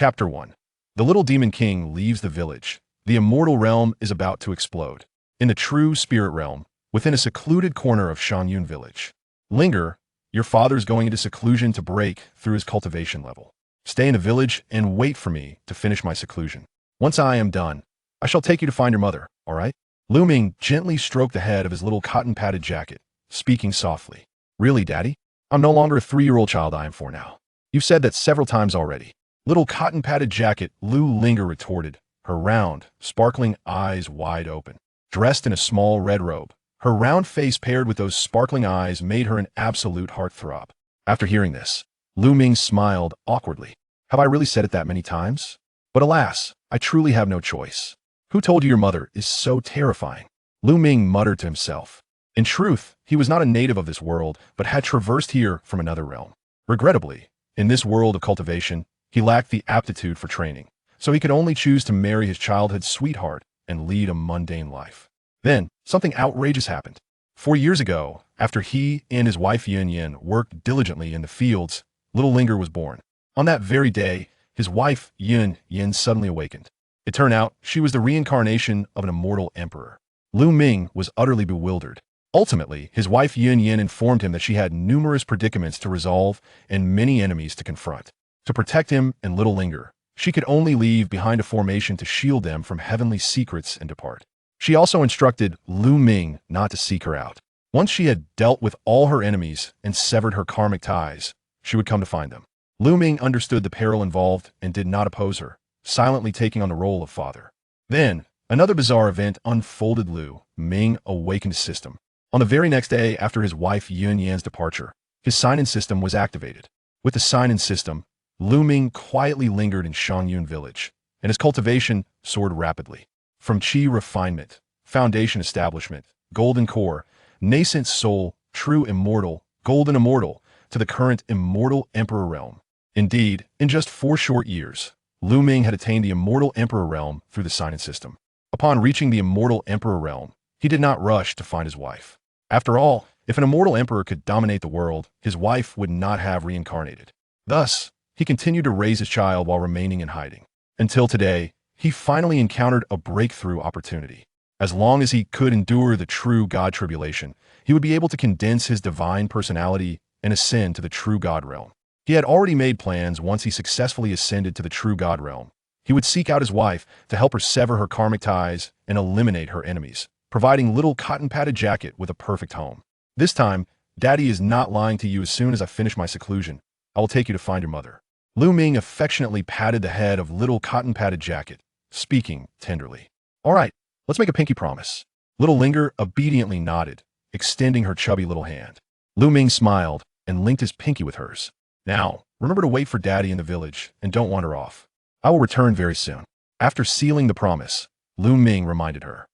Chapter 1. The little demon king leaves the village. The immortal realm is about to explode. In the true spirit realm, within a secluded corner of Shanyun village. Linger, your father's going into seclusion to break through his cultivation level. Stay in the village and wait for me to finish my seclusion. Once I am done, I shall take you to find your mother, all right? Ming gently stroked the head of his little cotton-padded jacket, speaking softly. Really, Daddy? I'm no longer a 3-year-old child I am 4 now. You've said that several times already. Little cotton-padded jacket, Linger retorted, her round, sparkling eyes wide open. Dressed in a small red robe, her round face paired with those sparkling eyes made her an absolute heartthrob. After hearing this, Ming smiled awkwardly. Have I really said it that many times? But alas, I truly have no choice. Who told you your mother is so terrifying? Ming muttered to himself. In truth, he was not a native of this world, but had traversed here from another realm. Regrettably, in this world of cultivation, he lacked the aptitude for training, so he could only choose to marry his childhood sweetheart and lead a mundane life. Then, something outrageous happened. 4 years ago, after he and his wife Yin worked diligently in the fields, little Linger was born. On that very day, his wife Yin suddenly awakened. It turned out she was the reincarnation of an immortal emperor. Ming was utterly bewildered. Ultimately, his wife Yin informed him that she had numerous predicaments to resolve and many enemies to confront. To protect him and little Linger, she could only leave behind a formation to shield them from heavenly secrets and depart. She also instructed Ming not to seek her out. Once she had dealt with all her enemies and severed her karmic ties, she would come to find them. Ming understood the peril involved and did not oppose her, silently taking on the role of father. Then, another bizarre event unfolded. Ming awakened his system. On the very next day after his wife Yun's departure, his sign-in system was activated. With the sign-in system, Ming quietly lingered in Shanyun village, and his cultivation soared rapidly. From chi refinement, foundation establishment, golden core, nascent soul, true immortal, golden immortal, to the current Immortal Emperor realm. Indeed, in just 4 short years, Ming had attained the Immortal Emperor realm through the sign-in system. Upon reaching the Immortal Emperor realm, he did not rush to find his wife. After all, if an Immortal Emperor could dominate the world, his wife would not have reincarnated. Thus, he continued to raise his child while remaining in hiding. Until today, he finally encountered a breakthrough opportunity. As long as he could endure the true God tribulation, he would be able to condense his divine personality and ascend to the true God realm. He had already made plans. Once he successfully ascended to the true God realm, he would seek out his wife to help her sever her karmic ties and eliminate her enemies, providing little cotton-padded jacket with a perfect home. This time, Daddy is not lying to you. As soon as I finish my seclusion, I will take you to find your mother. Ming affectionately patted the head of little cotton-padded jacket, speaking tenderly. All right, let's make a pinky promise. Little Linger obediently nodded, extending her chubby little hand. Ming smiled and linked his pinky with hers. Now, remember to wait for Daddy in the village and don't wander off. I will return very soon. After sealing the promise, Ming reminded her.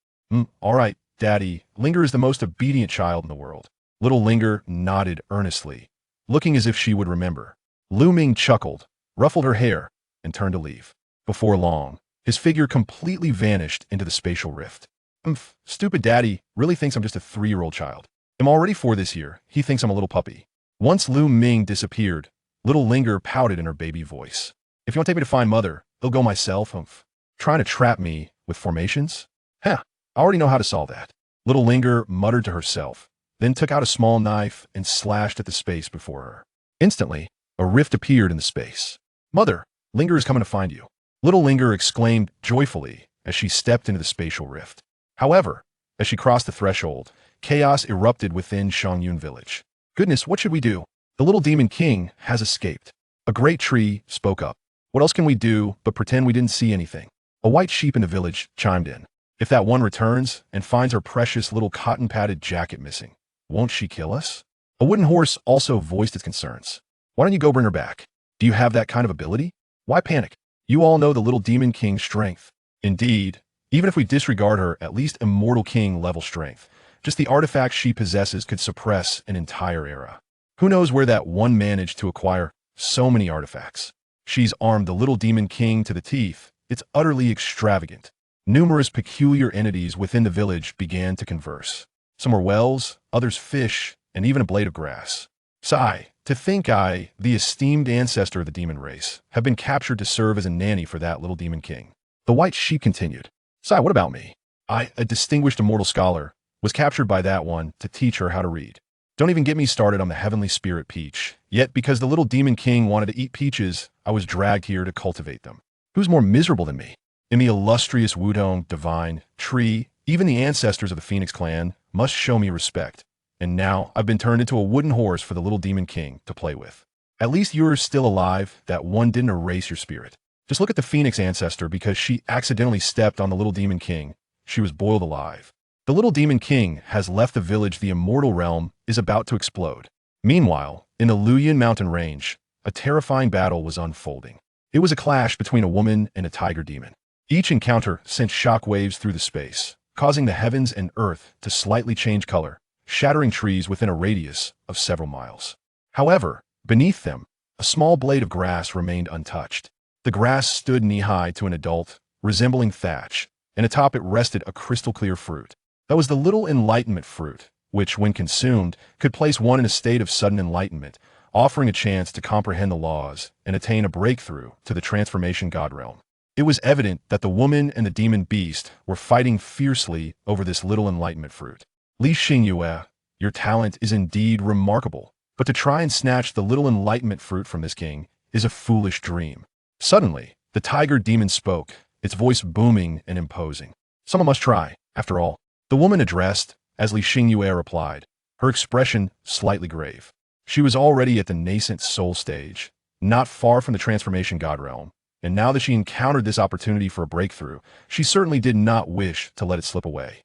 All right, Daddy, Linger is the most obedient child in the world. Little Linger nodded earnestly, looking as if she would remember. Ming chuckled, ruffled her hair, and turned to leave. Before long, his figure completely vanished into the spatial rift. Stupid Daddy really thinks I'm just a 3-year-old child. I'm already 4 this year. He thinks I'm a little puppy. Once Ming disappeared, little Linger pouted in her baby voice. If you want to take me to find mother, I'll go myself. Trying to trap me with formations? I already know how to solve that. Little Linger muttered to herself, then took out a small knife and slashed at the space before her. Instantly, a rift appeared in the space. Mother, Linger is coming to find you. Little Linger exclaimed joyfully as she stepped into the spatial rift. However, as she crossed the threshold, chaos erupted within Shanyun village. Goodness, what should we do? The little demon king has escaped. A great tree spoke up. What else can we do but pretend we didn't see anything? A white sheep in the village chimed in. If that one returns and finds her precious little cotton-padded jacket missing, won't she kill us? A wooden horse also voiced its concerns. Why don't you go bring her back? Do you have that kind of ability? Why panic? You all know the little demon king's strength. Indeed, even if we disregard her at least immortal king level strength, just the artifacts she possesses could suppress an entire era. Who knows where that one managed to acquire so many artifacts? She's armed the little demon king to the teeth. It's utterly extravagant. Numerous peculiar entities within the village began to converse. Some were wells, others fish, and even a blade of grass. Sigh, To think I, the esteemed ancestor of the demon race, have been captured to serve as a nanny for that little demon king. The white sheep continued. Sai, what about me? I, a distinguished immortal scholar, was captured by that one to teach her how to read. Don't even get me started on the heavenly spirit peach. Yet, because the little demon king wanted to eat peaches, I was dragged here to cultivate them. Who's more miserable than me? In the illustrious Wudong divine tree, even the ancestors of the Phoenix clan must show me respect. And now I've been turned into a wooden horse for the little demon king to play with. At least you're still alive, that one didn't erase your spirit. Just look at the Phoenix ancestor because she accidentally stepped on the little demon king. She was boiled alive. The little demon king has left the village. The immortal realm is about to explode. Meanwhile, in the Luyan mountain range, a terrifying battle was unfolding. It was a clash between a woman and a tiger demon. Each encounter sent shockwaves through the space, causing the heavens and earth to slightly change color, shattering trees within a radius of several miles. However, beneath them, a small blade of grass remained untouched. The grass stood knee-high to an adult, resembling thatch, and atop it rested a crystal-clear fruit. That was the little enlightenment fruit, which, when consumed, could place one in a state of sudden enlightenment, offering a chance to comprehend the laws and attain a breakthrough to the transformation god realm. It was evident that the woman and the demon beast were fighting fiercely over this little enlightenment fruit. Li Xingyue, your talent is indeed remarkable, but to try and snatch the little enlightenment fruit from this king is a foolish dream. Suddenly, the tiger demon spoke, its voice booming and imposing. Someone must try, after all. The woman addressed, as Li Xingyue replied, her expression slightly grave. She was already at the nascent soul stage, not far from the transformation god realm, and now that she encountered this opportunity for a breakthrough, she certainly did not wish to let it slip away.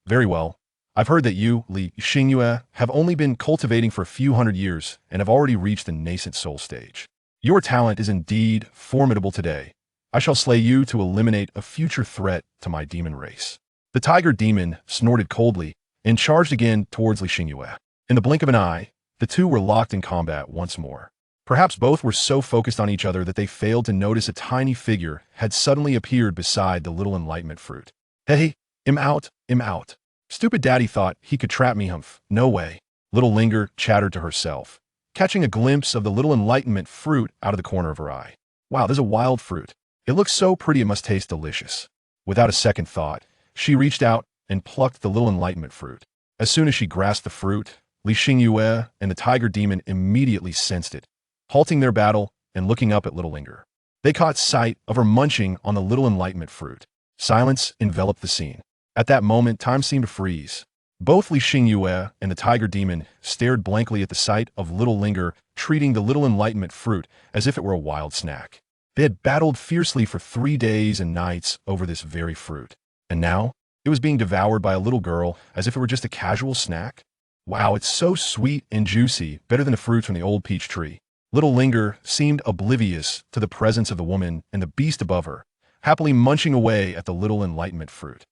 Very well. I've heard that you, Li Xingyue, have only been cultivating for a few hundred years and have already reached the nascent soul stage. Your talent is indeed formidable today. I shall slay you to eliminate a future threat to my demon race. The tiger demon snorted coldly and charged again towards Li Xingyue. In the blink of an eye, the two were locked in combat once more. Perhaps both were so focused on each other that they failed to notice a tiny figure had suddenly appeared beside the little enlightenment fruit. Hey, I'm out. Stupid daddy thought he could trap me, humph. No way. Little Linger chattered to herself, catching a glimpse of the little enlightenment fruit out of the corner of her eye. Wow, there's a wild fruit. It looks so pretty it must taste delicious. Without a second thought, she reached out and plucked the little enlightenment fruit. As soon as she grasped the fruit, Li Xingyue and the tiger demon immediately sensed it, halting their battle and looking up at little Linger. They caught sight of her munching on the little enlightenment fruit. Silence enveloped the scene. At that moment, time seemed to freeze. Both Li Xingyue and the tiger demon stared blankly at the sight of little Linger treating the little enlightenment fruit as if it were a wild snack. They had battled fiercely for 3 days and nights over this very fruit. And now, it was being devoured by a little girl as if it were just a casual snack. Wow, it's so sweet and juicy, better than the fruits from the old peach tree. Little Linger seemed oblivious to the presence of the woman and the beast above her, happily munching away at the little enlightenment fruit.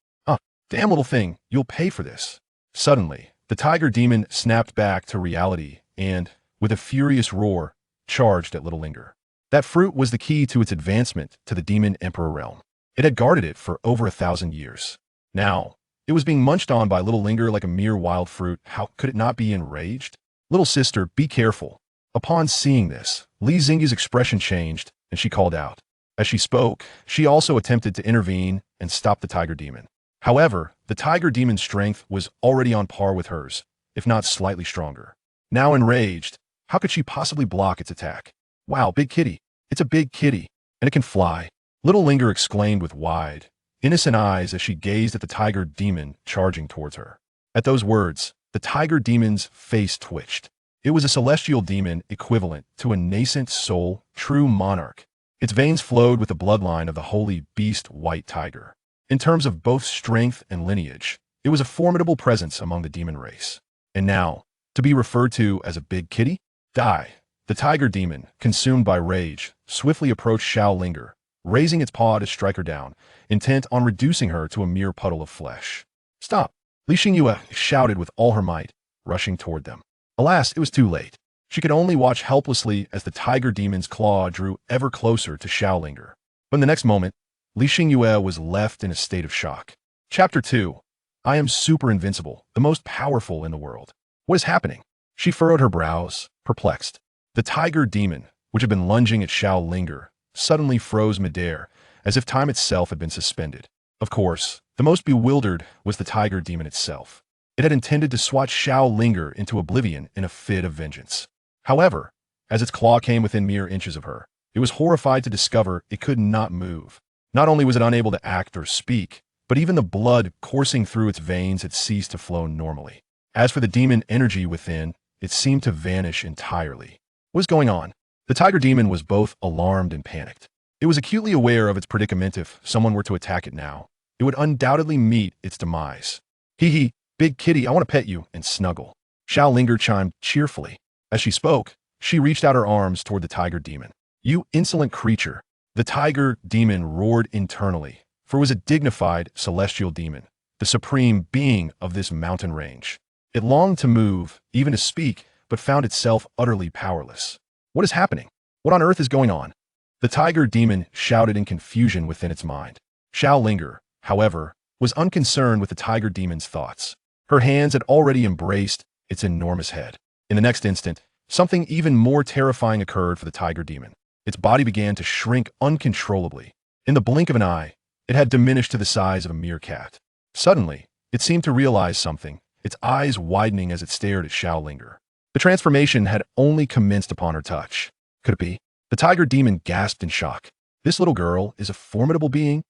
Damn little thing, you'll pay for this. Suddenly, the tiger demon snapped back to reality and, with a furious roar, charged at little Linger. That fruit was the key to its advancement to the demon emperor realm. It had guarded it for over 1,000 years. Now, it was being munched on by little Linger like a mere wild fruit. How could it not be enraged? Little sister, be careful. Upon seeing this, Li Xingyue's expression changed, and she called out. As she spoke, she also attempted to intervene and stop the tiger demon. However, the tiger demon's strength was already on par with hers, if not slightly stronger. Now enraged, how could she possibly block its attack? Wow, big kitty. It's a big kitty, and it can fly. Little Linger exclaimed with wide, innocent eyes as she gazed at the tiger demon charging towards her. At those words, the tiger demon's face twitched. It was a celestial demon equivalent to a nascent soul, true monarch. Its veins flowed with the bloodline of the holy beast white tiger. In terms of both strength and lineage, it was a formidable presence among the demon race. And now, to be referred to as a big kitty? Die. The tiger demon, consumed by rage, swiftly approached Xiao Linger, raising its paw to strike her down, intent on reducing her to a mere puddle of flesh. Stop! Li Xingyue shouted with all her might, rushing toward them. Alas, it was too late. She could only watch helplessly as the tiger demon's claw drew ever closer to Xiao Linger. But in the next moment, Li Xingyue was left in a state of shock. Chapter 2. I am super invincible, the most powerful in the world. What is happening? She furrowed her brows, perplexed. The tiger demon, which had been lunging at Xiao Linger, suddenly froze midair, as if time itself had been suspended. Of course, the most bewildered was the tiger demon itself. It had intended to swat Xiao Linger into oblivion in a fit of vengeance. However, as its claw came within mere inches of her, it was horrified to discover it could not move. Not only was it unable to act or speak, but even the blood coursing through its veins had ceased to flow normally. As for the demon energy within, it seemed to vanish entirely. What was going on? The tiger demon was both alarmed and panicked. It was acutely aware of its predicament. If someone were to attack it now, it would undoubtedly meet its demise. Hee hee, big kitty, I want to pet you and snuggle. Xiao Linger chimed cheerfully. As she spoke, she reached out her arms toward the tiger demon. You insolent creature. The tiger demon roared internally, for it was a dignified celestial demon, the supreme being of this mountain range. It longed to move, even to speak, but found itself utterly powerless. What is happening? What on earth is going on? The tiger demon shouted in confusion within its mind. Xiao Linger, however, was unconcerned with the tiger demon's thoughts. Her hands had already embraced its enormous head. In the next instant, something even more terrifying occurred for the tiger demon. Its body began to shrink uncontrollably. In the blink of an eye, it had diminished to the size of a meerkat. Suddenly, it seemed to realize something, its eyes widening as it stared at Xiao Linger. The transformation had only commenced upon her touch. Could it be? The tiger demon gasped in shock. This little girl is a formidable being,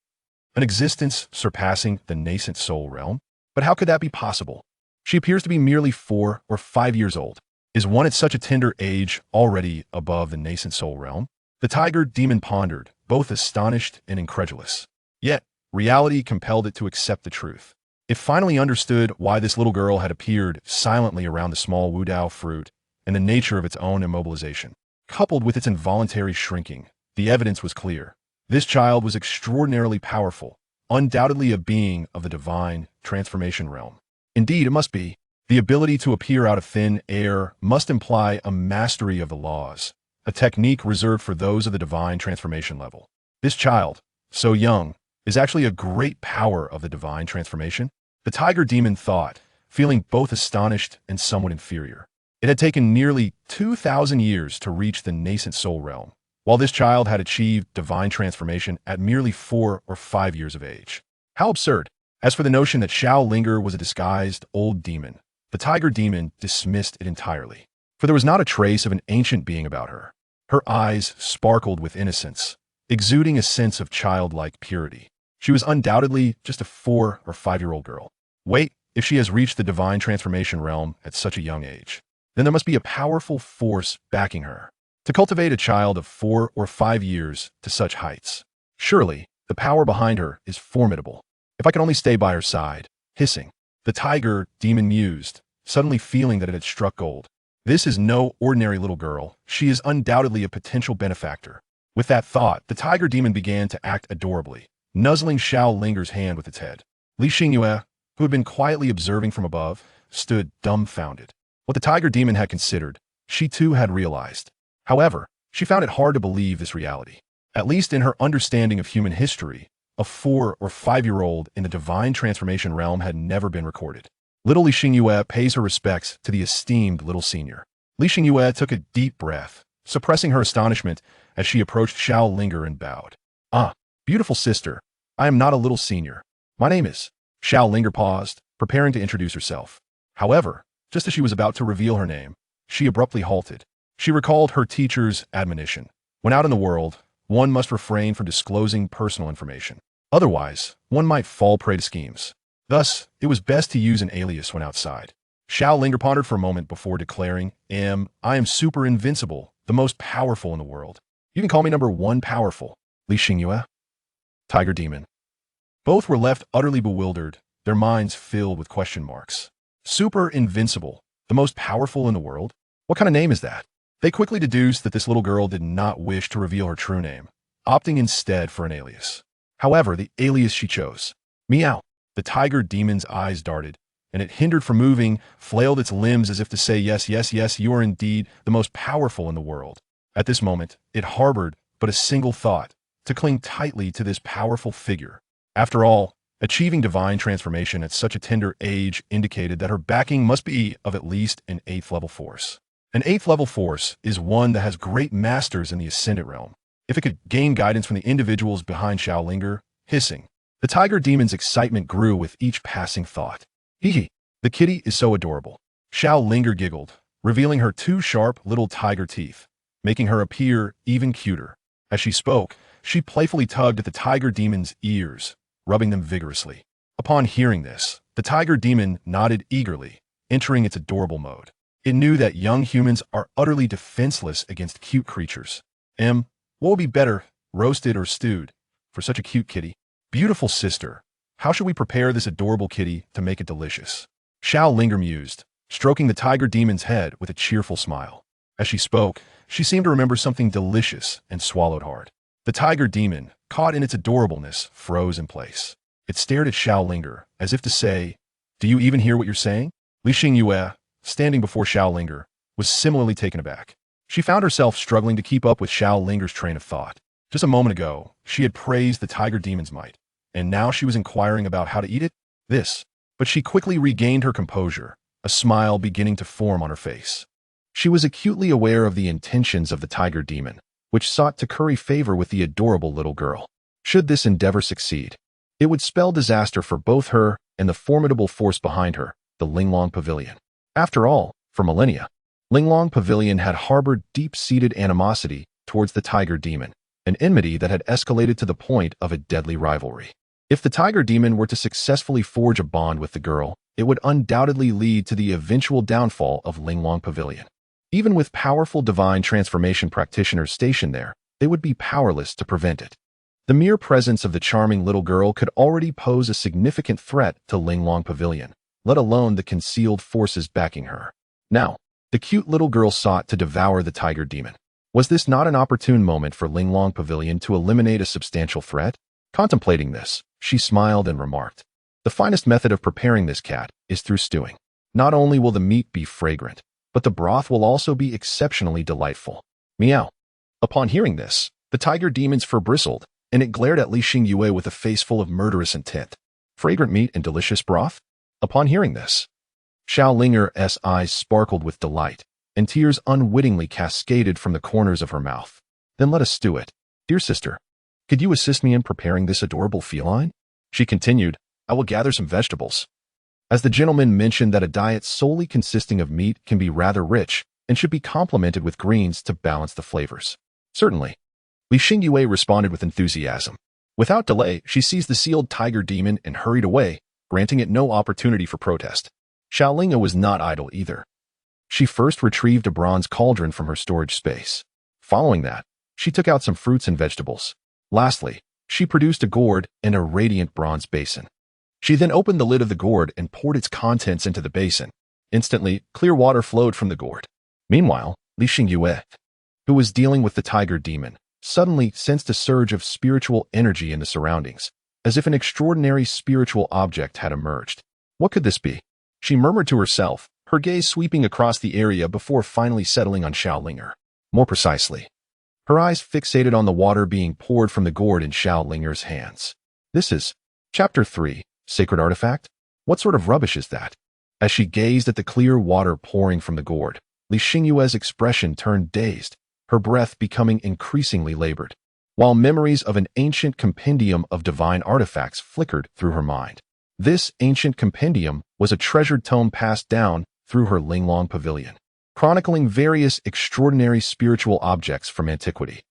an existence surpassing the nascent soul realm. But how could that be possible? She appears to be merely 4 or 5 years old. Is one at such a tender age already above the nascent soul realm? The tiger demon pondered, both astonished and incredulous. Yet, reality compelled it to accept the truth. It finally understood why this little girl had appeared silently around the small Wudao fruit and the nature of its own immobilization. Coupled with its involuntary shrinking, the evidence was clear. This child was extraordinarily powerful, undoubtedly a being of the divine transformation realm. Indeed, it must be. The ability to appear out of thin air must imply a mastery of the laws, a technique reserved for those of the divine transformation level. This child, so young, is actually a great power of the divine transformation. The tiger demon thought, feeling both astonished and somewhat inferior. It had taken nearly 2,000 years to reach the nascent soul realm, while this child had achieved divine transformation at merely 4 or 5 years of age. How absurd! As for the notion that Xiao Linger was a disguised old demon, the tiger demon dismissed it entirely, for there was not a trace of an ancient being about her. Her eyes sparkled with innocence, exuding a sense of childlike purity. She was undoubtedly just a 4 or 5-year-old girl. Wait, if she has reached the divine transformation realm at such a young age, then there must be a powerful force backing her to cultivate a child of 4 or 5 years to such heights. Surely, the power behind her is formidable. If I could only stay by her side. Hissing, the tiger demon mused, suddenly feeling that it had struck gold. This is no ordinary little girl. She is undoubtedly a potential benefactor. With that thought, the tiger demon began to act adorably, nuzzling Xiao Linger's hand with its head. Li Xingyue, who had been quietly observing from above, stood dumbfounded. What the tiger demon had considered, she too had realized. However, she found it hard to believe this reality. At least in her understanding of human history, a 4 or 5-year-old in the divine transformation realm had never been recorded. Little Li Xingyue pays her respects to the esteemed little senior. Li Xingyue took a deep breath, suppressing her astonishment as she approached Xiao Linger and bowed. Ah, beautiful sister, I am not a little senior. My name is... Xiao Linger paused, preparing to introduce herself. However, just as she was about to reveal her name, she abruptly halted. She recalled her teacher's admonition. When out in the world, one must refrain from disclosing personal information. Otherwise, one might fall prey to schemes. Thus, it was best to use an alias when outside. Xiao Linger pondered for a moment before declaring, I am super invincible, the most powerful in the world. You can call me number 1 powerful. Li Xingyue? Tiger demon. Both were left utterly bewildered, their minds filled with question marks. Super invincible, the most powerful in the world? What kind of name is that? They quickly deduced that this little girl did not wish to reveal her true name, opting instead for an alias. However, the alias she chose, Meow. The tiger demon's eyes darted, and it hindered from moving, flailed its limbs as if to say, yes, yes, yes, you are indeed the most powerful in the world. At this moment, it harbored but a single thought, to cling tightly to this powerful figure. After all, Achieving divine transformation at such a tender age indicated that her backing must be of at least an 8th level force. An 8th level force is one that has great masters in the Ascendant realm. If it could gain guidance from the individuals behind Xiaolinger, hissing. The tiger demon's excitement grew with each passing thought. Hee hee, the kitty is so adorable. Xiaolinger giggled, revealing her 2 sharp little tiger teeth, making her appear even cuter. As she spoke, she playfully tugged at the tiger demon's ears, rubbing them vigorously. Upon hearing this, the tiger demon nodded eagerly, entering its adorable mode. It knew that young humans are utterly defenseless against cute creatures. What will be better, roasted or stewed, for such a cute kitty? Beautiful sister, how should we prepare this adorable kitty to make it delicious? Xiaolinger mused, stroking the tiger demon's head with a cheerful smile. As she spoke, she seemed to remember something delicious and swallowed hard. The tiger demon, caught in its adorableness, froze in place. It stared at Xiaolinger, as if to say, "Do you even hear what you're saying?" Li Xingyue, standing before Xiaolinger, was similarly taken aback. She found herself struggling to keep up with Xiaolinger's train of thought. Just a moment ago, she had praised the tiger demon's might, and now she was inquiring about how to eat it? But she quickly regained her composure, a smile beginning to form on her face. She was acutely aware of the intentions of the tiger demon, which sought to curry favor with the adorable little girl. Should this endeavor succeed, it would spell disaster for both her and the formidable force behind her, the Linglong Pavilion. After all, for millennia, Linglong Pavilion had harbored deep-seated animosity towards the tiger demon, an enmity that had escalated to the point of a deadly rivalry. If the tiger demon were to successfully forge a bond with the girl, it would undoubtedly lead to the eventual downfall of Linglong Pavilion. Even with powerful divine transformation practitioners stationed there, they would be powerless to prevent it. The mere presence of the charming little girl could already pose a significant threat to Linglong Pavilion, let alone the concealed forces backing her. Now, the cute little girl sought to devour the tiger demon. Was this not an opportune moment for Linglong Pavilion to eliminate a substantial threat? Contemplating this, she smiled and remarked, "The finest method of preparing this cat is through stewing. Not only will the meat be fragrant, but the broth will also be exceptionally delightful." Meow. Upon hearing this, the tiger demon's fur bristled, and it glared at Li Xingyue with a face full of murderous intent. Fragrant meat and delicious broth? Upon hearing this, Xiaolinger's eyes sparkled with delight, and tears unwittingly cascaded from the corners of her mouth. "Then let us stew it. Dear sister, could you assist me in preparing this adorable feline?" She continued, "I will gather some vegetables." As the gentleman mentioned that a diet solely consisting of meat can be rather rich and should be complemented with greens to balance the flavors. "Certainly." Li Xingyue responded with enthusiasm. Without delay, she seized the sealed tiger demon and hurried away, granting it no opportunity for protest. Xiaolinga was not idle either. She first retrieved a bronze cauldron from her storage space. Following that, she took out some fruits and vegetables. Lastly, she produced a gourd and a radiant bronze basin. She then opened the lid of the gourd and poured its contents into the basin. Instantly, clear water flowed from the gourd. Meanwhile, Li Xingyue, who was dealing with the tiger demon, suddenly sensed a surge of spiritual energy in the surroundings, as if an extraordinary spiritual object had emerged. What could this be? She murmured to herself, her gaze sweeping across the area before finally settling on Xiaolinger. More precisely, her eyes fixated on the water being poured from the gourd in Xiaolinger's hands. This is Chapter 3, Sacred Artifact? What sort of rubbish is that? As she gazed at the clear water pouring from the gourd, Li Xingyue's expression turned dazed, her breath becoming increasingly labored, while memories of an ancient compendium of divine artifacts flickered through her mind. This ancient compendium was a treasured tome passed down through her Linglong Pavilion, chronicling various extraordinary spiritual objects from antiquity.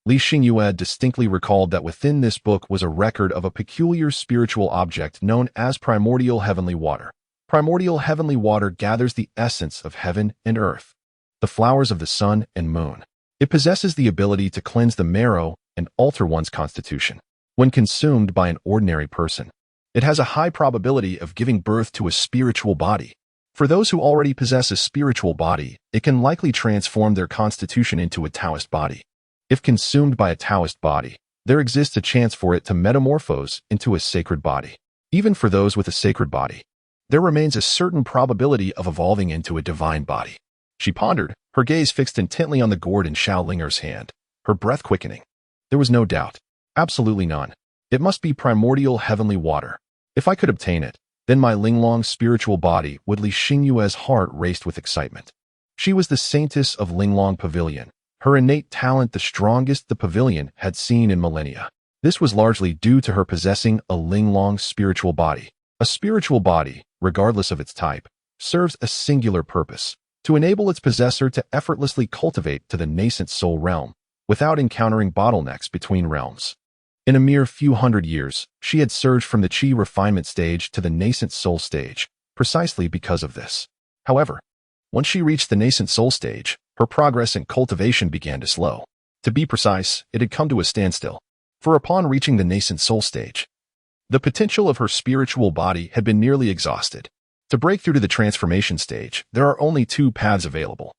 Li Xingyue distinctly recalled that within this book was a record of a peculiar spiritual object known as primordial heavenly water. Primordial heavenly water gathers the essence of heaven and earth, the flowers of the sun and moon. It possesses the ability to cleanse the marrow and alter one's constitution. When consumed by an ordinary person, it has a high probability of giving birth to a spiritual body. For those who already possess a spiritual body, it can likely transform their constitution into a Taoist body. If consumed by a Taoist body, there exists a chance for it to metamorphose into a sacred body. Even for those with a sacred body, there remains a certain probability of evolving into a divine body. She pondered, her gaze fixed intently on the gourd in Xiaolinger's hand, her breath quickening. There was no doubt. Absolutely none. It must be primordial heavenly water. If I could obtain it, then my Linglong's spiritual body would. Li Xingyue's heart raced with excitement. She was the saintess of Linglong Pavilion, her innate talent the strongest the pavilion had seen in millennia. This was largely due to her possessing a Linglong spiritual body. A spiritual body, regardless of its type, serves a singular purpose: to enable its possessor to effortlessly cultivate to the nascent soul realm, without encountering bottlenecks between realms. In a mere few hundred years, she had surged from the Qi refinement stage to the nascent soul stage, precisely because of this. However, once she reached the nascent soul stage, her progress in cultivation began to slow. To be precise, it had come to a standstill. For upon reaching the nascent soul stage, the potential of her spiritual body had been nearly exhausted. To break through to the transformation stage, there are only two paths available.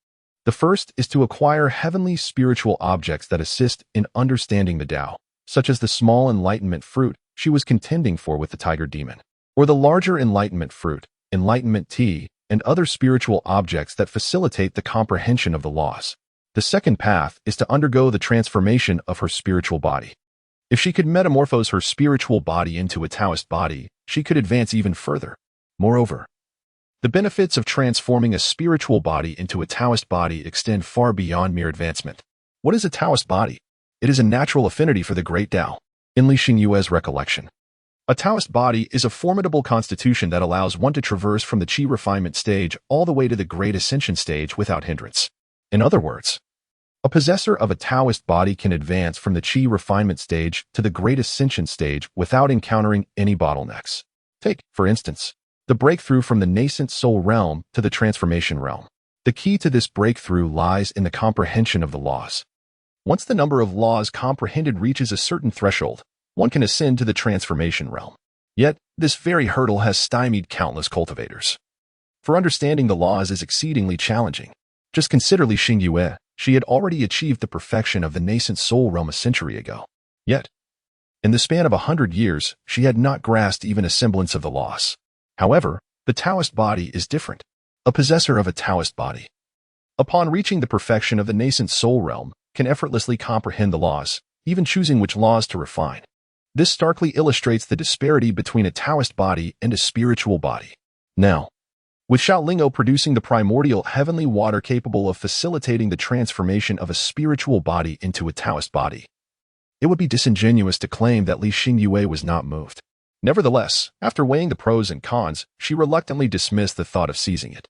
The first is to acquire heavenly spiritual objects that assist in understanding the Tao, such as the small enlightenment fruit she was contending for with the tiger demon, or the larger enlightenment fruit, enlightenment tea, and other spiritual objects that facilitate the comprehension of the laws. The second path is to undergo the transformation of her spiritual body. If she could metamorphose her spiritual body into a Taoist body, she could advance even further. Moreover, the benefits of transforming a spiritual body into a Taoist body extend far beyond mere advancement. What is a Taoist body? It is a natural affinity for the great Tao. In Li Xingyue's recollection, a Taoist body is a formidable constitution that allows one to traverse from the Qi refinement stage all the way to the great ascension stage without hindrance. In other words, a possessor of a Taoist body can advance from the Qi refinement stage to the great ascension stage without encountering any bottlenecks. Take, for instance, the breakthrough from the nascent soul realm to the transformation realm. The key to this breakthrough lies in the comprehension of the laws. Once the number of laws comprehended reaches a certain threshold, one can ascend to the transformation realm. Yet, this very hurdle has stymied countless cultivators. For understanding the laws is exceedingly challenging. Just consider Li Xingyue. She had already achieved the perfection of the nascent soul realm a century ago. Yet, in the span of 100 years, she had not grasped even a semblance of the laws. However, the Taoist body is different. A possessor of a Taoist body, upon reaching the perfection of the nascent soul realm, can effortlessly comprehend the laws, even choosing which laws to refine. This starkly illustrates the disparity between a Taoist body and a spiritual body. Now, with Xiaolingo producing the primordial heavenly water capable of facilitating the transformation of a spiritual body into a Taoist body, it would be disingenuous to claim that Li Xingyue was not moved. Nevertheless, after weighing the pros and cons, she reluctantly dismissed the thought of seizing it.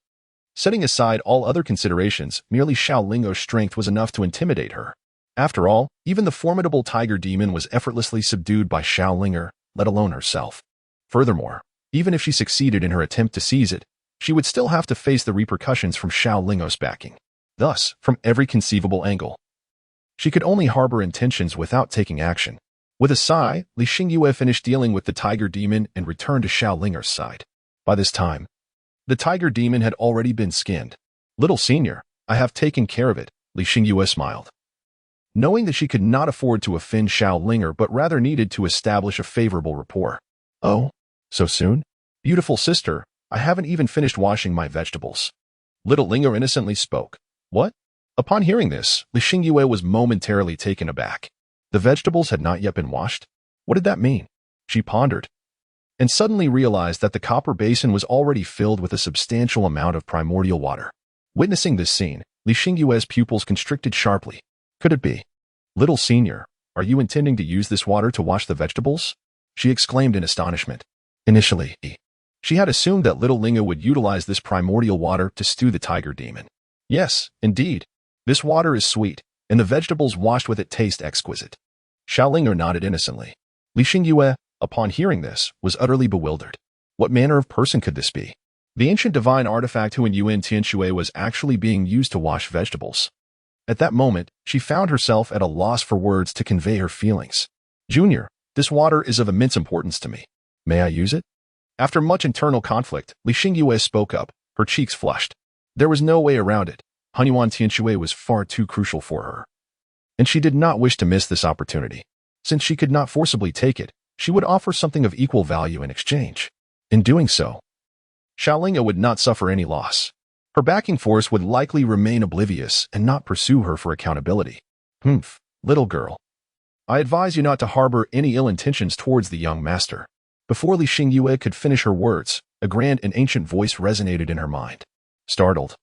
Setting aside all other considerations, merely Xiaolingo's strength was enough to intimidate her. After all, even the formidable tiger demon was effortlessly subdued by Xiaolingo, let alone herself. Furthermore, even if she succeeded in her attempt to seize it, she would still have to face the repercussions from Xiaolingo's backing. Thus, from every conceivable angle, she could only harbor intentions without taking action. With a sigh, Li Xingyue finished dealing with the tiger demon and returned to Xiaolingo's side. By this time, the tiger demon had already been skinned. Little senior, I have taken care of it, Li Xingyue smiled. Knowing that she could not afford to offend Xiaolingo but rather needed to establish a favorable rapport. Oh, so soon? Beautiful sister, I haven't even finished washing my vegetables. Little Lingo innocently spoke. What? Upon hearing this, Li Xingyue was momentarily taken aback. The vegetables had not yet been washed? What did that mean? She pondered, and suddenly realized that the copper basin was already filled with a substantial amount of primordial water. Witnessing this scene, Li Xingyue's pupils constricted sharply. Could it be? Little senior, are you intending to use this water to wash the vegetables? She exclaimed in astonishment. Initially, she had assumed that little Lingo would utilize this primordial water to stew the tiger demon. Yes, indeed. This water is sweet, and the vegetables washed with it taste exquisite. Xiaolingo nodded innocently. Li Xingyue, upon hearing this, was utterly bewildered. What manner of person could this be? The ancient divine artifact Huan Yuan Tianshui was actually being used to wash vegetables. At that moment, she found herself at a loss for words to convey her feelings. Junior, this water is of immense importance to me. May I use it? After much internal conflict, Li Xingyue spoke up, her cheeks flushed. There was no way around it. Huan Yuan Tianshui was far too crucial for her, and she did not wish to miss this opportunity. Since she could not forcibly take it, she would offer something of equal value in exchange. In doing so, Xiaolingo would not suffer any loss. Her backing force would likely remain oblivious and not pursue her for accountability. Little girl. I advise you not to harbor any ill intentions towards the young master. Before Li Xingyue could finish her words, a grand and ancient voice resonated in her mind. Startled,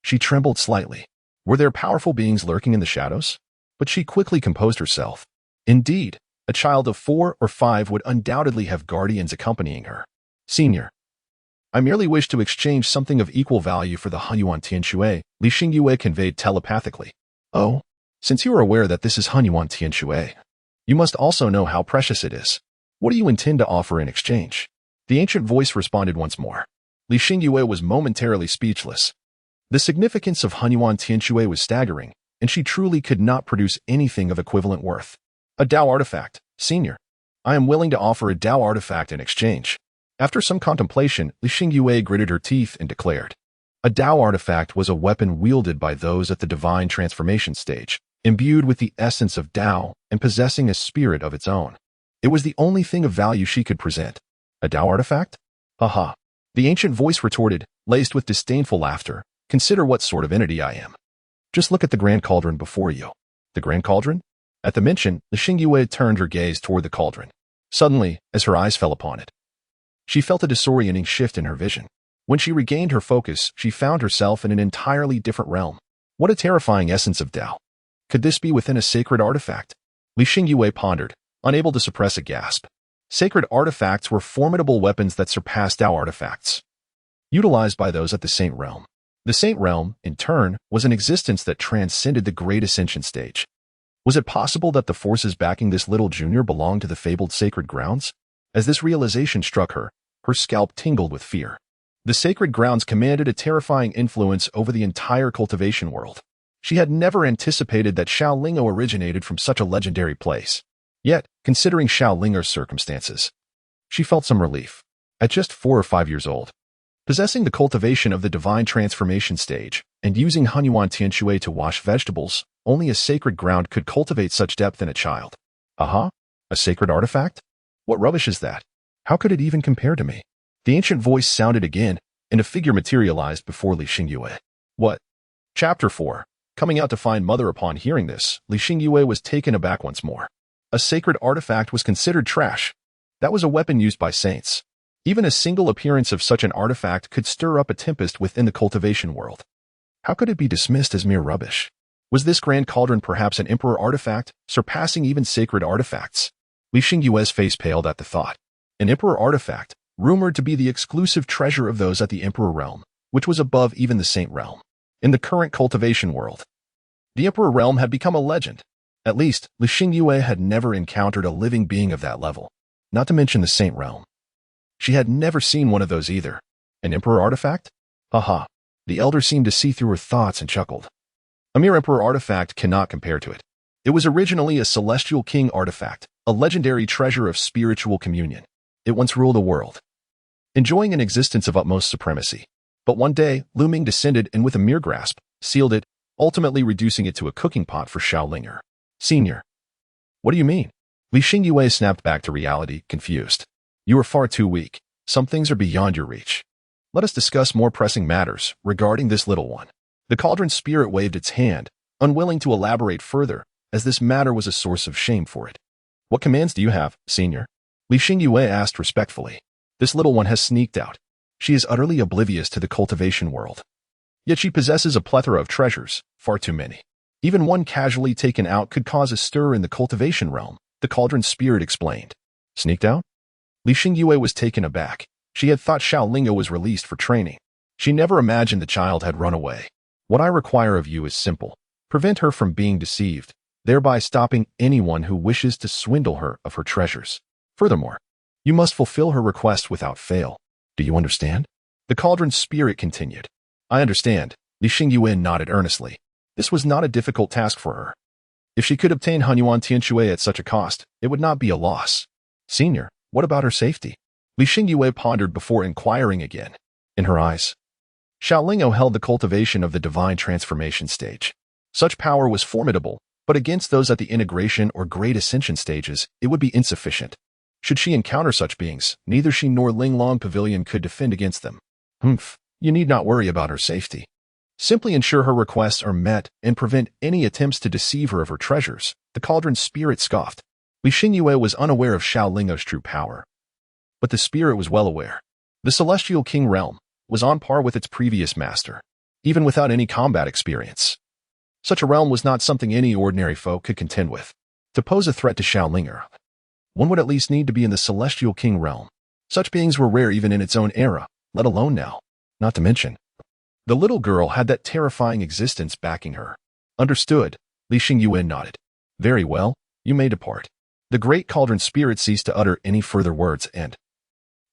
she trembled slightly. Were there powerful beings lurking in the shadows? But she quickly composed herself. Indeed, a child of 4 or 5 would undoubtedly have guardians accompanying her. Senior, I merely wish to exchange something of equal value for the Hunyuan Tianxue, Li Xingyue conveyed telepathically. Oh, since you are aware that this is Hunyuan Tianxue, you must also know how precious it is. What do you intend to offer in exchange? The ancient voice responded once more. Li Xingyue was momentarily speechless. The significance of Hunyuan Tianxue was staggering, and she truly could not produce anything of equivalent worth. A Dao artifact, senior. I am willing to offer a Dao artifact in exchange. After some contemplation, Li Xingyue gritted her teeth and declared. A Dao artifact was a weapon wielded by those at the divine transformation stage, imbued with the essence of Dao and possessing a spirit of its own. It was the only thing of value she could present. A Dao artifact? Haha. The ancient voice retorted, laced with disdainful laughter. Consider what sort of entity I am. Just look at the Grand Cauldron before you. The Grand Cauldron? At the mention, Li Xingyue turned her gaze toward the cauldron. Suddenly, as her eyes fell upon it, she felt a disorienting shift in her vision. When she regained her focus, she found herself in an entirely different realm. What a terrifying essence of Dao. Could this be within a sacred artifact? Li Xingyue pondered, unable to suppress a gasp. Sacred artifacts were formidable weapons that surpassed Dao artifacts, utilized by those at the Saint Realm. The Saint Realm, in turn, was an existence that transcended the Great Ascension stage. Was it possible that the forces backing this little junior belonged to the fabled sacred grounds? As this realization struck her, her scalp tingled with fear. The sacred grounds commanded a terrifying influence over the entire cultivation world. She had never anticipated that Xiaoling'o originated from such a legendary place. Yet, considering Xiaoling'o's circumstances, she felt some relief. At just 4 or 5 years old, possessing the cultivation of the divine transformation stage, and using Hunyuan Tianxue to wash vegetables, only a sacred ground could cultivate such depth in a child. Aha! A sacred artifact? What rubbish is that? How could it even compare to me? The ancient voice sounded again, and a figure materialized before Li Xingyue. What? Chapter 4. Coming out to find mother. Upon hearing this, Li Xingyue was taken aback once more. A sacred artifact was considered trash. That was a weapon used by saints. Even a single appearance of such an artifact could stir up a tempest within the cultivation world. How could it be dismissed as mere rubbish? Was this Grand Cauldron perhaps an emperor artifact, surpassing even sacred artifacts? Li Xingyue's face paled at the thought. An emperor artifact, rumored to be the exclusive treasure of those at the emperor realm, which was above even the saint realm. In the current cultivation world, the emperor realm had become a legend. At least, Li Xingyue had never encountered a living being of that level, not to mention the saint realm. She had never seen one of those either. An emperor artifact? Haha. The elder seemed to see through her thoughts and chuckled. A mere emperor artifact cannot compare to it. It was originally a celestial king artifact, a legendary treasure of spiritual communion. It once ruled the world, enjoying an existence of utmost supremacy. But one day, Lu Ming descended and with a mere grasp, sealed it, ultimately reducing it to a cooking pot for Xiaoling'o. Senior. What do you mean? Li Xingyue snapped back to reality, confused. You are far too weak. Some things are beyond your reach. Let us discuss more pressing matters regarding this little one. The cauldron spirit waved its hand, unwilling to elaborate further, as this matter was a source of shame for it. What commands do you have, senior? Li Xingyue asked respectfully. This little one has sneaked out. She is utterly oblivious to the cultivation world. Yet she possesses a plethora of treasures, far too many. Even one casually taken out could cause a stir in the cultivation realm, the cauldron spirit explained. Sneaked out? Li Xingyue was taken aback. She had thought Xiaoling'o was released for training. She never imagined the child had run away. What I require of you is simple. Prevent her from being deceived, thereby stopping anyone who wishes to swindle her of her treasures. Furthermore, you must fulfill her request without fail. Do you understand? The cauldron spirit continued. I understand. Li Xingyue nodded earnestly. This was not a difficult task for her. If she could obtain Hunyuan Tianxue at such a cost, it would not be a loss. Senior, what about her safety? Li Xingyue pondered before inquiring again. In her eyes, Xiaoling'o held the cultivation of the divine transformation stage. Such power was formidable, but against those at the integration or great ascension stages, it would be insufficient. Should she encounter such beings, neither she nor Linglong Pavilion could defend against them. You need not worry about her safety. Simply ensure her requests are met and prevent any attempts to deceive her of her treasures. The cauldron spirit scoffed. Li Xingyue was unaware of Xiaoling'o's true power. but the spirit was well aware. The Celestial King realm was on par with its previous master, even without any combat experience. Such a realm was not something any ordinary folk could contend with. To pose a threat to Xiaolinger, one would at least need to be in the Celestial King realm. Such beings were rare even in its own era, let alone now. Not to mention, the little girl had that terrifying existence backing her. Understood, Li Xingyue nodded. Very well, you may depart. The great cauldron spirit ceased to utter any further words and,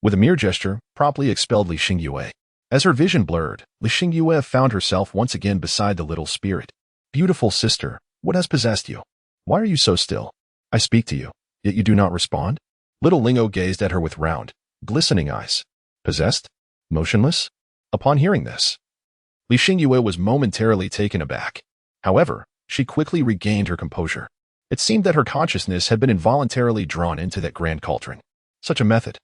with a mere gesture, promptly expelled Li Xingyue. As her vision blurred, Li Xingyue found herself once again beside the little spirit. Beautiful sister, what has possessed you? Why are you so still? I speak to you, yet you do not respond? Little Lingo gazed at her with round, glistening eyes. Possessed? Motionless? Upon hearing this, Li Xingyue was momentarily taken aback. However, she quickly regained her composure. It seemed that her consciousness had been involuntarily drawn into that grand cauldron. Such a method.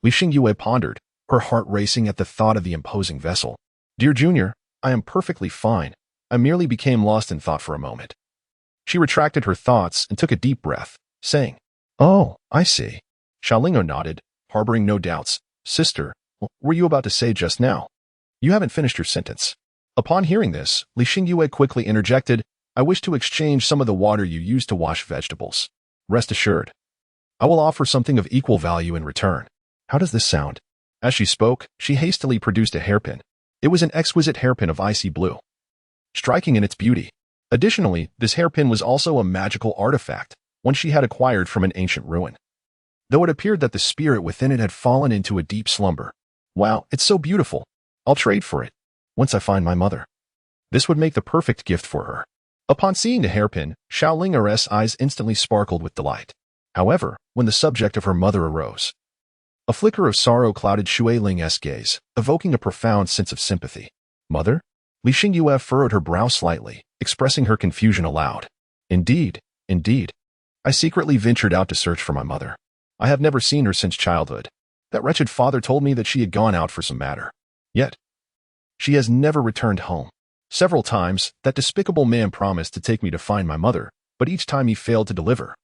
Li Xingyue pondered, her heart racing at the thought of the imposing vessel. Dear Junior, I am perfectly fine. I merely became lost in thought for a moment. She retracted her thoughts and took a deep breath, saying, Oh, I see. Xiaolingo nodded, harboring no doubts. Sister, what were you about to say just now? You haven't finished your sentence. Upon hearing this, Li Xingyue quickly interjected, I wish to exchange some of the water you use to wash vegetables. Rest assured, I will offer something of equal value in return. How does this sound? As she spoke, she hastily produced a hairpin. It was an exquisite hairpin of icy blue, striking in its beauty. Additionally, this hairpin was also a magical artifact, one she had acquired from an ancient ruin. Though it appeared that the spirit within it had fallen into a deep slumber. Wow, it's so beautiful. I'll trade for it, once I find my mother. This would make the perfect gift for her. Upon seeing the hairpin, Xiaolinger's eyes instantly sparkled with delight. However, when the subject of her mother arose, a flicker of sorrow clouded Shuiling's gaze, evoking a profound sense of sympathy. Mother? Li Xingyue furrowed her brow slightly, expressing her confusion aloud. Indeed. I secretly ventured out to search for my mother. I have never seen her since childhood. That wretched father told me that she had gone out for some matter. Yet, she has never returned home. Several times, that despicable man promised to take me to find my mother, but each time he failed to deliver,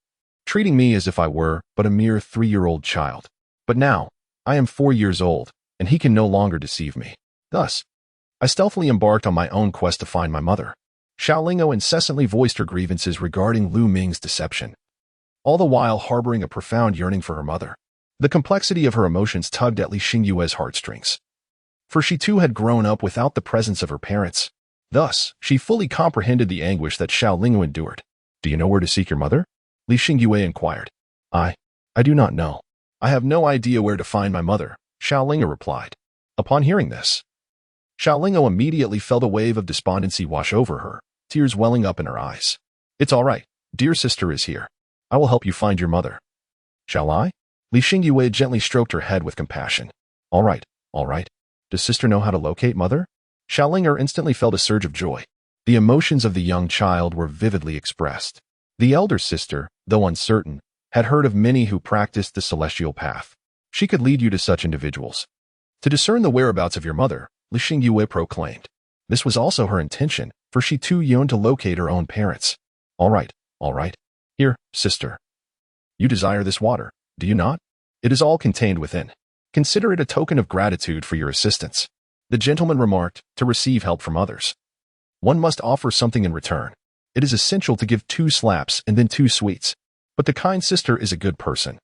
treating me as if I were but a mere 3-year-old child. But now, I am 4 years old, and he can no longer deceive me. Thus, I stealthily embarked on my own quest to find my mother. Xiaolingo incessantly voiced her grievances regarding Lu Ming's deception, all the while harboring a profound yearning for her mother. The complexity of her emotions tugged at Li Xingyue's heartstrings, for she too had grown up without the presence of her parents. Thus, she fully comprehended the anguish that Xiaolingo endured. Do you know where to seek your mother? Li Xingyue inquired. I do not know. I have no idea where to find my mother, Xiaolingo replied. Upon hearing this, Xiaolingo immediately felt a wave of despondency wash over her, tears welling up in her eyes. It's all right. Dear sister is here. I will help you find your mother. Shall I? Li Xingyue gently stroked her head with compassion. All right. Does sister know how to locate mother? Xiaolinger instantly felt a surge of joy. The emotions of the young child were vividly expressed. The elder sister, though uncertain, had heard of many who practiced the celestial path. She could lead you to such individuals. To discern the whereabouts of your mother, Li Xingyue proclaimed. This was also her intention, for she too yearned to locate her own parents. All right. Here, sister. You desire this water, do you not? It is all contained within. Consider it a token of gratitude for your assistance. The gentleman remarked, to receive help from others, one must offer something in return. It is essential to give 2 slaps and then 2 sweets. But the kind sister is a good person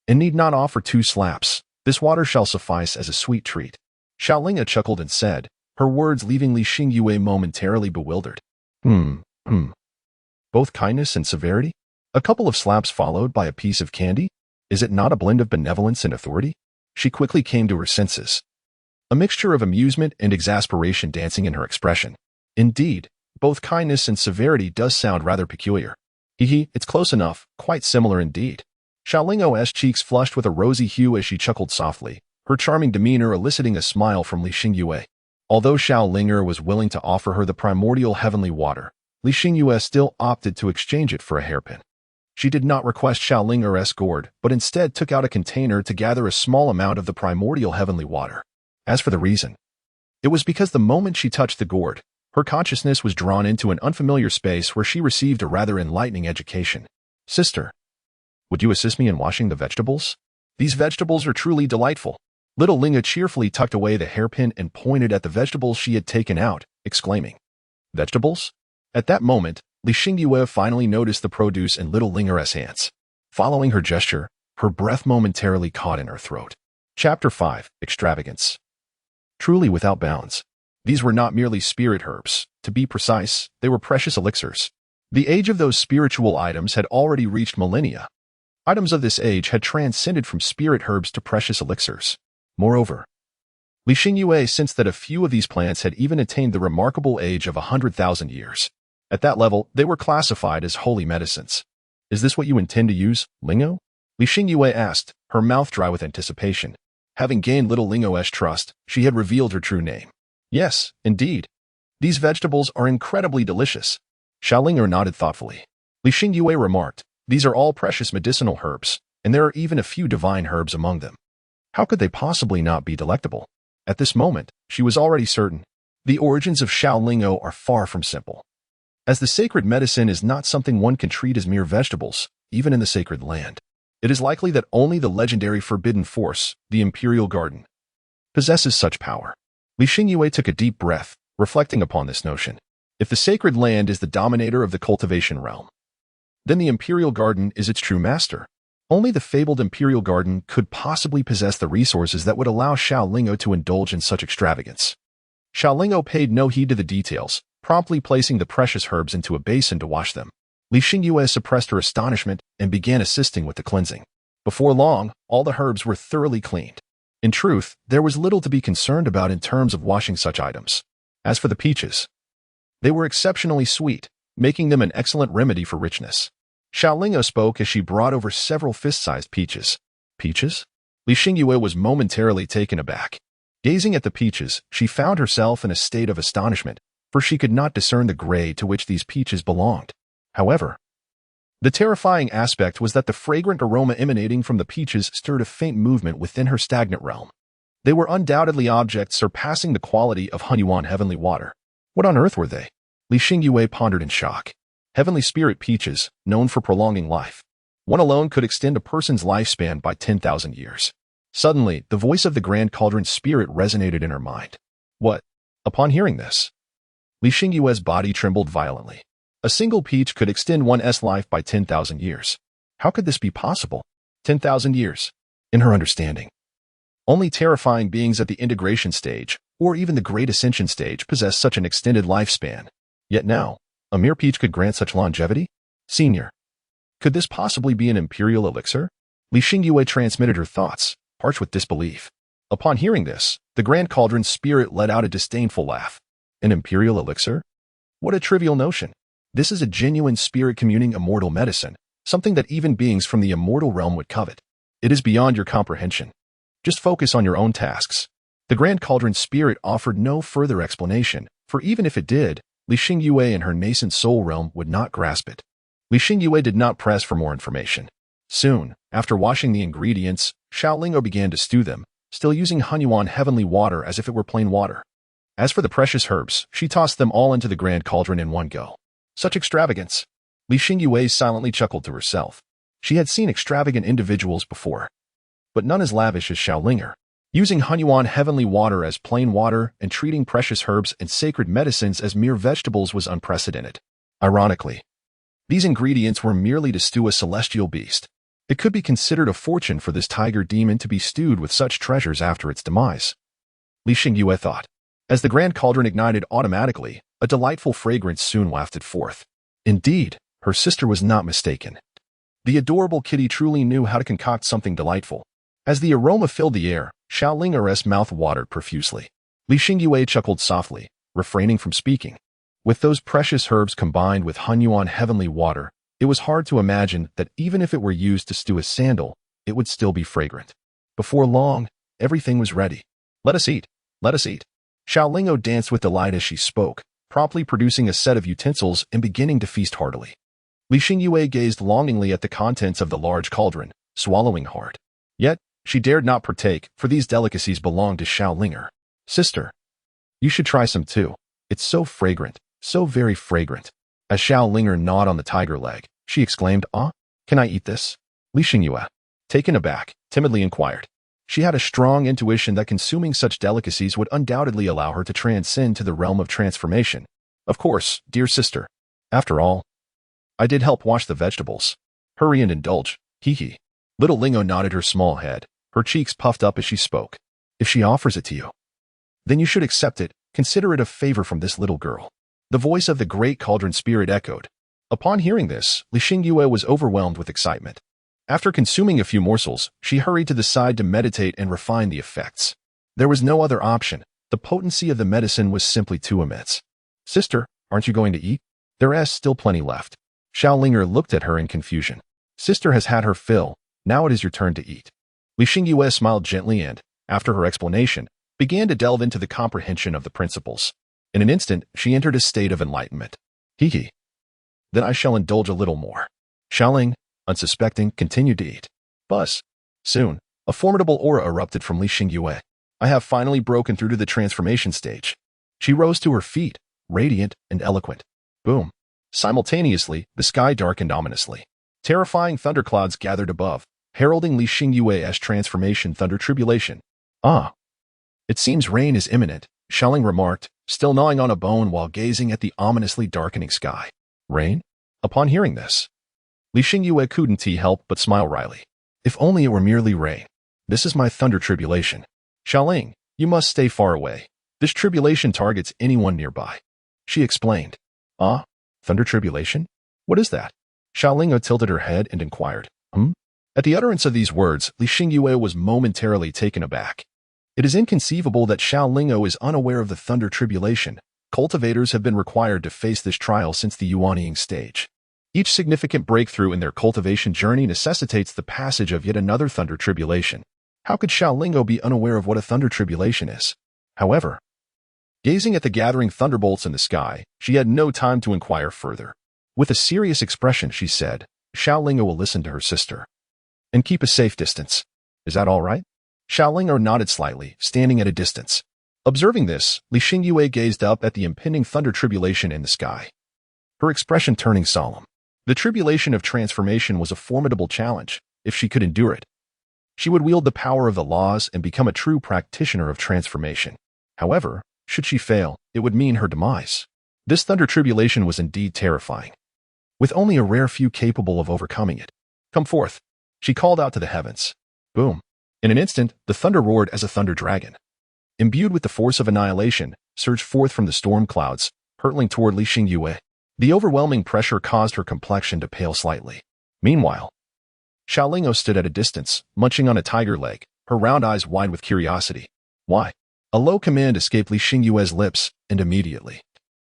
and need not offer 2 slaps. This water shall suffice as a sweet treat. Xiaolinga chuckled and said, her words leaving Li Xingyue momentarily bewildered. Both kindness and severity? A couple of slaps followed by a piece of candy? Is it not a blend of benevolence and authority? She quickly came to her senses, a mixture of amusement and exasperation dancing in her expression. Indeed, both kindness and severity does sound rather peculiar. It's close enough, quite similar indeed. Xiaolingo's cheeks flushed with a rosy hue as she chuckled softly, her charming demeanor eliciting a smile from Li Xingyue. Although Xiaolinger was willing to offer her the primordial heavenly water, Li Xingyue still opted to exchange it for a hairpin. She did not request Xiaolinger's gourd, but instead took out a container to gather a small amount of the primordial heavenly water. As for the reason, it was because the moment she touched the gourd, her consciousness was drawn into an unfamiliar space where she received a rather enlightening education. Sister, would you assist me in washing the vegetables? These vegetables are truly delightful. Little Linga cheerfully tucked away the hairpin and pointed at the vegetables she had taken out, exclaiming, "Vegetables?" At that moment, Li Xingyue finally noticed the produce in little Linga's hands. Following her gesture, her breath momentarily caught in her throat. Chapter 5. Extravagance. Truly without bounds. These were not merely spirit herbs. To be precise, they were precious elixirs. The age of those spiritual items had already reached millennia. Items of this age had transcended from spirit herbs to precious elixirs. Moreover, Li Xingyue sensed that a few of these plants had even attained the remarkable age of 100,000 years. At that level, they were classified as holy medicines. "Is this what you intend to use, Lingo?" Li Xingyue asked, her mouth dry with anticipation. Having gained little Lingo's trust, she had revealed her true name. "Yes, indeed. These vegetables are incredibly delicious." Xiaolinger nodded thoughtfully. Li Xingyue remarked, "These are all precious medicinal herbs, and there are even a few divine herbs among them. How could they possibly not be delectable?" At this moment, she was already certain. The origins of Xiaolingo are far from simple. As the sacred medicine is not something one can treat as mere vegetables, even in the sacred land, it is likely that only the legendary forbidden force, the Imperial Garden, possesses such power. Li Xingyue took a deep breath, reflecting upon this notion. If the sacred land is the dominator of the cultivation realm, then the Imperial Garden is its true master. Only the fabled Imperial Garden could possibly possess the resources that would allow Xiaolingo to indulge in such extravagance. Xiaolingo paid no heed to the details, promptly placing the precious herbs into a basin to wash them. Li Xingyue suppressed her astonishment and began assisting with the cleansing. Before long, all the herbs were thoroughly cleaned. In truth, there was little to be concerned about in terms of washing such items. As for the peaches, they were exceptionally sweet, making them an excellent remedy for richness. Xiaolingo spoke as she brought over several fist-sized peaches. Peaches? Li Xingyue was momentarily taken aback. Gazing at the peaches, she found herself in a state of astonishment, for she could not discern the grade to which these peaches belonged. However, the terrifying aspect was that the fragrant aroma emanating from the peaches stirred a faint movement within her stagnant realm. They were undoubtedly objects surpassing the quality of Hunyuan heavenly water. What on earth were they? Li Xingyue pondered in shock. Heavenly spirit peaches, known for prolonging life. One alone could extend a person's lifespan by 10,000 years. Suddenly, the voice of the Grand Cauldron spirit resonated in her mind. What? Upon hearing this, Li Xingyue's body trembled violently. A single peach could extend one's life by 10,000 years. How could this be possible? 10,000 years. In her understanding, only terrifying beings at the integration stage, or even the Great Ascension stage, possess such an extended lifespan. Yet now, a mere peach could grant such longevity? Senior, could this possibly be an imperial elixir? Li Xingyue transmitted her thoughts, parched with disbelief. Upon hearing this, the Grand Cauldron spirit let out a disdainful laugh. An imperial elixir? What a trivial notion. This is a genuine spirit-communing immortal medicine, something that even beings from the immortal realm would covet. It is beyond your comprehension. Just focus on your own tasks. The Grand Cauldron spirit offered no further explanation, for even if it did, Li Xingyue in her nascent soul realm would not grasp it. Li Xingyue did not press for more information. Soon, after washing the ingredients, Xiaolingo began to stew them, still using Hunyuan heavenly water as if it were plain water. As for the precious herbs, she tossed them all into the Grand Cauldron in one go. Such extravagance! Li Xingyue silently chuckled to herself. She had seen extravagant individuals before, but none as lavish as Xiaolinger. Using Hunyuan heavenly water as plain water and treating precious herbs and sacred medicines as mere vegetables was unprecedented. Ironically, these ingredients were merely to stew a celestial beast. It could be considered a fortune for this tiger demon to be stewed with such treasures after its demise. Li Xingyue thought. As the Grand Cauldron ignited automatically, a delightful fragrance soon wafted forth. Indeed, her sister was not mistaken. The adorable kitty truly knew how to concoct something delightful. As the aroma filled the air, Xiaolinger's mouth watered profusely. Li Xingyue chuckled softly, refraining from speaking. With those precious herbs combined with Hunyuan heavenly water, it was hard to imagine that even if it were used to stew a sandal, it would still be fragrant. Before long, everything was ready. Let us eat. Let us eat. Xiaolingo danced with delight as she spoke, promptly producing a set of utensils and beginning to feast heartily. Li Xingyue gazed longingly at the contents of the large cauldron, swallowing hard. Yet, she dared not partake, for these delicacies belonged to Xiaolinger. Sister, you should try some too. It's so fragrant, so very fragrant. As Xiaolinger gnawed on the tiger leg, she exclaimed, "Ah, can I eat this?" Li Xingyue, taken aback, timidly inquired. She had a strong intuition that consuming such delicacies would undoubtedly allow her to transcend to the realm of transformation. Of course, dear sister. After all, I did help wash the vegetables. Hurry and indulge, hee. Little Lingo nodded her small head, her cheeks puffed up as she spoke. If she offers it to you, then you should accept it, consider it a favor from this little girl. The voice of the great cauldron spirit echoed. Upon hearing this, Li Xingyue was overwhelmed with excitement. After consuming a few morsels, she hurried to the side to meditate and refine the effects. There was no other option. The potency of the medicine was simply too immense. Sister, aren't you going to eat? There's still plenty left. Xiaolinger looked at her in confusion. Sister has had her fill. Now it is your turn to eat. Li Xingyue smiled gently and, after her explanation, began to delve into the comprehension of the principles. In an instant, she entered a state of enlightenment. Hee. Then I shall indulge a little more. Xiaoling, unsuspecting, continued to eat. Buzz. Soon, a formidable aura erupted from Li Xingyue. I have finally broken through to the transformation stage. She rose to her feet, radiant and eloquent. Boom. Simultaneously, the sky darkened ominously. Terrifying thunderclouds gathered above, heralding Li Xingyue as transformation thunder tribulation. Ah. It seems rain is imminent, Xiaoling remarked, still gnawing on a bone while gazing at the ominously darkening sky. Rain? Upon hearing this, Li Xingyue couldn't help but smile wryly. If only it were merely rain. This is my thunder tribulation. Xiaoling, you must stay far away. This tribulation targets anyone nearby. She explained. Ah? Thunder tribulation? What is that? Xiaoling tilted her head and inquired. At the utterance of these words, Li Xingyue was momentarily taken aback. It is inconceivable that Xiaoling is unaware of the thunder tribulation. Cultivators have been required to face this trial since the Yuanying stage. Each significant breakthrough in their cultivation journey necessitates the passage of yet another thunder tribulation. How could Xiaoling be unaware of what a thunder tribulation is? However, gazing at the gathering thunderbolts in the sky, she had no time to inquire further. With a serious expression, she said, Xiaoling will listen to her sister. And keep a safe distance. Is that all right? Xiaoling nodded slightly, standing at a distance. Observing this, Li Xingyue gazed up at the impending thunder tribulation in the sky, her expression turning solemn. The tribulation of transformation was a formidable challenge. If she could endure it, she would wield the power of the laws and become a true practitioner of transformation. However, should she fail, it would mean her demise. This thunder tribulation was indeed terrifying, with only a rare few capable of overcoming it. Come forth, she called out to the heavens. Boom. In an instant, the thunder roared as a thunder dragon, imbued with the force of annihilation, surged forth from the storm clouds, hurtling toward Li Xingyue. The overwhelming pressure caused her complexion to pale slightly. Meanwhile, Xiaoling stood at a distance, munching on a tiger leg, her round eyes wide with curiosity. Why? A low command escaped Li Xingyue's lips, and immediately,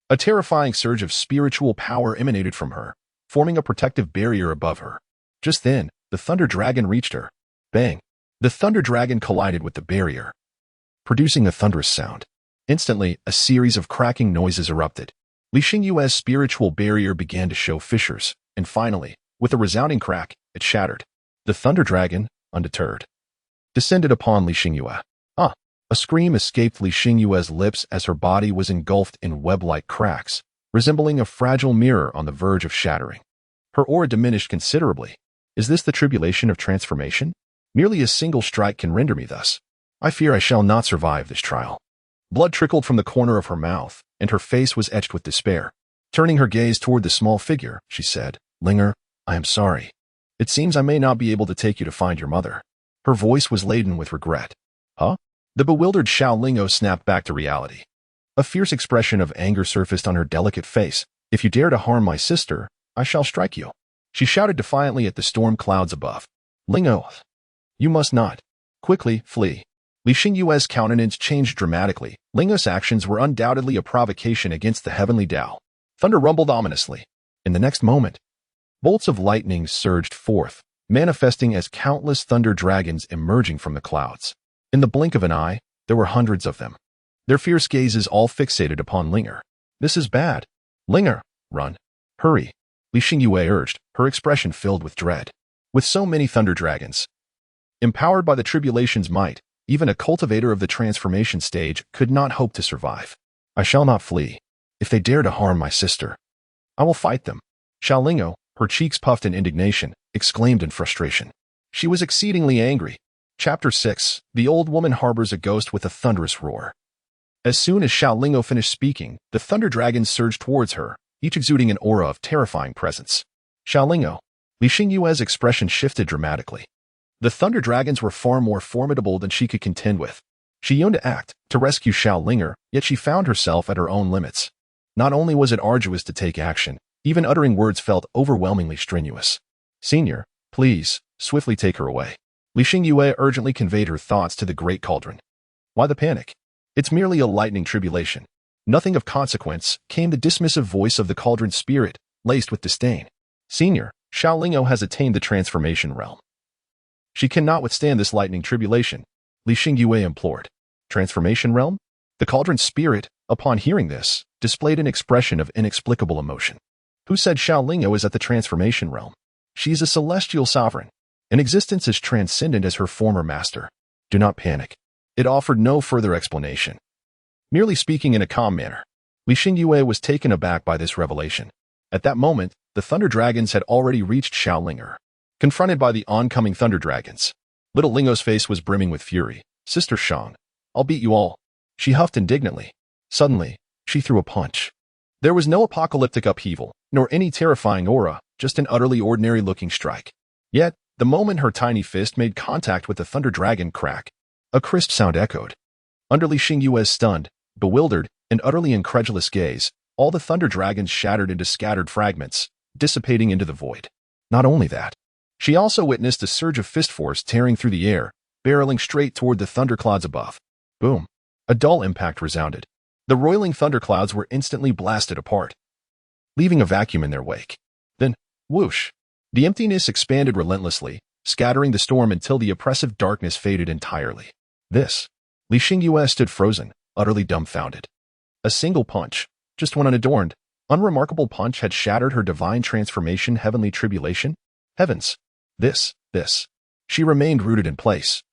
a terrifying surge of spiritual power emanated from her, forming a protective barrier above her. Just then, the thunder dragon reached her. Bang! The thunder dragon collided with the barrier, producing a thunderous sound. Instantly, a series of cracking noises erupted. Li Xingyue's spiritual barrier began to show fissures, and finally, with a resounding crack, it shattered. The thunder dragon, undeterred, descended upon Li Xingyue. Ah! A scream escaped Li Xingyue's lips as her body was engulfed in web-like cracks, resembling a fragile mirror on the verge of shattering. Her aura diminished considerably. Is this the tribulation of transformation? Merely a single strike can render me thus. I fear I shall not survive this trial. Blood trickled from the corner of her mouth, and her face was etched with despair. Turning her gaze toward the small figure, she said, Linger, I am sorry. It seems I may not be able to take you to find your mother. Her voice was laden with regret. Huh? The bewildered Xiaoling snapped back to reality. A fierce expression of anger surfaced on her delicate face. If you dare to harm my sister, I shall strike you. She shouted defiantly at the storm clouds above. Lingo, you must not. Quickly, flee. Li Xingyue's countenance changed dramatically. Lingo's actions were undoubtedly a provocation against the heavenly Tao. Thunder rumbled ominously. In the next moment, bolts of lightning surged forth, manifesting as countless thunder dragons emerging from the clouds. In the blink of an eye, there were hundreds of them, their fierce gazes all fixated upon Linger. This is bad. Linger, run. Hurry. Li Xingyue urged, her expression filled with dread. With so many thunder dragons, empowered by the tribulation's might, even a cultivator of the transformation stage could not hope to survive. I shall not flee. If they dare to harm my sister, I will fight them. Xiaoling, her cheeks puffed in indignation, exclaimed in frustration. She was exceedingly angry. Chapter 6. The old woman harbors a ghost with a thunderous roar. As soon as Xiao Lingo finished speaking, the thunder dragons surged towards her, each exuding an aura of terrifying presence. Xiao Lingo. Li Xingyue's expression shifted dramatically. The thunder dragons were far more formidable than she could contend with. She yearned to act, to rescue Xiao Linger, yet she found herself at her own limits. Not only was it arduous to take action, even uttering words felt overwhelmingly strenuous. Senior, please, swiftly take her away. Li Xingyue urgently conveyed her thoughts to the great cauldron. Why the panic? It's merely a lightning tribulation. Nothing of consequence, came the dismissive voice of the cauldron spirit, laced with disdain. Senior, Xiao Lingo has attained the transformation realm. She cannot withstand this lightning tribulation, Li Xingyue implored. Transformation realm? The cauldron spirit, upon hearing this, displayed an expression of inexplicable emotion. Who said Xiao Lingo is at the transformation realm? She is a celestial sovereign, an existence as transcendent as her former master. Do not panic. It offered no further explanation. Merely speaking in a calm manner, Li Xingyue was taken aback by this revelation. At that moment, the thunder dragons had already reached Xiao Linger. Confronted by the oncoming thunder dragons, little Lingo's face was brimming with fury. Sister Shang, I'll beat you all. She huffed indignantly. Suddenly, she threw a punch. There was no apocalyptic upheaval, nor any terrifying aura, just an utterly ordinary-looking strike. Yet, the moment her tiny fist made contact with the thunder dragon crack, a crisp sound echoed. Under Li Xingyue's stunned, bewildered, and utterly incredulous gaze, all the thunder dragons shattered into scattered fragments, dissipating into the void. Not only that, she also witnessed a surge of fist force tearing through the air, barreling straight toward the thunderclouds above. Boom. A dull impact resounded. The roiling thunderclouds were instantly blasted apart, leaving a vacuum in their wake. Then, whoosh. The emptiness expanded relentlessly, scattering the storm until the oppressive darkness faded entirely. This. Li Xingyue stood frozen, utterly dumbfounded. A single punch, just one unadorned, unremarkable punch had shattered her divine transformation heavenly tribulation. Heavens. This. She remained rooted in place.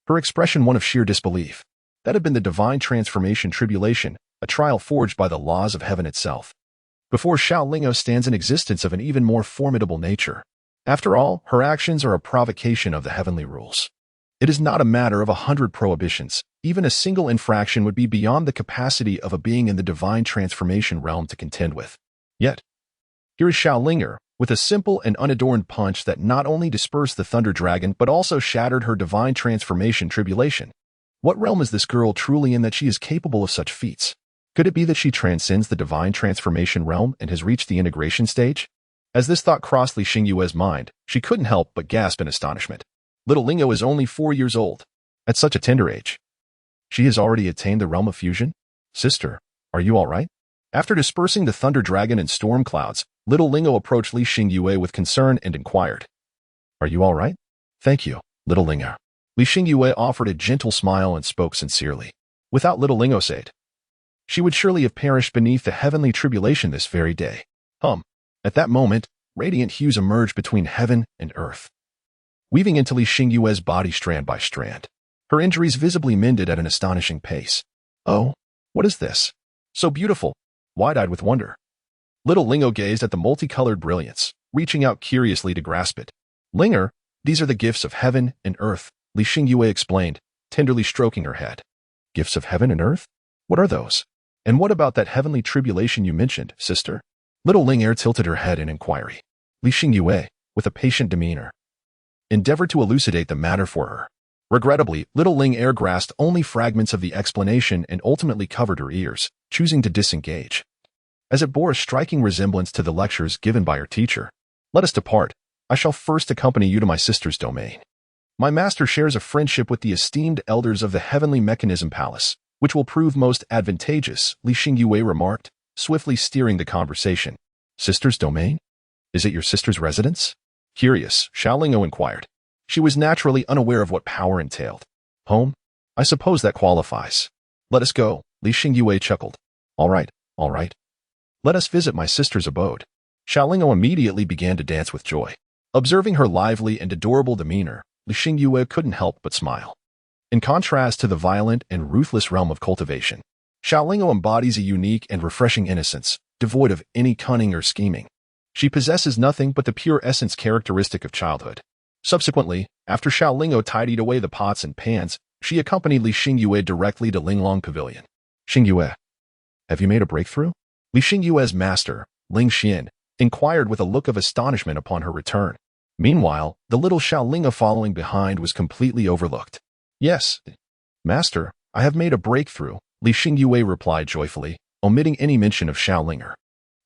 Her expression one of sheer disbelief. That had been the divine transformation tribulation, a trial forged by the laws of heaven itself. Before Xiao Lingo stands an existence of an even more formidable nature. After all, her actions are a provocation of the heavenly rules. It is not a matter of 100 prohibitions. Even a single infraction would be beyond the capacity of a being in the divine transformation realm to contend with. Yet, here is Xiao Linger, with a simple and unadorned punch that not only dispersed the thunder dragon but also shattered her divine transformation tribulation. What realm is this girl truly in that she is capable of such feats? Could it be that she transcends the divine transformation realm and has reached the integration stage? As this thought crossed Li Xingyue's mind, she couldn't help but gasp in astonishment. Little Lingo is only 4 years old. At such a tender age. She has already attained the realm of fusion? Sister, are you all right? After dispersing the thunder dragon and storm clouds, little Lingo approached Li Xingyue with concern and inquired. Are you all right? Thank you, little Lingo. Li Xingyue offered a gentle smile and spoke sincerely. Without little Lingo said, she would surely have perished beneath the heavenly tribulation this very day. At that moment, radiant hues emerged between heaven and earth, weaving into Li Xingyue's body strand by strand. Her injuries visibly mended at an astonishing pace. Oh, what is this? So beautiful, wide-eyed with wonder. Little Lingo gazed at the multicolored brilliance, reaching out curiously to grasp it. Linger, these are the gifts of heaven and earth, Li Xingyue explained, tenderly stroking her head. Gifts of heaven and earth? What are those? And what about that heavenly tribulation you mentioned, sister? Little Linger tilted her head in inquiry. Li Xingyue, with a patient demeanor, endeavored to elucidate the matter for her. Regrettably, little Linger grasped only fragments of the explanation and ultimately covered her ears, choosing to disengage. As it bore a striking resemblance to the lectures given by her teacher. Let us depart. I shall first accompany you to my sister's domain. My master shares a friendship with the esteemed elders of the Heavenly Mechanism Palace, which will prove most advantageous, Li Xingyue remarked, swiftly steering the conversation. Sister's domain? Is it your sister's residence? Curious, Xiao Lingo inquired. She was naturally unaware of what power entailed. Home? I suppose that qualifies. Let us go, Li Xingyue chuckled. All right. Let us visit my sister's abode. Xiao Lingo immediately began to dance with joy. Observing her lively and adorable demeanor, Li Xingyue couldn't help but smile. In contrast to the violent and ruthless realm of cultivation, Xiao Lingo embodies a unique and refreshing innocence, devoid of any cunning or scheming. She possesses nothing but the pure essence characteristic of childhood. Subsequently, after Xiao Lingo tidied away the pots and pans, she accompanied Li Xingyue directly to Linglong Pavilion. Xingyue, have you made a breakthrough? Li Xingyue's master, Ling Xian, inquired with a look of astonishment upon her return. Meanwhile, the little Xiao Lingo following behind was completely overlooked. Yes, master, I have made a breakthrough, Li Xingyue replied joyfully, omitting any mention of Xiao Linger.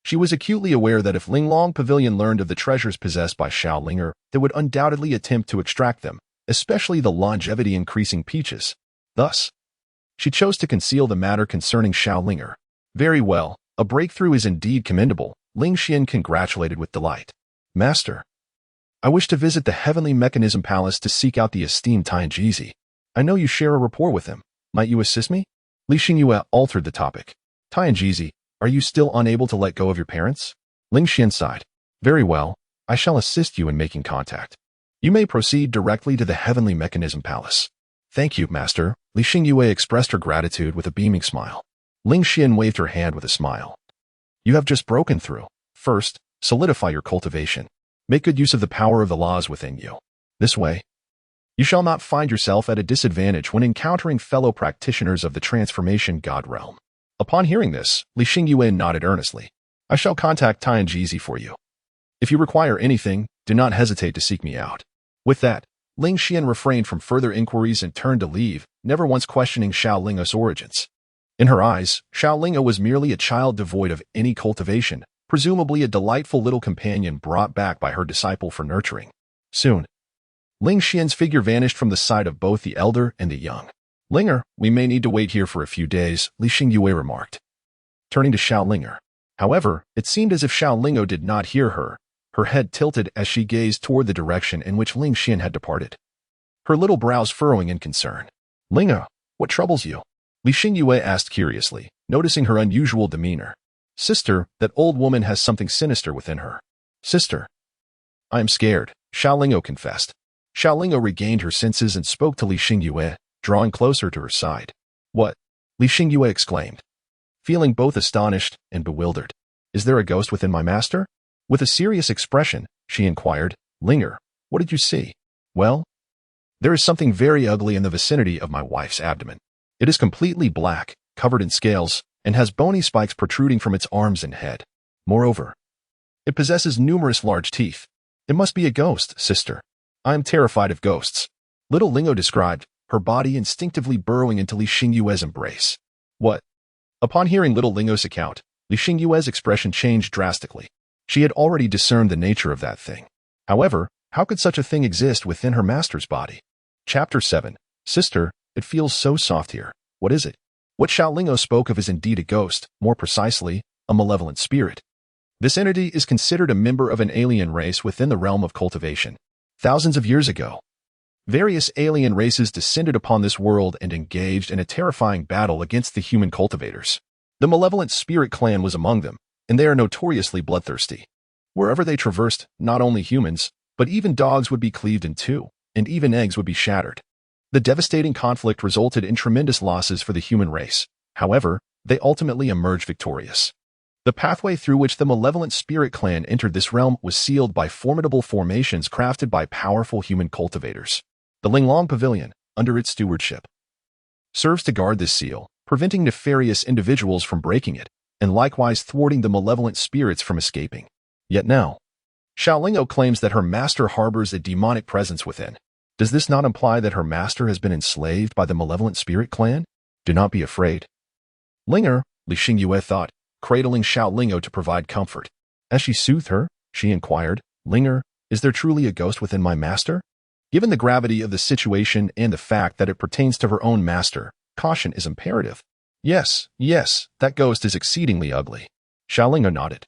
She was acutely aware that if Linglong Pavilion learned of the treasures possessed by Xiao Linger, they would undoubtedly attempt to extract them, especially the longevity-increasing peaches. Thus, she chose to conceal the matter concerning Xiao Linger. Very well, a breakthrough is indeed commendable, Ling Xian congratulated with delight. Master, I wish to visit the Heavenly Mechanism Palace to seek out the esteemed Tianjizi. I know you share a rapport with him. Might you assist me? Li Xingyue altered the topic. Tianjizi, are you still unable to let go of your parents? Ling Xian sighed. Very well, I shall assist you in making contact. You may proceed directly to the Heavenly Mechanism Palace. Thank you, Master. Li Xingyue expressed her gratitude with a beaming smile. Ling Xian waved her hand with a smile. You have just broken through. First, solidify your cultivation. Make good use of the power of the laws within you. This way, you shall not find yourself at a disadvantage when encountering fellow practitioners of the Transformation God Realm. Upon hearing this, Li Xingyue nodded earnestly. I shall contact Tianjizi for you. If you require anything, do not hesitate to seek me out. With that, Ling Xian refrained from further inquiries and turned to leave, never once questioning Xiao Lingo's origins. In her eyes, Xiao Lingo was merely a child devoid of any cultivation, presumably a delightful little companion brought back by her disciple for nurturing. Soon, Ling Xian's figure vanished from the sight of both the elder and the young. Linger, we may need to wait here for a few days, Li Xingyue remarked, turning to Xiao Linger. However, it seemed as if Xiao Lingo did not hear her, her head tilted as she gazed toward the direction in which Ling Xian had departed, her little brows furrowing in concern. Linga, what troubles you? Li Xingyue asked curiously, noticing her unusual demeanor. Sister, that old woman has something sinister within her. Sister, I am scared, Xiao Lingo confessed. Xiao Lingo regained her senses and spoke to Li Xingyue, drawing closer to her side. What? Li Xingyue exclaimed, feeling both astonished and bewildered. Is there a ghost within my master? With a serious expression, she inquired, Linger, what did you see? Well, there is something very ugly in the vicinity of my wife's abdomen. It is completely black, covered in scales, and has bony spikes protruding from its arms and head. Moreover, it possesses numerous large teeth. It must be a ghost, sister. I am terrified of ghosts. Little Lingo described, her body instinctively burrowing into Li Xingyue's embrace. What? Upon hearing Little Lingo's account, Li Xingyue's expression changed drastically. She had already discerned the nature of that thing. However, how could such a thing exist within her master's body? Chapter 7. Sister, it feels so soft here. What is it? What Xiao Lingo spoke of is indeed a ghost, more precisely, a malevolent spirit. This entity is considered a member of an alien race within the realm of cultivation. Thousands of years ago, various alien races descended upon this world and engaged in a terrifying battle against the human cultivators. The malevolent spirit clan was among them, and they are notoriously bloodthirsty. Wherever they traversed, not only humans, but even dogs would be cleaved in two, and even eggs would be shattered. The devastating conflict resulted in tremendous losses for the human race. However, they ultimately emerged victorious. The pathway through which the malevolent spirit clan entered this realm was sealed by formidable formations crafted by powerful human cultivators. The Linglong Pavilion, under its stewardship, serves to guard this seal, preventing nefarious individuals from breaking it, and likewise thwarting the malevolent spirits from escaping. Yet now, Xiao Lingo claims that her master harbors a demonic presence within. Does this not imply that her master has been enslaved by the malevolent spirit clan? Do not be afraid. Linger, Li Xingyue thought, cradling Xiao Lingo to provide comfort. As she soothed her, she inquired, Linger, is there truly a ghost within my master? Given the gravity of the situation and the fact that it pertains to her own master, caution is imperative. Yes, that ghost is exceedingly ugly. Xiao Lingo nodded.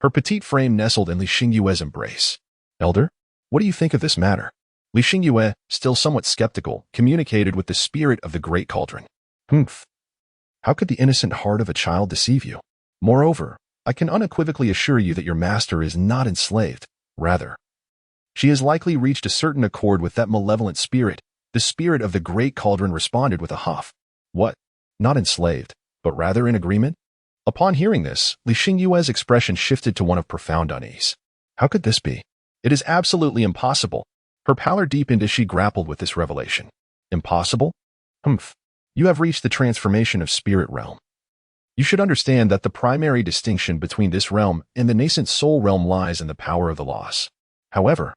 Her petite frame nestled in Li Xingyue's embrace. Elder, what do you think of this matter? Li Xingyue, still somewhat skeptical, communicated with the spirit of the great cauldron. Humph. How could the innocent heart of a child deceive you? Moreover, I can unequivocally assure you that your master is not enslaved. Rather, she has likely reached a certain accord with that malevolent spirit. The spirit of the great cauldron responded with a huff. What? Not enslaved, but rather in agreement? Upon hearing this, Li Xingyue's expression shifted to one of profound unease. How could this be? It is absolutely impossible. Her pallor deepened as she grappled with this revelation. Impossible? Humph. You have reached the transformation of spirit realm. You should understand that the primary distinction between this realm and the nascent soul realm lies in the power of the laws. However,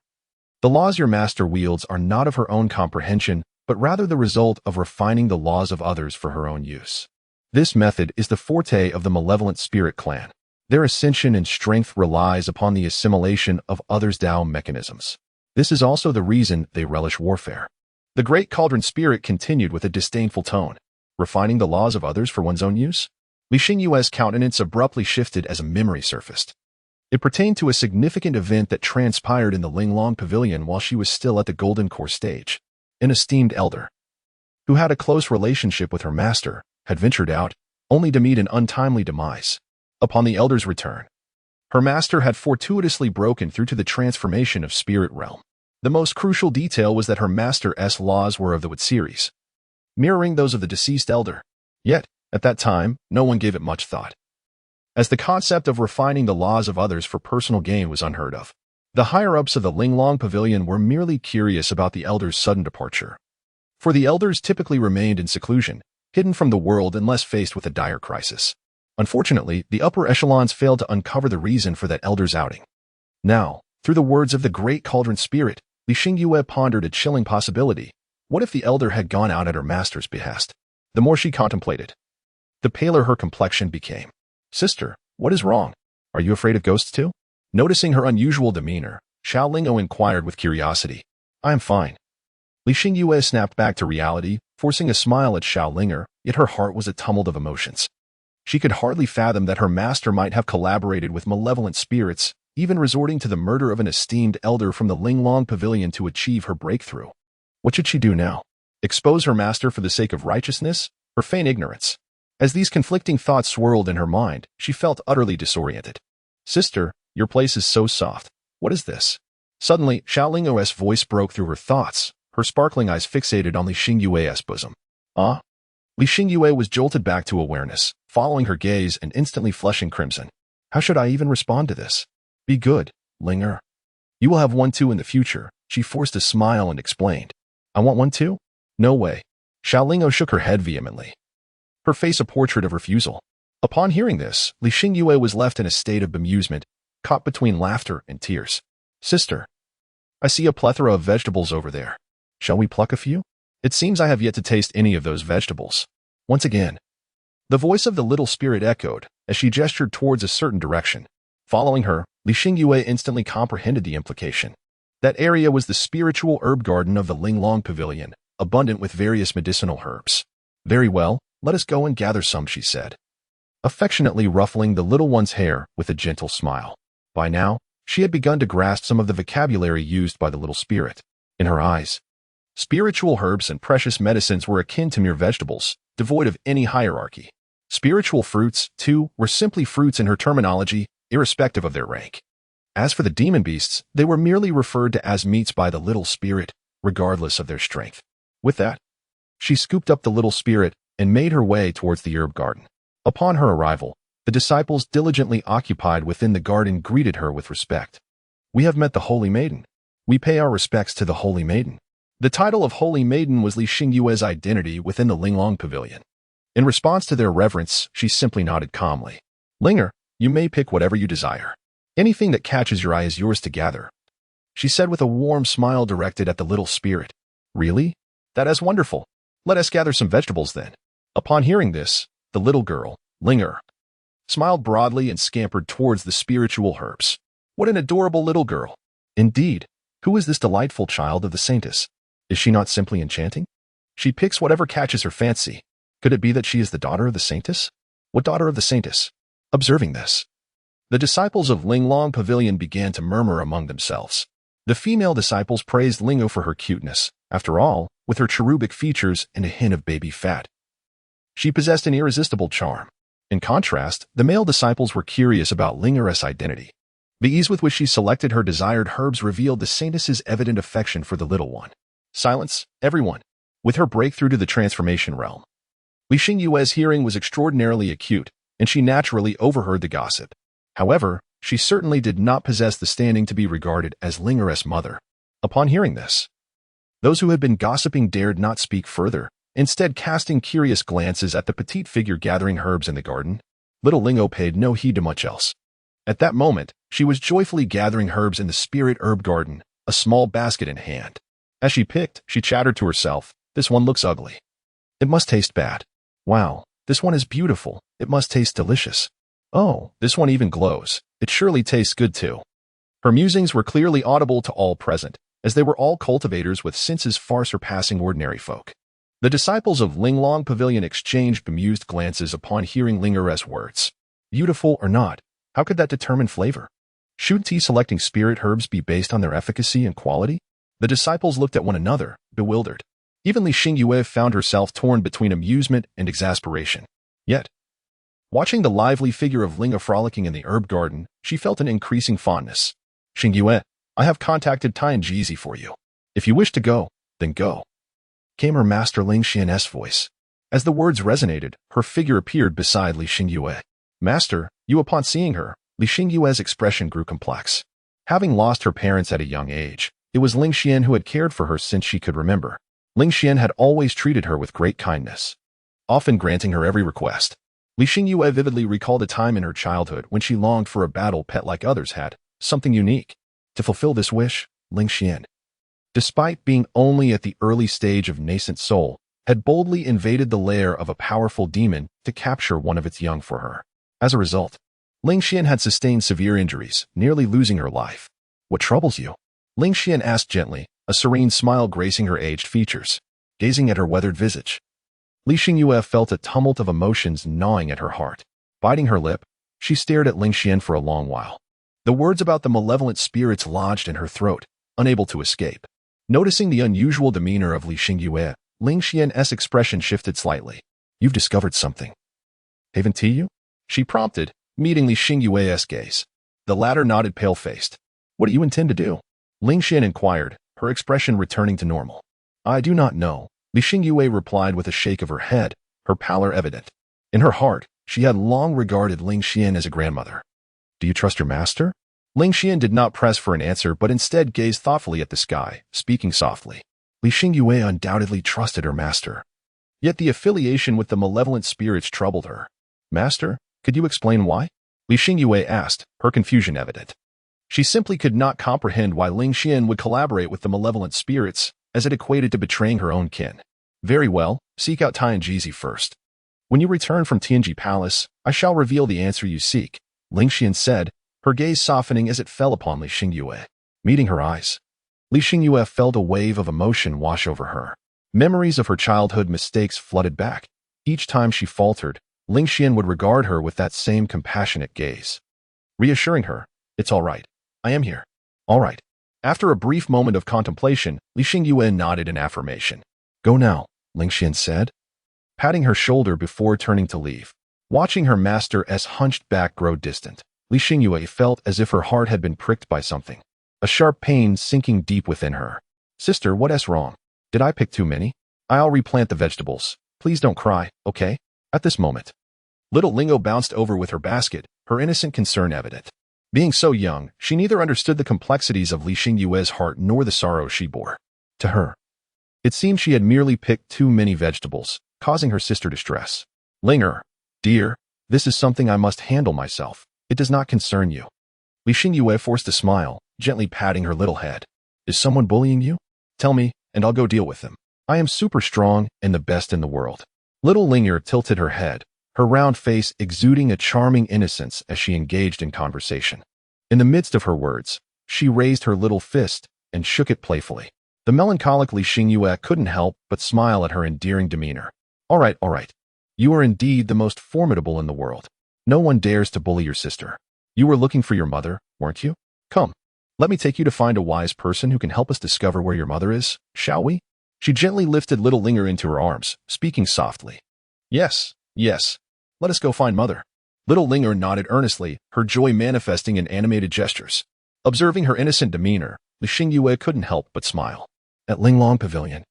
the laws your master wields are not of her own comprehension, but rather the result of refining the laws of others for her own use. This method is the forte of the malevolent spirit clan. Their ascension and strength relies upon the assimilation of others' Tao mechanisms. This is also the reason they relish warfare. The great cauldron spirit continued with a disdainful tone. Refining the laws of others for one's own use? Li Xingyue's countenance abruptly shifted as a memory surfaced. It pertained to a significant event that transpired in the Linglong Pavilion while she was still at the Golden Core stage. An esteemed elder, who had a close relationship with her master, had ventured out, only to meet an untimely demise. Upon the elder's return, her master had fortuitously broken through to the transformation of spirit realm. The most crucial detail was that her master's laws were of the Wood series, mirroring those of the deceased elder. Yet, at that time, no one gave it much thought, as the concept of refining the laws of others for personal gain was unheard of. The higher-ups of the Linglong Pavilion were merely curious about the elder's sudden departure, for the elders typically remained in seclusion, hidden from the world unless faced with a dire crisis. Unfortunately, the upper echelons failed to uncover the reason for that elder's outing. Now, through the words of the great cauldron spirit, Li Xingyue pondered a chilling possibility. What if the elder had gone out at her master's behest? The more she contemplated, the paler her complexion became. Sister, what is wrong? Are you afraid of ghosts too? Noticing her unusual demeanor, Xiao Lingo inquired with curiosity. I am fine. Li Xingyue snapped back to reality, forcing a smile at Xiao Linger, yet her heart was a tumult of emotions. She could hardly fathom that her master might have collaborated with malevolent spirits, even resorting to the murder of an esteemed elder from the Linglong Pavilion to achieve her breakthrough. What should she do now? Expose her master for the sake of righteousness, or feign ignorance? As these conflicting thoughts swirled in her mind, she felt utterly disoriented. Sister, your place is so soft. What is this? Suddenly, Xiao Lingo's voice broke through her thoughts, her sparkling eyes fixated on Li Xingyue's bosom. Ah? Li Xingyue was jolted back to awareness, following her gaze and instantly flushing crimson. How should I even respond to this? Be good, Linger. You will have one too in the future. She forced a smile and explained. I want one too? No way. Xiao Lingo shook her head vehemently, her face a portrait of refusal. Upon hearing this, Li Xingyue was left in a state of bemusement, caught between laughter and tears. Sister, I see a plethora of vegetables over there. Shall we pluck a few? It seems I have yet to taste any of those vegetables. Once again, the voice of the little spirit echoed as she gestured towards a certain direction. Following her, Li Xingyue instantly comprehended the implication. That area was the spiritual herb garden of the Linglong Pavilion, abundant with various medicinal herbs. Very well, let us go and gather some, she said, affectionately ruffling the little one's hair with a gentle smile. By now, she had begun to grasp some of the vocabulary used by the little spirit. In her eyes, spiritual herbs and precious medicines were akin to mere vegetables, devoid of any hierarchy. Spiritual fruits, too, were simply fruits in her terminology, irrespective of their rank. As for the demon beasts, they were merely referred to as meats by the little spirit, regardless of their strength. With that, she scooped up the little spirit and made her way towards the herb garden. Upon her arrival, the disciples diligently occupied within the garden greeted her with respect. We have met the Holy Maiden. We pay our respects to the Holy Maiden. The title of Holy Maiden was Li Xingyue's identity within the Linglong Pavilion. In response to their reverence, she simply nodded calmly. Linger, you may pick whatever you desire. Anything that catches your eye is yours to gather, she said with a warm smile directed at the little spirit. Really? That is wonderful. Let us gather some vegetables then. Upon hearing this, the little girl, Linger, smiled broadly and scampered towards the spiritual herbs. What an adorable little girl. Indeed, who is this delightful child of the saintess? Is she not simply enchanting? She picks whatever catches her fancy. Could it be that she is the daughter of the saintess? What daughter of the saintess? Observing this, the disciples of Linglong Pavilion began to murmur among themselves. The female disciples praised Lingo for her cuteness. After all, with her cherubic features and a hint of baby fat, she possessed an irresistible charm. In contrast, the male disciples were curious about Linger's identity. The ease with which she selected her desired herbs revealed the saintess's evident affection for the little one. Silence, everyone. With her breakthrough to the transformation realm, Li Xingyue's hearing was extraordinarily acute, and she naturally overheard the gossip. However, she certainly did not possess the standing to be regarded as Linger's mother. Upon hearing this, those who had been gossiping dared not speak further, instead casting curious glances at the petite figure gathering herbs in the garden. Little Lingo paid no heed to much else. At that moment, she was joyfully gathering herbs in the spirit herb garden, a small basket in hand. As she picked, she chattered to herself, "This one looks ugly. It must taste bad. Wow, this one is beautiful. It must taste delicious. Oh, this one even glows. It surely tastes good too." Her musings were clearly audible to all present, as they were all cultivators with senses far surpassing ordinary folk. The disciples of Linglong Pavilion exchanged bemused glances upon hearing Linger's words. Beautiful or not, how could that determine flavor? Should tea selecting spirit herbs be based on their efficacy and quality? The disciples looked at one another, bewildered. Even Li Xingyue found herself torn between amusement and exasperation. Yet, watching the lively figure of Linga frolicking in the herb garden, she felt an increasing fondness. "Xingyue, I have contacted Tianjizi for you. If you wish to go, then go," came her master Ling Xian's voice. As the words resonated, her figure appeared beside Li Xingyue. "Master, you." Upon seeing her, Li Xingyue's expression grew complex. Having lost her parents at a young age, it was Ling Xian who had cared for her since she could remember. Ling Xian had always treated her with great kindness, often granting her every request. Li Xingyue vividly recalled a time in her childhood when she longed for a battle pet like others had, something unique. To fulfill this wish, Ling Xian, despite being only at the early stage of nascent soul, had boldly invaded the lair of a powerful demon to capture one of its young for her. As a result, Ling Xian had sustained severe injuries, nearly losing her life. "What troubles you?" Ling Xian asked gently, a serene smile gracing her aged features. Gazing at her weathered visage, Li Xingyue felt a tumult of emotions gnawing at her heart. Biting her lip, she stared at Ling Xian for a long while. The words about the malevolent spirits lodged in her throat, unable to escape. Noticing the unusual demeanor of Li Xingyue, Ling Xian's expression shifted slightly. "You've discovered something, haven't you?" she prompted, meeting Li Xingyue's gaze. The latter nodded pale-faced. "What do you intend to do?" Ling Xian inquired, her expression returning to normal. "I do not know," Li Xingyue replied with a shake of her head, her pallor evident. In her heart, she had long regarded Ling Xian as a grandmother. "Do you trust your master?" Ling Xian did not press for an answer but instead gazed thoughtfully at the sky, speaking softly. Li Xingyue undoubtedly trusted her master. Yet the affiliation with the malevolent spirits troubled her. "Master, could you explain why?" Li Xingyue asked, her confusion evident. She simply could not comprehend why Ling Xian would collaborate with the malevolent spirits, as it equated to betraying her own kin. "Very well, seek out Tianjizi first. When you return from Tianji Palace, I shall reveal the answer you seek," Ling Xian said, her gaze softening as it fell upon Li Xingyue. Meeting her eyes, Li Xingyue felt a wave of emotion wash over her. Memories of her childhood mistakes flooded back. Each time she faltered, Ling Xian would regard her with that same compassionate gaze, reassuring her, "It's all right. I am here. All right." After a brief moment of contemplation, Li Xingyue nodded in affirmation. "Go now," Ling Xian said, patting her shoulder before turning to leave. Watching her master's hunched back grow distant, Li Xingyue felt as if her heart had been pricked by something, a sharp pain sinking deep within her. "Sister, what's wrong? Did I pick too many? I'll replant the vegetables. Please don't cry, okay?" At this moment, little Lingo bounced over with her basket, her innocent concern evident. Being so young, she neither understood the complexities of Li Xingyue's heart nor the sorrow she bore. To her, it seemed she had merely picked too many vegetables, causing her sister distress. "Linger, dear, this is something I must handle myself. It does not concern you." Li Xingyue forced a smile, gently patting her little head. "Is someone bullying you? Tell me, and I'll go deal with them. I am super strong and the best in the world." Little Linger tilted her head, her round face exuding a charming innocence as she engaged in conversation. In the midst of her words, she raised her little fist and shook it playfully. The melancholic Li Xingyue couldn't help but smile at her endearing demeanor. All right. You are indeed the most formidable in the world. No one dares to bully your sister. You were looking for your mother, weren't you? Come, let me take you to find a wise person who can help us discover where your mother is, shall we?" She gently lifted little Linger into her arms, speaking softly. Yes, let us go find mother." Little Linger nodded earnestly, her joy manifesting in animated gestures. Observing her innocent demeanor, Li Xingyue couldn't help but smile. At Linglong Pavilion,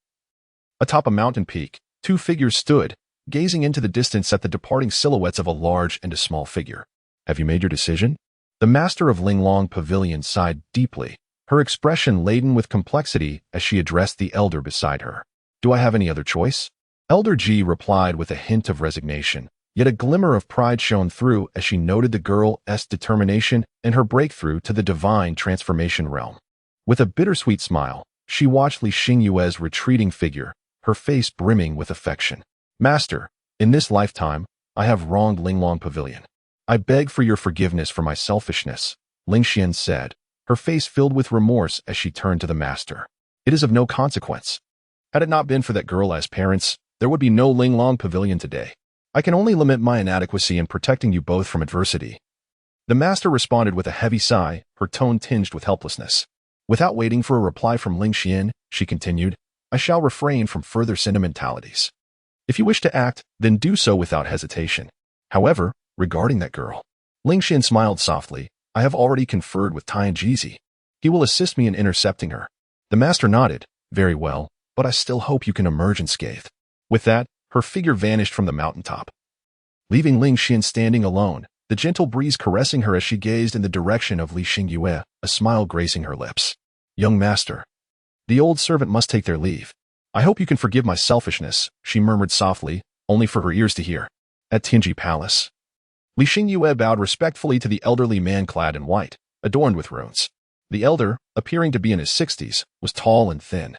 atop a mountain peak, two figures stood, gazing into the distance at the departing silhouettes of a large and a small figure. "Have you made your decision?" The master of Linglong Pavilion sighed deeply, her expression laden with complexity as she addressed the elder beside her. Do I have any other choice? Elder G replied with a hint of resignation, yet a glimmer of pride shone through as she noted the girl's determination and her breakthrough to the divine transformation realm. With a bittersweet smile, she watched Li Xingyue's retreating figure, her face brimming with affection. Master, in this lifetime, I have wronged Linglong Pavilion. I beg for your forgiveness for my selfishness, Ling Xian said, her face filled with remorse as she turned to the master. It is of no consequence. Had it not been for that girl as parents, there would be no Linglong Pavilion today. I can only lament my inadequacy in protecting you both from adversity. The master responded with a heavy sigh, her tone tinged with helplessness. Without waiting for a reply from Ling Xian, she continued, I shall refrain from further sentimentalities. If you wish to act, then do so without hesitation. However, regarding that girl, Ling Xian smiled softly. I have already conferred with Tian Jizi. He will assist me in intercepting her. The master nodded. Very well, but I still hope you can emerge unscathed. With that, her figure vanished from the mountaintop, leaving Ling Xian standing alone, the gentle breeze caressing her as she gazed in the direction of Li Xingyue, a smile gracing her lips. Young master. The old servant must take their leave. I hope you can forgive my selfishness, she murmured softly, only for her ears to hear. At Tianji Palace, Li Xingyue bowed respectfully to the elderly man clad in white, adorned with runes. The elder, appearing to be in his 60s, was tall and thin,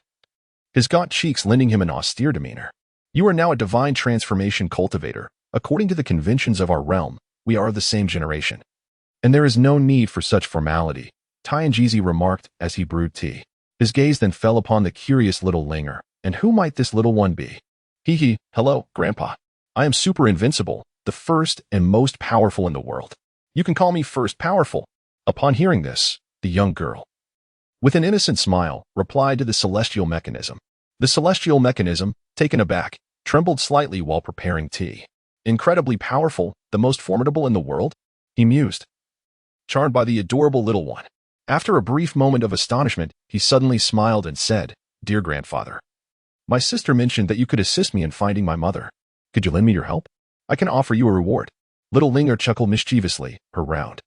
his gaunt cheeks lending him an austere demeanor. You are now a divine transformation cultivator. According to the conventions of our realm, we are of the same generation. And there is no need for such formality, Tian Jizi remarked as he brewed tea. His gaze then fell upon the curious little Linger. And who might this little one be? Hee, hello, Grandpa. I am super invincible, the first and most powerful in the world. You can call me First Powerful. Upon hearing this, the young girl, with an innocent smile, replied to the celestial mechanism. The celestial mechanism, taken aback, trembled slightly while preparing tea. Incredibly powerful, the most formidable in the world? He mused, charmed by the adorable little one. After a brief moment of astonishment, he suddenly smiled and said, Dear grandfather, my sister mentioned that you could assist me in finding my mother. Could you lend me your help? I can offer you a reward. Little Linger chuckled mischievously, her round,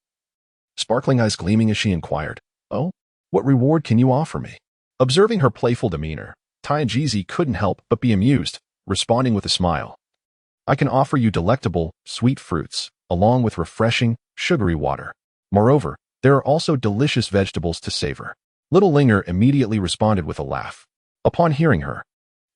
sparkling eyes gleaming as she inquired, Oh, what reward can you offer me? Observing her playful demeanor, Tian Jizi couldn't help but be amused, responding with a smile. I can offer you delectable, sweet fruits, along with refreshing, sugary water. Moreover, there are also delicious vegetables to savor. Little Linger immediately responded with a laugh. Upon hearing her,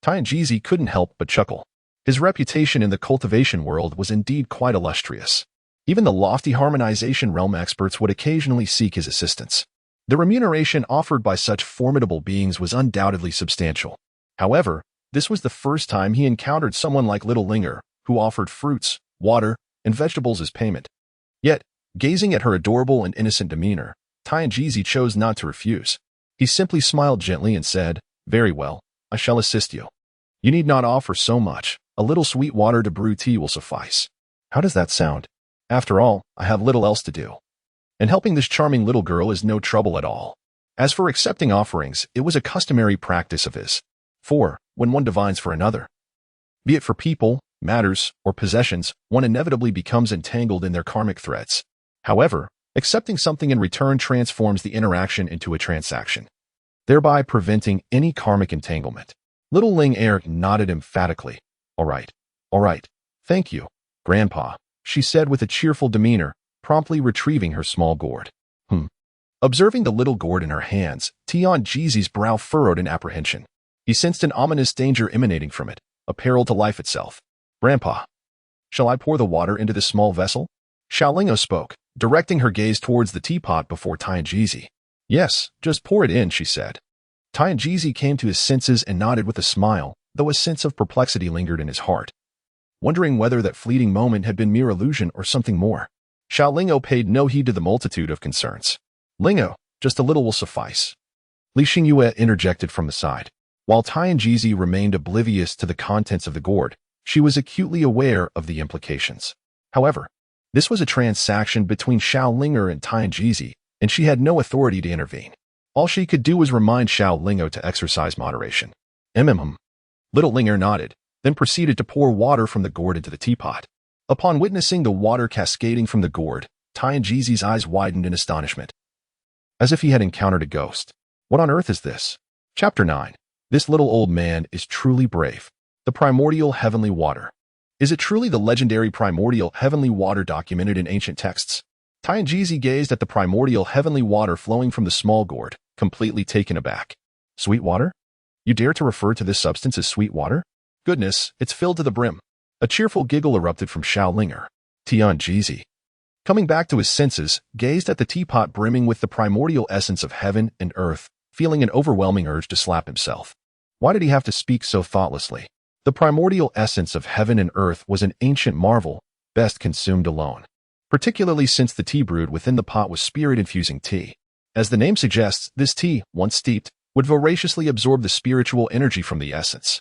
Tian Jizi couldn't help but chuckle. His reputation in the cultivation world was indeed quite illustrious. Even the lofty harmonization realm experts would occasionally seek his assistance. The remuneration offered by such formidable beings was undoubtedly substantial. However, this was the first time he encountered someone like Little Linger, who offered fruits, water, and vegetables as payment. Yet, gazing at her adorable and innocent demeanor, Tian Jizi chose not to refuse. He simply smiled gently and said, Very well, I shall assist you. You need not offer so much. A little sweet water to brew tea will suffice. How does that sound? After all, I have little else to do. And helping this charming little girl is no trouble at all. As for accepting offerings, it was a customary practice of his. For, when one divines for another, be it for people, matters, or possessions, one inevitably becomes entangled in their karmic threads. However, accepting something in return transforms the interaction into a transaction, thereby preventing any karmic entanglement. Little Ling Er nodded emphatically. All right, thank you, Grandpa, she said with a cheerful demeanor, promptly retrieving her small gourd. Observing the little gourd in her hands, Tian Jizi's brow furrowed in apprehension. He sensed an ominous danger emanating from it, a peril to life itself. Grandpa, shall I pour the water into this small vessel? Xiaoling'o spoke, directing her gaze towards the teapot before Tian Jizi. Yes, just pour it in, she said. Tian Jizi came to his senses and nodded with a smile, though a sense of perplexity lingered in his heart, wondering whether that fleeting moment had been mere illusion or something more. Xiaoling'o paid no heed to the multitude of concerns. Ling'o, just a little will suffice. Li Xingyue interjected from the side. While Tian Jizi remained oblivious to the contents of the gourd, she was acutely aware of the implications. However, this was a transaction between Xiaoling'o and Tian Jizi, and she had no authority to intervene. All she could do was remind Xiaoling'o to exercise moderation. Little Linger nodded, then proceeded to pour water from the gourd into the teapot. Upon witnessing the water cascading from the gourd, Tian Jizi's eyes widened in astonishment, as if he had encountered a ghost. What on earth is this? Chapter 9. This little old man is truly brave. The primordial heavenly water. Is it truly the legendary primordial heavenly water documented in ancient texts? Tianjizi gazed at the primordial heavenly water flowing from the small gourd, completely taken aback. Sweet water? You dare to refer to this substance as sweet water? Goodness, it's filled to the brim. A cheerful giggle erupted from Xiaolinger. Tianjizi, coming back to his senses, gazed at the teapot brimming with the primordial essence of heaven and earth, feeling an overwhelming urge to slap himself. Why did he have to speak so thoughtlessly? The primordial essence of heaven and earth was an ancient marvel, best consumed alone, particularly since the tea brewed within the pot was spirit-infusing tea. As the name suggests, this tea, once steeped, would voraciously absorb the spiritual energy from the essence,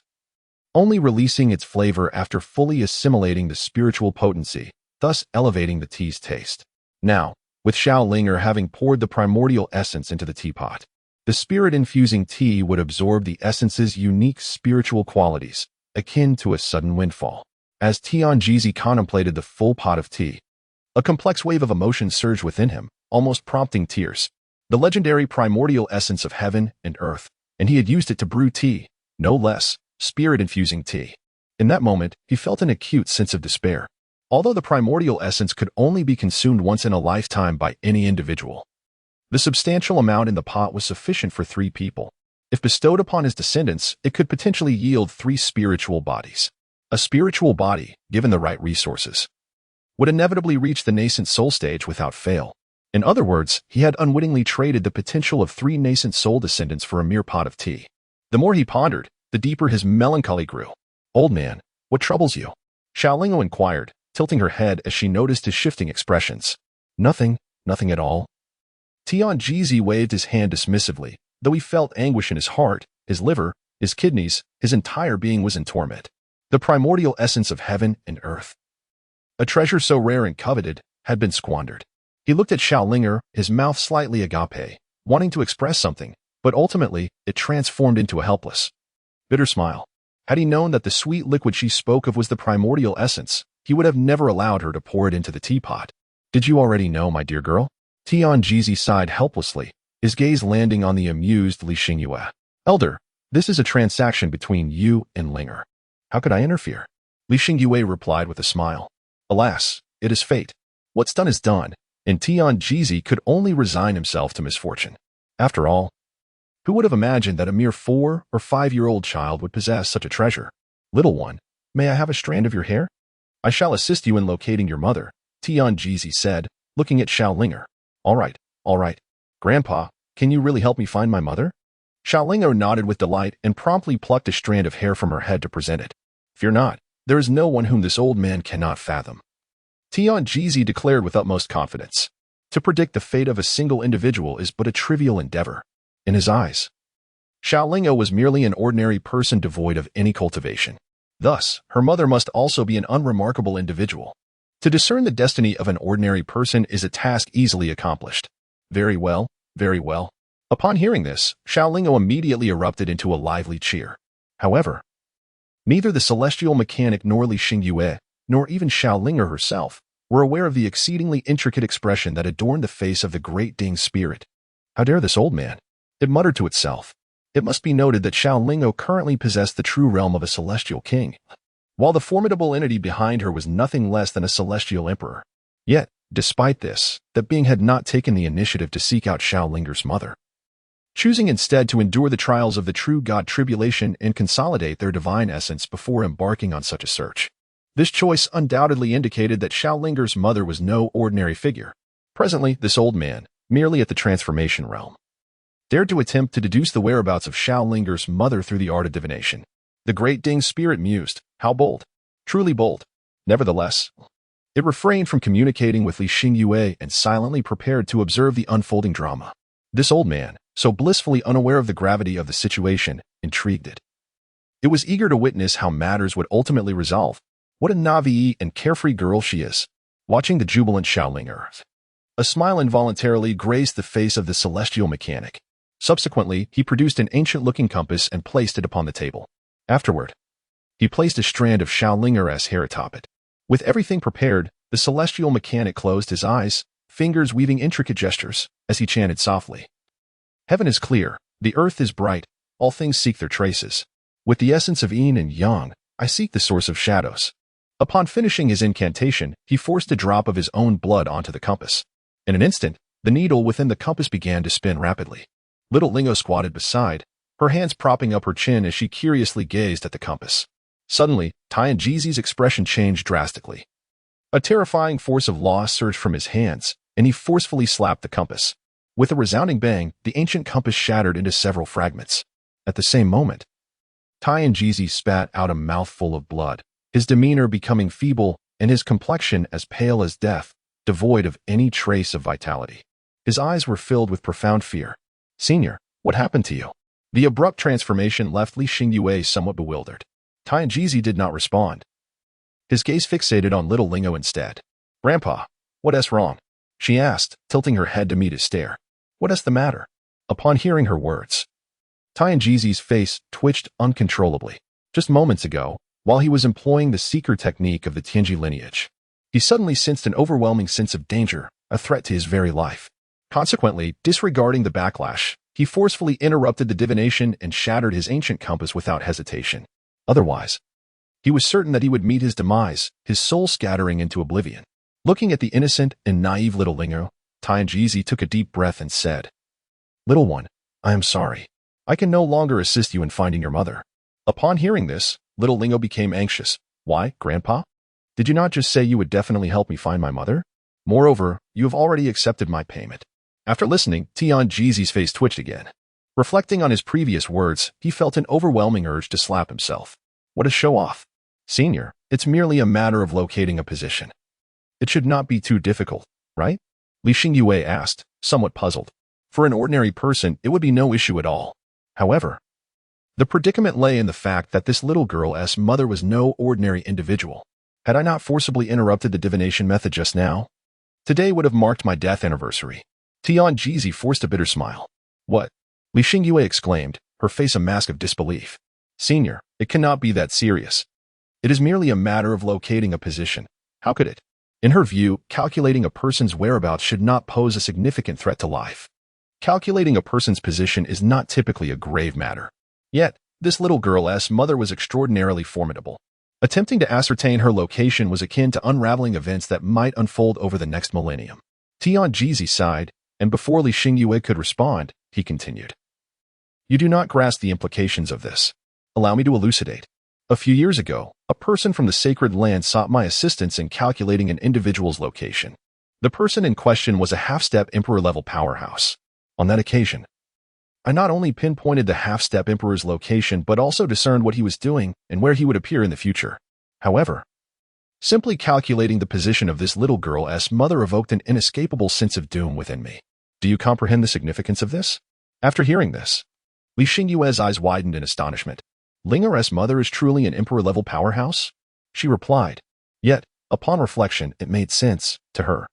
only releasing its flavor after fully assimilating the spiritual potency, thus elevating the tea's taste. Now, with Xiaolinger having poured the primordial essence into the teapot, the spirit-infusing tea would absorb the essence's unique spiritual qualities, akin to a sudden windfall. As Tianjizi contemplated the full pot of tea, a complex wave of emotion surged within him, almost prompting tears. The legendary primordial essence of heaven and earth, and he had used it to brew tea, no less, spirit-infusing tea. In that moment, he felt an acute sense of despair. Although the primordial essence could only be consumed once in a lifetime by any individual, the substantial amount in the pot was sufficient for 3 people. If bestowed upon his descendants, it could potentially yield 3 spiritual bodies. A spiritual body, given the right resources, would inevitably reach the nascent soul stage without fail. In other words, he had unwittingly traded the potential of 3 nascent soul descendants for a mere pot of tea. The more he pondered, the deeper his melancholy grew. Old man, what troubles you? Xiaolingo inquired, tilting her head as she noticed his shifting expressions. Nothing at all. Tianjizi waved his hand dismissively, though he felt anguish in his heart, his liver, his kidneys, his entire being was in torment. The primordial essence of heaven and earth, a treasure so rare and coveted, had been squandered. He looked at Xiaolinger, his mouth slightly agape, wanting to express something, but ultimately, it transformed into a helpless, bitter smile. Had he known that the sweet liquid she spoke of was the primordial essence, he would have never allowed her to pour it into the teapot. Did you already know, my dear girl? Tianjizi sighed helplessly, his gaze landing on the amused Li Xingyue. Elder, this is a transaction between you and Linger. How could I interfere? Li Xingyue replied with a smile. Alas, it is fate. What's done is done, and Tianjizi could only resign himself to misfortune. After all, who would have imagined that a mere 4 or 5-year-old child would possess such a treasure? Little one, may I have a strand of your hair? I shall assist you in locating your mother, Tianjizi said, looking at Xiaolinger. All right. Grandpa, can you really help me find my mother? Xiaolinger nodded with delight and promptly plucked a strand of hair from her head to present it. Fear not, there is no one whom this old man cannot fathom, Tianjizi declared with utmost confidence. To predict the fate of a single individual is but a trivial endeavor. In his eyes, Xiaolingo was merely an ordinary person devoid of any cultivation. Thus, her mother must also be an unremarkable individual. To discern the destiny of an ordinary person is a task easily accomplished. Very well. Upon hearing this, Xiaolingo immediately erupted into a lively cheer. However, neither the celestial mechanic nor Li Xingyue, nor even Xiaolinger herself, were aware of the exceedingly intricate expression that adorned the face of the great Ding spirit. How dare this old man? It muttered to itself. It must be noted that Xiaolingo currently possessed the true realm of a celestial king, while the formidable entity behind her was nothing less than a celestial emperor. Yet, despite this, that being had not taken the initiative to seek out Xiaolinger's mother, choosing instead to endure the trials of the true God tribulation and consolidate their divine essence before embarking on such a search. This choice undoubtedly indicated that Xiaolinger's mother was no ordinary figure. Presently, this old man, merely at the transformation realm, dared to attempt to deduce the whereabouts of Xiaolinger's mother through the art of divination. The great Ding spirit mused, how bold, truly bold. Nevertheless, it refrained from communicating with Li Xingyue and silently prepared to observe the unfolding drama. This old man, so blissfully unaware of the gravity of the situation, intrigued it. It was eager to witness how matters would ultimately resolve. What a naive and carefree girl she is. Watching the jubilant Xiaolinger, a smile involuntarily graced the face of the celestial mechanic. Subsequently, he produced an ancient-looking compass and placed it upon the table. Afterward, he placed a strand of Xiaolinger's hair atop it. With everything prepared, the celestial mechanic closed his eyes, fingers weaving intricate gestures, as he chanted softly. Heaven is clear, The earth is bright, all things seek their traces. With the essence of yin and yang, I seek the source of shadows. Upon finishing his incantation, he forced a drop of his own blood onto the compass. In an instant, the needle within the compass began to spin rapidly. Little Lingo squatted beside, her hands propping up her chin as she curiously gazed at the compass. Suddenly, Tianjizi's expression changed drastically. A terrifying force of loss surged from his hands, and he forcefully slapped the compass. With a resounding bang, the ancient compass shattered into several fragments. At the same moment, Tianjizi spat out a mouthful of blood, his demeanor becoming feeble and his complexion as pale as death, devoid of any trace of vitality. His eyes were filled with profound fear. "Senior, what happened to you?" The abrupt transformation left Li Xingyue somewhat bewildered. Tianjizi did not respond. His gaze fixated on little Lingo instead. "Grandpa, what's wrong?" she asked, tilting her head to meet his stare. "What's the matter?" Upon hearing her words, Tianjizi's face twitched uncontrollably. Just moments ago, while he was employing the seeker technique of the Tianji lineage, he suddenly sensed an overwhelming sense of danger, a threat to his very life. Consequently, disregarding the backlash, he forcefully interrupted the divination and shattered his ancient compass without hesitation. Otherwise, he was certain that he would meet his demise, his soul scattering into oblivion. Looking at the innocent and naive little Lingo, Tianjizi took a deep breath and said, "Little one, I am sorry. I can no longer assist you in finding your mother." Upon hearing this, little Lingo became anxious. "Why, Grandpa? Did you not just say you would definitely help me find my mother? Moreover, you have already accepted my payment." After listening, Tianjizi's face twitched again. Reflecting on his previous words, he felt an overwhelming urge to slap himself. What a show-off. "Senior, it's merely a matter of locating a position. It should not be too difficult, right?" Li Xingyue asked, somewhat puzzled. For an ordinary person, it would be no issue at all. However, the predicament lay in the fact that this little girl's mother was no ordinary individual. Had I not forcibly interrupted the divination method just now, today would have marked my death anniversary. Tianjizi forced a bitter smile. "What?" Li Xingyue exclaimed, her face a mask of disbelief. "Senior, it cannot be that serious. It is merely a matter of locating a position. How could it?" In her view, calculating a person's whereabouts should not pose a significant threat to life. Calculating a person's position is not typically a grave matter. Yet, this little girl's mother was extraordinarily formidable. Attempting to ascertain her location was akin to unraveling events that might unfold over the next millennium. Tianjizi sighed, and before Li Xingyue could respond, he continued. "You do not grasp the implications of this. Allow me to elucidate. A few years ago, a person from the sacred land sought my assistance in calculating an individual's location. The person in question was a half-step emperor-level powerhouse. On that occasion, I not only pinpointed the half-step emperor's location but also discerned what he was doing and where he would appear in the future. However, simply calculating the position of this little girl's mother evoked an inescapable sense of doom within me. Do you comprehend the significance of this?" After hearing this, Li Xingyue's eyes widened in astonishment. "Linger's mother is truly an emperor-level powerhouse?" She replied. Yet, upon reflection, it made sense to her.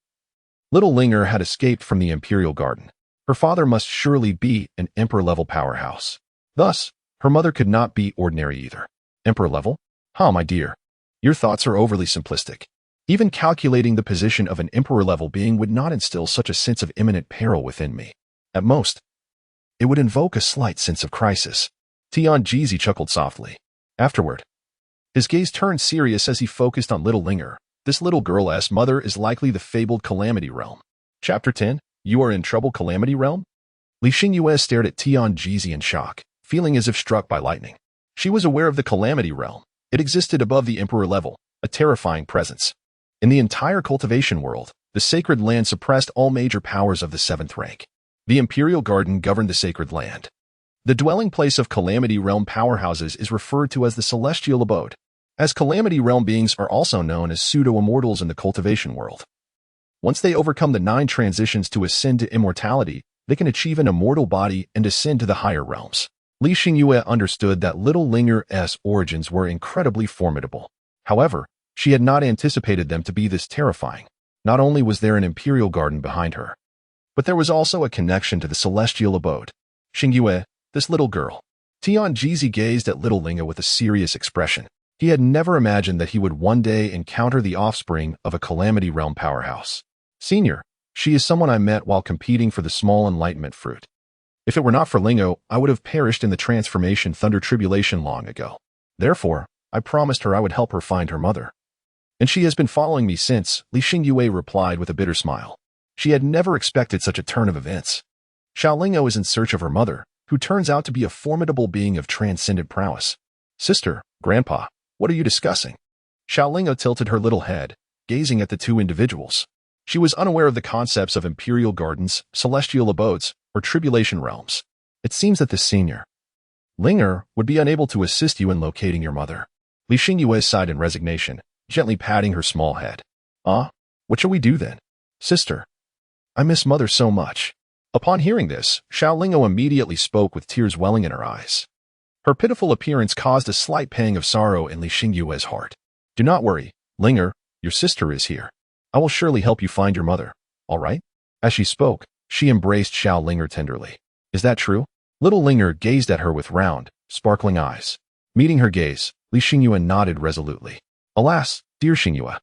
Little Linger had escaped from the imperial garden. Her father must surely be an emperor-level powerhouse. Thus, her mother could not be ordinary either. Emperor-level? Huh, my dear. Your thoughts are overly simplistic. Even calculating the position of an emperor-level being would not instill such a sense of imminent peril within me. At most, it would invoke a slight sense of crisis. Tianjizi chuckled softly. Afterward, his gaze turned serious as he focused on little Linger. This little girl's mother is likely the fabled Calamity Realm. Chapter 10. You are in trouble, Calamity Realm? Li Xingyue stared at Tianjizi in shock, feeling as if struck by lightning. She was aware of the Calamity Realm. It existed above the Emperor level, a terrifying presence. In the entire cultivation world, the sacred land suppressed all major powers of the 7th rank. The Imperial Garden governed the sacred land. The dwelling place of Calamity Realm powerhouses is referred to as the Celestial Abode, as Calamity Realm beings are also known as pseudo-immortals in the cultivation world. Once they overcome the 9 transitions to ascend to immortality, they can achieve an immortal body and ascend to the higher realms. Li Xingyue understood that little Linger's origins were incredibly formidable. However, she had not anticipated them to be this terrifying. Not only was there an Imperial Garden behind her, but there was also a connection to the Celestial Abode. Xingyue, this little girl. Tianjizi gazed at little Linger with a serious expression. He had never imagined that he would one day encounter the offspring of a Calamity Realm powerhouse. Senior, she is someone I met while competing for the small enlightenment fruit. If it were not for Lingo, I would have perished in the transformation thunder tribulation long ago. Therefore, I promised her I would help her find her mother. And she has been following me since, Li Xingyue replied with a bitter smile. She had never expected such a turn of events. Xiao Lingo is in search of her mother, who turns out to be a formidable being of transcendent prowess. Sister, Grandpa, what are you discussing? Xiao Lingo tilted her little head, gazing at the two individuals. She was unaware of the concepts of imperial gardens, celestial abodes, or tribulation realms. It seems that the senior Linger would be unable to assist you in locating your mother. Li Xingyue sighed in resignation, gently patting her small head. What shall we do then? Sister, I miss mother so much. Upon hearing this, Xiao Lingo immediately spoke with tears welling in her eyes. Her pitiful appearance caused a slight pang of sorrow in Li Xingyue's heart. Do not worry, Linger, your sister is here. I will surely help you find your mother, all right? As she spoke, she embraced Xiao Linger tenderly. Is that true? Little Linger gazed at her with round, sparkling eyes. Meeting her gaze, Li Xingyue nodded resolutely. Alas, dear Xingyue,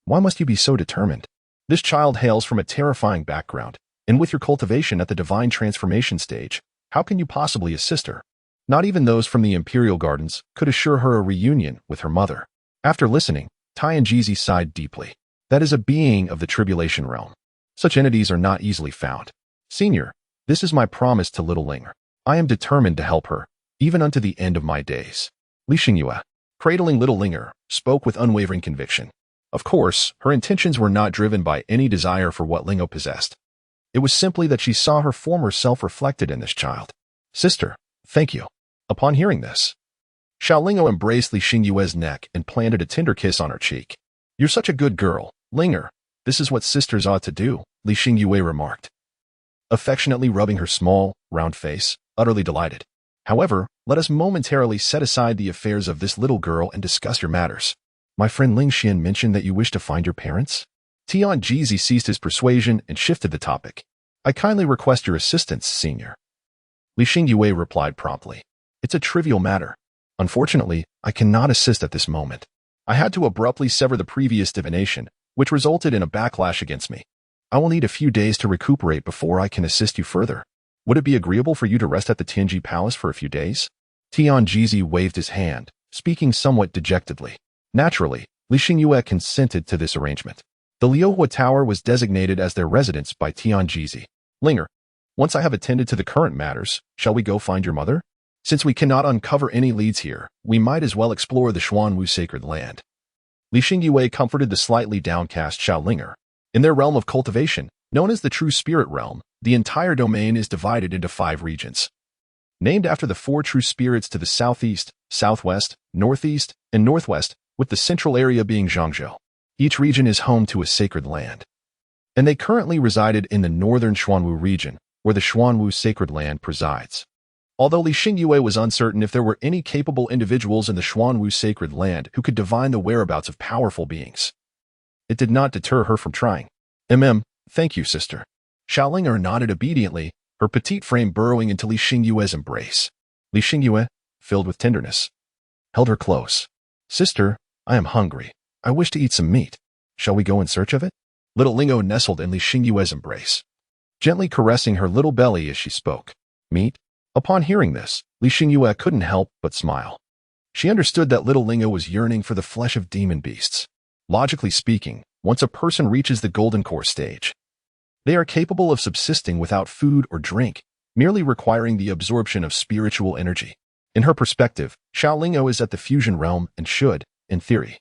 why must you be so determined? This child hails from a terrifying background, and with your cultivation at the divine transformation stage, how can you possibly assist her? Not even those from the Imperial Gardens could assure her a reunion with her mother. After listening, Tianjizi sighed deeply. That is a being of the tribulation realm. Such entities are not easily found. Senior, this is my promise to little Linger. I am determined to help her, even unto the end of my days. Li Xingyue, cradling little Linger, spoke with unwavering conviction. Of course, her intentions were not driven by any desire for what Lingo possessed. It was simply that she saw her former self reflected in this child. Sister, thank you. Upon hearing this, Xiao Lingo embraced Li Xingyue's neck and planted a tender kiss on her cheek. You're such a good girl, Linger. This is what sisters ought to do, Li Xingyue remarked, affectionately rubbing her small, round face, utterly delighted. However, let us momentarily set aside the affairs of this little girl and discuss your matters. My friend Ling Xian mentioned that you wish to find your parents? Tianjizi ceased his persuasion and shifted the topic. I kindly request your assistance, senior. Li Xingyue replied promptly. It's a trivial matter. Unfortunately, I cannot assist at this moment. I had to abruptly sever the previous divination, which resulted in a backlash against me. I will need a few days to recuperate before I can assist you further. Would it be agreeable for you to rest at the Tianji Palace for a few days? Tianjizi waved his hand, speaking somewhat dejectedly. Naturally, Li Xingyue consented to this arrangement. The Liuhua Tower was designated as their residence by Tianjizi. Linger, once I have attended to the current matters, shall we go find your mother? Since we cannot uncover any leads here, we might as well explore the Xuanwu sacred land. Li Xingyue comforted the slightly downcast Xiao Linger. In their realm of cultivation, known as the True Spirit Realm, the entire domain is divided into 5 regions. Named after the 4 true spirits to the southeast, southwest, northeast, and northwest, with the central area being Zhangzhou. Each region is home to a sacred land. And they currently resided in the northern Xuanwu region, where the Xuanwu sacred land presides. Although Li Xingyue was uncertain if there were any capable individuals in the Xuanwu sacred land who could divine the whereabouts of powerful beings, it did not deter her from trying. Thank you, sister. Xiao Linger nodded obediently, her petite frame burrowing into Li Xingyue's embrace. Li Xingyue, filled with tenderness, held her close. Sister, I am hungry. I wish to eat some meat. Shall we go in search of it? Little Lingo nestled in Li Xingyue's embrace, gently caressing her little belly as she spoke. Meat? Upon hearing this, Li Xingyue couldn't help but smile. She understood that little Lingo was yearning for the flesh of demon beasts. Logically speaking, once a person reaches the golden core stage, they are capable of subsisting without food or drink, merely requiring the absorption of spiritual energy. In her perspective, Xiao Lingo is at the fusion realm and should, in theory,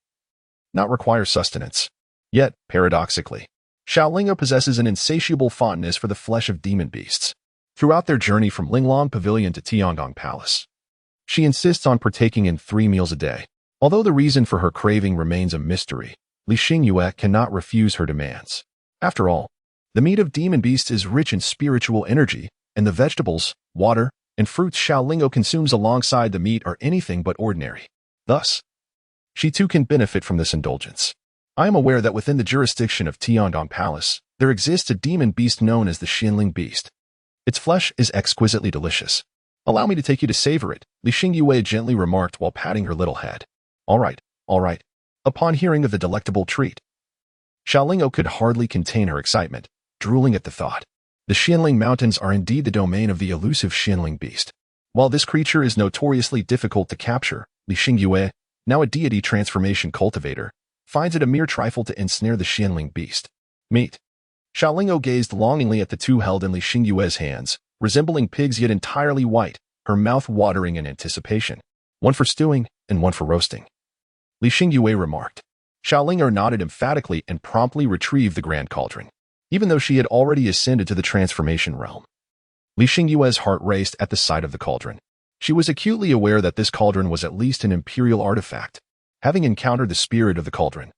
not require sustenance. Yet, paradoxically, Xiao Lingo possesses an insatiable fondness for the flesh of demon beasts. Throughout their journey from Linglong Pavilion to Tiangong Palace, she insists on partaking in 3 meals a day. Although the reason for her craving remains a mystery, Li Xingyue cannot refuse her demands. After all, the meat of demon beasts is rich in spiritual energy, and the vegetables, water, and fruits Xiao Lingo consumes alongside the meat are anything but ordinary. Thus, she too can benefit from this indulgence. I am aware that within the jurisdiction of Tiangong Palace, there exists a demon beast known as the Xinling Beast. Its flesh is exquisitely delicious. Allow me to take you to savor it, Li Xingyue gently remarked while patting her little head. All right. Upon hearing of the delectable treat, Xiao Lingo could hardly contain her excitement, drooling at the thought. The Xianling Mountains are indeed the domain of the elusive Xianling beast. While this creature is notoriously difficult to capture, Li Xingyue, now a deity transformation cultivator, finds it a mere trifle to ensnare the Xianling beast. Meat. Xiaoling'o gazed longingly at the two held in Li Xingyue's hands, resembling pigs yet entirely white, her mouth watering in anticipation. One for stewing, and one for roasting. Li Xingyue remarked. Xiaoling'o nodded emphatically and promptly retrieved the grand cauldron, even though she had already ascended to the transformation realm. Li Xingyue's heart raced at the sight of the cauldron. She was acutely aware that this cauldron was at least an imperial artifact, having encountered the spirit of the cauldron.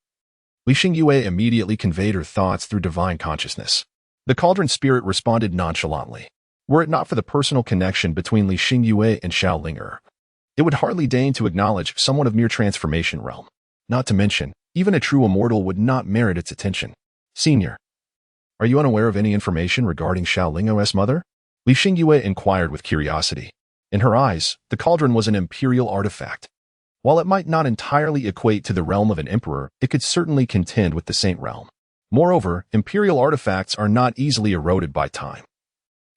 Li Xingyue immediately conveyed her thoughts through divine consciousness. The cauldron spirit responded nonchalantly. Were it not for the personal connection between Li Xingyue and Xiaoling'o, it would hardly deign to acknowledge someone of mere transformation realm. Not to mention, even a true immortal would not merit its attention. Senior, are you unaware of any information regarding Xiaoling'o's mother? Li Xingyue inquired with curiosity. In her eyes, the cauldron was an imperial artifact. While it might not entirely equate to the realm of an emperor, it could certainly contend with the saint realm. Moreover, imperial artifacts are not easily eroded by time.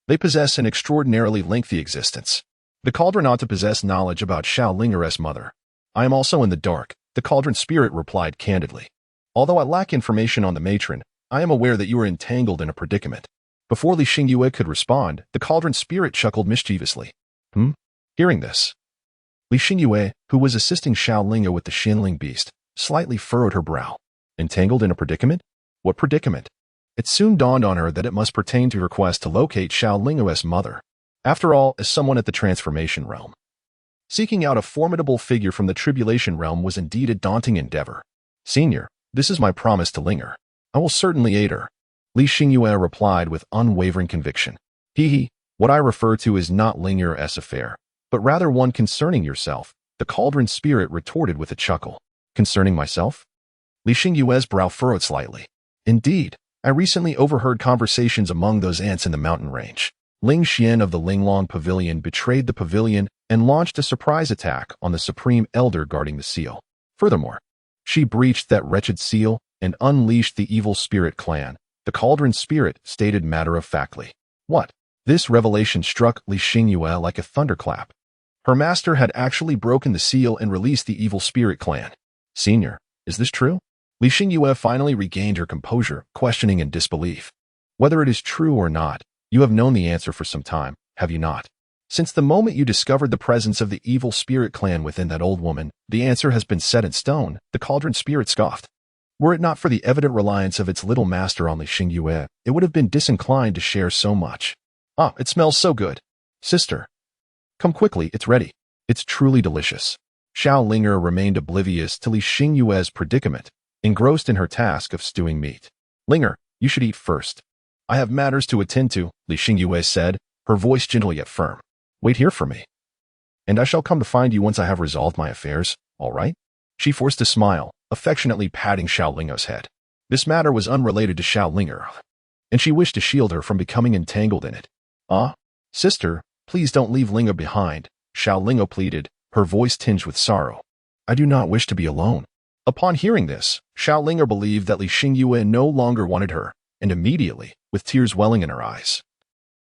They possess an extraordinarily lengthy existence. The cauldron ought to possess knowledge about Xiaoling'o's mother. I am also in the dark, the cauldron spirit replied candidly. Although I lack information on the matron, I am aware that you are entangled in a predicament. Before Li Xingyue could respond, the cauldron spirit chuckled mischievously. Hearing this, Li Xingyue, who was assisting Xiaoling'o with the Xianling beast, slightly furrowed her brow. Entangled in a predicament? What predicament? It soon dawned on her that it must pertain to her quest to locate Xiaoling'o's mother. After all, as someone at the transformation realm, seeking out a formidable figure from the tribulation realm was indeed a daunting endeavor. Senior, this is my promise to Ling'er. I will certainly aid her. Li Xingyue replied with unwavering conviction. What I refer to is not Ling'er's affair, but rather one concerning yourself, the cauldron spirit retorted with a chuckle. Concerning myself? Li Xingyue's brow furrowed slightly. Indeed, I recently overheard conversations among those ants in the mountain range. Ling Xian of the Linglong Pavilion betrayed the pavilion and launched a surprise attack on the Supreme Elder guarding the seal. Furthermore, she breached that wretched seal and unleashed the evil spirit clan. The cauldron spirit stated matter-of-factly. What? This revelation struck Li Xingyue like a thunderclap. Her master had actually broken the seal and released the evil spirit clan. Senior, is this true? Li Xingyue finally regained her composure, questioning in disbelief. Whether it is true or not, you have known the answer for some time, have you not? Since the moment you discovered the presence of the evil spirit clan within that old woman, the answer has been set in stone, the cauldron spirit scoffed. Were it not for the evident reliance of its little master on Li Xingyue, it would have been disinclined to share so much. Ah, it smells so good. Sister, come quickly, it's ready. It's truly delicious. Xiaoling'o remained oblivious to Li Xingyue's predicament, engrossed in her task of stewing meat. Ling'er, you should eat first. I have matters to attend to, Li Xingyue said, her voice gentle yet firm. Wait here for me. And I shall come to find you once I have resolved my affairs, all right? She forced a smile, affectionately patting Xiaoling'o's head. This matter was unrelated to Xiaoling'o, and she wished to shield her from becoming entangled in it. Ah, sister, please don't leave Ling'o behind, Xiaoling'o pleaded, her voice tinged with sorrow. I do not wish to be alone. Upon hearing this, Xiaoling'o believed that Li Xingyue no longer wanted her, and immediately, with tears welling in her eyes,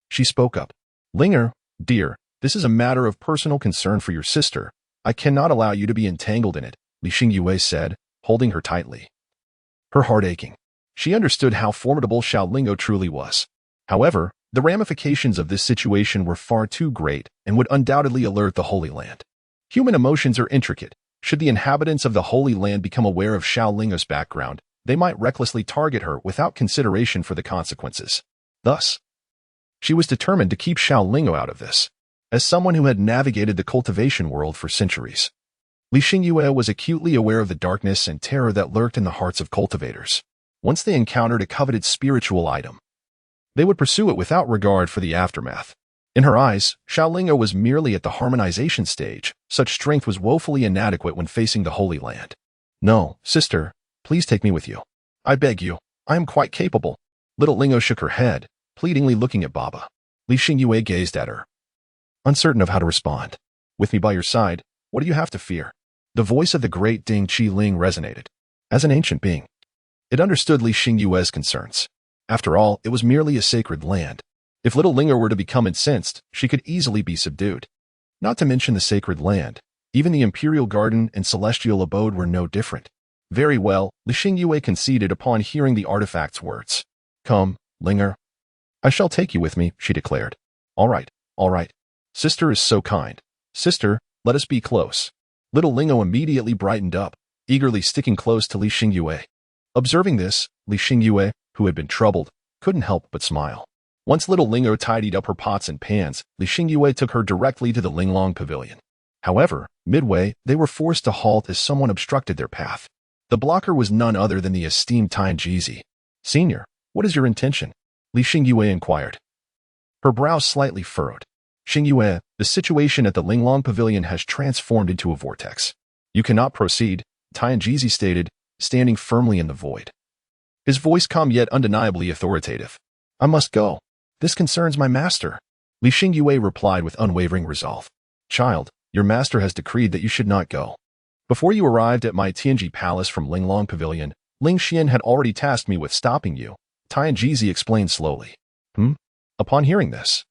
she spoke up. Ling'er, dear, this is a matter of personal concern for your sister. I cannot allow you to be entangled in it, Li Xingyue said, holding her tightly. Her heart aching. She understood how formidable Xiaoling'o truly was. However, the ramifications of this situation were far too great and would undoubtedly alert the Holy Land. Human emotions are intricate. Should the inhabitants of the Holy Land become aware of Xiaoling'o's background, they might recklessly target her without consideration for the consequences. Thus, she was determined to keep Xiaoling'o out of this. As someone who had navigated the cultivation world for centuries, Li Xingyue was acutely aware of the darkness and terror that lurked in the hearts of cultivators. Once they encountered a coveted spiritual item, they would pursue it without regard for the aftermath. In her eyes, Xiaoling'o was merely at the harmonization stage. Such strength was woefully inadequate when facing the Holy Land. No, sister, please take me with you. I beg you, I am quite capable. Little Ling'o shook her head, pleadingly looking at Baba. Li Xingyue gazed at her, uncertain of how to respond. With me by your side, what do you have to fear? The voice of the great Ding Qi-ling resonated. As an ancient being, it understood Li Xingyue's concerns. After all, it was merely a sacred land. If little Linger were to become incensed, she could easily be subdued. Not to mention the sacred land. Even the imperial garden and celestial abode were no different. Very well, Li Xingyue conceded upon hearing the artifact's words. Come, Linger. I shall take you with me, she declared. All right, all right. Sister is so kind. Sister, let us be close. Little Lingo immediately brightened up, eagerly sticking close to Li Xingyue. Observing this, Li Xingyue, who had been troubled, couldn't help but smile. Once little Lingo tidied up her pots and pans, Li Xingyue took her directly to the Linglong Pavilion. However, midway, they were forced to halt as someone obstructed their path. The blocker was none other than the esteemed Tian Jizi. Senior, what is your intention? Li Xingyue inquired. Her brows slightly furrowed. Xingyue, the situation at the Linglong Pavilion has transformed into a vortex. You cannot proceed, Tian Jizi stated, standing firmly in the void. His voice calm yet undeniably authoritative. I must go. This concerns my master. Li Xingyue replied with unwavering resolve. Child, your master has decreed that you should not go. Before you arrived at my Tianji Palace from Linglong Pavilion, Ling Xian had already tasked me with stopping you, Tian Jizi explained slowly. Upon hearing this,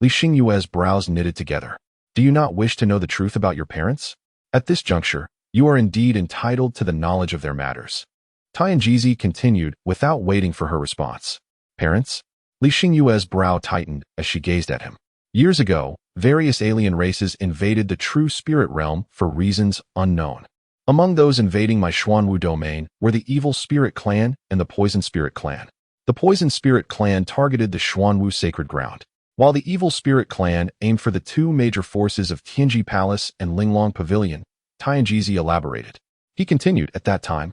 Li Xingyue's brows knitted together. Do you not wish to know the truth about your parents? At this juncture, you are indeed entitled to the knowledge of their matters. Tian Jizi continued without waiting for her response. Parents? Li Xingyue's brow tightened as she gazed at him. Years ago, various alien races invaded the true spirit realm for reasons unknown. Among those invading my Xuanwu domain were the Evil Spirit Clan and the Poison Spirit Clan. The Poison Spirit Clan targeted the Xuanwu sacred ground, while the Evil Spirit Clan aimed for the two major forces of Tianji Palace and Linglong Pavilion. Tian Jizi elaborated. He continued, at that time,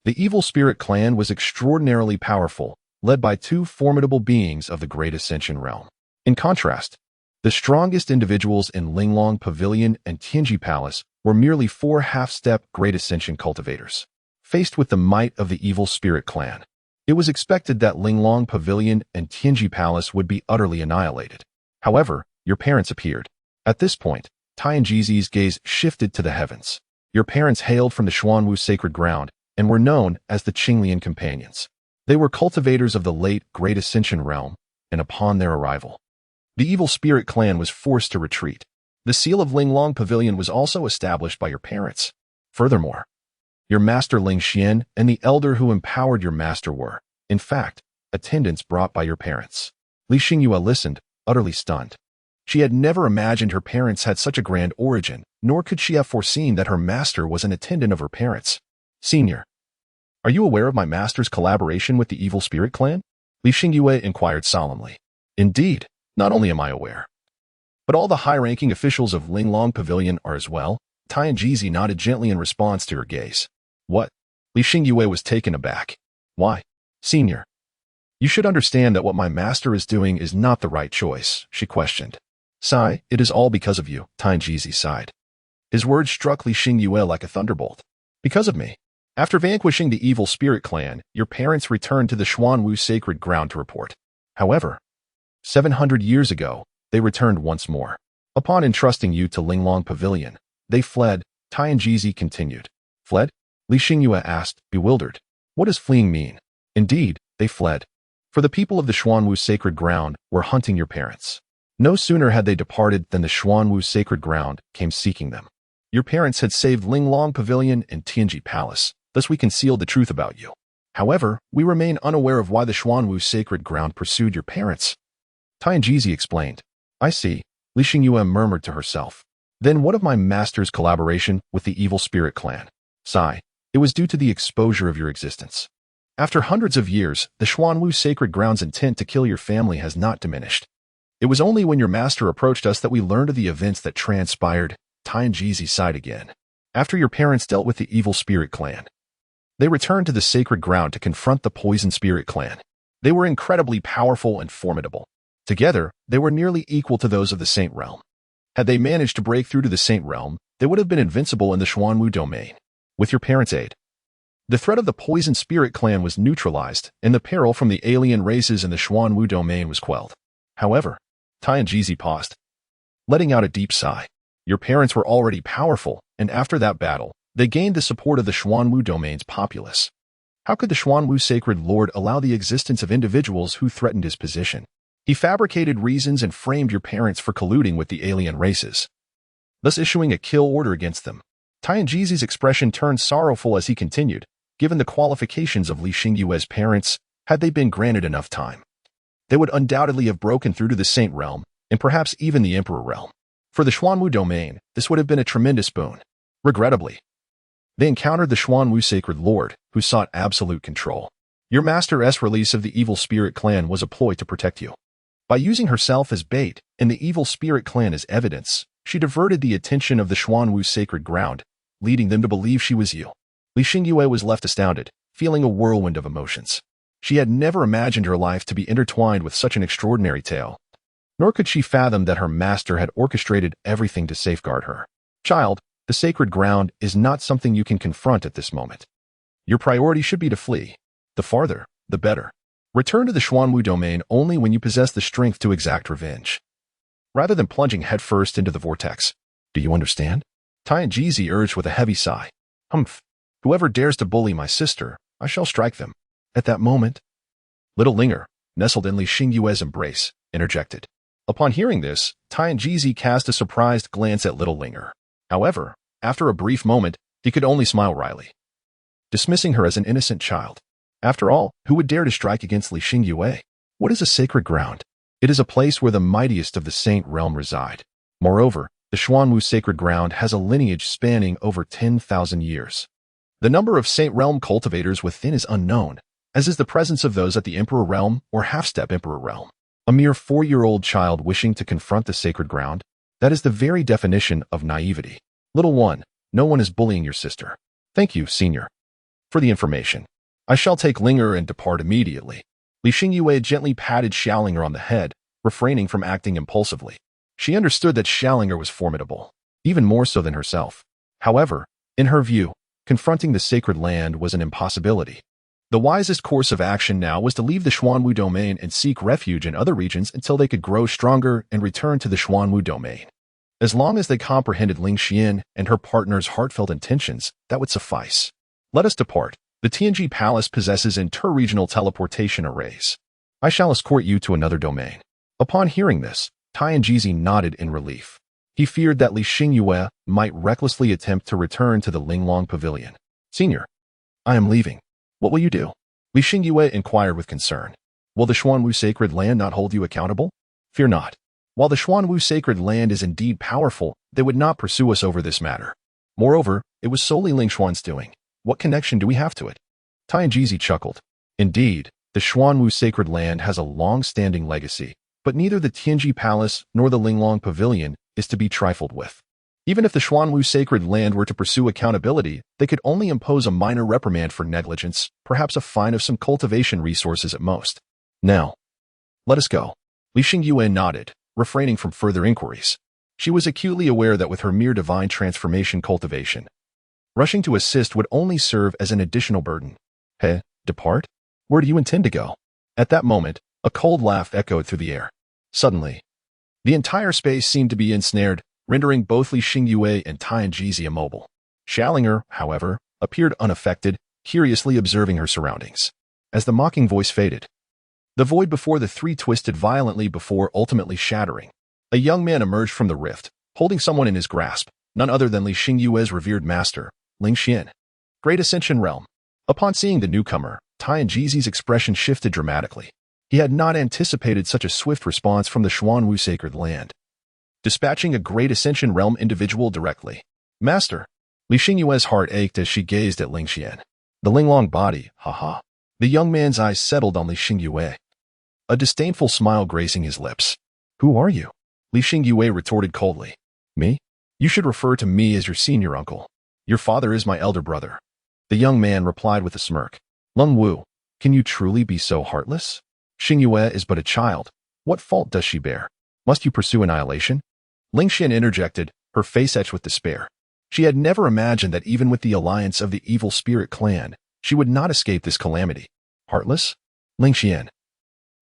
the Evil Spirit Clan was extraordinarily powerful, led by two formidable beings of the Great Ascension realm. In contrast, the strongest individuals in Linglong Pavilion and Tianji Palace were merely four half-step Great Ascension cultivators. Faced with the might of the Evil Spirit Clan, it was expected that Linglong Pavilion and Tianji Palace would be utterly annihilated. However, your parents appeared. At this point, Tian Jizi's gaze shifted to the heavens. Your parents hailed from the Xuanwu sacred ground and were known as the Qinglian Companions. They were cultivators of the late Great Ascension realm, and upon their arrival, the Evil Spirit Clan was forced to retreat. The seal of Linglong Pavilion was also established by your parents. Furthermore, your master Ling Xian and the elder who empowered your master were, in fact, attendants brought by your parents. Li Xingyue listened, utterly stunned. She had never imagined her parents had such a grand origin, nor could she have foreseen that her master was an attendant of her parents. Senior, are you aware of my master's collaboration with the Evil Spirit Clan? Li Xingyue inquired solemnly. Indeed, not only am I aware, but all the high-ranking officials of Linglong Pavilion are as well. Tian Jizi nodded gently in response to her gaze. What? Li Xingyue was taken aback. Why? Senior, you should understand that what my master is doing is not the right choice, she questioned. Sigh, it is all because of you, Tian Jizi sighed. His words struck Li Xingyue like a thunderbolt. Because of me. After vanquishing the Evil Spirit Clan, your parents returned to the Xuanwu sacred ground to report. However, 700 years ago, they returned once more. Upon entrusting you to Linglong Pavilion, they fled, Tian Jizi continued. Fled? Li Xingyue asked, bewildered. What does fleeing mean? Indeed, they fled. For the people of the Xuanwu sacred ground were hunting your parents. No sooner had they departed than the Xuanwu sacred ground came seeking them. Your parents had saved Linglong Pavilion and Tianji Palace, thus we concealed the truth about you. However, we remain unaware of why the Xuanwu sacred ground pursued your parents. Tian Jizi explained. I see, Li Xingyue murmured to herself. Then what of my master's collaboration with the Evil Spirit Clan? Sigh, it was due to the exposure of your existence. After hundreds of years, the Xuanwu sacred ground's intent to kill your family has not diminished. It was only when your master approached us that we learned of the events that transpired. Tian Jizi sighed again. After your parents dealt with the Evil Spirit Clan, they returned to the sacred ground to confront the Poison Spirit Clan. They were incredibly powerful and formidable. Together, they were nearly equal to those of the Saint Realm. Had they managed to break through to the Saint Realm, they would have been invincible in the Xuanwu domain. With your parents' aid, the threat of the Poison Spirit Clan was neutralized, and the peril from the alien races in the Xuanwu domain was quelled. However, Tian Jizi paused, letting out a deep sigh. Your parents were already powerful, and after that battle, they gained the support of the Xuanwu domain's populace. How could the Xuanwu Sacred Lord allow the existence of individuals who threatened his position? He fabricated reasons and framed your parents for colluding with the alien races, thus issuing a kill order against them. Tianjizi's expression turned sorrowful as he continued, given the qualifications of Li Xingyue's parents, had they been granted enough time, they would undoubtedly have broken through to the Saint Realm, and perhaps even the Emperor Realm. For the Xuanwu domain, this would have been a tremendous boon. Regrettably, they encountered the Xuanwu Sacred Lord, who sought absolute control. Your master's release of the Evil Spirit Clan was a ploy to protect you. By using herself as bait and the Evil Spirit Clan as evidence, she diverted the attention of the Xuanwu Sacred Ground, leading them to believe she was you. Li Xingyue was left astounded, feeling a whirlwind of emotions. She had never imagined her life to be intertwined with such an extraordinary tale, nor could she fathom that her master had orchestrated everything to safeguard her. Child, the sacred ground is not something you can confront at this moment. Your priority should be to flee. The farther, the better. Return to the Xuanwu domain only when you possess the strength to exact revenge, rather than plunging headfirst into the vortex. Do you understand? Tianjizi urged with a heavy sigh. Humph. Whoever dares to bully my sister, I shall strike them. At that moment, little Linger, nestled in Li Xingyue's embrace, interjected. Upon hearing this, Tianjizi cast a surprised glance at little Linger. However, after a brief moment, he could only smile wryly, dismissing her as an innocent child. After all, who would dare to strike against Li Xingyue? What is a sacred ground? It is a place where the mightiest of the Saint Realm reside. Moreover, the Xuanwu Sacred Ground has a lineage spanning over 10,000 years. The number of Saint Realm cultivators within is unknown, as is the presence of those at the Emperor Realm or half-step Emperor Realm. A mere 4-year-old child wishing to confront the sacred ground, that is the very definition of naivety. Little one, no one is bullying your sister. Thank you, senior, for the information. I shall take Linger and depart immediately. Li Xingyue gently patted Xiaolinger on the head, refraining from acting impulsively. She understood that Xiaolinger was formidable, even more so than herself. However, in her view, confronting the sacred land was an impossibility. The wisest course of action now was to leave the Xuanwu domain and seek refuge in other regions until they could grow stronger and return to the Xuanwu domain. As long as they comprehended Ling Xian and her partner's heartfelt intentions, that would suffice. Let us depart. The Tianji Palace possesses inter-regional teleportation arrays. I shall escort you to another domain. Upon hearing this, Tianjizi nodded in relief. He feared that Li Xingyue might recklessly attempt to return to the Linglong Pavilion. Senior, I am leaving. What will you do? Li Xingyue inquired with concern. Will the Xuanwu Sacred Land not hold you accountable? Fear not. While the Xuanwu Sacred Land is indeed powerful, they would not pursue us over this matter. Moreover, it was solely Ling Xuan's doing. What connection do we have to it? Tianjizi chuckled. Indeed, the Xuanwu Sacred Land has a long-standing legacy, but neither the Tianji Palace nor the Linglong Pavilion is to be trifled with. Even if the Xuanwu Sacred Land were to pursue accountability, they could only impose a minor reprimand for negligence, perhaps a fine of some cultivation resources at most. Now, let us go. Li Xingyue nodded, refraining from further inquiries. She was acutely aware that with her mere divine transformation cultivation, rushing to assist would only serve as an additional burden. Depart? Where do you intend to go? At that moment, a cold laugh echoed through the air. Suddenly, the entire space seemed to be ensnared, rendering both Li Xingyue and Tianjizi immobile. Xiaolinger, however, appeared unaffected, curiously observing her surroundings. As the mocking voice faded, the void before the three twisted violently before ultimately shattering. A young man emerged from the rift, holding someone in his grasp, none other than Li Xingyue's revered master, Ling Xian. Great Ascension Realm. Upon seeing the newcomer, Tianjizi's expression shifted dramatically. He had not anticipated such a swift response from the Xuanwu Sacred Land, dispatching a Great Ascension Realm individual directly. Master. Li Xingyue's heart ached as she gazed at Ling Xian. The Linglong body, haha. The young man's eyes settled on Li Xingyue, a disdainful smile gracing his lips. Who are you? Li Xingyue retorted coldly. Me? You should refer to me as your senior uncle. Your father is my elder brother. The young man replied with a smirk. Lung Wu, can you truly be so heartless? Xingyue is but a child. What fault does she bear? Must you pursue annihilation? Ling Xian interjected, her face etched with despair. She had never imagined that even with the alliance of the Evil Spirit Clan, she would not escape this calamity. Heartless? Ling Xian.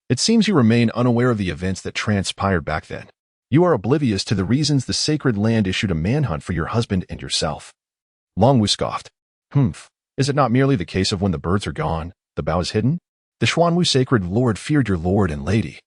It seems you remain unaware of the events that transpired back then. You are oblivious to the reasons the Sacred Land issued a manhunt for your husband and yourself. Longwu scoffed. Is it not merely the case of when the birds are gone, the bough is hidden? The Xuanwu Sacred Lord feared your lord and lady.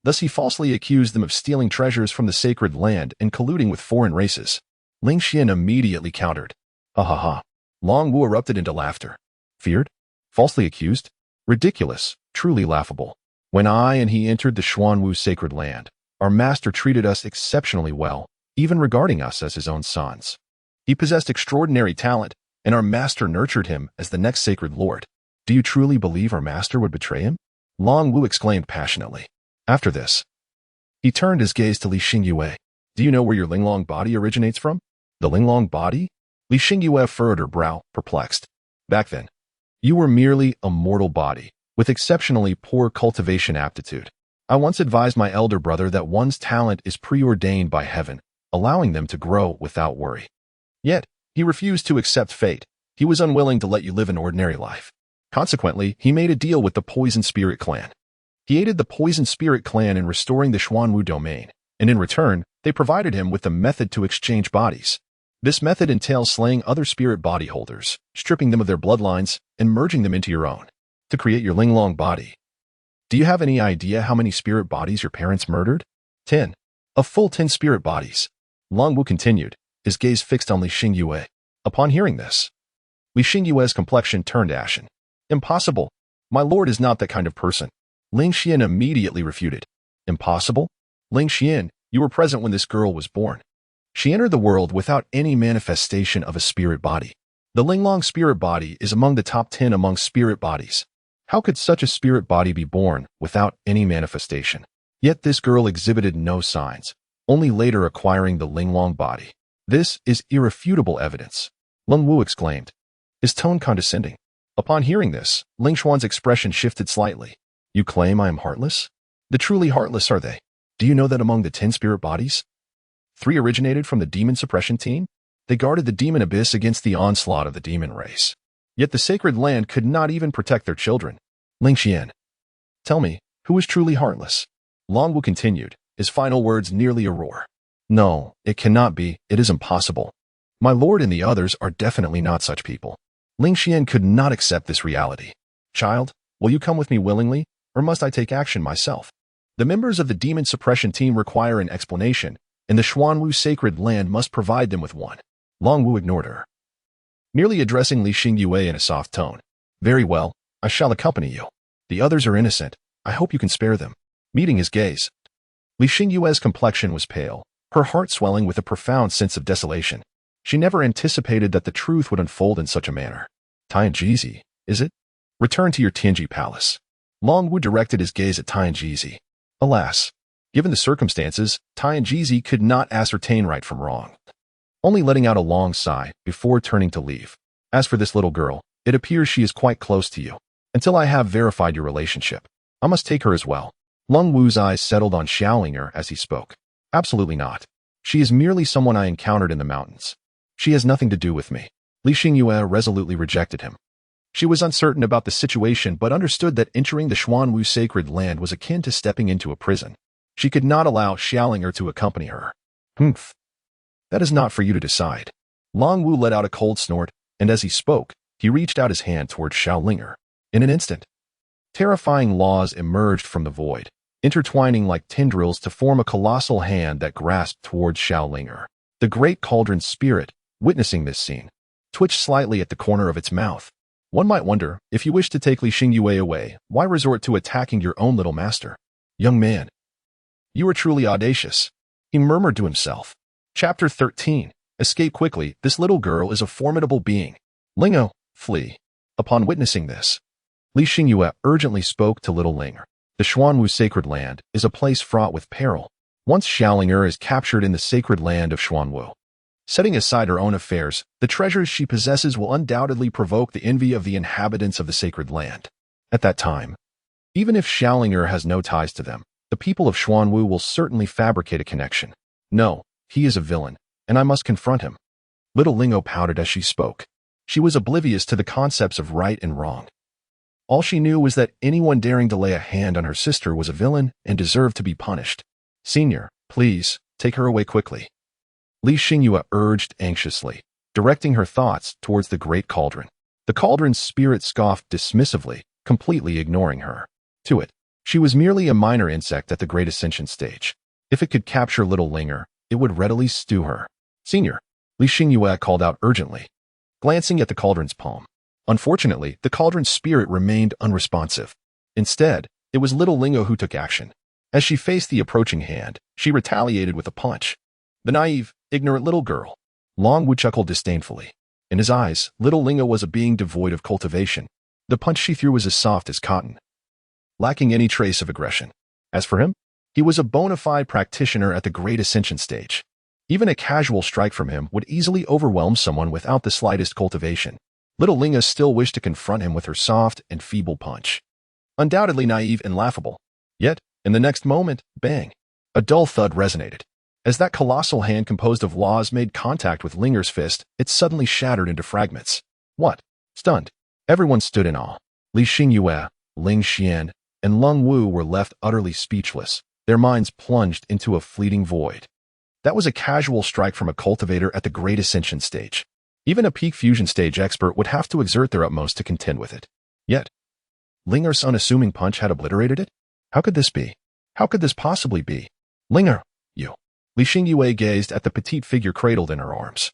Thus he falsely accused them of stealing treasures from the sacred land and colluding with foreign races. Ling Xian immediately countered. Ha ha ha. Long Wu erupted into laughter. Feared? Falsely accused? Ridiculous, truly laughable. When I and he entered the Xuanwu sacred land, our master treated us exceptionally well, even regarding us as his own sons. He possessed extraordinary talent, and our master nurtured him as the next sacred lord. Do you truly believe our master would betray him? Long Wu exclaimed passionately. After this, he turned his gaze to Li Xingyue. Do you know where your Linglong body originates from? The Linglong body? Li Xingyue furrowed her brow, perplexed. Back then, you were merely a mortal body, with exceptionally poor cultivation aptitude. I once advised my elder brother that one's talent is preordained by heaven, allowing them to grow without worry. Yet, he refused to accept fate. He was unwilling to let you live an ordinary life. Consequently, he made a deal with the Poison Spirit clan. He aided the Poison Spirit clan in restoring the Xuanwu domain, and in return, they provided him with a method to exchange bodies. This method entails slaying other spirit body holders, stripping them of their bloodlines, and merging them into your own, to create your Linglong body. Do you have any idea how many spirit bodies your parents murdered? 10. A full 10 spirit bodies. Long Wu continued, his gaze fixed on Li Xingyue. Upon hearing this, Li Xingyue's complexion turned ashen. Impossible. My lord is not that kind of person. Ling Xian immediately refuted. Impossible? Ling Xian, you were present when this girl was born. She entered the world without any manifestation of a spirit body. The Linglong spirit body is among the top 10 among spirit bodies. How could such a spirit body be born without any manifestation? Yet this girl exhibited no signs, only later acquiring the Linglong body. This is irrefutable evidence. Lung Wu exclaimed, his tone condescending. Upon hearing this, Ling Xuan's expression shifted slightly. You claim I am heartless? The truly heartless are they? Do you know that among the 10 spirit bodies, 3 originated from the demon suppression team? They guarded the demon abyss against the onslaught of the demon race. Yet the sacred land could not even protect their children. Ling Xian, tell me, who is truly heartless? Long Wu continued, his final words nearly a roar. No, it cannot be, it is impossible. My lord and the others are definitely not such people. Ling Xian could not accept this reality. Child, will you come with me willingly, or must I take action myself? The members of the demon suppression team require an explanation, and the Xuanwu sacred land must provide them with one. Long Wu ignored her, merely addressing Li Xingyue in a soft tone. Very well, I shall accompany you. The others are innocent. I hope you can spare them. Meeting his gaze, Li Xingyue's complexion was pale, her heart swelling with a profound sense of desolation. She never anticipated that the truth would unfold in such a manner. Tianjizi, is it? Return to your Tianji palace. Long Wu directed his gaze at Tianjizi. Alas, given the circumstances, Tianjizi could not ascertain right from wrong, only letting out a long sigh before turning to leave. As for this little girl, it appears she is quite close to you. Until I have verified your relationship, I must take her as well. Lung Wu's eyes settled on Xiaolinger as he spoke. Absolutely not. She is merely someone I encountered in the mountains. She has nothing to do with me. Li Xingyue resolutely rejected him. She was uncertain about the situation but understood that entering the Xuanwu sacred land was akin to stepping into a prison. She could not allow Xiaolinger to accompany her. Humph. That is not for you to decide. Long Wu let out a cold snort, and as he spoke, he reached out his hand toward Xiaolinger. In an instant, terrifying laws emerged from the void, intertwining like tendrils to form a colossal hand that grasped towards Xiaolinger. The great cauldron spirit, witnessing this scene, twitched slightly at the corner of its mouth. One might wonder, if you wish to take Li Xingyue away, why resort to attacking your own little master? Young man, you are truly audacious, he murmured to himself. Chapter 13. Escape quickly, this little girl is a formidable being. Lingo, flee. Upon witnessing this, Li Xingyue urgently spoke to little Linger. The Xuanwu sacred land is a place fraught with peril. Once Xiaolinger is captured in the sacred land of Xuanwu, setting aside her own affairs, the treasures she possesses will undoubtedly provoke the envy of the inhabitants of the sacred land. At that time, even if Xiaolinger has no ties to them, the people of Xuanwu will certainly fabricate a connection. No, he is a villain, and I must confront him. Little Lingo pouted as she spoke. She was oblivious to the concepts of right and wrong. All she knew was that anyone daring to lay a hand on her sister was a villain and deserved to be punished. Senior, please, take her away quickly. Li Xingyue urged anxiously, directing her thoughts towards the great cauldron. The cauldron's spirit scoffed dismissively, completely ignoring her. To it. She was merely a minor insect at the Great Ascension stage. If it could capture little Linger, it would readily stew her. Senior, Li Xingyue called out urgently, glancing at the cauldron's palm. Unfortunately, the cauldron's spirit remained unresponsive. Instead, it was little Lingo who took action. As she faced the approaching hand, she retaliated with a punch. The naive, ignorant little girl. Long Wu chuckled disdainfully. In his eyes, little Lingo was a being devoid of cultivation. The punch she threw was as soft as cotton, lacking any trace of aggression. As for him, he was a bona fide practitioner at the Great Ascension stage. Even a casual strike from him would easily overwhelm someone without the slightest cultivation. Little Linga still wished to confront him with her soft and feeble punch. Undoubtedly naive and laughable. Yet, in the next moment, bang! A dull thud resonated. As that colossal hand composed of laws made contact with Linger's fist, it suddenly shattered into fragments. What? Stunned. Everyone stood in awe. Li Xingyue, Ling Xian, and Lung Wu were left utterly speechless, their minds plunged into a fleeting void. That was a casual strike from a cultivator at the Great Ascension stage. Even a peak fusion stage expert would have to exert their utmost to contend with it. Yet, Linger's unassuming punch had obliterated it? How could this be? How could this possibly be? Linger, you. Li Xingyue gazed at the petite figure cradled in her arms,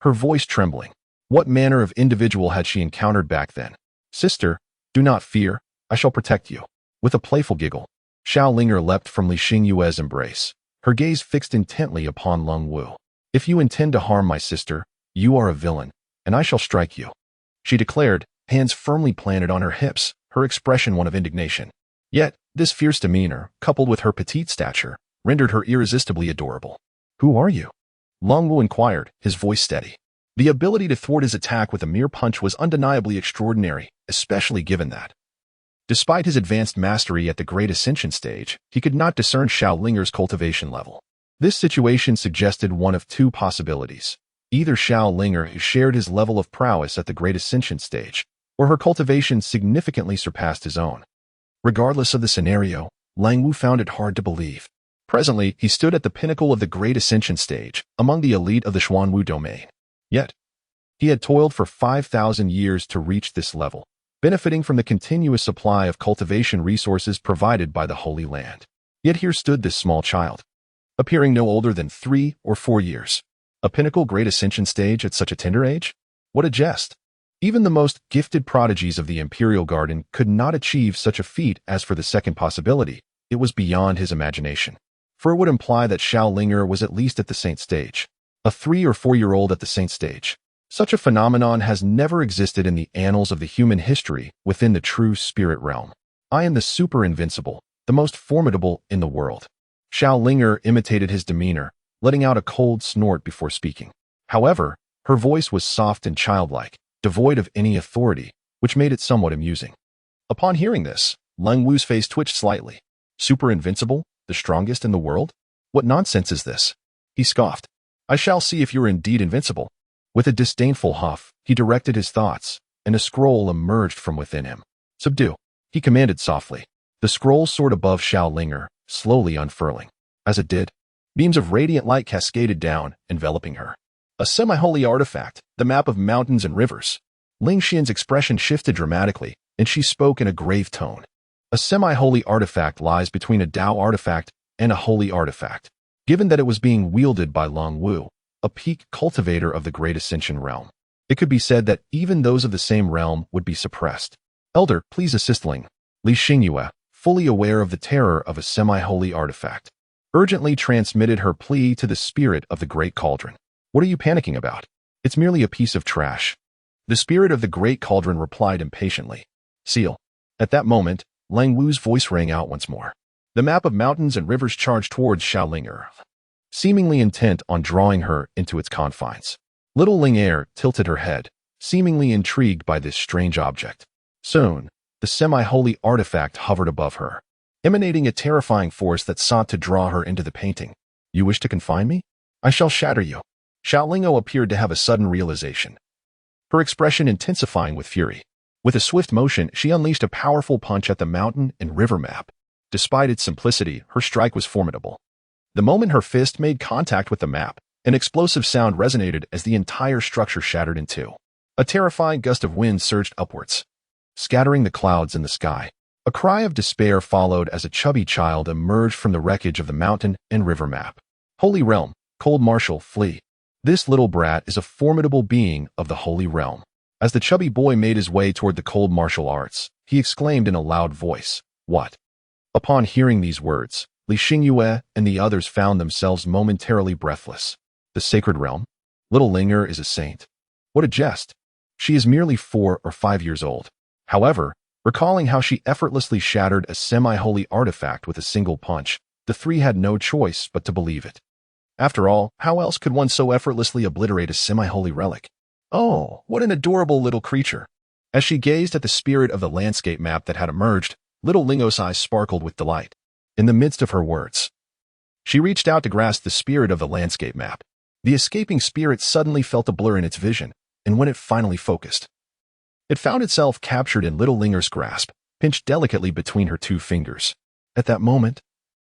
her voice trembling. What manner of individual had she encountered back then? Sister, do not fear, I shall protect you. With a playful giggle, Xiao Linger leapt from Li Xingyue's embrace, her gaze fixed intently upon Lung Wu. If you intend to harm my sister, you are a villain, and I shall strike you, she declared, hands firmly planted on her hips, her expression one of indignation. Yet, this fierce demeanor, coupled with her petite stature, rendered her irresistibly adorable. Who are you? Lung Wu inquired, his voice steady. The ability to thwart his attack with a mere punch was undeniably extraordinary, especially given that, despite his advanced mastery at the Great Ascension stage, he could not discern Xiao Linger's cultivation level. This situation suggested one of two possibilities. Either Xiao Linger shared his level of prowess at the Great Ascension stage, or her cultivation significantly surpassed his own. Regardless of the scenario, Lang Wu found it hard to believe. Presently, he stood at the pinnacle of the Great Ascension stage, among the elite of the Xuanwu domain. Yet, he had toiled for 5,000 years to reach this level, benefiting from the continuous supply of cultivation resources provided by the Holy Land. Yet here stood this small child, appearing no older than 3 or 4 years. A pinnacle Great Ascension stage at such a tender age? What a jest! Even the most gifted prodigies of the Imperial Garden could not achieve such a feat. As for the second possibility, it was beyond his imagination, for it would imply that Xiao Linger was at least at the Saint stage, a 3 or 4-year-old at the Saint stage. Such a phenomenon has never existed in the annals of the human history within the true spirit realm. I am the super invincible, the most formidable in the world. Xiao Linger imitated his demeanor, letting out a cold snort before speaking. However, her voice was soft and childlike, devoid of any authority, which made it somewhat amusing. Upon hearing this, Lung Wu's face twitched slightly. Super invincible? The strongest in the world? What nonsense is this? He scoffed. I shall see if you are indeed invincible. With a disdainful huff, he directed his thoughts, and a scroll emerged from within him. Subdue, he commanded softly. The scroll soared above Xiao Linger, slowly unfurling. As it did, beams of radiant light cascaded down, enveloping her. A semi-holy artifact, the map of mountains and rivers. Ling Xian's expression shifted dramatically, and she spoke in a grave tone. A semi-holy artifact lies between a Dao artifact and a holy artifact. Given that it was being wielded by Lung Wu, a peak cultivator of the Great Ascension realm, it could be said that even those of the same realm would be suppressed. Elder, please assist Ling. Li Xingyue, fully aware of the terror of a semi-holy artifact, urgently transmitted her plea to the spirit of the Great Cauldron. What are you panicking about? It's merely a piece of trash. The spirit of the Great Cauldron replied impatiently. Seal. At that moment, Lang Wu's voice rang out once more. The map of mountains and rivers charged towards Xiao Linger, seemingly intent on drawing her into its confines. Little Ling Er tilted her head, seemingly intrigued by this strange object. Soon, the semi-holy artifact hovered above her, emanating a terrifying force that sought to draw her into the painting. You wish to confine me? I shall shatter you. Xiao Lingo appeared to have a sudden realization, her expression intensifying with fury. With a swift motion, she unleashed a powerful punch at the mountain and river map. Despite its simplicity, her strike was formidable. The moment her fist made contact with the map, an explosive sound resonated as the entire structure shattered in two. A terrifying gust of wind surged upwards, scattering the clouds in the sky. A cry of despair followed as a chubby child emerged from the wreckage of the mountain and river map. Holy Realm, Cold Martial, flee. This little brat is a formidable being of the Holy Realm. As the chubby boy made his way toward the cold martial arts, he exclaimed in a loud voice, "What?" Upon hearing these words, Li Xingyue and the others found themselves momentarily breathless. The Sacred Realm? Little Linger is a saint. What a jest. She is merely 4 or 5 years old. However, recalling how she effortlessly shattered a semi-holy artifact with a single punch, the three had no choice but to believe it. After all, how else could one so effortlessly obliterate a semi-holy relic? Oh, what an adorable little creature. As she gazed at the spirit of the landscape map that had emerged, little Lingo's eyes sparkled with delight. In the midst of her words, she reached out to grasp the spirit of the landscape map. The escaping spirit suddenly felt a blur in its vision, and when it finally focused, it found itself captured in little Linger's grasp, pinched delicately between her 2 fingers. At that moment,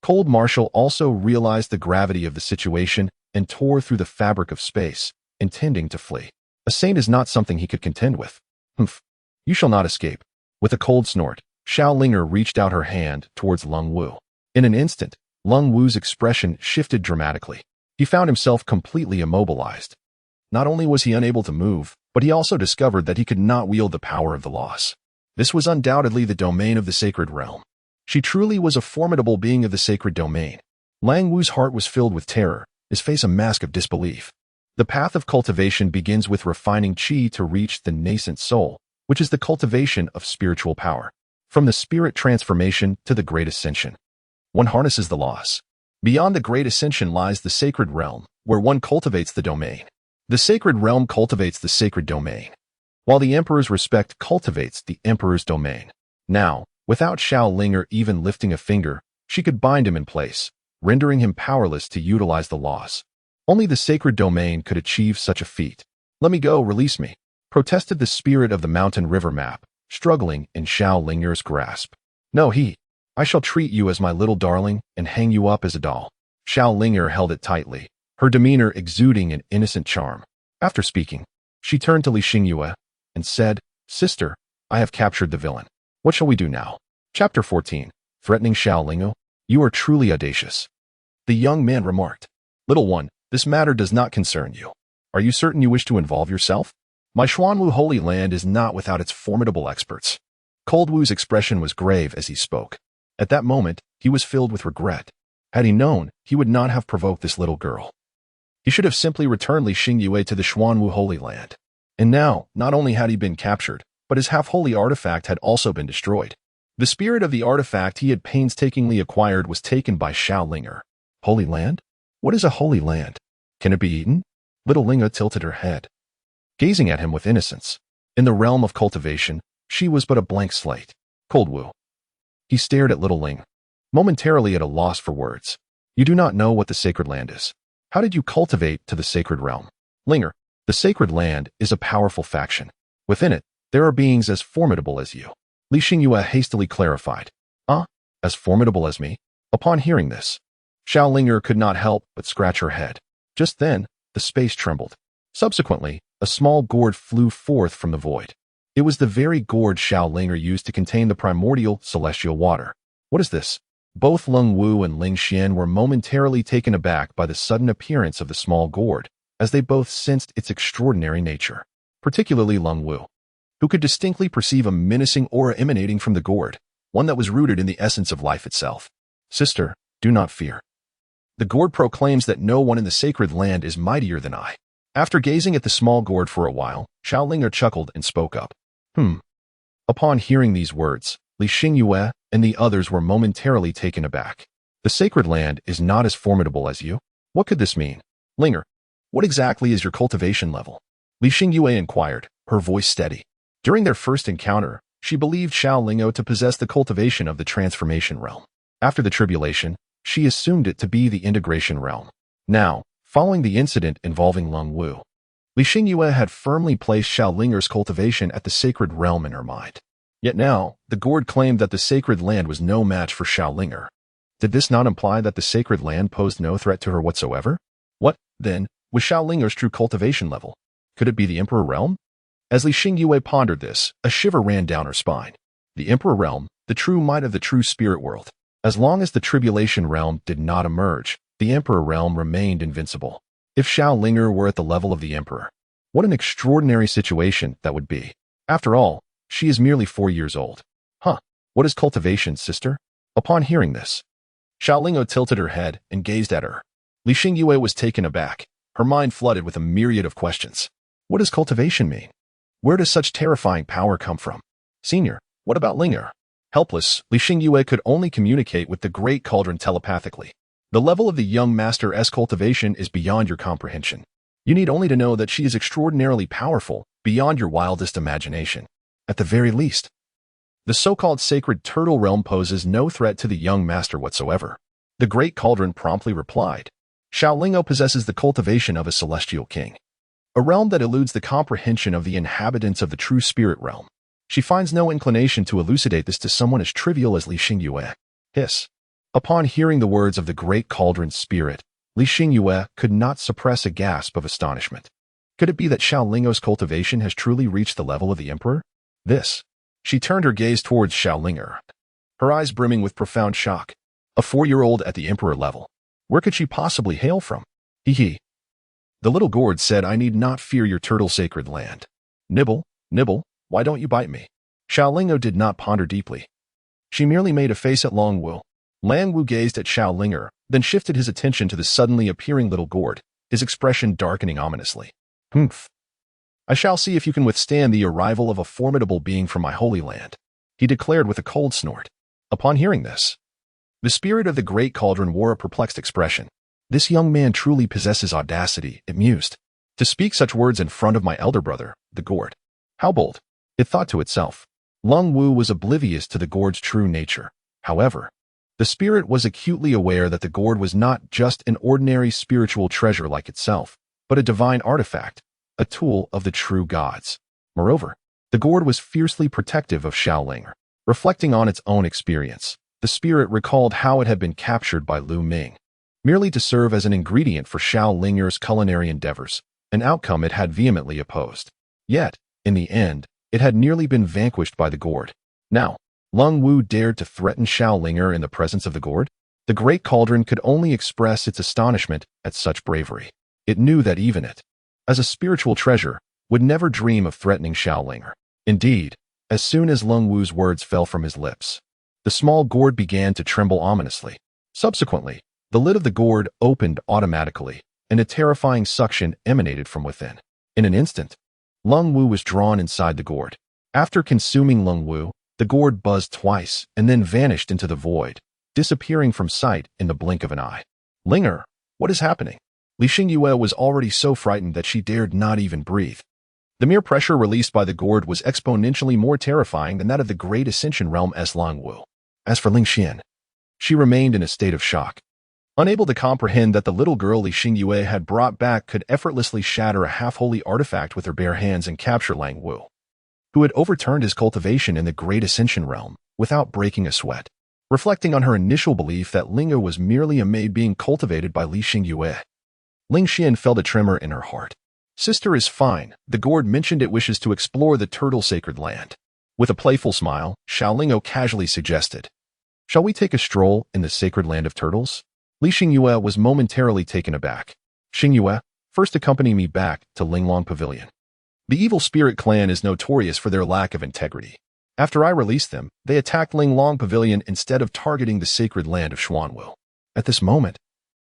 Cold Martial also realized the gravity of the situation and tore through the fabric of space, intending to flee. A saint is not something he could contend with. Humph. You shall not escape. With a cold snort, Xiao Linger reached out her hand towards Lung Wu. In an instant, Lung Wu's expression shifted dramatically. He found himself completely immobilized. Not only was he unable to move, but he also discovered that he could not wield the power of the loss. This was undoubtedly the domain of the Sacred Realm. She truly was a formidable being of the sacred domain. Lang Wu's heart was filled with terror, his face a mask of disbelief. The path of cultivation begins with refining qi to reach the nascent soul, which is the cultivation of spiritual power. From the spirit transformation to the great ascension, one harnesses the loss. Beyond the great ascension lies the sacred realm, where one cultivates the domain. The sacred realm cultivates the sacred domain, while the emperor's respect cultivates the emperor's domain. Now, without Xiao Linger even lifting a finger, she could bind him in place, rendering him powerless to utilize the loss. Only the sacred domain could achieve such a feat. "Let me go, release me," protested the spirit of the mountain river map, struggling in Xiao Linger's grasp. "No, I shall treat you as my little darling and hang you up as a doll." Xiao Linger held it tightly, her demeanor exuding an innocent charm. After speaking, she turned to Li Xingyue and said, "Sister, I have captured the villain. What shall we do now?" Chapter 14. Threatening Xiao Lingo. "You are truly audacious," the young man remarked. "Little one, this matter does not concern you. Are you certain you wish to involve yourself? My Xuanwu Holy Land is not without its formidable experts." Cold Wu's expression was grave as he spoke. At that moment, he was filled with regret. Had he known, he would not have provoked this little girl. He should have simply returned Li Xingyue to the Xuanwu Holy Land. And now, not only had he been captured, but his half-holy artifact had also been destroyed. The spirit of the artifact he had painstakingly acquired was taken by Xiao Linger. Holy Land? What is a holy land? Can it be eaten? Little Linga tilted her head, gazing at him with innocence. In the realm of cultivation, she was but a blank slate. Cold Wu. He stared at little Ling, momentarily at a loss for words. "You do not know what the sacred land is. How did you cultivate to the sacred realm?" "Linger, the sacred land is a powerful faction. Within it, there are beings as formidable as you." Li Xingyue hastily clarified. As formidable as me?" Upon hearing this, Xiao Linger could not help but scratch her head. Just then, the space trembled. Subsequently, a small gourd flew forth from the void. It was the very gourd Xiao Linger used to contain the primordial celestial water. "What is this?" Both Lung Wu and Ling Xian were momentarily taken aback by the sudden appearance of the small gourd, as they both sensed its extraordinary nature. Particularly Lung Wu, who could distinctly perceive a menacing aura emanating from the gourd, one that was rooted in the essence of life itself. "Sister, do not fear. The gourd proclaims that no one in the sacred land is mightier than I." After gazing at the small gourd for a while, Xiao Linger chuckled and spoke up. Upon hearing these words, Li Xingyue and the others were momentarily taken aback. "The sacred land is not as formidable as you? What could this mean?" "Linger, what exactly is your cultivation level?" Li Xingyue inquired, her voice steady. During their first encounter, she believed Xiao Lingo to possess the cultivation of the transformation realm. After the tribulation, she assumed it to be the integration realm. Now, following the incident involving Lung Wu, Li Xingyue had firmly placed Xiao Linger's cultivation at the sacred realm in her mind. Yet now, the gourd claimed that the sacred land was no match for Xiao Linger. Did this not imply that the sacred land posed no threat to her whatsoever? What, then, was Xiao Linger's true cultivation level? Could it be the Emperor realm? As Li Xingyue pondered this, a shiver ran down her spine. The Emperor realm, the true might of the true spirit world. As long as the tribulation realm did not emerge, the Emperor realm remained invincible. If Xiaolinger were at the level of the Emperor, what an extraordinary situation that would be. After all, she is merely 4 years old. Huh, what is cultivation, sister? Upon hearing this, Xiaolingo tilted her head and gazed at her. Li Xingyue was taken aback, her mind flooded with a myriad of questions. What does cultivation mean? Where does such terrifying power come from? Senior, what about Linger? Helpless, Li Xingyue could only communicate with the Great Cauldron telepathically. The level of the young master's cultivation is beyond your comprehension. You need only to know that she is extraordinarily powerful, beyond your wildest imagination. At the very least, the so-called sacred turtle realm poses no threat to the young master whatsoever. The Great Cauldron promptly replied, Xiaolingo possesses the cultivation of a celestial king, a realm that eludes the comprehension of the inhabitants of the true spirit realm. She finds no inclination to elucidate this to someone as trivial as Li Xingyue. Hiss. Upon hearing the words of the Great Cauldron's spirit, Li Xingyue could not suppress a gasp of astonishment. Could it be that Xiaolingo's cultivation has truly reached the level of the Emperor? She turned her gaze towards Xiaolinger, her eyes brimming with profound shock. A 4-year-old at the Emperor level. Where could she possibly hail from? Hee. The little gourd said, I need not fear your turtle sacred land. Nibble, nibble, why don't you bite me? Xiaolingo did not ponder deeply. She merely made a face at Long Wu. Lang Wu gazed at Xiaolinger, then shifted his attention to the suddenly appearing little gourd, his expression darkening ominously. Humph. I shall see if you can withstand the arrival of a formidable being from my holy land, he declared with a cold snort. Upon hearing this, the spirit of the Great Cauldron wore a perplexed expression. This young man truly possesses audacity, it mused. To speak such words in front of my elder brother, the gourd. How bold, it thought to itself. Lung Wu was oblivious to the gourd's true nature. However, the spirit was acutely aware that the gourd was not just an ordinary spiritual treasure like itself, but a divine artifact, a tool of the true gods. Moreover, the gourd was fiercely protective of Xiaolinger. Reflecting on its own experience, the spirit recalled how it had been captured by Lu Ming, merely to serve as an ingredient for Xiaolinger's culinary endeavors, an outcome it had vehemently opposed. Yet, in the end, it had nearly been vanquished by the gourd. Now, Lung Wu dared to threaten Xiaolinger in the presence of the gourd? The Great Cauldron could only express its astonishment at such bravery. It knew that even it, as a spiritual treasure, would never dream of threatening Xiaolinger. Indeed, as soon as Lung Wu's words fell from his lips, the small gourd began to tremble ominously. Subsequently, the lid of the gourd opened automatically, and a terrifying suction emanated from within. In an instant, Lung Wu was drawn inside the gourd. After consuming Lung Wu, the gourd buzzed twice and then vanished into the void, disappearing from sight in the blink of an eye. Linger, what is happening? Li Xingyue was already so frightened that she dared not even breathe. The mere pressure released by the gourd was exponentially more terrifying than that of the Great Ascension Realm S. Long Wu. As for Ling Xian, she remained in a state of shock, unable to comprehend that the little girl Li Xingyue had brought back could effortlessly shatter a half-holy artifact with her bare hands and capture Lang Wu, who had overturned his cultivation in the Great Ascension Realm without breaking a sweat. Reflecting on her initial belief that Linga was merely a maid being cultivated by Li Xingyue, Ling Xian felt a tremor in her heart. Sister is fine. The gourd mentioned it wishes to explore the turtle sacred land. With a playful smile, Xiaolingo casually suggested, shall we take a stroll in the sacred land of turtles? Li Xingyue was momentarily taken aback. Xingyue, first accompany me back to Linglong Pavilion. The evil spirit clan is notorious for their lack of integrity. After I released them, they attacked Linglong Pavilion instead of targeting the sacred land of Xuanwu. At this moment,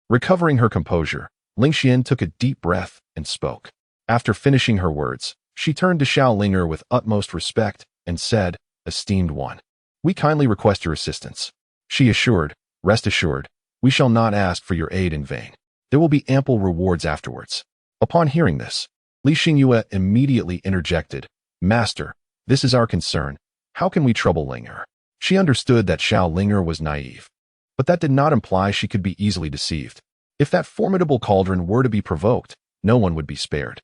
recovering her composure, Ling Xian took a deep breath and spoke. After finishing her words, she turned to Xiaolinger with utmost respect and said, Esteemed one, we kindly request your assistance. She assured, rest assured, we shall not ask for your aid in vain. There will be ample rewards afterwards. Upon hearing this, Li Xingyue immediately interjected, Master, this is our concern. How can we trouble Linger? She understood that Xiaolinger was naive, but that did not imply she could be easily deceived. If that formidable cauldron were to be provoked, no one would be spared.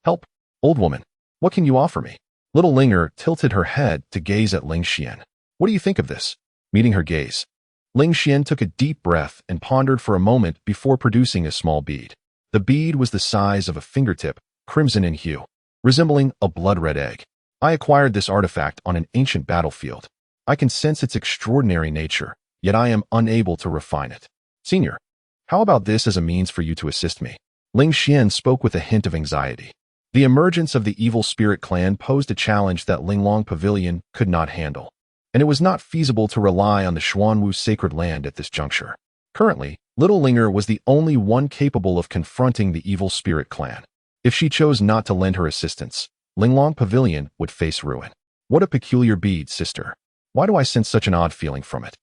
Help, old woman. What can you offer me? Little Linger tilted her head to gaze at Ling Xian. What do you think of this? Meeting her gaze, Ling Xian took a deep breath and pondered for a moment before producing a small bead. The bead was the size of a fingertip, crimson in hue, resembling a blood-red egg. I acquired this artifact on an ancient battlefield. I can sense its extraordinary nature, yet I am unable to refine it. Senior, how about this as a means for you to assist me? Ling Xian spoke with a hint of anxiety. The emergence of the evil spirit clan posed a challenge that Linglong Pavilion could not handle, and it was not feasible to rely on the Xuanwu sacred land at this juncture. Currently, little Linger was the only one capable of confronting the evil spirit clan. If she chose not to lend her assistance, Linglong Pavilion would face ruin. What a peculiar bead, sister. Why do I sense such an odd feeling from it?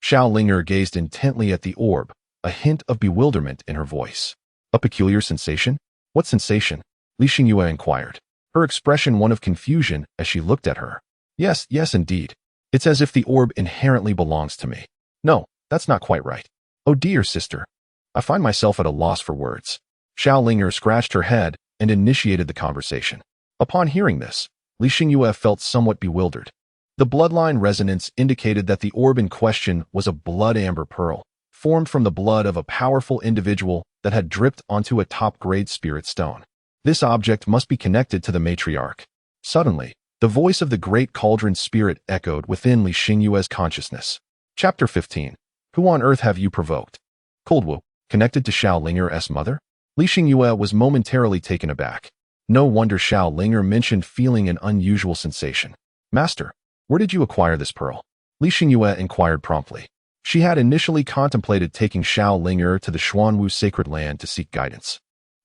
Xiao Linger gazed intently at the orb, a hint of bewilderment in her voice. A peculiar sensation? What sensation? Li Xingyue inquired, her expression one of confusion as she looked at her. Yes, indeed. It's as if the orb inherently belongs to me. No, that's not quite right. Oh dear, sister. I find myself at a loss for words. Xiao Linger scratched her head and initiated the conversation. Upon hearing this, Li Xingyue felt somewhat bewildered. The bloodline resonance indicated that the orb in question was a blood amber pearl, formed from the blood of a powerful individual that had dripped onto a top-grade spirit stone. This object must be connected to the matriarch. Suddenly, the voice of the great cauldron spirit echoed within Li Xingyue's consciousness. Chapter 15. Who on earth have you provoked? Coldwu, connected to Xiao Linger's mother? Li Xingyue was momentarily taken aback. No wonder Xiao Linger mentioned feeling an unusual sensation. Master, where did you acquire this pearl? Li Xingyue inquired promptly. She had initially contemplated taking Xiao Linger to the Xuanwu sacred land to seek guidance,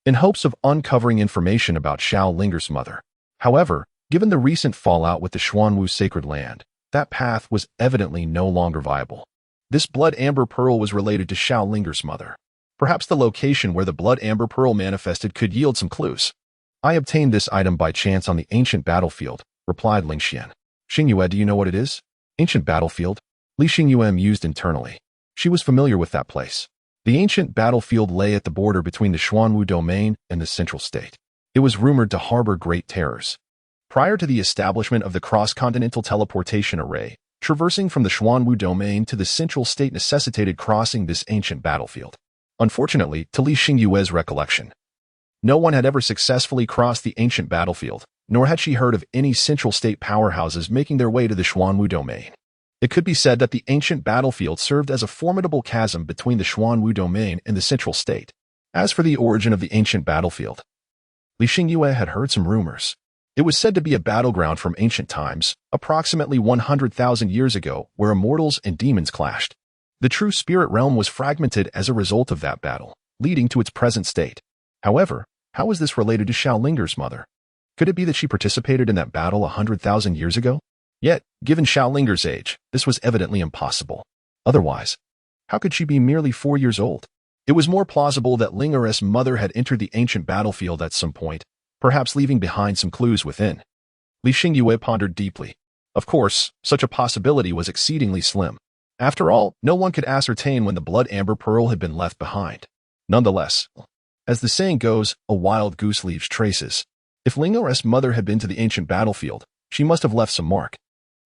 in hopes of uncovering information about Xiao Linger's mother. However, given the recent fallout with the Xuanwu sacred land, that path was evidently no longer viable. This blood amber pearl was related to Xiao Linger's mother. Perhaps the location where the blood amber pearl manifested could yield some clues. I obtained this item by chance on the ancient battlefield, replied Ling Xian. Xingyue, do you know what it is? Ancient battlefield? Li Xingyue mused internally. She was familiar with that place. The ancient battlefield lay at the border between the Xuanwu domain and the central state. It was rumored to harbor great terrors. Prior to the establishment of the cross-continental teleportation array, traversing from the Xuanwu domain to the central state necessitated crossing this ancient battlefield. Unfortunately, to Li Xingyue's recollection, no one had ever successfully crossed the ancient battlefield, nor had she heard of any central state powerhouses making their way to the Xuanwu domain. It could be said that the ancient battlefield served as a formidable chasm between the Xuanwu domain and the central state. As for the origin of the ancient battlefield, Li Xingyue had heard some rumors. It was said to be a battleground from ancient times, approximately 100,000 years ago, where immortals and demons clashed. The true spirit realm was fragmented as a result of that battle, leading to its present state. However, how is this related to Xiao Linger's mother? Could it be that she participated in that battle 100,000 years ago? Yet, given Xiao Linger's age, this was evidently impossible. Otherwise, how could she be merely 4 years old? It was more plausible that Linger's mother had entered the ancient battlefield at some point, perhaps leaving behind some clues within. Li Xingyue pondered deeply. Of course, such a possibility was exceedingly slim. After all, no one could ascertain when the blood amber pearl had been left behind. Nonetheless, as the saying goes, a wild goose leaves traces. If Linger's mother had been to the ancient battlefield, she must have left some mark.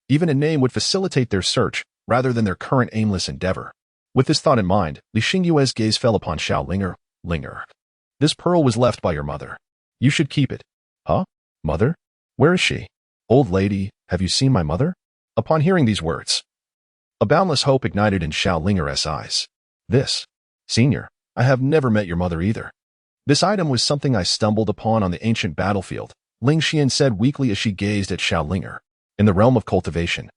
Even a name would facilitate their search, rather than their current aimless endeavor. With this thought in mind, Li Xingyue's gaze fell upon Xiao Linger. Linger, this pearl was left by your mother. You should keep it. Huh? Mother? Where is she? Old lady, have you seen my mother? Upon hearing these words, a boundless hope ignited in Xiao Linger's eyes. Senior, I have never met your mother either. This item was something I stumbled upon on the ancient battlefield, Ling Xian said weakly as she gazed at Xiao Linger. In the realm of cultivation,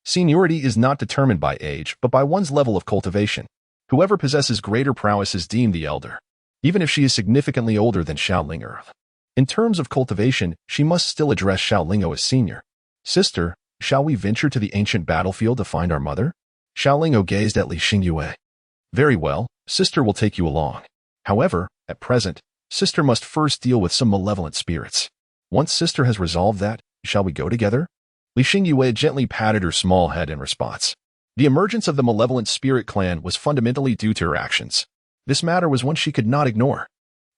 seniority is not determined by age, but by one's level of cultivation. Whoever possesses greater prowess is deemed the elder, even if she is significantly older than Xiao Linger. In terms of cultivation, she must still address Xiao Lingo as senior. Sister, shall we venture to the ancient battlefield to find our mother? Xiao Lingo gazed at Li Xingyue. Very well, sister will take you along. However, at present, sister must first deal with some malevolent spirits. Once sister has resolved that, shall we go together? Li Xingyue gently patted her small head in response. The emergence of the malevolent spirit clan was fundamentally due to her actions. This matter was one she could not ignore.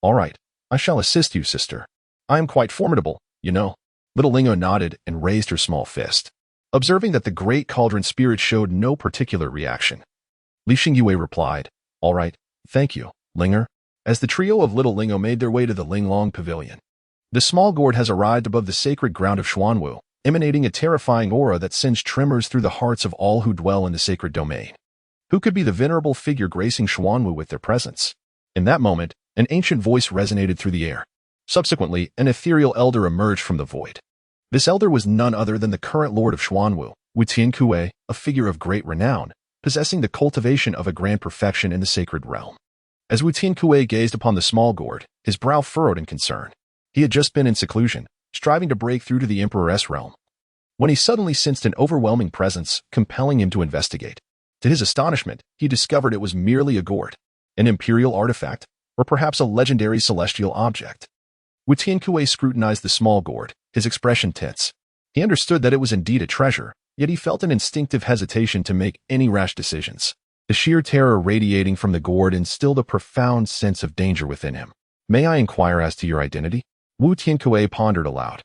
All right, I shall assist you, sister. I am quite formidable, you know. Little Lingo nodded and raised her small fist. Observing that the great cauldron spirit showed no particular reaction, Li Xingyue replied, All right, thank you, Linger. As the trio of Little Lingo made their way to the Linglong Pavilion, the small gourd has arrived above the sacred ground of Xuanwu, emanating a terrifying aura that sends tremors through the hearts of all who dwell in the sacred domain. Who could be the venerable figure gracing Xuanwu with their presence? In that moment, an ancient voice resonated through the air. Subsequently, an ethereal elder emerged from the void. This elder was none other than the current lord of Xuanwu, Wu Tiankue, a figure of great renown, possessing the cultivation of a grand perfection in the sacred realm. As Wu Tiankue gazed upon the small gourd, his brow furrowed in concern. He had just been in seclusion, striving to break through to the Emperor's realm, when he suddenly sensed an overwhelming presence, compelling him to investigate. To his astonishment, he discovered it was merely a gourd, an imperial artifact, or perhaps a legendary celestial object. Wu Tiankue scrutinized the small gourd, his expression tense. He understood that it was indeed a treasure, yet he felt an instinctive hesitation to make any rash decisions. The sheer terror radiating from the gourd instilled a profound sense of danger within him. "May I inquire as to your identity?" Wu Tiankue pondered aloud.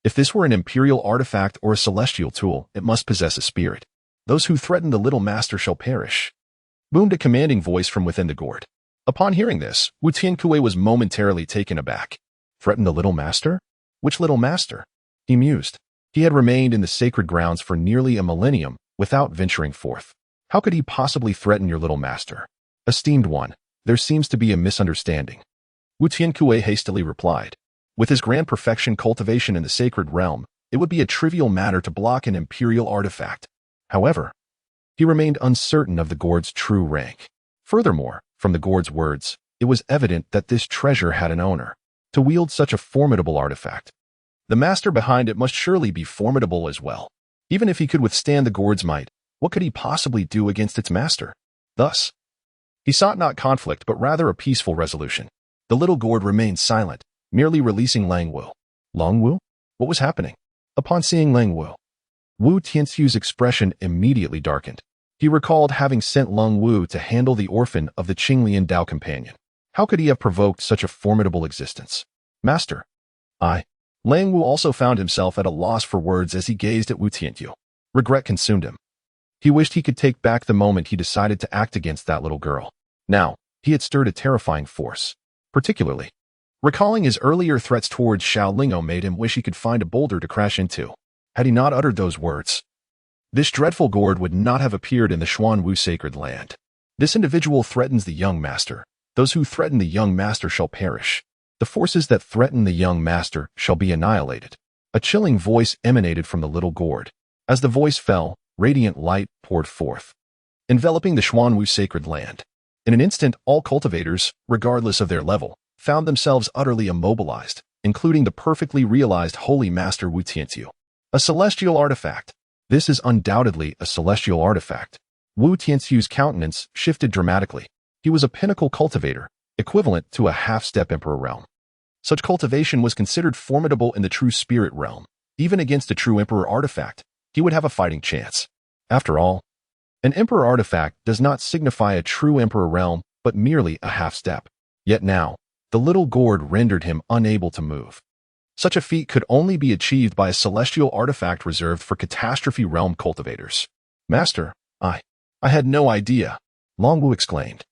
If this were an imperial artifact or a celestial tool, it must possess a spirit. "Those who threaten the little master shall perish," boomed a commanding voice from within the gourd. Upon hearing this, Wu Tiankue was momentarily taken aback. Threaten the little master? Which little master? He mused. He had remained in the sacred grounds for nearly a millennium without venturing forth. How could he possibly threaten your little master? Esteemed one, there seems to be a misunderstanding. Wu Tiankue hastily replied. With his grand perfection cultivation in the sacred realm, it would be a trivial matter to block an imperial artifact. However, he remained uncertain of the gourd's true rank. Furthermore, from the gourd's words, it was evident that this treasure had an owner. To wield such a formidable artifact, the master behind it must surely be formidable as well. Even if he could withstand the gourd's might, what could he possibly do against its master? Thus, he sought not conflict but rather a peaceful resolution. The little gourd remained silent, merely releasing Langwu. Langwu? What was happening? Upon seeing Langwu, Wu Tianxiu's expression immediately darkened. He recalled having sent Langwu to handle the orphan of the Qinglian Dao companion. How could he have provoked such a formidable existence? Master. Langwu also found himself at a loss for words as he gazed at Wu Tianxiu. Regret consumed him. He wished he could take back the moment he decided to act against that little girl. Now, he had stirred a terrifying force. Particularly, recalling his earlier threats towards Xiao Lingo made him wish he could find a boulder to crash into. Had he not uttered those words, this dreadful gourd would not have appeared in the Xuanwu sacred land. This individual threatens the young master. Those who threaten the young master shall perish. The forces that threaten the young master shall be annihilated. A chilling voice emanated from the little gourd. As the voice fell, radiant light poured forth, enveloping the Xuanwu sacred land. In an instant, all cultivators, regardless of their level, found themselves utterly immobilized, including the perfectly realized Holy Master Wu Tianxiu. A celestial artifact. This is undoubtedly a celestial artifact. Wu Tianxiu's countenance shifted dramatically. He was a pinnacle cultivator, equivalent to a half-step emperor realm. Such cultivation was considered formidable in the true spirit realm. Even against a true emperor artifact, he would have a fighting chance. After all, an emperor artifact does not signify a true emperor realm, but merely a half-step. Yet now, the little gourd rendered him unable to move. Such a feat could only be achieved by a celestial artifact reserved for catastrophe realm cultivators. Master, I had no idea, Langwu exclaimed.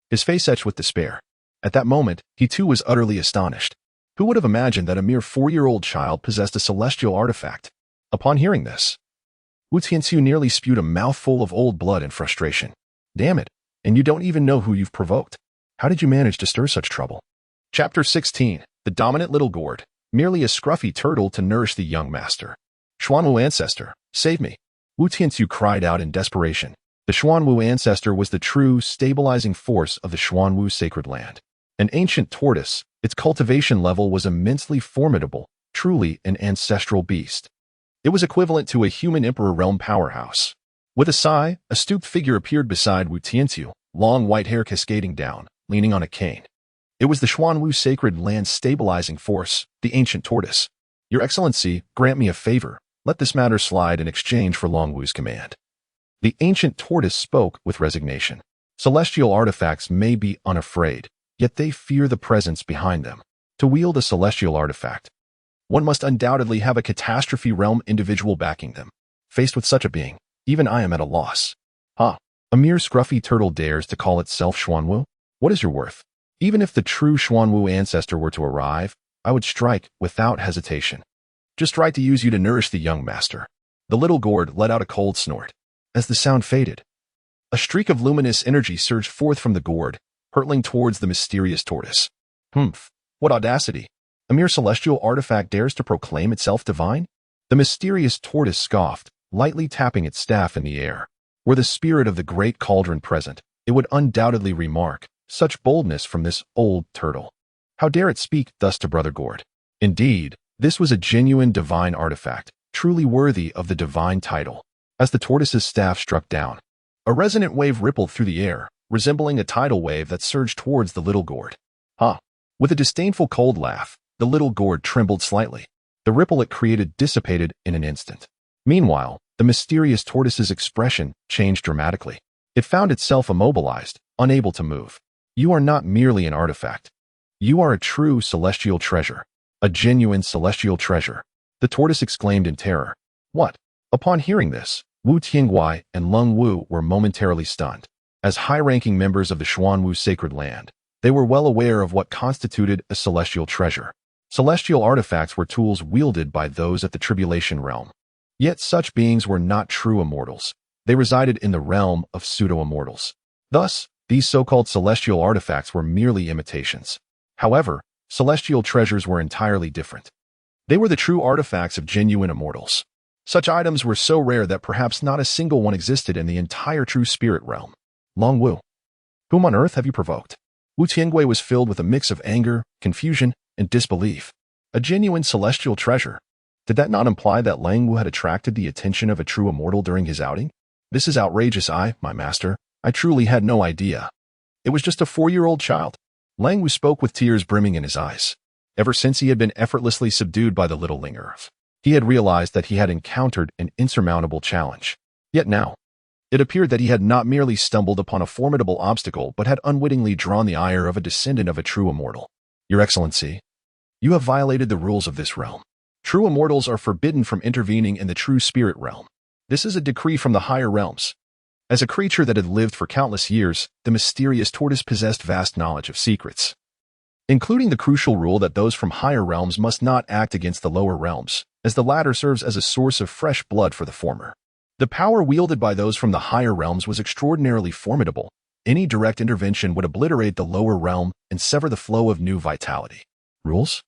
His face etched with despair. At that moment, he too was utterly astonished. Who would have imagined that a mere 4-year-old child possessed a celestial artifact? Upon hearing this, Wu Tianxiu nearly spewed a mouthful of old blood in frustration. Damn it, and you don't even know who you've provoked. How did you manage to stir such trouble? Chapter 16. The dominant little gourd, merely a scruffy turtle to nourish the young master. Xuanwu ancestor, save me. Wu Tianxiu cried out in desperation. The Xuanwu ancestor was the true, stabilizing force of the Xuanwu sacred land. An ancient tortoise, its cultivation level was immensely formidable, truly an ancestral beast. It was equivalent to a human emperor realm powerhouse. With a sigh, a stooped figure appeared beside Wu Tianxiu, long white hair cascading down, leaning on a cane. It was the Xuanwu sacred land's stabilizing force, the ancient tortoise. Your Excellency, grant me a favor. Let this matter slide in exchange for Langwu's command. The ancient tortoise spoke with resignation. Celestial artifacts may be unafraid, yet they fear the presence behind them. To wield a celestial artifact, one must undoubtedly have a catastrophe realm individual backing them. Faced with such a being, even I am at a loss. A mere scruffy turtle dares to call itself Xuanwu? What is your worth? Even if the true Xuanwu ancestor were to arrive, I would strike without hesitation. Just right to use you to nourish the young master. The little gourd let out a cold snort. As the sound faded, a streak of luminous energy surged forth from the gourd, hurtling towards the mysterious tortoise. Humph, what audacity! A mere celestial artifact dares to proclaim itself divine? The mysterious tortoise scoffed, lightly tapping its staff in the air. Were the spirit of the great cauldron present, it would undoubtedly remark such boldness from this old turtle. How dare it speak thus to Brother Gourd? Indeed, this was a genuine divine artifact, truly worthy of the divine title. As the tortoise's staff struck down, a resonant wave rippled through the air, resembling a tidal wave that surged towards the little gourd. Ha! With a disdainful cold laugh, the little gourd trembled slightly. The ripple it created dissipated in an instant. Meanwhile, the mysterious tortoise's expression changed dramatically. It found itself immobilized, unable to move. You are not merely an artifact. You are a true celestial treasure. A genuine celestial treasure. The tortoise exclaimed in terror. What? Upon hearing this, Wu Tianguai and Leng Wu were momentarily stunned. As high-ranking members of the Xuanwu sacred land, they were well aware of what constituted a celestial treasure. Celestial artifacts were tools wielded by those at the tribulation realm. Yet such beings were not true immortals. They resided in the realm of pseudo-immortals. Thus, these so-called celestial artifacts were merely imitations. However, celestial treasures were entirely different. They were the true artifacts of genuine immortals. Such items were so rare that perhaps not a single one existed in the entire true spirit realm. Long Wu, whom on earth have you provoked? Wu Tianguai was filled with a mix of anger, confusion, and disbelief. A genuine celestial treasure. Did that not imply that Lang Wu had attracted the attention of a true immortal during his outing? This is outrageous. My master, I truly had no idea. It was just a 4-year-old child. Lang Wu spoke with tears brimming in his eyes. Ever since he had been effortlessly subdued by the little linger, he had realized that he had encountered an insurmountable challenge. Yet now, it appeared that he had not merely stumbled upon a formidable obstacle but had unwittingly drawn the ire of a descendant of a true immortal. Your Excellency, you have violated the rules of this realm. True immortals are forbidden from intervening in the true spirit realm. This is a decree from the higher realms. As a creature that had lived for countless years, the mysterious tortoise possessed vast knowledge of secrets, including the crucial rule that those from higher realms must not act against the lower realms, as the latter serves as a source of fresh blood for the former. The power wielded by those from the higher realms was extraordinarily formidable. Any direct intervention would obliterate the lower realm and sever the flow of new vitality. Rules?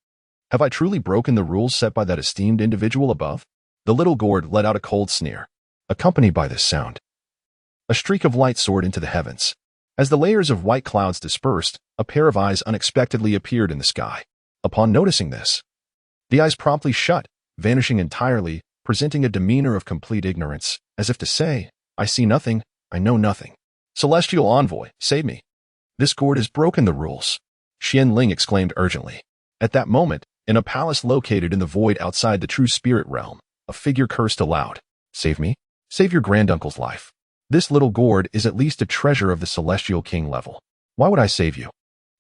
Have I truly broken the rules set by that esteemed individual above? The little gourd let out a cold sneer. Accompanied by this sound, a streak of light soared into the heavens. As the layers of white clouds dispersed, a pair of eyes unexpectedly appeared in the sky. Upon noticing this, the eyes promptly shut, vanishing entirely, presenting a demeanor of complete ignorance, as if to say, I see nothing, I know nothing. Celestial envoy, save me. This gourd has broken the rules. Xian Ling exclaimed urgently. At that moment, in a palace located in the void outside the true spirit realm, a figure cursed aloud. Save me? Save your granduncle's life. This little gourd is at least a treasure of the celestial king level. Why would I save you?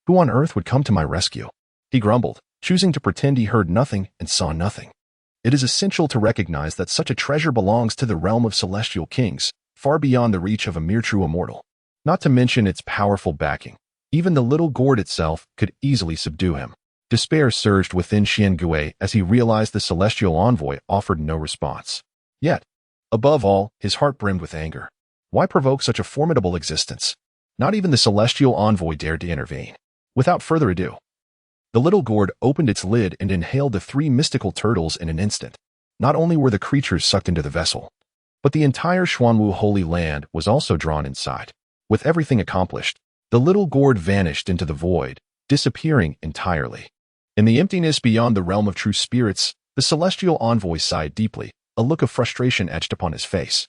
Who on earth would come to my rescue? He grumbled, choosing to pretend he heard nothing and saw nothing. It is essential to recognize that such a treasure belongs to the realm of celestial kings, far beyond the reach of a mere true immortal. Not to mention its powerful backing. Even the little gourd itself could easily subdue him. Despair surged within Xian Gui as he realized the celestial envoy offered no response. Yet, above all, his heart brimmed with anger. Why provoke such a formidable existence? Not even the celestial envoy dared to intervene. Without further ado, the little gourd opened its lid and inhaled the 3 mystical turtles in an instant. Not only were the creatures sucked into the vessel, but the entire Xuanwu Holy Land was also drawn inside. With everything accomplished, the little gourd vanished into the void, disappearing entirely. In the emptiness beyond the realm of true spirits, the celestial envoy sighed deeply, a look of frustration etched upon his face.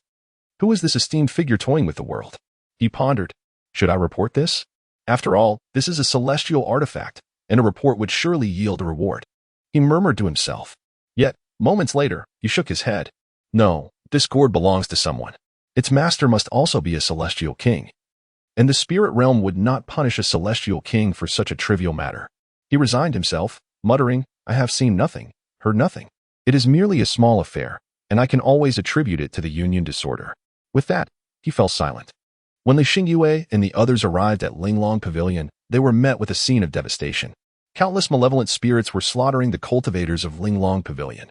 Who is this esteemed figure toying with the world? He pondered. Should I report this? After all, this is a celestial artifact, and a report would surely yield a reward. He murmured to himself. Yet, moments later, he shook his head. No, this gourd belongs to someone. Its master must also be a celestial king. And the spirit realm would not punish a celestial king for such a trivial matter. He resigned himself, muttering, I have seen nothing, heard nothing. It is merely a small affair, and I can always attribute it to the union disorder. With that, he fell silent. When Li Xingyue and the others arrived at Linglong Pavilion, they were met with a scene of devastation. Countless malevolent spirits were slaughtering the cultivators of Linglong Pavilion.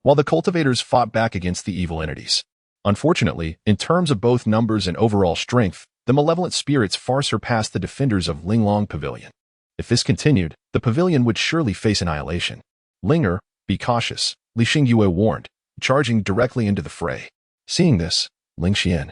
while the cultivators fought back against the evil entities. Unfortunately, in terms of both numbers and overall strength, the malevolent spirits far surpassed the defenders of Linglong Pavilion. If this continued, the pavilion would surely face annihilation. Linger, be cautious, Li Xingyue warned, charging directly into the fray. Seeing this, Ling Xian,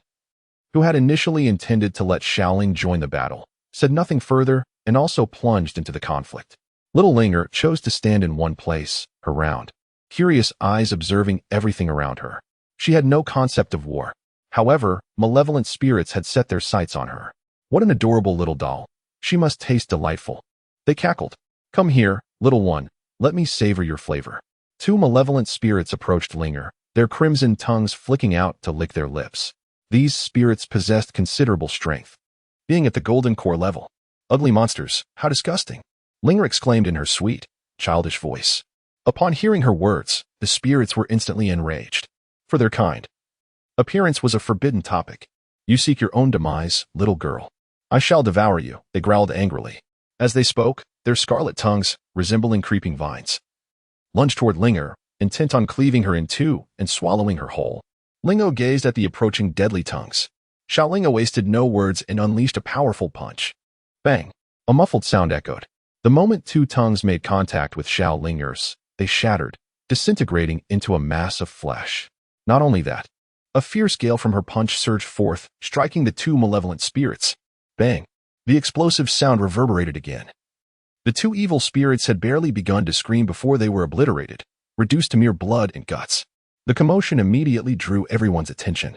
who had initially intended to let Xiaoling join the battle, said nothing further and also plunged into the conflict. Little Linger chose to stand in one place, her round, curious eyes observing everything around her. She had no concept of war. However, malevolent spirits had set their sights on her. What an adorable little doll. She must taste delightful. They cackled. Come here, little one, let me savor your flavor. Two malevolent spirits approached Linger, their crimson tongues flicking out to lick their lips. These spirits possessed considerable strength, being at the golden core level. Ugly monsters, how disgusting! Linger exclaimed in her sweet, childish voice. Upon hearing her words, the spirits were instantly enraged. For their kind, appearance was a forbidden topic. You seek your own demise, little girl. I shall devour you, they growled angrily. As they spoke, their scarlet tongues, resembling creeping vines, lunged toward Linger, intent on cleaving her in two and swallowing her whole. Lingo gazed at the approaching deadly tongues. Xiaolingo wasted no words and unleashed a powerful punch. Bang! A muffled sound echoed. The moment two tongues made contact with Xiaolinger's, they shattered, disintegrating into a mass of flesh. Not only that, a fierce gale from her punch surged forth, striking the two malevolent spirits. Bang! The explosive sound reverberated again. The two evil spirits had barely begun to scream before they were obliterated, reduced to mere blood and guts. The commotion immediately drew everyone's attention.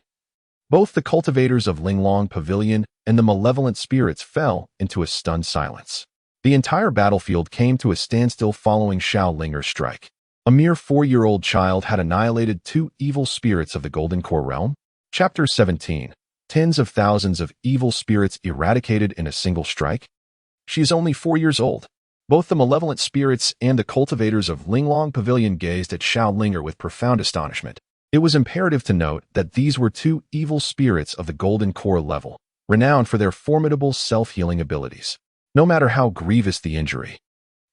Both the cultivators of Linglong Pavilion and the malevolent spirits fell into a stunned silence. The entire battlefield came to a standstill following Xiaolinger's strike. A mere 4-year-old child had annihilated two evil spirits of the Golden Core realm. Chapter 17. Tens of thousands of evil spirits eradicated in a single strike. She is only 4 years old. Both the malevolent spirits and the cultivators of Linglong Pavilion gazed at Xiaolinger with profound astonishment. It was imperative to note that these were two evil spirits of the Golden Core level, renowned for their formidable self-healing abilities. No matter how grievous the injury,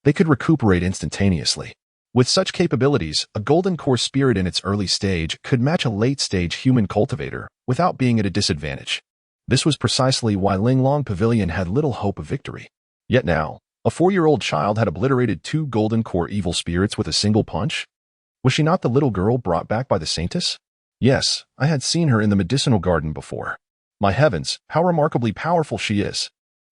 they could recuperate instantaneously. With such capabilities, a Golden Core spirit in its early stage could match a late-stage human cultivator without being at a disadvantage. This was precisely why Linglong Pavilion had little hope of victory. Yet now, a 4-year-old child had obliterated two Golden Core evil spirits with a single punch? Was she not the little girl brought back by the Saintess? Yes, I had seen her in the medicinal garden before. My heavens, how remarkably powerful she is.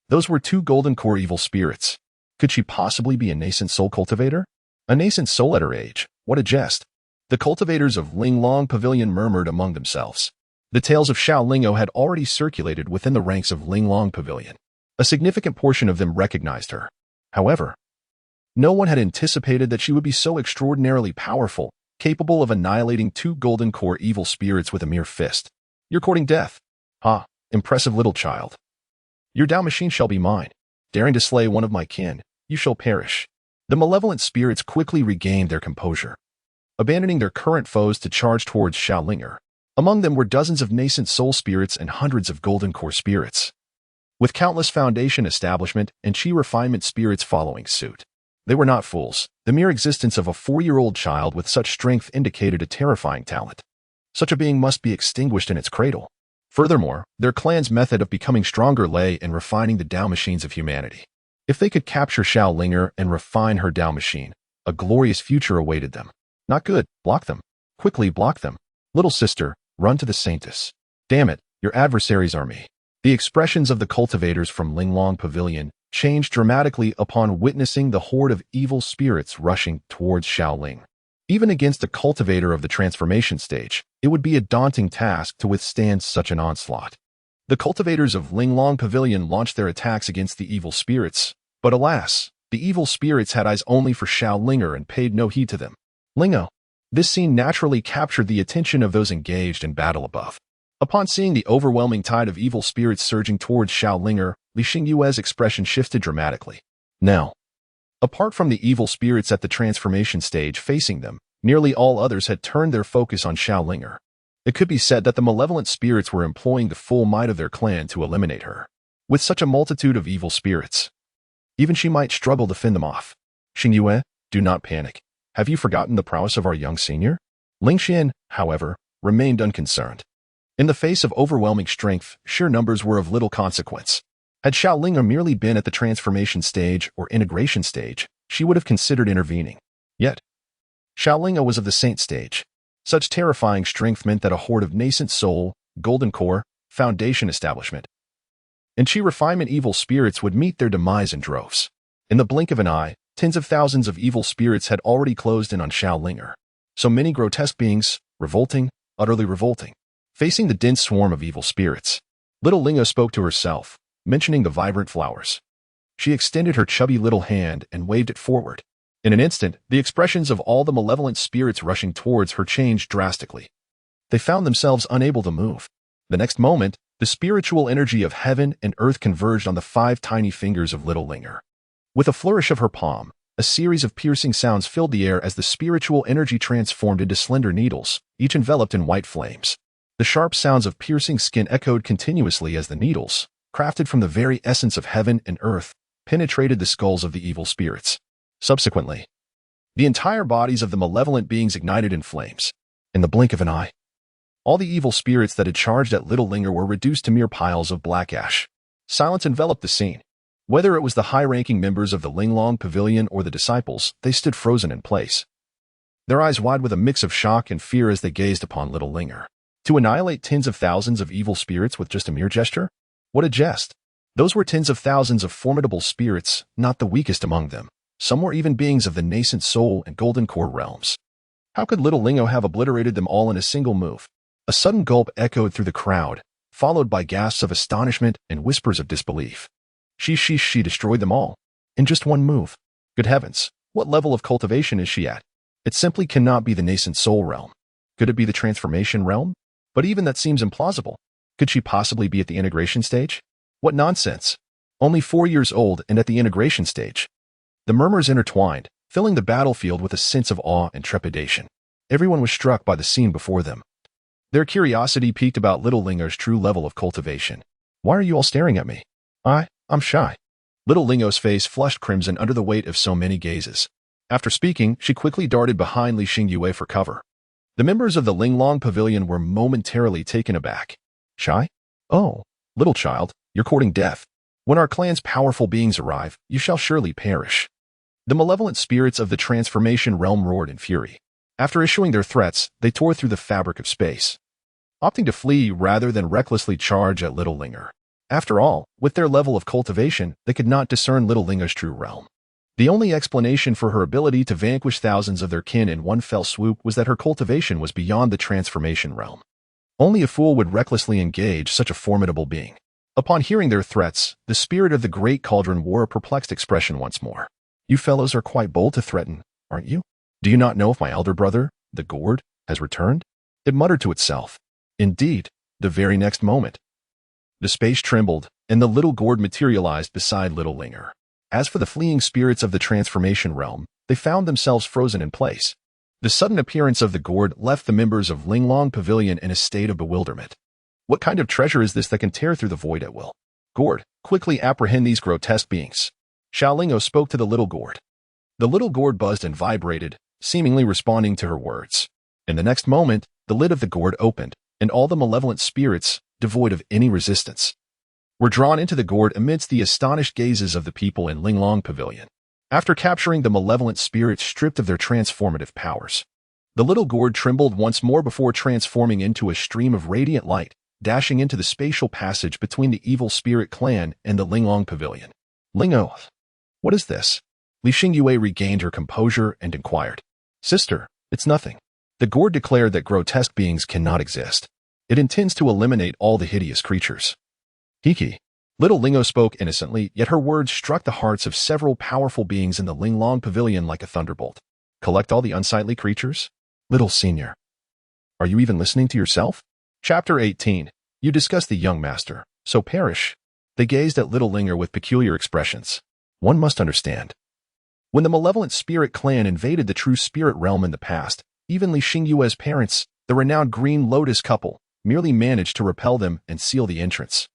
Those were two Golden Core evil spirits. Could she possibly be a nascent soul cultivator? A nascent soul at her age? What a jest. The cultivators of Linglong Pavilion murmured among themselves. The tales of Xiaolingo had already circulated within the ranks of Linglong Pavilion. A significant portion of them recognized her. However, no one had anticipated that she would be so extraordinarily powerful, capable of annihilating two Golden Core evil spirits with a mere fist. You're courting death. Ah, impressive little child. Your Dao machine shall be mine. Daring to slay one of my kin, you shall perish. The malevolent spirits quickly regained their composure, abandoning their current foes to charge towards Xiaolinger. Among them were dozens of nascent soul spirits and hundreds of Golden Core spirits, with countless foundation establishment and chi refinement spirits following suit. They were not fools. The mere existence of a 4-year-old child with such strength indicated a terrifying talent. Such a being must be extinguished in its cradle. Furthermore, their clan's method of becoming stronger lay in refining the Dao machines of humanity. If they could capture Xiaolinger and refine her Dao machine, a glorious future awaited them. Not good. Block them. Quickly block them. Little sister, run to the Saintess. Damn it, your adversaries are me. The expressions of the cultivators from Linglong Pavilion changed dramatically upon witnessing the horde of evil spirits rushing towards Xiaoling. Even against a cultivator of the transformation stage, it would be a daunting task to withstand such an onslaught. The cultivators of Linglong Pavilion launched their attacks against the evil spirits, but alas, the evil spirits had eyes only for Xiaolinger and paid no heed to them. Lingo. This scene naturally captured the attention of those engaged in battle above. Upon seeing the overwhelming tide of evil spirits surging towards Xiaolinger, Li Xingyue's expression shifted dramatically. Now, apart from the evil spirits at the transformation stage facing them, nearly all others had turned their focus on Xiaolinger. It could be said that the malevolent spirits were employing the full might of their clan to eliminate her. With such a multitude of evil spirits, even she might struggle to fend them off. Xingyue, do not panic. Have you forgotten the prowess of our young senior? Ling Xian, however, remained unconcerned. In the face of overwhelming strength, sheer numbers were of little consequence. Had Xiaolinga merely been at the transformation stage or integration stage, she would have considered intervening. Yet, Xiaolinga was of the saint stage. Such terrifying strength meant that a horde of nascent soul, golden core, foundation establishment, and chi refinement evil spirits would meet their demise in droves. In the blink of an eye, tens of thousands of evil spirits had already closed in on Xiaolinga. So many grotesque beings, revolting, utterly revolting. Facing the dense swarm of evil spirits, little Lingo spoke to herself, mentioning the vibrant flowers. She extended her chubby little hand and waved it forward. In an instant, the expressions of all the malevolent spirits rushing towards her changed drastically. They found themselves unable to move. The next moment, the spiritual energy of heaven and earth converged on the 5 tiny fingers of little Linger. With a flourish of her palm, a series of piercing sounds filled the air as the spiritual energy transformed into slender needles, each enveloped in white flames. The sharp sounds of piercing skin echoed continuously as the needles, crafted from the very essence of heaven and earth, penetrated the skulls of the evil spirits. Subsequently, the entire bodies of the malevolent beings ignited in flames. In the blink of an eye, all the evil spirits that had charged at Little Linger were reduced to mere piles of black ash. Silence enveloped the scene. Whether it was the high-ranking members of the Linglong Pavilion or the disciples, they stood frozen in place, their eyes wide with a mix of shock and fear as they gazed upon Little Linger. To annihilate tens of thousands of evil spirits with just a mere gesture? What a jest! Those were tens of thousands of formidable spirits, not the weakest among them. Some were even beings of the nascent soul and golden core realms. How could Little Lingo have obliterated them all in a single move? A sudden gulp echoed through the crowd, followed by gasps of astonishment and whispers of disbelief. She destroyed them all. In just one move. Good heavens, what level of cultivation is she at? It simply cannot be the nascent soul realm. Could it be the transformation realm? But even that seems implausible. Could she possibly be at the integration stage? What nonsense! Only 4 years old and at the integration stage. The murmurs intertwined, filling the battlefield with a sense of awe and trepidation. Everyone was struck by the scene before them. Their curiosity piqued about Little Lingo's true level of cultivation. Why are you all staring at me? I'm shy. Little Lingo's face flushed crimson under the weight of so many gazes. After speaking, she quickly darted behind Li Xingyue for cover. The members of the Linglong Pavilion were momentarily taken aback. Shy? Oh, little child, you're courting death. When our clan's powerful beings arrive, you shall surely perish. The malevolent spirits of the transformation realm roared in fury. After issuing their threats, they tore through the fabric of space, opting to flee rather than recklessly charge at Little Linger. After all, with their level of cultivation, they could not discern Little Linger's true realm. The only explanation for her ability to vanquish thousands of their kin in one fell swoop was that her cultivation was beyond the transformation realm. Only a fool would recklessly engage such a formidable being. Upon hearing their threats, the spirit of the Great Cauldron wore a perplexed expression once more. You fellows are quite bold to threaten, aren't you? Do you not know if my elder brother, the gourd, has returned? It muttered to itself. Indeed, the very next moment, the space trembled, and the little gourd materialized beside Little Linger. As for the fleeing spirits of the transformation realm, they found themselves frozen in place. The sudden appearance of the gourd left the members of Linglong Pavilion in a state of bewilderment. What kind of treasure is this that can tear through the void at will? Gourd, quickly apprehend these grotesque beings. Xiaolingo spoke to the little gourd. The little gourd buzzed and vibrated, seemingly responding to her words. In the next moment, the lid of the gourd opened, and all the malevolent spirits, devoid of any resistance, were drawn into the gourd amidst the astonished gazes of the people in Linglong Pavilion. After capturing the malevolent spirits stripped of their transformative powers, the little gourd trembled once more before transforming into a stream of radiant light, dashing into the spatial passage between the evil spirit clan and the Linglong Pavilion. Lingo, what is this? Li Xingyue regained her composure and inquired. Sister, it's nothing. The gourd declared that grotesque beings cannot exist. It intends to eliminate all the hideous creatures. Hiki. Little Lingo spoke innocently, yet her words struck the hearts of several powerful beings in the Linglong Pavilion like a thunderbolt. Collect all the unsightly creatures? Little senior. Are you even listening to yourself? Chapter 18. You discuss the young master, so perish. They gazed at Little Linger with peculiar expressions. One must understand. When the malevolent spirit clan invaded the true spirit realm in the past, even Li Xingyue's parents, the renowned Green Lotus couple, merely managed to repel them and seal the entrance.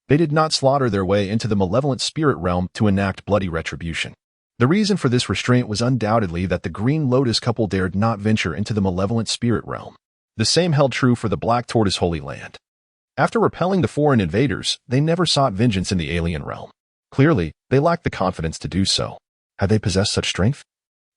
They did not slaughter their way into the malevolent spirit realm to enact bloody retribution. The reason for this restraint was undoubtedly that the Green Lotus couple dared not venture into the malevolent spirit realm. The same held true for the Black Tortoise Holy Land. After repelling the foreign invaders, they never sought vengeance in the alien realm. Clearly, they lacked the confidence to do so. Had they possessed such strength?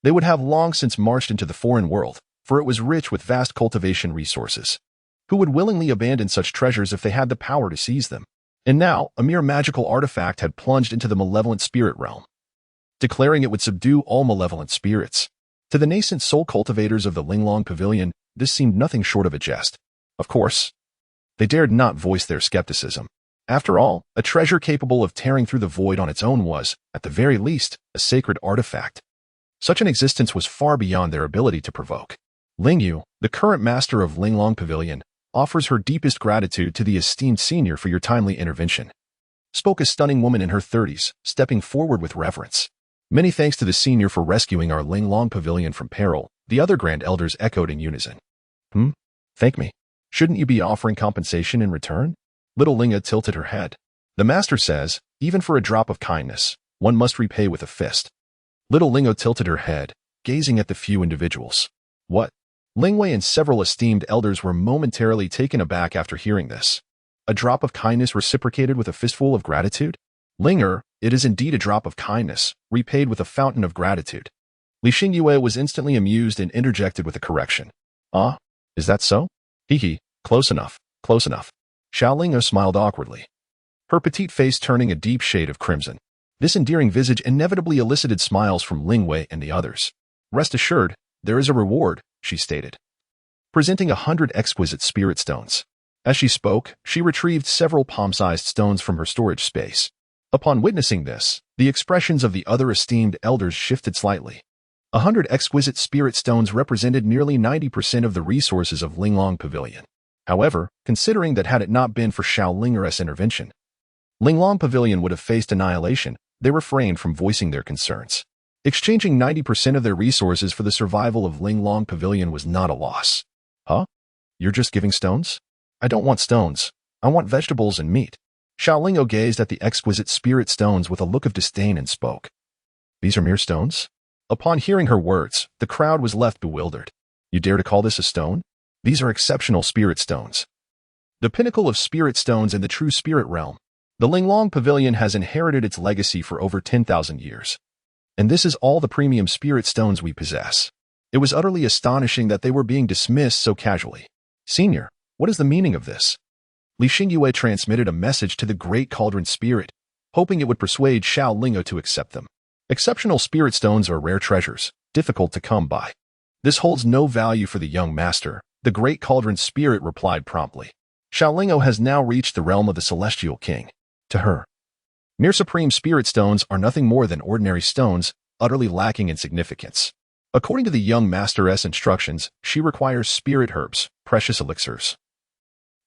They would have long since marched into the foreign world, for it was rich with vast cultivation resources. Who would willingly abandon such treasures if they had the power to seize them? And now, a mere magical artifact had plunged into the malevolent spirit realm, declaring it would subdue all malevolent spirits. To the nascent soul cultivators of the Linglong Pavilion, this seemed nothing short of a jest. Of course, they dared not voice their skepticism. After all, a treasure capable of tearing through the void on its own was, at the very least, a sacred artifact. Such an existence was far beyond their ability to provoke. Lingyu, the current master of Linglong Pavilion, offers her deepest gratitude to the esteemed senior for your timely intervention. Spoke a stunning woman in her 30s, stepping forward with reverence. Many thanks to the senior for rescuing our Linglong Pavilion from peril, the other grand elders echoed in unison. Thank me. Shouldn't you be offering compensation in return? Little Linga tilted her head. The master says, even for a drop of kindness, one must repay with a fist. Little Lingo tilted her head, gazing at the few individuals. What? Lingwei and several esteemed elders were momentarily taken aback after hearing this. A drop of kindness reciprocated with a fistful of gratitude? Linger, it is indeed a drop of kindness, repaid with a fountain of gratitude. Li Xingyue was instantly amused and interjected with a correction. Ah, is that so? Hee, close enough, close enough. Xiaolingo smiled awkwardly, her petite face turning a deep shade of crimson. This endearing visage inevitably elicited smiles from Lingwei and the others. Rest assured, there is a reward, she stated, presenting 100 exquisite spirit stones. As she spoke, she retrieved several palm-sized stones from her storage space. Upon witnessing this, the expressions of the other esteemed elders shifted slightly. 100 exquisite spirit stones represented nearly 90% of the resources of Linglong Pavilion. However, considering that had it not been for Xiaolinger's intervention, Linglong Pavilion would have faced annihilation, they refrained from voicing their concerns. Exchanging 90% of their resources for the survival of Linglong Pavilion was not a loss. Huh? You're just giving stones? I don't want stones. I want vegetables and meat. Xiaolingo gazed at the exquisite spirit stones with a look of disdain and spoke. These are mere stones? Upon hearing her words, the crowd was left bewildered. You dare to call this a stone? These are exceptional spirit stones. The pinnacle of spirit stones in the true spirit realm. The Linglong Pavilion has inherited its legacy for over 10,000 years. And this is all the premium spirit stones we possess. It was utterly astonishing that they were being dismissed so casually. Senior, what is the meaning of this? Li Xingyue transmitted a message to the Great Cauldron Spirit, hoping it would persuade Xiaolingo to accept them. Exceptional spirit stones are rare treasures, difficult to come by. This holds no value for the young master, the Great Cauldron Spirit replied promptly. Xiaolingo has now reached the realm of the Celestial King. To her, mere supreme spirit stones are nothing more than ordinary stones, utterly lacking in significance. According to the young master's instructions, she requires spirit herbs, precious elixirs,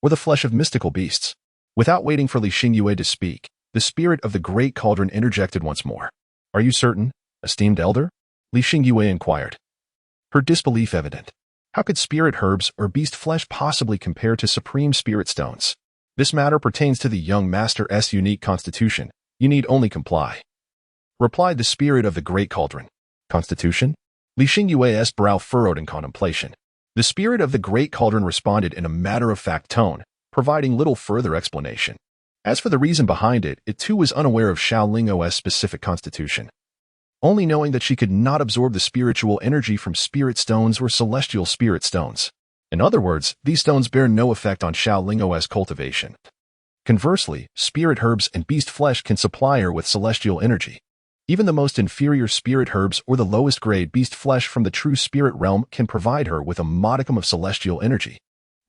or the flesh of mystical beasts. Without waiting for Li Xingyue to speak, the spirit of the Great Cauldron interjected once more. Are you certain, esteemed elder? Li Xingyue inquired, her disbelief evident. How could spirit herbs or beast flesh possibly compare to supreme spirit stones? This matter pertains to the young master's unique constitution. You need only comply, replied the spirit of the Great Cauldron. Constitution? Li Xingyue's brow furrowed in contemplation. The spirit of the Great Cauldron responded in a matter-of-fact tone, providing little further explanation. As for the reason behind it, it too was unaware of Xiaolingo's specific constitution, only knowing that she could not absorb the spiritual energy from spirit stones or celestial spirit stones. In other words, these stones bear no effect on Xiaolingo's cultivation. Conversely, spirit herbs and beast flesh can supply her with celestial energy. Even the most inferior spirit herbs or the lowest grade beast flesh from the true spirit realm can provide her with a modicum of celestial energy.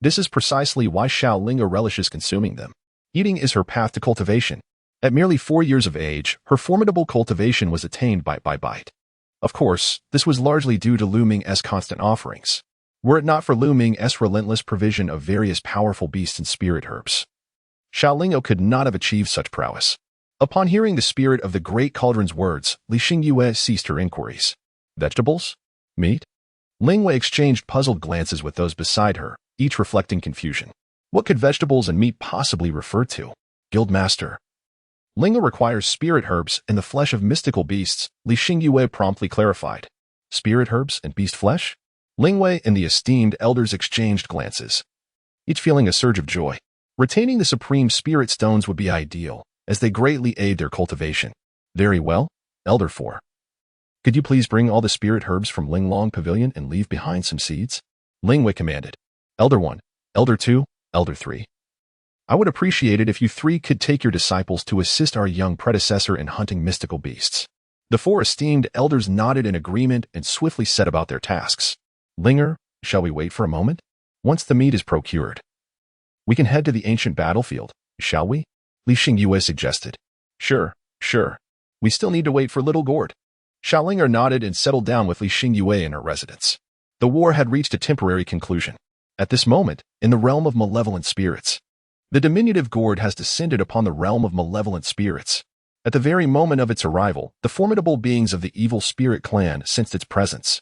This is precisely why Xiaolingo relishes consuming them. Eating is her path to cultivation. At merely 4 years of age, her formidable cultivation was attained bite by bite. Of course, this was largely due to Lu Ming's constant offerings. Were it not for Lu Ming's relentless provision of various powerful beasts and spirit herbs, Xiaolingo could not have achieved such prowess. Upon hearing the spirit of the Great Cauldron's words, Li Xingyue ceased her inquiries. Vegetables? Meat? Lingwei exchanged puzzled glances with those beside her, each reflecting confusion. What could vegetables and meat possibly refer to? Guildmaster Linga requires spirit herbs and the flesh of mystical beasts, Li Xingyue promptly clarified. Spirit herbs and beast flesh? Lingwei and the esteemed elders exchanged glances, each feeling a surge of joy. Retaining the supreme spirit stones would be ideal, as they greatly aid their cultivation. Very well, Elder 4. Could you please bring all the spirit herbs from Linglong Pavilion and leave behind some seeds? Lingwei commanded. Elder 1, Elder 2, Elder 3. I would appreciate it if you three could take your disciples to assist our young predecessor in hunting mystical beasts. The 4 esteemed elders nodded in agreement and swiftly set about their tasks. Linger, shall we wait for a moment? Once the meat is procured, we can head to the ancient battlefield, shall we? Li Xingyue suggested. Sure. We still need to wait for Little Gourd. Xiaolinger nodded and settled down with Li Xingyue in her residence. The war had reached a temporary conclusion. At this moment, in the realm of malevolent spirits, the diminutive gourd has descended upon the realm of malevolent spirits. At the very moment of its arrival, the formidable beings of the evil spirit clan sensed its presence,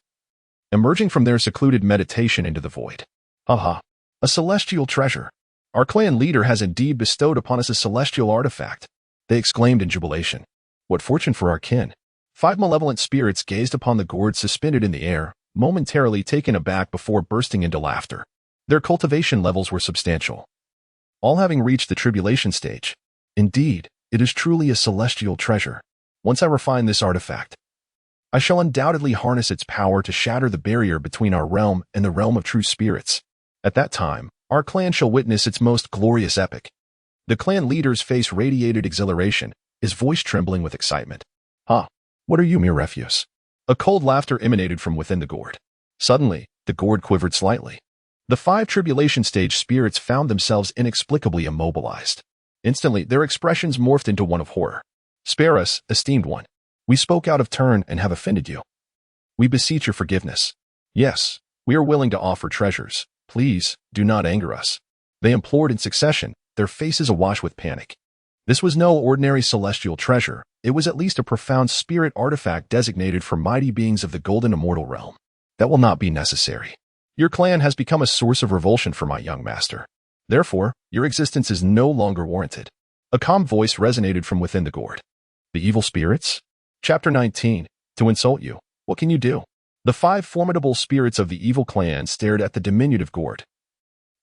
emerging from their secluded meditation into the void. Aha! A celestial treasure. Our clan leader has indeed bestowed upon us a celestial artifact, they exclaimed in jubilation. What fortune for our kin! 5 malevolent spirits gazed upon the gourd suspended in the air, momentarily taken aback before bursting into laughter. Their cultivation levels were substantial, all having reached the tribulation stage. Indeed, it is truly a celestial treasure. Once I refine this artifact, I shall undoubtedly harness its power to shatter the barrier between our realm and the realm of true spirits. At that time, our clan shall witness its most glorious epic. The clan leader's face radiated exhilaration, his voice trembling with excitement. What are you, mere refuse? A cold laughter emanated from within the gourd. Suddenly, the gourd quivered slightly. The 5 tribulation stage spirits found themselves inexplicably immobilized. Instantly, their expressions morphed into one of horror. Spare us, esteemed one. We spoke out of turn and have offended you. We beseech your forgiveness. Yes, we are willing to offer treasures. Please, do not anger us. They implored in succession, their faces awash with panic. This was no ordinary celestial treasure. It was at least a profound spirit artifact designated for mighty beings of the golden immortal realm. That will not be necessary. Your clan has become a source of revulsion for my young master. Therefore, your existence is no longer warranted. A calm voice resonated from within the gourd. The evil spirits? Chapter 19. To insult you, what can you do? The 5 formidable spirits of the evil clan stared at the diminutive gourd,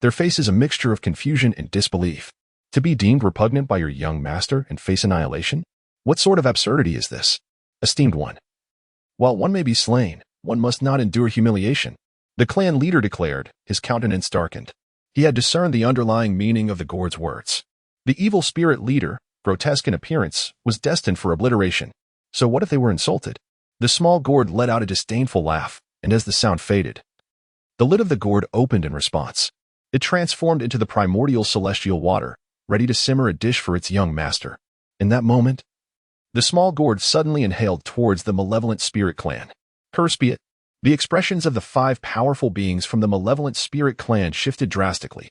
their faces a mixture of confusion and disbelief. To be deemed repugnant by your young master and face annihilation? What sort of absurdity is this? Esteemed one. While one may be slain, one must not endure humiliation, the clan leader declared, his countenance darkened. He had discerned the underlying meaning of the gourd's words. The evil spirit leader, grotesque in appearance, was destined for obliteration. So what if they were insulted? The small gourd let out a disdainful laugh, and as the sound faded, the lid of the gourd opened in response. It transformed into the primordial celestial water, ready to simmer a dish for its young master. In that moment, the small gourd suddenly inhaled towards the malevolent spirit clan. Curse be it! The expressions of the 5 powerful beings from the malevolent spirit clan shifted drastically.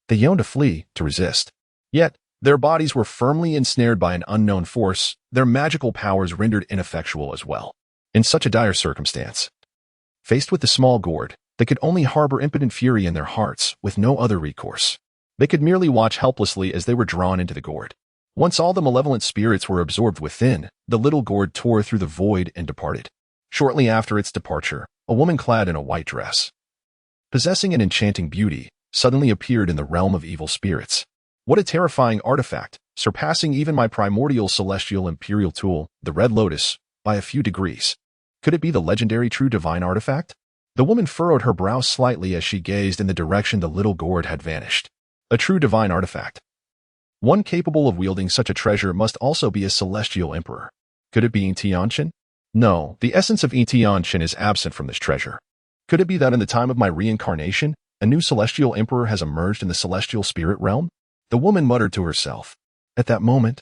They yearned to flee, to resist. Yet, their bodies were firmly ensnared by an unknown force, their magical powers rendered ineffectual as well. In such a dire circumstance, faced with the small gourd, they could only harbor impotent fury in their hearts, with no other recourse. They could merely watch helplessly as they were drawn into the gourd. Once all the malevolent spirits were absorbed within, the little gourd tore through the void and departed. Shortly after its departure, a woman clad in a white dress, possessing an enchanting beauty, suddenly appeared in the realm of evil spirits. What a terrifying artifact, surpassing even my primordial celestial imperial tool, the Red Lotus, by a few degrees. Could it be the legendary true divine artifact? The woman furrowed her brow slightly as she gazed in the direction the little gourd had vanished. A true divine artifact. One capable of wielding such a treasure must also be a celestial emperor. Could it be Tianqian? No, the essence of Tianqian is absent from this treasure. Could it be that in the time of my reincarnation, a new celestial emperor has emerged in the celestial spirit realm? The woman muttered to herself. At that moment,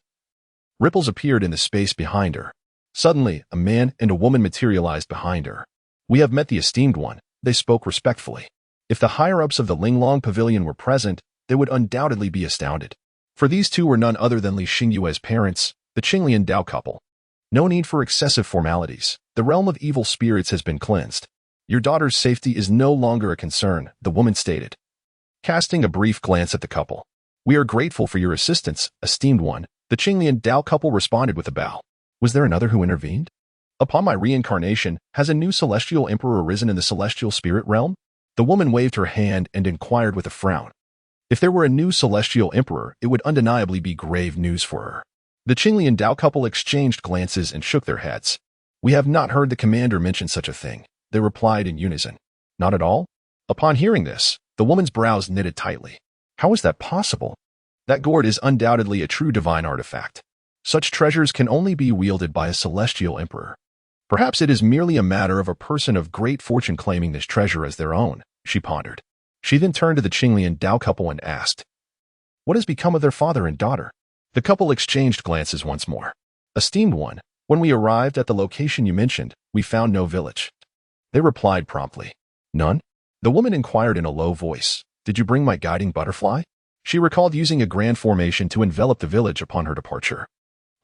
ripples appeared in the space behind her. Suddenly, a man and a woman materialized behind her. We have met the esteemed one, they spoke respectfully. If the higher-ups of the Linglong Pavilion were present, they would undoubtedly be astounded. For these two were none other than Li Xingyue's parents, the Qinglian Dao couple. No need for excessive formalities. The realm of evil spirits has been cleansed. Your daughter's safety is no longer a concern, the woman stated, casting a brief glance at the couple. We are grateful for your assistance, esteemed one, The Qinglian Dao couple responded with a bow. Was there another who intervened? Upon my reincarnation, has a new celestial emperor arisen in the celestial spirit realm? The woman waved her hand and inquired with a frown. If there were a new celestial emperor, it would undeniably be grave news for her. The Qinglian Dao couple exchanged glances and shook their heads. We have not heard the commander mention such a thing, they replied in unison. Not at all? Upon hearing this, the woman's brows knitted tightly. How is that possible? That gourd is undoubtedly a true divine artifact. Such treasures can only be wielded by a celestial emperor. Perhaps it is merely a matter of a person of great fortune claiming this treasure as their own, she pondered. She then turned to the Qinglian Dao couple and asked, what has become of their father and daughter? The couple exchanged glances once more. Esteemed one, when we arrived at the location you mentioned, we found no village. They replied promptly. None? The woman inquired in a low voice. Did you bring my guiding butterfly? She recalled using a grand formation to envelop the village upon her departure.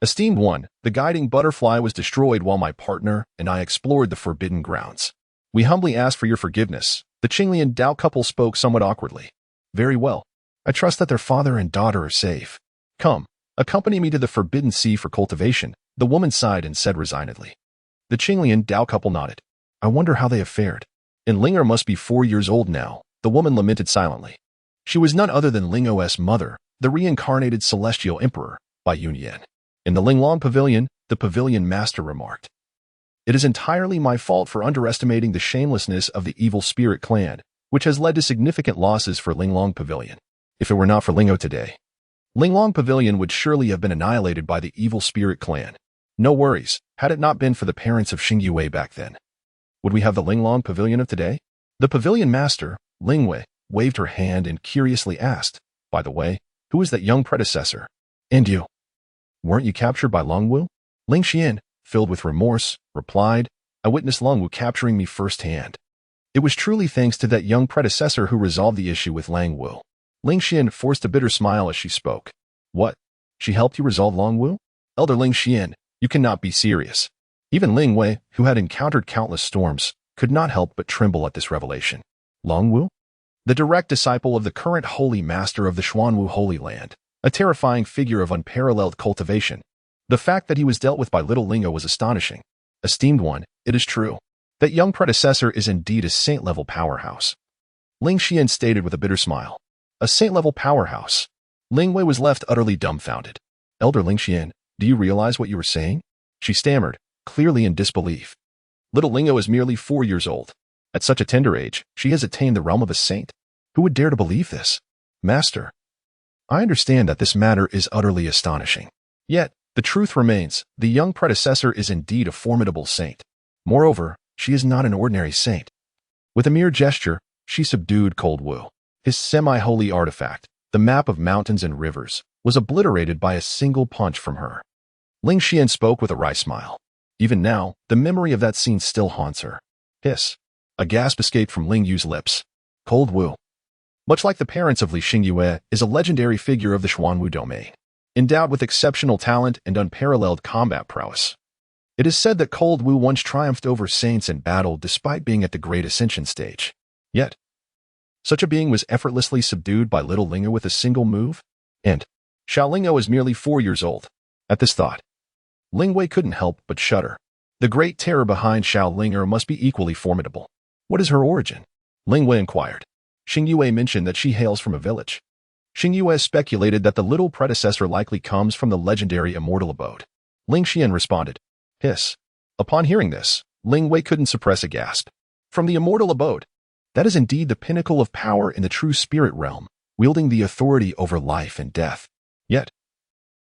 Esteemed one, the guiding butterfly was destroyed while my partner and I explored the forbidden grounds. We humbly ask for your forgiveness. The Qinglian Dao couple spoke somewhat awkwardly. Very well. I trust that their father and daughter are safe. Come, accompany me to the forbidden sea for cultivation, the woman sighed and said resignedly. The Qinglian Dao couple nodded. I wonder how they have fared. And Linger must be 4 years old now, the woman lamented silently. She was none other than Ling O's mother, the reincarnated celestial emperor, Bai Yunyan. In the Linglong Pavilion, the pavilion master remarked. It is entirely my fault for underestimating the shamelessness of the evil spirit clan, which has led to significant losses for Linglong Pavilion. If it were not for Lingo today, Linglong Pavilion would surely have been annihilated by the evil spirit clan. No worries, had it not been for the parents of Xingyue back then. Would we have the Linglong Pavilion of today? The pavilion master, Lingwei, waved her hand and curiously asked, by the way, who is that young predecessor? And you? Weren't you captured by Longwu? Ling Xian, filled with remorse, replied, I witnessed Longwu capturing me firsthand. It was truly thanks to that young predecessor who resolved the issue with Langwu. Ling Xian forced a bitter smile as she spoke. What? She helped you resolve Longwu? Elder Ling Xian, you cannot be serious. Even Ling Wei, who had encountered countless storms, could not help but tremble at this revelation. Longwu? The direct disciple of the current holy master of the Xuanwu Holy Land, a terrifying figure of unparalleled cultivation. The fact that he was dealt with by little Lingo was astonishing. Esteemed one, it is true. That young predecessor is indeed a saint-level powerhouse. Ling Xian stated with a bitter smile. A saint-level powerhouse. Ling Wei was left utterly dumbfounded. Elder Ling Xian, do you realize what you were saying? She stammered, clearly in disbelief. Little Lingo is merely 4 years old. At such a tender age, she has attained the realm of a saint. Who would dare to believe this? Master, I understand that this matter is utterly astonishing. Yet, the truth remains, the young predecessor is indeed a formidable saint. Moreover, she is not an ordinary saint. With a mere gesture, she subdued Cold Wu. His semi-holy artifact, the map of mountains and rivers, was obliterated by a single punch from her. Ling Xian spoke with a wry smile. Even now, the memory of that scene still haunts her. Hiss. A gasp escaped from Ling Yu's lips. Cold Wu, much like the parents of Li Xingyue, is a legendary figure of the Xuanwu domain, endowed with exceptional talent and unparalleled combat prowess. It is said that Cold Wu once triumphed over saints in battle despite being at the Great Ascension stage. Yet, such a being was effortlessly subdued by little Lingo with a single move? And Xiao Lingo is merely 4 years old. At this thought, Ling Wei couldn't help but shudder. The great terror behind Xiao Linger must be equally formidable. What is her origin? Ling Wei inquired. Xingyue mentioned that she hails from a village. Xingyue speculated that the little predecessor likely comes from the legendary Immortal Abode. Ling Xian responded. Hiss. Upon hearing this, Ling Wei couldn't suppress a gasp. From the Immortal Abode. That is indeed the pinnacle of power in the true spirit realm, wielding the authority over life and death. Yet,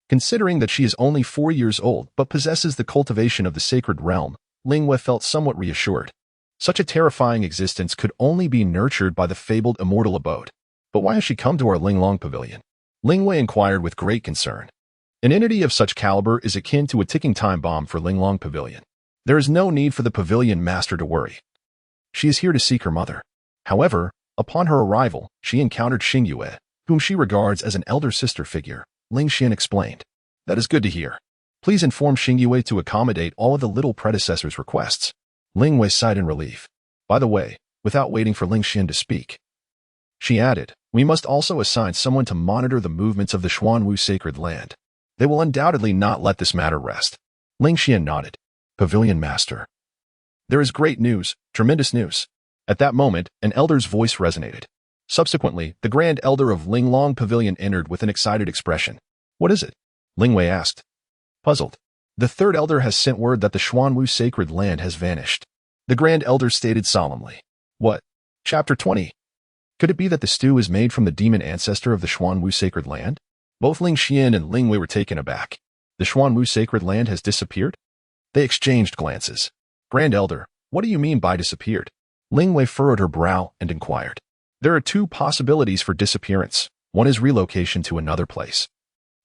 considering that she is only 4 years old but possesses the cultivation of the sacred realm, Ling Wei felt somewhat reassured. Such a terrifying existence could only be nurtured by the fabled Immortal Abode. But why has she come to our Linglong Pavilion? Ling Wei inquired with great concern. An entity of such caliber is akin to a ticking time bomb for Linglong Pavilion. There is no need for the pavilion master to worry. She is here to seek her mother. However, upon her arrival, she encountered Xingyue, whom she regards as an elder sister figure. Ling Xian explained. That is good to hear. Please inform Xingyue to accommodate all of the little predecessor's requests. Ling Wei sighed in relief. By the way, without waiting for Ling Xian to speak, she added, we must also assign someone to monitor the movements of the Xuanwu sacred land. They will undoubtedly not let this matter rest. Ling Xian nodded. Pavilion Master. There is great news, tremendous news. At that moment, an elder's voice resonated. Subsequently, the Grand Elder of Linglong Pavilion entered with an excited expression. What is it? Ling Wei asked. Puzzled. The third elder has sent word that the Xuanwu sacred land has vanished. The Grand Elder stated solemnly. What? Chapter 20. Could it be that the stew is made from the demon ancestor of the Xuanwu sacred land? Both Ling Xian and Ling Wei were taken aback. The Xuanwu sacred land has disappeared? They exchanged glances. Grand Elder, what do you mean by disappeared? Ling Wei furrowed her brow and inquired. There are two possibilities for disappearance. One is relocation to another place,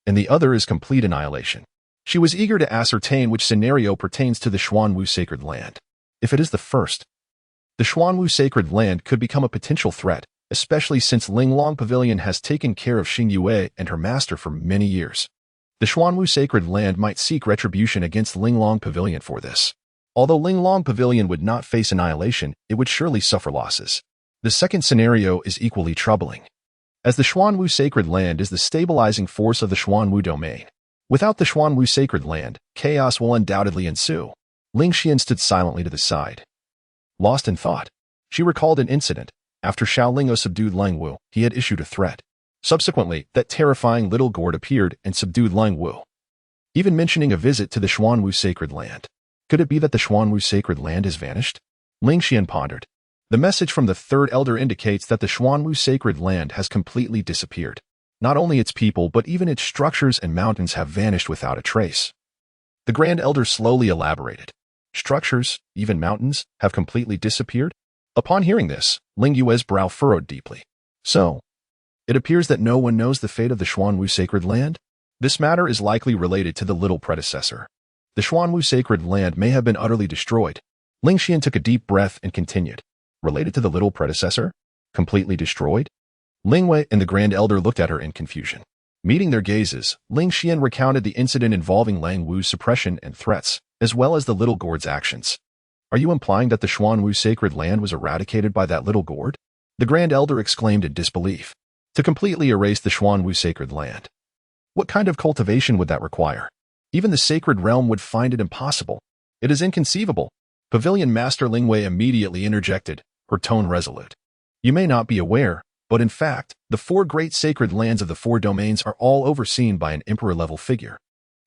and the other is complete annihilation. She was eager to ascertain which scenario pertains to the Xuanwu sacred land. If it is the first, the Xuanwu sacred land could become a potential threat, especially since Linglong Pavilion has taken care of Xing Yue and her master for many years. The Xuanwu sacred land might seek retribution against Linglong Pavilion for this. Although Linglong Pavilion would not face annihilation, it would surely suffer losses. The second scenario is equally troubling, as the Xuanwu sacred land is the stabilizing force of the Xuanwu domain. Without the Xuanwu sacred land, chaos will undoubtedly ensue. Ling Xian stood silently to the side. Lost in thought, she recalled an incident. After Xiao Lingo subdued Lang Wu, he had issued a threat. Subsequently, that terrifying little gourd appeared and subdued Lang Wu, even mentioning a visit to the Xuanwu sacred land. Could it be that the Xuanwu sacred land has vanished? Ling Xian pondered. The message from the third elder indicates that the Xuanwu sacred land has completely disappeared. Not only its people but even its structures and mountains have vanished without a trace. The Grand Elder slowly elaborated. Structures, even mountains, have completely disappeared? Upon hearing this, Ling Yue's brow furrowed deeply. So, it appears that no one knows the fate of the Xuanwu sacred land? This matter is likely related to the little predecessor. The Xuanwu sacred land may have been utterly destroyed. Ling Xian took a deep breath and continued. Related to the little predecessor? Completely destroyed? Ling Wei and the Grand Elder looked at her in confusion. Meeting their gazes, Ling Xian recounted the incident involving Lang Wu's suppression and threats, as well as the little gourd's actions. Are you implying that the Xuanwu sacred land was eradicated by that little gourd? The Grand Elder exclaimed in disbelief. To completely erase the Xuanwu sacred land. What kind of cultivation would that require? Even the sacred realm would find it impossible. It is inconceivable. Pavilion Master Ling Wei immediately interjected, her tone resolute. You may not be aware, but in fact, the 4 great sacred lands of the 4 domains are all overseen by an emperor-level figure.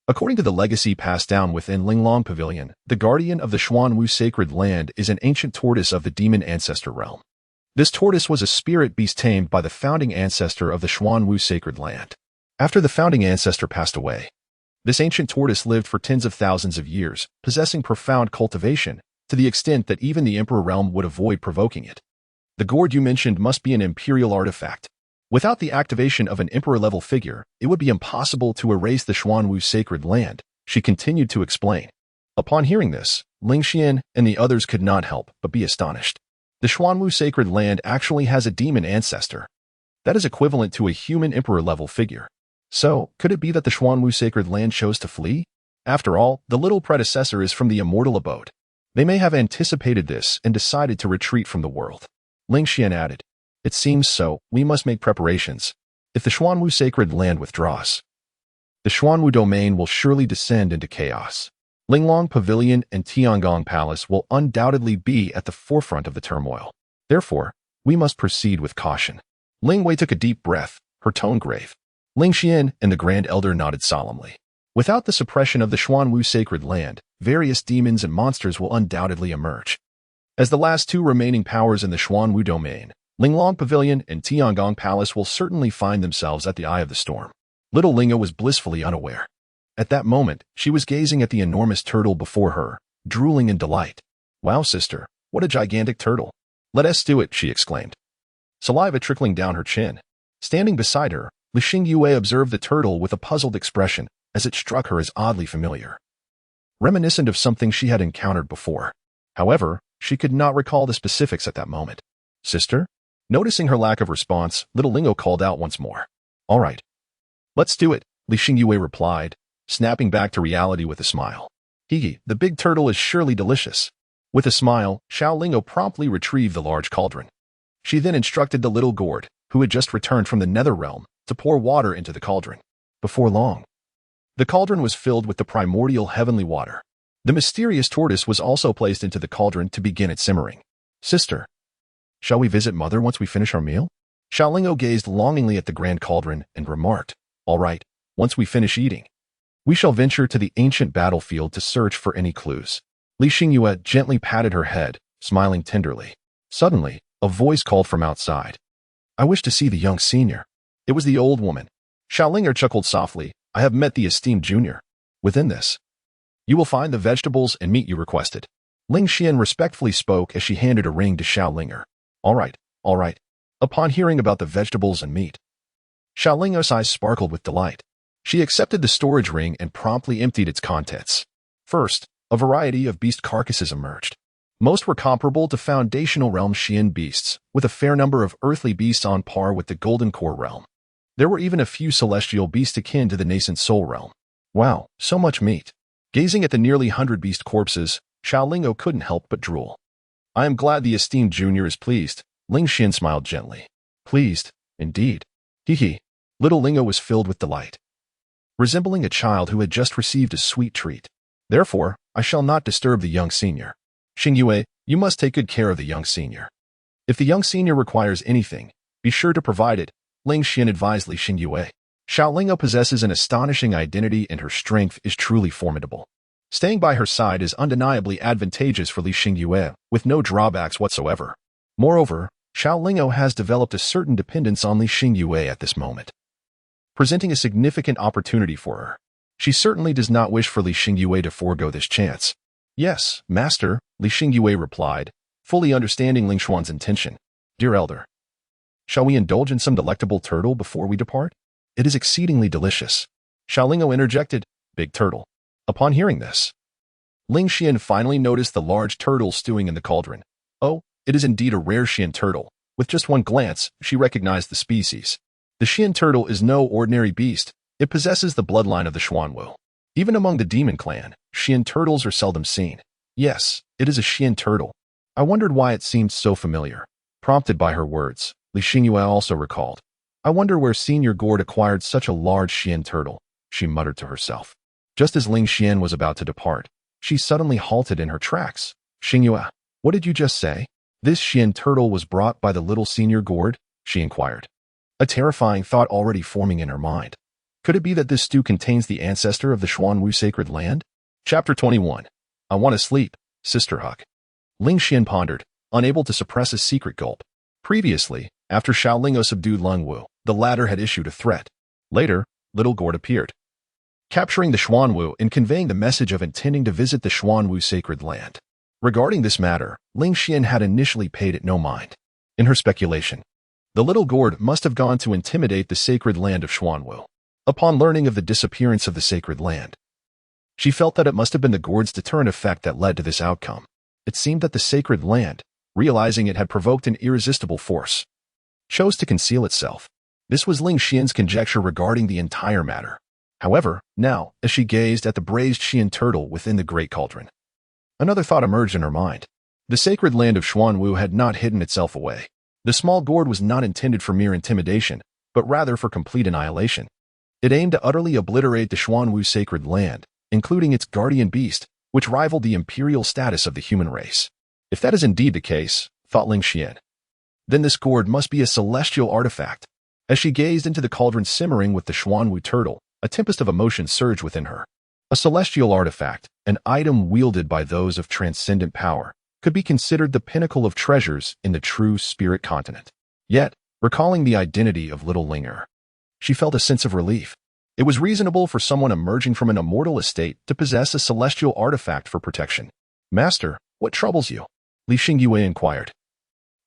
According to the legacy passed down within Linglong Pavilion, the guardian of the Xuanwu sacred land is an ancient tortoise of the demon ancestor realm. This tortoise was a spirit beast tamed by the founding ancestor of the Xuanwu sacred land. After the founding ancestor passed away, this ancient tortoise lived for tens of thousands of years, possessing profound cultivation, to the extent that even the emperor realm would avoid provoking it. The gourd you mentioned must be an imperial artifact. Without the activation of an emperor-level figure, it would be impossible to erase the Xuanwu sacred land, she continued to explain. Upon hearing this, Ling Xian and the others could not help but be astonished. The Xuanwu sacred land actually has a demon ancestor. That is equivalent to a human emperor-level figure. So, could it be that the Xuanwu sacred land chose to flee? After all, the little predecessor is from the immortal abode. They may have anticipated this and decided to retreat from the world. Ling Xian added, It seems so, we must make preparations. If the Xuanwu sacred land withdraws, the Xuanwu domain will surely descend into chaos. Linglong Pavilion and Tiangong Palace will undoubtedly be at the forefront of the turmoil. Therefore, we must proceed with caution. Ling Wei took a deep breath, her tone grave. Ling Xian and the Grand Elder nodded solemnly. Without the suppression of the Xuanwu sacred land, various demons and monsters will undoubtedly emerge. As the last 2 remaining powers in the Xuanwu domain, Linglong Pavilion and Tiangong Palace will certainly find themselves at the eye of the storm. Little Lingo was blissfully unaware. At that moment, she was gazing at the enormous turtle before her, drooling in delight. Wow, sister, what a gigantic turtle. Let us do it, she exclaimed. Saliva trickling down her chin. Standing beside her, Xing Yue observed the turtle with a puzzled expression, as it struck her as oddly familiar. Reminiscent of something she had encountered before. However, she could not recall the specifics at that moment. Sister? Noticing her lack of response, little Lingo called out once more. All right. Let's do it, Xing Yue replied, snapping back to reality with a smile. Higi, the big turtle is surely delicious. With a smile, Xiao Lingo promptly retrieved the large cauldron. She then instructed the little gourd, who had just returned from the nether realm, to pour water into the cauldron. Before long, The cauldron was filled with the primordial heavenly water. The mysterious tortoise was also placed into the cauldron to begin its simmering. Sister, shall we visit Mother once we finish our meal? Xiaoling'o gazed longingly at the grand cauldron and remarked, all right, once we finish eating, we shall venture to the ancient battlefield to search for any clues. Li Xingyue gently patted her head, smiling tenderly. Suddenly, a voice called from outside. I wish to see the young senior. It was the old woman. Xiaoling'er chuckled softly. I have met the esteemed junior. Within this, you will find the vegetables and meat you requested. Ling Xian respectfully spoke as she handed a ring to Xiaoling'er. All right, all right. Upon hearing about the vegetables and meat, Xiaoling'er's eyes sparkled with delight. She accepted the storage ring and promptly emptied its contents. First, a variety of beast carcasses emerged. Most were comparable to foundational realm Xian beasts, with a fair number of earthly beasts on par with the Golden Core realm. There were even a few celestial beasts akin to the nascent soul realm. Wow, so much meat. Gazing at the nearly 100 beast corpses, Xiaoling'o couldn't help but drool. I am glad the esteemed junior is pleased. Ling Xian smiled gently. Pleased, indeed. Hee. Little Ling'o was filled with delight, resembling a child who had just received a sweet treat. Therefore, I shall not disturb the young senior. Xingyue, you must take good care of the young senior. If the young senior requires anything, be sure to provide it, Ling Xian advised Li Xingyue. Xiaoling'o possesses an astonishing identity and her strength is truly formidable. Staying by her side is undeniably advantageous for Li Xingyue, with no drawbacks whatsoever. Moreover, Xiaoling'o has developed a certain dependence on Li Xingyue at this moment, presenting a significant opportunity for her. She certainly does not wish for Li Xingyue to forego this chance. Yes, master, Li Xingyue replied, fully understanding Ling Xuan's intention. Dear elder, shall we indulge in some delectable turtle before we depart? It is exceedingly delicious. Xiaoling'o interjected, Big turtle. Upon hearing this, Ling Xian finally noticed the large turtle stewing in the cauldron. Oh, it is indeed a rare Xian turtle. With just one glance, she recognized the species. The Xian turtle is no ordinary beast. It possesses the bloodline of the Xuanwu. Even among the demon clan, Xian turtles are seldom seen. Yes, it is a Xian turtle. I wondered why it seemed so familiar. Prompted by her words, Li Xingyue also recalled. I wonder where Senior Gord acquired such a large Xian turtle, she muttered to herself. Just as Ling Xian was about to depart, she suddenly halted in her tracks. Xingyue, what did you just say? This Xian turtle was brought by the little Senior Gord? She inquired. A terrifying thought already forming in her mind. Could it be that this stew contains the ancestor of the Xuanwu sacred land? Chapter 21. I want to sleep, Sister Huck. Ling Xian pondered, unable to suppress a secret gulp. Previously, after Xiaoling'o subdued Lungwu, the latter had issued a threat. Later, Little Gord appeared, capturing the Xuanwu and conveying the message of intending to visit the Xuanwu sacred land. Regarding this matter, Ling Xian had initially paid it no mind. In her speculation, the Little Gord must have gone to intimidate the sacred land of Xuanwu. Upon learning of the disappearance of the sacred land, she felt that it must have been the Gord's deterrent effect that led to this outcome. It seemed that the sacred land, realizing it had provoked an irresistible force, chose to conceal itself. This was Ling Xian's conjecture regarding the entire matter. However, now, as she gazed at the braised Xian turtle within the great cauldron, another thought emerged in her mind. The sacred land of Xuanwu had not hidden itself away. The small gourd was not intended for mere intimidation, but rather for complete annihilation. It aimed to utterly obliterate the Xuanwu sacred land, including its guardian beast, which rivaled the imperial status of the human race. If that is indeed the case, thought Ling Xian, then this gourd must be a celestial artifact. As she gazed into the cauldron simmering with the Xuanwu turtle, a tempest of emotion surged within her. A celestial artifact, an item wielded by those of transcendent power, could be considered the pinnacle of treasures in the true spirit continent. Yet, recalling the identity of Little Linger, she felt a sense of relief. It was reasonable for someone emerging from an immortal estate to possess a celestial artifact for protection. Master, what troubles you? Li Xingyue inquired,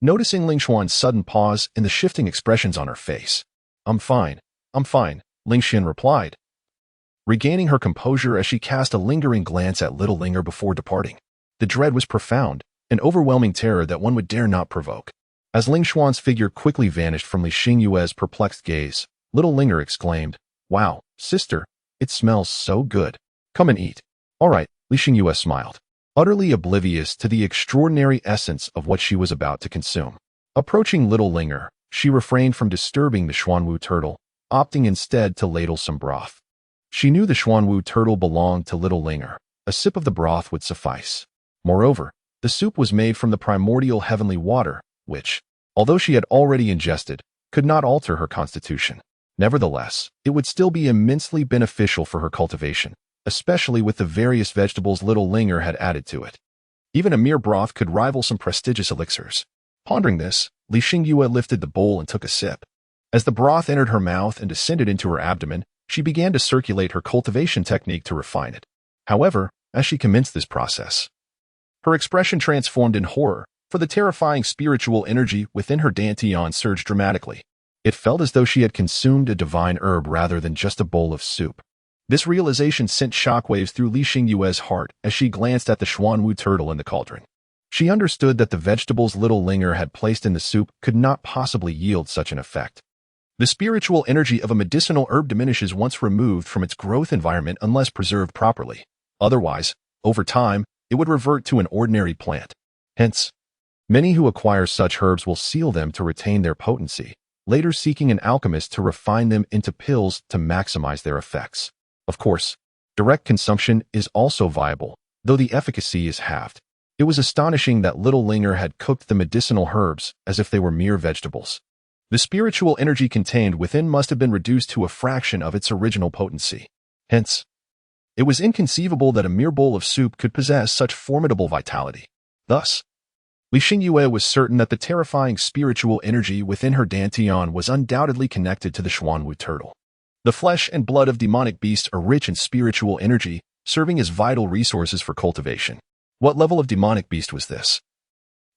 noticing Ling Xuan's sudden pause and the shifting expressions on her face. I'm fine, Ling Xian replied, regaining her composure as she cast a lingering glance at Little Linger before departing. The dread was profound, an overwhelming terror that one would dare not provoke. As Ling Xuan's figure quickly vanished from Li Xingyue's perplexed gaze, Little Linger exclaimed, Wow, sister, it smells so good. Come and eat. All right, Li Xingyue smiled, utterly oblivious to the extraordinary essence of what she was about to consume. Approaching Little Linger, she refrained from disturbing the Xuanwu turtle, opting instead to ladle some broth. She knew the Xuanwu turtle belonged to little Linger. A sip of the broth would suffice. Moreover, the soup was made from the primordial heavenly water, which, although she had already ingested, could not alter her constitution. Nevertheless, it would still be immensely beneficial for her cultivation, especially with the various vegetables little Linger had added to it. Even a mere broth could rival some prestigious elixirs. Pondering this, Li Xingyue lifted the bowl and took a sip. As the broth entered her mouth and descended into her abdomen, she began to circulate her cultivation technique to refine it. However, as she commenced this process, her expression transformed in horror, for the terrifying spiritual energy within her dantian surged dramatically. It felt as though she had consumed a divine herb rather than just a bowl of soup. This realization sent shockwaves through Li Xingyue's heart as she glanced at the Xuanwu turtle in the cauldron. She understood that the vegetables little Linger had placed in the soup could not possibly yield such an effect. The spiritual energy of a medicinal herb diminishes once removed from its growth environment unless preserved properly. Otherwise, over time, it would revert to an ordinary plant. Hence, many who acquire such herbs will seal them to retain their potency, later seeking an alchemist to refine them into pills to maximize their effects. Of course, direct consumption is also viable, though the efficacy is halved. It was astonishing that little Linger had cooked the medicinal herbs as if they were mere vegetables. The spiritual energy contained within must have been reduced to a fraction of its original potency. Hence, it was inconceivable that a mere bowl of soup could possess such formidable vitality. Thus, Li Xingyue was certain that the terrifying spiritual energy within her dantian was undoubtedly connected to the Xuanwu turtle. The flesh and blood of demonic beasts are rich in spiritual energy, serving as vital resources for cultivation. What level of demonic beast was this?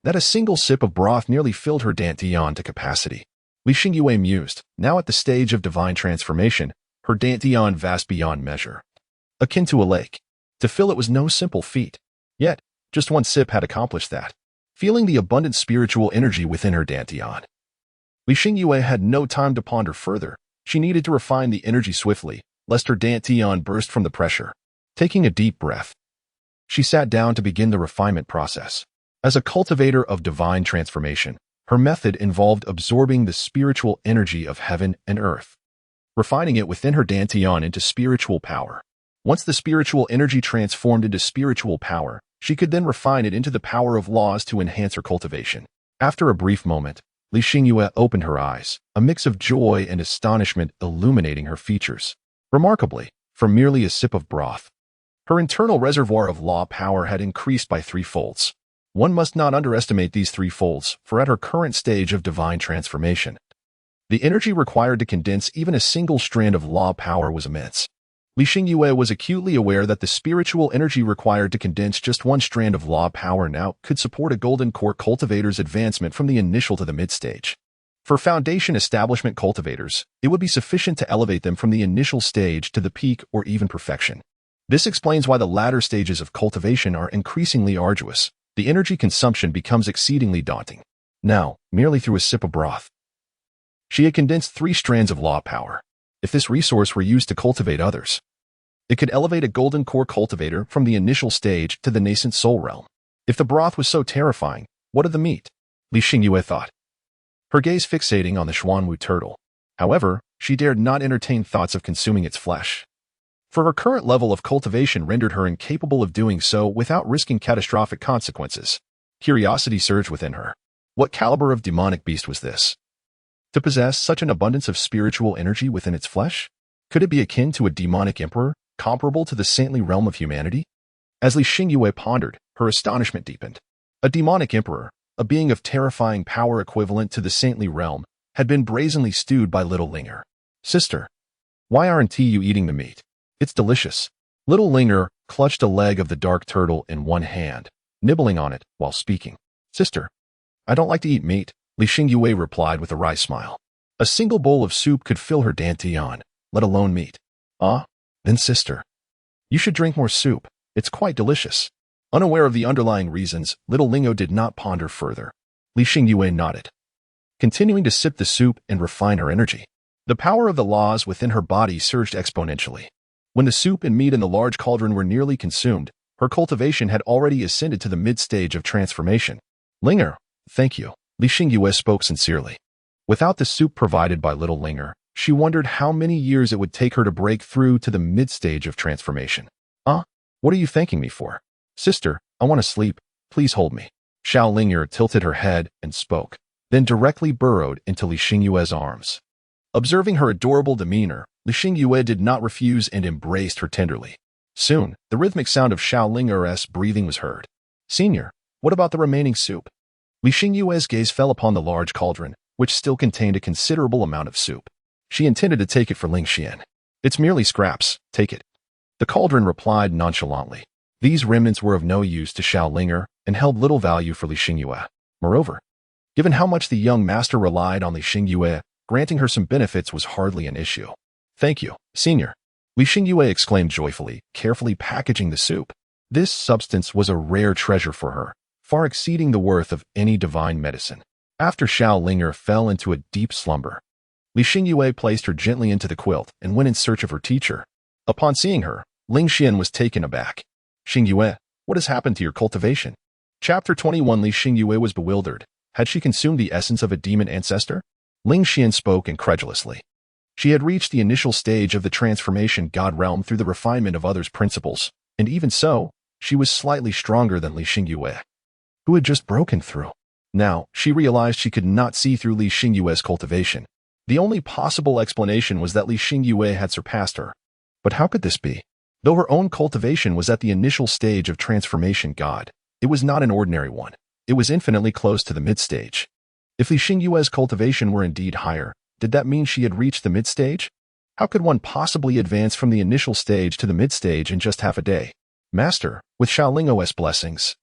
That a single sip of broth nearly filled her dantian to capacity. Li Xingyue mused, now at the stage of divine transformation, her dantian vast beyond measure. Akin to a lake. To fill it was no simple feat. Yet, just one sip had accomplished that. Feeling the abundant spiritual energy within her dantian, Li Xingyue had no time to ponder further. She needed to refine the energy swiftly, lest her dantian burst from the pressure. Taking a deep breath, she sat down to begin the refinement process. As a cultivator of divine transformation, her method involved absorbing the spiritual energy of heaven and earth, refining it within her dantian into spiritual power. Once the spiritual energy transformed into spiritual power, she could then refine it into the power of laws to enhance her cultivation. After a brief moment, Li Xingyue opened her eyes, a mix of joy and astonishment illuminating her features. Remarkably, from merely a sip of broth, her internal reservoir of law power had increased by 3 folds. One must not underestimate these 3 folds, for at her current stage of divine transformation, the energy required to condense even a single strand of law power was immense. Li Xingyue was acutely aware that the spiritual energy required to condense just one strand of law power now could support a golden core cultivator's advancement from the initial to the mid-stage. For foundation establishment cultivators, it would be sufficient to elevate them from the initial stage to the peak or even perfection. This explains why the latter stages of cultivation are increasingly arduous. The energy consumption becomes exceedingly daunting. Now, merely through a sip of broth, she had condensed 3 strands of law power. If this resource were used to cultivate others, it could elevate a golden core cultivator from the initial stage to the nascent soul realm. If the broth was so terrifying, what of the meat? Li Xingyue thought, her gaze fixating on the Xuanwu turtle. However, she dared not entertain thoughts of consuming its flesh, for her current level of cultivation rendered her incapable of doing so without risking catastrophic consequences. Curiosity surged within her. What caliber of demonic beast was this? To possess such an abundance of spiritual energy within its flesh? Could it be akin to a demonic emperor, comparable to the saintly realm of humanity? As Li Xingyue pondered, her astonishment deepened. A demonic emperor, a being of terrifying power equivalent to the saintly realm, had been brazenly stewed by little Linger. Sister, why aren't you eating the meat? It's delicious. Little Linger clutched a leg of the dark turtle in one hand, nibbling on it while speaking. Sister, I don't like to eat meat, Li Xingyue replied with a wry smile. A single bowl of soup could fill her dantian, let alone meat. Ah, then sister, you should drink more soup. It's quite delicious. Unaware of the underlying reasons, little Lingo did not ponder further. Li Xingyue nodded, continuing to sip the soup and refine her energy. The power of the laws within her body surged exponentially. When the soup and meat in the large cauldron were nearly consumed, her cultivation had already ascended to the mid-stage of transformation. Linger, thank you. Li Xingyue spoke sincerely. Without the soup provided by little Linger, She wondered how many years it would take her to break through to the mid-stage of transformation. What are you thanking me for? Sister, I want to sleep. Please hold me. Xiao Ling'er tilted her head and spoke, then directly burrowed into Li Xingyue's arms. Observing her adorable demeanor, Li Xingyue did not refuse and embraced her tenderly. Soon, the rhythmic sound of Xiao Ling'er's breathing was heard. Senior, what about the remaining soup? Li Xingyue's gaze fell upon the large cauldron, which still contained a considerable amount of soup. She intended to take it for Ling Xian. It's merely scraps, take it. The cauldron replied nonchalantly. These remnants were of no use to Xiao Ling'er and held little value for Li Xingyue. Moreover, given how much the young master relied on Li Xingyue, granting her some benefits was hardly an issue. Thank you, senior. Li Xingyue exclaimed joyfully, carefully packaging the soup. This substance was a rare treasure for her, far exceeding the worth of any divine medicine. After Xiao Ling'er fell into a deep slumber, Li Xingyue placed her gently into the quilt and went in search of her teacher. Upon seeing her, Ling Xian was taken aback. Xingyue, what has happened to your cultivation? Chapter 21. Li Xingyue was bewildered. Had she consumed the essence of a demon ancestor? Ling Xian spoke incredulously. She had reached the initial stage of the transformation god realm through the refinement of others' principles, and even so, she was slightly stronger than Li Xingyue, who had just broken through. Now, she realized she could not see through Li Xingyue's cultivation. The only possible explanation was that Li Xingyue had surpassed her. But how could this be? Though her own cultivation was at the initial stage of transformation god, it was not an ordinary one. It was infinitely close to the mid-stage. If Li Xingyue's cultivation were indeed higher, did that mean she had reached the mid-stage? How could one possibly advance from the initial stage to the mid-stage in just half a day? Master, with Xiaoling's blessings,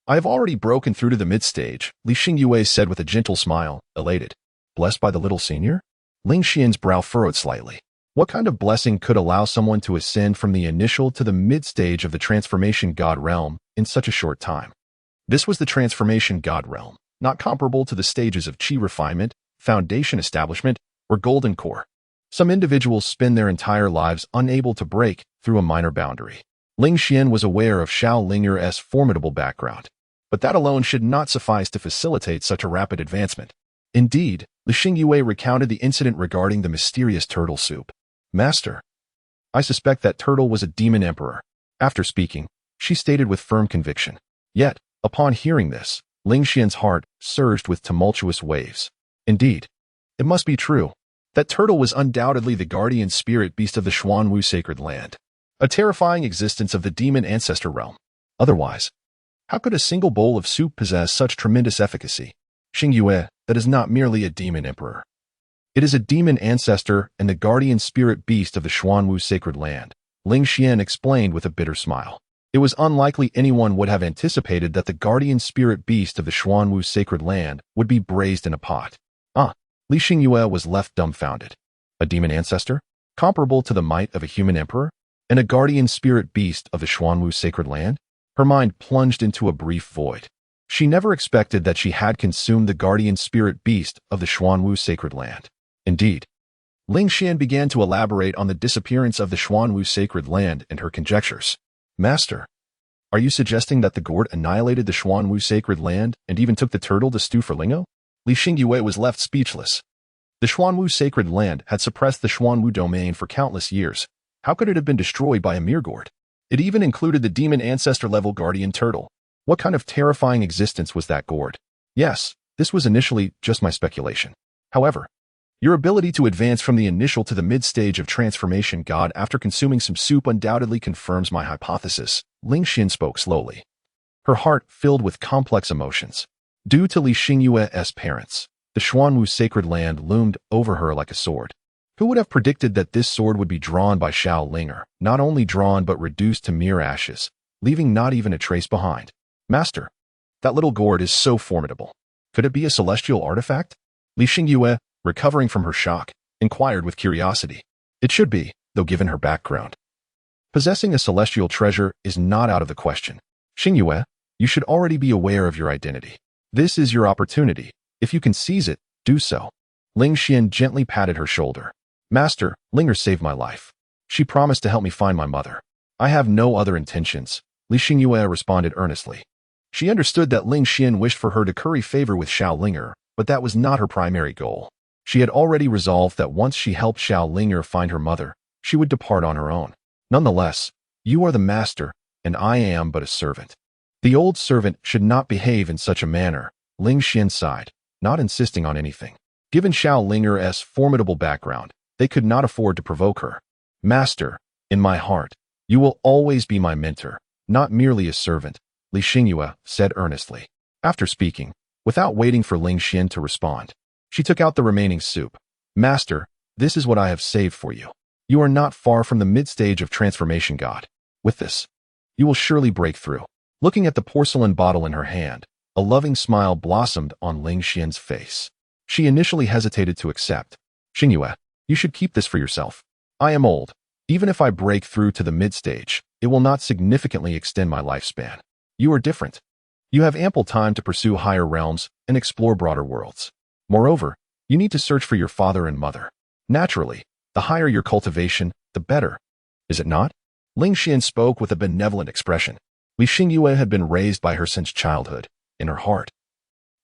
I have already broken through to the mid-stage, Li Xingyue said with a gentle smile, elated. Blessed by the little senior? Ling Xian's brow furrowed slightly. What kind of blessing could allow someone to ascend from the initial to the mid-stage of the transformation god realm in such a short time? This was the transformation god realm, not comparable to the stages of qi refinement, foundation establishment, or golden core. Some individuals spend their entire lives unable to break through a minor boundary. Ling Xian was aware of Xiao Ling'er's formidable background, but that alone should not suffice to facilitate such a rapid advancement. Indeed, Li Xingyue recounted the incident regarding the mysterious turtle soup. Master, I suspect that turtle was a demon emperor. After speaking, she stated with firm conviction. Yet, upon hearing this, Ling Xian's heart surged with tumultuous waves. Indeed, it must be true. That turtle was undoubtedly the guardian spirit beast of the Xuanwu sacred land, a terrifying existence of the demon ancestor realm. Otherwise, how could a single bowl of soup possess such tremendous efficacy? Xingyue, that is not merely a demon emperor. It is a demon ancestor and the guardian spirit beast of the Xuanwu sacred land, Ling Xian explained with a bitter smile. It was unlikely anyone would have anticipated that the guardian spirit beast of the Xuanwu sacred land would be braised in a pot. Li Xingyue was left dumbfounded. A demon ancestor? Comparable to the might of a human emperor? And a guardian spirit beast of the Xuanwu sacred land? Her mind plunged into a brief void. She never expected that she had consumed the guardian spirit beast of the Xuanwu sacred land. Indeed, Ling Xian began to elaborate on the disappearance of the Xuanwu sacred land and her conjectures. Master, are you suggesting that the gourd annihilated the Xuanwu sacred land and even took the turtle to stew for lingo? Li Xingyue was left speechless. The Xuanwu sacred land had suppressed the Xuanwu domain for countless years. How could it have been destroyed by a mere gourd? It even included the demon ancestor-level guardian turtle. What kind of terrifying existence was that gourd? Yes, this was initially just my speculation. However, your ability to advance from the initial to the mid-stage of transformation god after consuming some soup undoubtedly confirms my hypothesis. Ling Xian spoke slowly, her heart filled with complex emotions. Due to Li Xingyue's parents, the Xuanwu sacred land loomed over her like a sword. Who would have predicted that this sword would be drawn by Xiao Ling'er, not only drawn but reduced to mere ashes, leaving not even a trace behind? Master, that little gourd is so formidable. Could it be a celestial artifact? Li Xingyue, recovering from her shock, inquired with curiosity. It should be, though given her background. Possessing a celestial treasure is not out of the question. Xingyue, you should already be aware of your identity. This is your opportunity. If you can seize it, do so. Ling Xian gently patted her shoulder. Master, Ling'er saved my life. She promised to help me find my mother. I have no other intentions, Li Xingyue responded earnestly. She understood that Ling Xian wished for her to curry favor with Xiao Ling'er, but that was not her primary goal. She had already resolved that once she helped Xiao Ling'er find her mother, she would depart on her own. Nonetheless, you are the master, and I am but a servant. The old servant should not behave in such a manner, Ling Xian sighed, not insisting on anything. Given Xiao Ling'er's formidable background, they could not afford to provoke her. Master, in my heart, you will always be my mentor, not merely a servant, Li Xingyue said earnestly. After speaking, without waiting for Ling Xian to respond, she took out the remaining soup. Master, this is what I have saved for you. You are not far from the mid-stage of transformation god. With this, you will surely break through. Looking at the porcelain bottle in her hand, a loving smile blossomed on Ling Xian's face. She initially hesitated to accept. Xingyue, you should keep this for yourself. I am old. Even if I break through to the mid-stage, it will not significantly extend my lifespan. You are different. You have ample time to pursue higher realms and explore broader worlds. Moreover, you need to search for your father and mother. Naturally, the higher your cultivation, the better. Is it not? Ling Xian spoke with a benevolent expression. Li Xingyue had been raised by her since childhood. In her heart,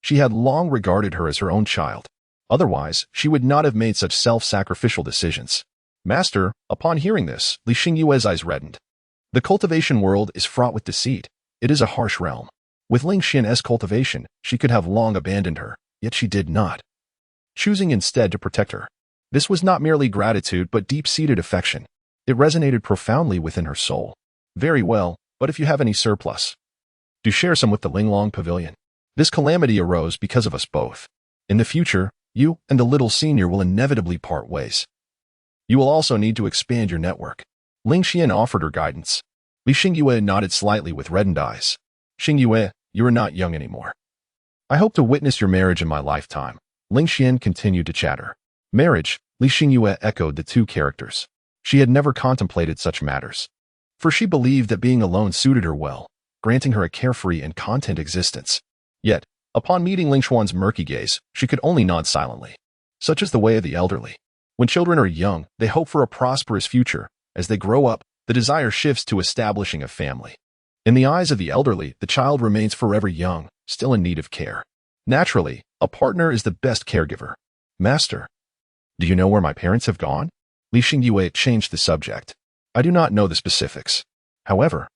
she had long regarded her as her own child. Otherwise, she would not have made such self-sacrificial decisions. Master, upon hearing this, Li Xingyue's eyes reddened. The cultivation world is fraught with deceit. It is a harsh realm. With Ling Xian's cultivation, she could have long abandoned her, yet she did not, choosing instead to protect her. This was not merely gratitude but deep-seated affection. It resonated profoundly within her soul. Very well, but if you have any surplus, do share some with the Linglong Pavilion. This calamity arose because of us both. In the future, you and the little senior will inevitably part ways. You will also need to expand your network. Ling Xian offered her guidance. Li Xingyue nodded slightly with reddened eyes. Xingyue, you are not young anymore. I hope to witness your marriage in my lifetime. Ling Xian continued to chatter. Marriage, Li Xingyue echoed the two characters. She had never contemplated such matters, for she believed that being alone suited her well, granting her a carefree and content existence. Yet, upon meeting Ling Xuan's murky gaze, she could only nod silently. Such is the way of the elderly. When children are young, they hope for a prosperous future. As they grow up, the desire shifts to establishing a family. In the eyes of the elderly, the child remains forever young, still in need of care. Naturally, a partner is the best caregiver. Master, do you know where my parents have gone? Li Xingyue changed the subject. I do not know the specifics. However,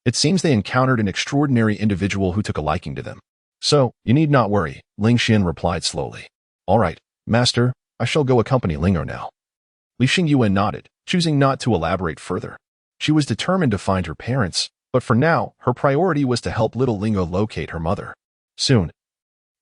it seems they encountered an extraordinary individual who took a liking to them. So, you need not worry, Ling Xian replied slowly. All right, Master, I shall go accompany Ling'er now. Li Xingyue nodded, choosing not to elaborate further. She was determined to find her parents, but for now, her priority was to help little Ling'er locate her mother. Soon,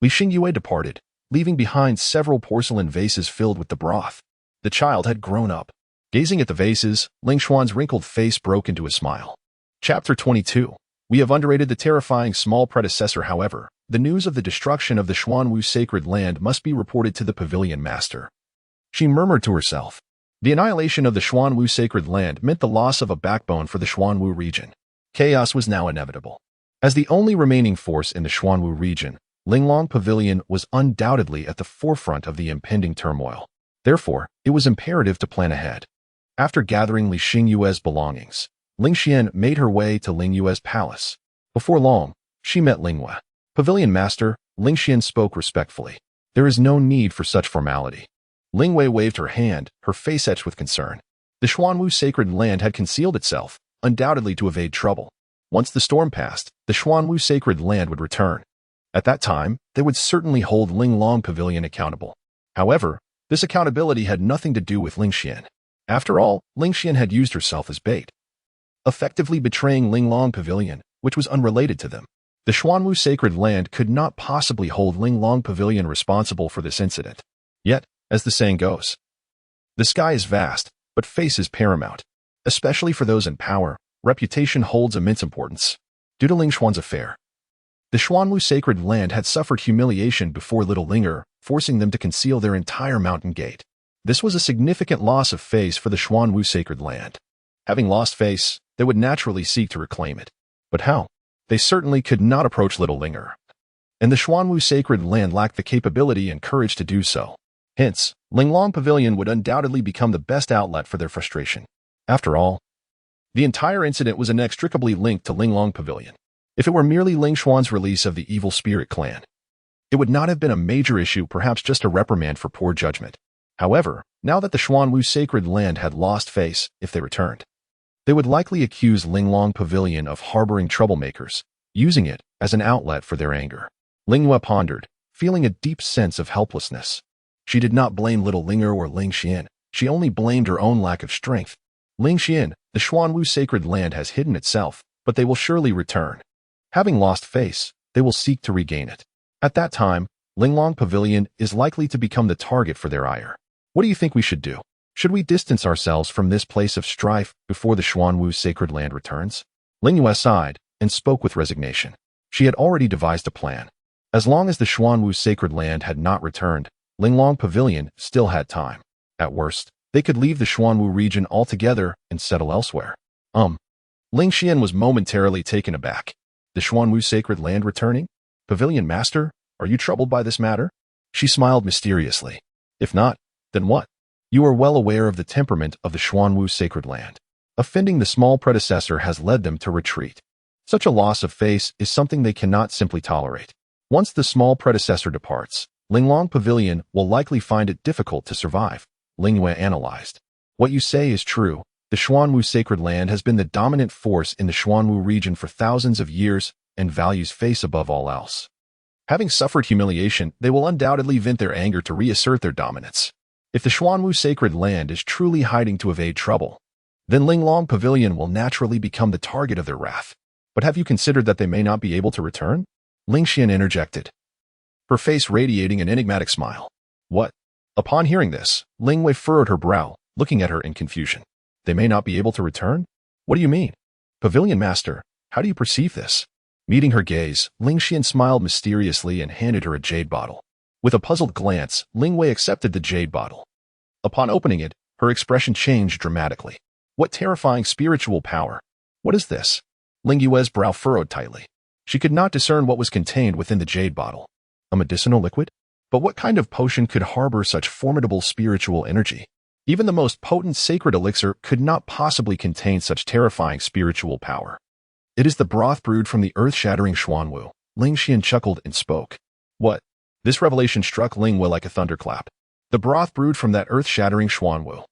Li Xingyue departed, leaving behind several porcelain vases filled with the broth. The child had grown up. Gazing at the vases, Ling Xuan's wrinkled face broke into a smile. Chapter 22. We have underrated the terrifying small predecessor. However, the news of the destruction of the Xuanwu sacred land must be reported to the pavilion master. She murmured to herself. The annihilation of the Xuanwu sacred land meant the loss of a backbone for the Xuanwu region. Chaos was now inevitable. As the only remaining force in the Xuanwu region, Linglong Pavilion was undoubtedly at the forefront of the impending turmoil. Therefore, it was imperative to plan ahead. After gathering Li Xingyue's belongings, Ling Xian made her way to Ling Yue's palace. Before long, she met Lingyue. Pavilion master, Ling Xian spoke respectfully. There is no need for such formality. Lingyue waved her hand, her face etched with concern. The Xuanwu sacred land had concealed itself, undoubtedly to evade trouble. Once the storm passed, the Xuanwu sacred land would return. At that time, they would certainly hold Linglong Pavilion accountable. However, this accountability had nothing to do with Ling Xian. After all, Ling Xian had used herself as bait, effectively betraying Linglong Pavilion, which was unrelated to them. The Xuanwu sacred land could not possibly hold Linglong Pavilion responsible for this incident. Yet, as the saying goes, the sky is vast, but face is paramount. Especially for those in power, reputation holds immense importance. Due to Ling Xuan's affair, the Xuanwu sacred land had suffered humiliation before little Ling'er, forcing them to conceal their entire mountain gate. This was a significant loss of face for the Xuanwu sacred land. Having lost face, they would naturally seek to reclaim it. But how? They certainly could not approach little Ling'er, and the Xuanwu sacred land lacked the capability and courage to do so. Hence, Linglong Pavilion would undoubtedly become the best outlet for their frustration. After all, the entire incident was inextricably linked to Linglong Pavilion. If it were merely Ling Xuan's release of the evil spirit clan, it would not have been a major issue, perhaps just a reprimand for poor judgment. However, now that the Xuanwu sacred land had lost face, if they returned, they would likely accuse Linglong Pavilion of harboring troublemakers, using it as an outlet for their anger. Lingyue pondered, feeling a deep sense of helplessness. She did not blame little Linger or Ling Xian, she only blamed her own lack of strength. Ling Xian, the Xuanwu sacred land has hidden itself, but they will surely return. Having lost face, they will seek to regain it. At that time, Linglong Pavilion is likely to become the target for their ire. What do you think we should do? Should we distance ourselves from this place of strife before the Xuanwu sacred land returns? Lingyue sighed and spoke with resignation. She had already devised a plan. As long as the Xuanwu sacred land had not returned, Linglong Pavilion still had time. At worst, they could leave the Xuanwu region altogether and settle elsewhere. Ling Xian was momentarily taken aback. The Xuanwu sacred land returning? Pavilion Master, are you troubled by this matter? She smiled mysteriously. If not, then what? You are well aware of the temperament of the Xuanwu sacred land. Offending the small predecessor has led them to retreat. Such a loss of face is something they cannot simply tolerate. Once the small predecessor departs, Linglong Pavilion will likely find it difficult to survive. Lingyue analyzed. What you say is true. The Xuanwu sacred land has been the dominant force in the Xuanwu region for thousands of years and values face above all else. Having suffered humiliation, they will undoubtedly vent their anger to reassert their dominance. If the Xuanwu sacred land is truly hiding to evade trouble, then Linglong Pavilion will naturally become the target of their wrath. But have you considered that they may not be able to return? Ling Xian interjected, her face radiating an enigmatic smile. What? Upon hearing this, Lingyue furrowed her brow, looking at her in confusion. They may not be able to return? What do you mean? Pavilion Master, how do you perceive this? Meeting her gaze, Ling Xian smiled mysteriously and handed her a jade bottle. With a puzzled glance, Lingyue accepted the jade bottle. Upon opening it, her expression changed dramatically. What terrifying spiritual power! What is this? Lingyue's brow furrowed tightly. She could not discern what was contained within the jade bottle. A medicinal liquid? But what kind of potion could harbor such formidable spiritual energy? Even the most potent sacred elixir could not possibly contain such terrifying spiritual power. It is the broth brewed from the earth-shattering Xuanwu. Ling Xian chuckled and spoke. What? This revelation struck Lingyue like a thunderclap. The broth brewed from that earth-shattering Xuanwu.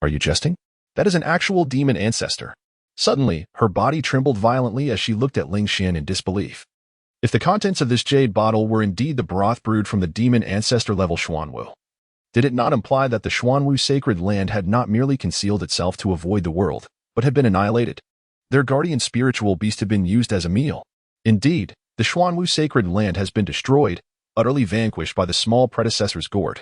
Are you jesting? That is an actual demon ancestor. Suddenly, her body trembled violently as she looked at Ling Xian in disbelief. If the contents of this jade bottle were indeed the broth brewed from the demon ancestor-level Xuanwu, did it not imply that the Xuanwu sacred land had not merely concealed itself to avoid the world, but had been annihilated? Their guardian spiritual beast had been used as a meal. Indeed, the Xuanwu sacred land has been destroyed, utterly vanquished by the small predecessor's gourd.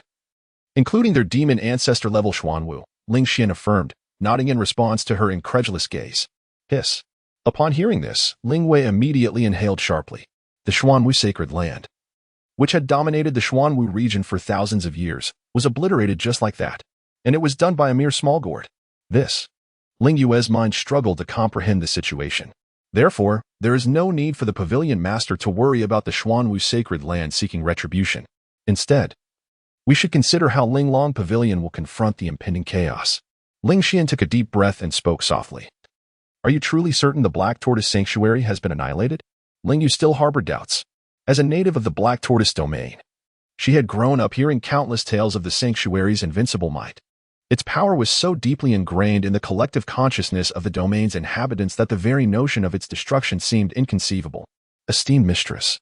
Including their demon ancestor-level Xuanwu, Ling Xian affirmed, nodding in response to her incredulous gaze. Hiss. Upon hearing this, Lingyue immediately inhaled sharply. The Xuanwu sacred land, which had dominated the Xuanwu region for thousands of years, was obliterated just like that. And it was done by a mere small gourd. This. Lingyue's mind struggled to comprehend the situation. Therefore, there is no need for the Pavilion Master to worry about the Xuanwu sacred land seeking retribution. Instead, we should consider how Linglong Pavilion will confront the impending chaos. Ling Xian took a deep breath and spoke softly. Are you truly certain the Black Tortoise Sanctuary has been annihilated? Lingyue still harbored doubts. As a native of the Black Tortoise domain, she had grown up hearing countless tales of the sanctuary's invincible might. Its power was so deeply ingrained in the collective consciousness of the domain's inhabitants that the very notion of its destruction seemed inconceivable. Esteemed mistress,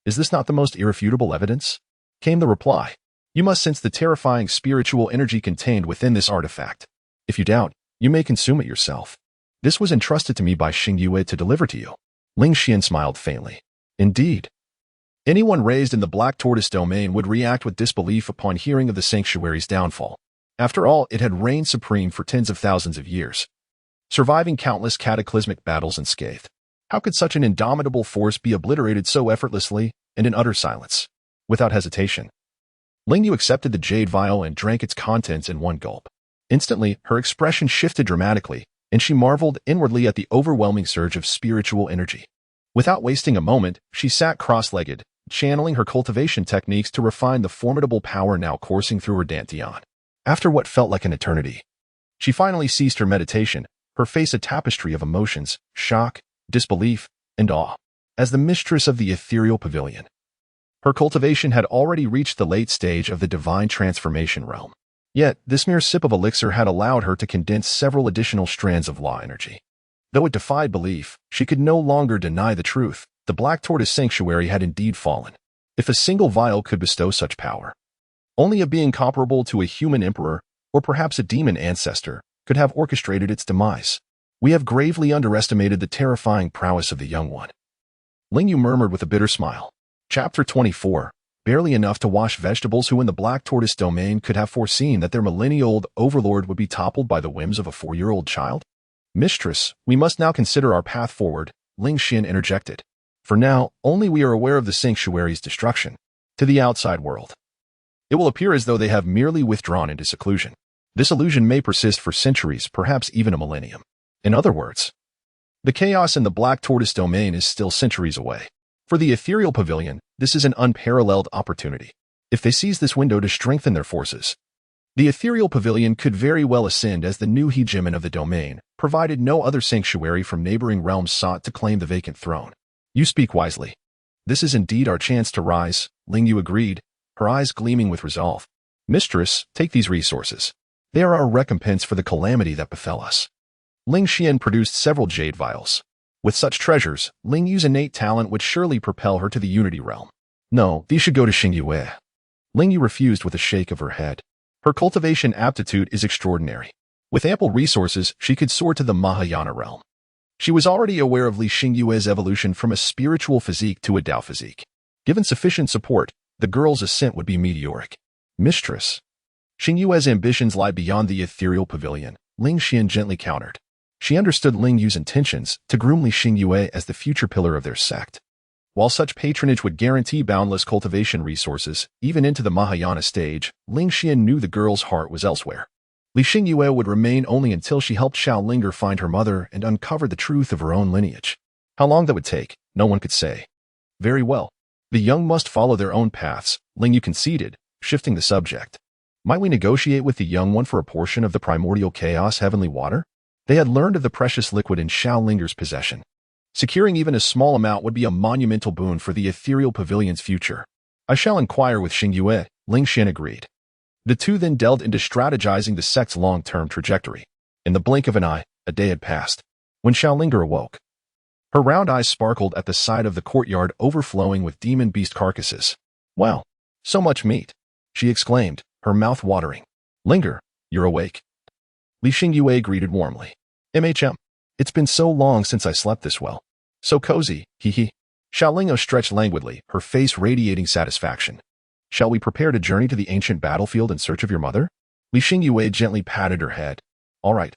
is this not the most irrefutable evidence? Came the reply. You must sense the terrifying spiritual energy contained within this artifact. If you doubt, you may consume it yourself. This was entrusted to me by Xingyue to deliver to you. Ling Xian smiled faintly. Indeed. Anyone raised in the Black Tortoise domain would react with disbelief upon hearing of the sanctuary's downfall. After all, it had reigned supreme for tens of thousands of years, surviving countless cataclysmic battles unscathed. How could such an indomitable force be obliterated so effortlessly and in utter silence? Without hesitation, Lingyue accepted the jade vial and drank its contents in one gulp. Instantly, her expression shifted dramatically, and she marveled inwardly at the overwhelming surge of spiritual energy. Without wasting a moment, she sat cross-legged, channeling her cultivation techniques to refine the formidable power now coursing through her dantian. After what felt like an eternity, she finally ceased her meditation, her face a tapestry of emotions, shock, disbelief, and awe. As the mistress of the ethereal pavilion, Her cultivation had already reached the late stage of the divine transformation realm. Yet, this mere sip of elixir had allowed her to condense several additional strands of law energy. Though it defied belief, she could no longer deny the truth. The Black Tortoise Sanctuary had indeed fallen. If a single vial could bestow such power, only a being comparable to a human emperor, or perhaps a demon ancestor, could have orchestrated its demise. We have gravely underestimated the terrifying prowess of the young one. Ling Yu murmured with a bitter smile. Chapter 24. Barely enough to wash vegetables. Who in the Black Tortoise domain could have foreseen that their millennia-old overlord would be toppled by the whims of a 4-year-old child? Mistress, we must now consider our path forward, Ling Xian interjected. For now, only we are aware of the sanctuary's destruction. To the outside world, it will appear as though they have merely withdrawn into seclusion. This illusion may persist for centuries, perhaps even a millennium. In other words, the chaos in the Black Tortoise domain is still centuries away. For the ethereal pavilion, this is an unparalleled opportunity. If they seize this window to strengthen their forces, the ethereal pavilion could very well ascend as the new hegemon of the domain, provided no other sanctuary from neighboring realms sought to claim the vacant throne. You speak wisely. This is indeed our chance to rise, Ling Yu agreed, her eyes gleaming with resolve. Mistress, take these resources. They are our recompense for the calamity that befell us. Ling Xian produced several jade vials. With such treasures, Ling Yu's innate talent would surely propel her to the Unity realm. No, these should go to Xingyue. Ling Yu refused with a shake of her head. Her cultivation aptitude is extraordinary. With ample resources, she could soar to the Mahayana realm. She was already aware of Li Xingyue's evolution from a spiritual physique to a Dao physique. Given sufficient support, the girl's ascent would be meteoric. Mistress, Xingyue's ambitions lie beyond the ethereal pavilion, Ling Xian gently countered. She understood Ling Yu's intentions to groom Li Xingyue as the future pillar of their sect. While such patronage would guarantee boundless cultivation resources, even into the Mahayana stage, Ling Xian knew the girl's heart was elsewhere. Li Xingyue would remain only until she helped Xiao Linger find her mother and uncover the truth of her own lineage. How long that would take, no one could say. Very well. The young must follow their own paths, Ling Yu conceded, shifting the subject. Might we negotiate with the young one for a portion of the primordial chaos heavenly water? They had learned of the precious liquid in Xiao Linger's possession. Securing even a small amount would be a monumental boon for the ethereal pavilion's future. I shall inquire with Xingyue, Ling Xian agreed. The two then delved into strategizing the sect's long-term trajectory. In the blink of an eye, a day had passed. When Xiao Linger awoke, her round eyes sparkled at the sight of the courtyard overflowing with demon beast carcasses. Wow, so much meat, she exclaimed, her mouth watering. Linger, you're awake. Li Xingyue greeted warmly. It's been so long since I slept this well. So cozy, hee. Xiao Lingo stretched languidly, her face radiating satisfaction. Shall we prepare to journey to the ancient battlefield in search of your mother? Li Xingyue gently patted her head. All right,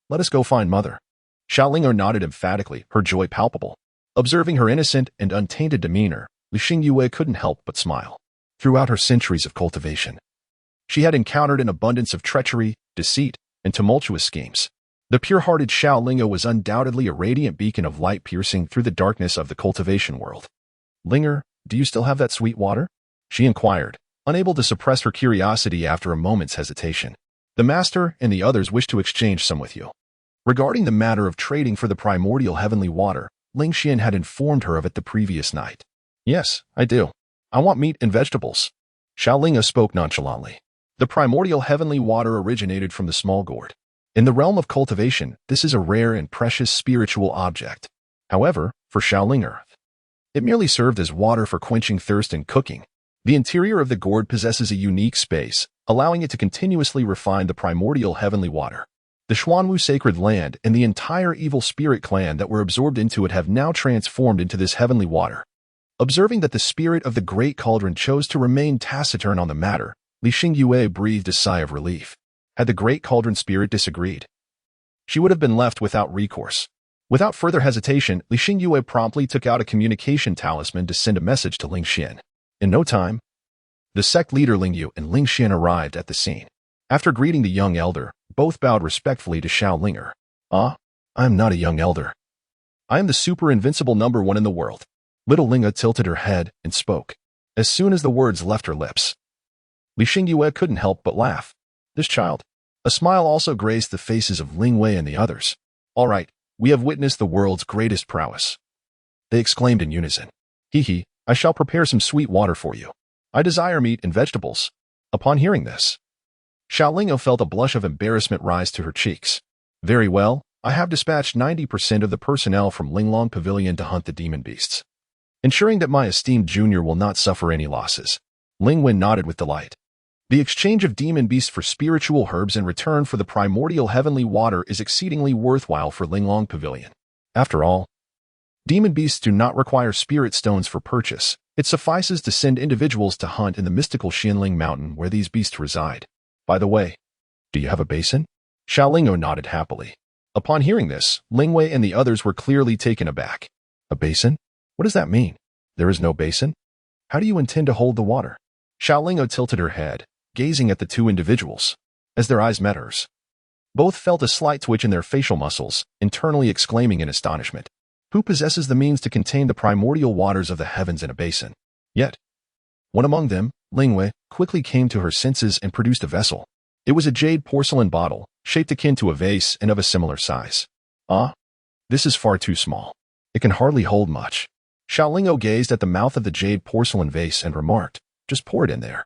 let us go find mother. Xiao Lingo nodded emphatically, her joy palpable. Observing her innocent and untainted demeanor, Li Xingyue couldn't help but smile. Throughout her centuries of cultivation, she had encountered an abundance of treachery, deceit, and tumultuous schemes. The pure-hearted Xiao Lingo was undoubtedly a radiant beacon of light piercing through the darkness of the cultivation world. Linger, do you still have that sweet water? She inquired, unable to suppress her curiosity after a moment's hesitation. The master and the others wish to exchange some with you. Regarding the matter of trading for the primordial heavenly water, Ling Xian had informed her of it the previous night. Yes, I do. I want meat and vegetables. Xiao Lingo spoke nonchalantly. The primordial heavenly water originated from the small gourd. In the realm of cultivation, this is a rare and precious spiritual object. However, for Xiao Linger, it merely served as water for quenching thirst and cooking. The interior of the gourd possesses a unique space, allowing it to continuously refine the primordial heavenly water. The Xuanwu sacred land and the entire evil spirit clan that were absorbed into it have now transformed into this heavenly water. Observing that the spirit of the great cauldron chose to remain taciturn on the matter, Li Xingyue breathed a sigh of relief. Had the great cauldron spirit disagreed, she would have been left without recourse. Without further hesitation, Li Xingyue promptly took out a communication talisman to send a message to Ling Xian. In no time, the sect leader Ling Yu and Ling Xian arrived at the scene. After greeting the young elder, both bowed respectfully to Xiao Linger. I am not a young elder. I am the super invincible number one in the world. Little Linga tilted her head and spoke. As soon as the words left her lips, Li Xingyue couldn't help but laugh. This child. A smile also graced the faces of Ling Wei and the others. All right, we have witnessed the world's greatest prowess, they exclaimed in unison. Hee, I shall prepare some sweet water for you. I desire meat and vegetables. Upon hearing this, Xiaoling'o felt a blush of embarrassment rise to her cheeks. Very well, I have dispatched 90% of the personnel from Linglong Pavilion to hunt the demon beasts, ensuring that my esteemed junior will not suffer any losses. Ling Wen nodded with delight. The exchange of demon beasts for spiritual herbs in return for the primordial heavenly water is exceedingly worthwhile for Linglong Pavilion. After all, demon beasts do not require spirit stones for purchase. It suffices to send individuals to hunt in the mystical Xianling Mountain where these beasts reside. By the way, do you have a basin? Xiaoling'o nodded happily. Upon hearing this, Lingwei and the others were clearly taken aback. A basin? What does that mean? There is no basin? How do you intend to hold the water? Xiaoling'o tilted her head, gazing at the two individuals. As their eyes met hers, both felt a slight twitch in their facial muscles, internally exclaiming in astonishment. Who possesses the means to contain the primordial waters of the heavens in a basin? Yet, one among them, Lingwei, quickly came to her senses and produced a vessel. It was a jade porcelain bottle, shaped akin to a vase and of a similar size. Ah, this is far too small. It can hardly hold much. Xiaoling'o gazed at the mouth of the jade porcelain vase and remarked, just pour it in there.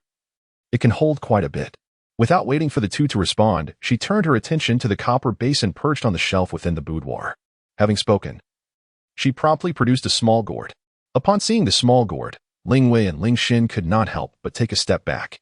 It can hold quite a bit. Without waiting for the two to respond, she turned her attention to the copper basin perched on the shelf within the boudoir. Having spoken, she promptly produced a small gourd. Upon seeing the small gourd, Lingwei and Lingxin could not help but take a step back,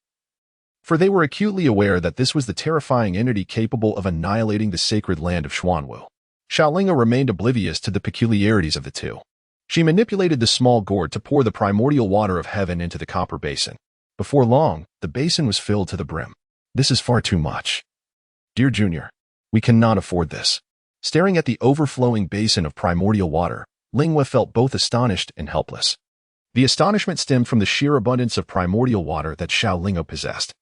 for they were acutely aware that this was the terrifying entity capable of annihilating the sacred land of Xuanwu. Xiaoling'o remained oblivious to the peculiarities of the two. She manipulated the small gourd to pour the primordial water of heaven into the copper basin. Before long, the basin was filled to the brim. This is far too much. Dear Junior, we cannot afford this. Staring at the overflowing basin of primordial water, Lingwei felt both astonished and helpless. The astonishment stemmed from the sheer abundance of primordial water that Xiaoling'o possessed,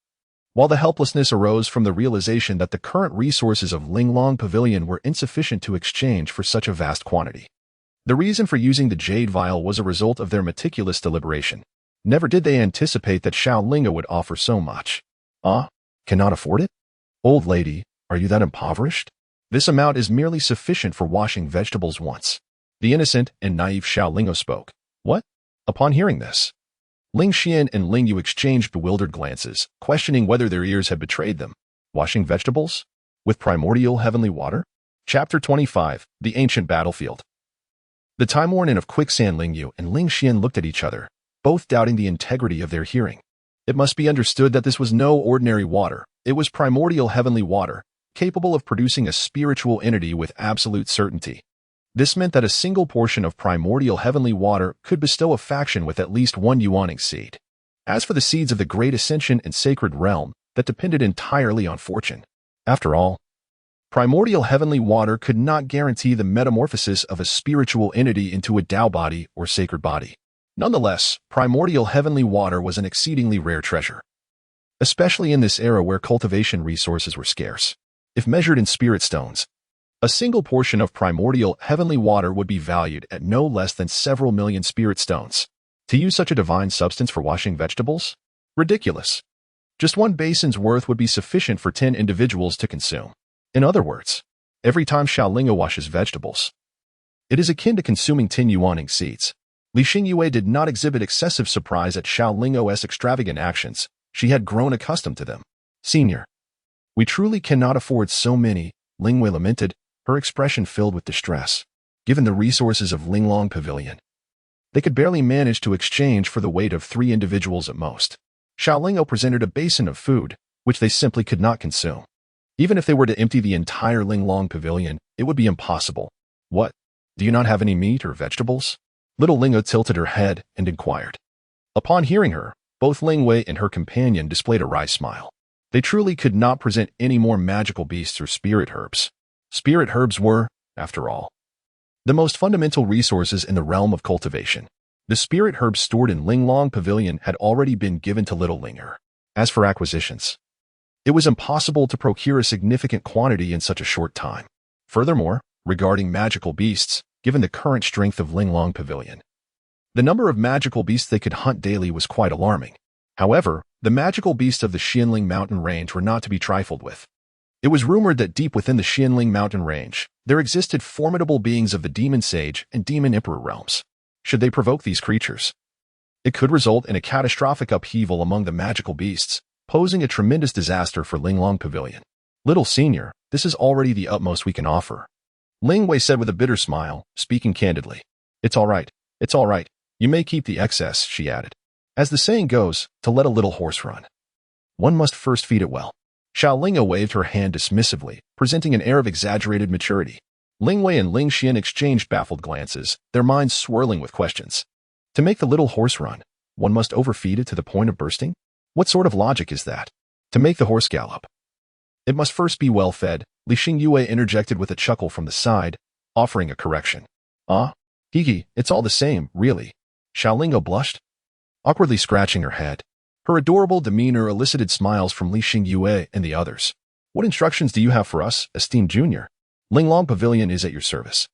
while the helplessness arose from the realization that the current resources of Linglong Pavilion were insufficient to exchange for such a vast quantity. The reason for using the jade vial was a result of their meticulous deliberation. Never did they anticipate that Xiaoling'o would offer so much. Ah, cannot afford it? Old lady, are you that impoverished? This amount is merely sufficient for washing vegetables once. The innocent and naive Xiaoling'o spoke. What? Upon hearing this, Ling Xian and Ling Yu exchanged bewildered glances, questioning whether their ears had betrayed them. Washing vegetables? With primordial heavenly water? Chapter 25, The Ancient Battlefield. The time-worn and of quicksand Ling Yu and Ling Xian looked at each other, both doubting the integrity of their hearing. It must be understood that this was no ordinary water. It was primordial heavenly water, capable of producing a spiritual entity with absolute certainty. This meant that a single portion of primordial heavenly water could bestow a faction with at least one Yuaning seed. As for the seeds of the great ascension and sacred realm, that depended entirely on fortune. After all, primordial heavenly water could not guarantee the metamorphosis of a spiritual entity into a Tao body or sacred body. Nonetheless, primordial heavenly water was an exceedingly rare treasure, especially in this era where cultivation resources were scarce. If measured in spirit stones, a single portion of primordial heavenly water would be valued at no less than several million spirit stones. To use such a divine substance for washing vegetables? Ridiculous. Just one basin's worth would be sufficient for 10 individuals to consume. In other words, every time Xiaoling'o washes vegetables, it is akin to consuming 10 Yuaning seeds. Li Xingyue did not exhibit excessive surprise at Xiaoling'o's extravagant actions. She had grown accustomed to them. Senior, we truly cannot afford so many, Lingwei lamented, her expression filled with distress. Given the resources of Linglong Pavilion, they could barely manage to exchange for the weight of 3 individuals at most. Xiaoling'o presented a basin of food, which they simply could not consume. Even if they were to empty the entire Linglong Pavilion, it would be impossible. What? Do you not have any meat or vegetables? Little Ling'o tilted her head and inquired. Upon hearing her, both Lingwei and her companion displayed a wry smile. They truly could not present any more magical beasts or spirit herbs. Spirit herbs were, after all, the most fundamental resources in the realm of cultivation. The spirit herbs stored in Linglong Pavilion had already been given to little Linger. As for acquisitions, it was impossible to procure a significant quantity in such a short time. Furthermore, regarding magical beasts, given the current strength of Linglong Pavilion, the number of magical beasts they could hunt daily was quite alarming. However, the magical beasts of the Xianling mountain range were not to be trifled with. It was rumored that deep within the Xianling mountain range, there existed formidable beings of the Demon Sage and Demon Emperor realms. Should they provoke these creatures, It could result in a catastrophic upheaval among the magical beasts, posing a tremendous disaster for Linglong Pavilion. Little senior, this is already the utmost we can offer. Ling Wei said with a bitter smile, speaking candidly. It's all right. It's all right. You may keep the excess, she added. As the saying goes, to let a little horse run, one must first feed it well. Xiao Ling'o waved her hand dismissively, presenting an air of exaggerated maturity. Ling Wei and Ling Xian exchanged baffled glances, their minds swirling with questions. To make the little horse run, one must overfeed it to the point of bursting? What sort of logic is that? To make the horse gallop, it must first be well fed, Li Xingyue interjected with a chuckle from the side, offering a correction. Hiki, it's all the same, really. Xiao Ling'o blushed, awkwardly scratching her head. Her adorable demeanor elicited smiles from Li Xingyue and the others. What instructions do you have for us, esteemed junior? Linglong Pavilion is at your service.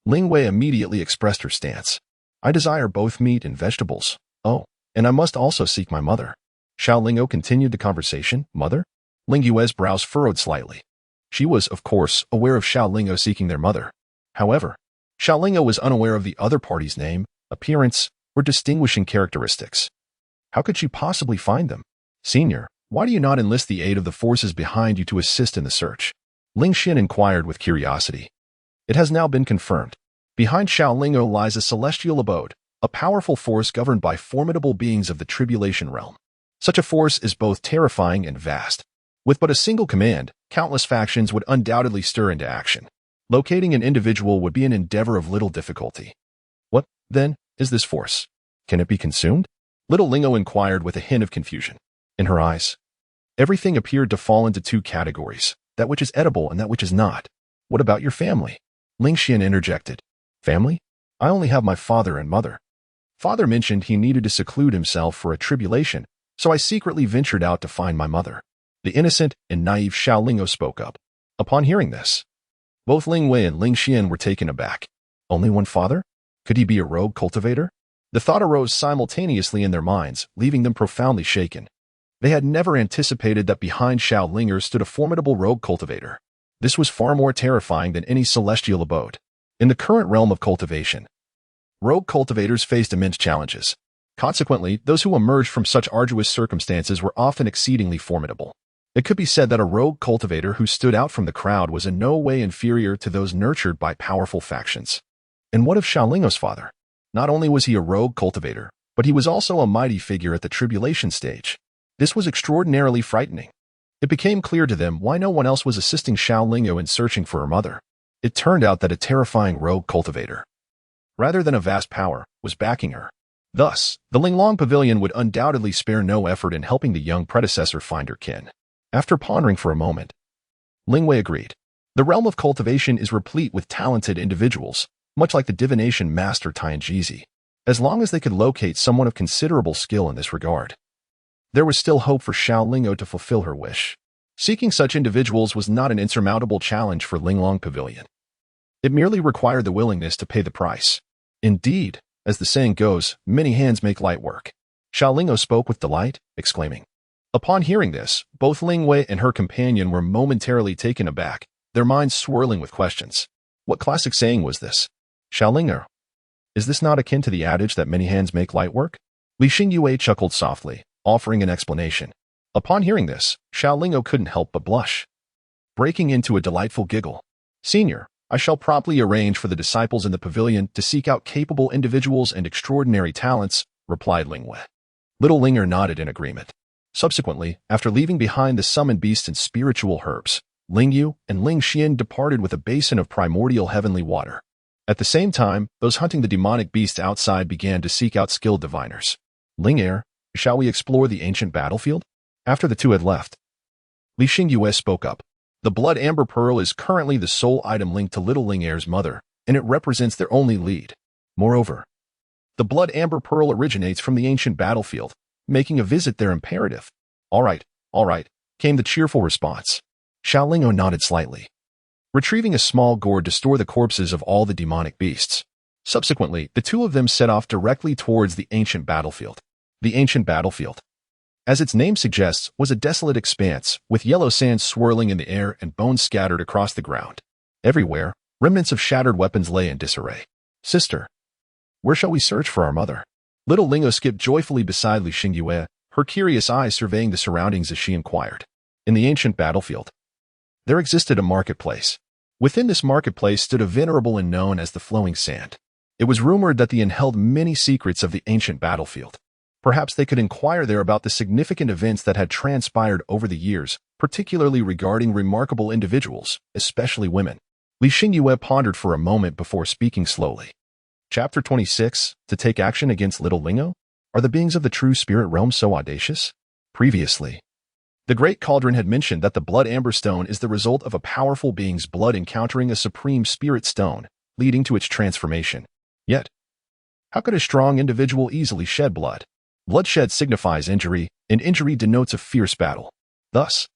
Ling Wei immediately expressed her stance. I desire both meat and vegetables. Oh, and I must also seek my mother. Xiao Ling'o continued the conversation. Mother? Ling Yue's brows furrowed slightly. She was, of course, aware of Xiao Ling'o seeking their mother. However, Xiao Ling'o was unaware of the other party's name, appearance, or distinguishing characteristics. How could she possibly find them? Senior, why do you not enlist the aid of the forces behind you to assist in the search? Ling Xin inquired with curiosity. It has now been confirmed. Behind Xiao Ling'o lies a celestial abode, a powerful force governed by formidable beings of the tribulation realm. Such a force is both terrifying and vast. With but a single command, countless factions would undoubtedly stir into action. Locating an individual would be an endeavor of little difficulty. What, then, is this force? Can it be consumed? Little Ling'o inquired with a hint of confusion. In her eyes, everything appeared to fall into two categories, that which is edible and that which is not. What about your family? Ling Xian interjected. Family? I only have my father and mother. Father mentioned he needed to seclude himself for a tribulation, so I secretly ventured out to find my mother. The innocent and naive Xiao Ling'o spoke up. Upon hearing this, both Ling Wei and Ling Xian were taken aback. Only one father? Could he be a rogue cultivator? The thought arose simultaneously in their minds, leaving them profoundly shaken. They had never anticipated that behind Xiao Ling'o stood a formidable rogue cultivator. This was far more terrifying than any celestial abode. In the current realm of cultivation, rogue cultivators faced immense challenges. Consequently, those who emerged from such arduous circumstances were often exceedingly formidable. It could be said that a rogue cultivator who stood out from the crowd was in no way inferior to those nurtured by powerful factions. And what of Xiao Ling'o's father? Not only was he a rogue cultivator, but he was also a mighty figure at the tribulation stage. This was extraordinarily frightening. It became clear to them why no one else was assisting Xiao Ling'o in searching for her mother. It turned out that a terrifying rogue cultivator, rather than a vast power, was backing her. Thus, the Linglong Pavilion would undoubtedly spare no effort in helping the young predecessor find her kin. After pondering for a moment, Ling Wei agreed. The realm of cultivation is replete with talented individuals, much like the divination master Tianjizi, as long as they could locate someone of considerable skill in this regard. There was still hope for Xiao Ling'o to fulfill her wish. Seeking such individuals was not an insurmountable challenge for Linglong Pavilion. It merely required the willingness to pay the price. Indeed, as the saying goes, many hands make light work. Xiao Ling'o spoke with delight, exclaiming. Upon hearing this, both Ling Wei and her companion were momentarily taken aback, their minds swirling with questions. What classic saying was this? Xiao Ling'o, is this not akin to the adage that many hands make light work? Li Xingyue chuckled softly, offering an explanation. Upon hearing this, Xiao Ling'o couldn't help but blush, breaking into a delightful giggle. Senior, I shall promptly arrange for the disciples in the pavilion to seek out capable individuals and extraordinary talents, replied Ling Wei. Little Ling'er nodded in agreement. Subsequently, after leaving behind the summoned beasts and spiritual herbs, Ling Yu and Ling Xian departed with a basin of primordial heavenly water. At the same time, those hunting the demonic beasts outside began to seek out skilled diviners. Ling Er, shall we explore the ancient battlefield? After the two had left, Li Xingyue spoke up. The blood amber pearl is currently the sole item linked to little Ling Er's mother, and it represents their only lead. Moreover, the blood amber pearl originates from the ancient battlefield, making a visit there imperative. All right, came the cheerful response. Xiao Ling'o nodded slightly, retrieving a small gourd to store the corpses of all the demonic beasts. Subsequently, the two of them set off directly towards the ancient battlefield. The ancient battlefield, as its name suggests, was a desolate expanse, with yellow sand swirling in the air and bones scattered across the ground. Everywhere, remnants of shattered weapons lay in disarray. Sister, where shall we search for our mother? Little Lingo skipped joyfully beside Li Xingyue, her curious eyes surveying the surroundings as she inquired. In the ancient battlefield, there existed a marketplace. Within this marketplace stood a venerable inn known as the Flowing Sand. It was rumored that the inn held many secrets of the ancient battlefield. Perhaps they could inquire there about the significant events that had transpired over the years, particularly regarding remarkable individuals, especially women. Li Xingyue pondered for a moment before speaking slowly. Chapter 26, To Take Action Against Little Lingo? Are the beings of the true spirit realm so audacious? Previously, the Great Cauldron had mentioned that the blood amber stone is the result of a powerful being's blood encountering a supreme spirit stone, leading to its transformation. Yet, how could a strong individual easily shed blood? Bloodshed signifies injury, and injury denotes a fierce battle. Thus,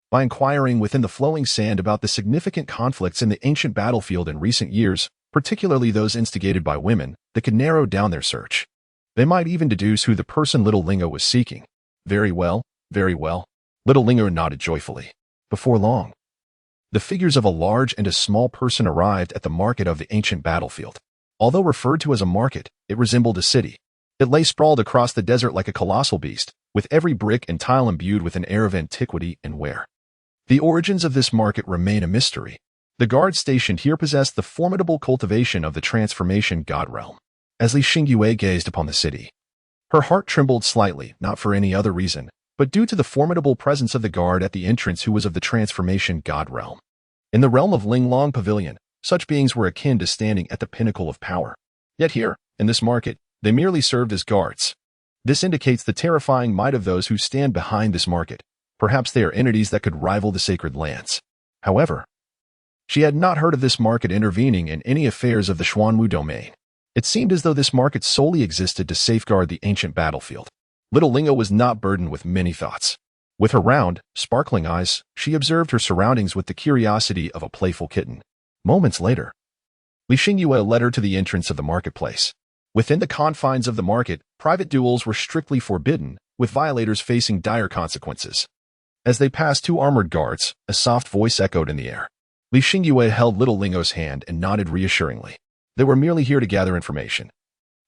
by inquiring within the Flowing Sand about the significant conflicts in the ancient battlefield in recent years, particularly those instigated by women, they could narrow down their search. They might even deduce who the person Little Lingo was seeking. Very well, very well. Little Lingo nodded joyfully. Before long, the figures of a large and a small person arrived at the market of the ancient battlefield. Although referred to as a market, it resembled a city. It lay sprawled across the desert like a colossal beast, with every brick and tile imbued with an air of antiquity and wear. The origins of this market remain a mystery. The guards stationed here possessed the formidable cultivation of the transformation god realm. As Li Xingyue gazed upon the city, her heart trembled slightly, not for any other reason, but due to the formidable presence of the guard at the entrance who was of the transformation god realm. In the realm of Linglong Pavilion, such beings were akin to standing at the pinnacle of power. Yet here, in this market, they merely served as guards. This indicates the terrifying might of those who stand behind this market. Perhaps they are entities that could rival the sacred lands. However, she had not heard of this market intervening in any affairs of the Xuanwu domain. It seemed as though this market solely existed to safeguard the ancient battlefield. Little Lingo was not burdened with many thoughts. With her round, sparkling eyes, she observed her surroundings with the curiosity of a playful kitten. Moments later, Li Xingyue led her to the entrance of the marketplace. Within the confines of the market, private duels were strictly forbidden, with violators facing dire consequences. As they passed two armored guards, a soft voice echoed in the air. Li Xingyue held Little Lingo's hand and nodded reassuringly. They were merely here to gather information,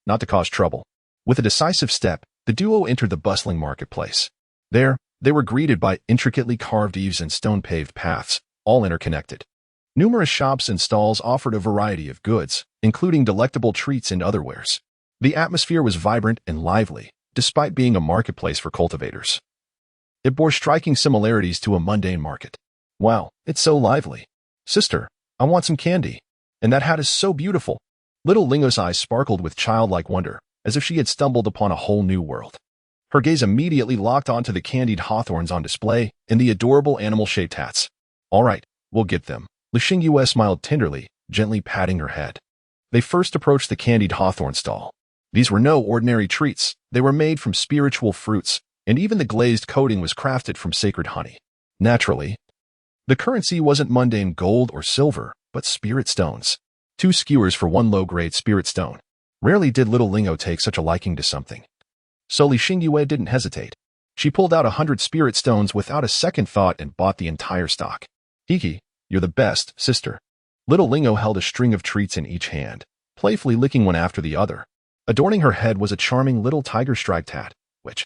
not to cause trouble. With a decisive step, the duo entered the bustling marketplace. There, they were greeted by intricately carved eaves and stone-paved paths, all interconnected. Numerous shops and stalls offered a variety of goods, including delectable treats and other wares. The atmosphere was vibrant and lively, despite being a marketplace for cultivators. It bore striking similarities to a mundane market. Wow, it's so lively. Sister, I want some candy. And that hat is so beautiful. Little Lingo's eyes sparkled with childlike wonder, as if she had stumbled upon a whole new world. Her gaze immediately locked onto the candied hawthorns on display and the adorable animal-shaped hats. All right, we'll get them. Li Xingyue smiled tenderly, gently patting her head. They first approached the candied hawthorn stall. These were no ordinary treats. They were made from spiritual fruits, and even the glazed coating was crafted from sacred honey. Naturally, the currency wasn't mundane gold or silver, but spirit stones. 2 skewers for 1 low-grade spirit stone. Rarely did Little Lingo take such a liking to something. So Li Xingyue didn't hesitate. She pulled out 100 spirit stones without a second thought and bought the entire stock. Hiki, you're the best, sister. Little Lingo held a string of treats in each hand, playfully licking one after the other. Adorning her head was a charming little tiger-striped hat, which,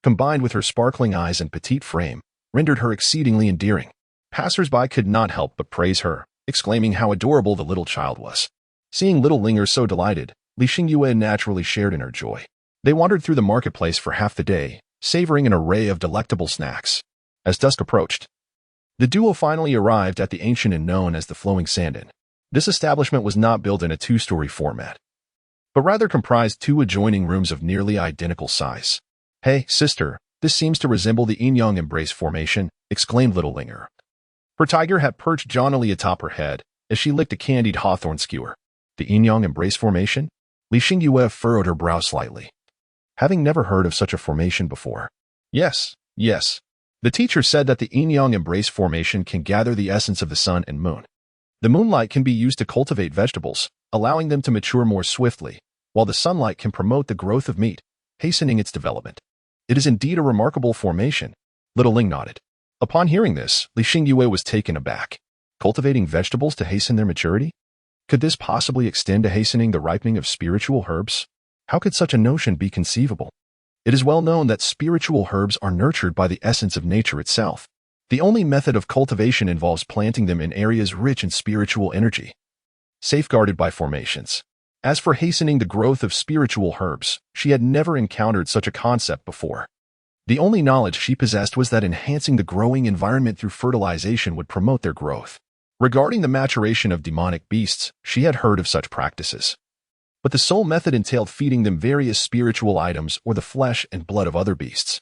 combined with her sparkling eyes and petite frame, rendered her exceedingly endearing. Passers-by could not help but praise her, exclaiming how adorable the little child was. Seeing Little Lingo so delighted, Li Xingyue naturally shared in her joy. They wandered through the marketplace for half the day, savoring an array of delectable snacks. As dusk approached, the duo finally arrived at the ancient inn known as the Flowing Sand Inn. This establishment was not built in a 2-story format, but rather comprised 2 adjoining rooms of nearly identical size. Hey, sister, this seems to resemble the yin-yang embrace formation, exclaimed Little Lingo. Her tiger hat perched jauntily atop her head as she licked a candied hawthorn skewer. The yin-yang embrace formation? Li Xingyue furrowed her brow slightly, having never heard of such a formation before. Yes. The teacher said that the yin-yang embrace formation can gather the essence of the sun and moon. The moonlight can be used to cultivate vegetables, allowing them to mature more swiftly, while the sunlight can promote the growth of meat, hastening its development. It is indeed a remarkable formation. Little Ling nodded. Upon hearing this, Li Xingyue was taken aback. Cultivating vegetables to hasten their maturity? Could this possibly extend to hastening the ripening of spiritual herbs? How could such a notion be conceivable? It is well known that spiritual herbs are nurtured by the essence of nature itself. The only method of cultivation involves planting them in areas rich in spiritual energy, safeguarded by formations. As for hastening the growth of spiritual herbs, she had never encountered such a concept before. The only knowledge she possessed was that enhancing the growing environment through fertilization would promote their growth. Regarding the maturation of demonic beasts, she had heard of such practices. But the sole method entailed feeding them various spiritual items or the flesh and blood of other beasts.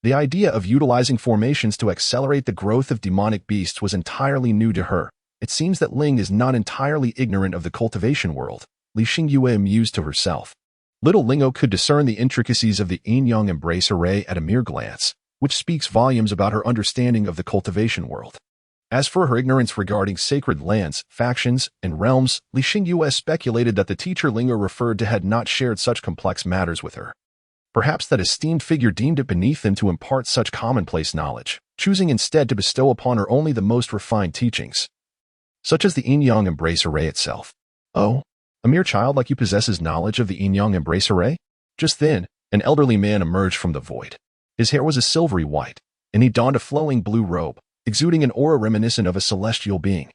The idea of utilizing formations to accelerate the growth of demonic beasts was entirely new to her. It seems that Ling is not entirely ignorant of the cultivation world, Li Xingyue mused to herself. Little Lingo could discern the intricacies of the yin-yang embrace array at a mere glance, which speaks volumes about her understanding of the cultivation world. As for her ignorance regarding sacred lands, factions, and realms, Li Xingyue speculated that the teacher Lingo referred to had not shared such complex matters with her. Perhaps that esteemed figure deemed it beneath him to impart such commonplace knowledge, choosing instead to bestow upon her only the most refined teachings, such as the yin-yang embrace array itself. Oh, a mere child like you possesses knowledge of the yin-yang embrace array? Just then, an elderly man emerged from the void. His hair was a silvery white, and he donned a flowing blue robe, exuding an aura reminiscent of a celestial being.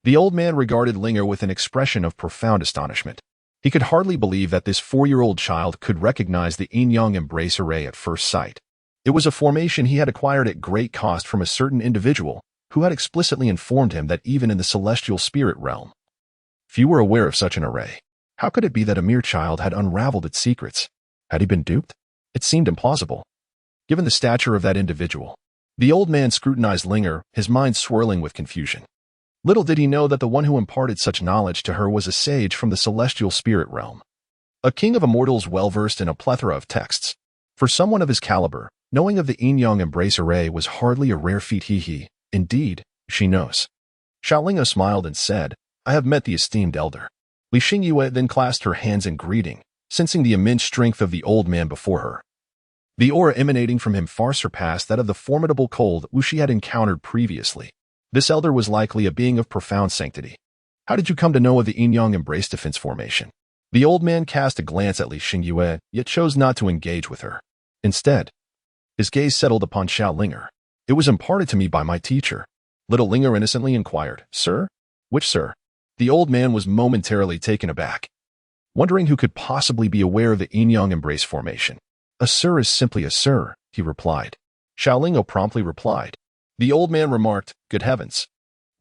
The old man regarded Linger with an expression of profound astonishment. He could hardly believe that this 4-year-old child could recognize the yin-yang embrace array at first sight. It was a formation he had acquired at great cost from a certain individual who had explicitly informed him that even in the celestial spirit realm, few were aware of such an array. How could it be that a mere child had unraveled its secrets? Had he been duped? It seemed implausible, given the stature of that individual. The old man scrutinized Linger, his mind swirling with confusion. Little did he know that the one who imparted such knowledge to her was a sage from the celestial spirit realm, a king of immortals well-versed in a plethora of texts. For someone of his caliber, knowing of the yin-yang embrace array was hardly a rare feat. Indeed, she knows. Xiaolingo smiled and said, I have met the esteemed elder. Li Xingyue then clasped her hands in greeting, sensing the immense strength of the old man before her. The aura emanating from him far surpassed that of the formidable cold who she had encountered previously. This elder was likely a being of profound sanctity. How did you come to know of the yin-yang embrace defense formation? The old man cast a glance at Li Xingyue, yet chose not to engage with her. Instead, his gaze settled upon Xiaolinger. It was imparted to me by my teacher. Little Linger innocently inquired, Sir? Which sir? The old man was momentarily taken aback, wondering who could possibly be aware of the yin-yang embrace formation. A sir is simply a sir, he replied. Xiaolingo promptly replied. The old man remarked, Good heavens.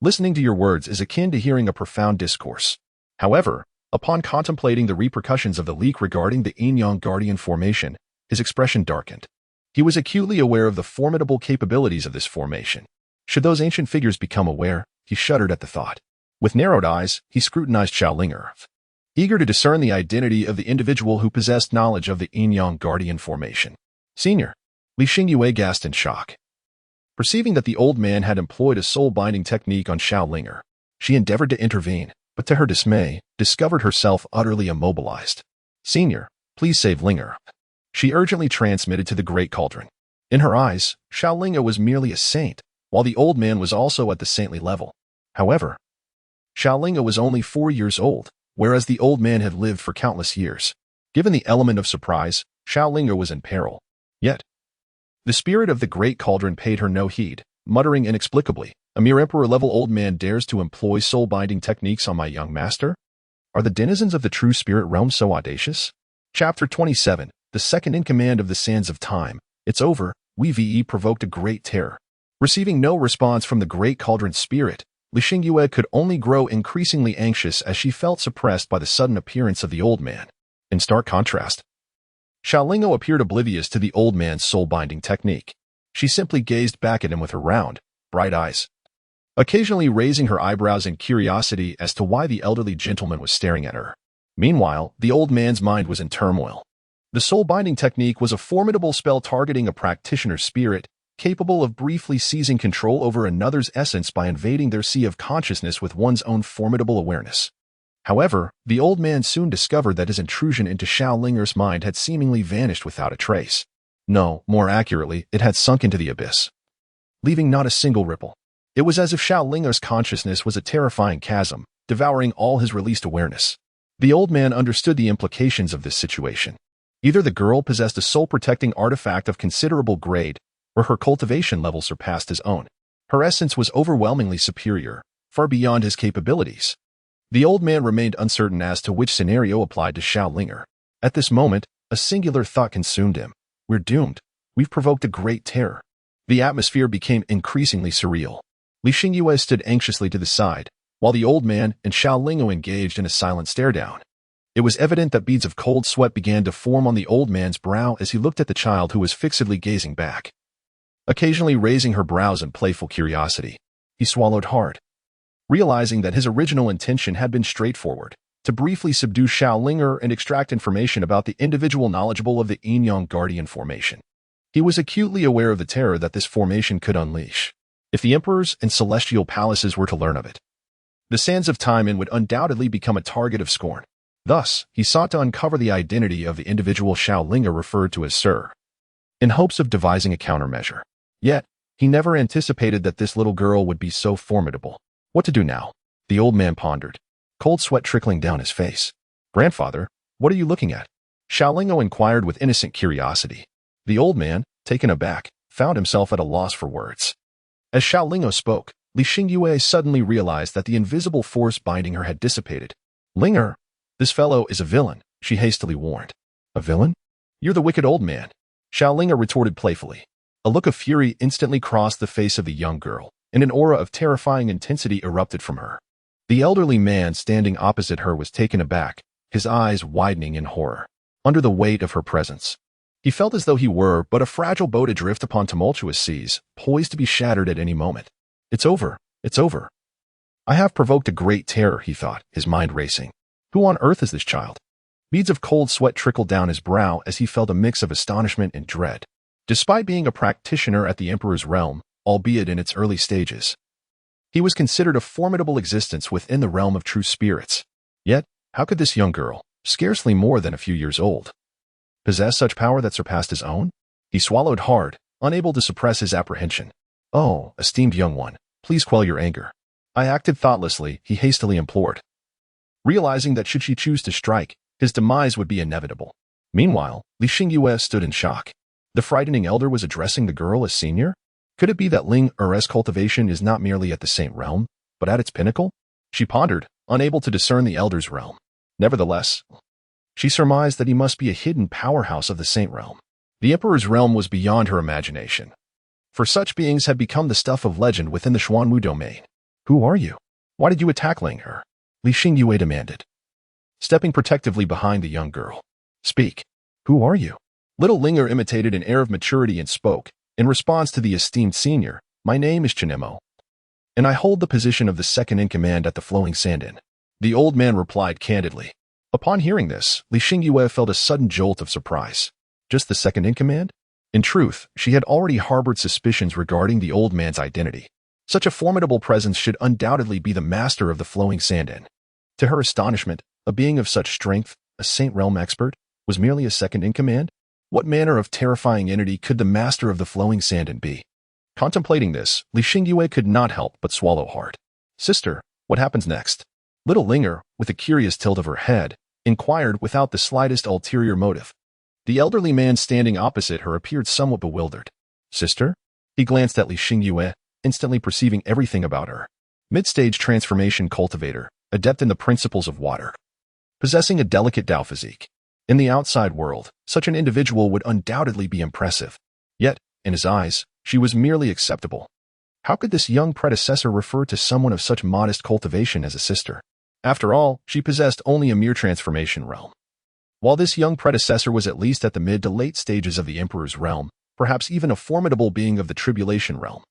Listening to your words is akin to hearing a profound discourse. However, upon contemplating the repercussions of the leak regarding the yin-yang guardian formation, his expression darkened. He was acutely aware of the formidable capabilities of this formation. Should those ancient figures become aware, he shuddered at the thought. With narrowed eyes, he scrutinized Xiaolinger, eager to discern the identity of the individual who possessed knowledge of the yin-yang guardian formation. Senior, Li Xingyue gasped in shock. Perceiving that the old man had employed a soul-binding technique on Xiaolinger, she endeavored to intervene, but to her dismay, discovered herself utterly immobilized. Senior, please save Linger. She urgently transmitted to the Great Cauldron. In her eyes, Xiaolinger was merely a saint, while the old man was also at the saintly level. However, Xiaolinger was only 4 years old, whereas the old man had lived for countless years. Given the element of surprise, Xiaolinger was in peril. Yet, the spirit of the Great Cauldron paid her no heed, muttering inexplicably, A mere emperor-level old man dares to employ soul-binding techniques on my young master? Are the denizens of the true spirit realm so audacious? Chapter 27, the second in command of the Sands of Time. It's over, we provoked a great terror. Receiving no response from the Great Cauldron spirit, Li Xingyue could only grow increasingly anxious as she felt suppressed by the sudden appearance of the old man. In stark contrast, Xiaolingo appeared oblivious to the old man's soul-binding technique. She simply gazed back at him with her round, bright eyes, occasionally raising her eyebrows in curiosity as to why the elderly gentleman was staring at her. Meanwhile, the old man's mind was in turmoil. The soul-binding technique was a formidable spell targeting a practitioner's spirit, capable of briefly seizing control over another's essence by invading their sea of consciousness with one's own formidable awareness. However, the old man soon discovered that his intrusion into Xiaolinger's mind had seemingly vanished without a trace. No, more accurately, it had sunk into the abyss, leaving not a single ripple. It was as if Xiaolinger's consciousness was a terrifying chasm, devouring all his released awareness. The old man understood the implications of this situation. Either the girl possessed a soul-protecting artifact of considerable grade, or her cultivation level surpassed his own. Her essence was overwhelmingly superior, far beyond his capabilities. The old man remained uncertain as to which scenario applied to Xiaolinger. At this moment, a singular thought consumed him. We're doomed. We've provoked a great terror. The atmosphere became increasingly surreal. Li Xingyue stood anxiously to the side, while the old man and Xiaolingo engaged in a silent stare-down. It was evident that beads of cold sweat began to form on the old man's brow as he looked at the child who was fixedly gazing back, occasionally raising her brows in playful curiosity. He swallowed hard, realizing that his original intention had been straightforward, to briefly subdue Xiaolinger and extract information about the individual knowledgeable of the Yin-Yang Guardian formation. He was acutely aware of the terror that this formation could unleash. If the emperors and celestial palaces were to learn of it, the sands of time would undoubtedly become a target of scorn. Thus, he sought to uncover the identity of the individual Xiaolinger referred to as Sir, in hopes of devising a countermeasure. Yet, he never anticipated that this little girl would be so formidable. What to do now? The old man pondered, cold sweat trickling down his face. Grandfather, what are you looking at? Xiaolingo inquired with innocent curiosity. The old man, taken aback, found himself at a loss for words. As Xiaolingo spoke, Li Xingyue suddenly realized that the invisible force binding her had dissipated. Linger, this fellow is a villain, she hastily warned. A villain? You're the wicked old man, Xiaolingo retorted playfully. A look of fury instantly crossed the face of the young girl, and an aura of terrifying intensity erupted from her. The elderly man standing opposite her was taken aback, his eyes widening in horror. Under the weight of her presence, he felt as though he were but a fragile boat adrift upon tumultuous seas, poised to be shattered at any moment. It's over, it's over. I have provoked a great terror, he thought, his mind racing. Who on earth is this child? Beads of cold sweat trickled down his brow as he felt a mix of astonishment and dread. Despite being a practitioner at the Emperor's realm, albeit in its early stages, he was considered a formidable existence within the realm of true spirits. Yet, how could this young girl, scarcely more than a few years old, possess such power that surpassed his own? He swallowed hard, unable to suppress his apprehension. Oh, esteemed young one, please quell your anger. I acted thoughtlessly, he hastily implored, realizing that should she choose to strike, his demise would be inevitable. Meanwhile, Li Xingyue stood in shock. The frightening elder was addressing the girl as senior? Could it be that Ling Er's cultivation is not merely at the Saint realm, but at its pinnacle? She pondered, unable to discern the elder's realm. Nevertheless, she surmised that he must be a hidden powerhouse of the Saint realm. The Emperor's realm was beyond her imagination, for such beings had become the stuff of legend within the Xuanwu domain. Who are you? Why did you attack Ling Er? Li Xingyue demanded, stepping protectively behind the young girl. Speak. Who are you? Little Linger imitated an air of maturity and spoke, in response to the esteemed senior, my name is Chinemo, and I hold the position of the second-in-command at the Flowing Sand Inn. The old man replied candidly. Upon hearing this, Li Xingyue felt a sudden jolt of surprise. Just the second-in-command? In truth, she had already harbored suspicions regarding the old man's identity. Such a formidable presence should undoubtedly be the master of the Flowing Sand Inn. To her astonishment, a being of such strength, a Saint Realm expert, was merely a second-in-command? What manner of terrifying entity could the master of the Flowing Sand Inn be? Contemplating this, Li Xingyue could not help but swallow hard. Sister, what happens next? Little Linger, with a curious tilt of her head, inquired without the slightest ulterior motive. The elderly man standing opposite her appeared somewhat bewildered. Sister? He glanced at Li Xingyue, instantly perceiving everything about her. Mid-stage transformation cultivator, adept in the principles of water, possessing a delicate Dao physique. In the outside world, such an individual would undoubtedly be impressive. Yet, in his eyes, she was merely acceptable. How could this young predecessor refer to someone of such modest cultivation as a sister? After all, she possessed only a mere transformation realm. While this young predecessor was at least at the mid to late stages of the Emperor's realm, perhaps even a formidable being of the Tribulation realm.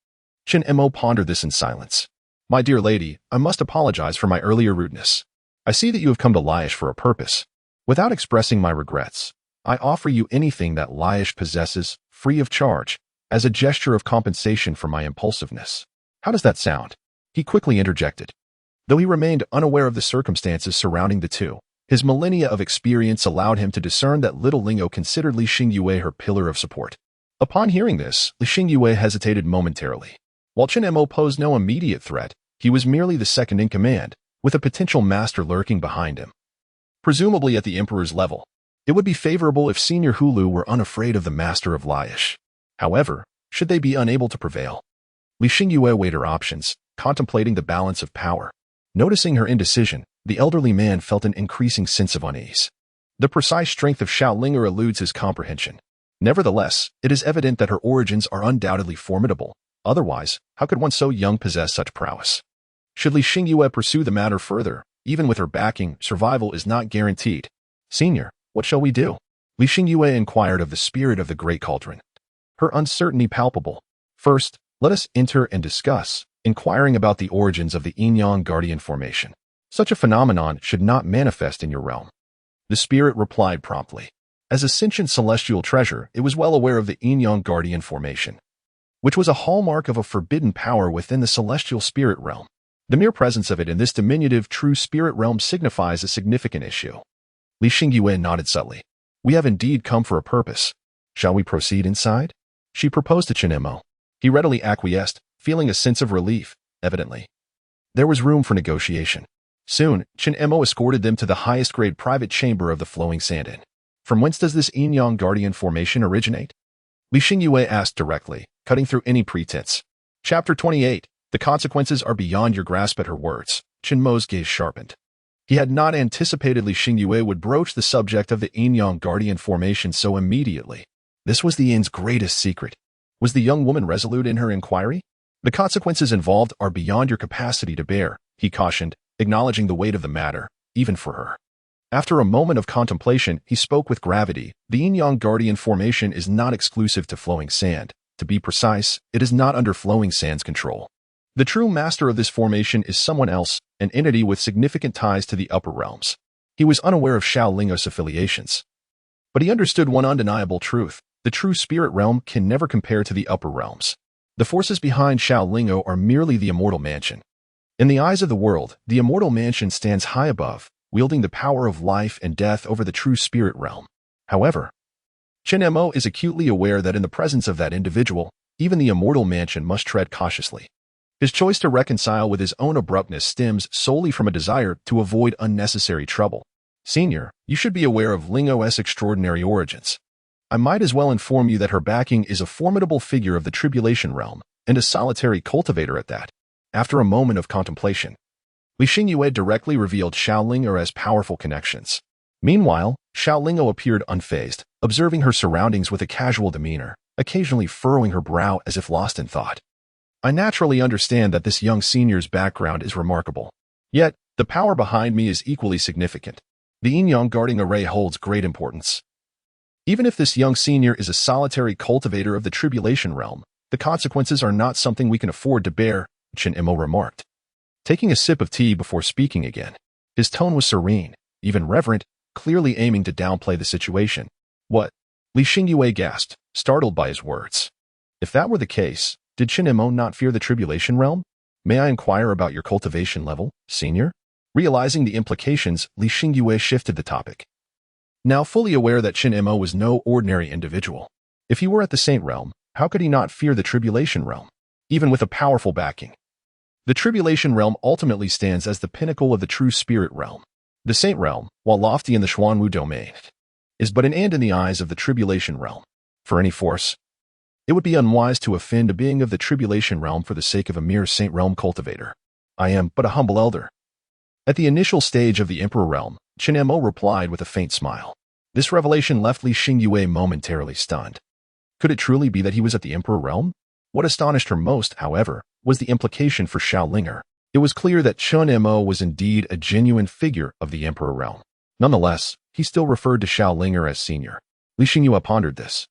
Chen-Mo pondered this in silence. My dear lady, I must apologize for my earlier rudeness. I see that you have come to Laish for a purpose. Without expressing my regrets, I offer you anything that Laish possesses, free of charge, as a gesture of compensation for my impulsiveness. How does that sound? He quickly interjected. Though he remained unaware of the circumstances surrounding the two, his millennia of experience allowed him to discern that little Lingo considered Li Xingyue her pillar of support. Upon hearing this, Li Xingyue hesitated momentarily. While Chen-Mo posed no immediate threat, he was merely the second in command, with a potential master lurking behind him. presumably at the Emperor's level. It would be favorable if Senior Hulu were unafraid of the Master of Laish. However, should they be unable to prevail, Li Xingyue weighed her options, contemplating the balance of power. Noticing her indecision, the elderly man felt an increasing sense of unease. The precise strength of Xiaolinger eludes his comprehension. Nevertheless, it is evident that her origins are undoubtedly formidable. Otherwise, how could one so young possess such prowess? Should Li Xingyue pursue the matter further, even with her backing, survival is not guaranteed. Senior, what shall we do? Li Xingyue inquired of the spirit of the great cauldron. Her uncertainty palpable. First, let us enter and discuss, inquiring about the origins of the Yin-Yang Guardian formation. Such a phenomenon should not manifest in your realm. The spirit replied promptly. As a sentient celestial treasure, it was well aware of the Yin-Yang Guardian formation, which was a hallmark of a forbidden power within the celestial spirit realm. The mere presence of it in this diminutive true spirit realm signifies a significant issue. Li Xingyue nodded subtly. We have indeed come for a purpose. Shall we proceed inside? She proposed to Chen Emo. He readily acquiesced, feeling a sense of relief, evidently. There was room for negotiation. Soon, Chen Emo escorted them to the highest-grade private chamber of the Flowing Sand Inn. From whence does this Yin-Yang Guardian formation originate? Li Xingyue asked directly, cutting through any pretense. Chapter 28. The consequences are beyond your grasp at her words. Chen Mo's gaze sharpened. He had not anticipated Li Xingyue would broach the subject of the Yin-Yang Guardian formation so immediately. This was the inn's greatest secret. Was the young woman resolute in her inquiry? The consequences involved are beyond your capacity to bear, he cautioned, acknowledging the weight of the matter, even for her. After a moment of contemplation, he spoke with gravity. The Yin-Yang Guardian formation is not exclusive to Flowing Sand. To be precise, it is not under Flowing Sand's control. The true master of this formation is someone else, an entity with significant ties to the upper realms. He was unaware of Xiaoling's affiliations. But he understood one undeniable truth. The true spirit realm can never compare to the upper realms. The forces behind Xiaolingo are merely the immortal mansion. In the eyes of the world, the immortal mansion stands high above, wielding the power of life and death over the true spirit realm. However, Chen Mo is acutely aware that in the presence of that individual, even the immortal mansion must tread cautiously. His choice to reconcile with his own abruptness stems solely from a desire to avoid unnecessary trouble. Senior, you should be aware of Lingo's extraordinary origins. I might as well inform you that her backing is a formidable figure of the tribulation realm, and a solitary cultivator at that. After a moment of contemplation, Li Xingyue directly revealed Xiaoling's powerful connections. Meanwhile, Xiaolingo appeared unfazed, observing her surroundings with a casual demeanor, occasionally furrowing her brow as if lost in thought. I naturally understand that this young senior's background is remarkable. Yet, the power behind me is equally significant. The Yin-Yang guarding array holds great importance. Even if this young senior is a solitary cultivator of the tribulation realm, the consequences are not something we can afford to bear, Chen Mo remarked. Taking a sip of tea before speaking again, his tone was serene, even reverent, clearly aiming to downplay the situation. What? Li Xingyue gasped, startled by his words. If that were the case, did Chen Mo not fear the tribulation realm? May I inquire about your cultivation level, senior? Realizing the implications, Li Xingyue shifted the topic. Now fully aware that Chen Mo was no ordinary individual. If he were at the Saint Realm, how could he not fear the Tribulation Realm, even with a powerful backing? The Tribulation Realm ultimately stands as the pinnacle of the true Spirit Realm. The Saint Realm, while lofty in the Xuanwu domain, is but an ant in the eyes of the Tribulation Realm. For any force, it would be unwise to offend a being of the Tribulation Realm for the sake of a mere Saint Realm cultivator. I am but a humble elder. At the initial stage of the Emperor Realm, Chen Mo replied with a faint smile. This revelation left Li Xingyue momentarily stunned. Could it truly be that he was at the Emperor Realm? What astonished her most, however, was the implication for Xiaolinger. It was clear that Chen Mo was indeed a genuine figure of the Emperor Realm. Nonetheless, he still referred to Xiaolinger as senior. Li Xingyue pondered this,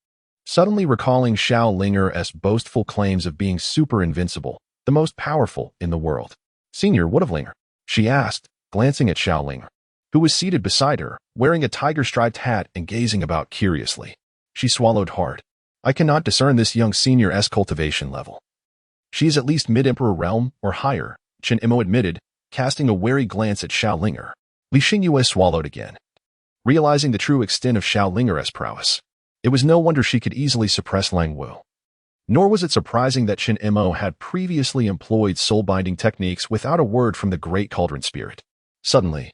suddenly recalling Xiaolinger's boastful claims of being super invincible, the most powerful in the world. Senior, what of Linger? She asked, glancing at Xiaolinger, who was seated beside her, wearing a tiger-striped hat and gazing about curiously. She swallowed hard. I cannot discern this young senior's cultivation level. She is at least mid-Emperor Realm or higher, Chen Mo admitted, casting a wary glance at Xiaolinger. Li Xingyue swallowed again, realizing the true extent of Xiaolinger's prowess. It was no wonder she could easily suppress Lang Wu. Nor was it surprising that Chen Mo had previously employed soul-binding techniques without a word from the great cauldron spirit. Suddenly,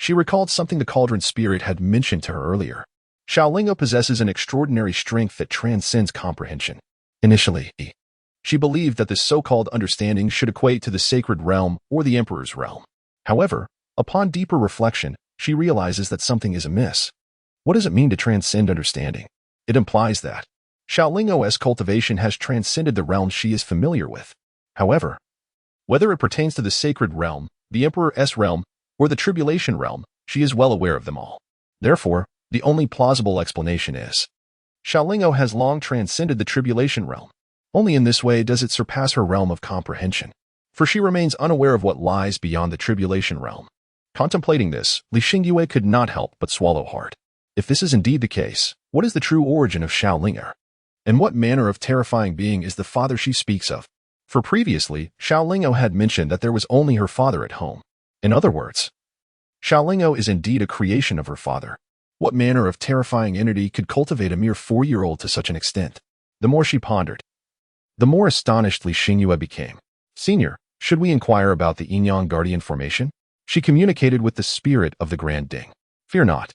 She recalled something the cauldron spirit had mentioned to her earlier. Xiaolingo possesses an extraordinary strength that transcends comprehension. Initially, she believed that this so-called understanding should equate to the sacred realm or the emperor's realm. However, upon deeper reflection, she realizes that something is amiss. What does it mean to transcend understanding? It implies that Xiaolingo's cultivation has transcended the realm she is familiar with. However, whether it pertains to the sacred realm, the emperor's realm, or the tribulation realm, she is well aware of them all. Therefore, the only plausible explanation is Xiaolingo has long transcended the tribulation realm. Only in this way does it surpass her realm of comprehension, for she remains unaware of what lies beyond the tribulation realm. Contemplating this, Li Xingyue could not help but swallow hard. If this is indeed the case, what is the true origin of Xiaolingo? And what manner of terrifying being is the father she speaks of? For previously, Xiaolingo had mentioned that there was only her father at home. In other words, Xiaolingo is indeed a creation of her father. What manner of terrifying entity could cultivate a mere 4-year-old to such an extent? The more she pondered, the more astonished Li Xingyue became. Senior, should we inquire about the Yin-Yang Guardian formation? She communicated with the spirit of the Grand Ding. Fear not.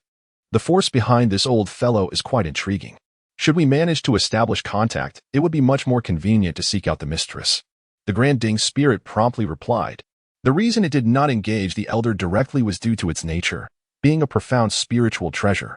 The force behind this old fellow is quite intriguing. Should we manage to establish contact, it would be much more convenient to seek out the mistress. The Grand Ding spirit promptly replied. The reason it did not engage the elder directly was due to its nature, being a profound spiritual treasure.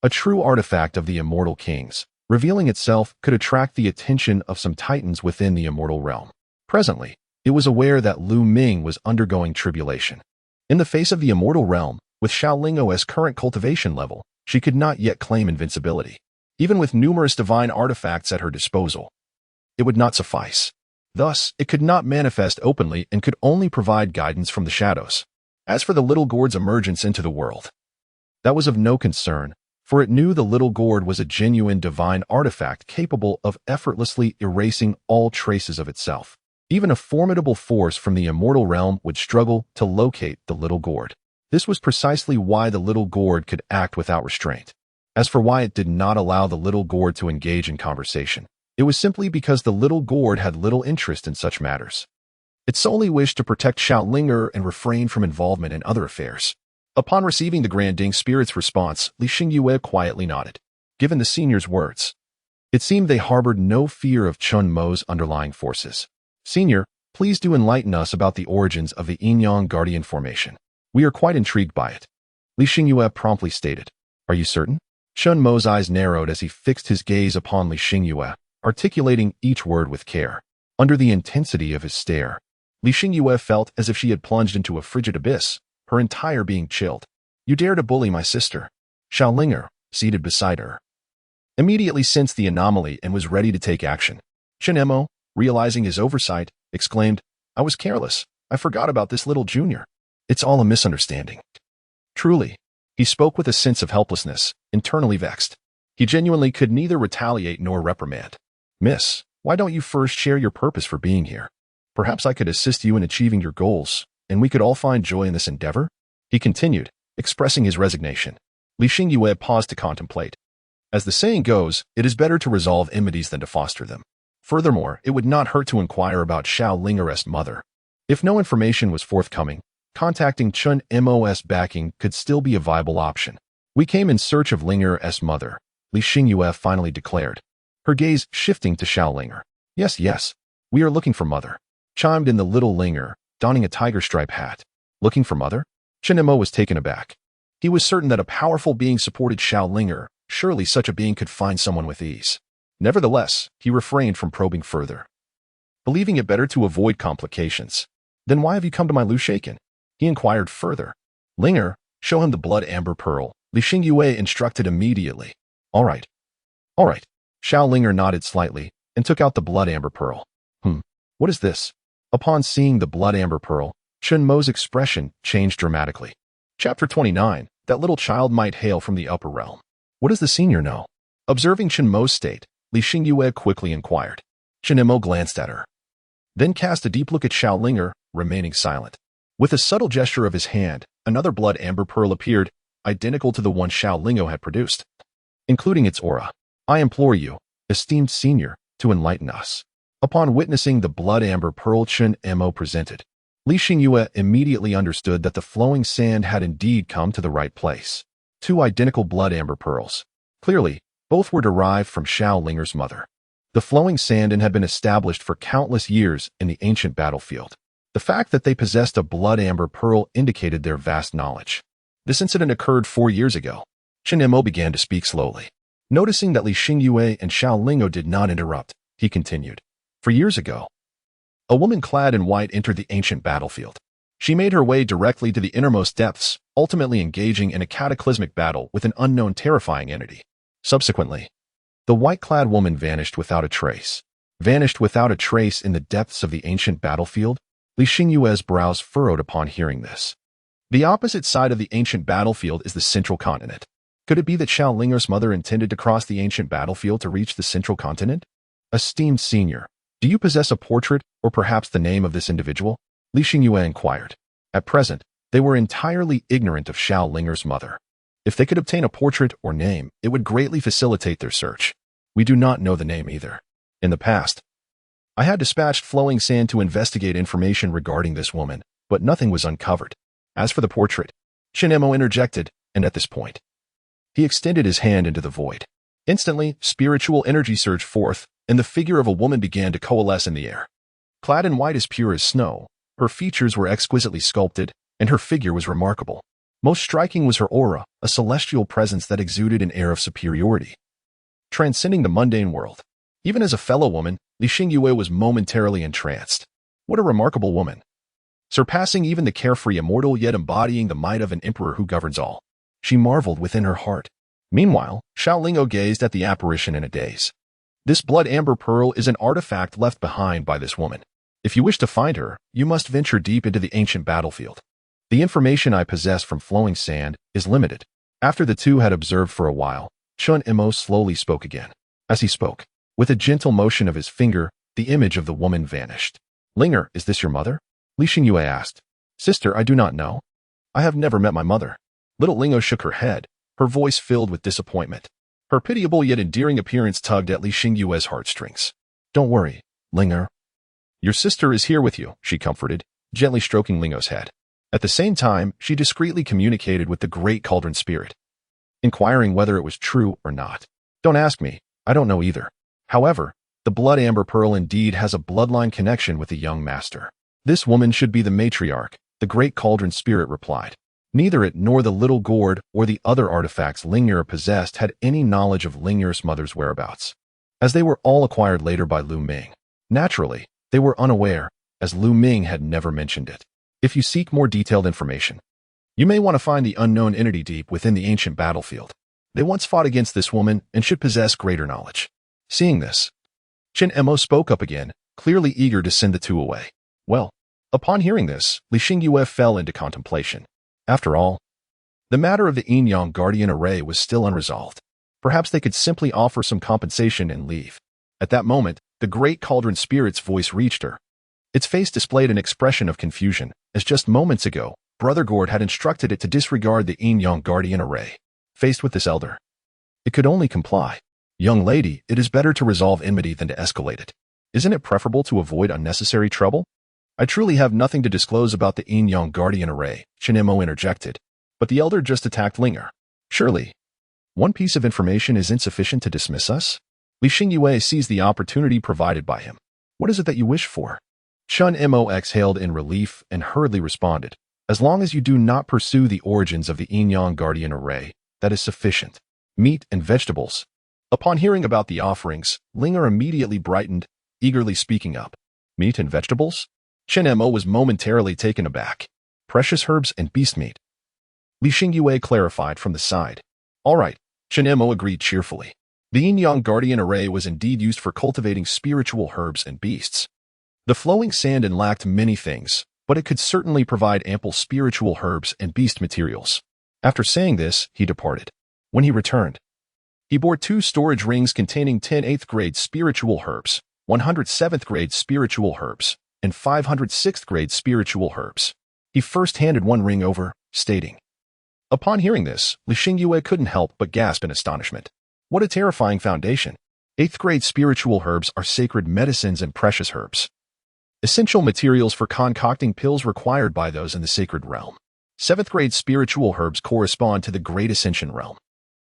A true artifact of the immortal kings, revealing itself could attract the attention of some titans within the immortal realm. Presently, it was aware that Ming was undergoing tribulation. In the face of the immortal realm, with Xiaolingo's current cultivation level, she could not yet claim invincibility. Even with numerous divine artifacts at her disposal, it would not suffice. Thus, it could not manifest openly and could only provide guidance from the shadows. As for the little gourd's emergence into the world, that was of no concern, for it knew the little gourd was a genuine divine artifact capable of effortlessly erasing all traces of itself. Even a formidable force from the immortal realm would struggle to locate the little gourd. This was precisely why the little gourd could act without restraint. As for why it did not allow the little gourd to engage in conversation, it was simply because the little gourd had little interest in such matters. It solely wished to protect Xiaolingo and refrain from involvement in other affairs. Upon receiving the Grand Ding spirit's response, Li Xingyue quietly nodded. Given the senior's words, it seemed they harbored no fear of Chun Mo's underlying forces. Senior, please do enlighten us about the origins of the Yin-Yang Guardian formation. We are quite intrigued by it. Li Xingyue promptly stated. Are you certain? Chun Mo's eyes narrowed as he fixed his gaze upon Li Xingyue, articulating each word with care. Under the intensity of his stare, Li Xingyue felt as if she had plunged into a frigid abyss, her entire being chilled. You dare to bully my sister? Xiaolingo, seated beside her, immediately sensed the anomaly and was ready to take action. Chen Mo, realizing his oversight, exclaimed, I was careless. I forgot about this little junior. It's all a misunderstanding. Truly. He spoke with a sense of helplessness, internally vexed. He genuinely could neither retaliate nor reprimand. Miss, why don't you first share your purpose for being here? Perhaps I could assist you in achieving your goals, and we could all find joy in this endeavor? He continued, expressing his resignation. Li Xingyue paused to contemplate. As the saying goes, it is better to resolve enmities than to foster them. Furthermore, it would not hurt to inquire about Xiaolingo's mother. If no information was forthcoming, contacting Chun Mo's backing could still be a viable option. We came in search of Linger's mother, Li Xingyue finally declared, her gaze shifting to Xiaolingo. Yes, we are looking for mother, chimed in the little Linger, donning a tiger stripe hat. Looking for mother? Chen Mo was taken aback. He was certain that a powerful being supported Xiaolingo, surely such a being could find someone with ease. Nevertheless, he refrained from probing further, believing it better to avoid complications. Then why have you come to my Lu Shaken? He inquired further. Linger, show him the blood amber pearl, Li Xingyue instructed immediately. All right. Xiaolingo nodded slightly and took out the blood amber pearl. What is this? Upon seeing the blood amber pearl, Chun Mo's expression changed dramatically. Chapter 29, that little child might hail from the upper realm. What does the senior know? Observing Chun Mo's state, Li Xingyue quickly inquired. Chun Mo glanced at her, then cast a deep look at Xiaolingo, remaining silent. With a subtle gesture of his hand, another blood amber pearl appeared, identical to the one Xiaolingo had produced, including its aura. I implore you, esteemed senior, to enlighten us. Upon witnessing the blood amber pearl Chun Mo presented, Li Xingyue immediately understood that the flowing sand had indeed come to the right place. Two identical blood amber pearls. Clearly, both were derived from Xiao Linger's mother. The flowing sand had been established for countless years in the ancient battlefield. The fact that they possessed a blood amber pearl indicated their vast knowledge. This incident occurred 4 years ago. Chen Mo began to speak slowly. Noticing that Li Xingyue and Xiao Lingo did not interrupt, he continued. 4 years ago, a woman clad in white entered the ancient battlefield. She made her way directly to the innermost depths, ultimately engaging in a cataclysmic battle with an unknown terrifying entity. Subsequently, the white-clad woman vanished without a trace. Vanished without a trace in the depths of the ancient battlefield? Li Xingyue's brows furrowed upon hearing this. The opposite side of the ancient battlefield is the central continent. Could it be that Xiao Linger's mother intended to cross the ancient battlefield to reach the central continent? Esteemed senior, do you possess a portrait or perhaps the name of this individual? Li Xingyue inquired. At present, they were entirely ignorant of Xiao Linger's mother. If they could obtain a portrait or name, it would greatly facilitate their search. We do not know the name either. In the past, I had dispatched Flowing Sand to investigate information regarding this woman, but nothing was uncovered. As for the portrait, Chen Mo interjected, and at this point, he extended his hand into the void. Instantly, spiritual energy surged forth, and the figure of a woman began to coalesce in the air. Clad in white as pure as snow, her features were exquisitely sculpted, and her figure was remarkable. Most striking was her aura, a celestial presence that exuded an air of superiority, transcending the mundane world. Even as a fellow woman, Li Xingyue was momentarily entranced. What a remarkable woman! Surpassing even the carefree immortal, yet embodying the might of an emperor who governs all. She marveled within her heart. Meanwhile, Xiao Lingo gazed at the apparition in a daze. This blood amber pearl is an artifact left behind by this woman. If you wish to find her, you must venture deep into the ancient battlefield. The information I possess from Flowing Sand is limited. After the two had observed for a while, Chen Mo slowly spoke again. As he spoke, with a gentle motion of his finger, the image of the woman vanished. Linger, is this your mother? Li Xingyue asked. Sister, I do not know. I have never met my mother. Little Lingo shook her head, her voice filled with disappointment. Her pitiable yet endearing appearance tugged at Li Xingyue's heartstrings. Don't worry, Linger. Your sister is here with you, she comforted, gently stroking Lingo's head. At the same time, she discreetly communicated with the great cauldron spirit, inquiring whether it was true or not. Don't ask me, I don't know either. However, the blood amber pearl indeed has a bloodline connection with the young master. This woman should be the matriarch, the great cauldron spirit replied. Neither it nor the little gourd or the other artifacts Linger possessed had any knowledge of Linger's mother's whereabouts, as they were all acquired later by Lu Ming. Naturally, they were unaware, as Lu Ming had never mentioned it. If you seek more detailed information, you may want to find the unknown entity deep within the ancient battlefield. They once fought against this woman and should possess greater knowledge. Seeing this, Chen Mo spoke up again, clearly eager to send the two away. Well, upon hearing this, Li Xingyue fell into contemplation. After all, the matter of the Yin-Yang Guardian Array was still unresolved. Perhaps they could simply offer some compensation and leave. At that moment, the great cauldron spirit's voice reached her. Its face displayed an expression of confusion, as just moments ago, Brother Gord had instructed it to disregard the Yin-Yang Guardian Array. Faced with this elder, it could only comply. Young lady, it is better to resolve enmity than to escalate it. Isn't it preferable to avoid unnecessary trouble? I truly have nothing to disclose about the Yin-Yang Guardian Array, Chen Mo interjected. But the elder just attacked Linger. Surely, one piece of information is insufficient to dismiss us? Li Xingyue seized the opportunity provided by him. What is it that you wish for? Chen Mo exhaled in relief and hurriedly responded. As long as you do not pursue the origins of the Yin-Yang Guardian Array, that is sufficient. Meat and vegetables. Upon hearing about the offerings, Linger immediately brightened, eagerly speaking up. Meat and vegetables? Chen Mo was momentarily taken aback. Precious herbs and beast meat. Li Xingyue clarified from the side. All right, Chen Mo agreed cheerfully. The Yin-Yang Guardian Array was indeed used for cultivating spiritual herbs and beasts. The flowing sand lacked many things, but it could certainly provide ample spiritual herbs and beast materials. After saying this, he departed. When he returned, he bore 2 storage rings containing 10 8th grade spiritual herbs, 100 7th grade spiritual herbs, and 500 6th grade spiritual herbs. He first handed one ring over, stating. Upon hearing this, Li Xingyue couldn't help but gasp in astonishment. What a terrifying foundation. 8th grade spiritual herbs are sacred medicines and precious herbs. essential materials for concocting pills required by those in the sacred realm. 7th grade spiritual herbs correspond to the Great Ascension realm.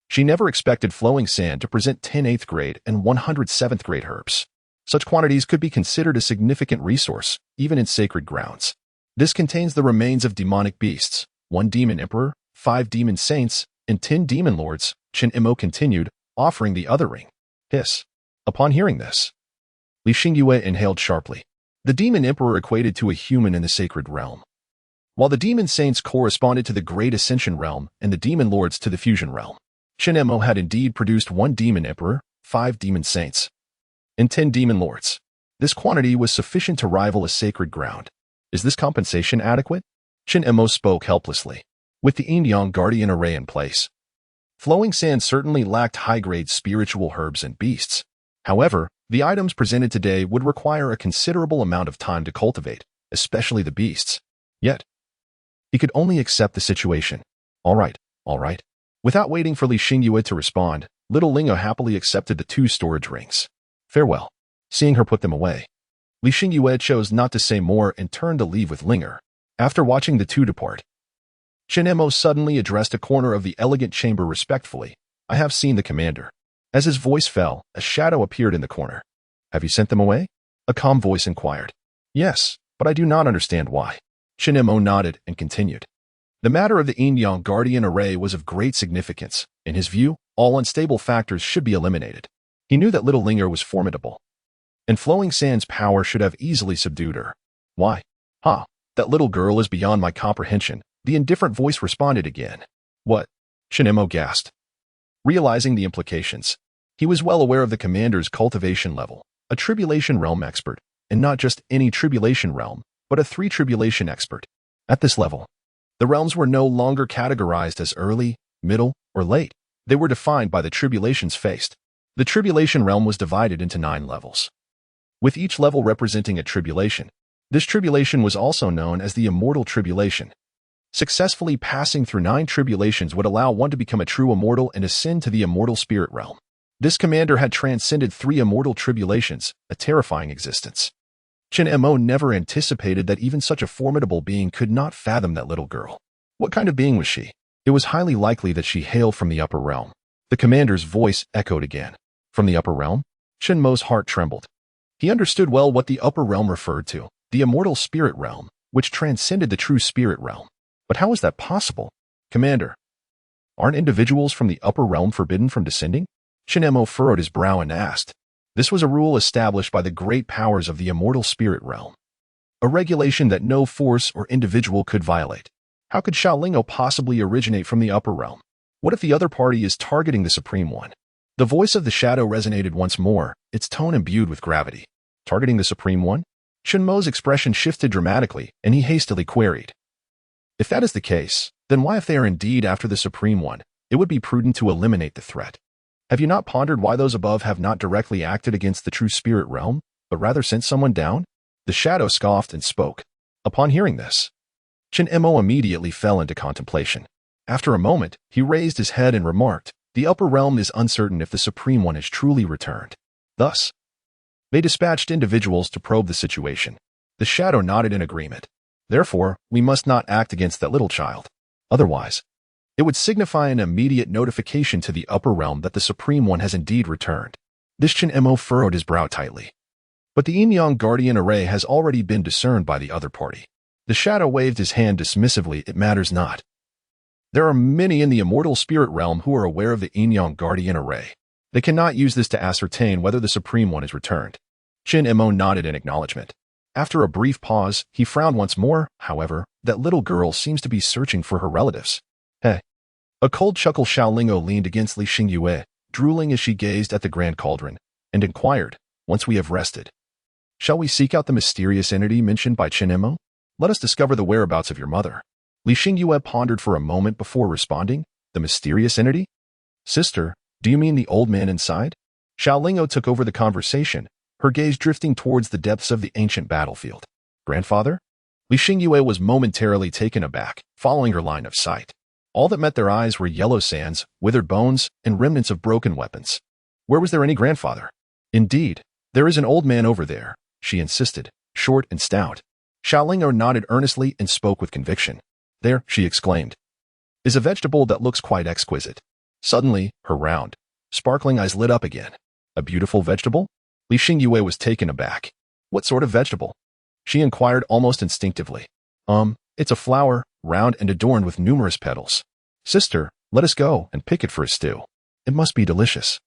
She never expected flowing sand to present 10 8th grade and 100 7th grade herbs. Such quantities could be considered a significant resource, even in sacred grounds. This contains the remains of demonic beasts, 1 demon emperor, 5 demon saints, and 10 demon lords, Chen Imo continued, offering the other ring. Hiss. Upon hearing this, Li Xingyue inhaled sharply. The demon emperor equated to a human in the sacred realm, while the demon saints corresponded to the Great Ascension realm and the demon lords to the fusion realm. Chen Imo had indeed produced 1 demon emperor, 5 demon saints, and 10 demon lords. This quantity was sufficient to rival a sacred ground. Is this compensation adequate? Chen Imo spoke helplessly. With the Yin-Yang guardian array in place, flowing sand certainly lacked high-grade spiritual herbs and beasts. However, the items presented today would require a considerable amount of time to cultivate, especially the beasts. Yet, he could only accept the situation. All right. Without waiting for Li Xingyue to respond, little Lingo happily accepted the 2 storage rings. Farewell. Seeing her put them away, Li Xingyue chose not to say more and turned to leave with Linger. After watching the 2 depart, Chen Imo suddenly addressed a corner of the elegant chamber respectfully. I have seen the commander. As his voice fell, a shadow appeared in the corner. Have you sent them away? A calm voice inquired. Yes, but I do not understand why. Chen Imo nodded and continued. The matter of the Yin-Yang guardian array was of great significance. In his view, all unstable factors should be eliminated. He knew that little Linger was formidable, and flowing sand's power should have easily subdued her. Why? That little girl is beyond my comprehension. The indifferent voice responded again. What? Chen Imo gasped. Realizing the implications, he was well aware of the commander's cultivation level, a tribulation realm expert, and not just any tribulation realm, but a 3 tribulation expert. At this level, the realms were no longer categorized as early, middle, or late. They were defined by the tribulations faced. The tribulation realm was divided into 9 levels, with each level representing a tribulation. This tribulation was also known as the Immortal Tribulation. Successfully passing through 9 tribulations would allow one to become a true immortal and ascend to the immortal spirit realm. This commander had transcended 3 immortal tribulations, a terrifying existence. Chen Imo never anticipated that even such a formidable being could not fathom that little girl. What kind of being was she? It was highly likely that she hailed from the upper realm. The commander's voice echoed again. From the upper realm? Chen Mo's heart trembled. He understood well what the upper realm referred to, the immortal spirit realm, which transcended the true spirit realm. But how is that possible? Commander, aren't individuals from the upper realm forbidden from descending? Chen Imo furrowed his brow and asked. This was a rule established by the great powers of the immortal spirit realm, a regulation that no force or individual could violate. How could Xiaolingo possibly originate from the upper realm? What if the other party is targeting the Supreme One? The voice of the shadow resonated once more, its tone imbued with gravity. Targeting the Supreme One? Chen Mo's expression shifted dramatically, and he hastily queried. If that is the case, then why, if they are indeed after the Supreme One, it would be prudent to eliminate the threat? Have you not pondered why those above have not directly acted against the true spirit realm, but rather sent someone down? The shadow scoffed and spoke. Upon hearing this, Chen Imo immediately fell into contemplation. After a moment, he raised his head and remarked, the upper realm is uncertain if the Supreme One has truly returned. Thus, they dispatched individuals to probe the situation. The shadow nodded in agreement. Therefore, we must not act against that little child. Otherwise, it would signify an immediate notification to the upper realm that the Supreme One has indeed returned. This Chen Imo furrowed his brow tightly. But the Yin-Yang guardian array has already been discerned by the other party. The shadow waved his hand dismissively. It matters not. There are many in the immortal spirit realm who are aware of the Yin-Yang guardian array. They cannot use this to ascertain whether the Supreme One is returned. Chen Imo nodded in acknowledgement. After a brief pause, he frowned once more. However, that little girl seems to be searching for her relatives. Hey. A cold chuckle. Xiaolingo leaned against Li Xingyue, drooling as she gazed at the grand cauldron, and inquired, once we have rested, shall we seek out the mysterious entity mentioned by Chen Imo? Let us discover the whereabouts of your mother. Li Xingyue pondered for a moment before responding. The mysterious entity? Sister, do you mean the old man inside? Xiaolingo took over the conversation, her gaze drifting towards the depths of the ancient battlefield. Grandfather? Li Xingyue was momentarily taken aback, following her line of sight. All that met their eyes were yellow sands, withered bones, and remnants of broken weapons. Where was there any grandfather? Indeed, there is an old man over there, she insisted, short and stout. Xiaoling'er nodded earnestly and spoke with conviction. There, she exclaimed, is a vegetable that looks quite exquisite. Suddenly, her round, sparkling eyes lit up again. A beautiful vegetable? Li Xingyue was taken aback. What sort of vegetable? She inquired almost instinctively. It's a flower, round and adorned with numerous petals. Sister, let us go and pick it for a stew. It must be delicious.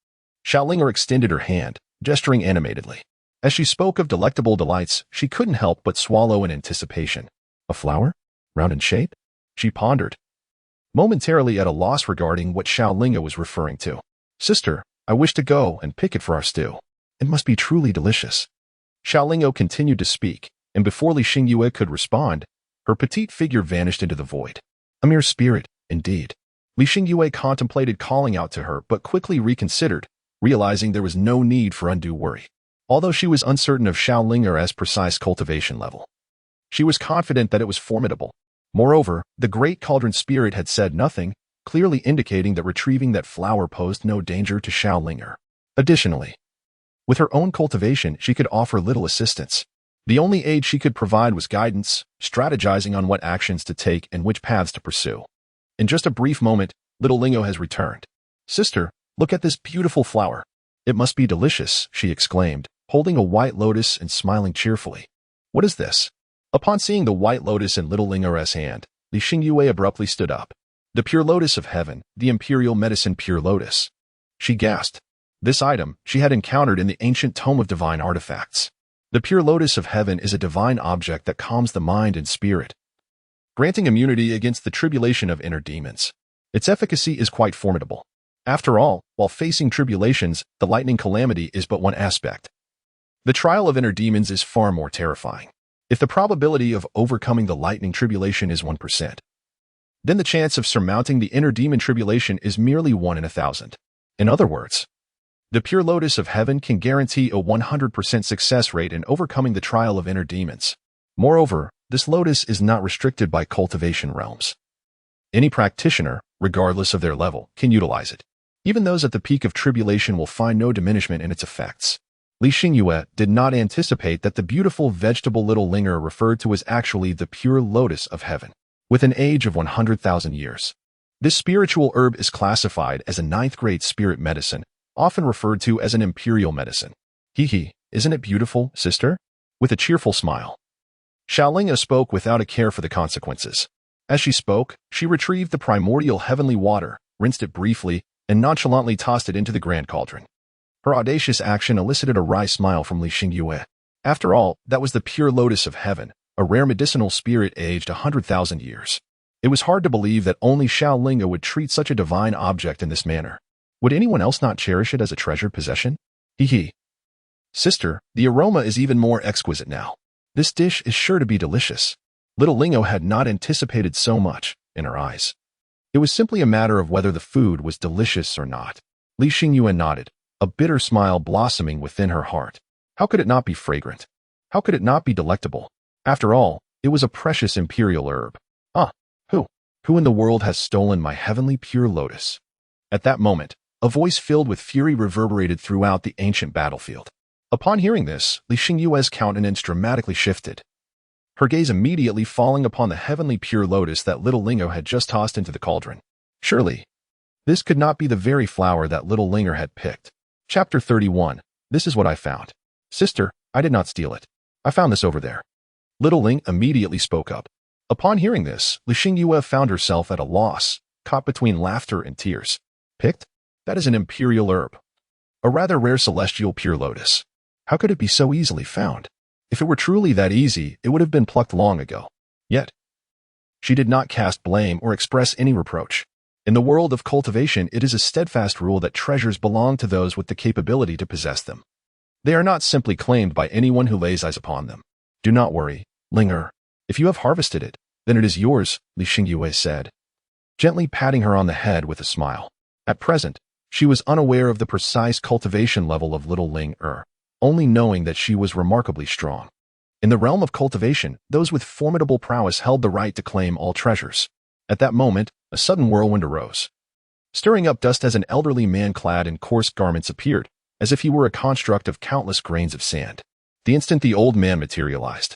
Xiaoling'er extended her hand, gesturing animatedly. As she spoke of delectable delights, she couldn't help but swallow in anticipation. A flower? Round in shape? She pondered, momentarily at a loss regarding what Xiaoling'er was referring to. Sister, I wish to go and pick it for our stew. It must be truly delicious. Xiaoling'er continued to speak, and before Li Xingyue could respond, her petite figure vanished into the void. A mere spirit, indeed. Li Xingyue contemplated calling out to her but quickly reconsidered, realizing there was no need for undue worry. Although she was uncertain of Xiaoling'er's precise cultivation level, she was confident that it was formidable. Moreover, the great cauldron spirit had said nothing, clearly indicating that retrieving that flower posed no danger to Xiaoling'er. Additionally, with her own cultivation, she could offer little assistance. The only aid she could provide was guidance, strategizing on what actions to take and which paths to pursue. In just a brief moment, little Lingo has returned. Sister, look at this beautiful flower. It must be delicious, she exclaimed, holding a white lotus and smiling cheerfully. What is this? Upon seeing the white lotus in little Lingo's hand, Li Xingyue abruptly stood up. The pure lotus of heaven, the imperial medicine pure lotus. She gasped. This item she had encountered in the ancient tome of divine artifacts. The pure lotus of heaven is a divine object that calms the mind and spirit, granting immunity against the tribulation of inner demons. Its efficacy is quite formidable. After all, while facing tribulations, the lightning calamity is but one aspect. The trial of inner demons is far more terrifying. If the probability of overcoming the lightning tribulation is 1%, then the chance of surmounting the inner demon tribulation is merely 1 in 1,000. In other words, the pure lotus of heaven can guarantee a 100% success rate in overcoming the trial of inner demons. Moreover, this lotus is not restricted by cultivation realms. Any practitioner, regardless of their level, can utilize it. Even those at the peak of tribulation will find no diminishment in its effects. Li Xingyue did not anticipate that the beautiful vegetable little Linger referred to was actually the pure lotus of heaven, with an age of 100,000 years. This spiritual herb is classified as a 9th-grade spirit medicine, often referred to as an imperial medicine. Hee, isn't it beautiful, sister? With a cheerful smile, Xiaoling'er spoke without a care for the consequences. As she spoke, she retrieved the primordial heavenly water, rinsed it briefly, and nonchalantly tossed it into the grand cauldron. Her audacious action elicited a wry smile from Li Xingyue. After all, that was the pure lotus of heaven, a rare medicinal spirit aged 100,000 years. It was hard to believe that only Xiaoling'er would treat such a divine object in this manner. Would anyone else not cherish it as a treasured possession? Hee. Sister, the aroma is even more exquisite now. This dish is sure to be delicious. Little Lingo had not anticipated so much in her eyes. It was simply a matter of whether the food was delicious or not. Li Xingyue nodded, a bitter smile blossoming within her heart. How could it not be fragrant? How could it not be delectable? After all, it was a precious imperial herb. Who in the world has stolen my heavenly pure lotus? At that moment, a voice filled with fury reverberated throughout the ancient battlefield. Upon hearing this, Li Xingyue's countenance dramatically shifted, her gaze immediately falling upon the heavenly pure lotus that little Lingo had just tossed into the cauldron. Surely, this could not be the very flower that little Linger had picked. Chapter 31. This is what I found. Sister, I did not steal it. I found this over there. Little Ling immediately spoke up. Upon hearing this, Li Xingyue found herself at a loss, caught between laughter and tears. Picked? That is an imperial herb. A rather rare celestial pure lotus. How could it be so easily found? If it were truly that easy, it would have been plucked long ago. Yet, she did not cast blame or express any reproach. In the world of cultivation, it is a steadfast rule that treasures belong to those with the capability to possess them. They are not simply claimed by anyone who lays eyes upon them. Do not worry, Linger. If you have harvested it, then it is yours, Li Xingyue said, gently patting her on the head with a smile. At present, she was unaware of the precise cultivation level of little Ling-er, only knowing that she was remarkably strong. In the realm of cultivation, those with formidable prowess held the right to claim all treasures. At that moment, a sudden whirlwind arose, stirring up dust as an elderly man clad in coarse garments appeared, as if he were a construct of countless grains of sand. the instant the old man materialized.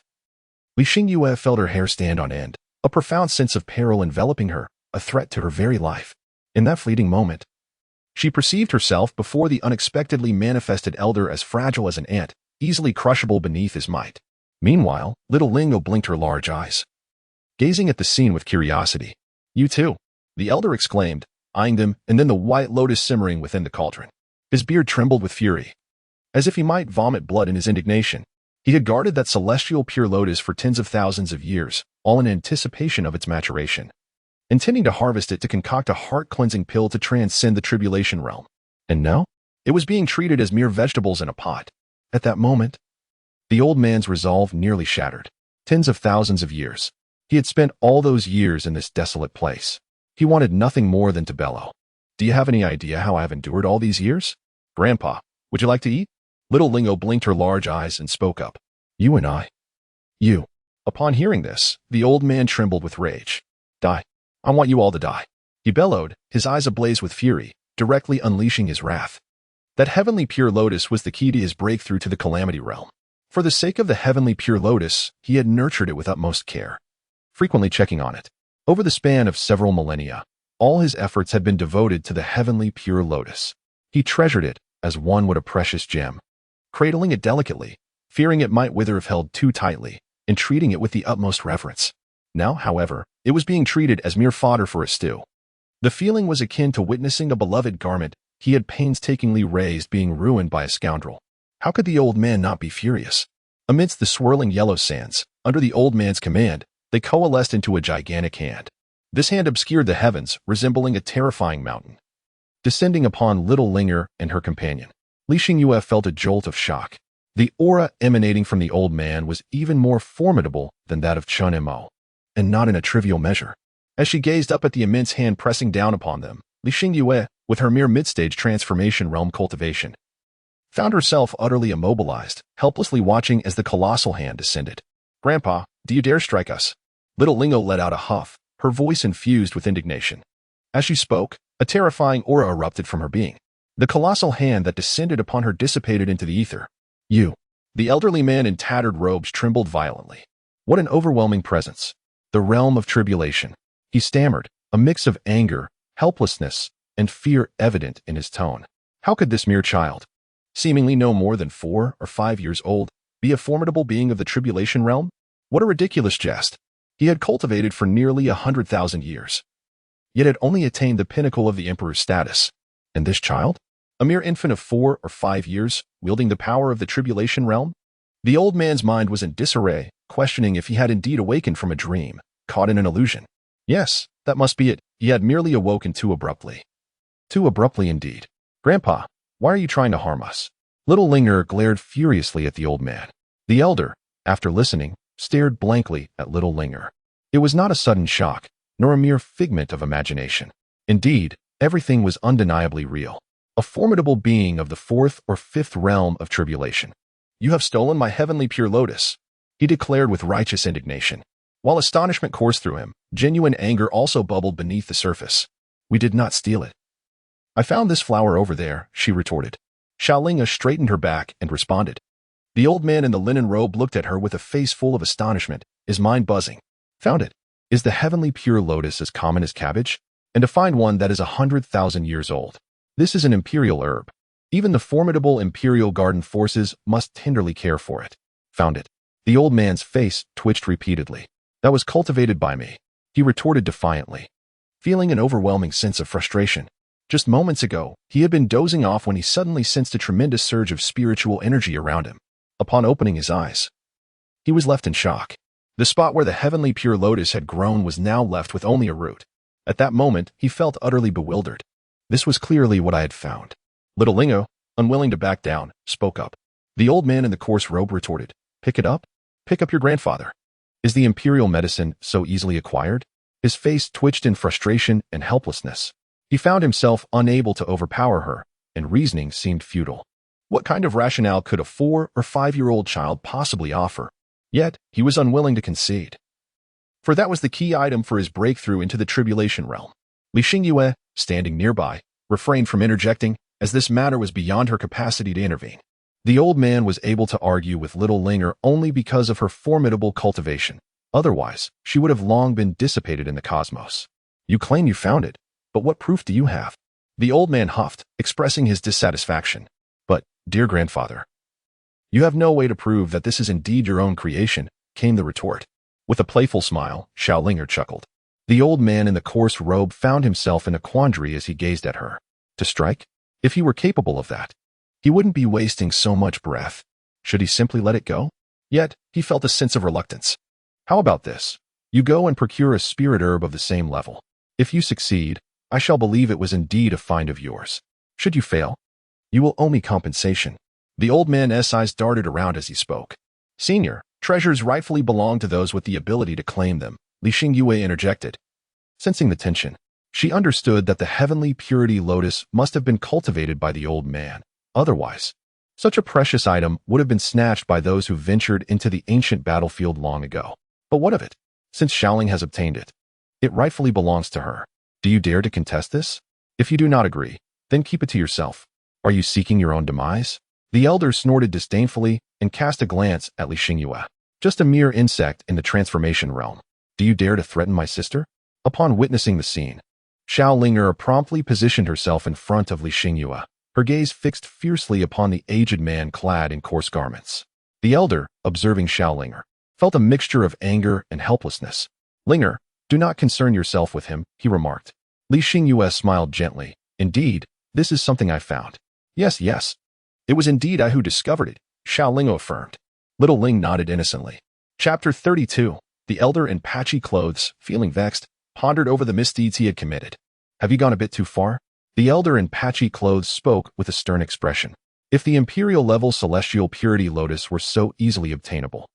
Li Xingyue felt her hair stand on end, a profound sense of peril enveloping her, a threat to her very life. In that fleeting moment, she perceived herself before the unexpectedly manifested elder as fragile as an ant, easily crushable beneath his might. Meanwhile, little Lingo blinked her large eyes, gazing at the scene with curiosity. "You too," the elder exclaimed, eyeing them, and then the white lotus simmering within the cauldron. His beard trembled with fury, as if he might vomit blood in his indignation. He had guarded that celestial pure lotus for tens of thousands of years, all in anticipation of its maturation, intending to harvest it to concoct a heart-cleansing pill to transcend the tribulation realm. And now, it was being treated as mere vegetables in a pot. At that moment, the old man's resolve nearly shattered. Tens of thousands of years. He had spent all those years in this desolate place. He wanted nothing more than to bellow. "Do you have any idea how I have endured all these years? Grandpa, would you like to eat?" Little Lingo blinked her large eyes and spoke up. "You and I." "You." Upon hearing this, the old man trembled with rage. "Die. I want you all to die," he bellowed, his eyes ablaze with fury, directly unleashing his wrath. That heavenly pure lotus was the key to his breakthrough to the calamity realm. For the sake of the heavenly pure lotus, he had nurtured it with utmost care, frequently checking on it. Over the span of several millennia, all his efforts had been devoted to the heavenly pure lotus. He treasured it as one would a precious gem, cradling it delicately, fearing it might wither if held too tightly, and treating it with the utmost reverence. Now, however, it was being treated as mere fodder for a stew. The feeling was akin to witnessing a beloved garment he had painstakingly raised being ruined by a scoundrel. How could the old man not be furious? Amidst the swirling yellow sands, under the old man's command, they coalesced into a gigantic hand. This hand obscured the heavens, resembling a terrifying mountain, descending upon little Linger and her companion. Li Xingyue felt a jolt of shock. The aura emanating from the old man was even more formidable than that of Chun Mo, and not in a trivial measure. As she gazed up at the immense hand pressing down upon them, Li Xingyue, with her mere mid-stage transformation realm cultivation, found herself utterly immobilized, helplessly watching as the colossal hand descended. "Grandpa, do you dare strike us?" Little Lingo let out a huff, her voice infused with indignation. As she spoke, a terrifying aura erupted from her being. The colossal hand that descended upon her dissipated into the ether. "You." The elderly man in tattered robes trembled violently. What an overwhelming presence. The realm of tribulation. He stammered, a mix of anger, helplessness, and fear evident in his tone. How could this mere child, seemingly no more than 4 or 5 years old, be a formidable being of the tribulation realm? What a ridiculous jest. He had cultivated for nearly 100,000 years, yet had only attained the pinnacle of the emperor's status. And this child? A mere infant of 4 or 5 years, wielding the power of the tribulation realm? The old man's mind was in disarray, questioning if he had indeed awakened from a dream, caught in an illusion. Yes, that must be it. He had merely awoken too abruptly. Too abruptly indeed. "Grandpa, why are you trying to harm us?" Little Linger glared furiously at the old man. The elder, after listening, stared blankly at little Linger. It was not a sudden shock, nor a mere figment of imagination. Indeed, everything was undeniably real. A formidable being of the 4th or 5th realm of tribulation. "You have stolen my heavenly pure lotus," he declared with righteous indignation. While astonishment coursed through him, genuine anger also bubbled beneath the surface. "We did not steal it. I found this flower over there," she retorted. Xiaolinga straightened her back and responded. The old man in the linen robe looked at her with a face full of astonishment, his mind buzzing. "Found it. Is the heavenly pure lotus as common as cabbage? And to find one that is 100,000 years old. This is an imperial herb. Even the formidable imperial garden forces must tenderly care for it." "Found it." The old man's face twitched repeatedly. "That was cultivated by me," he retorted defiantly, feeling an overwhelming sense of frustration. Just moments ago, he had been dozing off when he suddenly sensed a tremendous surge of spiritual energy around him. Upon opening his eyes, he was left in shock. The spot where the heavenly pure lotus had grown was now left with only a root. At that moment, he felt utterly bewildered. This was clearly what I had found. Little Lingo, unwilling to back down, spoke up. The old man in the coarse robe retorted, "Pick it up? Pick up your grandfather. Is the imperial medicine so easily acquired?" His face twitched in frustration and helplessness. He found himself unable to overpower her, and reasoning seemed futile. What kind of rationale could a 4 or 5-year-old child possibly offer? Yet, he was unwilling to concede. For that was the key item for his breakthrough into the tribulation realm. Li Xingyue, standing nearby, refrained from interjecting, as this matter was beyond her capacity to intervene. The old man was able to argue with little Linger only because of her formidable cultivation. Otherwise, she would have long been dissipated in the cosmos. You claim you found it, but what proof do you have? The old man huffed, expressing his dissatisfaction. But, dear grandfather, you have no way to prove that this is indeed your own creation, came the retort. With a playful smile, Linger chuckled. The old man in the coarse robe found himself in a quandary as he gazed at her. To strike? If he were capable of that, he wouldn't be wasting so much breath. Should he simply let it go? Yet, he felt a sense of reluctance. How about this? You go and procure a spirit herb of the same level. If you succeed, I shall believe it was indeed a find of yours. Should you fail, you will owe me compensation. The old man's eyes darted around as he spoke. Senior, treasures rightfully belong to those with the ability to claim them, Li Xingyue interjected. Sensing the tension, she understood that the heavenly purity lotus must have been cultivated by the old man. Otherwise, such a precious item would have been snatched by those who ventured into the ancient battlefield long ago. But what of it? Since Xiaoling has obtained it, it rightfully belongs to her. Do you dare to contest this? If you do not agree, then keep it to yourself. Are you seeking your own demise? The elder snorted disdainfully and cast a glance at Li Xingyue. Just a mere insect in the transformation realm. Do you dare to threaten my sister? Upon witnessing the scene, Linger promptly positioned herself in front of Li Xingyue, her gaze fixed fiercely upon the aged man clad in coarse garments. The elder, observing Linger, felt a mixture of anger and helplessness. Linger, do not concern yourself with him, he remarked. Li Xingyue smiled gently. Indeed, this is something I found. Yes, yes. It was indeed I who discovered it, Ling affirmed. Little Ling nodded innocently. Chapter 32. The elder in patchy clothes, feeling vexed, pondered over the misdeeds he had committed. Have you gone a bit too far? The elder in patchy clothes spoke with a stern expression. If the imperial-level celestial purity lotus were so easily obtainable,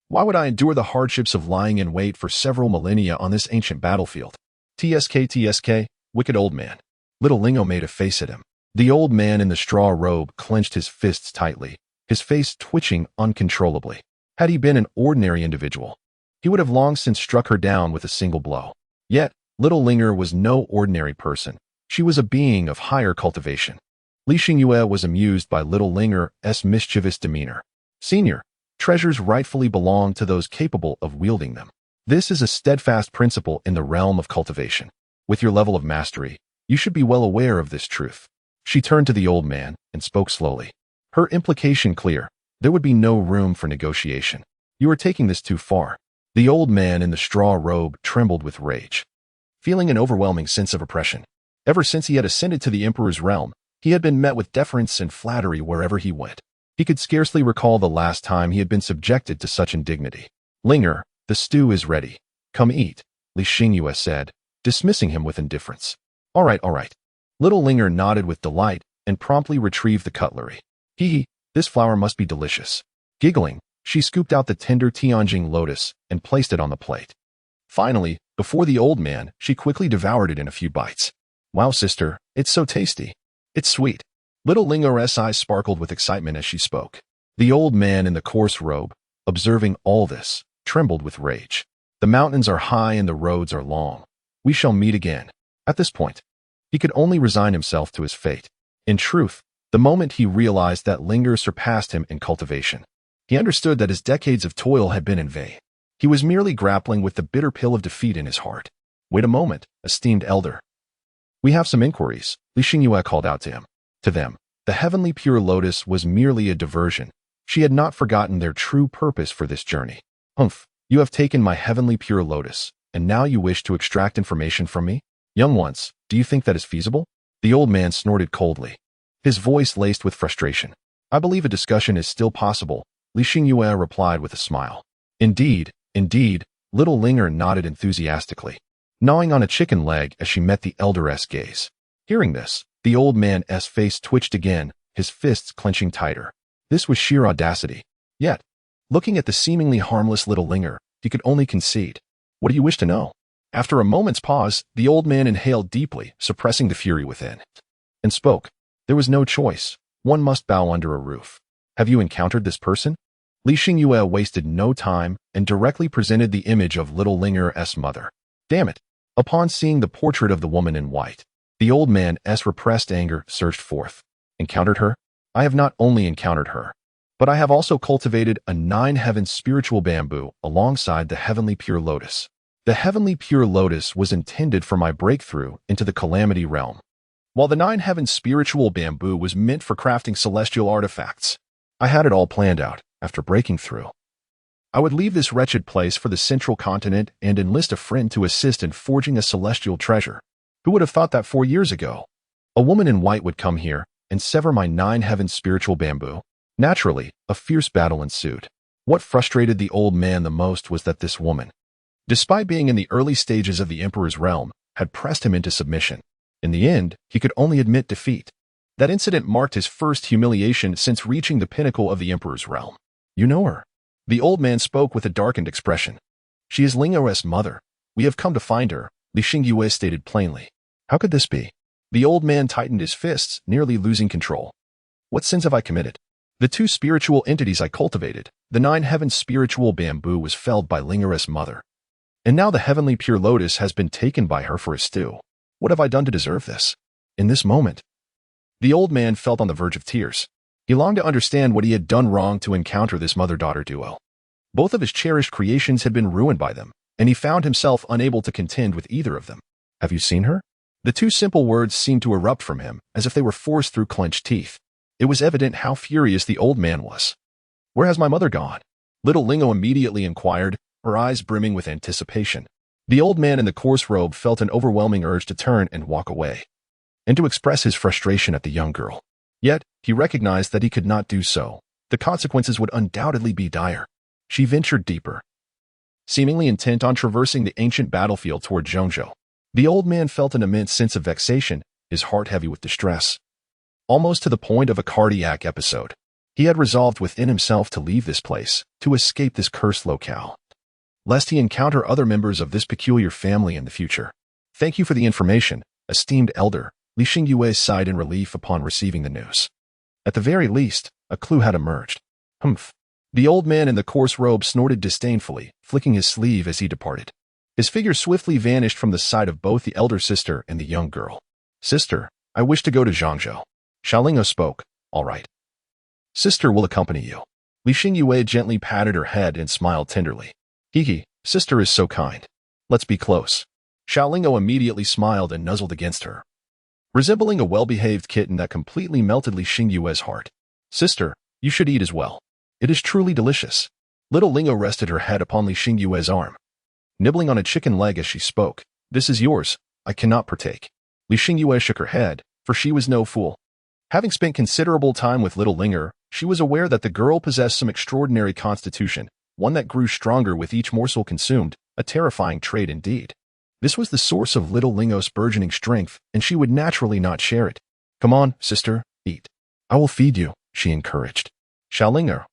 why would I endure the hardships of lying in wait for several millennia on this ancient battlefield? TSK, wicked old man. Little Lingo made a face at him. The old man in the straw robe clenched his fists tightly, his face twitching uncontrollably. Had he been an ordinary individual, he would have long since struck her down with a single blow. Yet, little Linger was no ordinary person. She was a being of higher cultivation. Li Xingyue was amused by little Linger's mischievous demeanor. Senior, treasures rightfully belong to those capable of wielding them. This is a steadfast principle in the realm of cultivation. With your level of mastery, you should be well aware of this truth. She turned to the old man and spoke slowly. Her implication clear. There would be no room for negotiation. You are taking this too far. The old man in the straw robe trembled with rage, feeling an overwhelming sense of oppression. Ever since he had ascended to the emperor's realm, he had been met with deference and flattery wherever he went. He could scarcely recall the last time he had been subjected to such indignity. Linger, the stew is ready. Come eat, Li Xingyue said, dismissing him with indifference. All right. Little Linger nodded with delight and promptly retrieved the cutlery. This flower must be delicious. Giggling, she scooped out the tender Tianjing lotus and placed it on the plate. Finally, before the old man, she quickly devoured it in a few bites. Wow, sister, it's so tasty. It's sweet. Little Linger's eyes sparkled with excitement as she spoke. The old man in the coarse robe, observing all this, trembled with rage. The mountains are high and the roads are long. We shall meet again. At this point, he could only resign himself to his fate. In truth, the moment he realized that Linger surpassed him in cultivation, he understood that his decades of toil had been in vain. He was merely grappling with the bitter pill of defeat in his heart. Wait a moment, esteemed elder. We have some inquiries, Li Xingyue called out to him. To them, the heavenly pure lotus was merely a diversion. She had not forgotten their true purpose for this journey. Humph, you have taken my heavenly pure lotus, and now you wish to extract information from me? Young ones, do you think that is feasible? The old man snorted coldly, his voice laced with frustration. I believe a discussion is still possible, Li Xingyue replied with a smile. Indeed, little Linger nodded enthusiastically, gnawing on a chicken leg as she met the elder's gaze. Hearing this, the old man's face twitched again, his fists clenching tighter. This was sheer audacity. Yet, looking at the seemingly harmless little Linger, he could only concede. What do you wish to know? After a moment's pause, the old man inhaled deeply, suppressing the fury within, and spoke. There was no choice. One must bow under a roof. Have you encountered this person? Li Xingyue wasted no time and directly presented the image of little Linger's mother. Damn it! Upon seeing the portrait of the woman in white, the old man's repressed anger surged forth. Encountered her? I have not only encountered her, But I have also cultivated a 9-heaven spiritual bamboo alongside the heavenly pure lotus. The heavenly pure lotus was intended for my breakthrough into the calamity realm, while the 9-heaven spiritual bamboo was meant for crafting celestial artifacts. I had it all planned out. After breaking through, I would leave this wretched place for the central continent and enlist a friend to assist in forging a celestial treasure. Who would have thought that 4 years ago? A woman in white would come here and sever my 9-heaven spiritual bamboo. Naturally, a fierce battle ensued. What frustrated the old man the most was that this woman, despite being in the early stages of the Emperor's realm, had pressed him into submission. In the end, he could only admit defeat. That incident marked his first humiliation since reaching the pinnacle of the Emperor's realm. You know her. The old man spoke with a darkened expression. She is Ling Er's mother. We have come to find her, Li Xingyue stated plainly. How could this be? The old man tightened his fists, nearly losing control. What sins have I committed? The 2 spiritual entities I cultivated, the 9-heaven spiritual bamboo was felled by Ling Er's mother. And now the heavenly pure lotus has been taken by her for a stew. What have I done to deserve this? In this moment, the old man felt on the verge of tears. He longed to understand what he had done wrong to encounter this mother-daughter duo. Both of his cherished creations had been ruined by them, and he found himself unable to contend with either of them. Have you seen her? The 2 simple words seemed to erupt from him, as if they were forced through clenched teeth. It was evident how furious the old man was. Where has my mother gone? Little Lingo immediately inquired, her eyes brimming with anticipation. The old man in the coarse robe felt an overwhelming urge to turn and walk away, and to express his frustration at the young girl. Yet, he recognized that he could not do so. The consequences would undoubtedly be dire. She ventured deeper, seemingly intent on traversing the ancient battlefield toward Zhongzhou. The old man felt an immense sense of vexation, his heart heavy with distress, almost to the point of a cardiac episode. He had resolved within himself to leave this place, to escape this cursed locale, lest he encounter other members of this peculiar family in the future. Thank you for the information, esteemed elder, Li Xingyue sighed in relief upon receiving the news. At the very least, a clue had emerged. Humph. The old man in the coarse robe snorted disdainfully, flicking his sleeve as he departed. His figure swiftly vanished from the sight of both the elder sister and the young girl. Sister, I wish to go to Zhangzhou. Xiaoling'o spoke. All right. Sister will accompany you. Li Xingyue gently patted her head and smiled tenderly. Hee, sister is so kind. Let's be close. Xiaoling'o immediately smiled and nuzzled against her, resembling a well-behaved kitten that completely melted Li Xingyue's heart. Sister, you should eat as well. It is truly delicious. Little Lingo rested her head upon Li Xingyue's arm, nibbling on a chicken leg as she spoke. This is yours. I cannot partake. Li Xingyue shook her head, for she was no fool. Having spent considerable time with little Linger, she was aware that the girl possessed some extraordinary constitution, one that grew stronger with each morsel consumed, a terrifying trait indeed. This was the source of little Lingo's burgeoning strength, and she would naturally not share it. Come on, sister, eat. I will feed you, she encouraged. Xiaolinger,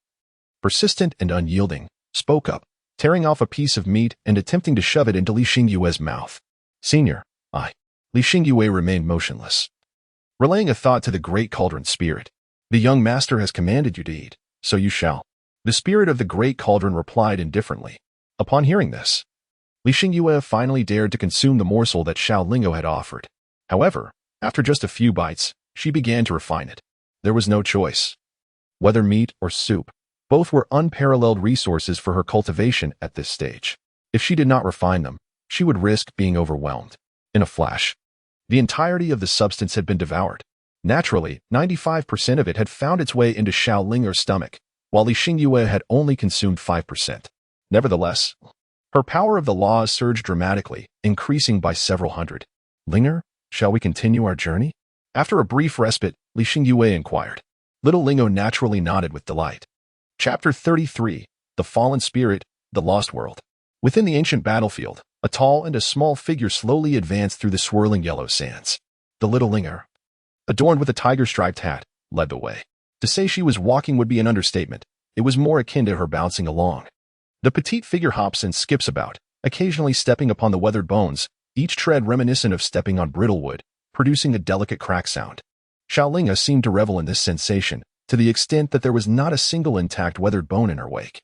persistent and unyielding, spoke up, tearing off a piece of meat and attempting to shove it into Li Xingyue's mouth. Senior, Li Xingyue remained motionless, relaying a thought to the great cauldron spirit. The young master has commanded you to eat, so you shall. The spirit of the great cauldron replied indifferently. Upon hearing this, Li Xingyue finally dared to consume the morsel that Xiaolingo had offered. However, after just a few bites, she began to refine it. There was no choice. Whether meat or soup, both were unparalleled resources for her cultivation at this stage. If she did not refine them, she would risk being overwhelmed. In a flash, the entirety of the substance had been devoured. Naturally, 95% of it had found its way into Xiaolinger's stomach, while Li Xingyue had only consumed 5%. Nevertheless, her power of the laws surged dramatically, increasing by several hundred. Linger, shall we continue our journey? After a brief respite, Li Xingyue inquired. Little Lingo naturally nodded with delight. Chapter 33, The Fallen Spirit, The Lost World. Within the ancient battlefield, a tall and a small figure slowly advanced through the swirling yellow sands. The little Linger, adorned with a tiger-striped hat, led the way. To say she was walking would be an understatement. It was more akin to her bouncing along. The petite figure hops and skips about, occasionally stepping upon the weathered bones, each tread reminiscent of stepping on brittle wood, producing a delicate crack sound. Xiaolinga seemed to revel in this sensation, to the extent that there was not a single intact weathered bone in her wake.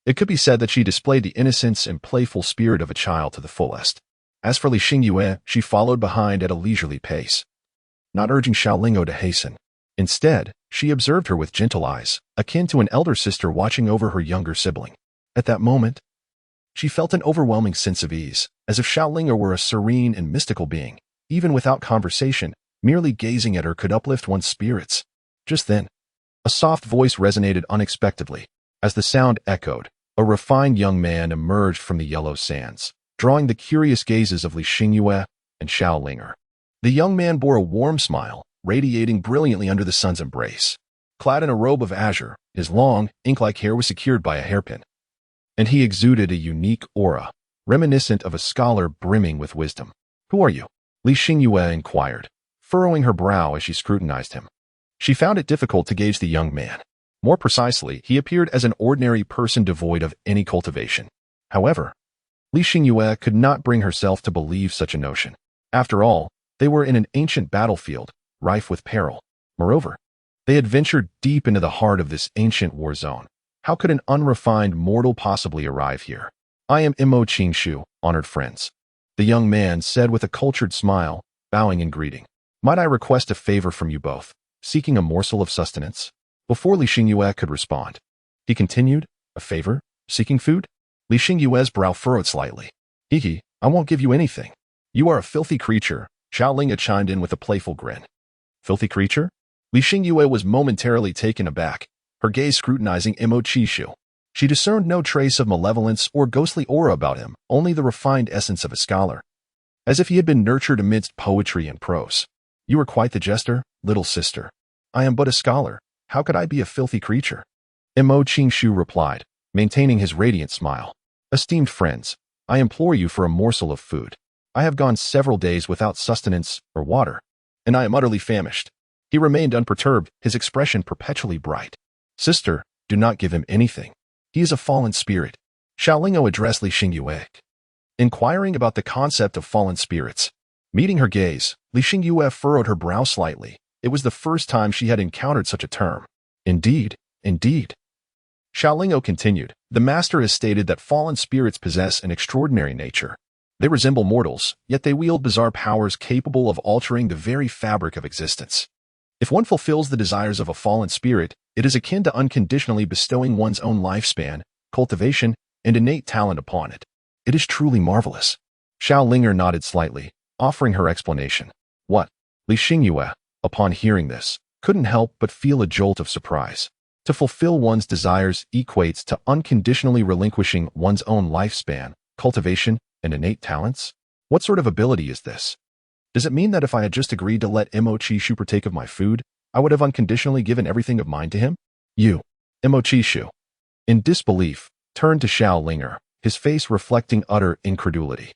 It could be said that she displayed the innocence and playful spirit of a child to the fullest. As for Li Xingyue, she followed behind at a leisurely pace, not urging Xiaolingo to hasten. Instead, she observed her with gentle eyes, akin to an elder sister watching over her younger sibling. At that moment, she felt an overwhelming sense of ease, as if Xiaolinger were a serene and mystical being. Even without conversation, merely gazing at her could uplift one's spirits. Just then, a soft voice resonated unexpectedly. As the sound echoed, a refined young man emerged from the yellow sands, drawing the curious gazes of Li Xingyue and Xiaolinger. The young man bore a warm smile, radiating brilliantly under the sun's embrace. Clad in a robe of azure, his long, ink-like hair was secured by a hairpin, and he exuded a unique aura, reminiscent of a scholar brimming with wisdom. "Who are you?" Li Xingyue inquired, furrowing her brow as she scrutinized him. She found it difficult to gauge the young man. More precisely, he appeared as an ordinary person devoid of any cultivation. However, Li Xingyue could not bring herself to believe such a notion. After all, they were in an ancient battlefield, rife with peril. Moreover, they had ventured deep into the heart of this ancient war zone. How could an unrefined mortal possibly arrive here? "I am Imo Qingshu, honored friends," the young man said with a cultured smile, bowing in greeting. "Might I request a favor from you both, seeking a morsel of sustenance?" Before Li Xingyue could respond, he continued, "A favor? Seeking food?" Li Xingyue's brow furrowed slightly. "Hehe, I won't give you anything. You are a filthy creature," Xiaolinga chimed in with a playful grin. "Filthy creature?" Li Xingyue was momentarily taken aback, her gaze scrutinizing Imo Qingshu. She discerned no trace of malevolence or ghostly aura about him, only the refined essence of a scholar, as if he had been nurtured amidst poetry and prose. "You are quite the jester, little sister. I am but a scholar. How could I be a filthy creature?" Imo Qingshu replied, maintaining his radiant smile. "Esteemed friends, I implore you for a morsel of food. I have gone several days without sustenance or water, and I am utterly famished." He remained unperturbed, his expression perpetually bright. "Sister, do not give him anything. He is a fallen spirit." Xiaolingo addressed Li Xingyue, inquiring about the concept of fallen spirits. Meeting her gaze, Li Xingyue furrowed her brow slightly. It was the first time she had encountered such a term. "Indeed, indeed." Xiaolingo continued, "The master has stated that fallen spirits possess an extraordinary nature. They resemble mortals, yet they wield bizarre powers capable of altering the very fabric of existence. If one fulfills the desires of a fallen spirit, it is akin to unconditionally bestowing one's own lifespan, cultivation, and innate talent upon it. It is truly marvelous." Xiaolinger nodded slightly, offering her explanation. "What?" Li Xingyue, upon hearing this, couldn't help but feel a jolt of surprise. To fulfill one's desires equates to unconditionally relinquishing one's own lifespan, cultivation, and innate talents? What sort of ability is this? Does it mean that if I had just agreed to let Imo Qingshu partake of my food, I would have unconditionally given everything of mine to him? You, Imo Qingshu, in disbelief, turned to Xiaolinger, his face reflecting utter incredulity.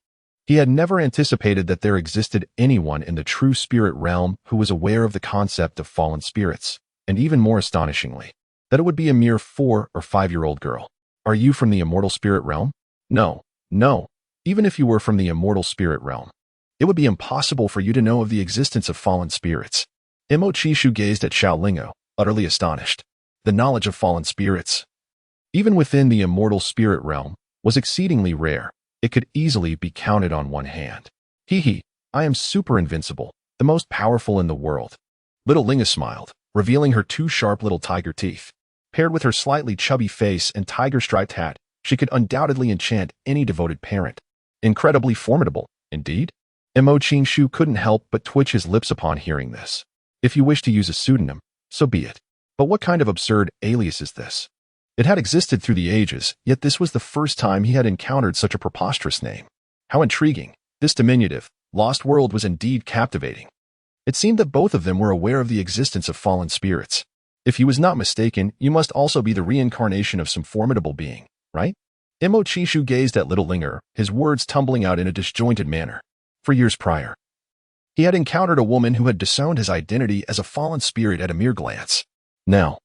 He had never anticipated that there existed anyone in the true spirit realm who was aware of the concept of fallen spirits, and even more astonishingly, that it would be a mere 4 or 5-year-old girl. "Are you from the immortal spirit realm?" No. Even if you were from the immortal spirit realm, it would be impossible for you to know of the existence of fallen spirits. Imo Qingshu gazed at Xiaolingo, utterly astonished. The knowledge of fallen spirits, even within the immortal spirit realm, was exceedingly rare. It could easily be counted on one hand. "Hehe, I am super invincible, the most powerful in the world." Little Linga smiled, revealing her 2 sharp little tiger teeth. Paired with her slightly chubby face and tiger-striped hat, she could undoubtedly enchant any devoted parent. Incredibly formidable, indeed. Imo Qingshu couldn't help but twitch his lips upon hearing this. If you wish to use a pseudonym, so be it. But what kind of absurd alias is this? It had existed through the ages, yet this was the first time he had encountered such a preposterous name. How intriguing. This diminutive, lost world was indeed captivating. It seemed that both of them were aware of the existence of fallen spirits. If he was not mistaken, you must also be the reincarnation of some formidable being, right? Imo Qingshu gazed at little Linger, his words tumbling out in a disjointed manner. For years prior, he had encountered a woman who had disowned his identity as a fallen spirit at a mere glance. Now,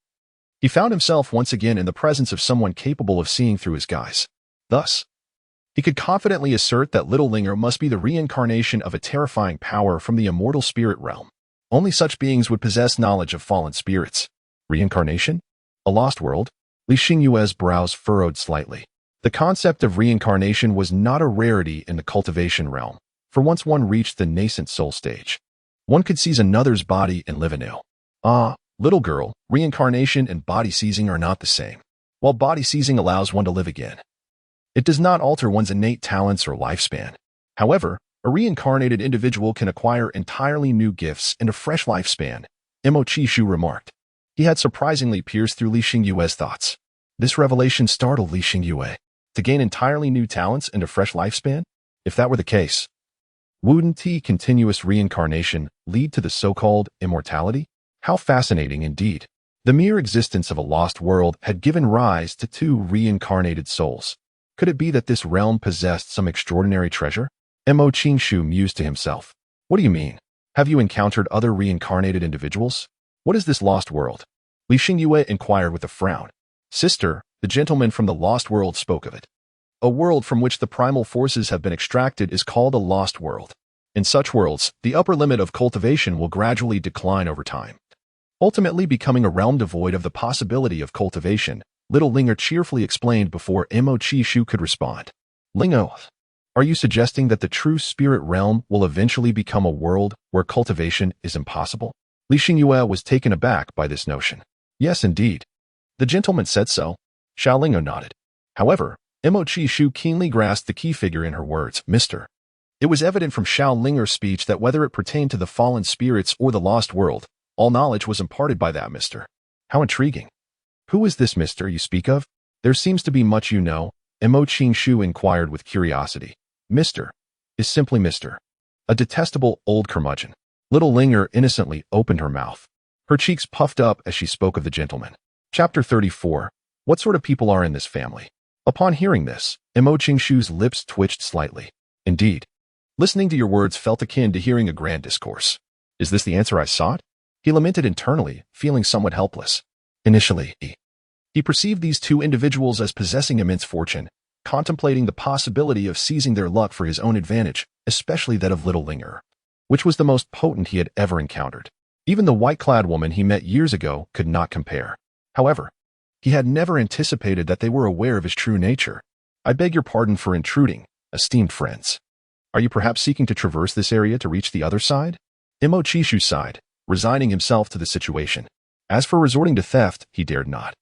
he found himself once again in the presence of someone capable of seeing through his guise. Thus, he could confidently assert that little Linger must be the reincarnation of a terrifying power from the immortal spirit realm. Only such beings would possess knowledge of fallen spirits. Reincarnation? A lost world? Li Xingyue's brows furrowed slightly. The concept of reincarnation was not a rarity in the cultivation realm, for once one reached the nascent soul stage, one could seize another's body and live anew. Ah, Little girl, reincarnation and body seizing are not the same. While body seizing allows one to live again, it does not alter one's innate talents or lifespan. However, a reincarnated individual can acquire entirely new gifts and a fresh lifespan, Mo Chi-shu remarked. He had surprisingly pierced through Li Xingyue's thoughts. This revelation startled Li Xingyue. To gain entirely new talents and a fresh lifespan? If that were the case, wouldn't continuous reincarnation lead to the so-called immortality? How fascinating indeed. The mere existence of a lost world had given rise to two reincarnated souls. Could it be that this realm possessed some extraordinary treasure? Mo Chi-shu mused to himself. What do you mean? Have you encountered other reincarnated individuals? What is this lost world? Li Xingyue inquired with a frown. Sister, the gentleman from the lost world spoke of it. A world from which the primal forces have been extracted is called a lost world. In such worlds, the upper limit of cultivation will gradually decline over time, ultimately becoming a realm devoid of the possibility of cultivation, little Linger cheerfully explained before Mo Chi-shu could respond. Lingo, are you suggesting that the true spirit realm will eventually become a world where cultivation is impossible? Li Xingyue was taken aback by this notion. Yes, indeed. The gentleman said so. Xiaolingo nodded. However, Mo Chi-shu keenly grasped the key figure in her words, Mr. It was evident from Xiaolinger's speech that whether it pertained to the fallen spirits or the lost world, all knowledge was imparted by that Mr. How intriguing. Who is this Mr. you speak of? There seems to be much you know, Mo Chi-shu inquired with curiosity. Mr. is simply Mr. A detestable old curmudgeon. Little Linger innocently opened her mouth. Her cheeks puffed up as she spoke of the gentleman. Chapter 34. What sort of people are in this family? Upon hearing this, Mo Chi-shu's lips twitched slightly. Indeed. Listening to your words felt akin to hearing a grand discourse. Is this the answer I sought? He lamented internally, feeling somewhat helpless. Initially, he perceived these two individuals as possessing immense fortune, contemplating the possibility of seizing their luck for his own advantage, especially that of Little Linger, which was the most potent he had ever encountered. Even the white-clad woman he met years ago could not compare. However, he had never anticipated that they were aware of his true nature. I beg your pardon for intruding, esteemed friends. Are you perhaps seeking to traverse this area to reach the other side? Mo Chi-shu sighed, resigning himself to the situation. As for resorting to theft, he dared not.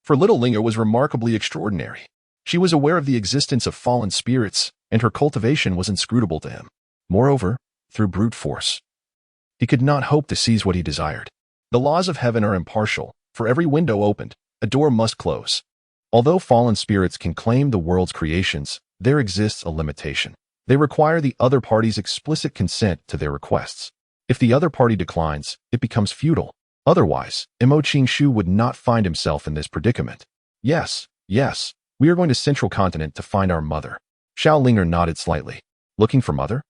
For Little Linger was remarkably extraordinary. She was aware of the existence of fallen spirits, and her cultivation was inscrutable to him. Moreover, through brute force, he could not hope to seize what he desired. The laws of heaven are impartial. For every window opened, a door must close. Although fallen spirits can claim the world's creations, there exists a limitation. They require the other party's explicit consent to their requests. If the other party declines, it becomes futile. Otherwise, Mo Chi-shu would not find himself in this predicament. Yes, we are going to Central Continent to find our mother. Xiaolinger nodded slightly. Looking for mother?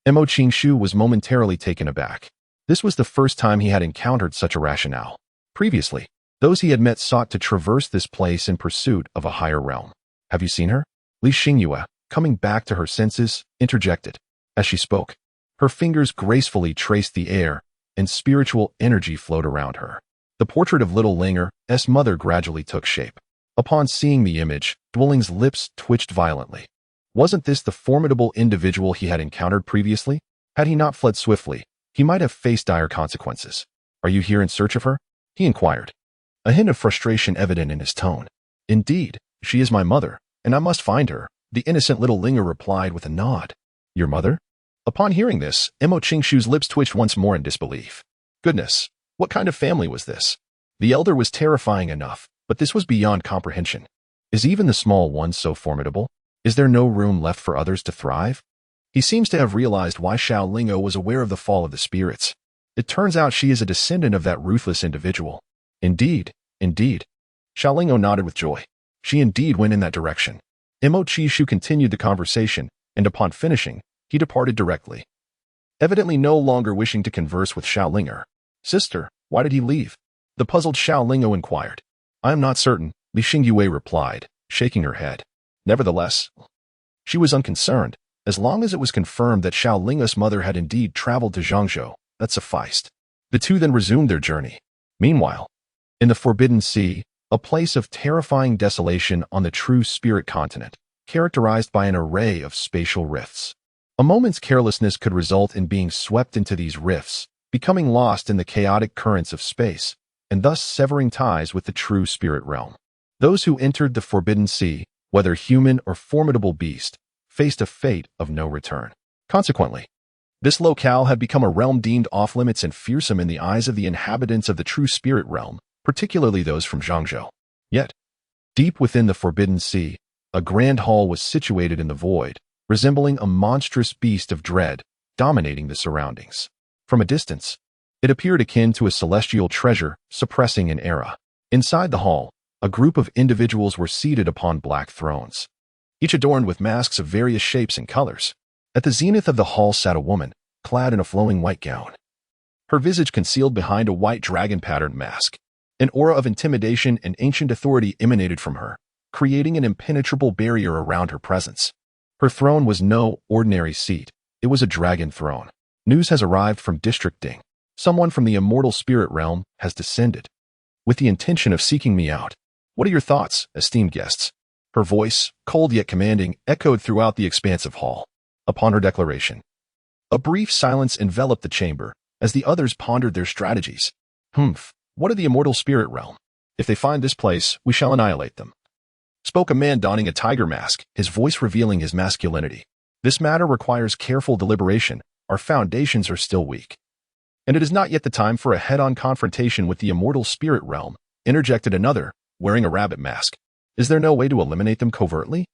Mo Chi-shu was momentarily taken aback. This was the first time he had encountered such a rationale. Previously, those he had met sought to traverse this place in pursuit of a higher realm. Have you seen her? Li Xingyue, coming back to her senses, interjected. As she spoke, her fingers gracefully traced the air, and spiritual energy flowed around her. The portrait of Little Linger's mother gradually took shape. Upon seeing the image, Dwelling's lips twitched violently. Wasn't this the formidable individual he had encountered previously? Had he not fled swiftly, he might have faced dire consequences. Are you here in search of her? He inquired, a hint of frustration evident in his tone. Indeed, she is my mother, and I must find her, the innocent Little Linger replied with a nod. Your mother? Upon hearing this, Mo Chi-shu's lips twitched once more in disbelief. Goodness, what kind of family was this? The elder was terrifying enough, but this was beyond comprehension. Is even the small one so formidable? Is there no room left for others to thrive? He seems to have realized why Xiaolingo was aware of the fall of the spirits. It turns out she is a descendant of that ruthless individual. Indeed. Xiaolingo nodded with joy. She indeed went in that direction. Mo Chi-shu continued the conversation, and upon finishing, he departed directly, evidently no longer wishing to converse with Xiaolinger. Sister, why did he leave? The puzzled Xiaolingo inquired. I am not certain, Li Xingyue replied, shaking her head. Nevertheless, she was unconcerned. As long as it was confirmed that Xiaolingo's mother had indeed traveled to Zhangzhou, that sufficed. The two then resumed their journey. Meanwhile, in the Forbidden Sea, a place of terrifying desolation on the true spirit continent, characterized by an array of spatial rifts. A moment's carelessness could result in being swept into these rifts, becoming lost in the chaotic currents of space, and thus severing ties with the true spirit realm. Those who entered the Forbidden Sea, whether human or formidable beast, faced a fate of no return. Consequently, this locale had become a realm deemed off-limits and fearsome in the eyes of the inhabitants of the true spirit realm, particularly those from Zhangzhou. Yet, deep within the Forbidden Sea, a grand hall was situated in the void, resembling a monstrous beast of dread, dominating the surroundings. From a distance, it appeared akin to a celestial treasure suppressing an era. Inside the hall, a group of individuals were seated upon black thrones, each adorned with masks of various shapes and colors. At the zenith of the hall sat a woman, clad in a flowing white gown. Her visage concealed behind a white dragon-patterned mask. An aura of intimidation and ancient authority emanated from her, creating an impenetrable barrier around her presence. Her throne was no ordinary seat. It was a dragon throne. News has arrived from District Ding. Someone from the immortal spirit realm has descended, with the intention of seeking me out. What are your thoughts, esteemed guests? Her voice, cold yet commanding, echoed throughout the expansive hall. Upon her declaration, a brief silence enveloped the chamber as the others pondered their strategies. What of the immortal spirit realm? If they find this place, we shall annihilate them. Spoke a man donning a tiger mask, his voice revealing his masculinity. This matter requires careful deliberation. Our foundations are still weak, and it is not yet the time for a head-on confrontation with the immortal spirit realm, interjected another, wearing a rabbit mask. Is there no way to eliminate them covertly?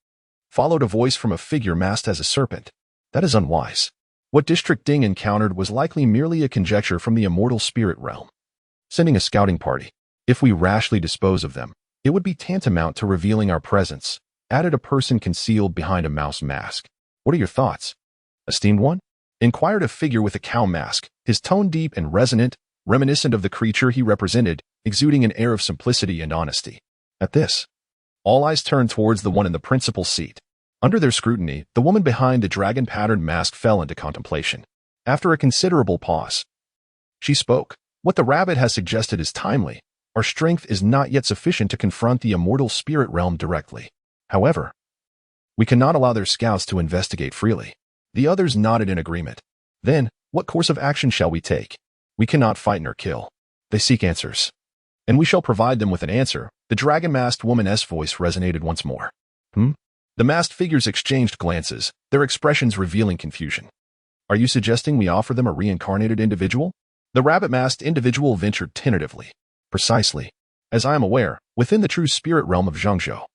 Followed a voice from a figure masked as a serpent. That is unwise. What District Ding encountered was likely merely a conjecture from the immortal spirit realm. Sending a scouting party. If we rashly dispose of them, it would be tantamount to revealing our presence, added a person concealed behind a mouse mask. What are your thoughts, esteemed one? Inquired a figure with a cow mask, his tone deep and resonant, reminiscent of the creature he represented, exuding an air of simplicity and honesty. At this, all eyes turned towards the one in the principal seat. Under their scrutiny, the woman behind the dragon-patterned mask fell into contemplation. After a considerable pause, she spoke. What the rabbit has suggested is timely. Our strength is not yet sufficient to confront the immortal spirit realm directly. However, we cannot allow their scouts to investigate freely. The others nodded in agreement. Then, what course of action shall we take? We cannot fight nor kill. They seek answers, and we shall provide them with an answer. The dragon-masked woman's voice resonated once more. The masked figures exchanged glances, their expressions revealing confusion. Are you suggesting we offer them a reincarnated individual? The rabbit-masked individual ventured tentatively. Precisely. As I am aware, within the true spirit realm of Zhangzhou,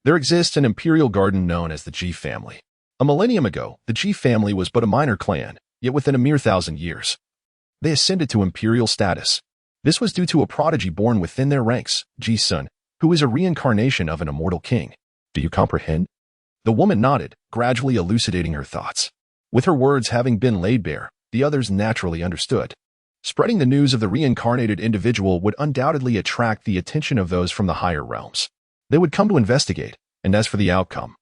there exists an imperial garden known as the Ji family. A millennium ago, the Ji family was but a minor clan, yet within a mere 1,000 years, they ascended to imperial status. This was due to a prodigy born within their ranks, Ji's son, who is a reincarnation of an immortal king. Do you comprehend? The woman nodded, gradually elucidating her thoughts. With her words having been laid bare, the others naturally understood. Spreading the news of the reincarnated individual would undoubtedly attract the attention of those from the higher realms. They would come to investigate, and as for the outcome,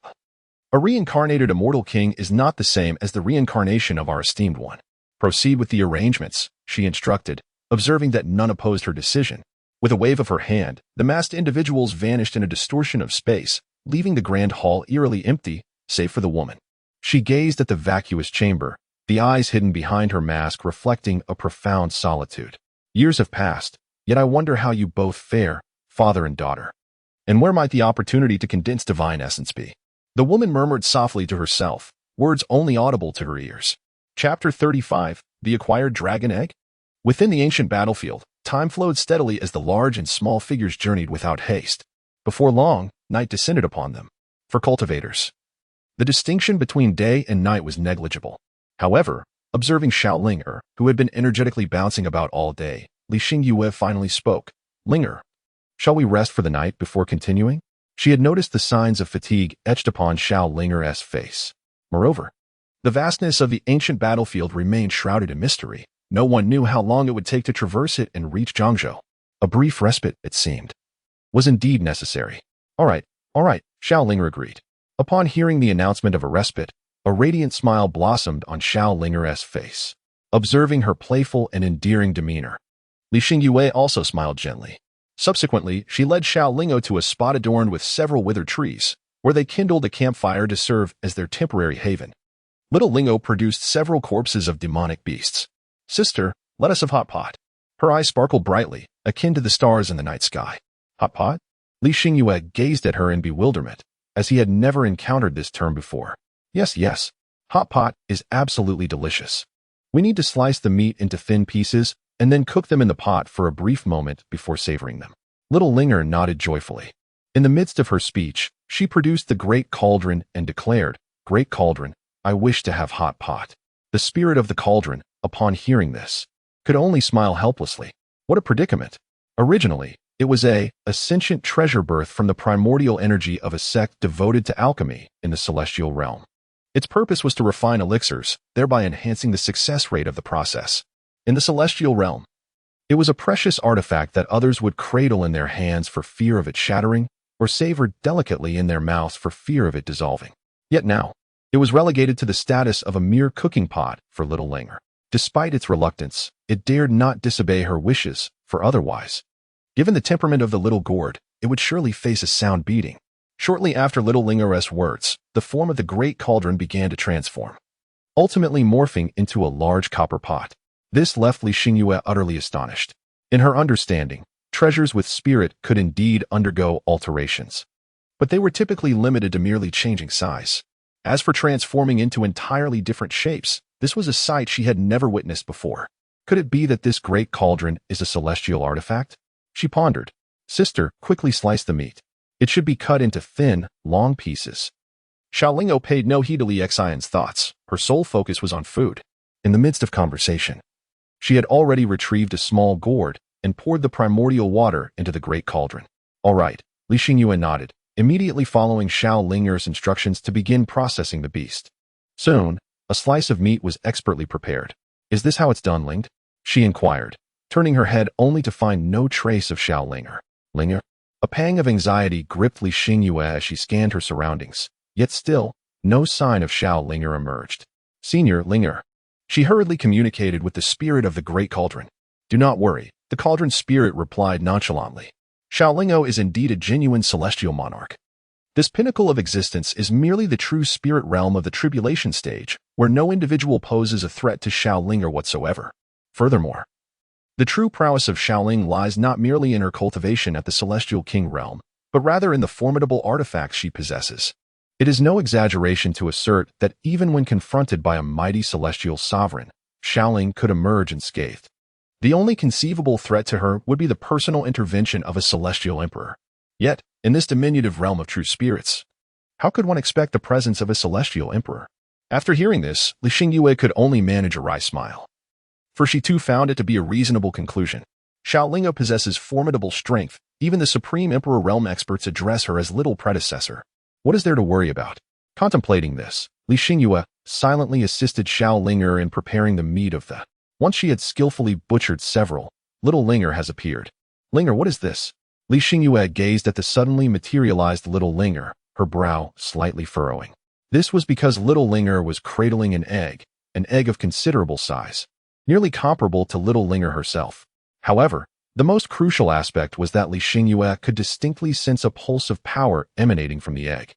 a reincarnated immortal king is not the same as the reincarnation of our esteemed one. Proceed with the arrangements, she instructed, observing that none opposed her decision. With a wave of her hand, the masked individuals vanished in a distortion of space, leaving the grand hall eerily empty, save for the woman. She gazed at the vacuous chamber, the eyes hidden behind her mask reflecting a profound solitude. Years have passed, yet I wonder how you both fare, father and daughter. And where might the opportunity to condense divine essence be? The woman murmured softly to herself, words only audible to her ears. Chapter 35, The Acquired Dragon Egg? Within the ancient battlefield, time flowed steadily as the large and small figures journeyed without haste. Before long, night descended upon them. For cultivators, the distinction between day and night was negligible. However, observing Xiao Linger, who had been energetically bouncing about all day, Li Xingyue finally spoke. Linger, shall we rest for the night before continuing? She had noticed the signs of fatigue etched upon Xiao Linger's face. Moreover, the vastness of the ancient battlefield remained shrouded in mystery. No one knew how long it would take to traverse it and reach Zhangzhou. A brief respite, it seemed, was indeed necessary. All right, Xiao Linger agreed. Upon hearing the announcement of a respite, a radiant smile blossomed on Xiao Linger's face. Observing her playful and endearing demeanor, Li Xingyue also smiled gently. Subsequently, she led Xiao Lingo to a spot adorned with several withered trees, where they kindled a campfire to serve as their temporary haven. Little Lingo produced several corpses of demonic beasts. Sister, let us have hot pot. Her eyes sparkled brightly, akin to the stars in the night sky. Hot pot? Li Xingyue gazed at her in bewilderment, as he had never encountered this term before. Yes, yes. Hot pot is absolutely delicious. We need to slice the meat into thin pieces and then cook them in the pot for a brief moment before savoring them. Little Linger nodded joyfully. In the midst of her speech, she produced the great cauldron and declared, "Great cauldron, I wish to have hot pot." The spirit of the cauldron, upon hearing this, could only smile helplessly. What a predicament! Originally, it was a sentient treasure birth from the primordial energy of a sect devoted to alchemy in the celestial realm. Its purpose was to refine elixirs, thereby enhancing the success rate of the process. In the celestial realm, it was a precious artifact that others would cradle in their hands for fear of it shattering, or savor delicately in their mouths for fear of it dissolving. Yet now, it was relegated to the status of a mere cooking pot for Little Linger. Despite its reluctance, it dared not disobey her wishes, for otherwise, given the temperament of the little gourd, it would surely face a sound beating. Shortly after Little Linger's words, the form of the great cauldron began to transform, ultimately morphing into a large copper pot. This left Li Xingyue utterly astonished. In her understanding, treasures with spirit could indeed undergo alterations, but they were typically limited to merely changing size. As for transforming into entirely different shapes, this was a sight she had never witnessed before. Could it be that this great cauldron is a celestial artifact? She pondered. Sister, quickly slice the meat. It should be cut into thin, long pieces. Xiaolingao paid no heed to Li Xian's thoughts. Her sole focus was on food. In the midst of conversation, she had already retrieved a small gourd and poured the primordial water into the great cauldron. All right, Li Xingyue nodded, immediately following Xiaoling's instructions to begin processing the beast. Soon, a slice of meat was expertly prepared. Is this how it's done, Ling? She inquired, turning her head only to find no trace of Xiaolinger. Linger? A pang of anxiety gripped Li Xingyue as she scanned her surroundings, yet still, no sign of Xiaolinger emerged. Senior Linger. She hurriedly communicated with the spirit of the great cauldron. Do not worry, the cauldron spirit replied nonchalantly. Xiaolingao is indeed a genuine celestial monarch. This pinnacle of existence is merely the true spirit realm of the tribulation stage, where no individual poses a threat to Xiaolinger whatsoever. Furthermore, the true prowess of Xiaoling lies not merely in her cultivation at the celestial king realm, but rather in the formidable artifacts she possesses. It is no exaggeration to assert that even when confronted by a mighty celestial sovereign, Xiaoling could emerge unscathed. The only conceivable threat to her would be the personal intervention of a celestial emperor. Yet, in this diminutive realm of true spirits, how could one expect the presence of a celestial emperor? After hearing this, Li Xingyue could only manage a wry smile, for she too found it to be a reasonable conclusion. Xiaolingao possesses formidable strength. Even the Supreme Emperor realm experts address her as little predecessor. What is there to worry about? Contemplating this, Li Xingyue silently assisted Xiaolinger in preparing the meat of the. Once she had skillfully butchered several, Little Linger has appeared. Linger, what is this? Li Xingyue gazed at the suddenly materialized Little Linger, her brow slightly furrowing. This was because Little Linger was cradling an egg of considerable size, nearly comparable to Little Linger herself. However, the most crucial aspect was that Li Xingyue could distinctly sense a pulse of power emanating from the egg,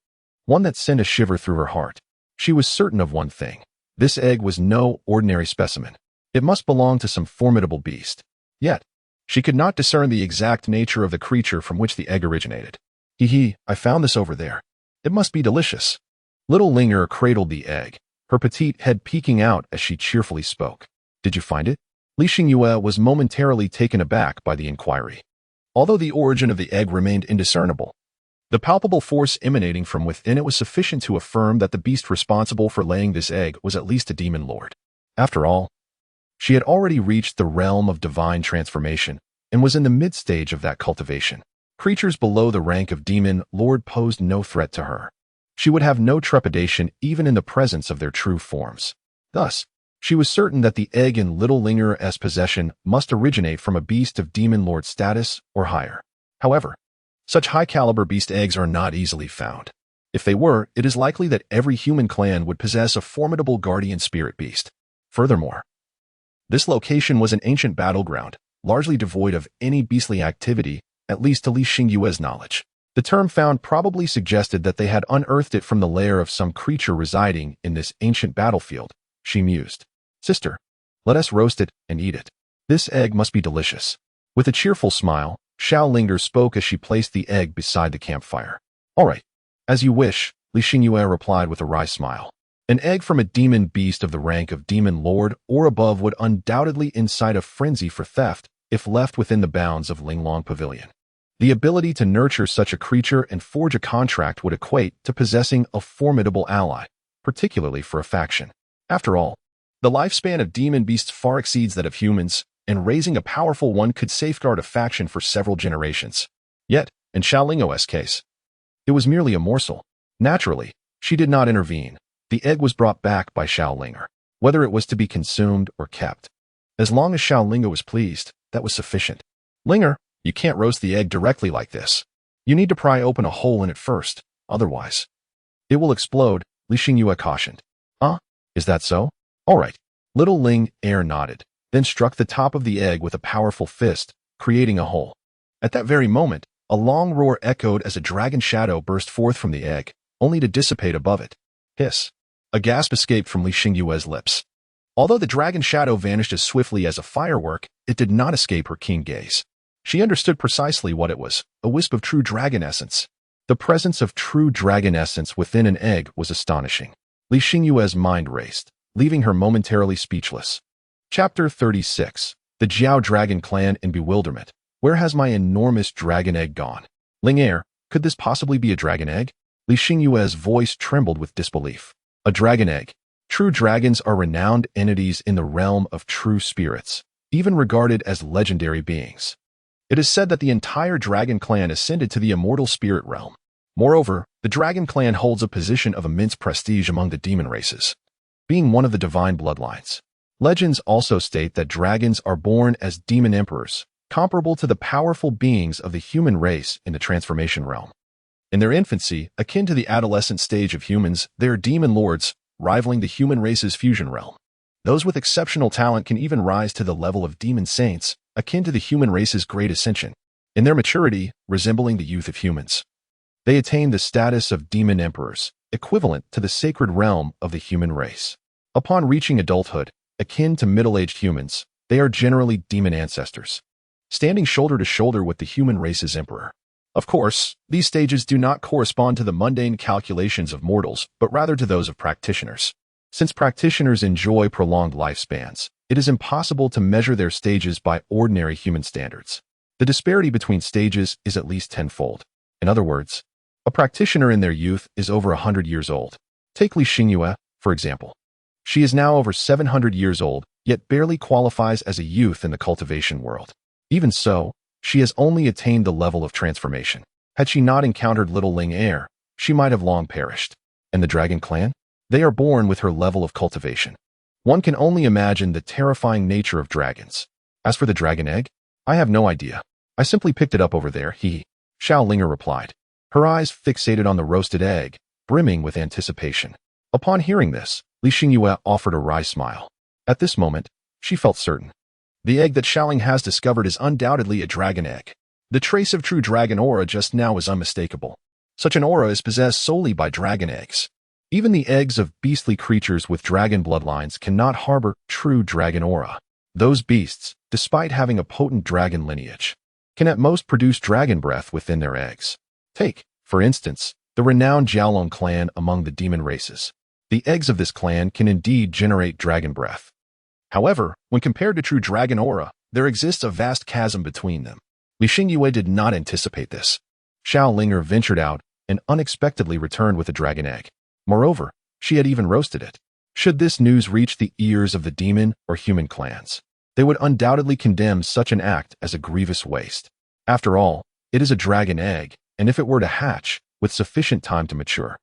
one that sent a shiver through her heart. She was certain of one thing. This egg was no ordinary specimen. It must belong to some formidable beast. Yet, she could not discern the exact nature of the creature from which the egg originated. I found this over there. It must be delicious. Little Linger cradled the egg, her petite head peeking out as she cheerfully spoke. Did you find it? Li Xingyue was momentarily taken aback by the inquiry. Although the origin of the egg remained indiscernible, the palpable force emanating from within it was sufficient to affirm that the beast responsible for laying this egg was at least a demon lord. After all, she had already reached the realm of divine transformation and was in the mid-stage of that cultivation. Creatures below the rank of demon lord posed no threat to her. She would have no trepidation even in the presence of their true forms. Thus, she was certain that the egg in Little Linger's possession must originate from a beast of demon lord status or higher. However, such high-caliber beast eggs are not easily found. If they were, it is likely that every human clan would possess a formidable guardian spirit beast. Furthermore, this location was an ancient battleground, largely devoid of any beastly activity, at least to Li Xingyue's knowledge. The term found probably suggested that they had unearthed it from the lair of some creature residing in this ancient battlefield. She mused. Sister, let us roast it and eat it. This egg must be delicious. With a cheerful smile, Xiao Linger spoke as she placed the egg beside the campfire. All right. As you wish, Li Xingyue replied with a wry smile. An egg from a demon beast of the rank of demon lord or above would undoubtedly incite a frenzy for theft if left within the bounds of Linglong Pavilion. The ability to nurture such a creature and forge a contract would equate to possessing a formidable ally, particularly for a faction. After all, the lifespan of demon beasts far exceeds that of humans, and raising a powerful one could safeguard a faction for several generations. Yet, in Xiaoling's case, it was merely a morsel. Naturally, she did not intervene. The egg was brought back by Xiaolinger, whether it was to be consumed or kept. As long as Xiaolinger was pleased, that was sufficient. Linger, you can't roast the egg directly like this. You need to pry open a hole in it first, otherwise it will explode, Li Xingyue cautioned. Is that so? All right. Little Ling Er nodded, then struck the top of the egg with a powerful fist, creating a hole. At that very moment, a long roar echoed as a dragon shadow burst forth from the egg, only to dissipate above it. Hiss. A gasp escaped from Li Xingyue's lips. Although the dragon shadow vanished as swiftly as a firework, it did not escape her keen gaze. She understood precisely what it was, a wisp of true dragon essence. The presence of true dragon essence within an egg was astonishing. Li Xingyue's mind raced, leaving her momentarily speechless. Chapter 36. The Jiao Dragon Clan in Bewilderment. Where has my enormous dragon egg gone? Ling Er, could this possibly be a dragon egg? Li Xingyue's voice trembled with disbelief. A dragon egg. True dragons are renowned entities in the realm of true spirits, even regarded as legendary beings. It is said that the entire dragon clan ascended to the immortal spirit realm. Moreover, the dragon clan holds a position of immense prestige among the demon races, being one of the divine bloodlines. Legends also state that dragons are born as demon emperors, comparable to the powerful beings of the human race in the transformation realm. In their infancy, akin to the adolescent stage of humans, they are demon lords, rivaling the human race's fusion realm. Those with exceptional talent can even rise to the level of demon saints, akin to the human race's great ascension. In their maturity, resembling the youth of humans, they attain the status of demon emperors, equivalent to the sacred realm of the human race. Upon reaching adulthood, akin to middle-aged humans, they are generally demon ancestors, standing shoulder to shoulder with the human race's emperor. Of course, these stages do not correspond to the mundane calculations of mortals, but rather to those of practitioners. Since practitioners enjoy prolonged lifespans, it is impossible to measure their stages by ordinary human standards. The disparity between stages is at least tenfold. In other words, a practitioner in their youth is over 100 years old. Take Li Xingyue, for example. She is now over 700 years old, yet barely qualifies as a youth in the cultivation world. Even so, she has only attained the level of transformation. Had she not encountered little Ling Er, she might have long perished. And the dragon clan? They are born with her level of cultivation. One can only imagine the terrifying nature of dragons. As for the dragon egg, I have no idea. I simply picked it up over there, Xiao Linger replied, her eyes fixated on the roasted egg, brimming with anticipation. Upon hearing this, Li Xingyue offered a wry smile. At this moment, she felt certain. The egg that Xiaoling has discovered is undoubtedly a dragon egg. The trace of true dragon aura just now is unmistakable. Such an aura is possessed solely by dragon eggs. Even the eggs of beastly creatures with dragon bloodlines cannot harbor true dragon aura. Those beasts, despite having a potent dragon lineage, can at most produce dragon breath within their eggs. Take, for instance, the renowned Jiaolong clan among the demon races. The eggs of this clan can indeed generate dragon breath. However, when compared to true dragon aura, there exists a vast chasm between them. Li Xingyue did not anticipate this. Xiao Linger ventured out and unexpectedly returned with a dragon egg. Moreover, she had even roasted it. Should this news reach the ears of the demon or human clans, they would undoubtedly condemn such an act as a grievous waste. After all, it is a dragon egg, and if it were to hatch, with sufficient time to mature,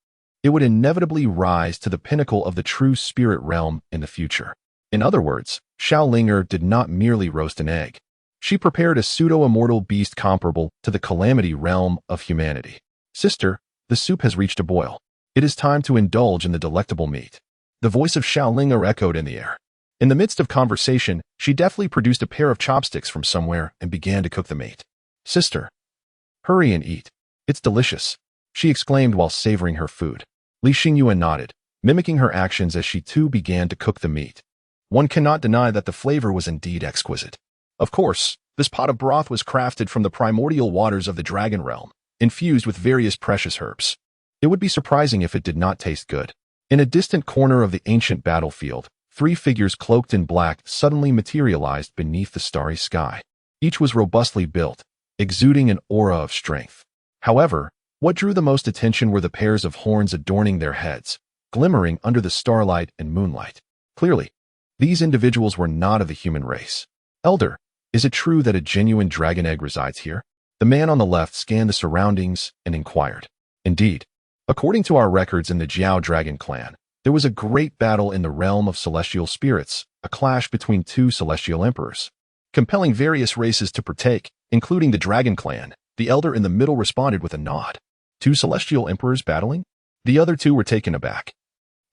it would inevitably rise to the pinnacle of the true spirit realm in the future. In other words, Xiao Linger did not merely roast an egg. She prepared a pseudo-immortal beast comparable to the calamity realm of humanity. Sister, the soup has reached a boil. It is time to indulge in the delectable meat. The voice of Xiao Linger echoed in the air. In the midst of conversation, she deftly produced a pair of chopsticks from somewhere and began to cook the meat. Sister, hurry and eat. It's delicious, she exclaimed while savoring her food. Li Xingyue nodded, mimicking her actions as she too began to cook the meat. One cannot deny that the flavor was indeed exquisite. Of course, this pot of broth was crafted from the primordial waters of the dragon realm, infused with various precious herbs. It would be surprising if it did not taste good. In a distant corner of the ancient battlefield, 3 figures cloaked in black suddenly materialized beneath the starry sky. Each was robustly built, exuding an aura of strength. However, what drew the most attention were the pairs of horns adorning their heads, glimmering under the starlight and moonlight. Clearly, these individuals were not of the human race. Elder, is it true that a genuine dragon egg resides here? The man on the left scanned the surroundings and inquired. Indeed, according to our records in the Jiao Dragon clan, there was a great battle in the realm of celestial spirits, a clash between 2 celestial emperors, compelling various races to partake, including the Dragon clan. The elder in the middle responded with a nod. 2 celestial emperors battling? The other 2 were taken aback,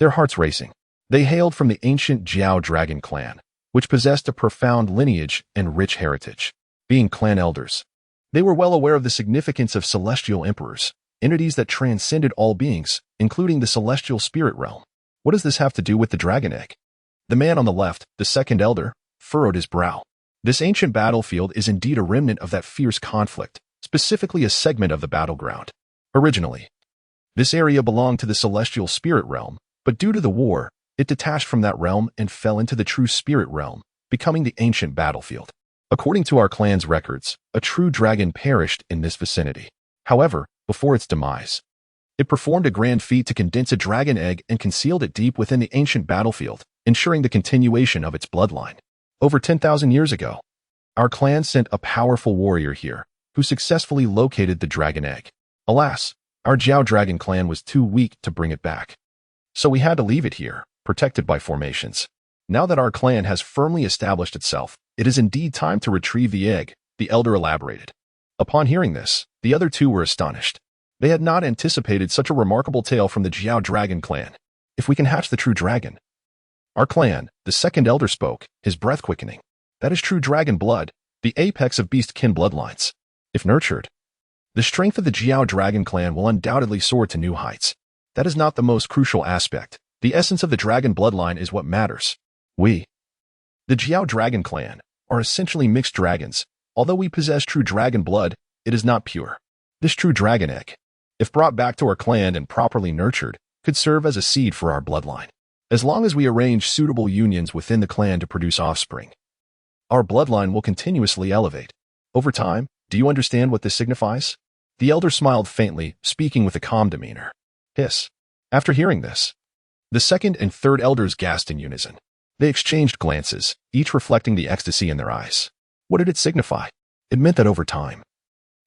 their hearts racing. They hailed from the ancient Jiao Dragon clan, which possessed a profound lineage and rich heritage. Being clan elders, they were well aware of the significance of celestial emperors, entities that transcended all beings, including the celestial spirit realm. What does this have to do with the dragon egg? The man on the left, the second elder, furrowed his brow. This ancient battlefield is indeed a remnant of that fierce conflict, specifically a segment of the battleground. Originally, this area belonged to the celestial spirit realm, but due to the war, it detached from that realm and fell into the true spirit realm, becoming the ancient battlefield. According to our clan's records, a true dragon perished in this vicinity. However, before its demise, it performed a grand feat to condense a dragon egg and concealed it deep within the ancient battlefield, ensuring the continuation of its bloodline. Over 10,000 years ago, our clan sent a powerful warrior here, who successfully located the dragon egg. Alas, our Jiao Dragon clan was too weak to bring it back. So we had to leave it here, protected by formations. Now that our clan has firmly established itself, it is indeed time to retrieve the egg, the elder elaborated. Upon hearing this, the other 2 were astonished. They had not anticipated such a remarkable tale from the Jiao Dragon clan. If we can hatch the true dragon. Our clan, the second elder spoke, his breath quickening. That is true dragon blood, the apex of beast-kin bloodlines. If nurtured, the strength of the Jiao Dragon clan will undoubtedly soar to new heights. That is not the most crucial aspect. The essence of the dragon bloodline is what matters. We, the Jiao Dragon clan, are essentially mixed dragons. Although we possess true dragon blood, it is not pure. This true dragon egg, if brought back to our clan and properly nurtured, could serve as a seed for our bloodline. As long as we arrange suitable unions within the clan to produce offspring, our bloodline will continuously elevate. Over time, do you understand what this signifies? The elder smiled faintly, speaking with a calm demeanor. Hiss. After hearing this, the second and third elders gasped in unison. They exchanged glances, each reflecting the ecstasy in their eyes. What did it signify? It meant that over time,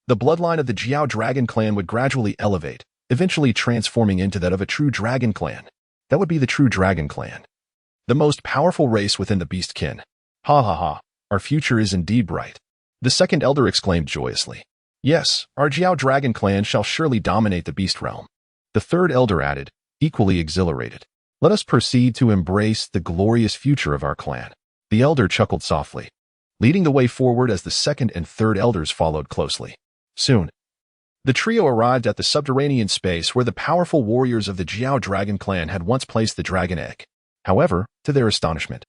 the bloodline of the Jiao Dragon clan would gradually elevate, eventually transforming into that of a true dragon clan. That would be the true dragon clan, the most powerful race within the beast kin. Ha ha ha, our future is indeed bright. The second elder exclaimed joyously. Yes, our Jiao Dragon clan shall surely dominate the beast realm. The third elder added, equally exhilarated. Let us proceed to embrace the glorious future of our clan. The elder chuckled softly, leading the way forward as the second and third elders followed closely. Soon, the trio arrived at the subterranean space where the powerful warriors of the Jiao Dragon clan had once placed the dragon egg. However, to their astonishment,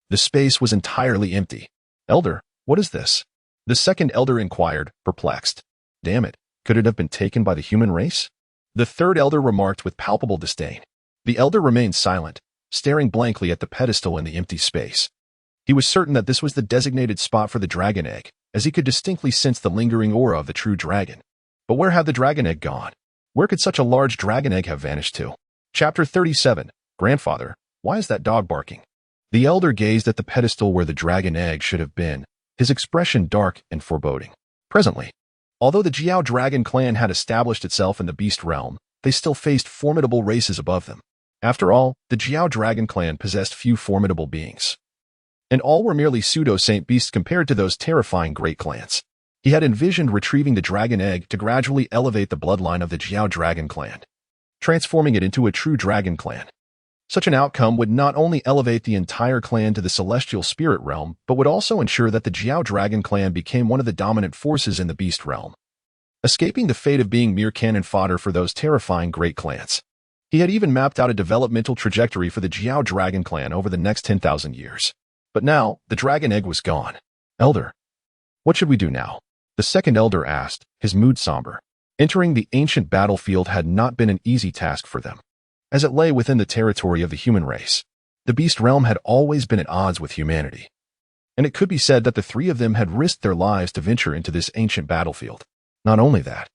the space was entirely empty. Elder, what is this? The second elder inquired, perplexed. Damn it, could it have been taken by the human race? The third elder remarked with palpable disdain. The elder remained silent, staring blankly at the pedestal in the empty space. He was certain that this was the designated spot for the dragon egg, as he could distinctly sense the lingering aura of the true dragon. But where had the dragon egg gone? Where could such a large dragon egg have vanished to? Chapter 37. Grandfather, why is that dog barking? The elder gazed at the pedestal where the dragon egg should have been, his expression dark and foreboding. Presently, although the Jiao Dragon clan had established itself in the beast realm, they still faced formidable races above them. After all, the Jiao Dragon clan possessed few formidable beings, and all were merely pseudo-saint beasts compared to those terrifying great clans. He had envisioned retrieving the dragon egg to gradually elevate the bloodline of the Jiao Dragon clan, transforming it into a true dragon clan. Such an outcome would not only elevate the entire clan to the celestial spirit realm, but would also ensure that the Jiao Dragon clan became one of the dominant forces in the beast realm, escaping the fate of being mere cannon fodder for those terrifying great clans. He had even mapped out a developmental trajectory for the Jiao Dragon clan over the next 10,000 years. But now, the dragon egg was gone. Elder, what should we do now? The second elder asked, his mood somber. Entering the ancient battlefield had not been an easy task for them, as it lay within the territory of the human race. The beast realm had always been at odds with humanity, and it could be said that the three of them had risked their lives to venture into this ancient battlefield. Not only that,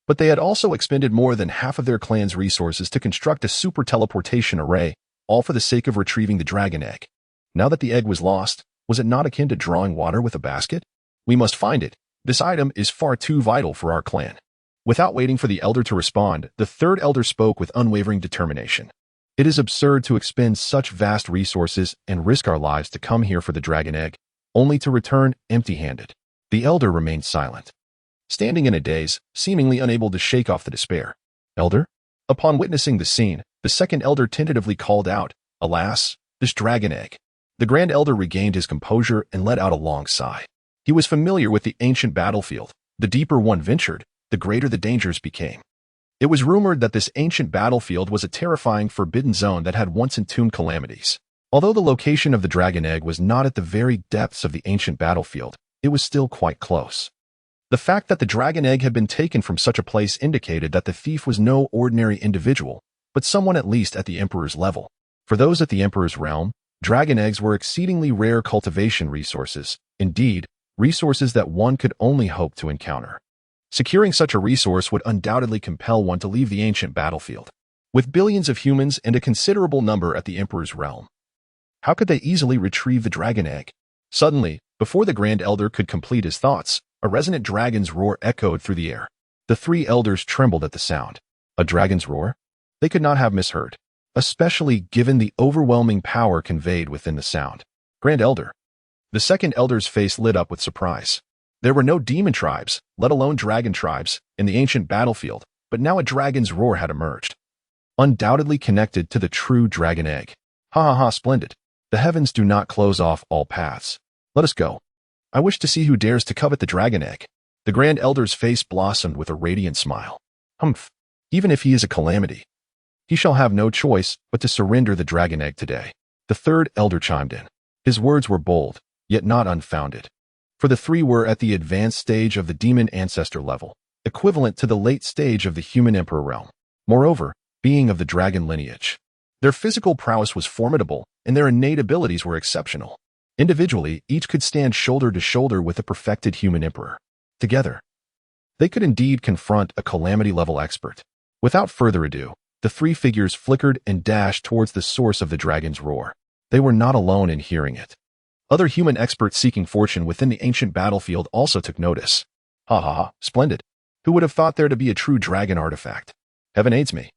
but they had also expended more than half of their clan's resources to construct a super teleportation array, all for the sake of retrieving the dragon egg. Now that the egg was lost, was it not akin to drawing water with a basket? We must find it. This item is far too vital for our clan. Without waiting for the elder to respond, the third elder spoke with unwavering determination. It is absurd to expend such vast resources and risk our lives to come here for the dragon egg, only to return empty-handed. The elder remained silent, standing in a daze, seemingly unable to shake off the despair. Elder? Upon witnessing the scene, the second elder tentatively called out, "Alas, this dragon egg." The grand elder regained his composure and let out a long sigh. He was familiar with the ancient battlefield. The deeper one ventured, the greater the dangers became. It was rumored that this ancient battlefield was a terrifying forbidden zone that had once entombed calamities. Although the location of the dragon egg was not at the very depths of the ancient battlefield, it was still quite close. The fact that the dragon egg had been taken from such a place indicated that the thief was no ordinary individual, but someone at least at the Emperor's level. For those at the Emperor's realm, dragon eggs were exceedingly rare cultivation resources, indeed, resources that one could only hope to encounter. Securing such a resource would undoubtedly compel one to leave the ancient battlefield. With billions of humans and a considerable number at the Emperor's realm, how could they easily retrieve the dragon egg? Suddenly, before the Grand Elder could complete his thoughts, a resonant dragon's roar echoed through the air. The three elders trembled at the sound. A dragon's roar? They could not have misheard, especially given the overwhelming power conveyed within the sound. Grand Elder. The second elder's face lit up with surprise. There were no demon tribes, let alone dragon tribes, in the ancient battlefield, but now a dragon's roar had emerged, undoubtedly connected to the true dragon egg. Ha ha ha, splendid. The heavens do not close off all paths. Let us go. I wish to see who dares to covet the dragon egg. The grand elder's face blossomed with a radiant smile. Humph. Even if he is a calamity, he shall have no choice but to surrender the dragon egg today. The third elder chimed in. His words were bold, yet not unfounded. For the three were at the advanced stage of the demon ancestor level, equivalent to the late stage of the human emperor realm. Moreover, being of the dragon lineage, their physical prowess was formidable, and their innate abilities were exceptional. Individually, each could stand shoulder to shoulder with a perfected human emperor. Together, they could indeed confront a calamity-level expert. Without further ado, the three figures flickered and dashed towards the source of the dragon's roar. They were not alone in hearing it. Other human experts seeking fortune within the ancient battlefield also took notice. Ha ha ha, splendid. Who would have thought there to be a true dragon artifact? Heaven aids me.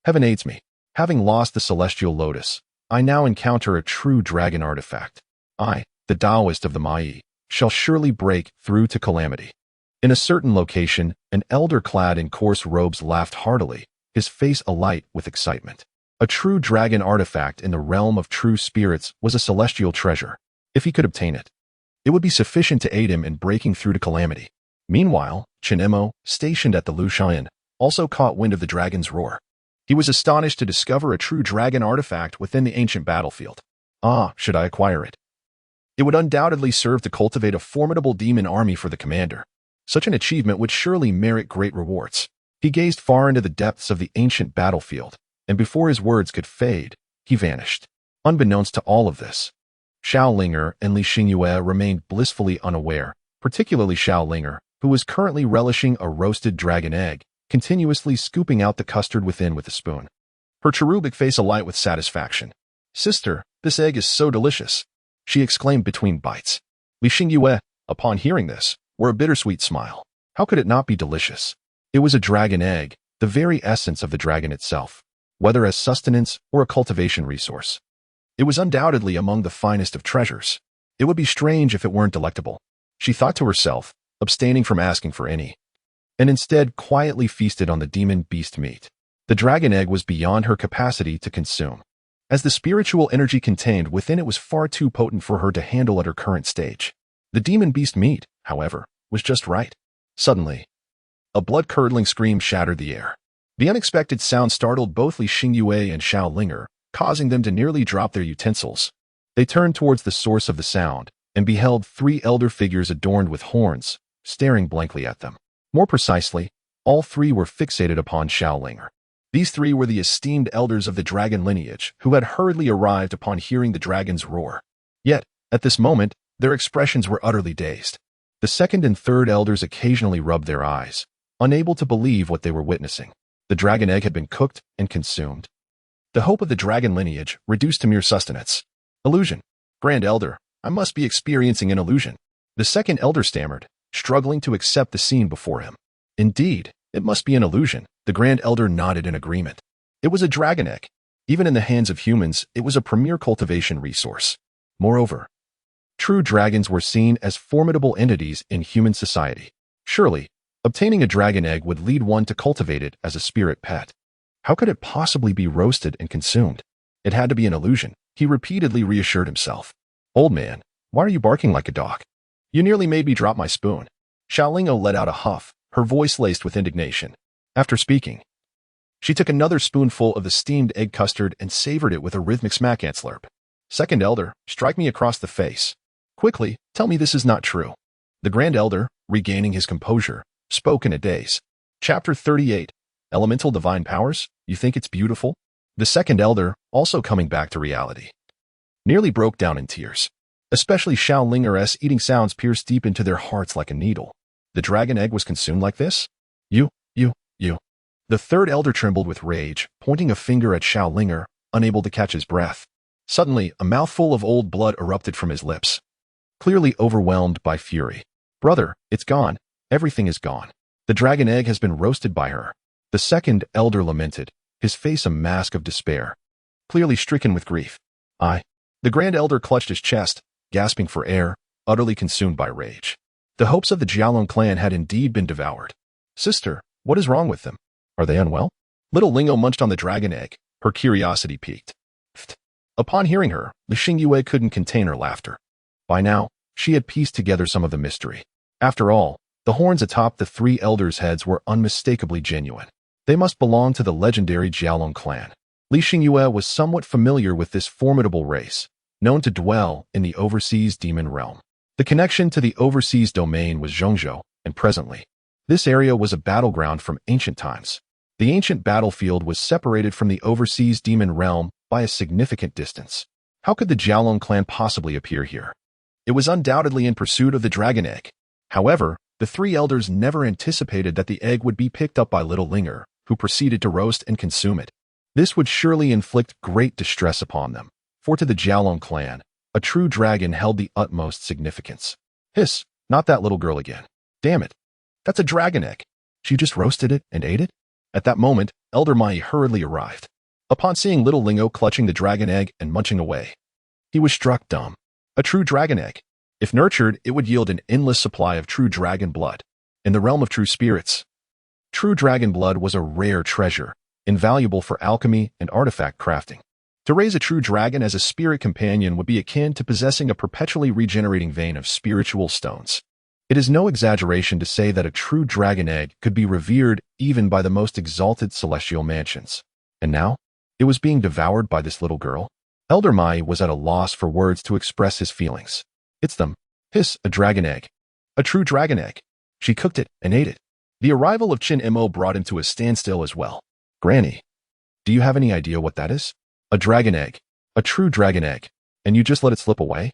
Heaven aids me. Having lost the celestial lotus, I now encounter a true dragon artifact. I, the Taoist of the Mai, shall surely break through to calamity. In a certain location, an elder clad in coarse robes laughed heartily, his face alight with excitement. A true dragon artifact in the realm of true spirits was a celestial treasure. If he could obtain it, it would be sufficient to aid him in breaking through to calamity. Meanwhile, Chinemo, stationed at the Lushan, also caught wind of the dragon's roar. He was astonished to discover a true dragon artifact within the ancient battlefield. Ah, should I acquire it? It would undoubtedly serve to cultivate a formidable demon army for the commander. Such an achievement would surely merit great rewards. He gazed far into the depths of the ancient battlefield, and before his words could fade, he vanished. Unbeknownst to all of this, Xiao Linger and Li Xingyue remained blissfully unaware, particularly Xiao Linger, who was currently relishing a roasted dragon egg, continuously scooping out the custard within with a spoon. Her cherubic face alight with satisfaction. Sister, this egg is so delicious, she exclaimed between bites. Li Xingyue, upon hearing this, wore a bittersweet smile. How could it not be delicious? It was a dragon egg, the very essence of the dragon itself, whether as sustenance or a cultivation resource. It was undoubtedly among the finest of treasures. It would be strange if it weren't delectable, she thought to herself, abstaining from asking for any, and instead quietly feasted on the demon beast meat. The dragon egg was beyond her capacity to consume, as the spiritual energy contained within it was far too potent for her to handle at her current stage. The demon beast meat, however, was just right. Suddenly, a blood-curdling scream shattered the air. The unexpected sound startled both Li Xingyue and Xiao Linger, causing them to nearly drop their utensils. They turned towards the source of the sound, and beheld three elder figures adorned with horns, staring blankly at them. More precisely, all three were fixated upon Xiaolinger. These three were the esteemed elders of the dragon lineage who had hurriedly arrived upon hearing the dragon's roar. Yet, at this moment, their expressions were utterly dazed. The second and third elders occasionally rubbed their eyes, unable to believe what they were witnessing. The dragon egg had been cooked and consumed. The hope of the dragon lineage reduced to mere sustenance. Illusion. Grand Elder, I must be experiencing an illusion. The second elder stammered, struggling to accept the scene before him. Indeed, it must be an illusion. The Grand Elder nodded in agreement. It was a dragon egg. Even in the hands of humans, it was a premier cultivation resource. Moreover, true dragons were seen as formidable entities in human society. Surely, obtaining a dragon egg would lead one to cultivate it as a spirit pet. How could it possibly be roasted and consumed? It had to be an illusion, he repeatedly reassured himself. Old man, why are you barking like a dog? You nearly made me drop my spoon. Xiaolingo let out a huff, her voice laced with indignation. After speaking, she took another spoonful of the steamed egg custard and savored it with a rhythmic smack and slurp. Second elder, strike me across the face. Quickly, tell me this is not true. The Grand Elder, regaining his composure, spoke in a daze. Chapter 38. Elemental Divine Powers? You think it's beautiful? The second elder, also coming back to reality, nearly broke down in tears. Especially Xiaolinger's eating sounds pierced deep into their hearts like a needle. The dragon egg was consumed like this? You. The third elder trembled with rage, pointing a finger at Xiaolinger, unable to catch his breath. Suddenly, a mouthful of old blood erupted from his lips. Clearly overwhelmed by fury. Brother, it's gone. Everything is gone. The dragon egg has been roasted by her. The second elder lamented, his face a mask of despair. Clearly stricken with grief. The Grand Elder clutched his chest, gasping for air, utterly consumed by rage. The hopes of the Jialong clan had indeed been devoured. Sister, what is wrong with them? Are they unwell? Little Lingo munched on the dragon egg, her curiosity piqued. Upon hearing her, Li Xingyue couldn't contain her laughter. By now, she had pieced together some of the mystery. After all, the horns atop the three elders' heads were unmistakably genuine. They must belong to the legendary Jialong clan. Li Xingyue was somewhat familiar with this formidable race, known to dwell in the overseas demon realm. The connection to the overseas domain was Zhongzhou, and presently, this area was a battleground from ancient times. The ancient battlefield was separated from the overseas demon realm by a significant distance. How could the Jialong clan possibly appear here? It was undoubtedly in pursuit of the dragon egg. However, the three elders never anticipated that the egg would be picked up by Little Linger, who proceeded to roast and consume it. This would surely inflict great distress upon them, for to the Jialong clan, a true dragon held the utmost significance. Hiss, not that little girl again. Damn it. That's a dragon egg. She just roasted it and ate it? At that moment, Elder Mai hurriedly arrived. Upon seeing Little Lingo clutching the dragon egg and munching away, he was struck dumb. A true dragon egg. If nurtured, it would yield an endless supply of true dragon blood. In the realm of true spirits, true dragon blood was a rare treasure, invaluable for alchemy and artifact crafting. To raise a true dragon as a spirit companion would be akin to possessing a perpetually regenerating vein of spiritual stones. It is no exaggeration to say that a true dragon egg could be revered even by the most exalted celestial mansions. And now, it was being devoured by this little girl. Elder Mai was at a loss for words to express his feelings. It's them. Hiss, a dragon egg. A true dragon egg. She cooked it and ate it. The arrival of Qin Mo brought him to a standstill as well. Granny, do you have any idea what that is? A dragon egg. A true dragon egg. And you just let it slip away?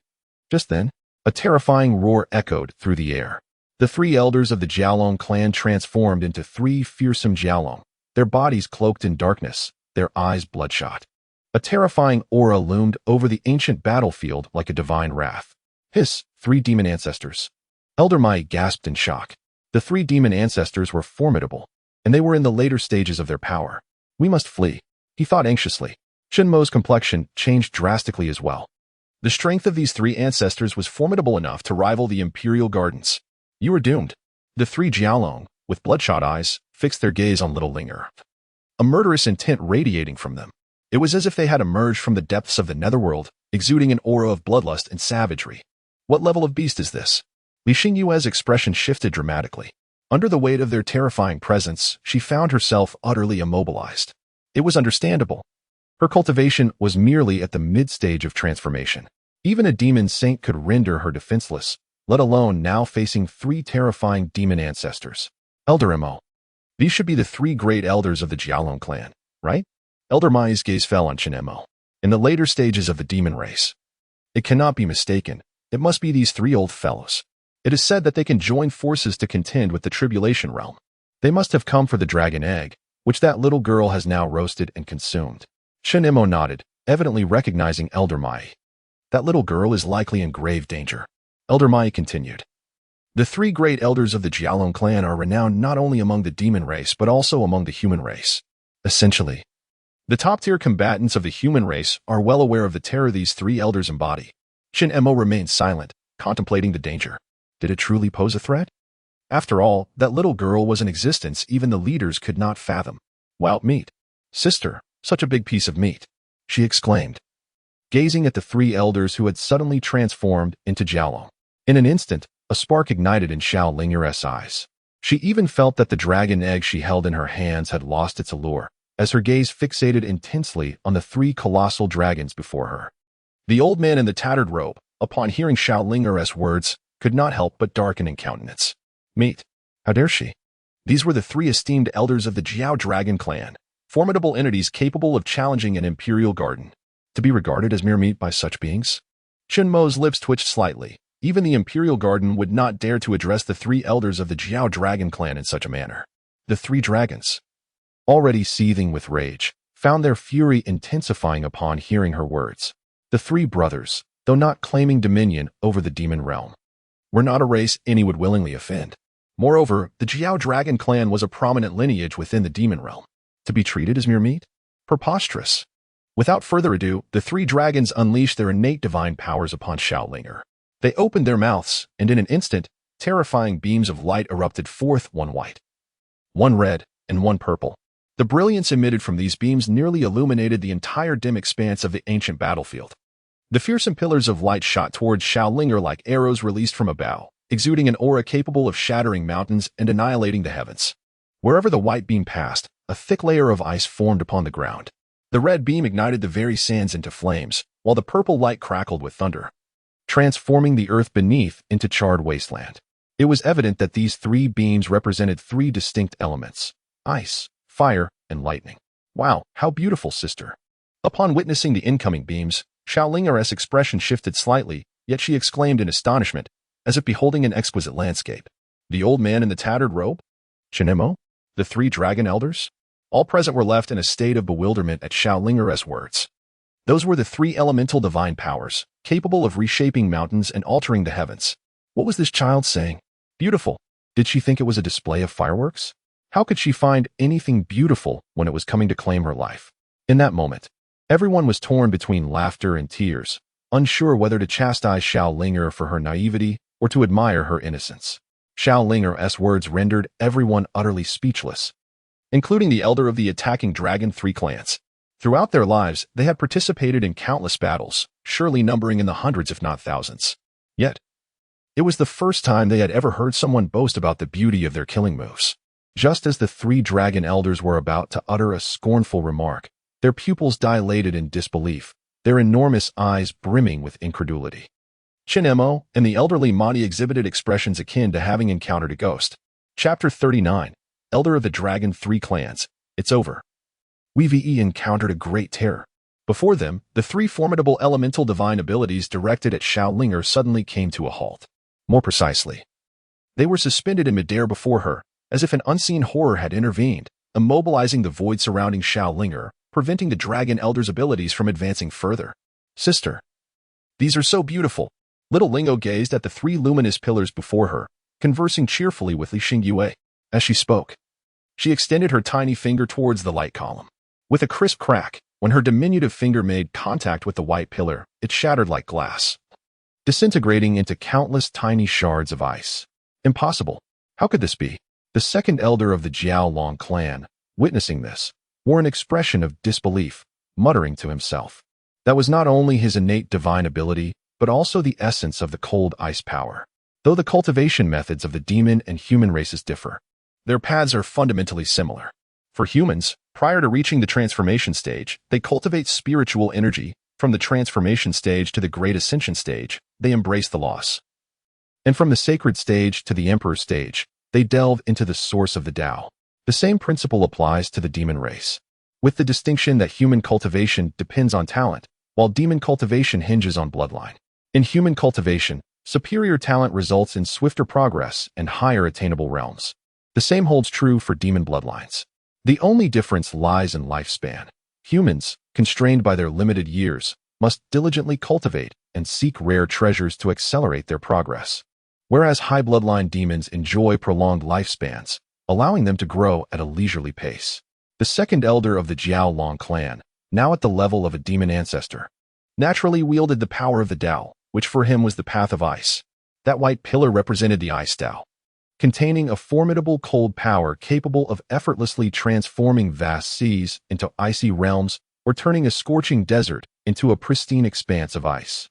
Just then, a terrifying roar echoed through the air. The three elders of the Jialong clan transformed into three fearsome Jialong, their bodies cloaked in darkness, their eyes bloodshot. A terrifying aura loomed over the ancient battlefield like a divine wrath. Hiss, three demon ancestors. Elder Mai gasped in shock. The three demon ancestors were formidable, and they were in the later stages of their power. We must flee, he thought anxiously. Shinmo's complexion changed drastically as well. The strength of these three ancestors was formidable enough to rival the Imperial Gardens. You were doomed. The three Jialong, with bloodshot eyes, fixed their gaze on Little Linger. A murderous intent radiating from them. It was as if they had emerged from the depths of the netherworld, exuding an aura of bloodlust and savagery. What level of beast is this? Li Xingyue's expression shifted dramatically. Under the weight of their terrifying presence, she found herself utterly immobilized. It was understandable. Her cultivation was merely at the mid-stage of transformation. Even a demon saint could render her defenseless, let alone now facing 3 terrifying demon ancestors. Elder Mo. These should be the 3 great elders of the Jialong clan, right? Elder Mai's gaze fell on Chen Mo. In the later stages of the demon race. It cannot be mistaken. It must be these 3 old fellows. It is said that they can join forces to contend with the tribulation realm. They must have come for the dragon egg, which that little girl has now roasted and consumed. Chen Mo nodded, evidently recognizing Elder Mai. That little girl is likely in grave danger. Elder Mai continued. The 3 great elders of the Jialong clan are renowned not only among the demon race but also among the human race. Essentially, the top-tier combatants of the human race are well aware of the terror these 3 elders embody. Chen Mo remained silent, contemplating the danger. Did it truly pose a threat? After all, that little girl was an existence even the leaders could not fathom. Wow, meat. Sister, such a big piece of meat, she exclaimed, gazing at the 3 elders who had suddenly transformed into Jialong. In an instant, a spark ignited in Xiao Linger's eyes. She even felt that the dragon egg she held in her hands had lost its allure, as her gaze fixated intensely on the 3 colossal dragons before her. The old man in the tattered robe, upon hearing Xiao Linger's words, could not help but darken in countenance. Meat. How dare she? These were the 3 esteemed elders of the Jiao Dragon clan, formidable entities capable of challenging an imperial garden. To be regarded as mere meat by such beings? Chen Mo's lips twitched slightly. Even the imperial garden would not dare to address the 3 elders of the Jiao Dragon clan in such a manner. The 3 dragons, already seething with rage, found their fury intensifying upon hearing her words. The 3 brothers, though not claiming dominion over the demon realm, were not a race any would willingly offend. Moreover, the Jiao Dragon clan was a prominent lineage within the demon realm. To be treated as mere meat? Preposterous. Without further ado, the 3 dragons unleashed their innate divine powers upon Xiao Linger. They opened their mouths, and in an instant, terrifying beams of light erupted forth, 1 white, 1 red, and 1 purple. The brilliance emitted from these beams nearly illuminated the entire dim expanse of the ancient battlefield. The fearsome pillars of light shot towards Xiao Linger like arrows released from a bow, exuding an aura capable of shattering mountains and annihilating the heavens. Wherever the white beam passed, a thick layer of ice formed upon the ground. The red beam ignited the very sands into flames, while the purple light crackled with thunder, transforming the earth beneath into charred wasteland. It was evident that these 3 beams represented 3 distinct elements: ice, fire, and lightning. Wow, how beautiful, sister. Upon witnessing the incoming beams, Xiao Linger's expression shifted slightly, yet she exclaimed in astonishment, as if beholding an exquisite landscape. The old man in the tattered robe? Chen Mo? The 3 dragon elders? All present were left in a state of bewilderment at Xiao Linger's words. Those were the 3 elemental divine powers, capable of reshaping mountains and altering the heavens. What was this child saying? Beautiful. Did she think it was a display of fireworks? How could she find anything beautiful when it was coming to claim her life? In that moment, everyone was torn between laughter and tears, unsure whether to chastise Xiao Linger for her naivety or to admire her innocence. Xiao Linger's words rendered everyone utterly speechless, including the elder of the attacking Dragon 3 clans. Throughout their lives, they had participated in countless battles, surely numbering in the hundreds if not thousands. Yet, it was the first time they had ever heard someone boast about the beauty of their killing moves. Just as the 3 dragon elders were about to utter a scornful remark, their pupils dilated in disbelief, their enormous eyes brimming with incredulity. Chen Mo and the elderly Madi exhibited expressions akin to having encountered a ghost. Chapter 39. Elder of the Dragon 3 Clans. It's over. We've encountered a great terror. Before them, the 3 formidable elemental divine abilities directed at Xiao Linger suddenly came to a halt. More precisely, they were suspended in midair before her, as if an unseen horror had intervened, immobilizing the void surrounding Xiao Linger, preventing the Dragon Elder's abilities from advancing further. Sister, these are so beautiful. Little Lingo gazed at the 3 luminous pillars before her, conversing cheerfully with Li Xingyue. As she spoke, she extended her tiny finger towards the light column. With a crisp crack, when her diminutive finger made contact with the white pillar, it shattered like glass, disintegrating into countless tiny shards of ice. Impossible. How could this be? The second elder of the Jiao clan, witnessing this, wore an expression of disbelief, muttering to himself. That was not only his innate divine ability, but also the essence of the cold ice power. Though the cultivation methods of the demon and human races differ, their paths are fundamentally similar. For humans, prior to reaching the transformation stage, they cultivate spiritual energy, From the transformation stage to the great ascension stage, they embrace the loss. And from the sacred stage to the emperor stage, they delve into the source of the Tao. The same principle applies to the demon race, with the distinction that human cultivation depends on talent, while demon cultivation hinges on bloodline. In human cultivation, superior talent results in swifter progress and higher attainable realms. The same holds true for demon bloodlines. The only difference lies in lifespan. Humans, constrained by their limited years, must diligently cultivate and seek rare treasures to accelerate their progress, whereas high bloodline demons enjoy prolonged lifespans, allowing them to grow at a leisurely pace. The second elder of the Jiao Long clan, now at the level of a demon ancestor, naturally wielded the power of the Tao, which for him was the path of ice. That white pillar represented the ice Tao, containing a formidable cold power capable of effortlessly transforming vast seas into icy realms or turning a scorching desert into a pristine expanse of ice.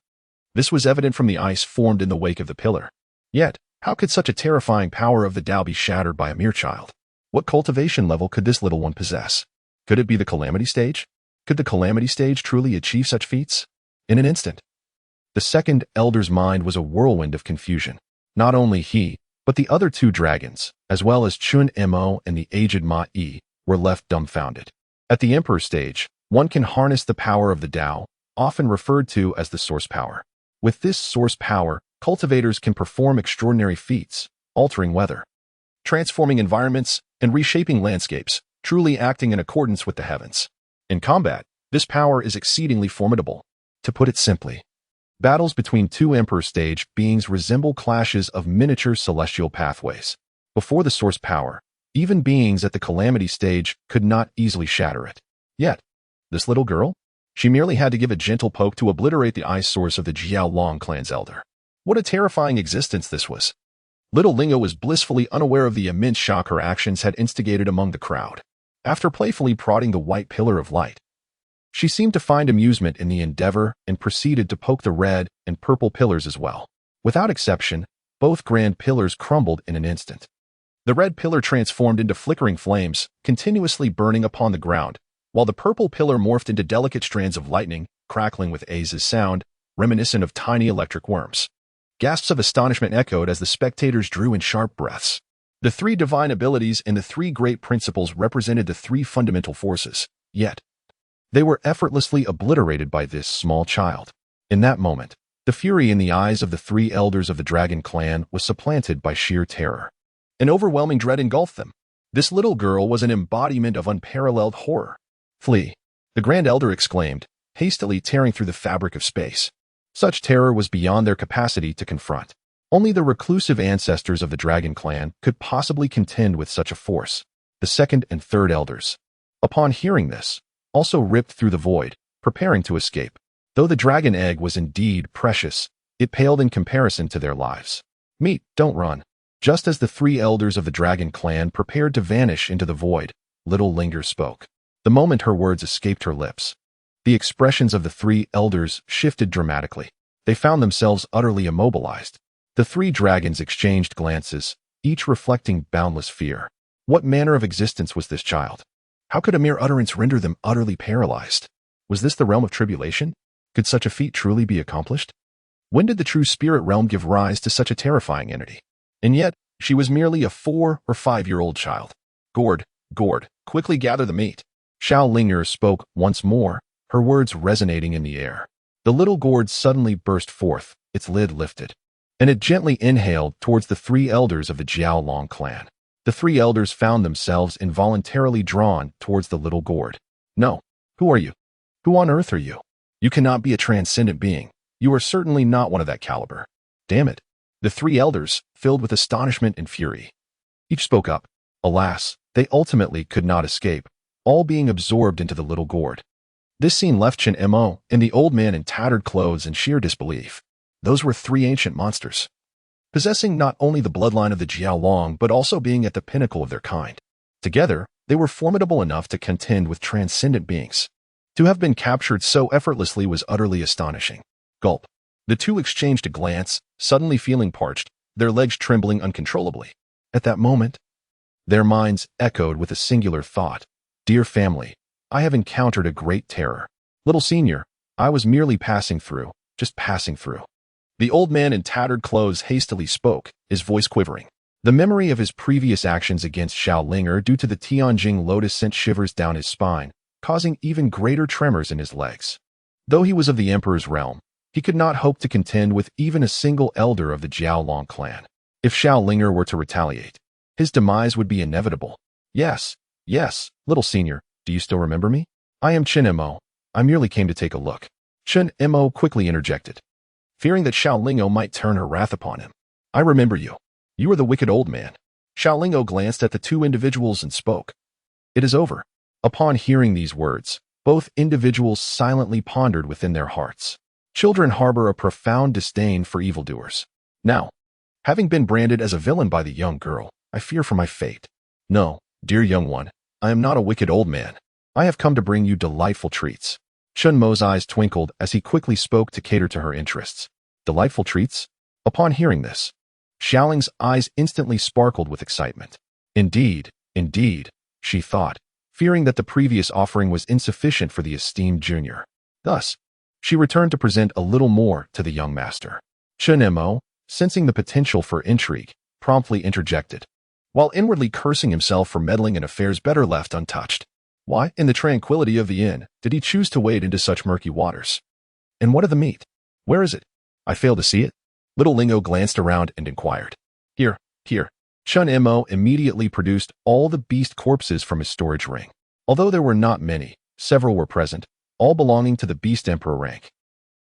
This was evident from the ice formed in the wake of the pillar. Yet, how could such a terrifying power of the Tao be shattered by a mere child? What cultivation level could this little one possess? Could it be the calamity stage? Could the calamity stage truly achieve such feats? In an instant, the second elder's mind was a whirlwind of confusion. Not only he, but the other two dragons, as well as Chun Mo and the aged Ma Yi, were left dumbfounded. At the emperor stage, one can harness the power of the Tao, often referred to as the source power. With this source power, cultivators can perform extraordinary feats, altering weather, transforming environments, and reshaping landscapes, truly acting in accordance with the heavens. In combat, this power is exceedingly formidable. To put it simply, battles between two emperor stage beings resemble clashes of miniature celestial pathways. Before the source power, even beings at the calamity stage could not easily shatter it. Yet, this little girl? She merely had to give a gentle poke to obliterate the ice source of the Jiao Long clan's elder. What a terrifying existence this was. Little Lingo was blissfully unaware of the immense shock her actions had instigated among the crowd. After playfully prodding the white pillar of light, she seemed to find amusement in the endeavor and proceeded to poke the red and purple pillars as well. Without exception, both grand pillars crumbled in an instant. The red pillar transformed into flickering flames, continuously burning upon the ground, while the purple pillar morphed into delicate strands of lightning, crackling with A's sound, reminiscent of tiny electric worms. Gasps of astonishment echoed as the spectators drew in sharp breaths. The three divine abilities and the three great principles represented the three fundamental forces, yet they were effortlessly obliterated by this small child. In that moment, the fury in the eyes of the three elders of the dragon clan was supplanted by sheer terror. An overwhelming dread engulfed them. This little girl was an embodiment of unparalleled horror. "Flee!" the grand elder exclaimed, hastily tearing through the fabric of space. Such terror was beyond their capacity to confront. Only the reclusive ancestors of the dragon clan could possibly contend with such a force. The second and third elders, upon hearing this, also ripped through the void, preparing to escape. Though the dragon egg was indeed precious, it paled in comparison to their lives. "Meet, don't run." Just as the three elders of the dragon clan prepared to vanish into the void, little Linger spoke. The moment her words escaped her lips, the expressions of the three elders shifted dramatically. They found themselves utterly immobilized. The three dragons exchanged glances, each reflecting boundless fear. What manner of existence was this child? How could a mere utterance render them utterly paralyzed? Was this the realm of tribulation? Could such a feat truly be accomplished? When did the true spirit realm give rise to such a terrifying entity? And yet, she was merely a 4- or 5-year-old child. Gord, quickly gather the meat." Xiao Linger spoke once more, her words resonating in the air. The little gourd suddenly burst forth, its lid lifted, and it gently inhaled towards the three elders of the Jiao Long clan. The three elders found themselves involuntarily drawn towards the little gourd. "No. Who are you? Who on earth are you? You cannot be a transcendent being. You are certainly not one of that caliber." "Damn it." The three elders, filled with astonishment and fury, each spoke up. Alas, they ultimately could not escape, all being absorbed into the little gourd. This scene left Chen Mo and the old man in tattered clothes in sheer disbelief. Those were three ancient monsters, possessing not only the bloodline of the Jiao Long but also being at the pinnacle of their kind. Together, they were formidable enough to contend with transcendent beings. To have been captured so effortlessly was utterly astonishing. Gulp. The two exchanged a glance, suddenly feeling parched, their legs trembling uncontrollably. At that moment, their minds echoed with a singular thought. "Dear family, I have encountered a great terror." Little Senior, I was merely passing through, just passing through. The old man in tattered clothes hastily spoke, his voice quivering. The memory of his previous actions against Xiaolinger due to the Tianjing lotus sent shivers down his spine, causing even greater tremors in his legs. Though he was of the emperor's realm, he could not hope to contend with even a single elder of the Jiaolong clan. If Xiaolinger were to retaliate, his demise would be inevitable. Yes, little senior, do you still remember me? I am Chen Mo. I merely came to take a look. Chen Mo quickly interjected, fearing that Xiaolingo might turn her wrath upon him. I remember you. You are the wicked old man. Xiaolingo glanced at the two individuals and spoke. It is over. Upon hearing these words, both individuals silently pondered within their hearts. Children harbor a profound disdain for evildoers. Now, having been branded as a villain by the young girl, I fear for my fate. No, dear young one, I am not a wicked old man. I have come to bring you delightful treats. Chun Mo's eyes twinkled as he quickly spoke to cater to her interests. Delightful treats? Upon hearing this, Xiaoling's eyes instantly sparkled with excitement. Indeed, she thought, fearing that the previous offering was insufficient for the esteemed junior. Thus, she returned to present a little more to the young master. Chen Mo, sensing the potential for intrigue, promptly interjected, while inwardly cursing himself for meddling in affairs better left untouched. Why, in the tranquility of the inn, did he choose to wade into such murky waters? And what of the meat? Where is it? I fail to see it. Little Lingo glanced around and inquired. Here. Chun Mo immediately produced all the beast corpses from his storage ring. Although there were not many, several were present, all belonging to the beast emperor rank,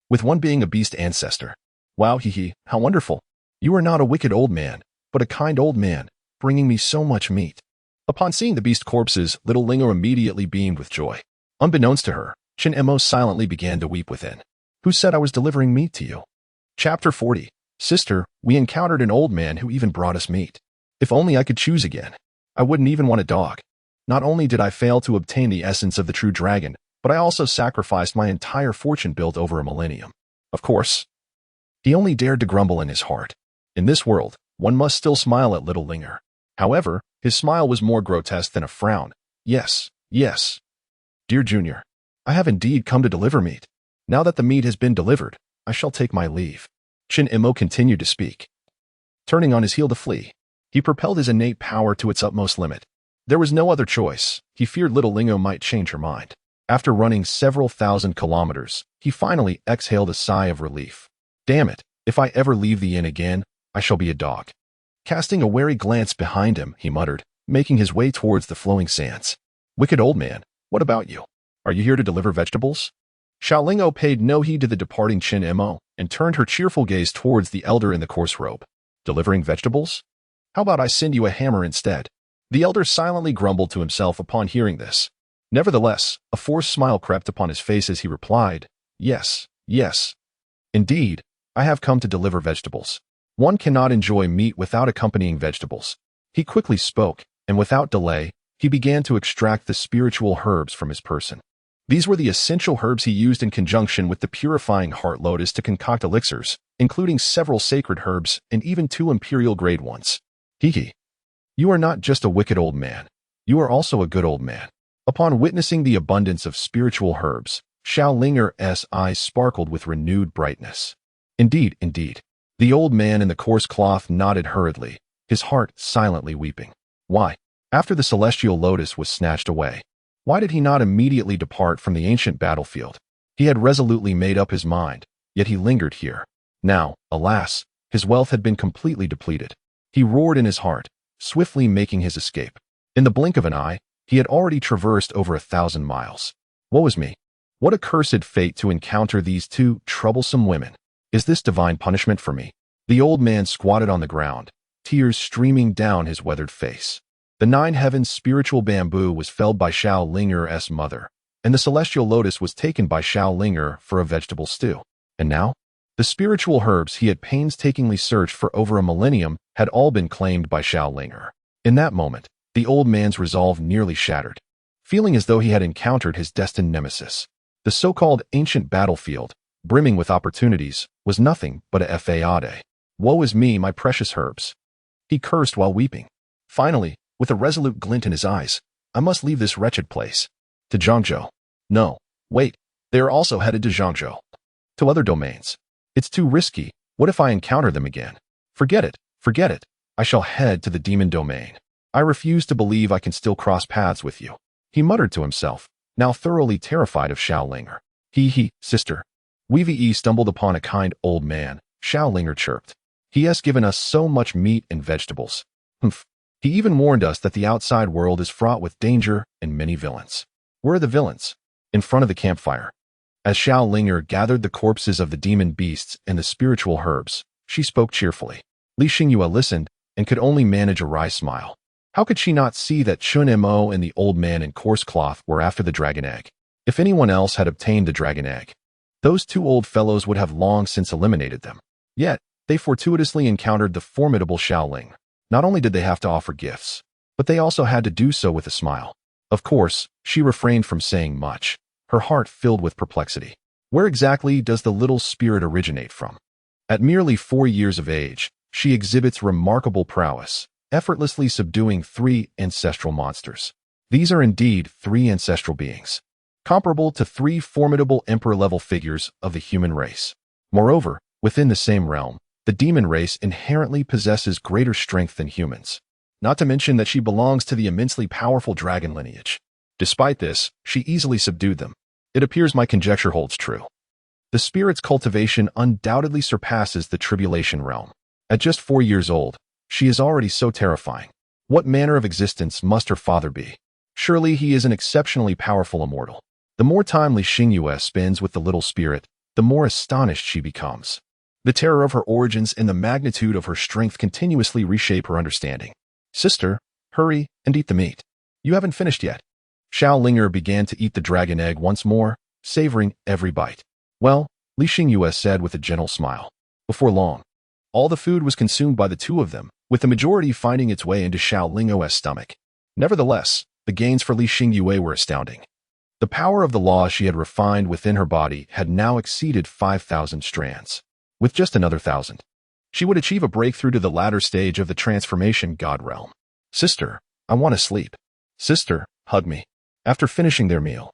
with one being a beast ancestor. Wow, how wonderful. You are not a wicked old man, but a kind old man, bringing me so much meat. Upon seeing the beast corpses, little Lingo immediately beamed with joy. Unbeknownst to her, Chen Mo silently began to weep within. Who said I was delivering meat to you? Chapter 40. Sister, we encountered an old man who even brought us meat. If only I could choose again. I wouldn't even want a dog. Not only did I fail to obtain the essence of the true dragon, but I also sacrificed my entire fortune built over a millennium. Of course, he only dared to grumble in his heart. In this world, one must still smile at little Linger. However, his smile was more grotesque than a frown. Yes. Dear Junior, I have indeed come to deliver meat. Now that the meat has been delivered, I shall take my leave. Chen Mo continued to speak. Turning on his heel to flee, he propelled his innate power to its utmost limit. There was no other choice. He feared little Lingo might change her mind. After running several thousand kilometers, he finally exhaled a sigh of relief. Damn it, if I ever leave the inn again, I shall be a dog. Casting a wary glance behind him, he muttered, making his way towards the flowing sands. Wicked old man, what about you? Are you here to deliver vegetables? Xiaolingo paid no heed to the departing Chen Mo and turned her cheerful gaze towards the elder in the coarse robe. Delivering vegetables? How about I send you a hammer instead? The elder silently grumbled to himself upon hearing this. Nevertheless, a forced smile crept upon his face as he replied, Yes. Indeed, I have come to deliver vegetables. One cannot enjoy meat without accompanying vegetables. He quickly spoke, and without delay, he began to extract the spiritual herbs from his person. These were the essential herbs he used in conjunction with the purifying heart lotus to concoct elixirs, including several sacred herbs and even 2 imperial-grade ones. You are not just a wicked old man. You are also a good old man. Upon witnessing the abundance of spiritual herbs, Xiaolinger's eyes sparkled with renewed brightness. Indeed. The old man in the coarse cloth nodded hurriedly, his heart silently weeping. Why, after the celestial lotus was snatched away, why did he not immediately depart from the ancient battlefield? He had resolutely made up his mind, yet he lingered here. Now, alas, his wealth had been completely depleted. He roared in his heart, swiftly making his escape. In the blink of an eye, he had already traversed over 1,000 miles. Woe is me! What accursed fate to encounter these 2 troublesome women. Is this divine punishment for me? The old man squatted on the ground, tears streaming down his weathered face. The 9 heavens spiritual bamboo was felled by Xiaolinger's mother, and the celestial lotus was taken by Xiaolinger for a vegetable stew. And now? The spiritual herbs he had painstakingly searched for over a millennium had all been claimed by Xiaolinger. In that moment, the old man's resolve nearly shattered. Feeling as though he had encountered his destined nemesis, the so-called ancient battlefield, brimming with opportunities, was nothing but a fade. Woe is me, my precious herbs. He cursed while weeping. Finally, with a resolute glint in his eyes, I must leave this wretched place. To Zhangzhou. No, wait, They are also headed to Zhangzhou. To other domains. It's too risky. What if I encounter them again? Forget it. Forget it. I shall head to the demon domain. I refuse to believe I can still cross paths with you. He muttered to himself, now thoroughly terrified of Xiaolinger. Sister. We stumbled upon a kind old man, Xiaolinger chirped. He has given us so much meat and vegetables. Humph. He even warned us that the outside world is fraught with danger and many villains. Where are the villains? In front of the campfire. As Xiaolinger gathered the corpses of the demon beasts and the spiritual herbs, she spoke cheerfully. Li Xingyue listened and could only manage a wry smile. How could she not see that Chun Mo and the old man in coarse cloth were after the dragon egg? If anyone else had obtained the dragon egg, those two old fellows would have long since eliminated them. Yet, they fortuitously encountered the formidable Xiaoling. Not only did they have to offer gifts, but they also had to do so with a smile. Of course, she refrained from saying much, her heart filled with perplexity. Where exactly does the little spirit originate from? At merely 4 years of age, she exhibits remarkable prowess, effortlessly subduing 3 ancestral monsters. These are indeed 3 ancestral beings, comparable to 3 formidable emperor-level figures of the human race. Moreover, within the same realm, the demon race inherently possesses greater strength than humans, not to mention that she belongs to the immensely powerful dragon lineage. Despite this, she easily subdued them. It appears my conjecture holds true. The spirit's cultivation undoubtedly surpasses the tribulation realm. At just 4 years old, she is already so terrifying. What manner of existence must her father be? Surely he is an exceptionally powerful immortal. The more time Li Xingyue spends with the little spirit, the more astonished she becomes. The terror of her origins and the magnitude of her strength continuously reshape her understanding. Sister, hurry and eat the meat. You haven't finished yet. Xiaolinger began to eat the dragon egg once more, savoring every bite. Well, Li Xingyue said with a gentle smile. Before long, all the food was consumed by the two of them, with the majority finding its way into Xiaolinger's stomach. Nevertheless, the gains for Li Xingyue were astounding. The power of the law she had refined within her body had now exceeded 5,000 strands. With just another 1,000, she would achieve a breakthrough to the latter stage of the transformation god realm. Sister, I want to sleep. Sister, hug me. After finishing their meal,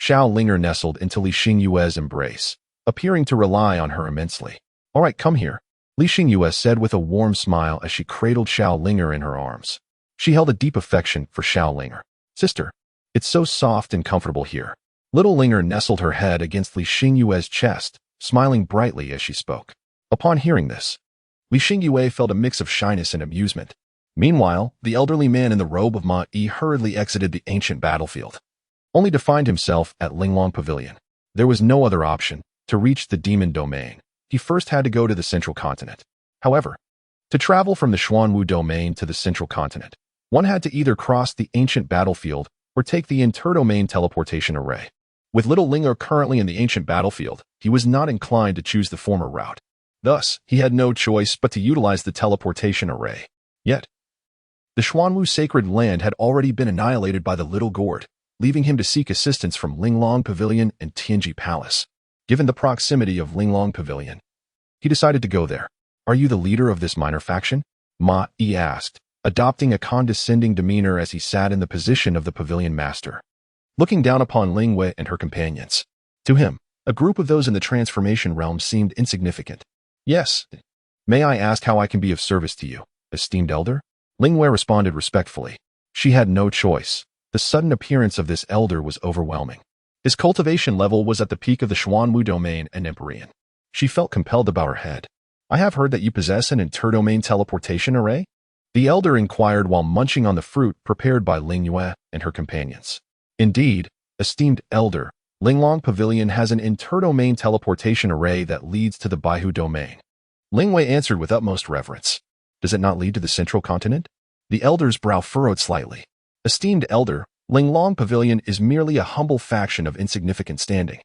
Xiaolinger nestled into Li Xingyue's embrace, appearing to rely on her immensely. All right, come here, Li Xingyue said with a warm smile as she cradled Xiaolinger in her arms. She held a deep affection for Xiaolinger. Sister, it's so soft and comfortable here. Little Linger nestled her head against Li Xingyue's chest, smiling brightly as she spoke. Upon hearing this, Li Xingyue felt a mix of shyness and amusement. Meanwhile, the elderly man in the robe of Ma-Yi hurriedly exited the ancient battlefield, only to find himself at Linglong Pavilion. There was no other option. To reach the demon domain, he first had to go to the central continent. However, to travel from the Xuanwu domain to the central continent, one had to either cross the ancient battlefield or take the interdomain teleportation array. With little Linger currently in the ancient battlefield, he was not inclined to choose the former route. Thus, he had no choice but to utilize the teleportation array. Yet, the Xuanwu sacred land had already been annihilated by the Little Gourd, leaving him to seek assistance from Linglong Pavilion and Tianji Palace. Given the proximity of Linglong Pavilion, he decided to go there. Are you the leader of this minor faction? Ma-Yi asked, adopting a condescending demeanor as he sat in the position of the pavilion master, looking down upon Lingwei and her companions. To him, a group of those in the transformation realm seemed insignificant. Yes. May I ask how I can be of service to you, esteemed elder? Lingwei responded respectfully. She had no choice. The sudden appearance of this elder was overwhelming. His cultivation level was at the peak of the Xuanwu domain and Empyrean. She felt compelled to bow her head. I have heard that you possess an interdomain teleportation array? The elder inquired while munching on the fruit prepared by Lingyue and her companions. Indeed, esteemed elder, Linglong Pavilion has an interdomain teleportation array that leads to the Baihu domain. Lingwei answered with utmost reverence. Does it not lead to the central continent? The elder's brow furrowed slightly. Esteemed elder, Linglong Pavilion is merely a humble faction of insignificant standing.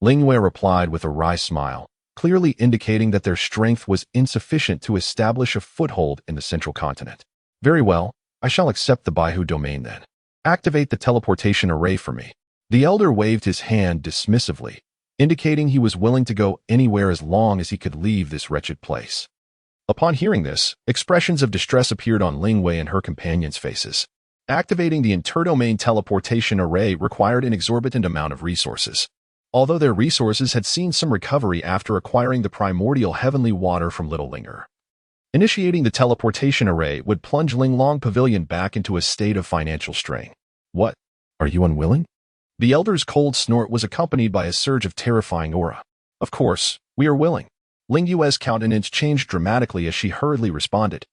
Lingwei replied with a wry smile, clearly indicating that their strength was insufficient to establish a foothold in the central continent. Very well, I shall accept the Baihu domain then. Activate the teleportation array for me. The elder waved his hand dismissively, indicating he was willing to go anywhere as long as he could leave this wretched place. Upon hearing this, expressions of distress appeared on Lingwei and her companions' faces. Activating the interdomain teleportation array required an exorbitant amount of resources. although their resources had seen some recovery after acquiring the primordial heavenly water from Little Linger. Initiating the teleportation array would plunge Linglong Pavilion back into a state of financial strain. What? Are you unwilling? The elder's cold snort was accompanied by a surge of terrifying aura. Of course, we are willing. Ling Yue's countenance changed dramatically as she hurriedly responded.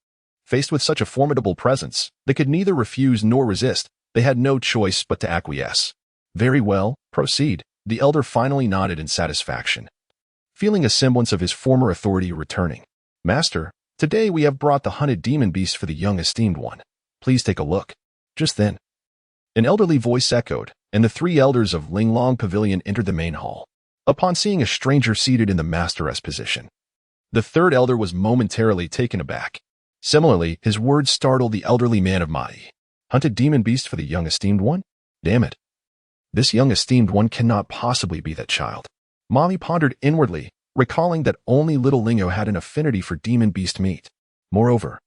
Faced with such a formidable presence, they could neither refuse nor resist. They had no choice but to acquiesce. Very well, proceed. The elder finally nodded in satisfaction, feeling a semblance of his former authority returning. Master, today we have brought the hunted demon beast for the young esteemed one. Please take a look. Just then, an elderly voice echoed, and the three elders of Linglong Pavilion entered the main hall. Upon seeing a stranger seated in the masteress position, the third elder was momentarily taken aback. Similarly, his words startled the elderly man of Mai. Hunted demon beast for the young esteemed one? Damn it. This young esteemed one cannot possibly be that child. Molly pondered inwardly, recalling that only little Lingo had an affinity for demon beast meat. Moreover,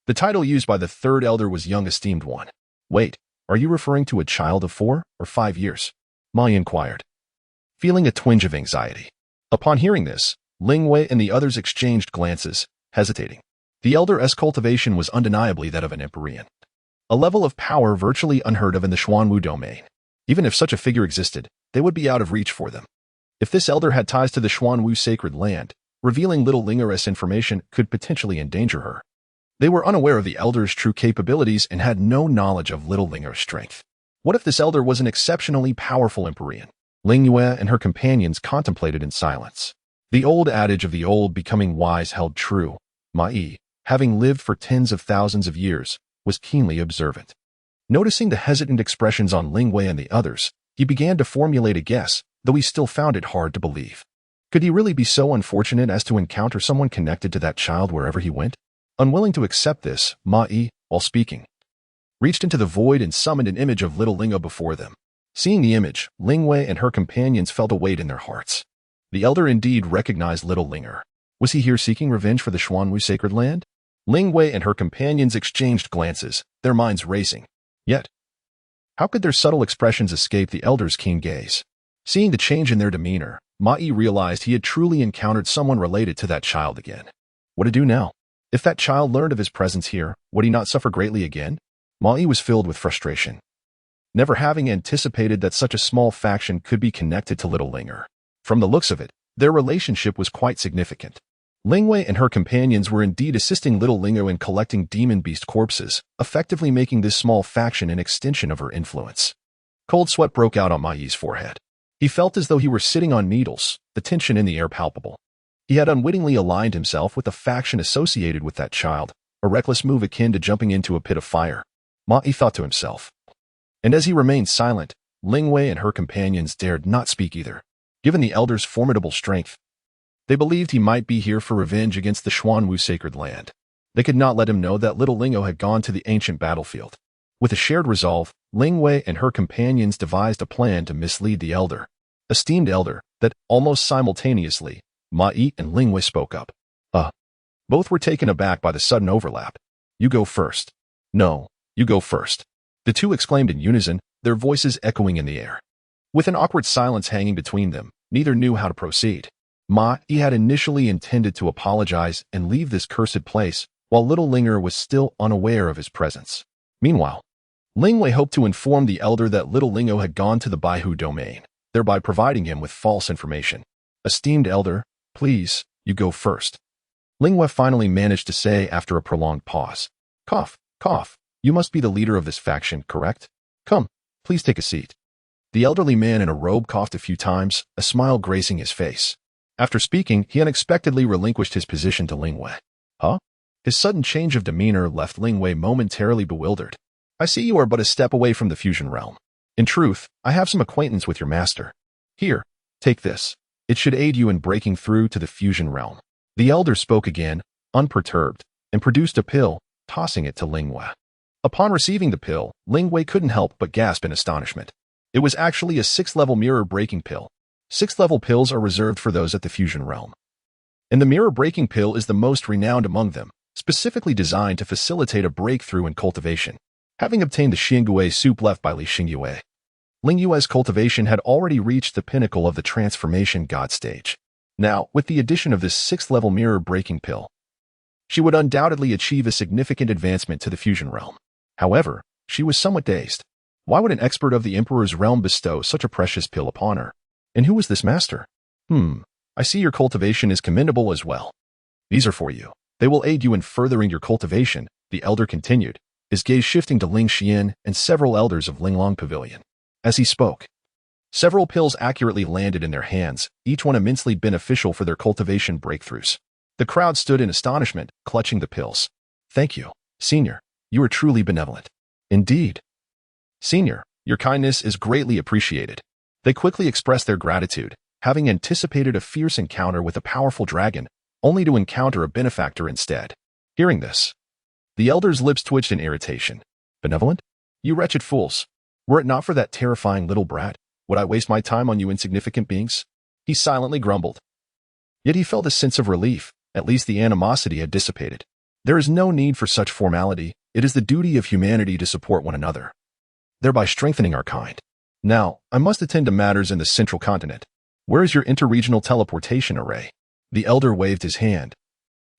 the title used by the third elder was young esteemed one. Wait, are you referring to a child of 4 or 5 years? Molly inquired, feeling a twinge of anxiety. Upon hearing this, Ling Wei and the others exchanged glances, hesitating. The elder's cultivation was undeniably that of an Empyrean, a level of power virtually unheard of in the Xuanwu domain. Even if such a figure existed, they would be out of reach for them. If this elder had ties to the Xuanwu sacred land, revealing little Linger's information could potentially endanger her. They were unaware of the elder's true capabilities and had no knowledge of little Linger's strength. What if this elder was an exceptionally powerful Empyrean? Ling Yue and her companions contemplated in silence. The old adage of the old becoming wise held true. Mai, having lived for tens of thousands of years, was keenly observant. Noticing the hesitant expressions on Ling Wei and the others, he began to formulate a guess, though he still found it hard to believe. Could he really be so unfortunate as to encounter someone connected to that child wherever he went? Unwilling to accept this, Mai, while speaking, reached into the void and summoned an image of little Lingo before them. Seeing the image, Ling Wei and her companions felt a weight in their hearts. The elder indeed recognized little Linger. Was he here seeking revenge for the Xuanwu sacred land? Ling Wei and her companions exchanged glances, their minds racing. Yet, how could their subtle expressions escape the elder's keen gaze? Seeing the change in their demeanor, Mai realized he had truly encountered someone related to that child again. What to do now? If that child learned of his presence here, would he not suffer greatly again? Mai was filled with frustration, never having anticipated that such a small faction could be connected to little Linger. From the looks of it, their relationship was quite significant. Ling Wei and her companions were indeed assisting little Lingo in collecting demon beast corpses, effectively making this small faction an extension of her influence. Cold sweat broke out on Mai's forehead. He felt as though he were sitting on needles, the tension in the air palpable. He had unwittingly aligned himself with the faction associated with that child, a reckless move akin to jumping into a pit of fire. Mai thought to himself. And as he remained silent, Ling Wei and her companions dared not speak either. Given the elder's formidable strength, they believed he might be here for revenge against the Xuanwu sacred land. They could not let him know that little Lingo had gone to the ancient battlefield. With a shared resolve, Ling Wei and her companions devised a plan to mislead the elder. Esteemed elder, that almost simultaneously, Mai and Ling Wei spoke up. Both were taken aback by the sudden overlap. You go first. No, you go first. The two exclaimed in unison, their voices echoing in the air. With an awkward silence hanging between them, neither knew how to proceed. Mai had initially intended to apologize and leave this cursed place, while little Linger was still unaware of his presence. Meanwhile, Ling Wei hoped to inform the elder that little Lingo had gone to the Baihu domain, thereby providing him with false information. Esteemed elder, please, you go first. Ling Wei finally managed to say after a prolonged pause. Cough, cough. You must be the leader of this faction, correct? Come, please take a seat. The elderly man in a robe coughed a few times, a smile gracing his face. After speaking, he unexpectedly relinquished his position to Ling Wei. Huh? His sudden change of demeanor left Ling Wei momentarily bewildered. I see you are but a step away from the fusion realm. In truth, I have some acquaintance with your master. Here, take this. It should aid you in breaking through to the fusion realm. The elder spoke again, unperturbed, and produced a pill, tossing it to Ling Wei. Upon receiving the pill, Ling Wei couldn't help but gasp in astonishment. It was actually a 6th-level mirror-breaking pill. 6th-level pills are reserved for those at the fusion realm. And the mirror-breaking pill is the most renowned among them, specifically designed to facilitate a breakthrough in cultivation. Having obtained the Xingyue soup left by Li Xingyue, Ling Yue's cultivation had already reached the pinnacle of the transformation god stage. Now, with the addition of this 6th-level mirror-breaking pill, she would undoubtedly achieve a significant advancement to the fusion realm. However, she was somewhat dazed. Why would an expert of the Emperor's realm bestow such a precious pill upon her? And who was this master? I see your cultivation is commendable as well. These are for you. They will aid you in furthering your cultivation, the elder continued, his gaze shifting to Ling Xian and several elders of Linglong Pavilion. As he spoke, several pills accurately landed in their hands, each one immensely beneficial for their cultivation breakthroughs. The crowd stood in astonishment, clutching the pills. Thank you, Senior. You are truly benevolent. Indeed. Senior, your kindness is greatly appreciated. They quickly expressed their gratitude, having anticipated a fierce encounter with a powerful dragon, only to encounter a benefactor instead. Hearing this, the elder's lips twitched in irritation. Benevolent? You wretched fools. Were it not for that terrifying little brat, would I waste my time on you insignificant beings? He silently grumbled. Yet he felt a sense of relief. At least the animosity had dissipated. There is no need for such formality. It is the duty of humanity to support one another, thereby strengthening our kind. Now, I must attend to matters in the central continent. Where is your interregional teleportation array? The elder waved his hand,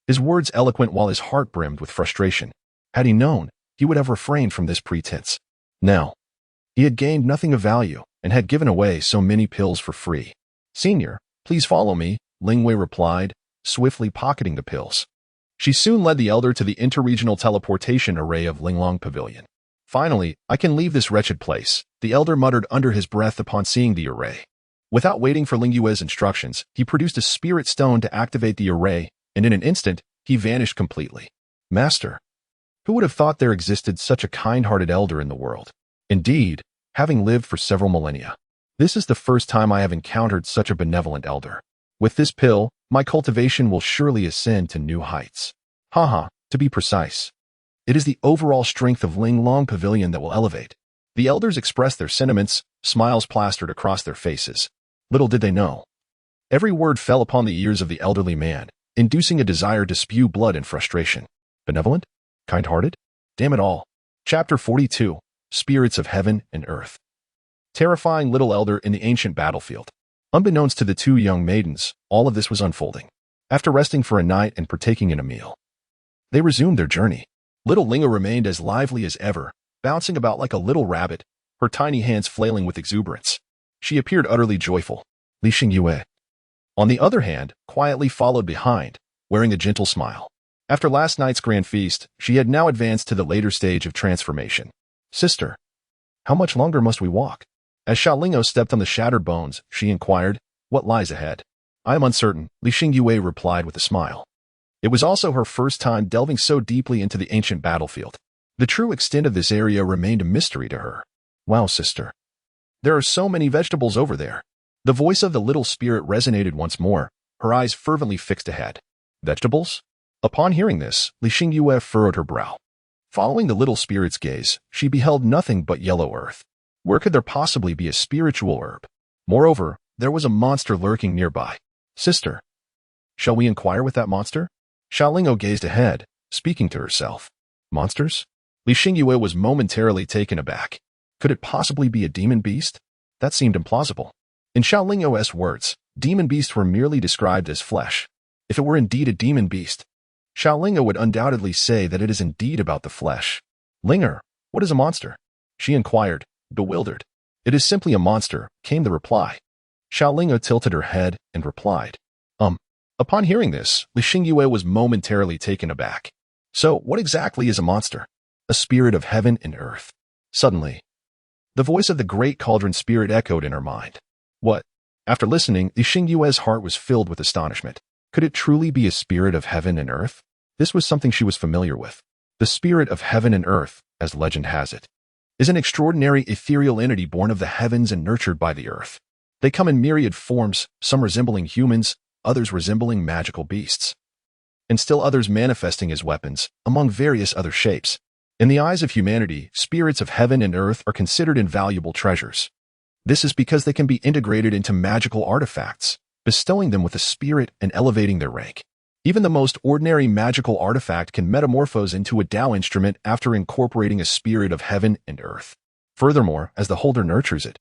his words eloquent while his heart brimmed with frustration. Had he known, he would have refrained from this pretense. Now, he had gained nothing of value and had given away so many pills for free. Senior, please follow me, Ling Wei replied, swiftly pocketing the pills. She soon led the elder to the interregional teleportation array of Linglong Pavilion. Finally, I can leave this wretched place, the elder muttered under his breath upon seeing the array. Without waiting for Ling Yue's instructions, he produced a spirit stone to activate the array, and in an instant, he vanished completely. Master, who would have thought there existed such a kind-hearted elder in the world? Indeed, having lived for several millennia, this is the first time I have encountered such a benevolent elder. With this pill, my cultivation will surely ascend to new heights. To be precise, it is the overall strength of Linglong Pavilion that will elevate. The elders expressed their sentiments, smiles plastered across their faces. Little did they know. Every word fell upon the ears of the elderly man, inducing a desire to spew blood and frustration. Benevolent? Kind-hearted? Damn it all. Chapter 42, Spirits of Heaven and Earth. Terrifying little elder in the ancient battlefield. Unbeknownst to the two young maidens, all of this was unfolding. After resting for a night and partaking in a meal, they resumed their journey. Little Linga remained as lively as ever, bouncing about like a little rabbit, her tiny hands flailing with exuberance. She appeared utterly joyful. Li Xingyue, on the other hand, quietly followed behind, wearing a gentle smile. After last night's grand feast, she had now advanced to the later stage of transformation. Sister, how much longer must we walk? As Xiaolingo stepped on the shattered bones, she inquired, what lies ahead? I am uncertain, Li Xingyue replied with a smile. It was also her first time delving so deeply into the ancient battlefield. The true extent of this area remained a mystery to her. Wow, sister. There are so many vegetables over there. The voice of the little spirit resonated once more, her eyes fervently fixed ahead. Vegetables? Upon hearing this, Li Xingyue furrowed her brow. Following the little spirit's gaze, she beheld nothing but yellow earth. Where could there possibly be a spiritual herb? Moreover, there was a monster lurking nearby. Sister, shall we inquire with that monster? Xiaolingo gazed ahead, speaking to herself. Monsters? Li Xingyue was momentarily taken aback. Could it possibly be a demon beast? That seemed implausible. In Xiaolingo's words, demon beasts were merely described as flesh. If it were indeed a demon beast, Xiaolingo would undoubtedly say that it is indeed about the flesh. Linger, what is a monster? She inquired, bewildered. It is simply a monster, came the reply. Xiaolingo tilted her head and replied. Upon hearing this, Li Xingyue was momentarily taken aback. So, what exactly is a monster? A spirit of heaven and earth. Suddenly, the voice of the great cauldron spirit echoed in her mind. What? After listening, Li Xingyue's heart was filled with astonishment. Could it truly be a spirit of heaven and earth? This was something she was familiar with. The spirit of heaven and earth, as legend has it, is an extraordinary ethereal entity born of the heavens and nurtured by the earth. They come in myriad forms, some resembling humans, others resembling magical beasts, and still others manifesting as weapons, among various other shapes. In the eyes of humanity, spirits of heaven and earth are considered invaluable treasures. This is because they can be integrated into magical artifacts, bestowing them with a spirit and elevating their rank. Even the most ordinary magical artifact can metamorphose into a Tao instrument after incorporating a spirit of heaven and earth. Furthermore, as the holder nurtures it,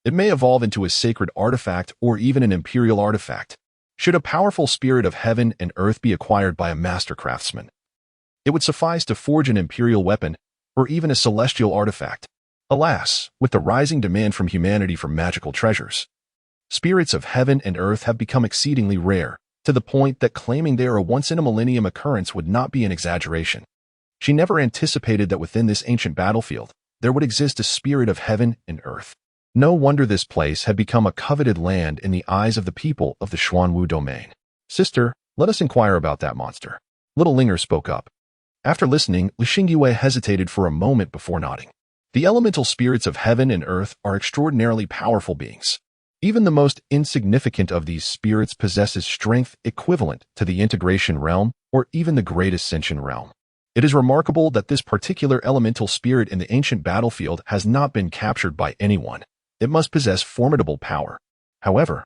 It may evolve into a sacred artifact or even an imperial artifact. Should a powerful spirit of heaven and earth be acquired by a master craftsman, it would suffice to forge an imperial weapon or even a celestial artifact. Alas, with the rising demand from humanity for magical treasures, spirits of heaven and earth have become exceedingly rare, to the point that claiming they are a once-in-a-millennium occurrence would not be an exaggeration. She never anticipated that within this ancient battlefield, there would exist a spirit of heaven and earth. No wonder this place had become a coveted land in the eyes of the people of the Xuanwu domain. Sister, let us inquire about that monster. Little Linger spoke up. After listening, Li Xingyue hesitated for a moment before nodding. The elemental spirits of heaven and earth are extraordinarily powerful beings. Even the most insignificant of these spirits possesses strength equivalent to the integration realm or even the great ascension realm. It is remarkable that this particular elemental spirit in the ancient battlefield has not been captured by anyone. It must possess formidable power. However,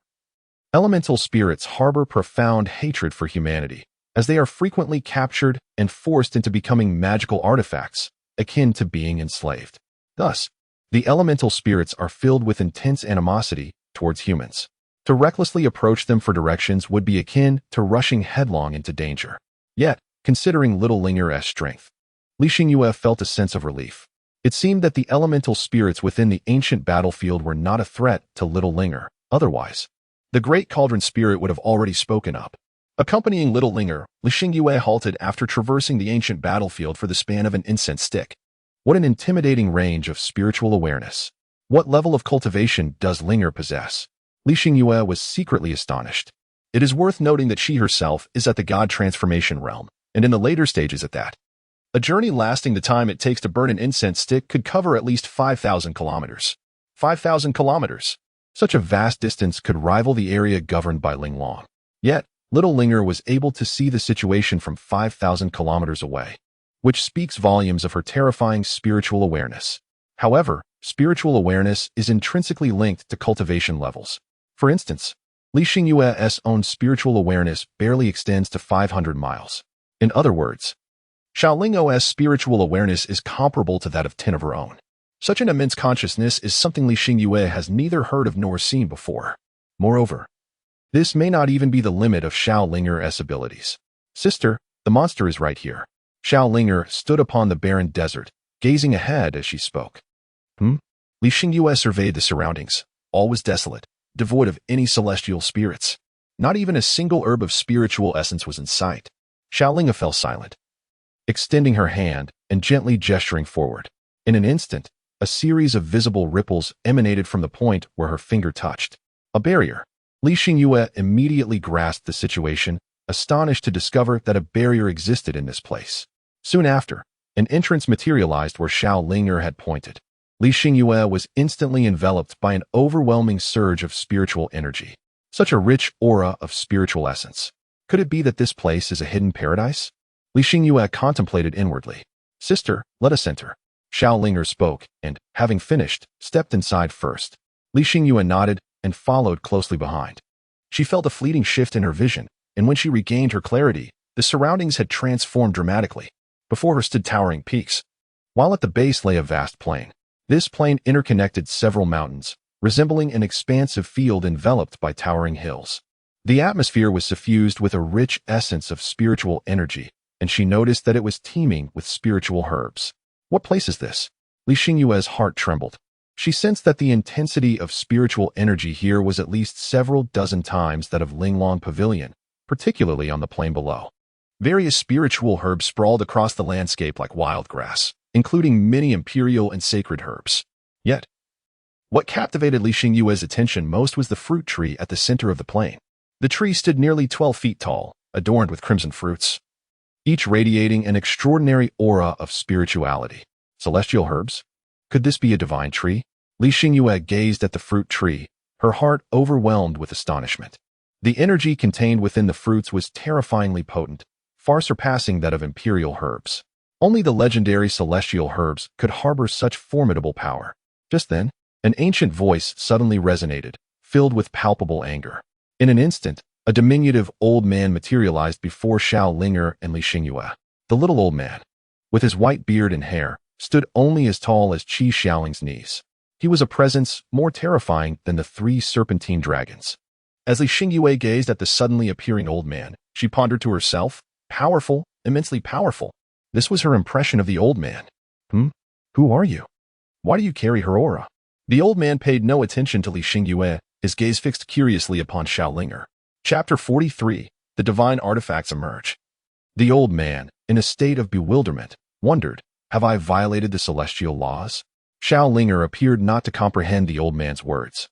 elemental spirits harbor profound hatred for humanity, as they are frequently captured and forced into becoming magical artifacts, akin to being enslaved. Thus, the elemental spirits are filled with intense animosity towards humans. To recklessly approach them for directions would be akin to rushing headlong into danger. Yet, considering little Linger's strength, Li Xingyue felt a sense of relief. It seemed that the elemental spirits within the ancient battlefield were not a threat to little Linger. Otherwise, the great cauldron spirit would have already spoken up. Accompanying little Linger, Li Xingyue halted after traversing the ancient battlefield for the span of an incense stick. What an intimidating range of spiritual awareness. What level of cultivation does Linger possess? Li Xingyue was secretly astonished. It is worth noting that she herself is at the God transformation realm, and in the later stages at that. A journey lasting the time it takes to burn an incense stick could cover at least 5,000 kilometers. 5,000 kilometers. Such a vast distance could rival the area governed by Linglong. Yet, little Linger was able to see the situation from 5,000 kilometers away, which speaks volumes of her terrifying spiritual awareness. However, spiritual awareness is intrinsically linked to cultivation levels. For instance, Li Xingyue's own spiritual awareness barely extends to 500 miles. In other words, Xiaoling's spiritual awareness is comparable to that of 10 of her own. Such an immense consciousness is something Li Xingyue has neither heard of nor seen before. Moreover, this may not even be the limit of Xiaoling's abilities. Sister, the monster is right here. Xiaolinger stood upon the barren desert, gazing ahead as she spoke. Li Xingyue surveyed the surroundings. All was desolate, devoid of any celestial spirits. Not even a single herb of spiritual essence was in sight. Xiaolinga fell silent, extending her hand and gently gesturing forward. In an instant, a series of visible ripples emanated from the point where her finger touched. A barrier. Li Xingyue immediately grasped the situation, astonished to discover that a barrier existed in this place. Soon after, an entrance materialized where Xiaolinger had pointed. Li Xingyue was instantly enveloped by an overwhelming surge of spiritual energy. Such a rich aura of spiritual essence. Could it be that this place is a hidden paradise? Li Xingyue contemplated inwardly. Sister, let us enter. Xiaolinger spoke, and, having finished, stepped inside first. Li Xingyue nodded and followed closely behind. She felt a fleeting shift in her vision, and when she regained her clarity, the surroundings had transformed dramatically. Before her stood towering peaks, while at the base lay a vast plain. This plain interconnected several mountains, resembling an expansive field enveloped by towering hills. The atmosphere was suffused with a rich essence of spiritual energy, and she noticed that it was teeming with spiritual herbs. What place is this? Li Xingyue's heart trembled. She sensed that the intensity of spiritual energy here was at least several dozen times that of Linglong Pavilion, particularly on the plain below. Various spiritual herbs sprawled across the landscape like wild grass, including many imperial and sacred herbs. Yet, what captivated Li Xingyue's attention most was the fruit tree at the center of the plain. The tree stood nearly 12 feet tall, adorned with crimson fruits, each radiating an extraordinary aura of spirituality. Celestial herbs? Could this be a divine tree? Li Xingyue gazed at the fruit tree, her heart overwhelmed with astonishment. The energy contained within the fruits was terrifyingly potent, far surpassing that of imperial herbs. Only the legendary celestial herbs could harbor such formidable power. Just then, an ancient voice suddenly resonated, filled with palpable anger. In an instant, a diminutive old man materialized before Xiaolinger and Li Xingyue. The little old man, with his white beard and hair, stood only as tall as Qi Xiaoling's knees. He was a presence more terrifying than the 3 serpentine dragons. As Li Xingyue gazed at the suddenly appearing old man, she pondered to herself, powerful, immensely powerful. This was her impression of the old man. Who are you? Why do you carry her aura? The old man paid no attention to Li Xingyue, his gaze fixed curiously upon Xiaolinger. Chapter 43. The Divine Artifacts Emerge. The old man, in a state of bewilderment, wondered, have I violated the celestial laws? Xiaolinger appeared not to comprehend the old man's words,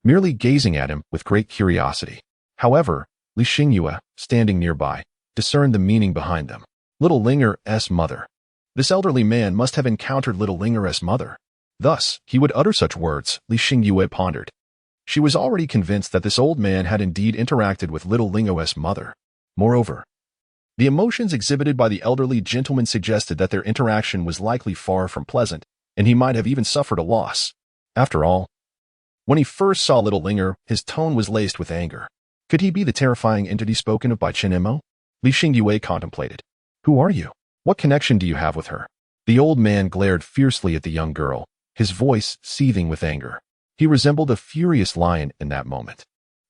merely gazing at him with great curiosity. However, Li Xingyue, standing nearby, discerned the meaning behind them. Little Linger's mother. This elderly man must have encountered little Linger's mother. Thus, he would utter such words, Li Xingyue pondered. She was already convinced that this old man had indeed interacted with little Linger's mother. Moreover, the emotions exhibited by the elderly gentleman suggested that their interaction was likely far from pleasant, and he might have even suffered a loss. After all, when he first saw little Linger, his tone was laced with anger. Could he be the terrifying entity spoken of by Chen Imo? Li Xingyue contemplated. Who are you? What connection do you have with her? The old man glared fiercely at the young girl, his voice seething with anger. He resembled a furious lion in that moment.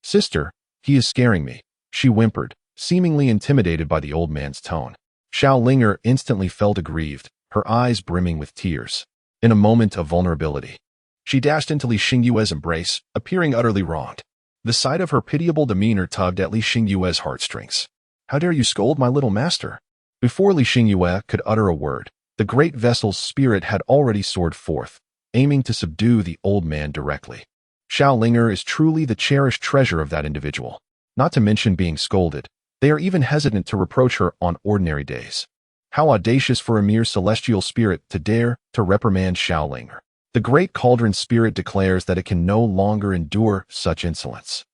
Sister, he is scaring me, she whimpered, seemingly intimidated by the old man's tone. Xiaolinger instantly felt aggrieved, her eyes brimming with tears. In a moment of vulnerability, she dashed into Li Xingyue's embrace, appearing utterly wronged. The sight of her pitiable demeanor tugged at Li Xingyue's heartstrings. How dare you scold my little master? Before Li Xingyue could utter a word, the great vessel's spirit had already soared forth, aiming to subdue the old man directly. Xiaolinger is truly the cherished treasure of that individual. Not to mention being scolded, they are even hesitant to reproach her on ordinary days. How audacious for a mere celestial spirit to dare to reprimand Xiaolinger. The great cauldron spirit declares that it can no longer endure such insolence.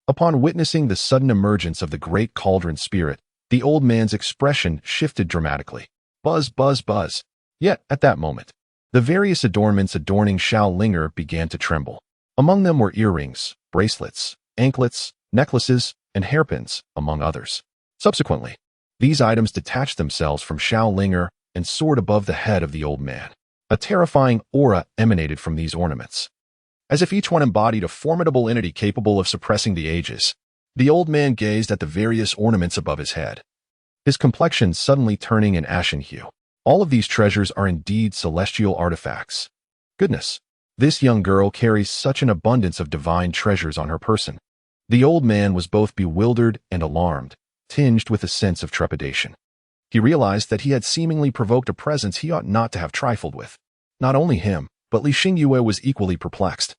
Upon witnessing the sudden emergence of the great cauldron spirit, the old man's expression shifted dramatically. Buzz, buzz, buzz. Yet, at that moment, the various adornments adorning Xiaolinger began to tremble. Among them were earrings, bracelets, anklets, necklaces, and hairpins, among others. Subsequently, these items detached themselves from Xiaolinger and soared above the head of the old man. A terrifying aura emanated from these ornaments, as if each one embodied a formidable entity capable of suppressing the ages. The old man gazed at the various ornaments above his head, his complexion suddenly turning an ashen hue. All of these treasures are indeed celestial artifacts. Goodness, this young girl carries such an abundance of divine treasures on her person. The old man was both bewildered and alarmed, tinged with a sense of trepidation. He realized that he had seemingly provoked a presence he ought not to have trifled with. Not only him, but Li Xingyue was equally perplexed,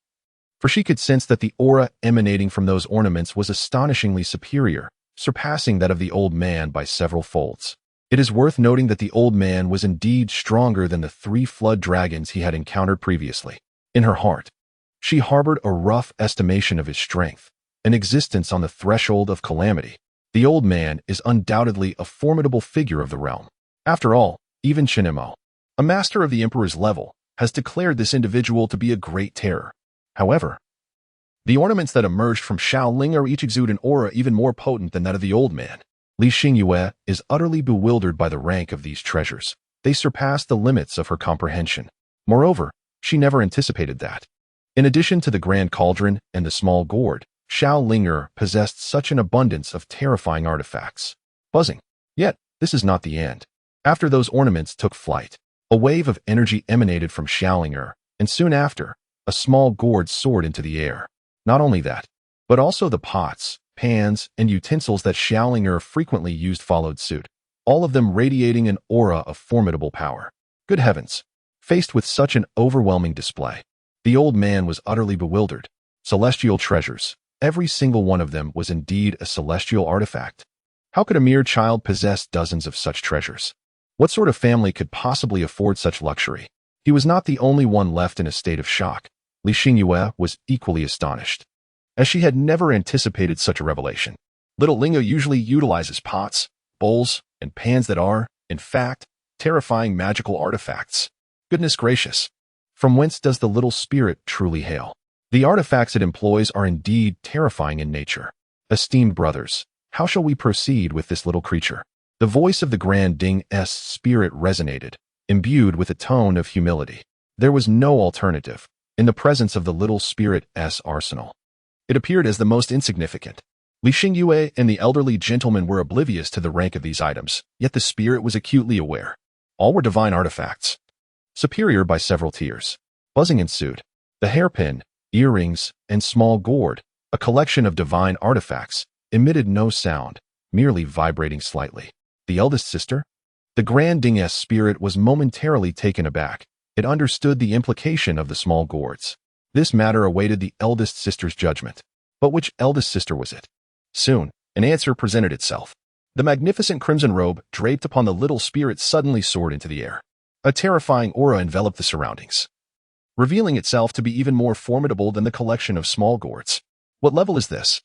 for she could sense that the aura emanating from those ornaments was astonishingly superior, surpassing that of the old man by several folds. It is worth noting that the old man was indeed stronger than the 3 flood dragons he had encountered previously. In her heart, she harbored a rough estimation of his strength, an existence on the threshold of calamity. The old man is undoubtedly a formidable figure of the realm. After all, even Chen Imo, a master of the emperor's level, has declared this individual to be a great terror. However, the ornaments that emerged from Xiaolinger each exude an aura even more potent than that of the old man. Li Xingyue is utterly bewildered by the rank of these treasures. They surpass the limits of her comprehension. Moreover, she never anticipated that. In addition to the grand cauldron and the small gourd, Xiaolinger possessed such an abundance of terrifying artifacts. Buzzing. Yet, this is not the end. After those ornaments took flight, a wave of energy emanated from Xiaolinger, and soon after, a small gourd soared into the air. Not only that, but also the pots, pans, and utensils that Xiaolinger frequently used followed suit, all of them radiating an aura of formidable power. Good heavens! Faced with such an overwhelming display, the old man was utterly bewildered. Celestial treasures, every single one of them was indeed a celestial artifact. How could a mere child possess dozens of such treasures? What sort of family could possibly afford such luxury? He was not the only one left in a state of shock. Li Xingyue was equally astonished, as she had never anticipated such a revelation. Little Lingo usually utilizes pots, bowls, and pans that are, in fact, terrifying magical artifacts. Goodness gracious! From whence does the little spirit truly hail? The artifacts it employs are indeed terrifying in nature. Esteemed brothers, how shall we proceed with this little creature? The voice of the Grand Ding's spirit resonated, imbued with a tone of humility. There was no alternative. in the presence of the little spirit's arsenal. It appeared as the most insignificant. Li Xingyue and the elderly gentleman were oblivious to the rank of these items, yet the spirit was acutely aware. All were divine artifacts, superior by several tiers. Buzzing ensued. The hairpin, earrings, and small gourd, a collection of divine artifacts, emitted no sound, merely vibrating slightly. The eldest sister? The Grand Ding's spirit was momentarily taken aback. It understood the implication of the small gourds. This matter awaited the eldest sister's judgment. But which eldest sister was it? Soon, an answer presented itself. The magnificent crimson robe draped upon the little spirit suddenly soared into the air. A terrifying aura enveloped the surroundings, revealing itself to be even more formidable than the collection of small gourds. What level is this?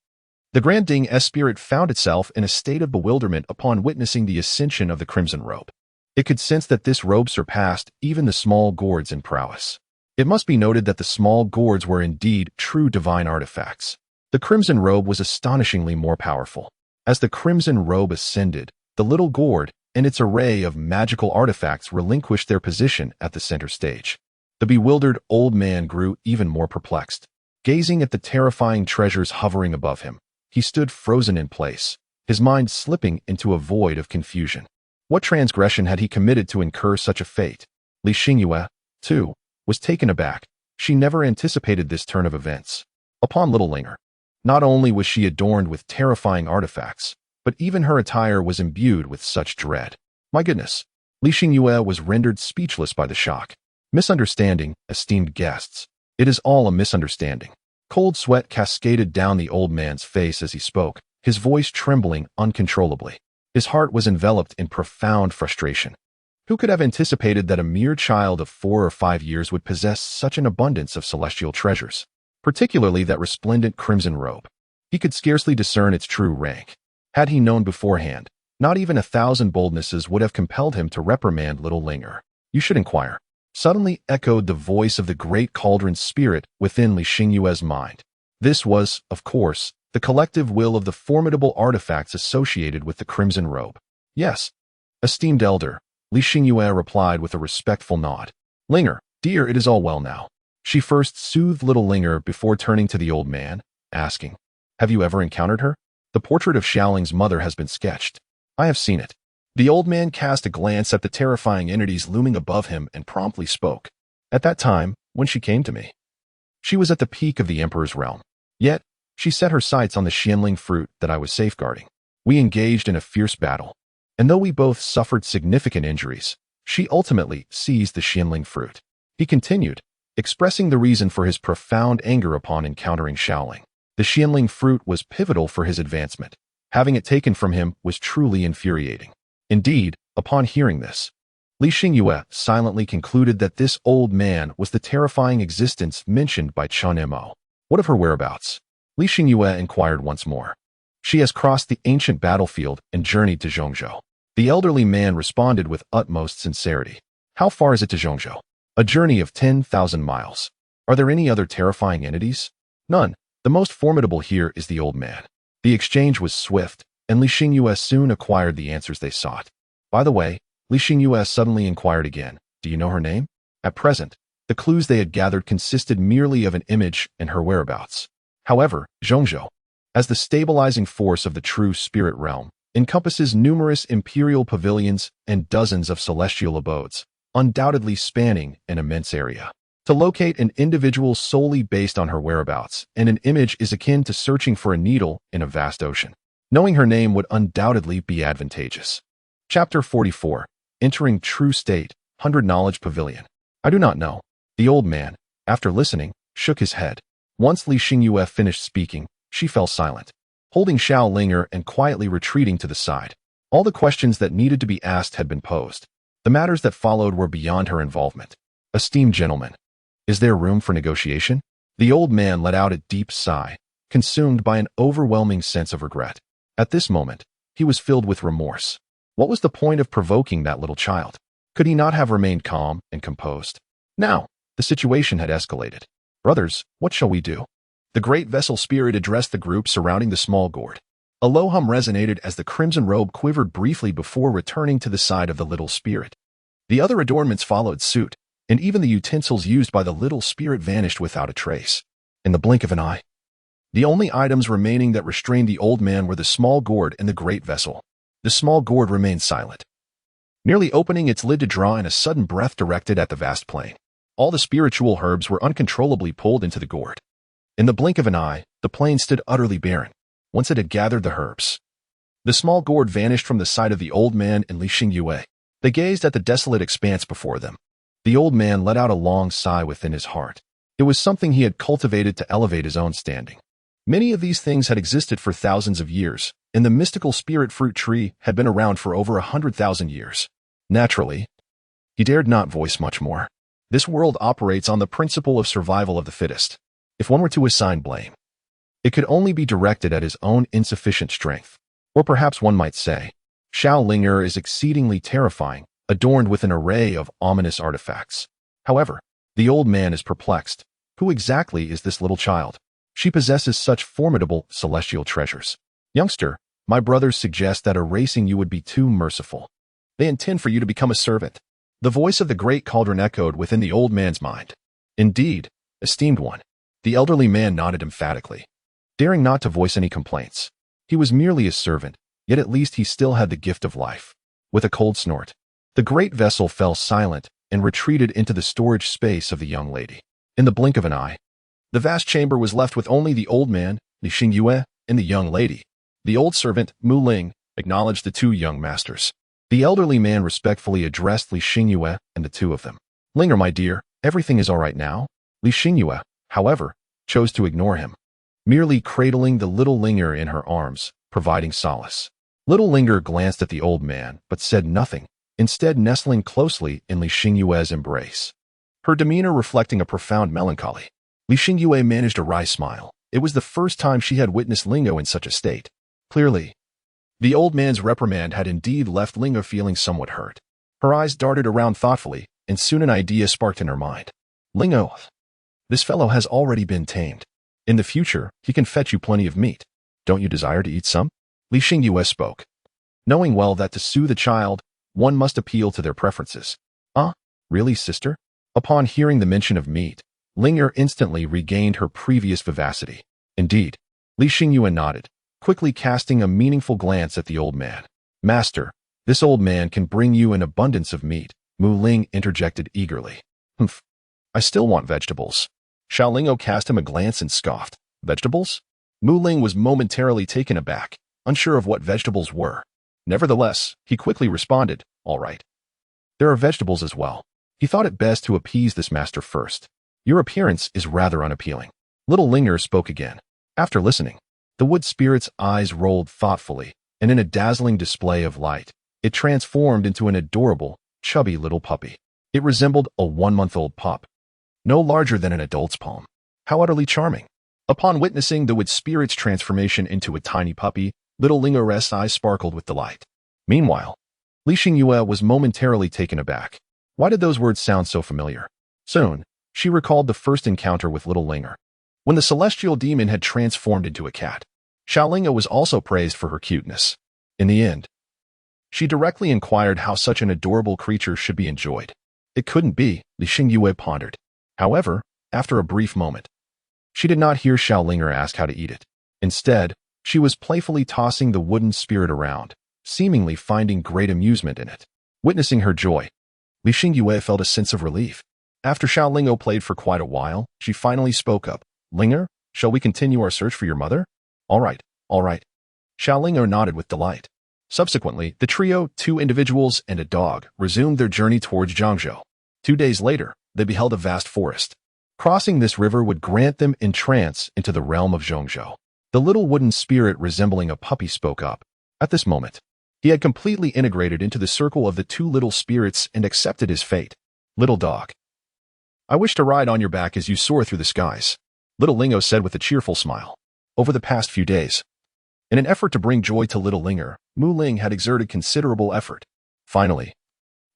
The Grand Ding's spirit found itself in a state of bewilderment upon witnessing the ascension of the crimson robe. It could sense that this robe surpassed even the small gourds in prowess. It must be noted that the small gourds were indeed true divine artifacts. The crimson robe was astonishingly more powerful. As the crimson robe ascended, the little gourd and its array of magical artifacts relinquished their position at the center stage. The bewildered old man grew even more perplexed. Gazing at the terrifying treasures hovering above him, he stood frozen in place, his mind slipping into a void of confusion. What transgression had he committed to incur such a fate? Li Xingyue, too, was taken aback. She never anticipated this turn of events. Upon little Linger, not only was she adorned with terrifying artifacts, but even her attire was imbued with such dread. My goodness! Li Xingyue was rendered speechless by the shock. Misunderstanding, esteemed guests. It is all a misunderstanding. Cold sweat cascaded down the old man's face as he spoke, his voice trembling uncontrollably. His heart was enveloped in profound frustration. Who could have anticipated that a mere child of 4 or 5 years would possess such an abundance of celestial treasures, particularly that resplendent crimson robe? He could scarcely discern its true rank. Had he known beforehand, not even 1,000 boldnesses would have compelled him to reprimand little Linger. You should inquire. Suddenly echoed the voice of the great cauldron spirit within Li Xingyue's mind. This was, of course, the collective will of the formidable artifacts associated with the crimson robe. Yes, esteemed elder, Li Xingyue replied with a respectful nod. Linger, dear, it is all well now. She first soothed little Linger before turning to the old man, asking, have you ever encountered her? The portrait of Xiaoling's mother has been sketched. I have seen it. The old man cast a glance at the terrifying entities looming above him and promptly spoke. At that time, when she came to me, she was at the peak of the Emperor's realm. Yet, she set her sights on the Xianling fruit that I was safeguarding. We engaged in a fierce battle, and though we both suffered significant injuries, she ultimately seized the Xianling fruit. He continued, expressing the reason for his profound anger upon encountering Xiaoling. The Xianling fruit was pivotal for his advancement. Having it taken from him was truly infuriating. Indeed, upon hearing this, Li Xingyue silently concluded that this old man was the terrifying existence mentioned by Chen Mo. What of her whereabouts? Li Xingyue inquired once more. She has crossed the ancient battlefield and journeyed to Zhongzhou. The elderly man responded with utmost sincerity. How far is it to Zhongzhou? A journey of 10,000 miles. Are there any other terrifying entities? None. The most formidable here is the old man. The exchange was swift, and Li Xingyue soon acquired the answers they sought. By the way, Li Xingyue suddenly inquired again, do you know her name? At present, the clues they had gathered consisted merely of an image and her whereabouts. However, Zhongzhou, as the stabilizing force of the true spirit realm, encompasses numerous imperial pavilions and dozens of celestial abodes, undoubtedly spanning an immense area. To locate an individual solely based on her whereabouts and an image is akin to searching for a needle in a vast ocean. Knowing her name would undoubtedly be advantageous. Chapter 44. Entering True State, 100 Knowledge Pavilion. I do not know. The old man, after listening, shook his head. Once Li Xingyue finished speaking, she fell silent, holding Xiao Linger and quietly retreating to the side. All the questions that needed to be asked had been posed. The matters that followed were beyond her involvement. Esteemed gentlemen, is there room for negotiation? The old man let out a deep sigh, consumed by an overwhelming sense of regret. At this moment, he was filled with remorse. What was the point of provoking that little child? Could he not have remained calm and composed? Now, the situation had escalated. Brothers, what shall we do? The great vessel spirit addressed the group surrounding the small gourd. A low hum resonated as the crimson robe quivered briefly before returning to the side of the little spirit. The other adornments followed suit, and even the utensils used by the little spirit vanished without a trace. In the blink of an eye, the only items remaining that restrained the old man were the small gourd and the great vessel. The small gourd remained silent, nearly opening its lid to draw in a sudden breath directed at the vast plain. All the spiritual herbs were uncontrollably pulled into the gourd. In the blink of an eye, the plain stood utterly barren, once it had gathered the herbs. The small gourd vanished from the sight of the old man and Li Xingyue. They gazed at the desolate expanse before them. The old man let out a long sigh within his heart. It was something he had cultivated to elevate his own standing. Many of these things had existed for thousands of years, and the mystical spirit fruit tree had been around for over 100,000 years. Naturally, he dared not voice much more. This world operates on the principle of survival of the fittest. If one were to assign blame, it could only be directed at his own insufficient strength. Or perhaps one might say, Xiaolinger is exceedingly terrifying, adorned with an array of ominous artifacts. However, the old man is perplexed. Who exactly is this little child? She possesses such formidable celestial treasures. Youngster, my brothers suggest that erasing you would be too merciful. They intend for you to become a servant. The voice of the great cauldron echoed within the old man's mind. Indeed, esteemed one. The elderly man nodded emphatically, daring not to voice any complaints. He was merely a servant, yet at least he still had the gift of life. With a cold snort, the great vessel fell silent and retreated into the storage space of the young lady. In the blink of an eye, the vast chamber was left with only the old man, Li Xingyue, and the young lady. The old servant, Mu Ling, acknowledged the two young masters. The elderly man respectfully addressed Li Xingyue and the two of them. Linger, my dear, everything is all right now. Li Xingyue, however, chose to ignore him, merely cradling the little Linger in her arms, providing solace. Little Linger glanced at the old man, but said nothing, instead nestling closely in Li Xingyue's embrace, her demeanor reflecting a profound melancholy. Li Xingyue managed a wry smile. It was the first time she had witnessed Lingo in such a state. Clearly, the old man's reprimand had indeed left Lingo feeling somewhat hurt. Her eyes darted around thoughtfully, and soon an idea sparked in her mind. Lingo, this fellow has already been tamed. In the future, he can fetch you plenty of meat. Don't you desire to eat some? Li Xingyue spoke, knowing well that to soothe a child, one must appeal to their preferences. Really, sister? Upon hearing the mention of meat, Linger instantly regained her previous vivacity. Indeed, Li Xingyue nodded, quickly casting a meaningful glance at the old man. Master, this old man can bring you an abundance of meat, Mu Ling interjected eagerly. Humph, I still want vegetables. Xiaolingo cast him a glance and scoffed. Vegetables? Mu Ling was momentarily taken aback, unsure of what vegetables were. Nevertheless, he quickly responded, all right. There are vegetables as well. He thought it best to appease this master first. Your appearance is rather unappealing. Little Linger spoke again. After listening, the wood spirit's eyes rolled thoughtfully, and in a dazzling display of light, it transformed into an adorable, chubby little puppy. It resembled a 1-month-old pup, no larger than an adult's palm. How utterly charming. Upon witnessing the wood spirit's transformation into a tiny puppy, little Linger's eyes sparkled with delight. Meanwhile, Li Xingyue was momentarily taken aback. Why did those words sound so familiar? Soon, she recalled the first encounter with little Linger, when the celestial demon had transformed into a cat. Xiaolingo was also praised for her cuteness. In the end, she directly inquired how such an adorable creature should be enjoyed. It couldn't be, Li Xingyue pondered. However, after a brief moment, she did not hear Xiaolinger ask how to eat it. Instead, she was playfully tossing the wooden spirit around, seemingly finding great amusement in it. Witnessing her joy, Li Xingyue felt a sense of relief. After Xiaolingo played for quite a while, she finally spoke up. Linger, shall we continue our search for your mother? All right, all right. Xiaolingo nodded with delight. Subsequently, the trio, 2 individuals and a dog, resumed their journey towards Zhangzhou. 2 days later, they beheld a vast forest. Crossing this river would grant them entrance into the realm of Zhangzhou. The little wooden spirit resembling a puppy spoke up. At this moment, he had completely integrated into the circle of the 2 little spirits and accepted his fate. Little dog, I wish to ride on your back as you soar through the skies, Little Lingo said with a cheerful smile. Over the past few days, in an effort to bring joy to little Linger, Mu Ling had exerted considerable effort. Finally,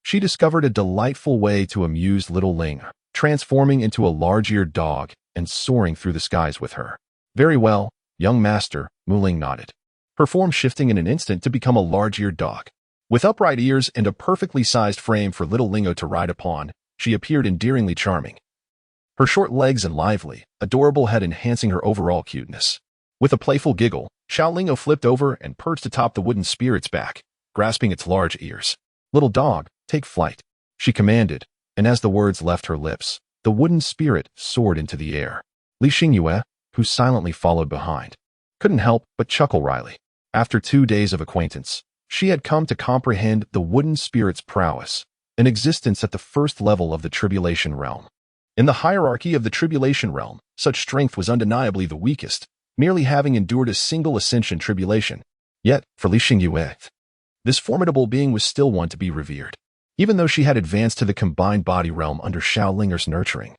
she discovered a delightful way to amuse little Linger, transforming into a large-eared dog and soaring through the skies with her. Very well, young master, Mu Ling nodded, her form shifting in an instant to become a large-eared dog. With upright ears and a perfectly sized frame for little Lingo to ride upon, she appeared endearingly charming. Her short legs and lively, adorable head enhancing her overall cuteness. With a playful giggle, Xiaolingo flipped over and perched atop the wooden spirit's back, grasping its large ears. "Little dog, take flight," she commanded, and as the words left her lips, the wooden spirit soared into the air. Li Xingyue, who silently followed behind, couldn't help but chuckle wryly. After 2 days of acquaintance, she had come to comprehend the wooden spirit's prowess, an existence at the first level of the tribulation realm. In the hierarchy of the tribulation realm, such strength was undeniably the weakest, merely having endured a single ascension tribulation. Yet, for Li Xingyue, this formidable being was still one to be revered, even though she had advanced to the combined body realm under Xiaolinger's nurturing.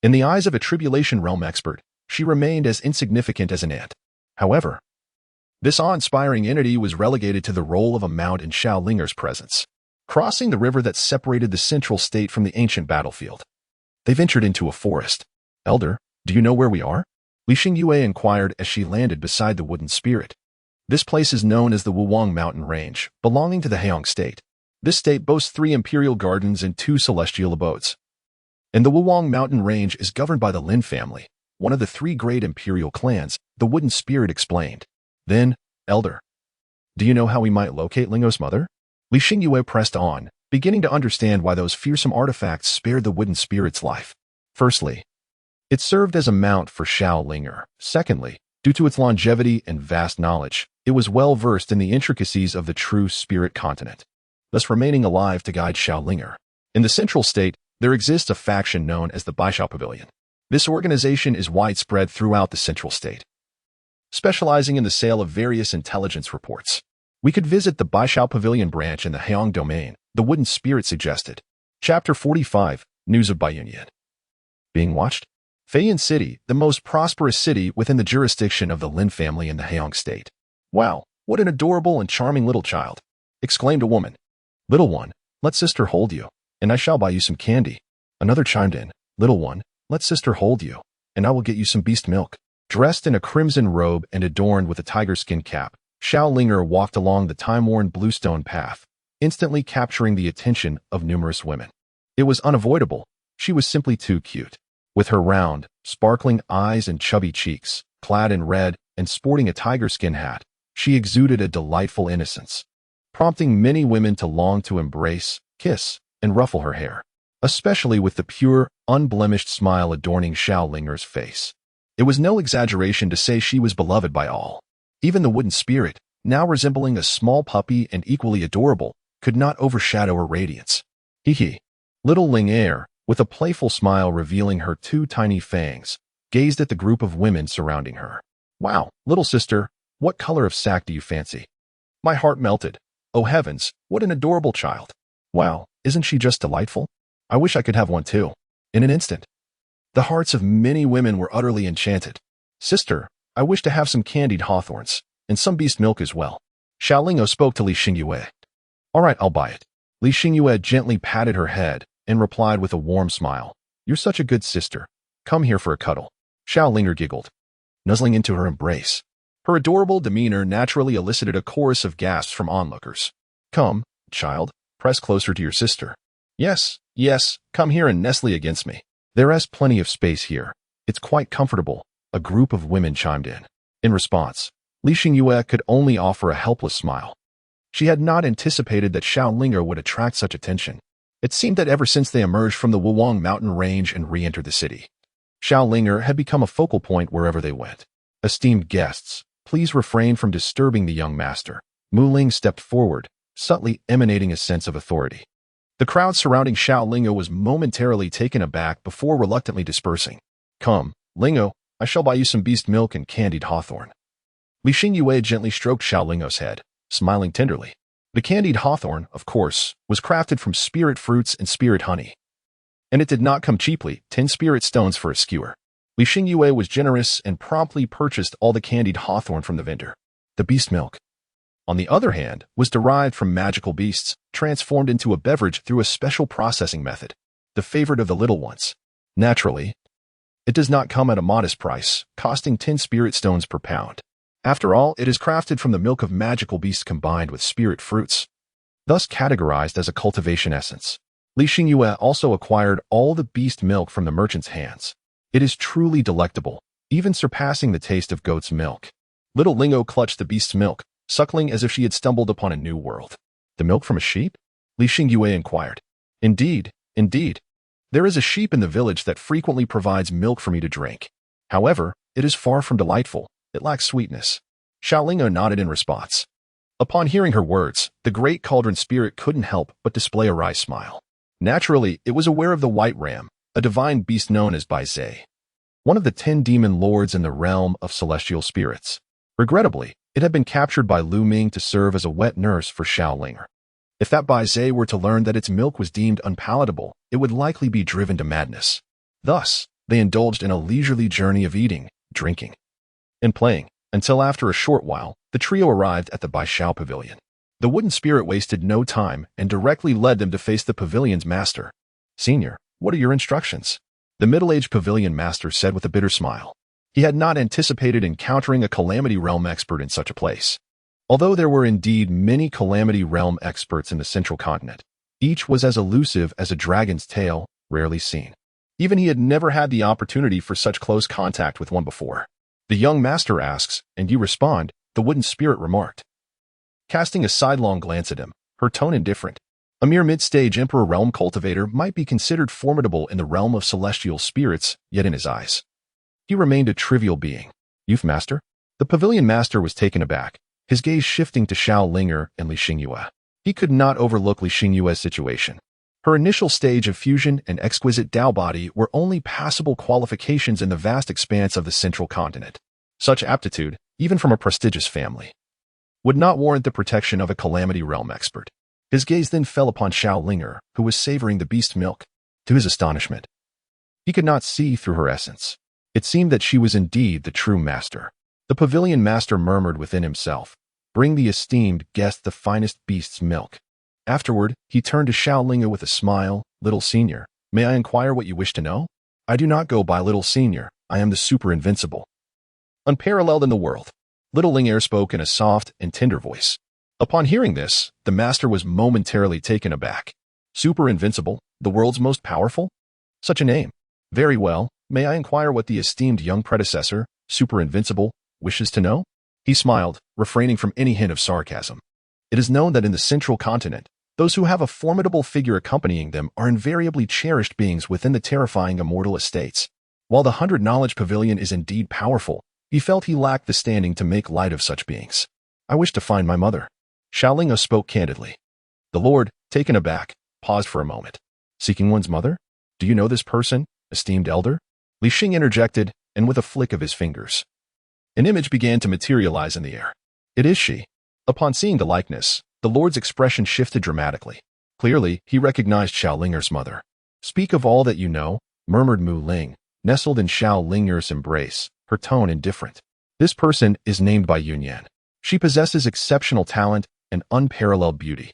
In the eyes of a tribulation realm expert, she remained as insignificant as an ant. However, this awe-inspiring entity was relegated to the role of a mount in Xiaolinger's presence. Crossing the river that separated the central state from the ancient battlefield, they ventured into a forest. "Elder, do you know where we are?" Li Xingyue inquired as she landed beside the wooden spirit. This place is known as the Wuwang Mountain Range, belonging to the Heong State. This state boasts 3 imperial gardens and 2 celestial abodes. And the Wuwang Mountain Range is governed by the Lin family, one of the 3 great imperial clans, the wooden spirit explained. "Then, Elder, do you know how we might locate Lingo's mother?" Li Xingyue pressed on, beginning to understand why those fearsome artifacts spared the wooden spirit's life. Firstly, it served as a mount for Xiaolinger. Secondly, due to its longevity and vast knowledge, it was well versed in the intricacies of the true spirit continent, thus remaining alive to guide Xiaolinger. In the central state, there exists a faction known as the Baishao Pavilion. This organization is widespread throughout the central state, specializing in the sale of various intelligence reports. "We could visit the Baishao Pavilion branch in the Heong domain," the wooden spirit suggested. Chapter 45, News of Bayunian. Being watched? Feiyan City, the most prosperous city within the jurisdiction of the Lin family in the Heong state. "Wow, what an adorable and charming little child," exclaimed a woman. "Little one, let sister hold you, and I shall buy you some candy." Another chimed in. "Little one, let sister hold you, and I will get you some beast milk." Dressed in a crimson robe and adorned with a tiger skin cap, Xiaolinger walked along the time-worn bluestone path, instantly capturing the attention of numerous women. It was unavoidable. She was simply too cute. With her round, sparkling eyes and chubby cheeks, clad in red and sporting a tiger skin hat, she exuded a delightful innocence, prompting many women to long to embrace, kiss, and ruffle her hair, especially with the pure, unblemished smile adorning Xiaolinger's face. It was no exaggeration to say she was beloved by all. Even the wooden spirit, now resembling a small puppy and equally adorable, could not overshadow her radiance. Hee. Little Ling Er, with a playful smile revealing her 2 tiny fangs, gazed at the group of women surrounding her. "Wow, little sister, what color of sack do you fancy?" My heart melted. Oh heavens, what an adorable child. Wow, isn't she just delightful? I wish I could have one too. In an instant, the hearts of many women were utterly enchanted. "Sister, I wish to have some candied hawthorns, and some beast milk as well." Xiaolingo spoke to Li Xingyue. "All right, I'll buy it." Li Xingyue gently patted her head and replied with a warm smile. "You're such a good sister. Come here for a cuddle." Xiaolinger giggled, nuzzling into her embrace. Her adorable demeanor naturally elicited a chorus of gasps from onlookers. "Come, child, press closer to your sister." Yes, come here and nestle against me. There is plenty of space here. It's quite comfortable," a group of women chimed in. In response, Li Xingyue could only offer a helpless smile. She had not anticipated that Xiaolinger would attract such attention. It seemed that ever since they emerged from the Wuwang Mountain Range and re-entered the city, Xiaolinger had become a focal point wherever they went. "Esteemed guests, please refrain from disturbing the young master." Mu Ling stepped forward, subtly emanating a sense of authority. The crowd surrounding Xiaolingo was momentarily taken aback before reluctantly dispersing. "Come, Lingo, I shall buy you some beast milk and candied hawthorn." Li Xingyue gently stroked Xiaolingo's head, smiling tenderly. The candied hawthorn, of course, was crafted from spirit fruits and spirit honey. And it did not come cheaply, 10 spirit stones for a skewer. Li Xingyue was generous and promptly purchased all the candied hawthorn from the vendor. The beast milk, on the other hand, was derived from magical beasts, transformed into a beverage through a special processing method, the favorite of the little ones. Naturally, it does not come at a modest price, costing 10 spirit stones per pound. After all, it is crafted from the milk of magical beasts combined with spirit fruits, thus categorized as a cultivation essence. Li Xingyue also acquired all the beast milk from the merchant's hands. It is truly delectable, even surpassing the taste of goat's milk. Little Lingo clutched the beast's milk, suckling as if she had stumbled upon a new world. The milk from a sheep? Li Xingyue inquired. Indeed, indeed. There is a sheep in the village that frequently provides milk for me to drink. However, it is far from delightful. It lacks sweetness. Xiaolingo nodded in response. Upon hearing her words, the great cauldron spirit couldn't help but display a wry smile. Naturally, it was aware of the white ram, a divine beast known as Bai Zhe, one of the 10 demon lords in the realm of celestial spirits. Regrettably, it had been captured by Lu Ming to serve as a wet nurse for Xiaolinger. If that Bai Zhe were to learn that its milk was deemed unpalatable, it would likely be driven to madness. Thus, they indulged in a leisurely journey of eating, drinking, and playing, until after a short while, the trio arrived at the Baishao Pavilion. The wooden spirit wasted no time and directly led them to face the pavilion's master. Senior, what are your instructions? The middle-aged pavilion master said with a bitter smile. He had not anticipated encountering a Calamity Realm expert in such a place. Although there were indeed many Calamity Realm experts in the central continent, each was as elusive as a dragon's tail, rarely seen. Even he had never had the opportunity for such close contact with one before. The young master asks, and you respond, the wooden spirit remarked. Casting a sidelong glance at him, her tone indifferent. A mere mid-stage Emperor Realm cultivator might be considered formidable in the realm of celestial spirits, yet in his eyes, he remained a trivial being. Youth master? The pavilion master was taken aback, his gaze shifting to Xiaolinger and Li Xingyue. He could not overlook Li Xingyue's situation. Her initial stage of fusion and exquisite Tao body were only passable qualifications in the vast expanse of the central continent. Such aptitude, even from a prestigious family, would not warrant the protection of a Calamity Realm expert. His gaze then fell upon Xiaolinger, who was savoring the beast milk. To his astonishment, he could not see through her essence. It seemed that she was indeed the true master. The pavilion master murmured within himself, bring the esteemed guest the finest beast's milk. Afterward, he turned to Xiaolinger with a smile, little senior, may I inquire what you wish to know? I do not go by little senior, I am the super invincible, unparalleled in the world. Little Linger spoke in a soft and tender voice. Upon hearing this, the master was momentarily taken aback. Super invincible, the world's most powerful? Such a name. Very well, may I inquire what the esteemed young predecessor, super invincible, wishes to know? He smiled, refraining from any hint of sarcasm. It is known that in the central continent, those who have a formidable figure accompanying them are invariably cherished beings within the terrifying immortal estates. While the 100 Knowledge Pavilion is indeed powerful, he felt he lacked the standing to make light of such beings. I wish to find my mother. Xiaolingo spoke candidly. The Lord, taken aback, paused for a moment. Seeking one's mother? Do you know this person, esteemed elder? Li Xing interjected, and with a flick of his fingers, an image began to materialize in the air. It is she. Upon seeing the likeness, the Lord's expression shifted dramatically. Clearly, he recognized Xiaolinger's mother. Speak of all that you know, murmured Mu Ling, nestled in Xiaolinger's embrace, her tone indifferent. This person is named by Yunyan. She possesses exceptional talent and unparalleled beauty,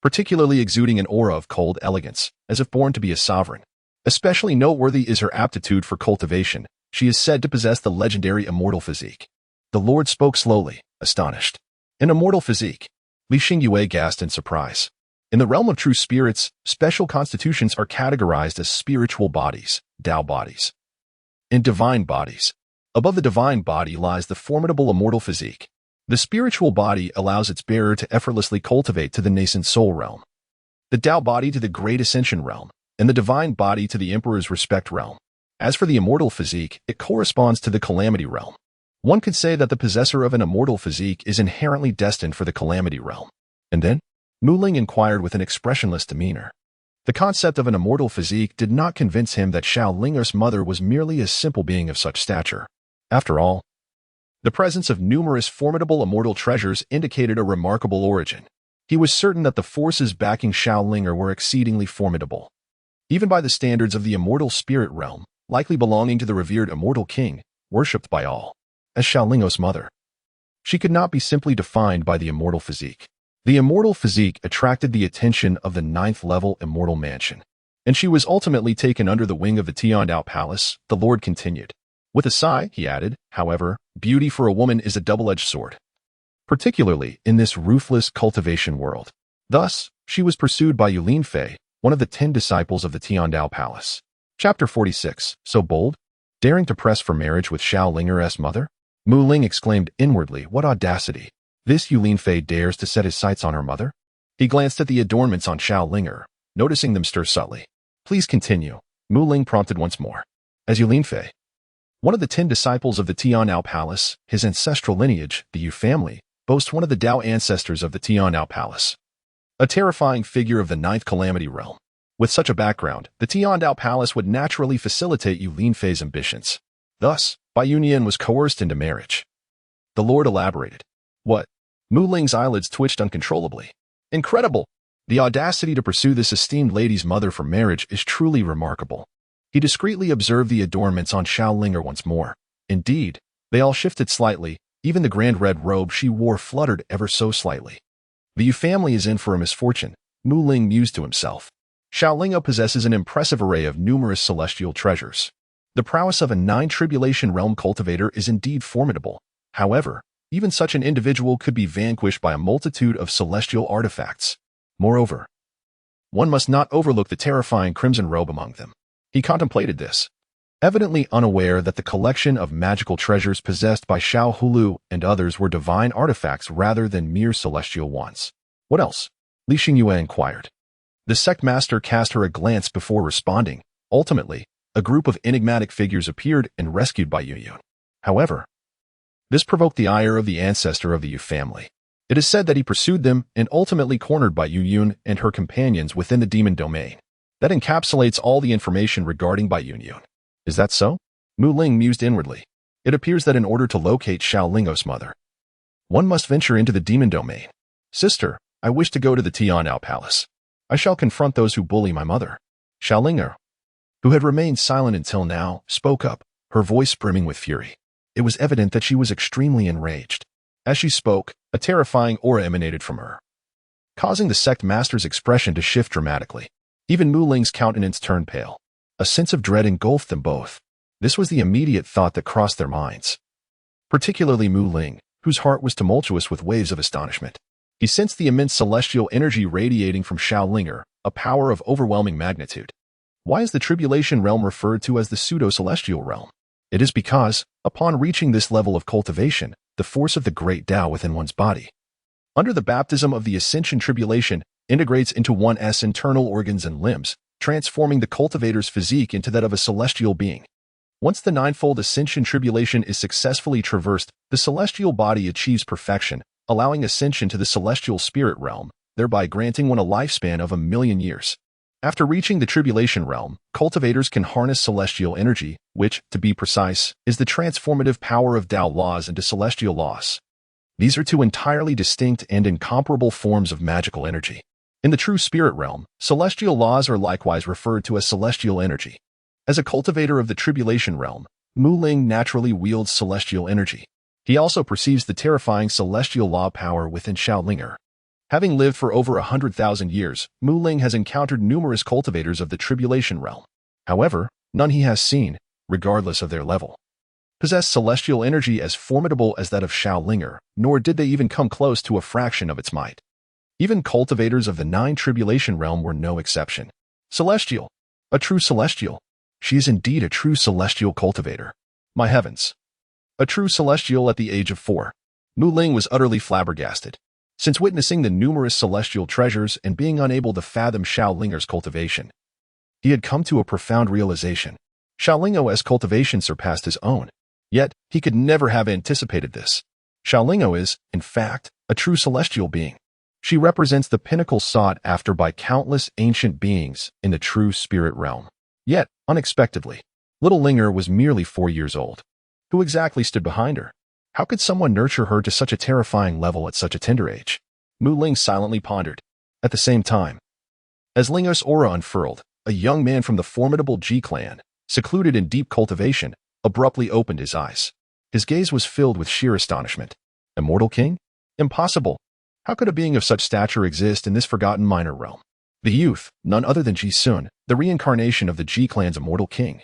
particularly exuding an aura of cold elegance, as if born to be a sovereign. Especially noteworthy is her aptitude for cultivation. She is said to possess the legendary immortal physique. The Lord spoke slowly, astonished. An immortal physique. Li Xingyue gasped in surprise. In the realm of true spirits, special constitutions are categorized as spiritual bodies, Tao bodies, and divine bodies. Above the divine body lies the formidable immortal physique. The spiritual body allows its bearer to effortlessly cultivate to the nascent soul realm, the Tao body to the great ascension realm, and the divine body to the emperor's respect realm. As for the immortal physique, it corresponds to the calamity realm. One could say that the possessor of an immortal physique is inherently destined for the calamity realm. And then? Mu Ling inquired with an expressionless demeanor. The concept of an immortal physique did not convince him that Xiaolinger's mother was merely a simple being of such stature. After all, the presence of numerous formidable immortal treasures indicated a remarkable origin. He was certain that the forces backing Xiaolinger were exceedingly formidable, even by the standards of the immortal spirit realm, likely belonging to the revered immortal king, worshipped by all. As Xiaolinger's mother, she could not be simply defined by the immortal physique. The immortal physique attracted the attention of the 9th-level immortal mansion, and she was ultimately taken under the wing of the Tiandao Palace. The Lord continued. With a sigh, he added, however, beauty for a woman is a double-edged sword, particularly in this ruthless cultivation world. Thus, she was pursued by Yulin Fei, one of the 10 disciples of the Tiandao Palace. Chapter 46. So bold? Daring to press for marriage with Xiao Linger's mother? Mu Ling exclaimed inwardly, what audacity! This Yu Linfei dares to set his sights on her mother? He glanced at the adornments on Xiao Linger, noticing them stir subtly. Please continue, Mu Ling prompted once more. As Yu Linfei, one of the 10 disciples of the Tiandao Palace, his ancestral lineage, the Yu family, boasts one of the Dao ancestors of the Tiandao Palace, a terrifying figure of the 9th Calamity realm. With such a background, the Tiandao Palace would naturally facilitate Yu Linfei's ambitions. Thus, Bai Yunyan was coerced into marriage. The Lord elaborated. What? Mu Ling's eyelids twitched uncontrollably. Incredible! The audacity to pursue this esteemed lady's mother for marriage is truly remarkable. He discreetly observed the adornments on Xiao Linger once more. Indeed, they all shifted slightly, even the grand red robe she wore fluttered ever so slightly. The Yu family is in for a misfortune, Mu Ling mused to himself. Xiao Lingo possesses an impressive array of numerous celestial treasures. The prowess of a 9-tribulation realm cultivator is indeed formidable. However, even such an individual could be vanquished by a multitude of celestial artifacts. Moreover, one must not overlook the terrifying crimson robe among them. He contemplated this, evidently unaware that the collection of magical treasures possessed by Xiao Hulu and others were divine artifacts rather than mere celestial ones. What else? Li Xingyue inquired. The sect master cast her a glance before responding. Ultimately, a group of enigmatic figures appeared and rescued Bai Yunyan. However, this provoked the ire of the ancestor of the Yu family. It is said that he pursued them and ultimately cornered Bai Yunyan and her companions within the demon domain. That encapsulates all the information regarding Bai Yunyan. Is that so? Mu Ling mused inwardly. It appears that in order to locate Xiao Lingo's mother, one must venture into the demon domain. Sister, I wish to go to the Tiandao Palace. I shall confront those who bully my mother. Xiao Linger, who had remained silent until now, spoke up, her voice brimming with fury. It was evident that she was extremely enraged. As she spoke, a terrifying aura emanated from her, causing the sect master's expression to shift dramatically. Even Mu Ling's countenance turned pale. A sense of dread engulfed them both. This was the immediate thought that crossed their minds. Particularly Mu Ling, whose heart was tumultuous with waves of astonishment. He sensed the immense celestial energy radiating from Xiao Linger, a power of overwhelming magnitude. Why is the tribulation realm referred to as the pseudo-celestial realm? It is because, upon reaching this level of cultivation, the force of the great Tao within one's body, under the baptism of the ascension tribulation, integrates into one's internal organs and limbs, transforming the cultivator's physique into that of a celestial being. Once the ninefold ascension tribulation is successfully traversed, the celestial body achieves perfection, allowing ascension to the celestial spirit realm, thereby granting one a lifespan of 1,000,000 years. After reaching the tribulation realm, cultivators can harness celestial energy, which, to be precise, is the transformative power of Tao laws into celestial laws. These are two entirely distinct and incomparable forms of magical energy. In the true spirit realm, celestial laws are likewise referred to as celestial energy. As a cultivator of the tribulation realm, Mu Ling naturally wields celestial energy. He also perceives the terrifying celestial law power within Xiao Linger. Having lived for over 100,000 years, Mu Ling has encountered numerous cultivators of the tribulation realm. However, none he has seen, regardless of their level, possess celestial energy as formidable as that of Xiao Linger, nor did they even come close to a fraction of its might. Even cultivators of the 9 tribulation realm were no exception. Celestial. A true celestial. She is indeed a true celestial cultivator. My heavens. A true celestial at the age of 4. Mu Ling was utterly flabbergasted. Since witnessing the numerous celestial treasures and being unable to fathom Xiao Linger's cultivation, he had come to a profound realization. Xiao Lingo's cultivation surpassed his own. Yet, he could never have anticipated this. Xiao Lingo is, in fact, a true celestial being. She represents the pinnacle sought after by countless ancient beings in the true spirit realm. Yet, unexpectedly, little Linger was merely 4 years old. Who exactly stood behind her? How could someone nurture her to such a terrifying level at such a tender age? Mu Ling silently pondered. At the same time, as Lingo's aura unfurled, a young man from the formidable Ji clan, secluded in deep cultivation, abruptly opened his eyes. His gaze was filled with sheer astonishment. Immortal King? Impossible. How could a being of such stature exist in this forgotten minor realm? The youth, none other than Ji Sun, the reincarnation of the Ji clan's immortal king,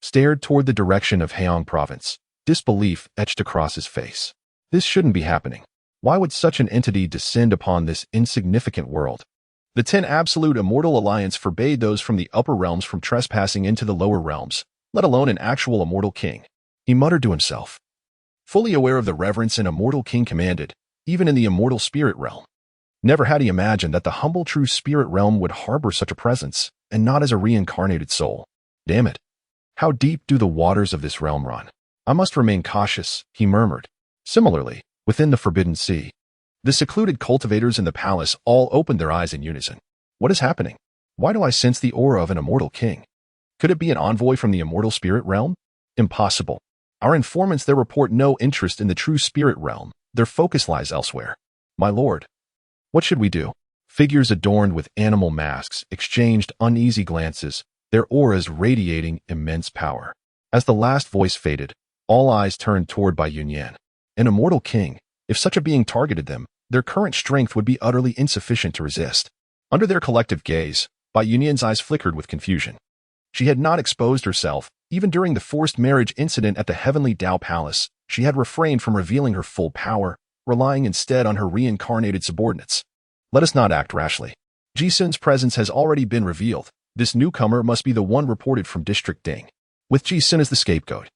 stared toward the direction of Heong province. Disbelief etched across his face. This shouldn't be happening. Why would such an entity descend upon this insignificant world? The 10 Absolute Immortal Alliance forbade those from the upper realms from trespassing into the lower realms, let alone an actual immortal king. He muttered to himself, fully aware of the reverence an immortal king commanded, even in the immortal spirit realm. Never had he imagined that the humble true spirit realm would harbor such a presence, and not as a reincarnated soul. Damn it. How deep do the waters of this realm run? I must remain cautious, he murmured. Similarly, within the forbidden sea, the secluded cultivators in the palace all opened their eyes in unison. What is happening? Why do I sense the aura of an immortal king? Could it be an envoy from the immortal spirit realm? Impossible. Our informants there report no interest in the true spirit realm. Their focus lies elsewhere. My lord, what should we do? Figures adorned with animal masks exchanged uneasy glances, their auras radiating immense power. As the last voice faded, all eyes turned toward Bai Yunyan. An immortal king, if such a being targeted them, their current strength would be utterly insufficient to resist. Under their collective gaze, Bai Yunyan's eyes flickered with confusion. She had not exposed herself. Even during the forced marriage incident at the Heavenly Tao Palace, she had refrained from revealing her full power, relying instead on her reincarnated subordinates. Let us not act rashly. Ji-sun's presence has already been revealed. This newcomer must be the one reported from District Ding, with Ji-sun as the scapegoat.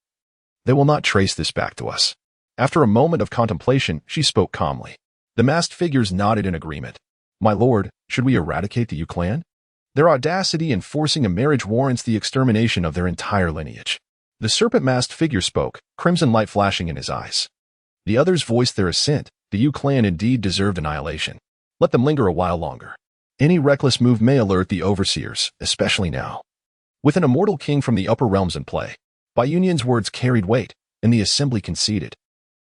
They will not trace this back to us. After a moment of contemplation, she spoke calmly. The masked figures nodded in agreement. My lord, should we eradicate the Yu clan? Their audacity in forcing a marriage warrants the extermination of their entire lineage. The serpent-masked figure spoke, crimson light flashing in his eyes. The others voiced their assent. The Yu clan indeed deserved annihilation. Let them linger a while longer. Any reckless move may alert the overseers, especially now. With an immortal king from the upper realms in play, Bai Yunyan's words carried weight, and the assembly conceded.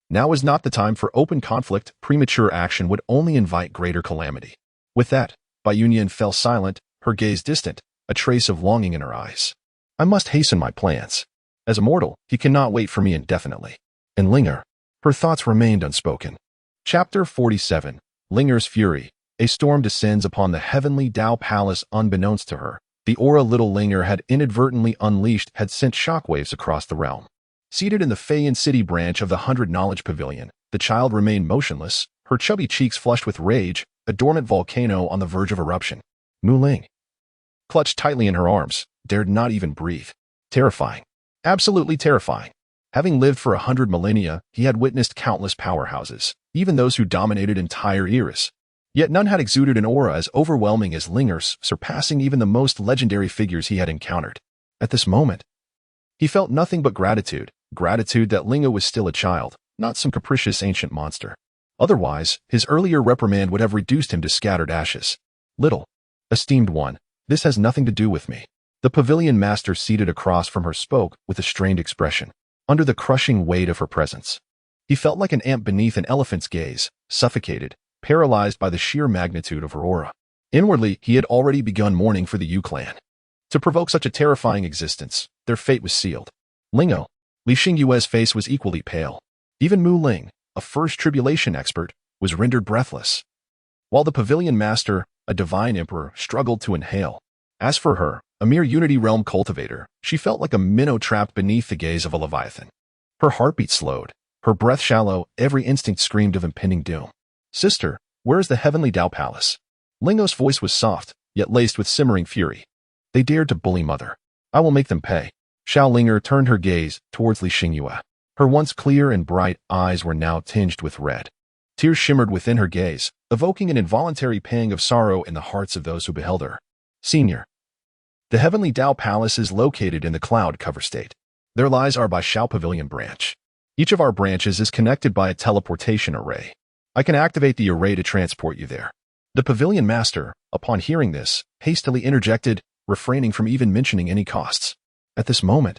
Now is not the time for open conflict. Premature action would only invite greater calamity. With that, Bai Yunyan fell silent, her gaze distant, a trace of longing in her eyes. I must hasten my plans. As immortal, he cannot wait for me indefinitely. And Linger, her thoughts remained unspoken. Chapter 47. Linger's Fury. A storm descends upon the Heavenly Tao Palace unbeknownst to her. The aura little Linger had inadvertently unleashed had sent shockwaves across the realm. Seated in the Feiyan City branch of the 100 Knowledge Pavilion, the child remained motionless, her chubby cheeks flushed with rage, a dormant volcano on the verge of eruption. Mu Ling, clutched tightly in her arms, dared not even breathe. Terrifying. Absolutely terrifying. Having lived for 100 millennia, he had witnessed countless powerhouses, even those who dominated entire eras. Yet none had exuded an aura as overwhelming as Linger's, surpassing even the most legendary figures he had encountered. At this moment, he felt nothing but gratitude that Linga was still a child, not some capricious ancient monster. Otherwise, his earlier reprimand would have reduced him to scattered ashes. Little, esteemed one, this has nothing to do with me. The pavilion master seated across from her spoke with a strained expression. Under the crushing weight of her presence, he felt like an ant beneath an elephant's gaze, suffocated, paralyzed by the sheer magnitude of her aura. Inwardly, he had already begun mourning for the Yu clan. To provoke such a terrifying existence, their fate was sealed. Lingo, Li Xingyue's face was equally pale. Even Mu Ling, a first tribulation expert, was rendered breathless. While the pavilion master, a divine emperor, struggled to inhale. As for her, a mere unity realm cultivator, she felt like a minnow trapped beneath the gaze of a leviathan. Her heartbeat slowed, her breath shallow, every instinct screamed of impending doom. Sister, where is the Heavenly Tao Palace? Lingo's voice was soft, yet laced with simmering fury. They dared to bully Mother. I will make them pay. Xiao Linger turned her gaze towards Li Xingyue. Her once clear and bright eyes were now tinged with red. Tears shimmered within her gaze, evoking an involuntary pang of sorrow in the hearts of those who beheld her. Senior. The Heavenly Tao Palace is located in the Cloud Cover State. Their lies are by Xiao Pavilion Branch. Each of our branches is connected by a teleportation array. I can activate the array to transport you there. The Pavilion Master, upon hearing this, hastily interjected, refraining from even mentioning any costs. At this moment,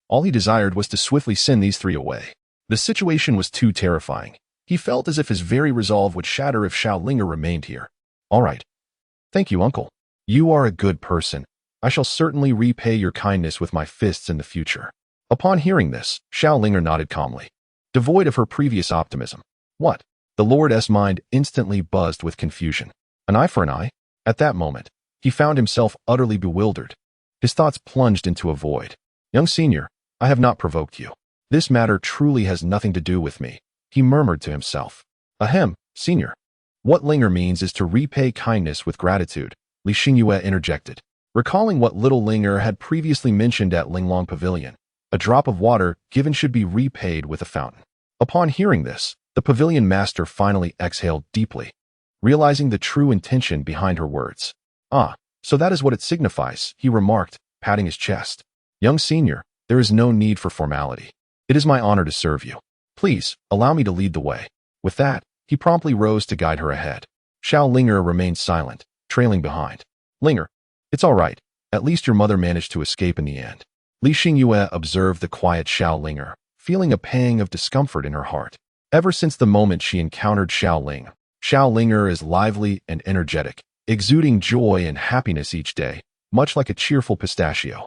all he desired was to swiftly send these three away. The situation was too terrifying. He felt as if his very resolve would shatter if Xiao Linger remained here. All right. Thank you, uncle. You are a good person. I shall certainly repay your kindness with my fists in the future. Upon hearing this, Xiao Linger nodded calmly, devoid of her previous optimism. What? The Lord's mind instantly buzzed with confusion. An eye for an eye? At that moment, he found himself utterly bewildered. His thoughts plunged into a void. Young senior, I have not provoked you. This matter truly has nothing to do with me, he murmured to himself. Ahem, senior. What Linger means is to repay kindness with gratitude, Li Xingyue interjected. Recalling what little Linger had previously mentioned at Linglong Pavilion, a drop of water given should be repaid with a fountain. Upon hearing this, the pavilion master finally exhaled deeply, realizing the true intention behind her words. Ah, so that is what it signifies, he remarked, patting his chest. Young senior, there is no need for formality. It is my honor to serve you. Please, allow me to lead the way. With that, he promptly rose to guide her ahead. Xiao Linger remained silent, trailing behind. Linger, it's all right. At least your mother managed to escape in the end. Li Xingyue observed the quiet Xiao Linger, feeling a pang of discomfort in her heart. Ever since the moment she encountered Xiao Linger is lively and energetic, exuding joy and happiness each day, much like a cheerful pistachio.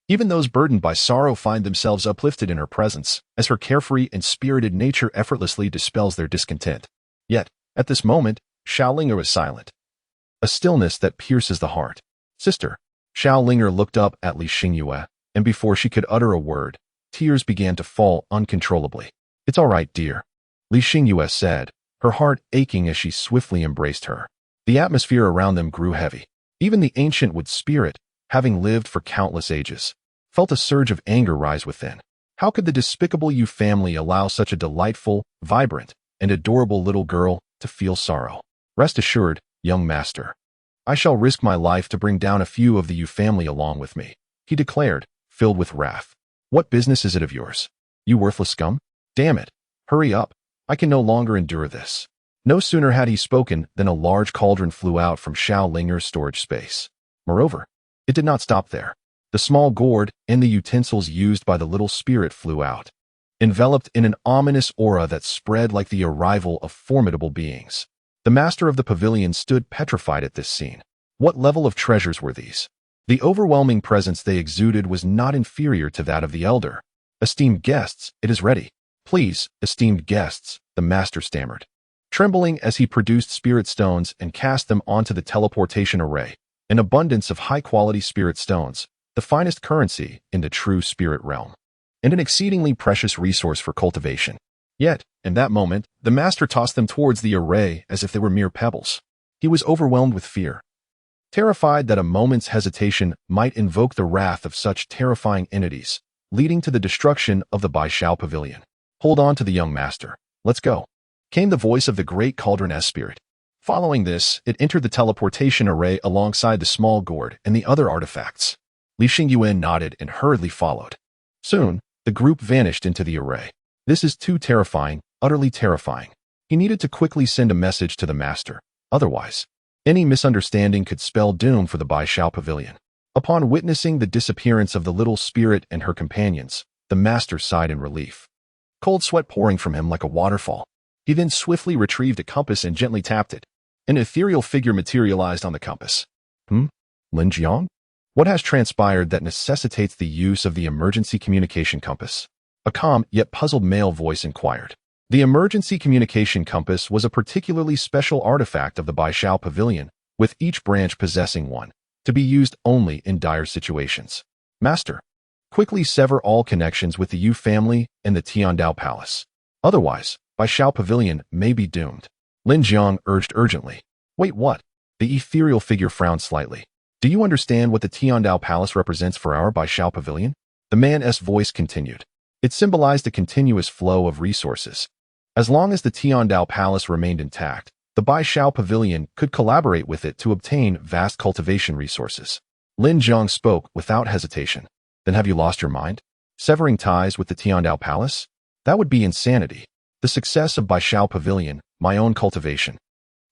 Even those burdened by sorrow find themselves uplifted in her presence, as her carefree and spirited nature effortlessly dispels their discontent. Yet, at this moment, Xiao Linger was silent. A stillness that pierces the heart. Sister. Xiao Linger looked up at Li Xingyue, and before she could utter a word, tears began to fall uncontrollably. It's all right, dear, Li Xingyue said, her heart aching as she swiftly embraced her. The atmosphere around them grew heavy. Even the ancient wood spirit, having lived for countless ages, felt a surge of anger rise within. How could the despicable Yu family allow such a delightful, vibrant, and adorable little girl to feel sorrow? Rest assured, young master, I shall risk my life to bring down a few of the Yu family along with me, he declared, filled with wrath. What business is it of yours? You worthless scum? Damn it. Hurry up. I can no longer endure this. No sooner had he spoken than a large cauldron flew out from Xiao Linger's storage space. Moreover, it did not stop there. The small gourd and the utensils used by the little spirit flew out, enveloped in an ominous aura that spread like the arrival of formidable beings. The master of the pavilion stood petrified at this scene. What level of treasures were these? The overwhelming presence they exuded was not inferior to that of the elder. Esteemed guests, it is ready. Please, esteemed guests, the master stammered, trembling as he produced spirit stones and cast them onto the teleportation array, an abundance of high-quality spirit stones, the finest currency in the true spirit realm, and an exceedingly precious resource for cultivation. Yet, in that moment, the master tossed them towards the array as if they were mere pebbles. He was overwhelmed with fear, terrified that a moment's hesitation might invoke the wrath of such terrifying entities, leading to the destruction of the Baishao Pavilion. Hold on to the young master. Let's go, came the voice of the great cauldron spirit. Following this, it entered the teleportation array alongside the small gourd and the other artifacts. Li Xingyue nodded and hurriedly followed. Soon, the group vanished into the array. This is too terrifying, utterly terrifying. He needed to quickly send a message to the master. Otherwise, any misunderstanding could spell doom for the Baishao Pavilion. Upon witnessing the disappearance of the little spirit and her companions, the master sighed in relief, cold sweat pouring from him like a waterfall. He then swiftly retrieved a compass and gently tapped it. An ethereal figure materialized on the compass. Lin Jiang? What has transpired that necessitates the use of the emergency communication compass? A calm yet puzzled male voice inquired. The emergency communication compass was a particularly special artifact of the Baishao Pavilion, with each branch possessing one, to be used only in dire situations. Master, quickly sever all connections with the Yu family and the Tiandao Palace. Otherwise, Baishao Pavilion may be doomed. Lin Jiang urged urgently. Wait, what? The ethereal figure frowned slightly. Do you understand what the Tiandao Palace represents for our Baishao Pavilion? The man's voice continued. It symbolized a continuous flow of resources. As long as the Tiandao Palace remained intact, the Baishao Pavilion could collaborate with it to obtain vast cultivation resources. Lin Jiang spoke without hesitation. Then have you lost your mind? Severing ties with the Tiandao Palace? That would be insanity. The success of Baishao Pavilion, my own cultivation,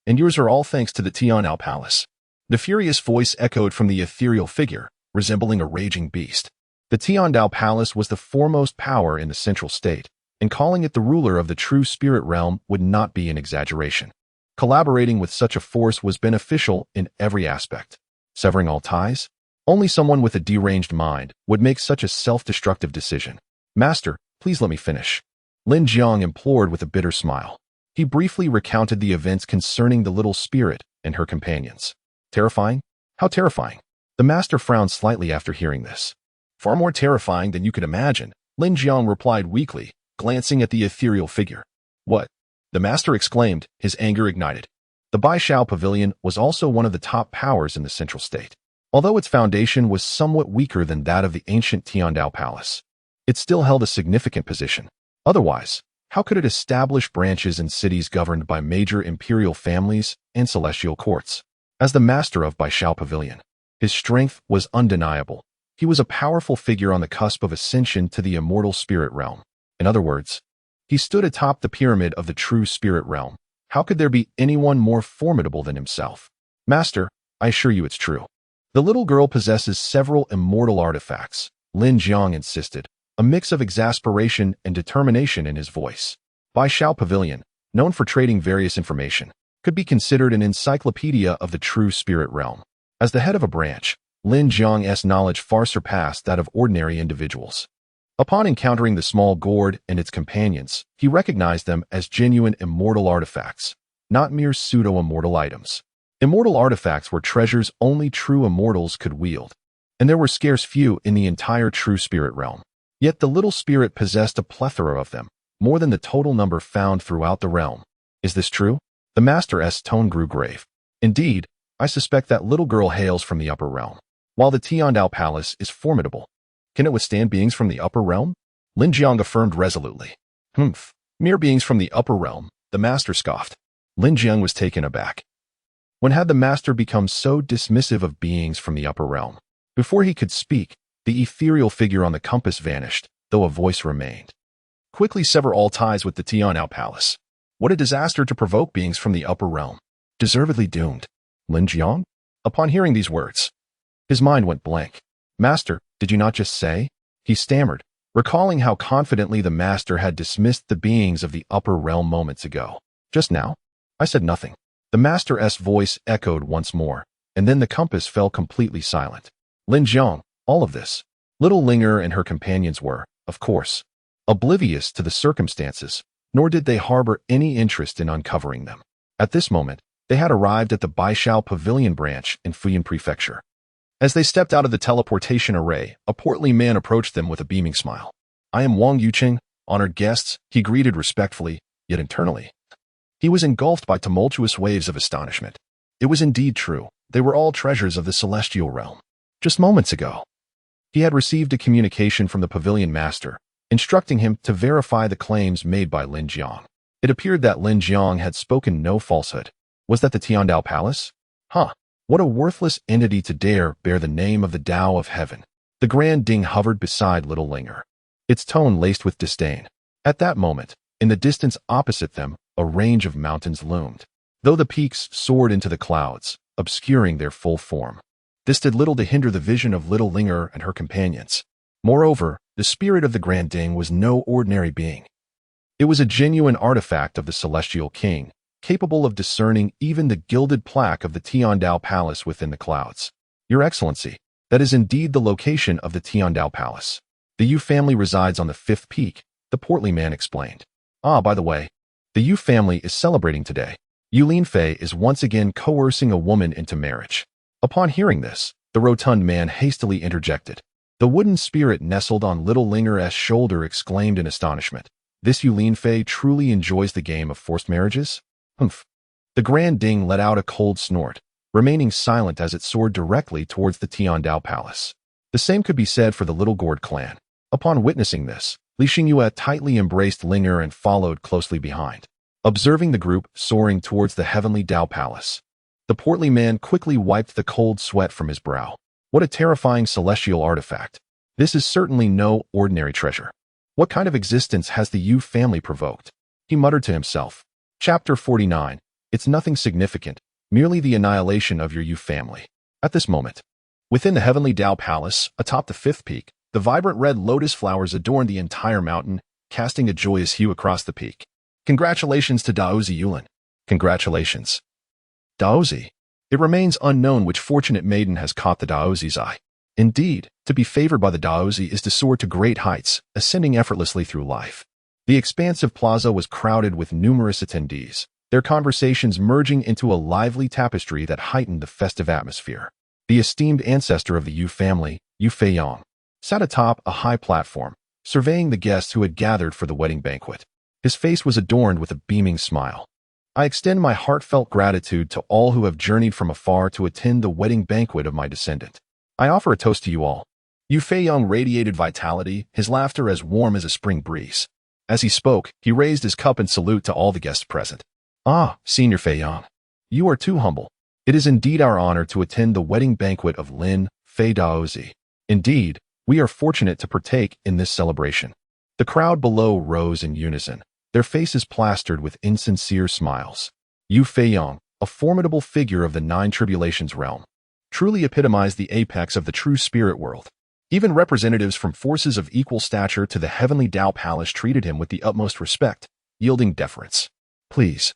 and yours are all thanks to the Tiandao Palace. The furious voice echoed from the ethereal figure, resembling a raging beast. The Tiandao Palace was the foremost power in the central state, and calling it the ruler of the true spirit realm would not be an exaggeration. Collaborating with such a force was beneficial in every aspect. Severing all ties? Only someone with a deranged mind would make such a self-destructive decision. Master, please let me finish. Lin Jiang implored with a bitter smile. He briefly recounted the events concerning the little spirit and her companions. Terrifying? How terrifying? The master frowned slightly after hearing this. Far more terrifying than you could imagine, Lin Jiang replied weakly, glancing at the ethereal figure. What? The master exclaimed, his anger ignited. The Baishao Pavilion was also one of the top powers in the central state. Although its foundation was somewhat weaker than that of the ancient Tiandao Palace, it still held a significant position. Otherwise, how could it establish branches in cities governed by major imperial families and celestial courts? As the master of Baishao Pavilion, his strength was undeniable. He was a powerful figure on the cusp of ascension to the immortal spirit realm. In other words, he stood atop the pyramid of the true spirit realm. How could there be anyone more formidable than himself? Master, I assure you it's true. The little girl possesses several immortal artifacts, Lin Jiang insisted, a mix of exasperation and determination in his voice. Baishao Pavilion, known for trading various information, could be considered an encyclopedia of the true spirit realm. As the head of a branch, Lin Jiang's knowledge far surpassed that of ordinary individuals. Upon encountering the small gourd and its companions, he recognized them as genuine immortal artifacts, not mere pseudo-immortal items. Immortal artifacts were treasures only true immortals could wield, and there were scarce few in the entire true spirit realm. Yet the little spirit possessed a plethora of them, more than the total number found throughout the realm. Is this true? The master's tone grew grave. Indeed, I suspect that little girl hails from the upper realm. While the Tiandao Palace is formidable, can it withstand beings from the upper realm? Lin Jiang affirmed resolutely. Mere beings from the upper realm, the master scoffed. Lin Jiang was taken aback. When had the master become so dismissive of beings from the upper realm? Before he could speak, the ethereal figure on the compass vanished, though a voice remained. Quickly sever all ties with the Tiandao Palace. What a disaster to provoke beings from the upper realm. Deservedly doomed. Lin Jiang? Upon hearing these words, his mind went blank. Master, did you not just say? He stammered, recalling how confidently the master had dismissed the beings of the upper realm moments ago. Just now? I said nothing. The master's voice echoed once more, and then the compass fell completely silent. Lin Jiang, all of this. Little Linger and her companions were, of course, oblivious to the circumstances, nor did they harbor any interest in uncovering them. At this moment, they had arrived at the Baishao Pavilion branch in Fuyan Prefecture. As they stepped out of the teleportation array, a portly man approached them with a beaming smile. I am Wang Yuqing, honored guests, he greeted respectfully, yet internally. He was engulfed by tumultuous waves of astonishment. It was indeed true. They were all treasures of the celestial realm. Just moments ago, he had received a communication from the pavilion master, instructing him to verify the claims made by Lin Jiang. It appeared that Lin Jiang had spoken no falsehood. Was that the Tiandao Palace? What a worthless entity to dare bear the name of the Tao of Heaven. The Grand Ding hovered beside little Linger, its tone laced with disdain. At that moment, in the distance opposite them, a range of mountains loomed, though the peaks soared into the clouds, obscuring their full form. This did little to hinder the vision of little Linger and her companions. Moreover, the spirit of the Grand Ding was no ordinary being. It was a genuine artifact of the Celestial King, capable of discerning even the gilded plaque of the Tiandao Palace within the clouds. Your Excellency, that is indeed the location of the Tiandao Palace. The Yu family resides on the 5th peak, the portly man explained. By the way, the Yu family is celebrating today. Yu Linfei is once again coercing a woman into marriage. Upon hearing this, the rotund man hastily interjected. The wooden spirit nestled on little Linger's shoulder exclaimed in astonishment. This Yu Linfei truly enjoys the game of forced marriages? The Grand Ding let out a cold snort, remaining silent as it soared directly towards the Tiandao Palace. The same could be said for the Little Gourd clan. Upon witnessing this, Li Xingyue tightly embraced Linger and followed closely behind. Observing the group soaring towards the heavenly Dao Palace, the portly man quickly wiped the cold sweat from his brow. What a terrifying celestial artifact. This is certainly no ordinary treasure. What kind of existence has the Yu family provoked? He muttered to himself. Chapter 49. It's nothing significant, merely the annihilation of your Yu family. At this moment, within the heavenly Dao Palace, atop the 5th peak, the vibrant red lotus flowers adorned the entire mountain, casting a joyous hue across the peak. Congratulations to Daozi Yulin. Congratulations. Daozi. It remains unknown which fortunate maiden has caught the Daozi's eye. Indeed, to be favored by the Daozi is to soar to great heights, ascending effortlessly through life. The expansive plaza was crowded with numerous attendees, their conversations merging into a lively tapestry that heightened the festive atmosphere. The esteemed ancestor of the Yu family, Yu Feiyang, sat atop a high platform, surveying the guests who had gathered for the wedding banquet. His face was adorned with a beaming smile. I extend my heartfelt gratitude to all who have journeyed from afar to attend the wedding banquet of my descendant. I offer a toast to you all. Yu Feiyong radiated vitality, his laughter as warm as a spring breeze. As he spoke, he raised his cup in salute to all the guests present. Ah, Senior Feiyong, you are too humble. It is indeed our honor to attend the wedding banquet of Lin Fei Daozi. Indeed, we are fortunate to partake in this celebration. The crowd below rose in unison, their faces plastered with insincere smiles. Yu Feiyong, a formidable figure of the Nine Tribulations realm, truly epitomized the apex of the true spirit world. Even representatives from forces of equal stature to the heavenly Tao Palace treated him with the utmost respect, yielding deference. Please.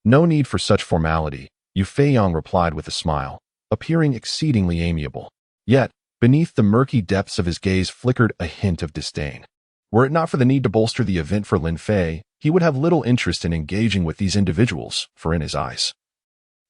No need for such formality, Yu Feiyong replied with a smile, appearing exceedingly amiable. Yet, beneath the murky depths of his gaze flickered a hint of disdain. Were it not for the need to bolster the event for Lin Fei, he would have little interest in engaging with these individuals, for in his eyes,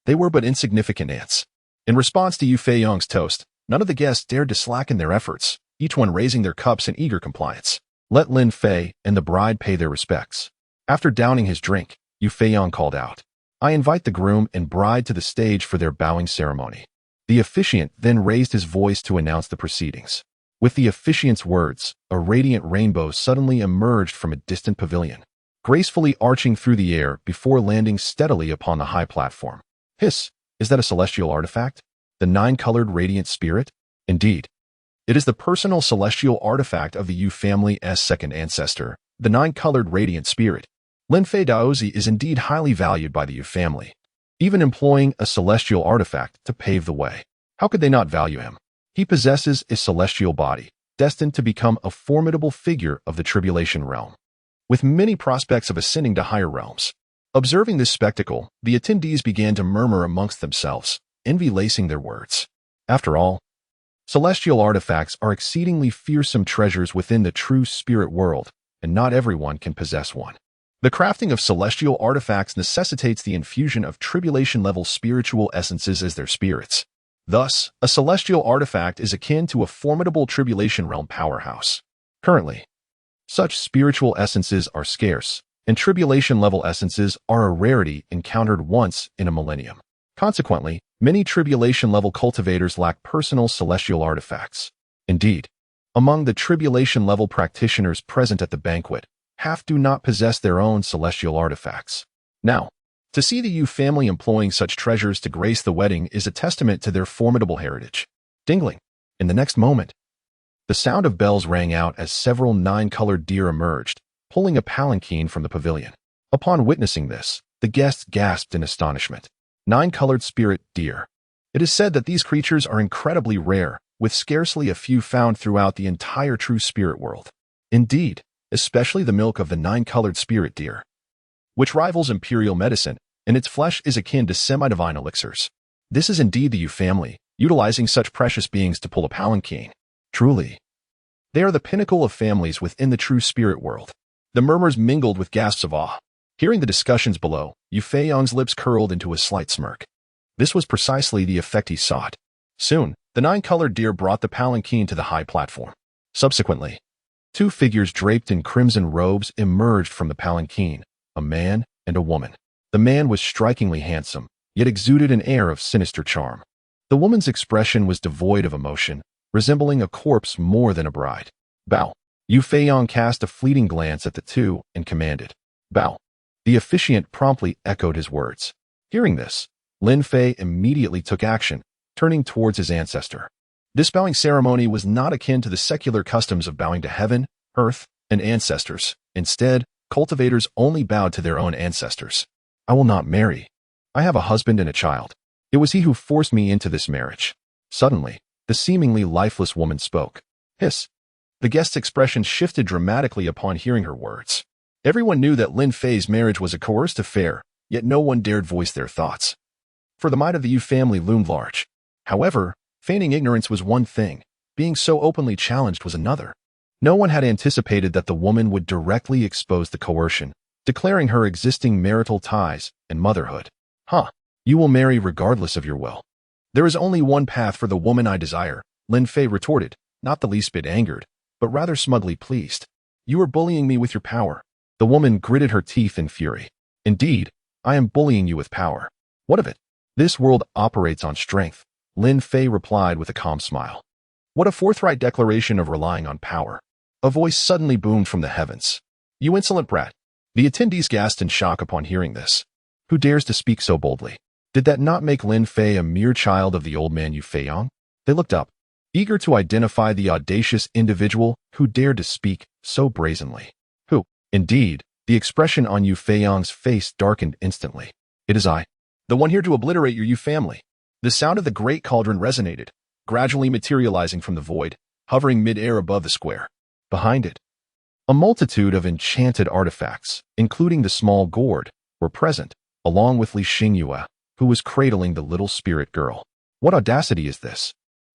they were but insignificant ants. In response to Yu Feiyong's toast, none of the guests dared to slacken their efforts, each one raising their cups in eager compliance. Let Lin Fei and the bride pay their respects. After downing his drink, Yu Feiyong called out, I invite the groom and bride to the stage for their bowing ceremony. The officiant then raised his voice to announce the proceedings. With the officiant's words, a radiant rainbow suddenly emerged from a distant pavilion, gracefully arching through the air before landing steadily upon the high platform. Hiss, is that a celestial artifact? The nine-colored radiant spirit? Indeed. It is the personal celestial artifact of the Yu family's second ancestor, the nine-colored radiant spirit. Lin Fei Daozi is indeed highly valued by the Yu family, even employing a celestial artifact to pave the way. How could they not value him? He possesses a celestial body, destined to become a formidable figure of the tribulation realm, with many prospects of ascending to higher realms. Observing this spectacle, the attendees began to murmur amongst themselves, envy lacing their words. After all, celestial artifacts are exceedingly fearsome treasures within the true spirit world, and not everyone can possess one. The crafting of celestial artifacts necessitates the infusion of tribulation-level spiritual essences as their spirits. Thus, a celestial artifact is akin to a formidable tribulation realm powerhouse. Currently, such spiritual essences are scarce, and tribulation-level essences are a rarity encountered once in a millennium. Consequently, many tribulation-level cultivators lack personal celestial artifacts. Indeed, among the tribulation-level practitioners present at the banquet, half do not possess their own celestial artifacts. Now, to see the Yu family employing such treasures to grace the wedding is a testament to their formidable heritage. Dingling. In the next moment, the sound of bells rang out as several nine-colored deer emerged, pulling a palanquin from the pavilion. Upon witnessing this, the guests gasped in astonishment. Nine-colored spirit deer. It is said that these creatures are incredibly rare, with scarcely a few found throughout the entire true spirit world. Indeed, especially the milk of the nine-colored spirit deer, which rivals imperial medicine, and its flesh is akin to semi-divine elixirs. This is indeed the Yu family, utilizing such precious beings to pull a palanquin. Truly, they are the pinnacle of families within the true spirit world. The murmurs mingled with gasps of awe. Hearing the discussions below, Yu Feiyong's lips curled into a slight smirk. This was precisely the effect he sought. Soon, the nine-colored deer brought the palanquin to the high platform. Subsequently, two figures draped in crimson robes emerged from the palanquin, a man and a woman. The man was strikingly handsome, yet exuded an air of sinister charm. The woman's expression was devoid of emotion, resembling a corpse more than a bride. Bow. Yu Feiyong cast a fleeting glance at the two and commanded, Bow. The officiant promptly echoed his words. Hearing this, Lin Fei immediately took action, turning towards his ancestor. This bowing ceremony was not akin to the secular customs of bowing to heaven, earth, and ancestors. Instead, cultivators only bowed to their own ancestors. I will not marry. I have a husband and a child. It was he who forced me into this marriage. Suddenly, the seemingly lifeless woman spoke. Hiss. The guest's expression shifted dramatically upon hearing her words. Everyone knew that Lin Fei's marriage was a coerced affair, yet no one dared voice their thoughts. For the might of the Yu family loomed large. However, feigning ignorance was one thing, being so openly challenged was another. No one had anticipated that the woman would directly expose the coercion, declaring her existing marital ties and motherhood. You will marry regardless of your will. There is only one path for the woman I desire, Lin Fei retorted, not the least bit angered, but rather smugly pleased. You are bullying me with your power. The woman gritted her teeth in fury. Indeed, I am bullying you with power. What of it? This world operates on strength, Lin Fei replied with a calm smile. What a forthright declaration of relying on power. A voice suddenly boomed from the heavens. You insolent brat. The attendees gasped in shock upon hearing this. Who dares to speak so boldly? Did that not make Lin Fei a mere child of the old man Yu Feiyang? They looked up, eager to identify the audacious individual who dared to speak so brazenly. Who? Indeed, the expression on Yu Feiyang's face darkened instantly. It is I, the one here to obliterate your Yu family. The sound of the great cauldron resonated, gradually materializing from the void, hovering mid-air above the square. Behind it, a multitude of enchanted artifacts, including the small gourd, were present, along with Li Xingyue, who was cradling the little spirit girl. What audacity is this?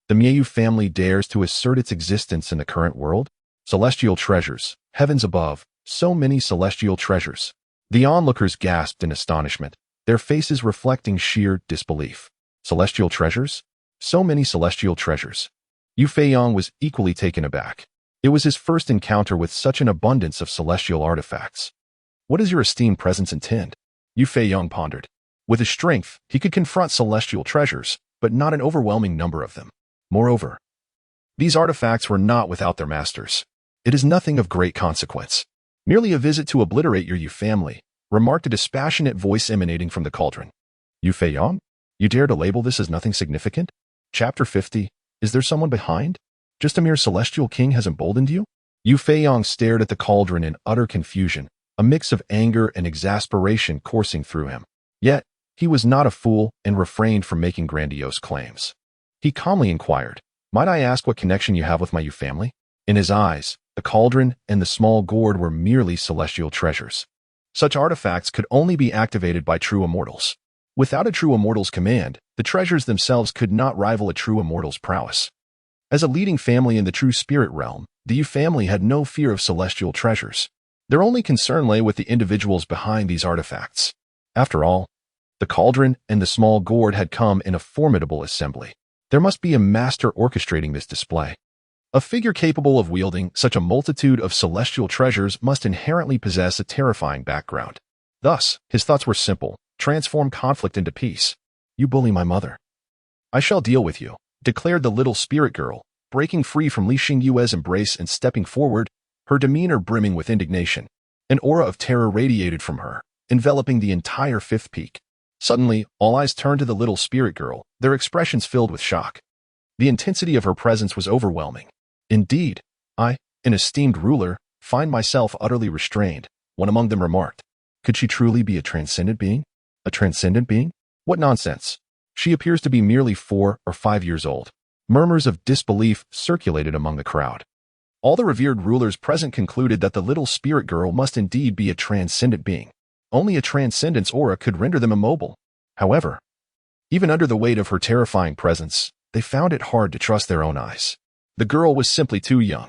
The Mieu family dares to assert its existence in the current world? Celestial treasures, heavens above, so many celestial treasures. The onlookers gasped in astonishment, their faces reflecting sheer disbelief. Celestial treasures? So many celestial treasures. Yu Feiyang was equally taken aback. It was his first encounter with such an abundance of celestial artifacts. What does your esteemed presence intend? Yu Feiyang pondered. With his strength, he could confront celestial treasures, but not an overwhelming number of them. Moreover, these artifacts were not without their masters. It is nothing of great consequence. Merely a visit to obliterate your Yu family, remarked a dispassionate voice emanating from the cauldron. Yu Feiyang? You dare to label this as nothing significant? Chapter 50. Is there someone behind? Just a mere celestial king has emboldened you? Yu Feiyang stared at the cauldron in utter confusion, a mix of anger and exasperation coursing through him. Yet, he was not a fool and refrained from making grandiose claims. He calmly inquired, might I ask what connection you have with my Yu family? In his eyes, the cauldron and the small gourd were merely celestial treasures. Such artifacts could only be activated by true immortals. Without a true immortal's command, the treasures themselves could not rival a true immortal's prowess. As a leading family in the true spirit realm, the Yu family had no fear of celestial treasures. Their only concern lay with the individuals behind these artifacts. After all, the cauldron and the small gourd had come in a formidable assembly. There must be a master orchestrating this display. A figure capable of wielding such a multitude of celestial treasures must inherently possess a terrifying background. Thus, his thoughts were simple: transform conflict into peace. You bully my mother. I shall deal with you, declared the little spirit girl, breaking free from Li Xingyue's embrace and stepping forward, her demeanor brimming with indignation. An aura of terror radiated from her, enveloping the entire fifth peak. Suddenly, all eyes turned to the little spirit girl, their expressions filled with shock. The intensity of her presence was overwhelming. Indeed, I, an esteemed ruler, find myself utterly restrained, one among them remarked. Could she truly be a transcendent being? A transcendent being? What nonsense. She appears to be merely 4 or 5 years old. Murmurs of disbelief circulated among the crowd. All the revered rulers present concluded that the little spirit girl must indeed be a transcendent being. Only a transcendence aura could render them immobile. However, even under the weight of her terrifying presence, they found it hard to trust their own eyes. The girl was simply too young.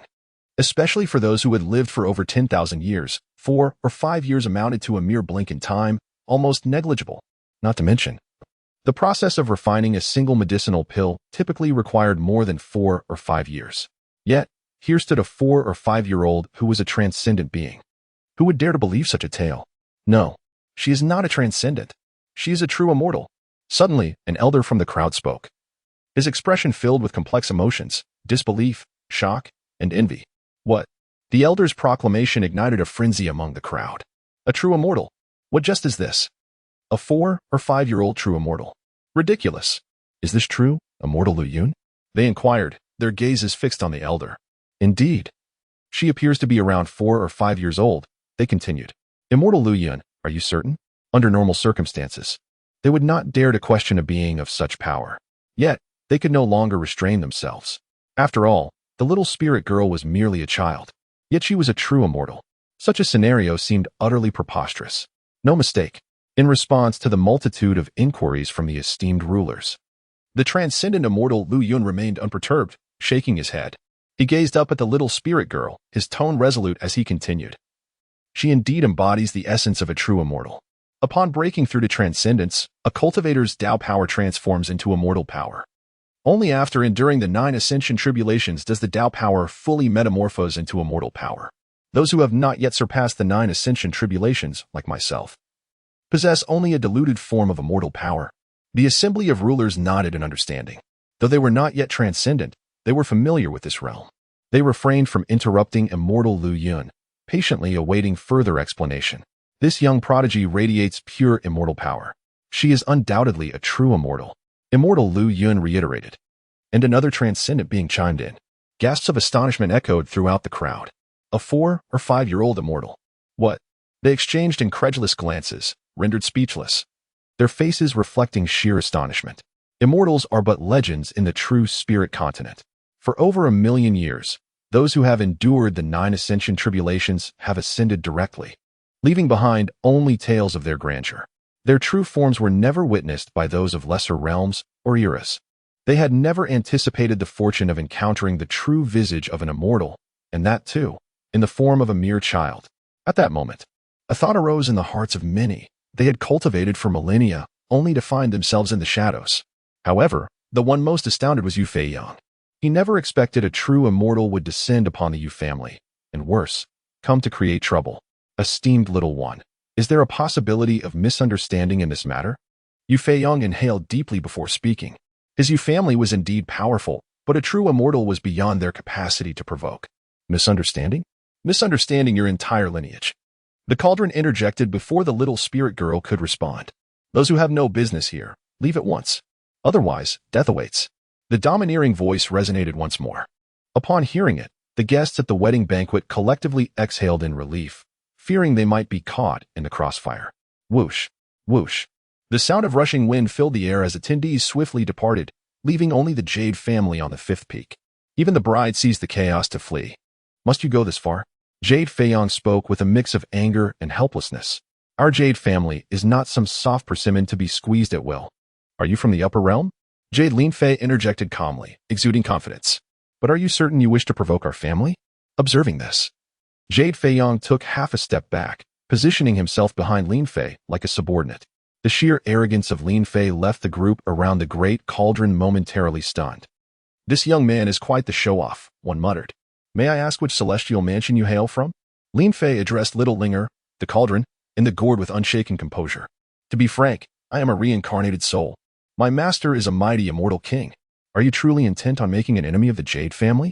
Especially for those who had lived for over 10,000 years, 4 or 5 years amounted to a mere blink in time, almost negligible. Not to mention, the process of refining a single medicinal pill typically required more than 4 or 5 years. Yet, here stood a 4 or 5-year-old who was a transcendent being. Who would dare to believe such a tale? No, she is not a transcendent. She is a true immortal. Suddenly, an elder from the crowd spoke. His expression filled with complex emotions, disbelief, shock, and envy. What? The elder's proclamation ignited a frenzy among the crowd. A true immortal? What just is this? A 4 or 5-year-old true immortal. Ridiculous. Is this true, Immortal Lu Yun? They inquired, their gazes fixed on the elder. Indeed. She appears to be around 4 or 5 years old, they continued. Immortal Lu Yun, are you certain? Under normal circumstances, they would not dare to question a being of such power. Yet, they could no longer restrain themselves. After all, the little spirit girl was merely a child. Yet she was a true immortal. Such a scenario seemed utterly preposterous. No mistake. In response to the multitude of inquiries from the esteemed rulers, the transcendent immortal Lu Yun remained unperturbed, shaking his head. He gazed up at the little spirit girl, his tone resolute as he continued. She indeed embodies the essence of a true immortal. Upon breaking through to transcendence, a cultivator's Tao power transforms into immortal power. Only after enduring the 9 ascension tribulations does the Tao power fully metamorphose into immortal power. Those who have not yet surpassed the 9 ascension tribulations, like myself, possess only a diluted form of immortal power. The assembly of rulers nodded in understanding. Though they were not yet transcendent, they were familiar with this realm. They refrained from interrupting immortal Lu Yun, patiently awaiting further explanation. This young prodigy radiates pure immortal power. She is undoubtedly a true immortal. Immortal Lu Yun reiterated. And another transcendent being chimed in. Gasps of astonishment echoed throughout the crowd. A 4 or 5-year-old immortal. What? They exchanged incredulous glances, rendered speechless, their faces reflecting sheer astonishment. Immortals are but legends in the true spirit continent. For over 1,000,000 years, those who have endured the 9 ascension tribulations have ascended directly, leaving behind only tales of their grandeur. Their true forms were never witnessed by those of lesser realms or eras. They had never anticipated the fortune of encountering the true visage of an immortal, and that too, in the form of a mere child. At that moment, a thought arose in the hearts of many. They had cultivated for millennia, only to find themselves in the shadows. However, the one most astounded was Yu Feiyang. He never expected a true immortal would descend upon the Yu family, and worse, come to create trouble. Esteemed little one, is there a possibility of misunderstanding in this matter? Yu Feiyang inhaled deeply before speaking. His Yu family was indeed powerful, but a true immortal was beyond their capacity to provoke. Misunderstanding? Misunderstanding your entire lineage. The cauldron interjected before the little spirit girl could respond. Those who have no business here, leave at once. Otherwise, death awaits. The domineering voice resonated once more. Upon hearing it, the guests at the wedding banquet collectively exhaled in relief, fearing they might be caught in the crossfire. Whoosh, whoosh. The sound of rushing wind filled the air as attendees swiftly departed, leaving only the Jade family on the 5th peak. Even the bride seized the chaos to flee. Must you go this far? Jade Feiyang spoke with a mix of anger and helplessness. Our Jade family is not some soft persimmon to be squeezed at will. Are you from the upper realm? Jade Linfei interjected calmly, exuding confidence. But are you certain you wish to provoke our family? Observing this, Jade Feiyang took half a step back, positioning himself behind Linfei like a subordinate. The sheer arrogance of Linfei left the group around the great cauldron momentarily stunned. This young man is quite the show-off, one muttered. May I ask which celestial mansion you hail from? Linfei addressed little Linger, the cauldron, in the gourd with unshaken composure. To be frank, I am a reincarnated soul. My master is a mighty immortal king. Are you truly intent on making an enemy of the Jade family?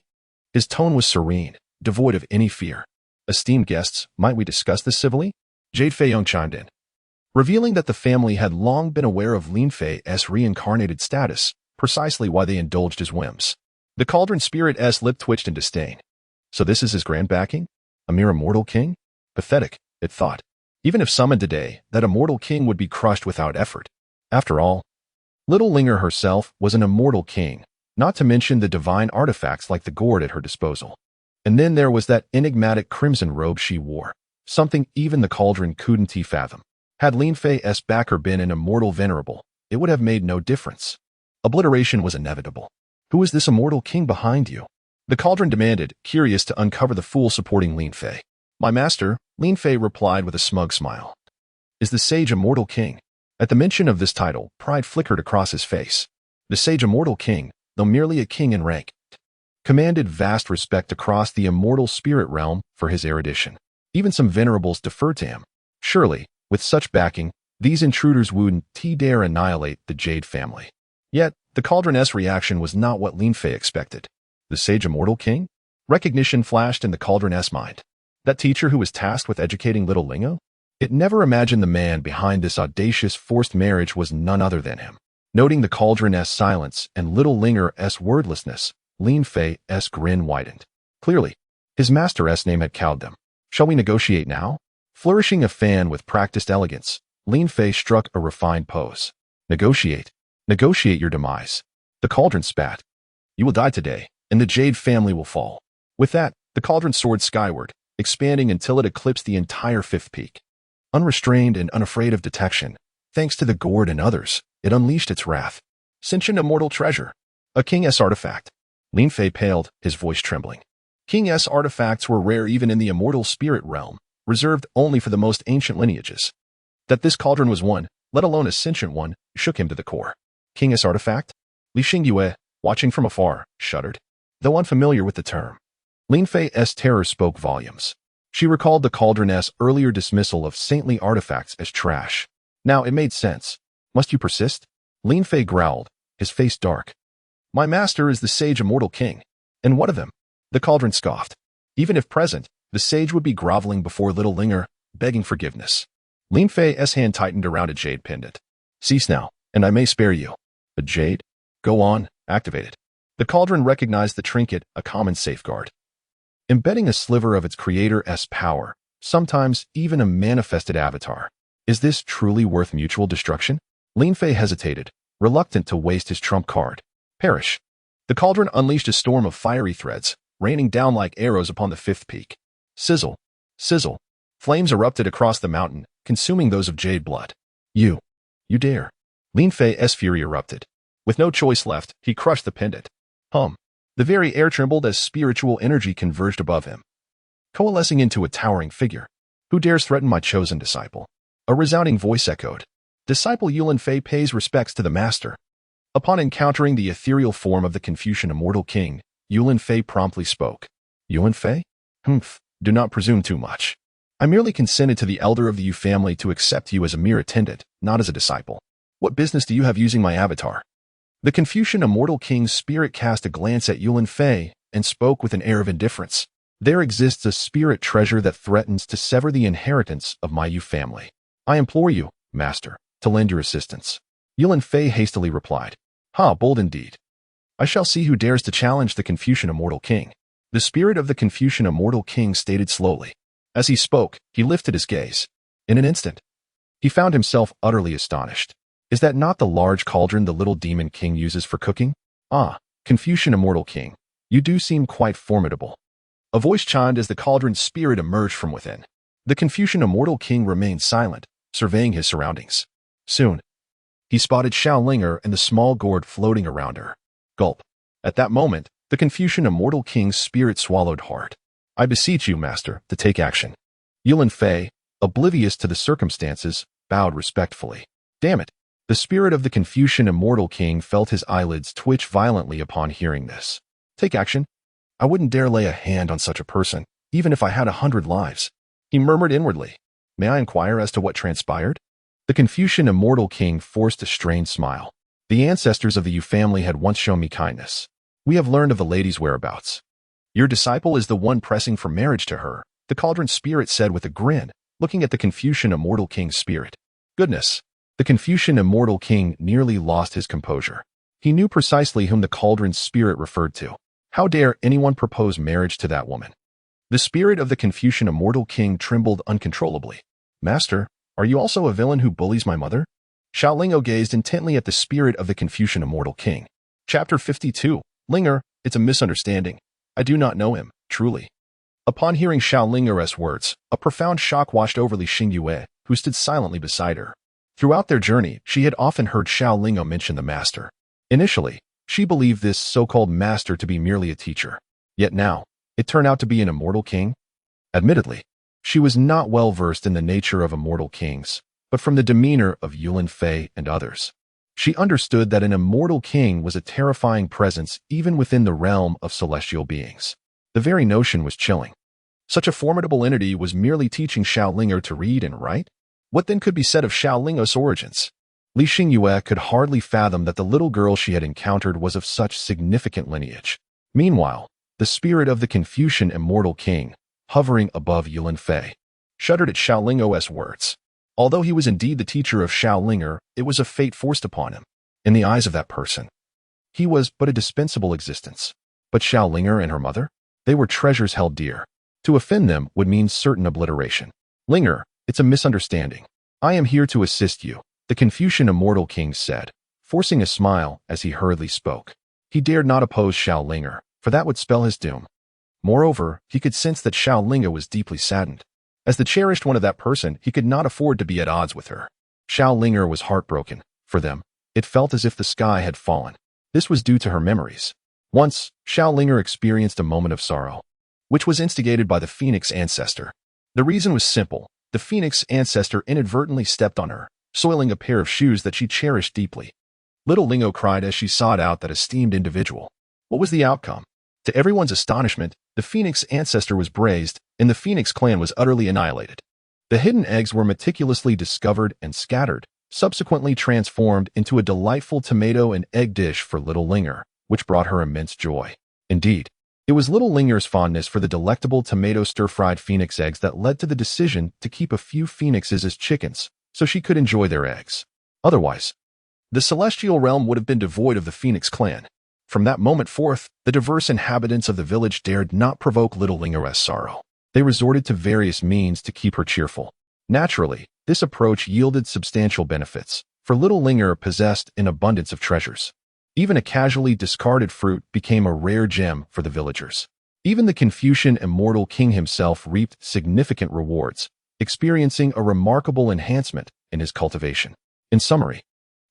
His tone was serene, devoid of any fear. Esteemed guests, might we discuss this civilly? Jade Feiyang chimed in, revealing that the family had long been aware of Linfei's reincarnated status, precisely why they indulged his whims. The cauldron spirit's lip twitched in disdain. So this is his grand backing? A mere immortal king? Pathetic, it thought. Even if summoned today, that immortal king would be crushed without effort. After all, little Linger herself was an immortal king, not to mention the divine artifacts like the gourd at her disposal. And then there was that enigmatic crimson robe she wore, something even the cauldron couldn't fathom. Had Linfei's backer been an immortal venerable, it would have made no difference. Obliteration was inevitable. Who is this immortal king behind you? The cauldron demanded, curious to uncover the fool supporting Linfei. My master, Linfei replied with a smug smile, is the sage immortal king. At the mention of this title, pride flickered across his face. The sage immortal king, though merely a king in rank, commanded vast respect across the immortal spirit realm for his erudition. Even some venerables deferred to him. Surely, with such backing, these intruders wouldn't dare annihilate the Jade family. Yet, the cauldron's reaction was not what Linfei expected. The sage immortal king? Recognition flashed in the cauldron's mind. That teacher who was tasked with educating little Lingo? It never imagined the man behind this audacious forced marriage was none other than him. Noting the cauldron's silence and little Linger's wordlessness, Linfei's grin widened. Clearly, his master's name had cowed them. Shall we negotiate now? Flourishing a fan with practiced elegance, Linfei struck a refined pose. Negotiate. Negotiate your demise. The cauldron spat. You will die today, and the Jade family will fall. With that, the cauldron soared skyward, expanding until it eclipsed the entire 5th peak. Unrestrained and unafraid of detection, thanks to the gourd and others, it unleashed its wrath. Sentient immortal treasure. A king's artifact. Linfei paled, his voice trembling. King's artifacts were rare even in the immortal spirit realm, reserved only for the most ancient lineages. That this cauldron was one, let alone a sentient one, shook him to the core. King's artifact? Li Xingyue, watching from afar, shuddered. Though unfamiliar with the term, Linfei's terror spoke volumes. She recalled the cauldron's earlier dismissal of saintly artifacts as trash. Now it made sense. Must you persist? Lin Fei growled, his face dark. My master is the sage immortal king. And what of him? The cauldron scoffed. Even if present, the sage would be groveling before little Linger, begging forgiveness. Lin Fei's hand tightened around a jade pendant. Cease now, and I may spare you. A jade? Go on, activate it. The cauldron recognized the trinket, a common safeguard. Embedding a sliver of its creator's power, sometimes even a manifested avatar. Is this truly worth mutual destruction? Lin Fei hesitated, reluctant to waste his trump card. Perish. The cauldron unleashed a storm of fiery threads, raining down like arrows upon the fifth peak. Sizzle. Sizzle. Flames erupted across the mountain, consuming those of jade blood. You dare. Lin Fei's fury erupted. With no choice left, he crushed the pendant. Hum. The very air trembled as spiritual energy converged above him, coalescing into a towering figure. Who dares threaten my chosen disciple? A resounding voice echoed. Disciple Yulin Fei pays respects to the master. Upon encountering the ethereal form of the Confucian immortal king, Yulin Fei promptly spoke. Yulin Fei? Humph, do not presume too much. I merely consented to the elder of the Yu family to accept you as a mere attendant, not as a disciple. What business do you have using my avatar? The Confucian immortal king's spirit cast a glance at Yulin Fei and spoke with an air of indifference. There exists a spirit treasure that threatens to sever the inheritance of my Yu family. I implore you, master, to lend your assistance. Yulin Fei hastily replied. Ha, bold indeed. I shall see who dares to challenge the Confucian immortal king. The spirit of the Confucian immortal king stated slowly. As he spoke, he lifted his gaze. In an instant, he found himself utterly astonished. Is that not the large cauldron the little demon king uses for cooking? Ah, Confucian immortal king, you do seem quite formidable. A voice chimed as the cauldron's spirit emerged from within. The Confucian immortal king remained silent, surveying his surroundings. Soon, he spotted Xiaolinger and the small gourd floating around her. Gulp. At that moment, the Confucian immortal king's spirit swallowed hard. I beseech you, master, to take action. Yulin Fei, oblivious to the circumstances, bowed respectfully. Damn it. The spirit of the Confucian immortal king felt his eyelids twitch violently upon hearing this. Take action? I wouldn't dare lay a hand on such a person, even if I had 100 lives. He murmured inwardly. May I inquire as to what transpired? The Confucian immortal king forced a strained smile. The ancestors of the Yu family had once shown me kindness. We have learned of the lady's whereabouts. Your disciple is the one pressing for marriage to her, the cauldron spirit said with a grin, looking at the Confucian immortal king's spirit. Goodness. The Confucian immortal king nearly lost his composure. He knew precisely whom the cauldron's spirit referred to. How dare anyone propose marriage to that woman? The spirit of the Confucian immortal king trembled uncontrollably. Master, are you also a villain who bullies my mother? Xiaolingo gazed intently at the spirit of the Confucian immortal king. Chapter 52. Linger, it's a misunderstanding. I do not know him, truly. Upon hearing Xiaolinger's words, a profound shock washed over Li Xingyue, who stood silently beside her. Throughout their journey, she had often heard Xiaolingo mention the master. Initially, she believed this so-called master to be merely a teacher. Yet now, it turned out to be an immortal king? Admittedly, she was not well versed in the nature of immortal kings, but from the demeanor of Yulin Fei and others, she understood that an immortal king was a terrifying presence even within the realm of celestial beings. The very notion was chilling. Such a formidable entity was merely teaching Xiaolinger to read and write? What then could be said of Xiaolinger's origins? Li Xingyue could hardly fathom that the little girl she had encountered was of such significant lineage. Meanwhile, the spirit of the Confucian immortal king, hovering above Yulin Fei, shuddered at Xiaolinger's words. Although he was indeed the teacher of Xiaolinger, it was a fate forced upon him. In the eyes of that person, he was but a dispensable existence. But Xiaolinger and her mother? They were treasures held dear. To offend them would mean certain obliteration. Linger, it's a misunderstanding. I am here to assist you, the Confucian immortal king said, forcing a smile as he hurriedly spoke. He dared not oppose Xiaolinger, for that would spell his doom. Moreover, he could sense that Xiaolinger was deeply saddened. As the cherished one of that person, he could not afford to be at odds with her. Xiaolinger was heartbroken. For them, it felt as if the sky had fallen. This was due to her memories. Once, Xiaolinger experienced a moment of sorrow, which was instigated by the Phoenix ancestor. The reason was simple. The Phoenix ancestor inadvertently stepped on her, soiling a pair of shoes that she cherished deeply. Little Lingo cried as she sought out that esteemed individual. What was the outcome? To everyone's astonishment, the Phoenix ancestor was braised, and the Phoenix clan was utterly annihilated. The hidden eggs were meticulously discovered and scattered, subsequently transformed into a delightful tomato and egg dish for little Linger, which brought her immense joy. Indeed, it was little Linger's fondness for the delectable tomato stir-fried phoenix eggs that led to the decision to keep a few phoenixes as chickens, so she could enjoy their eggs. Otherwise, the celestial realm would have been devoid of the Phoenix clan. From that moment forth, the diverse inhabitants of the village dared not provoke little Linger's sorrow. They resorted to various means to keep her cheerful. Naturally, this approach yielded substantial benefits, for little Linger possessed an abundance of treasures. Even a casually discarded fruit became a rare gem for the villagers. Even the Confucian Immortal King himself reaped significant rewards, experiencing a remarkable enhancement in his cultivation. In summary,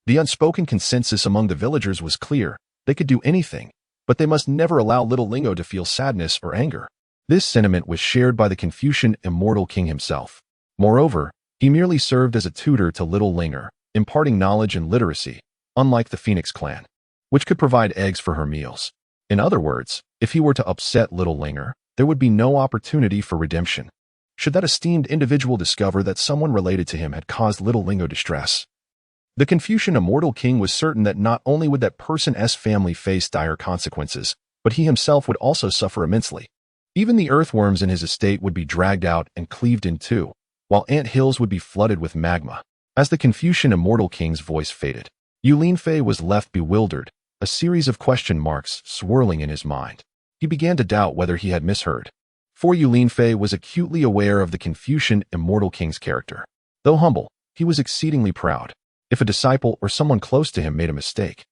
the unspoken consensus among the villagers was clear: they could do anything, but they must never allow little Lingo to feel sadness or anger. This sentiment was shared by the Confucian Immortal King himself. Moreover, he merely served as a tutor to little Linger, imparting knowledge and literacy, unlike the Phoenix clan, which could provide eggs for her meals. In other words, if he were to upset little Linger, there would be no opportunity for redemption. Should that esteemed individual discover that someone related to him had caused little Lingo distress, the Confucian Immortal King was certain that not only would that person's family face dire consequences, but he himself would also suffer immensely. Even the earthworms in his estate would be dragged out and cleaved in two, while ant hills would be flooded with magma. As the Confucian Immortal King's voice faded, Yu Linfei was left bewildered, a series of question marks swirling in his mind. He began to doubt whether he had misheard. For Yu Linfei was acutely aware of the Confucian Immortal King's character. Though humble, he was exceedingly proud. If a disciple or someone close to him made a mistake,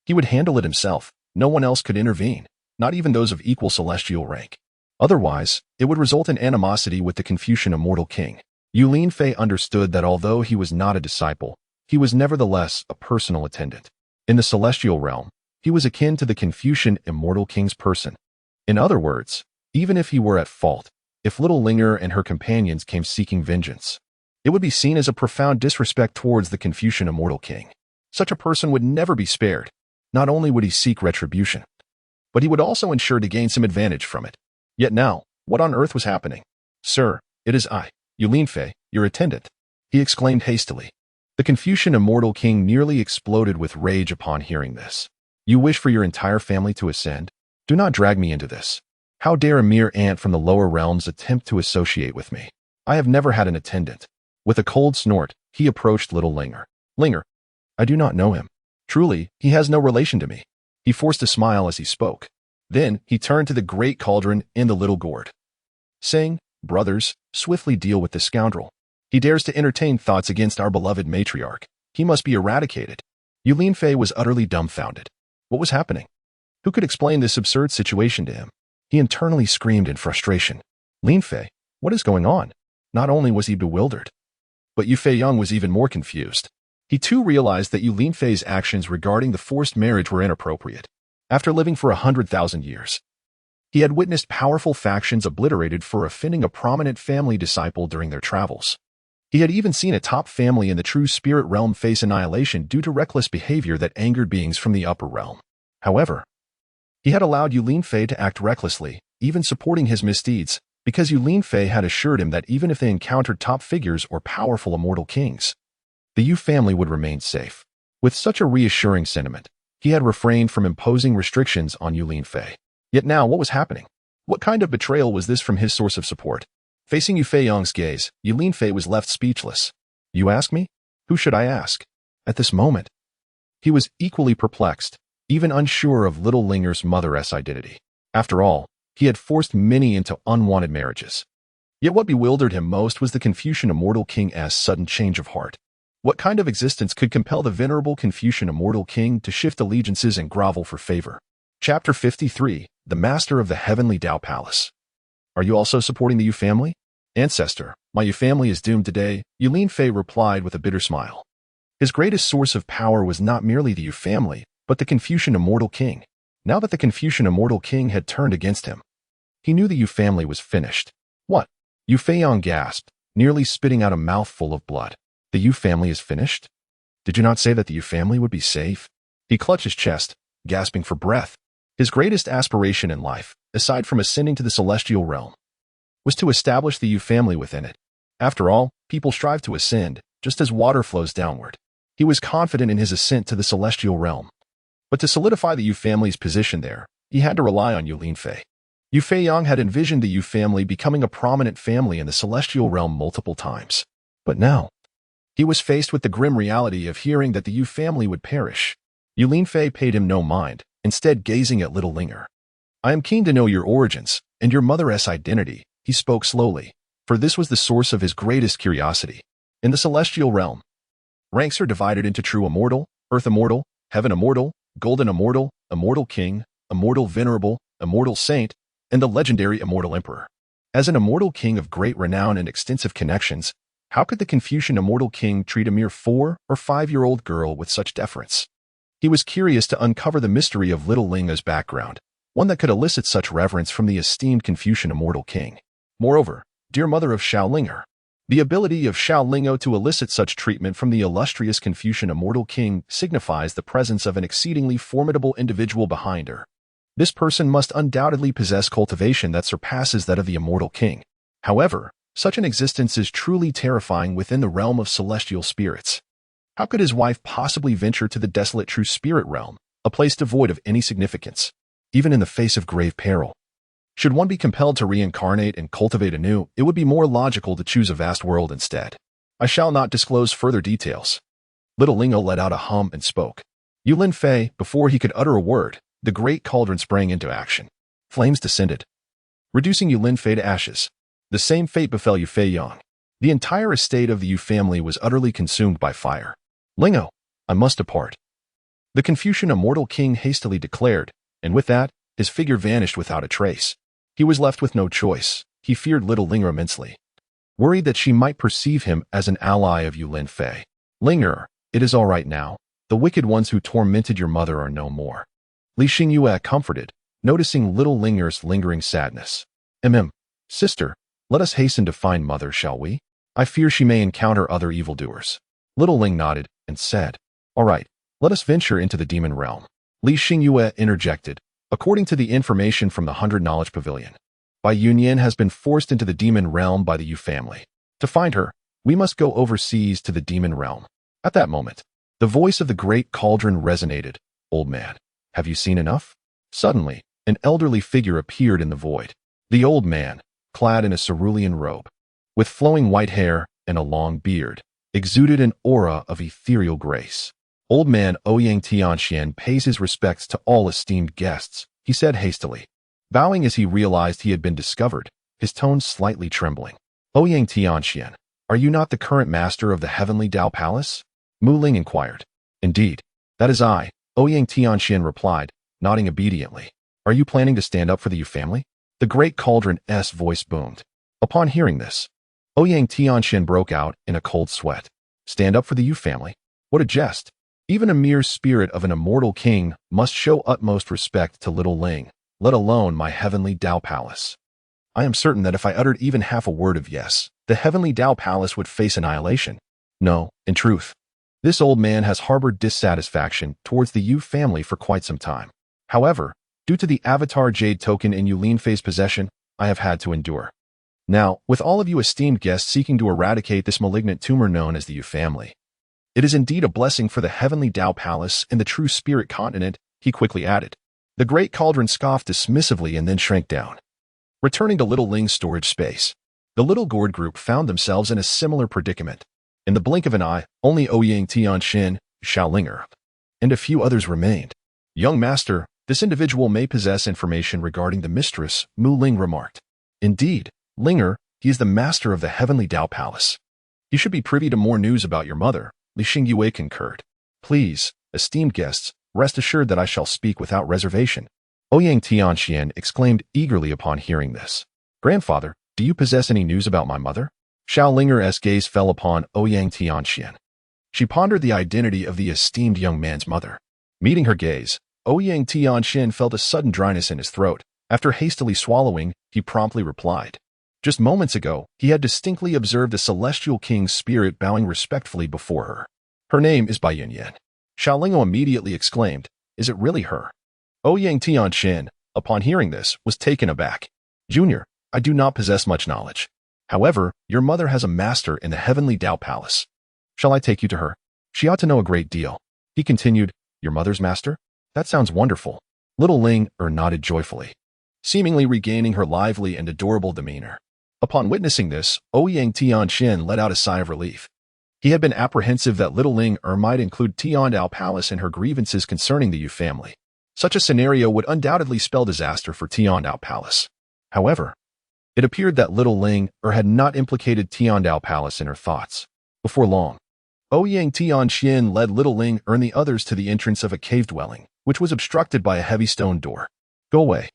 he would handle it himself. No one else could intervene, not even those of equal celestial rank. Otherwise, it would result in animosity with the Confucian Immortal King. Yu Linfei understood that although he was not a disciple, he was nevertheless a personal attendant. In the celestial realm, he was akin to the Confucian Immortal King's person. In other words, even if he were at fault, if little Linger and her companions came seeking vengeance, it would be seen as a profound disrespect towards the Confucian Immortal King. Such a person would never be spared. Not only would he seek retribution, but he would also ensure to gain some advantage from it. Yet now, what on earth was happening? "Sir, it is I, Yu Linfei, your attendant," he exclaimed hastily. The Confucian Immortal King nearly exploded with rage upon hearing this. "You wish for your entire family to ascend? Do not drag me into this. How dare a mere ant from the lower realms attempt to associate with me? I have never had an attendant." With a cold snort, he approached little Linger. "Linger, I do not know him. Truly, he has no relation to me." He forced a smile as he spoke. Then he turned to the great cauldron and the little gourd, saying, "Brothers, swiftly deal with this scoundrel. He dares to entertain thoughts against our beloved matriarch. He must be eradicated." Yu Linfei was utterly dumbfounded. What was happening? Who could explain this absurd situation to him? He internally screamed in frustration. "Linfei, what is going on?" Not only was he bewildered, but Yu Feiyang was even more confused. He too realized that Yu Linfei's actions regarding the forced marriage were inappropriate. After living for 100,000 years, he had witnessed powerful factions obliterated for offending a prominent family disciple during their travels. He had even seen a top family in the true spirit realm face annihilation due to reckless behavior that angered beings from the upper realm. However, he had allowed Yu Linfei to act recklessly, even supporting his misdeeds, because Yu Linfei had assured him that even if they encountered top figures or powerful immortal kings, the Yu family would remain safe. With such a reassuring sentiment, he had refrained from imposing restrictions on Yu Linfei. Yet now, what was happening? What kind of betrayal was this from his source of support? Facing Yu Feiyang's gaze, Yu Linfei was left speechless. "You ask me? Who should I ask?" At this moment, he was equally perplexed, even unsure of little Linger's mother's identity. After all, he had forced many into unwanted marriages. Yet what bewildered him most was the Confucian Immortal King's sudden change of heart. What kind of existence could compel the venerable Confucian Immortal King to shift allegiances and grovel for favor? Chapter 53, The Master of the Heavenly Tao Palace. "Are you also supporting the Yu family?" "Ancestor, my Yu family is doomed today," Yu Linfei replied with a bitter smile. His greatest source of power was not merely the Yu family, but the Confucian Immortal King. Now that the Confucian Immortal King had turned against him, he knew the Yu family was finished. "What?" Yu Feiyang gasped, nearly spitting out a mouthful of blood. "The Yu family is finished? Did you not say that the Yu family would be safe?" He clutched his chest, gasping for breath. His greatest aspiration in life, aside from ascending to the celestial realm, was to establish the Yu family within it. After all, People strive to ascend, just as water flows downward. He was confident in his ascent to the celestial realm. But to solidify the Yu family's position there, he had to rely on Yu Linfei. Yu Feiyang had envisioned the Yu family becoming a prominent family in the celestial realm multiple times. But now, he was faced with the grim reality of hearing that the Yu family would perish. Yu Linfei paid him no mind, instead gazing at little Linger. I am keen to know your origins and your mother's identity, he spoke slowly, for this was the source of his greatest curiosity. In the celestial realm, ranks are divided into true immortal, earth immortal, heaven immortal, golden immortal, immortal king, immortal venerable, immortal saint, and the legendary Immortal Emperor. As an immortal king of great renown and extensive connections, how could the Confucian immortal king treat a mere 4- or 5-year-old girl with such deference? He was curious to uncover the mystery of little Linga's background, one that could elicit such reverence from the esteemed Confucian immortal king. Moreover, dear mother of Xiao Linger, the ability of Xiao Lingo to elicit such treatment from the illustrious Confucian immortal king signifies the presence of an exceedingly formidable individual behind her. This person must undoubtedly possess cultivation that surpasses that of the immortal king. However, such an existence is truly terrifying within the realm of celestial spirits. How could his wife possibly venture to the desolate true spirit realm, a place devoid of any significance, even in the face of grave peril? Should one be compelled to reincarnate and cultivate anew, it would be more logical to choose a vast world instead. I shall not disclose further details. Little Lingo let out a hum and spoke. Yu Linfei, before he could utter a word, the great cauldron sprang into action. Flames descended, reducing Yu Linfei to ashes. The same fate befell Yu Feiyang. The entire estate of the Yu family was utterly consumed by fire. Lingo, I must depart, the Confucian immortal king hastily declared, and with that, his figure vanished without a trace. He was left with no choice. He feared little Linger immensely, worried that she might perceive him as an ally of Yu Linfei. Linger, it is all right now. The wicked ones who tormented your mother are no more. Li Xingyue comforted, noticing little Linger's lingering sadness. Sister, let us hasten to find mother, shall we? I fear she may encounter other evildoers. Little Ling nodded and said, all right, let us venture into the demon realm. Li Xingyue interjected, according to the information from the 100 Knowledge Pavilion, Bai Yunyan has been forced into the demon realm by the Yu family. To find her, we must go overseas to the demon realm. At that moment, the voice of the great cauldron resonated. Old man, have you seen enough? Suddenly, an elderly figure appeared in the void. The old man, clad in a cerulean robe, with flowing white hair and a long beard, exuded an aura of ethereal grace. Old man Ouyang Tianxian pays his respects to all esteemed guests, he said hastily, bowing as he realized he had been discovered, his tone slightly trembling. Ouyang Tianxian, are you not the current master of the heavenly Dao Palace? Mu Ling inquired. Indeed, that is I, Ouyang Tianxian replied, nodding obediently. Are you planning to stand up for the Yu family? The great cauldron's voice boomed. Upon hearing this, Ouyang Tianxian broke out in a cold sweat. Stand up for the Yu family? What a jest! Even a mere spirit of an immortal king must show utmost respect to little Ling, let alone my heavenly Dao Palace. I am certain that if I uttered even half a word of yes, the heavenly Dao Palace would face annihilation. No, in truth, this old man has harbored dissatisfaction towards the Yu family for quite some time. However, due to the Avatar Jade token in Yu Linfei's possession, I have had to endure. Now, with all of you esteemed guests seeking to eradicate this malignant tumor known as the Yu family, it is indeed a blessing for the heavenly Dao Palace and the true spirit continent, he quickly added. The great cauldron scoffed dismissively and then shrank down. Returning to little Ling's storage space, the little gourd group found themselves in a similar predicament. In the blink of an eye, only Ouyang Tianxian, Xiao Linger, and a few others remained. Young master, this individual may possess information regarding the mistress, Mu Ling remarked. Indeed, Linger, he is the master of the heavenly Dao Palace. You should be privy to more news about your mother, Li Xingyue concurred. Please, esteemed guests, rest assured that I shall speak without reservation. Ouyang Tianxian exclaimed eagerly upon hearing this. Grandfather, do you possess any news about my mother? Xiao Linger's gaze fell upon Ouyang Tianxian. She pondered the identity of the esteemed young man's mother. Meeting her gaze, Ouyang Tianxian felt a sudden dryness in his throat. After hastily swallowing, he promptly replied. Just moments ago, he had distinctly observed a celestial king's spirit bowing respectfully before her. Her name is Bai Yunyan. Xiao Lingo immediately exclaimed, is it really her? Ouyang Tianxian, upon hearing this, was taken aback. Junior, I do not possess much knowledge. However, your mother has a master in the heavenly Tao Palace. Shall I take you to her? She ought to know a great deal. He continued, your mother's master? That sounds wonderful. Little Ling nodded joyfully, seemingly regaining her lively and adorable demeanor. Upon witnessing this, Ouyang Tianxin let out a sigh of relief. He had been apprehensive that little Ling might include Tiandao Palace in her grievances concerning the Yu family. Such a scenario would undoubtedly spell disaster for Tiandao Palace. However, it appeared that little Ling had not implicated Tiandao Palace in her thoughts. Before long, Ouyang Tianxin led little Ling and the others to the entrance of a cave dwelling, which was obstructed by a heavy stone door. Go away.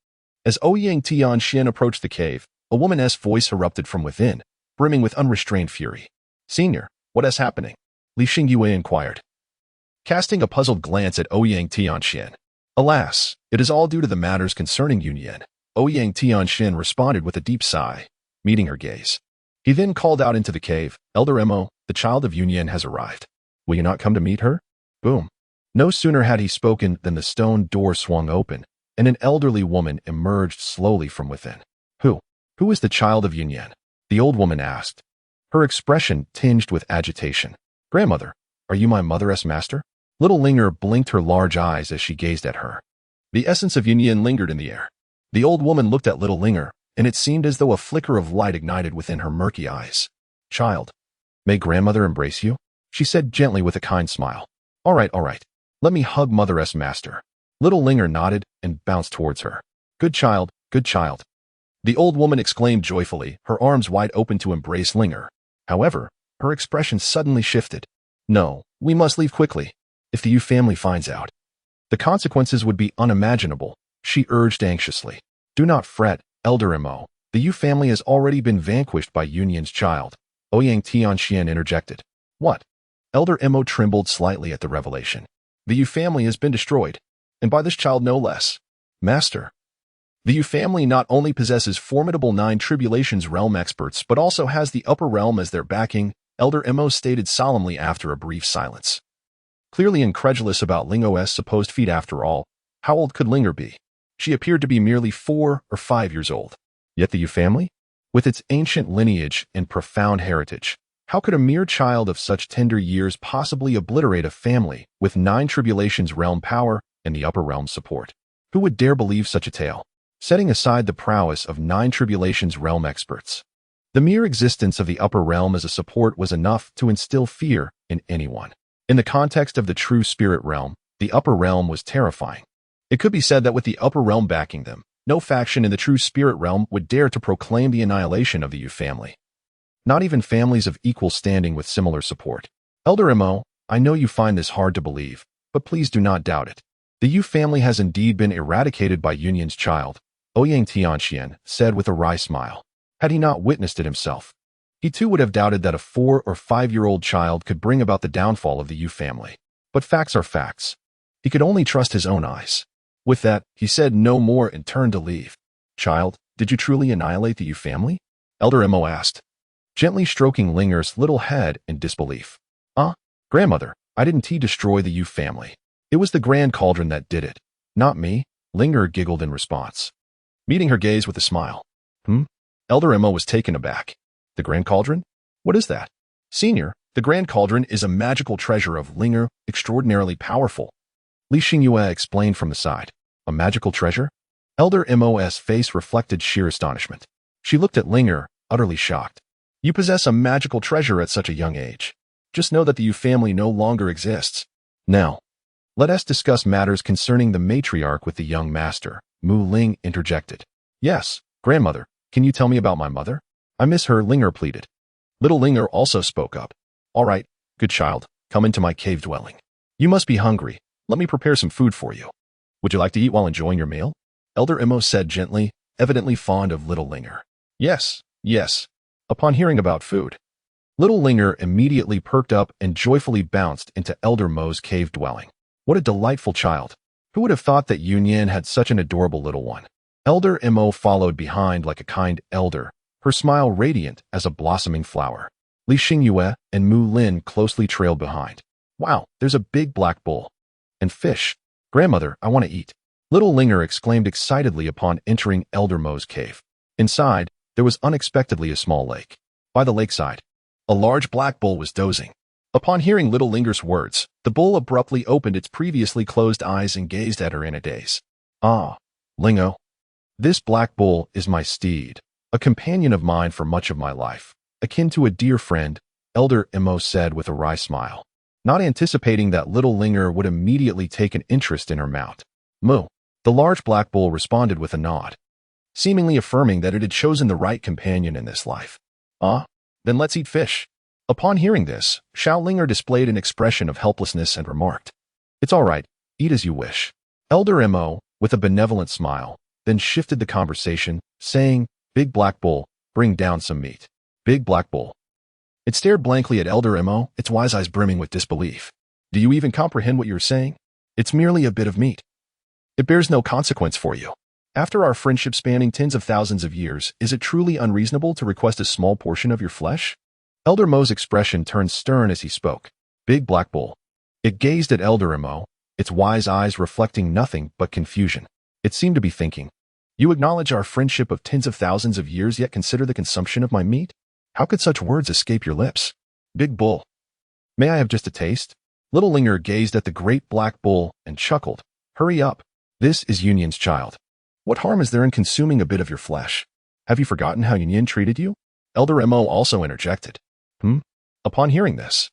As Ouyang Tianxin approached the cave, a woman's voice erupted from within, brimming with unrestrained fury. Senior, what is happening? Li Xingyue inquired, casting a puzzled glance at Ouyang Tianxin. Alas, it is all due to the matters concerning Yunyan. Ouyang Tianxin responded with a deep sigh, meeting her gaze. He then called out into the cave, Elder Mo, the child of Yunyan has arrived. Will you not come to meet her? Boom. No sooner had he spoken than the stone door swung open, and an elderly woman emerged slowly from within. Who is the child of Yunyan? The old woman asked, her expression tinged with agitation. Grandmother, are you my mother's master? Little Linger blinked her large eyes as she gazed at her. The essence of Yunyan lingered in the air. The old woman looked at little Linger, and it seemed as though a flicker of light ignited within her murky eyes. Child, may grandmother embrace you? She said gently with a kind smile. All right. Let me hug mother's master. Little Linger nodded and bounced towards her. Good child, good child. The old woman exclaimed joyfully, her arms wide open to embrace Linger. However, her expression suddenly shifted. No, we must leave quickly. If the Yu family finds out, the consequences would be unimaginable, she urged anxiously. Do not fret, Elder Mo. The Yu family has already been vanquished by Yunyan's child. Ouyang Tianxin interjected. What? Elder Mo trembled slightly at the revelation. The Yu family has been destroyed, and by this child no less. Master. The Yu family not only possesses formidable 9 Tribulations realm experts, but also has the upper realm as their backing, Elder Mo stated solemnly after a brief silence. Clearly incredulous about Lingo's supposed feat after all, how old could Linger be? She appeared to be merely 4 or 5 years old. Yet the Yu family? With its ancient lineage and profound heritage, how could a mere child of such tender years possibly obliterate a family with 9 Tribulations realm power and the upper realm support? Who would dare believe such a tale? Setting aside the prowess of 9 Tribulations realm experts, the mere existence of the upper realm as a support was enough to instill fear in anyone. In the context of the true spirit realm, the upper realm was terrifying. It could be said that with the upper realm backing them, no faction in the true spirit realm would dare to proclaim the annihilation of the Yu family. Not even families of equal standing with similar support. Elder Mo, I know you find this hard to believe, but please do not doubt it. The Yu family has indeed been eradicated by Yunyan's child, Ouyang Tianxin said with a wry smile. Had he not witnessed it himself, he too would have doubted that a 4 or 5-year-old child could bring about the downfall of the Yu family. But facts are facts. He could only trust his own eyes. With that, he said no more and turned to leave. Child, did you truly annihilate the Yu family? Elder Mo asked, gently stroking Linger's little head in disbelief. Grandmother, I didn't destroy the Yu family. It was the Grand Cauldron that did it, not me. Linger giggled in response, meeting her gaze with a smile. Elder Mo was taken aback. The Grand Cauldron? What is that? Senior, the Grand Cauldron is a magical treasure of Linger, extraordinarily powerful. Li Xingyue explained from the side. A magical treasure? Elder Mo's face reflected sheer astonishment. She looked at Linger, utterly shocked. You possess a magical treasure at such a young age. Just know that the Yu family no longer exists. Now, let us discuss matters concerning the matriarch with the young master, Mu Ling interjected. Yes, grandmother, can you tell me about my mother? I miss her, Linger pleaded. Little Linger also spoke up. All right, good child, come into my cave dwelling. You must be hungry. Let me prepare some food for you. Would you like to eat while enjoying your meal? Elder Mo said gently, evidently fond of little Linger. Yes. Upon hearing about food, little Linger immediately perked up and joyfully bounced into Elder Mo's cave dwelling. What a delightful child. Who would have thought that Yunyan had such an adorable little one? Elder Mo followed behind like a kind elder, her smile radiant as a blossoming flower. Li Xingyue and Mu Lin closely trailed behind. Wow, there's a big black bull. And fish. Grandmother, I want to eat. Little Linger exclaimed excitedly upon entering Elder Mo's cave. Inside, there was unexpectedly a small lake. By the lakeside, a large black bull was dozing. Upon hearing little Linger's words, the bull abruptly opened its previously closed eyes and gazed at her in a daze. Ah, Lingo. This black bull is my steed, a companion of mine for much of my life, akin to a dear friend, Elder Emo said with a wry smile, not anticipating that little Linger would immediately take an interest in her mount. Moo. The large black bull responded with a nod, seemingly affirming that it had chosen the right companion in this life. Ah, then let's eat fish. Upon hearing this, Xiao Linger displayed an expression of helplessness and remarked, It's all right, eat as you wish. Elder Mo, with a benevolent smile, then shifted the conversation, saying, Big Black Bull, bring down some meat. Big Black Bull. It stared blankly at Elder Mo, its wise eyes brimming with disbelief. Do you even comprehend what you're saying? It's merely a bit of meat. It bears no consequence for you. After our friendship spanning tens of thousands of years, is it truly unreasonable to request a small portion of your flesh? Elder Mo's expression turned stern as he spoke. Big Black Bull. It gazed at Elder Mo, its wise eyes reflecting nothing but confusion. It seemed to be thinking, You acknowledge our friendship of tens of thousands of years yet consider the consumption of my meat? How could such words escape your lips? Big Bull. May I have just a taste? Little Linger gazed at the great black bull and chuckled. Hurry up. This is Union's child. What harm is there in consuming a bit of your flesh? Have you forgotten how Union treated you? Elder Mo also interjected. Upon hearing this,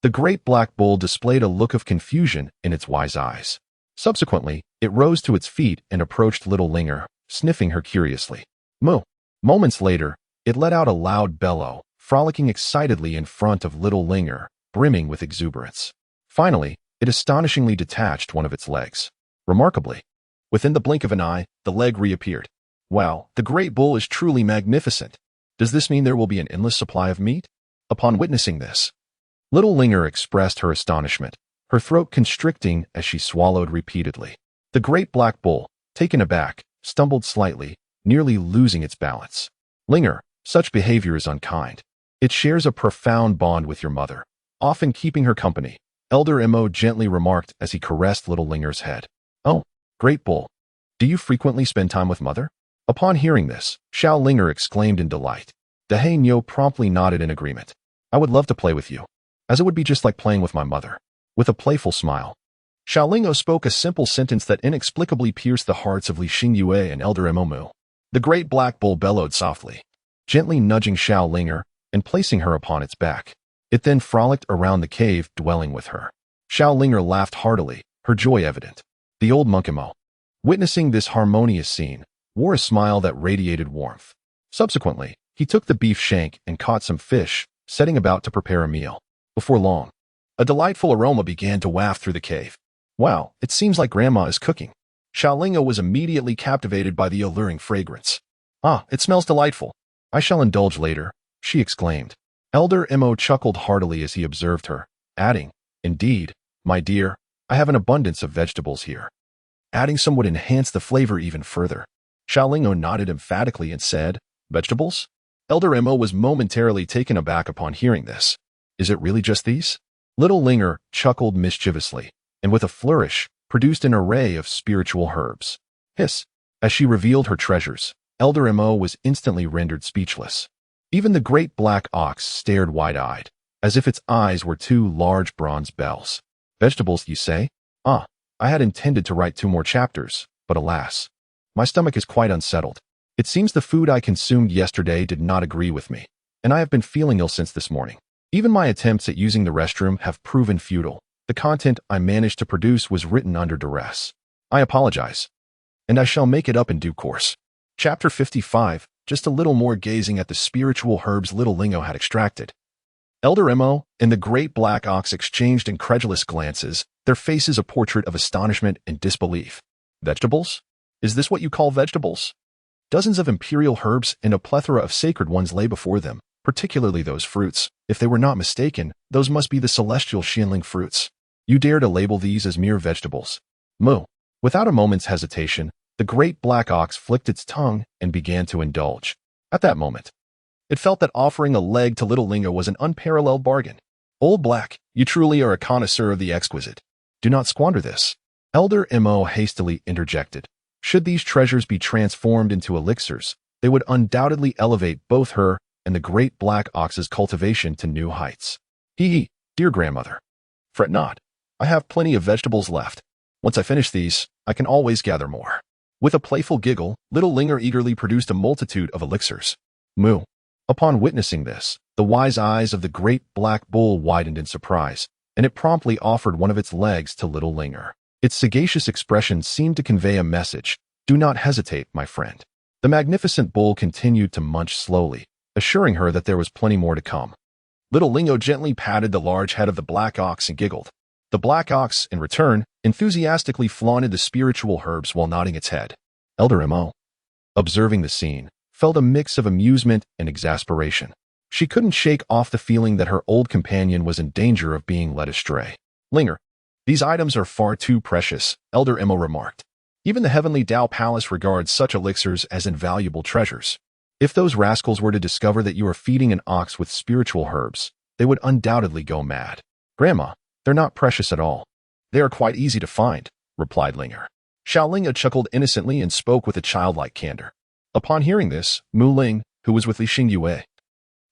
the great black bull displayed a look of confusion in its wise eyes. Subsequently, it rose to its feet and approached little Linger, sniffing her curiously. Moo. Moments later, it let out a loud bellow, frolicking excitedly in front of little Linger, brimming with exuberance. Finally, it astonishingly detached one of its legs. Remarkably, within the blink of an eye, the leg reappeared. Wow, the great bull is truly magnificent. Does this mean there will be an endless supply of meat? Upon witnessing this, little Linger expressed her astonishment, her throat constricting as she swallowed repeatedly. The great black bull, taken aback, stumbled slightly, nearly losing its balance. Linger, such behavior is unkind. It shares a profound bond with your mother, often keeping her company, Elder Mo gently remarked as he caressed little Linger's head. Oh, great bull. Do you frequently spend time with mother? Upon hearing this, Xiao Linger exclaimed in delight. Dehei Nyo promptly nodded in agreement. I would love to play with you, as it would be just like playing with my mother. With a playful smile, Xiao Lingo spoke a simple sentence that inexplicably pierced the hearts of Li Xingyue and Elder Mo. The great black bull bellowed softly, gently nudging Xiao Linger and placing her upon its back. It then frolicked around the cave, dwelling with her. Xiao Linger laughed heartily, her joy evident. The old monkey Mo, witnessing this harmonious scene, wore a smile that radiated warmth. Subsequently, he took the beef shank and caught some fish, setting about to prepare a meal. Before long, a delightful aroma began to waft through the cave. Wow, it seems like Grandma is cooking. Xiaolingo was immediately captivated by the alluring fragrance. Ah, it smells delightful. I shall indulge later, she exclaimed. Elder Mo chuckled heartily as he observed her, adding, Indeed, my dear, I have an abundance of vegetables here. Adding some would enhance the flavor even further. Xiaolingo nodded emphatically and said, Vegetables? Elder Mo was momentarily taken aback upon hearing this. Is it really just these? Little Linger chuckled mischievously, and with a flourish, produced an array of spiritual herbs. Hiss! As she revealed her treasures, Elder Mo was instantly rendered speechless. Even the great black ox stared wide-eyed, as if its eyes were two large bronze bells. Vegetables, you say? Ah, I had intended to write 2 more chapters, but alas, my stomach is quite unsettled. It seems the food I consumed yesterday did not agree with me, and I have been feeling ill since this morning. Even my attempts at using the restroom have proven futile. The content I managed to produce was written under duress. I apologize, and I shall make it up in due course. Chapter 55, just a little more gazing at the spiritual herbs little Lingo had extracted. Elder Mo and the great black ox exchanged incredulous glances, their faces a portrait of astonishment and disbelief. Vegetables? Is this what you call vegetables? Dozens of imperial herbs and a plethora of sacred ones lay before them, particularly those fruits. If they were not mistaken, those must be the celestial Xianling fruits. You dare to label these as mere vegetables? Moo. Without a moment's hesitation, the great black ox flicked its tongue and began to indulge. At that moment, it felt that offering a leg to little Lingo was an unparalleled bargain. Old Black, you truly are a connoisseur of the exquisite. Do not squander this. Elder Mo hastily interjected. Should these treasures be transformed into elixirs, They would undoubtedly elevate both her and the great black ox's cultivation to new heights. Hee, dear grandmother. Fret not. I have plenty of vegetables left. Once I finish these, I can always gather more. With a playful giggle, little Linger eagerly produced a multitude of elixirs. Moo. Upon witnessing this, the wise eyes of the great black bull widened in surprise, and it promptly offered one of its legs to little Linger. Its sagacious expression seemed to convey a message. Do not hesitate, my friend. The magnificent bull continued to munch slowly, assuring her that there was plenty more to come. Little Lingo gently patted the large head of the black ox and giggled. The black ox, in return, enthusiastically flaunted the spiritual herbs while nodding its head. Elder Mo, observing the scene, felt a mix of amusement and exasperation. She couldn't shake off the feeling that her old companion was in danger of being led astray. Linger, these items are far too precious, Elder Mo remarked. Even the heavenly Tao Palace regards such elixirs as invaluable treasures. If those rascals were to discover that you are feeding an ox with spiritual herbs, they would undoubtedly go mad. Grandma, they're not precious at all. They are quite easy to find, replied Linger. Xiaolinga chuckled innocently and spoke with a childlike candor. Upon hearing this, Mu Ling, who was with Li Xingyue,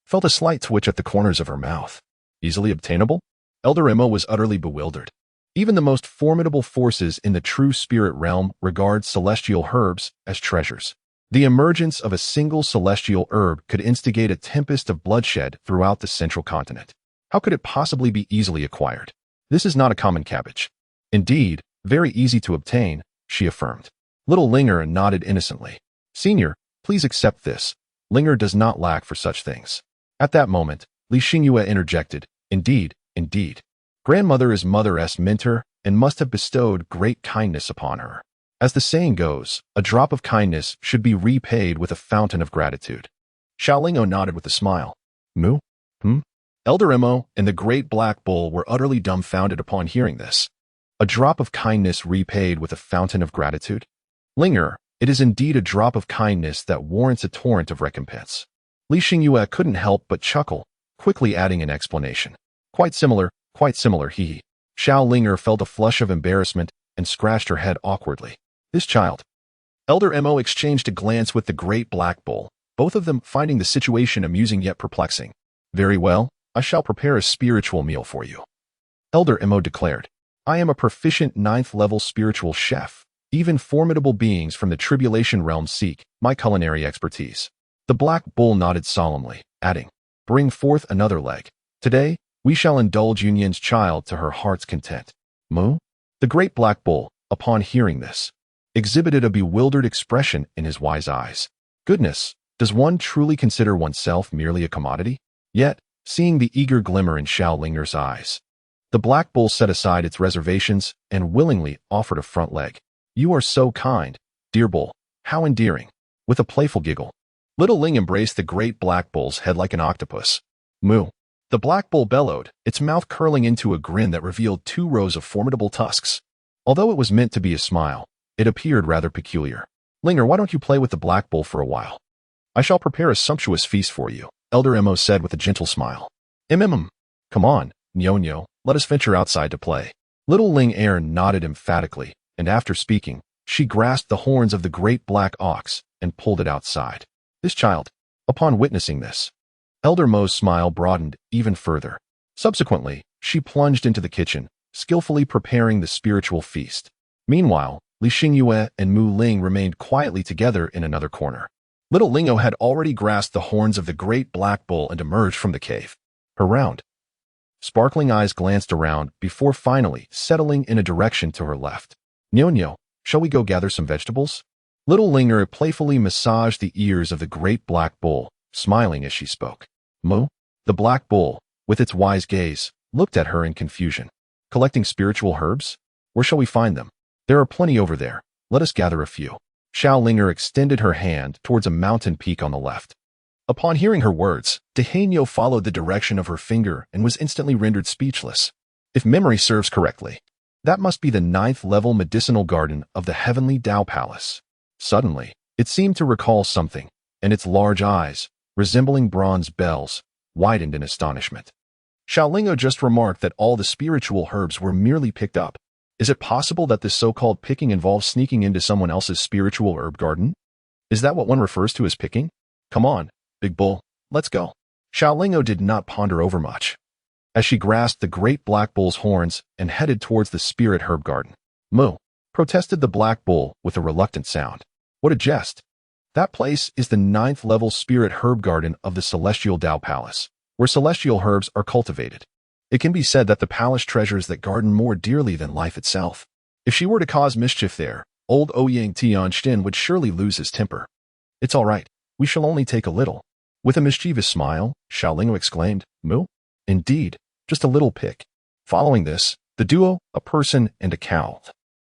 felt a slight twitch at the corners of her mouth. Easily obtainable? Elder Emma was utterly bewildered. Even the most formidable forces in the true spirit realm regard celestial herbs as treasures. The emergence of a single celestial herb could instigate a tempest of bloodshed throughout the central continent. How could it possibly be easily acquired? This is not a common cabbage. Indeed, very easy to obtain, she affirmed. Little Linger nodded innocently. Senior, please accept this. Linger does not lack for such things. At that moment, Li Xingyue interjected. Indeed, indeed. Grandmother is mother's mentor and must have bestowed great kindness upon her. As the saying goes, a drop of kindness should be repaid with a fountain of gratitude. Xiaolingo nodded with a smile. Moo? Elder Emo and the great black bull were utterly dumbfounded upon hearing this. A drop of kindness repaid with a fountain of gratitude? Linger, it is indeed a drop of kindness that warrants a torrent of recompense. Li Xingyue couldn't help but chuckle, quickly adding an explanation. Quite similar, hee. Xiao Linger felt a flush of embarrassment and scratched her head awkwardly. This child. Elder Mo exchanged a glance with the great black bull, both of them finding the situation amusing yet perplexing. Very well, I shall prepare a spiritual meal for you. Elder Mo declared. I am a proficient 9th-level spiritual chef. Even formidable beings from the tribulation realm seek my culinary expertise. The black bull nodded solemnly, adding, Bring forth another leg. Today, we shall indulge Yunyan's child to her heart's content. Moo? The great black bull, upon hearing this, exhibited a bewildered expression in his wise eyes. Goodness, does one truly consider oneself merely a commodity? Yet, seeing the eager glimmer in Xiao Linger's eyes, the black bull set aside its reservations and willingly offered a front leg. You are so kind, dear bull. How endearing. With a playful giggle, little Ling embraced the great black bull's head like an octopus. Moo. The black bull bellowed, its mouth curling into a grin that revealed 2 rows of formidable tusks. Although it was meant to be a smile, it appeared rather peculiar. Linger, why don't you play with the black bull for a while? I shall prepare a sumptuous feast for you, Elder Mo said with a gentle smile. Come on, Nyo-Nyo, let us venture outside to play. Little Ling nodded emphatically, and after speaking, she grasped the horns of the great black ox and pulled it outside. This child. Upon witnessing this, Elder Mo's smile broadened even further. Subsequently, she plunged into the kitchen, skillfully preparing the spiritual feast. Meanwhile, Li Xingyue and Mu Ling remained quietly together in another corner. Little Lingo had already grasped the horns of the great black bull and emerged from the cave. Her round, sparkling eyes glanced around before finally settling in a direction to her left. Nyo-Nyo, shall we go gather some vegetables? Little Linger playfully massaged the ears of the great black bull, smiling as she spoke. Moo? The black bull, with its wise gaze, looked at her in confusion. Collecting spiritual herbs? Where shall we find them? There are plenty over there. Let us gather a few. Xiao Linger extended her hand towards a mountain peak on the left. Upon hearing her words, Dehanyo followed the direction of her finger and was instantly rendered speechless. If memory serves correctly, that must be the 9th-level medicinal garden of the heavenly Tao Palace. Suddenly, it seemed to recall something, and its large eyes, resembling bronze bells, widened in astonishment. Xiaolingo just remarked that all the spiritual herbs were merely picked up. Is it possible that this so-called picking involves sneaking into someone else's spiritual herb garden? Is that what one refers to as picking? Come on, big bull, let's go. Xiaolingo did not ponder over much, as she grasped the great black bull's horns and headed towards the spirit herb garden. Moo, protested the black bull with a reluctant sound. What a jest. That place is the 9th level spirit herb garden of the Celestial Tao Palace, where celestial herbs are cultivated. It can be said that the palace treasures that garden more dearly than life itself. If she were to cause mischief there, old Ouyang Tianxin would surely lose his temper. It's all right. We shall only take a little. With a mischievous smile, Xiaolingo exclaimed, Moo? Indeed, just a little pick. Following this, the duo, a person and a cow,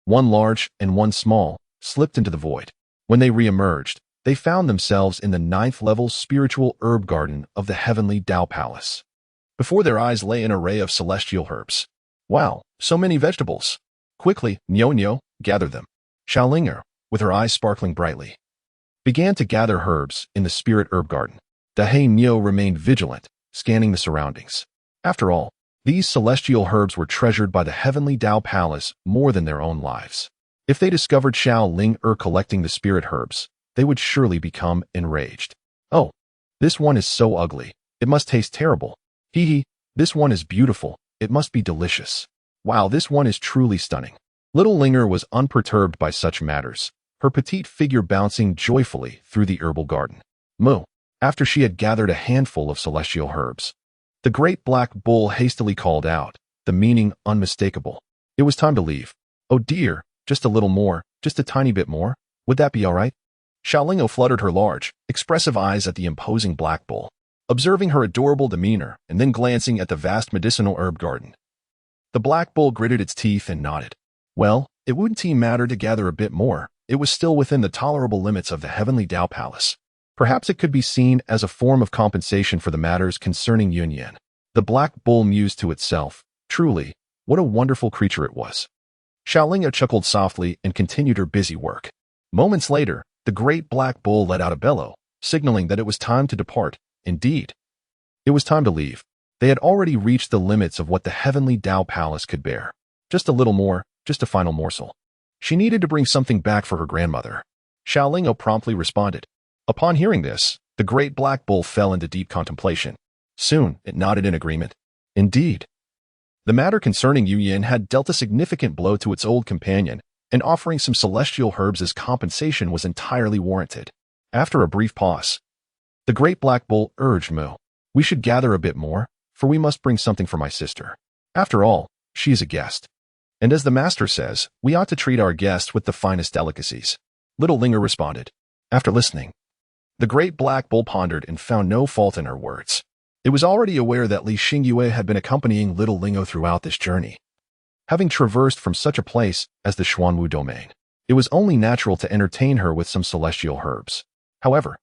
one large and one small, slipped into the void. When they re-emerged, they found themselves in the 9th level spiritual herb garden of the heavenly Tao Palace. Before their eyes lay an array of celestial herbs. Wow, so many vegetables. Quickly, Nyo, gather them. Xiaolingo, with her eyes sparkling brightly, began to gather herbs in the spirit herb garden. Dahei Nyo remained vigilant, scanning the surroundings. After all, these celestial herbs were treasured by the heavenly Tao Palace more than their own lives. If they discovered Xiaolingo collecting the spirit herbs, they would surely become enraged. Oh, this one is so ugly. It must taste terrible. Hee hee, this one is beautiful. It must be delicious. Wow, this one is truly stunning. Little Linger was unperturbed by such matters, her petite figure bouncing joyfully through the herbal garden. Moo, after she had gathered a handful of celestial herbs, the great black bull hastily called out, the meaning unmistakable. It was time to leave. Oh dear, just a little more, just a tiny bit more. Would that be all right? Xiaolingo fluttered her large, expressive eyes at the imposing black bull, observing her adorable demeanor and then glancing at the vast medicinal herb garden. The black bull gritted its teeth and nodded. Well, it wouldn't seem matter to gather a bit more. It was still within the tolerable limits of the heavenly Tao Palace. Perhaps it could be seen as a form of compensation for the matters concerning Yunyan. The black bull mused to itself, truly, what a wonderful creature it was. Xiaolingo chuckled softly and continued her busy work. Moments later, the great black bull let out a bellow, signaling that it was time to depart. Indeed, it was time to leave. They had already reached the limits of what the heavenly Tao Palace could bear. Just a little more, just a final morsel. She needed to bring something back for her grandmother. Xiaolingo promptly responded. Upon hearing this, the great black bull fell into deep contemplation. Soon, it nodded in agreement. Indeed, the matter concerning Yu Yin had dealt a significant blow to its old companion, and offering some celestial herbs as compensation was entirely warranted. After a brief pause, the great black bull urged Moo, we should gather a bit more, for we must bring something for my sister. After all, she is a guest. And as the master says, we ought to treat our guests with the finest delicacies. Little Linger responded. After listening, the great black bull pondered and found no fault in her words. It was already aware that Li Xingyue had been accompanying Little Lingo throughout this journey. Having traversed from such a place as the Xuanwu domain, it was only natural to entertain her with some celestial herbs. However,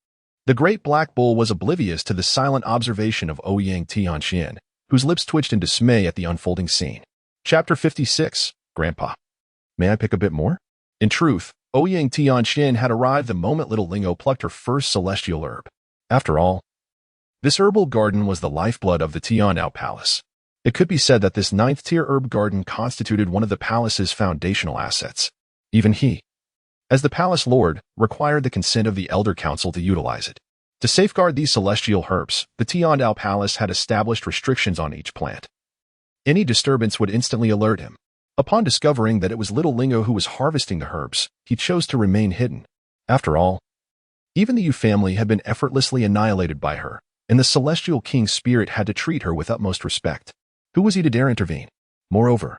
the great black bull was oblivious to the silent observation of Ouyang Tianxin, whose lips twitched in dismay at the unfolding scene. Chapter 56, Grandpa. May I pick a bit more? In truth, Ouyang Tianxin had arrived the moment Little Lingo plucked her first celestial herb. After all, this herbal garden was the lifeblood of the Tianao Palace. It could be said that this 9th-tier herb garden constituted one of the palace's foundational assets. Even he, as the palace lord, required the consent of the Elder Council to utilize it. To safeguard these celestial herbs, the Tianao Palace had established restrictions on each plant. Any disturbance would instantly alert him. Upon discovering that it was Little Lingo who was harvesting the herbs, he chose to remain hidden. After all, even the Yu family had been effortlessly annihilated by her, and the celestial king's spirit had to treat her with utmost respect. Who was he to dare intervene? Moreover,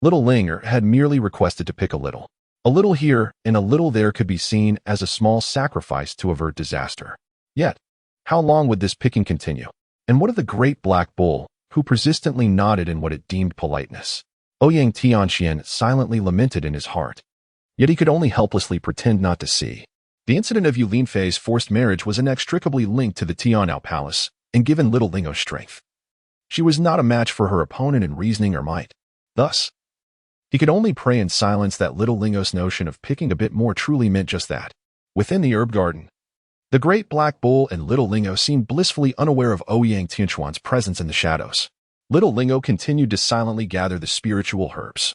Little Linger had merely requested to pick a little. A little here and a little there could be seen as a small sacrifice to avert disaster. Yet, how long would this picking continue? And what of the great black bull, who persistently nodded in what it deemed politeness? Ouyang Tianxian silently lamented in his heart. Yet he could only helplessly pretend not to see. The incident of Yu Linfei's forced marriage was inextricably linked to the Tianao Palace, and given Little Lingo's strength, she was not a match for her opponent in reasoning or might. Thus, he could only pray in silence that Little Lingo's notion of picking a bit more truly meant just that. Within the herb garden, the great black bull and Little Lingo seemed blissfully unaware of Ouyang Tianxuan's presence in the shadows. Little Lingo continued to silently gather the spiritual herbs,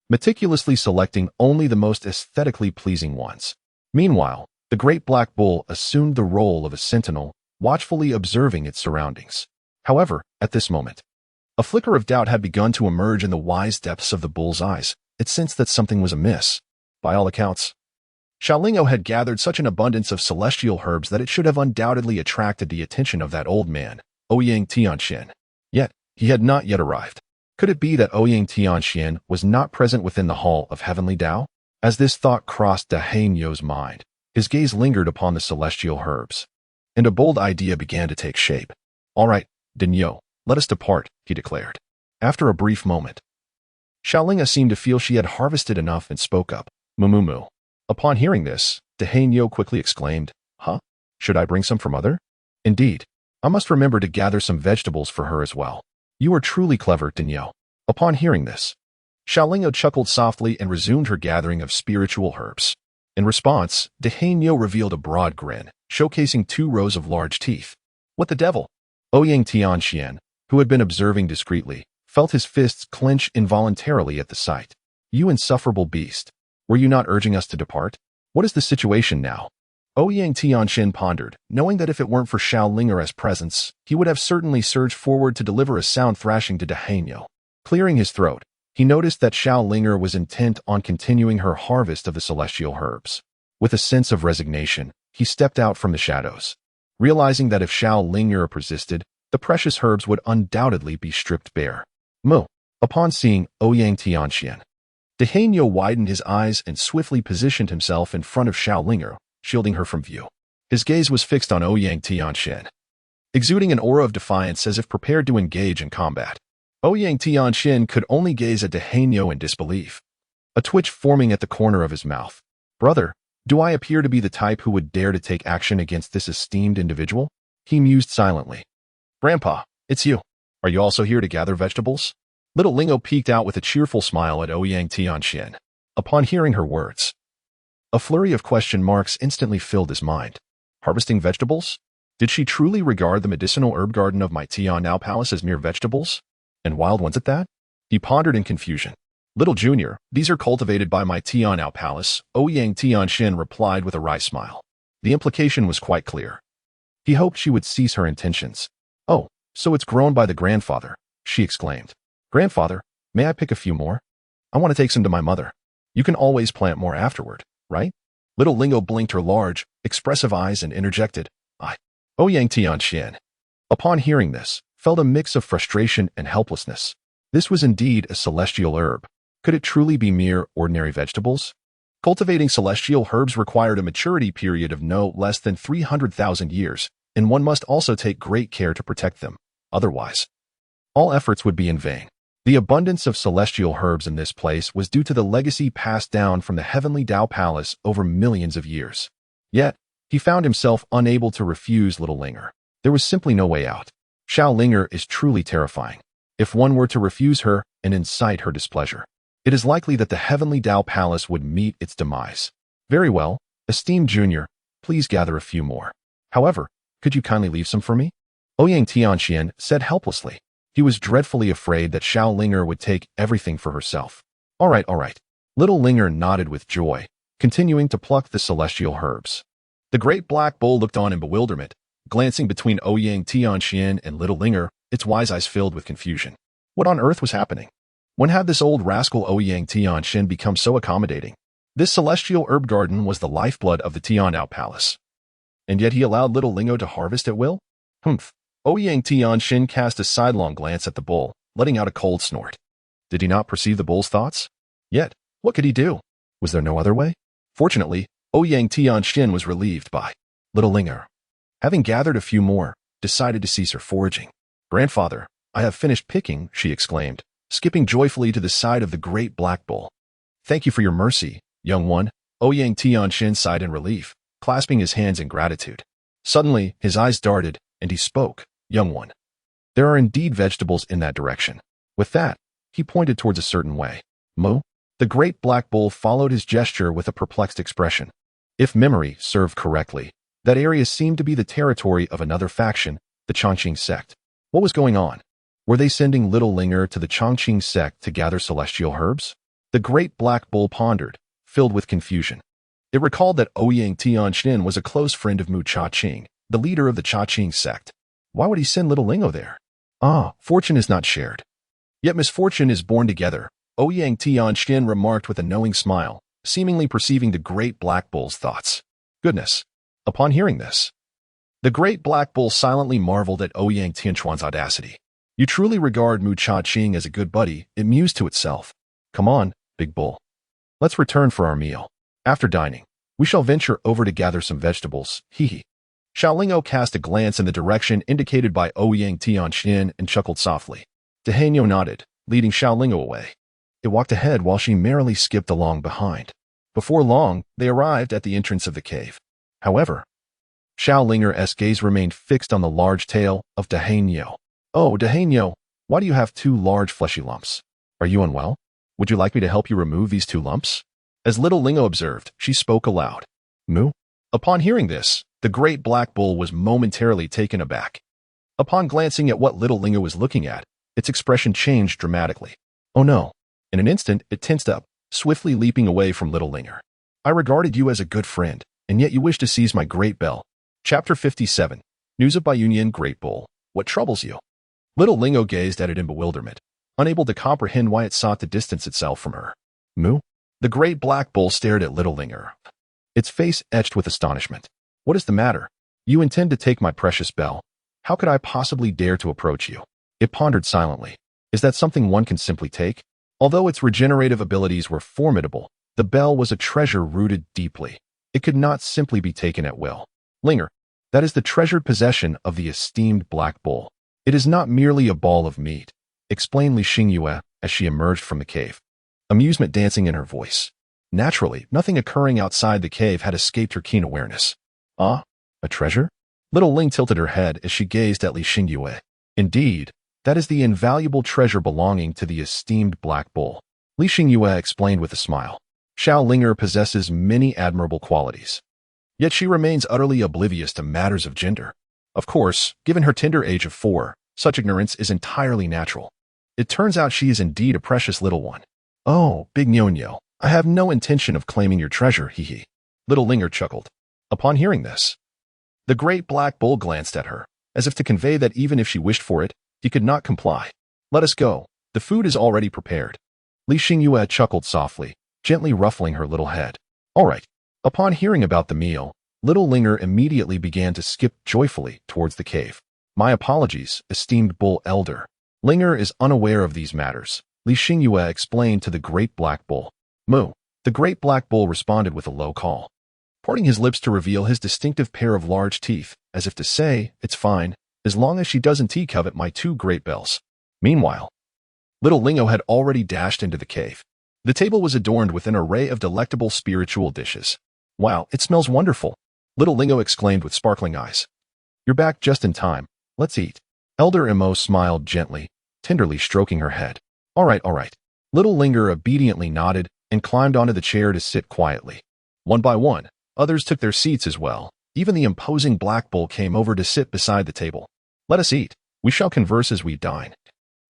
meticulously selecting only the most aesthetically pleasing ones. Meanwhile, The great black bull assumed the role of a sentinel, watchfully observing its surroundings. However, at this moment, a flicker of doubt had begun to emerge in the wise depths of the bull's eyes. It sensed that something was amiss. By all accounts, Xiaoling'o had gathered such an abundance of celestial herbs that it should have undoubtedly attracted the attention of that old man, Ouyang Tianxian. Yet, he had not yet arrived. Could it be that Ouyang Tianxian was not present within the Hall of Heavenly Tao? As this thought crossed De Hainyo's mind, his gaze lingered upon the celestial herbs, and a bold idea began to take shape. All right, Dinyo, let us depart, he declared. After a brief moment, Xiaoling'o seemed to feel she had harvested enough and spoke up. Moo. Upon hearing this, De Hainyo quickly exclaimed, Huh? Should I bring some for mother? Indeed. I must remember to gather some vegetables for her as well. You are truly clever, Dinyo. Upon hearing this, Xiaoling'o chuckled softly and resumed her gathering of spiritual herbs. In response, De Hainyo revealed a broad grin, showcasing 2 rows of large teeth. What the devil? Ouyang Tianxian, who had been observing discreetly, felt his fists clench involuntarily at the sight. You insufferable beast. Were you not urging us to depart? What is the situation now? Ouyang Tianxian pondered, knowing that if it weren't for Xiaoling'o's presence, he would have certainly surged forward to deliver a sound thrashing to De Hainyo. Clearing his throat, he noticed that Xiaoling'o was intent on continuing her harvest of the celestial herbs. With a sense of resignation, he stepped out from the shadows, realizing that if Xiaoling'o persisted, the precious herbs would undoubtedly be stripped bare. Upon seeing Ouyang Tianxian, De Hainyo widened his eyes and swiftly positioned himself in front of Xiaoling'o, shielding her from view. His gaze was fixed on Ouyang Tianxian, exuding an aura of defiance as if prepared to engage in combat. Ouyang Tianxian could only gaze at De Hainyo in disbelief, a twitch forming at the corner of his mouth. Brother, do I appear to be the type who would dare to take action against this esteemed individual? He mused silently. Grandpa, it's you. Are you also here to gather vegetables? Little Lingo peeked out with a cheerful smile at Ouyang Tianxian. Upon hearing her words, a flurry of question marks instantly filled his mind. Harvesting vegetables? Did she truly regard the medicinal herb garden of my Tiannao Palace as mere vegetables? And wild ones at that? He pondered in confusion. Little Junior, these are cultivated by my Tiannao Palace, Ouyang Tianxian replied with a wry smile. The implication was quite clear. He hoped she would cease her intentions. Oh, so it's grown by the grandfather, she exclaimed. Grandfather, may I pick a few more? I want to take some to my mother. You can always plant more afterward, right? Little Lingo blinked her large, expressive eyes and interjected, Ouyang Tianxian, upon hearing this, felt a mix of frustration and helplessness. This was indeed a celestial herb. Could it truly be mere ordinary vegetables? Cultivating celestial herbs required a maturity period of no less than 300,000 years, and one must also take great care to protect them. Otherwise, all efforts would be in vain. The abundance of celestial herbs in this place was due to the legacy passed down from the Heavenly Tao Palace over millions of years. Yet, he found himself unable to refuse Little Linger. There was simply no way out. Xiaoling'o is truly terrifying. If one were to refuse her and incite her displeasure, it is likely that the Heavenly Tao Palace would meet its demise. Very well, esteemed Junior, please gather a few more. However, could you kindly leave some for me? Ouyang Tianxian said helplessly. He was dreadfully afraid that Xiaoling'o would take everything for herself. All right. Little Linger nodded with joy, continuing to pluck the celestial herbs. The great black bull looked on in bewilderment, glancing between Ouyang Tianxian and Little Linger, its wise eyes filled with confusion. What on earth was happening? When had this old rascal Ouyang Tianxian become so accommodating? This celestial herb garden was the lifeblood of the Tiannao Palace. And yet he allowed Little Lingo to harvest at will? Ouyang Tianxian cast a sidelong glance at the bull, letting out a cold snort. Did he not perceive the bull's thoughts? Yet, what could he do? Was there no other way? Fortunately, Ouyang Tianxian was relieved by Little Linger. Having gathered a few more, decided to cease her foraging. Grandfather, I have finished picking, she exclaimed, skipping joyfully to the side of the great black bull. Thank you for your mercy, young one, Ouyang Tianxian sighed in relief, clasping his hands in gratitude. Suddenly, his eyes darted, and he spoke, young one. There are indeed vegetables in that direction. With that, he pointed towards a certain way. Moo? The great black bull followed his gesture with a perplexed expression. If memory served correctly, that area seemed to be the territory of another faction, the Chongqing sect. What was going on? Were they sending Little Linger to the Chongqing sect to gather celestial herbs? The great black bull pondered, filled with confusion. It recalled that Ouyang Tianxin was a close friend of Mu Cha-Ching, the leader of the Cha-Ching sect. Why would he send little Lingo there? Ah, fortune is not shared. Yet misfortune is born together, Ouyang Tianxin remarked with a knowing smile, seemingly perceiving the great black bull's thoughts. Goodness. Upon hearing this, the great black bull silently marveled at Ouyang Tianxuan's audacity. You truly regard Mu Cha-Ching as a good buddy, it mused to itself. Come on, big bull. Let's return for our meal. After dining, we shall venture over to gather some vegetables, hee. Xiaoling'o cast a glance in the direction indicated by Ouyang Tianxin and chuckled softly. Dehanyo nodded, leading Xiaoling'o away. It walked ahead while she merrily skipped along behind. Before long, they arrived at the entrance of the cave. However, Xiaoling'er's gaze remained fixed on the large tail of Dehanyo. Oh, Dehanyo, why do you have two large fleshy lumps? Are you unwell? Would you like me to help you remove these two lumps? As little Lingo observed, she spoke aloud. Moo? Upon hearing this, the great black bull was momentarily taken aback. Upon glancing at what little Lingo was looking at, its expression changed dramatically. Oh no. In an instant, it tensed up, swiftly leaping away from little Linger. I regarded you as a good friend, and yet you wish to seize my great bell. Chapter 57. News of Bayunian Great Bull. What troubles you? Little Lingo gazed at it in bewilderment, unable to comprehend why it sought to distance itself from her. Moo? The great black bull stared at little Linger, its face etched with astonishment. What is the matter? You intend to take my precious bell. How could I possibly dare to approach you? It pondered silently. Is that something one can simply take? Although its regenerative abilities were formidable, the bell was a treasure rooted deeply. It could not simply be taken at will. Linger, that is the treasured possession of the esteemed black bull. It is not merely a ball of meat, explained Li Xingyue as she emerged from the cave, amusement dancing in her voice. Naturally, nothing occurring outside the cave had escaped her keen awareness. Ah, a treasure? Little Ling tilted her head as she gazed at Li Xingyue. Indeed, that is the invaluable treasure belonging to the esteemed black bull. Li Xingyue explained with a smile. Xiao Linger possesses many admirable qualities. Yet she remains utterly oblivious to matters of gender. Of course, given her tender age of 4, such ignorance is entirely natural. It turns out she is indeed a precious little one. Oh, Big Nyonyo, I have no intention of claiming your treasure, hee. Little Linger chuckled. Upon hearing this, the great black bull glanced at her, as if to convey that even if she wished for it, he could not comply. Let us go. The food is already prepared. Li Xingyue chuckled softly, gently ruffling her little head. All right. Upon hearing about the meal, little Linger immediately began to skip joyfully towards the cave. My apologies, esteemed bull elder. Linger is unaware of these matters, Li Xingyue explained to the great black bull. Moo. The great black bull responded with a low call, parting his lips to reveal his distinctive pair of large teeth, as if to say, it's fine, as long as she doesn't covet my two great bells. Meanwhile, little Lingo had already dashed into the cave. The table was adorned with an array of delectable spiritual dishes. Wow, it smells wonderful, little Lingo exclaimed with sparkling eyes. You're back just in time. Let's eat. Elder Imo smiled gently, tenderly stroking her head. All right. Little Linger obediently nodded and climbed onto the chair to sit quietly. One by one, others took their seats as well. Even the imposing black bull came over to sit beside the table. Let us eat. We shall converse as we dine,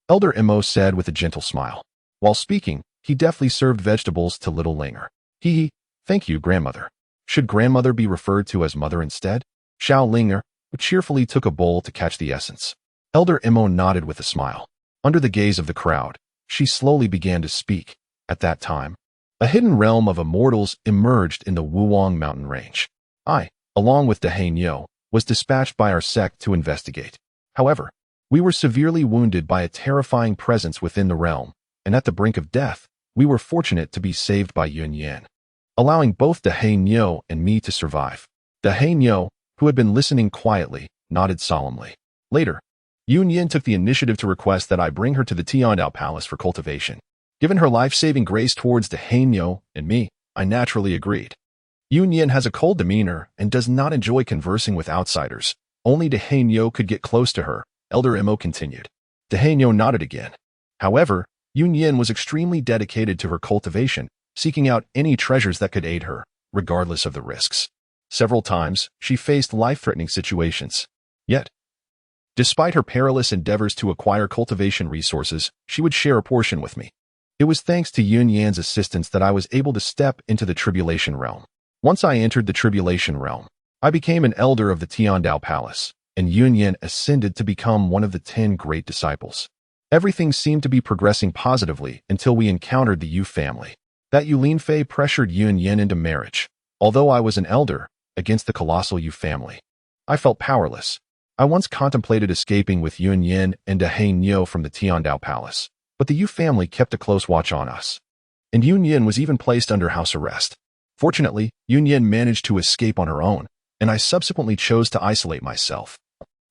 Elder Imo said with a gentle smile. While speaking, he deftly served vegetables to little Linger. Thank you, grandmother. Should grandmother be referred to as mother instead? Xiao Linger cheerfully took a bowl to catch the essence. Elder Imo nodded with a smile. Under the gaze of the crowd, she slowly began to speak. At that time, a hidden realm of immortals emerged in the Wuwang mountain range. I, along with Dehanyo, was dispatched by our sect to investigate. However, we were severely wounded by a terrifying presence within the realm, and at the brink of death, we were fortunate to be saved by Yun Yan, allowing both Dehanyo and me to survive. Dehanyo, who had been listening quietly, nodded solemnly. Later, Yun Yan took the initiative to request that I bring her to the Tiandao Palace for cultivation. Given her life-saving grace towards Dehanyo and me, I naturally agreed. Yun Yan has a cold demeanor and does not enjoy conversing with outsiders. Only Dehanyo could get close to her, Elder Imo continued. Dehanyo nodded again. However, Yun Yan was extremely dedicated to her cultivation, seeking out any treasures that could aid her, regardless of the risks. Several times, she faced life-threatening situations. Yet, despite her perilous endeavors to acquire cultivation resources, she would share a portion with me. It was thanks to Yun Yan's assistance that I was able to step into the tribulation realm. Once I entered the tribulation realm, I became an elder of the Tiandao Palace, and Yunyan ascended to become one of the 10 great disciples. Everything seemed to be progressing positively until we encountered the Yu family. That Yulin Fei pressured Yunyan into marriage. Although I was an elder against the colossal Yu family, I felt powerless. I once contemplated escaping with Yunyan and Dahei Niu from the Tiandao Palace, but the Yu family kept a close watch on us, and Yunyan was even placed under house arrest. Fortunately, Yunyan managed to escape on her own, and I subsequently chose to isolate myself,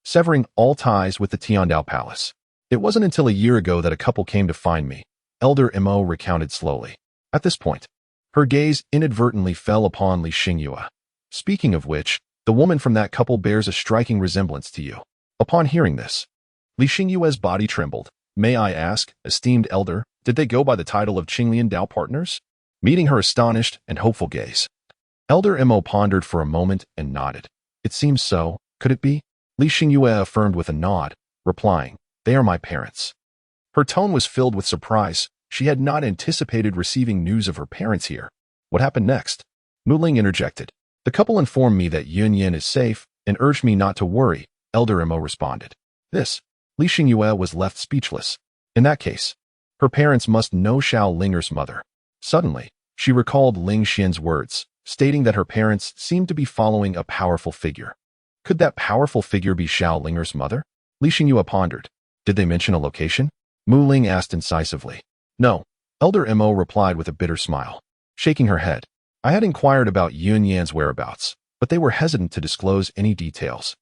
severing all ties with the Tiandao Palace. It wasn't until a year ago that a couple came to find me, Elder Mo recounted slowly. At this point, her gaze inadvertently fell upon Li Xingyue. Speaking of which, the woman from that couple bears a striking resemblance to you. Upon hearing this, Li Xingyue's body trembled. May I ask, esteemed elder, did they go by the title of Qinglian Dao partners? Meeting her astonished and hopeful gaze, Elder Mo pondered for a moment and nodded. It seems so. Could it be? Li Xingyue affirmed with a nod, replying, they are my parents. Her tone was filled with surprise. She had not anticipated receiving news of her parents here. What happened next? Mu Ling interjected. The couple informed me that Yunyan is safe and urged me not to worry, Elder Mo responded. This, Li Xingyue was left speechless. In that case, her parents must know Xiao Linger's mother. Suddenly, she recalled Ling Xian's words, stating that her parents seemed to be following a powerful figure. Could that powerful figure be Xiao Linger's mother? Li Xingyue pondered. Did they mention a location? Mu Ling asked incisively. No, Elder Mo replied with a bitter smile, shaking her head. I had inquired about Yunyan's whereabouts, but they were hesitant to disclose any details,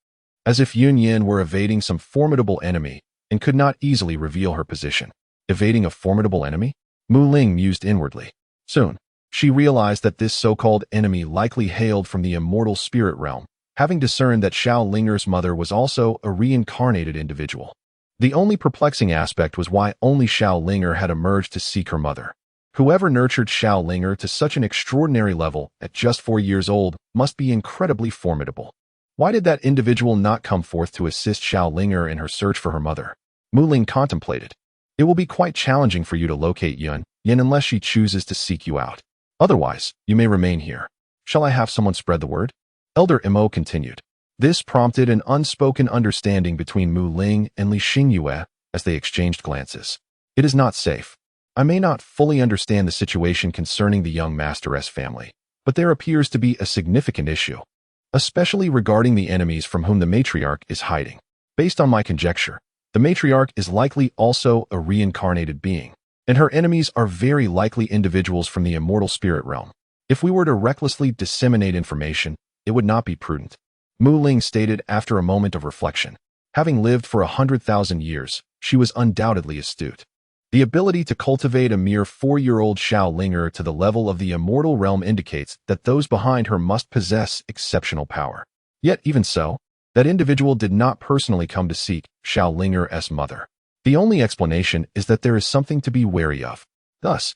as if Yunyan were evading some formidable enemy and could not easily reveal her position. Evading a formidable enemy? Mu Ling mused inwardly. Soon, she realized that this so-called enemy likely hailed from the immortal spirit realm, having discerned that Xiao Linger's mother was also a reincarnated individual. The only perplexing aspect was why only Xiao Linger had emerged to seek her mother. Whoever nurtured Xiao Linger to such an extraordinary level at just 4 years old must be incredibly formidable. Why did that individual not come forth to assist Xiao Linger in her search for her mother? Mu Ling contemplated. It will be quite challenging for you to locate Yun unless she chooses to seek you out. Otherwise, you may remain here. Shall I have someone spread the word? Elder Mo continued. This prompted an unspoken understanding between Mu Ling and Li Xingyue as they exchanged glances. It is not safe. I may not fully understand the situation concerning the young Master-S family, but there appears to be a significant issue, especially regarding the enemies from whom the matriarch is hiding. Based on my conjecture, the matriarch is likely also a reincarnated being, and her enemies are very likely individuals from the immortal spirit realm. If we were to recklessly disseminate information, it would not be prudent. Mu Ling stated after a moment of reflection. Having lived for 100,000 years, she was undoubtedly astute. The ability to cultivate a mere 4-year-old Xiao Linger to the level of the immortal realm indicates that those behind her must possess exceptional power. Yet even so, that individual did not personally come to seek Xiao Linger's mother. The only explanation is that there is something to be wary of. Thus,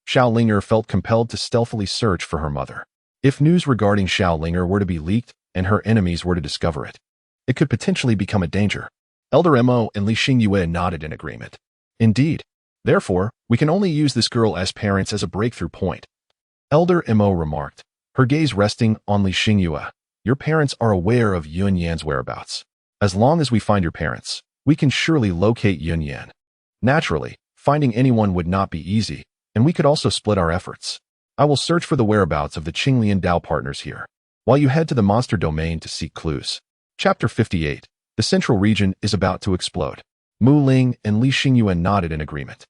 Xiao Linger felt compelled to stealthily search for her mother. If news regarding Xiao Linger were to be leaked, and her enemies were to discover it, it could potentially become a danger. Elder Mo and Li Xingyue nodded in agreement. Indeed. Therefore, we can only use this girl as parents as a breakthrough point. Elder Mo remarked, her gaze resting on Li Xingyue. Your parents are aware of Yunyan's whereabouts. As long as we find your parents, we can surely locate Yunyan. Naturally, finding anyone would not be easy, and we could also split our efforts. I will search for the whereabouts of the Qinglian Dao partners here, while you head to the monster domain to seek clues. Chapter 58. The central region is about to explode. Mu Ling and Li Xingyue nodded in agreement.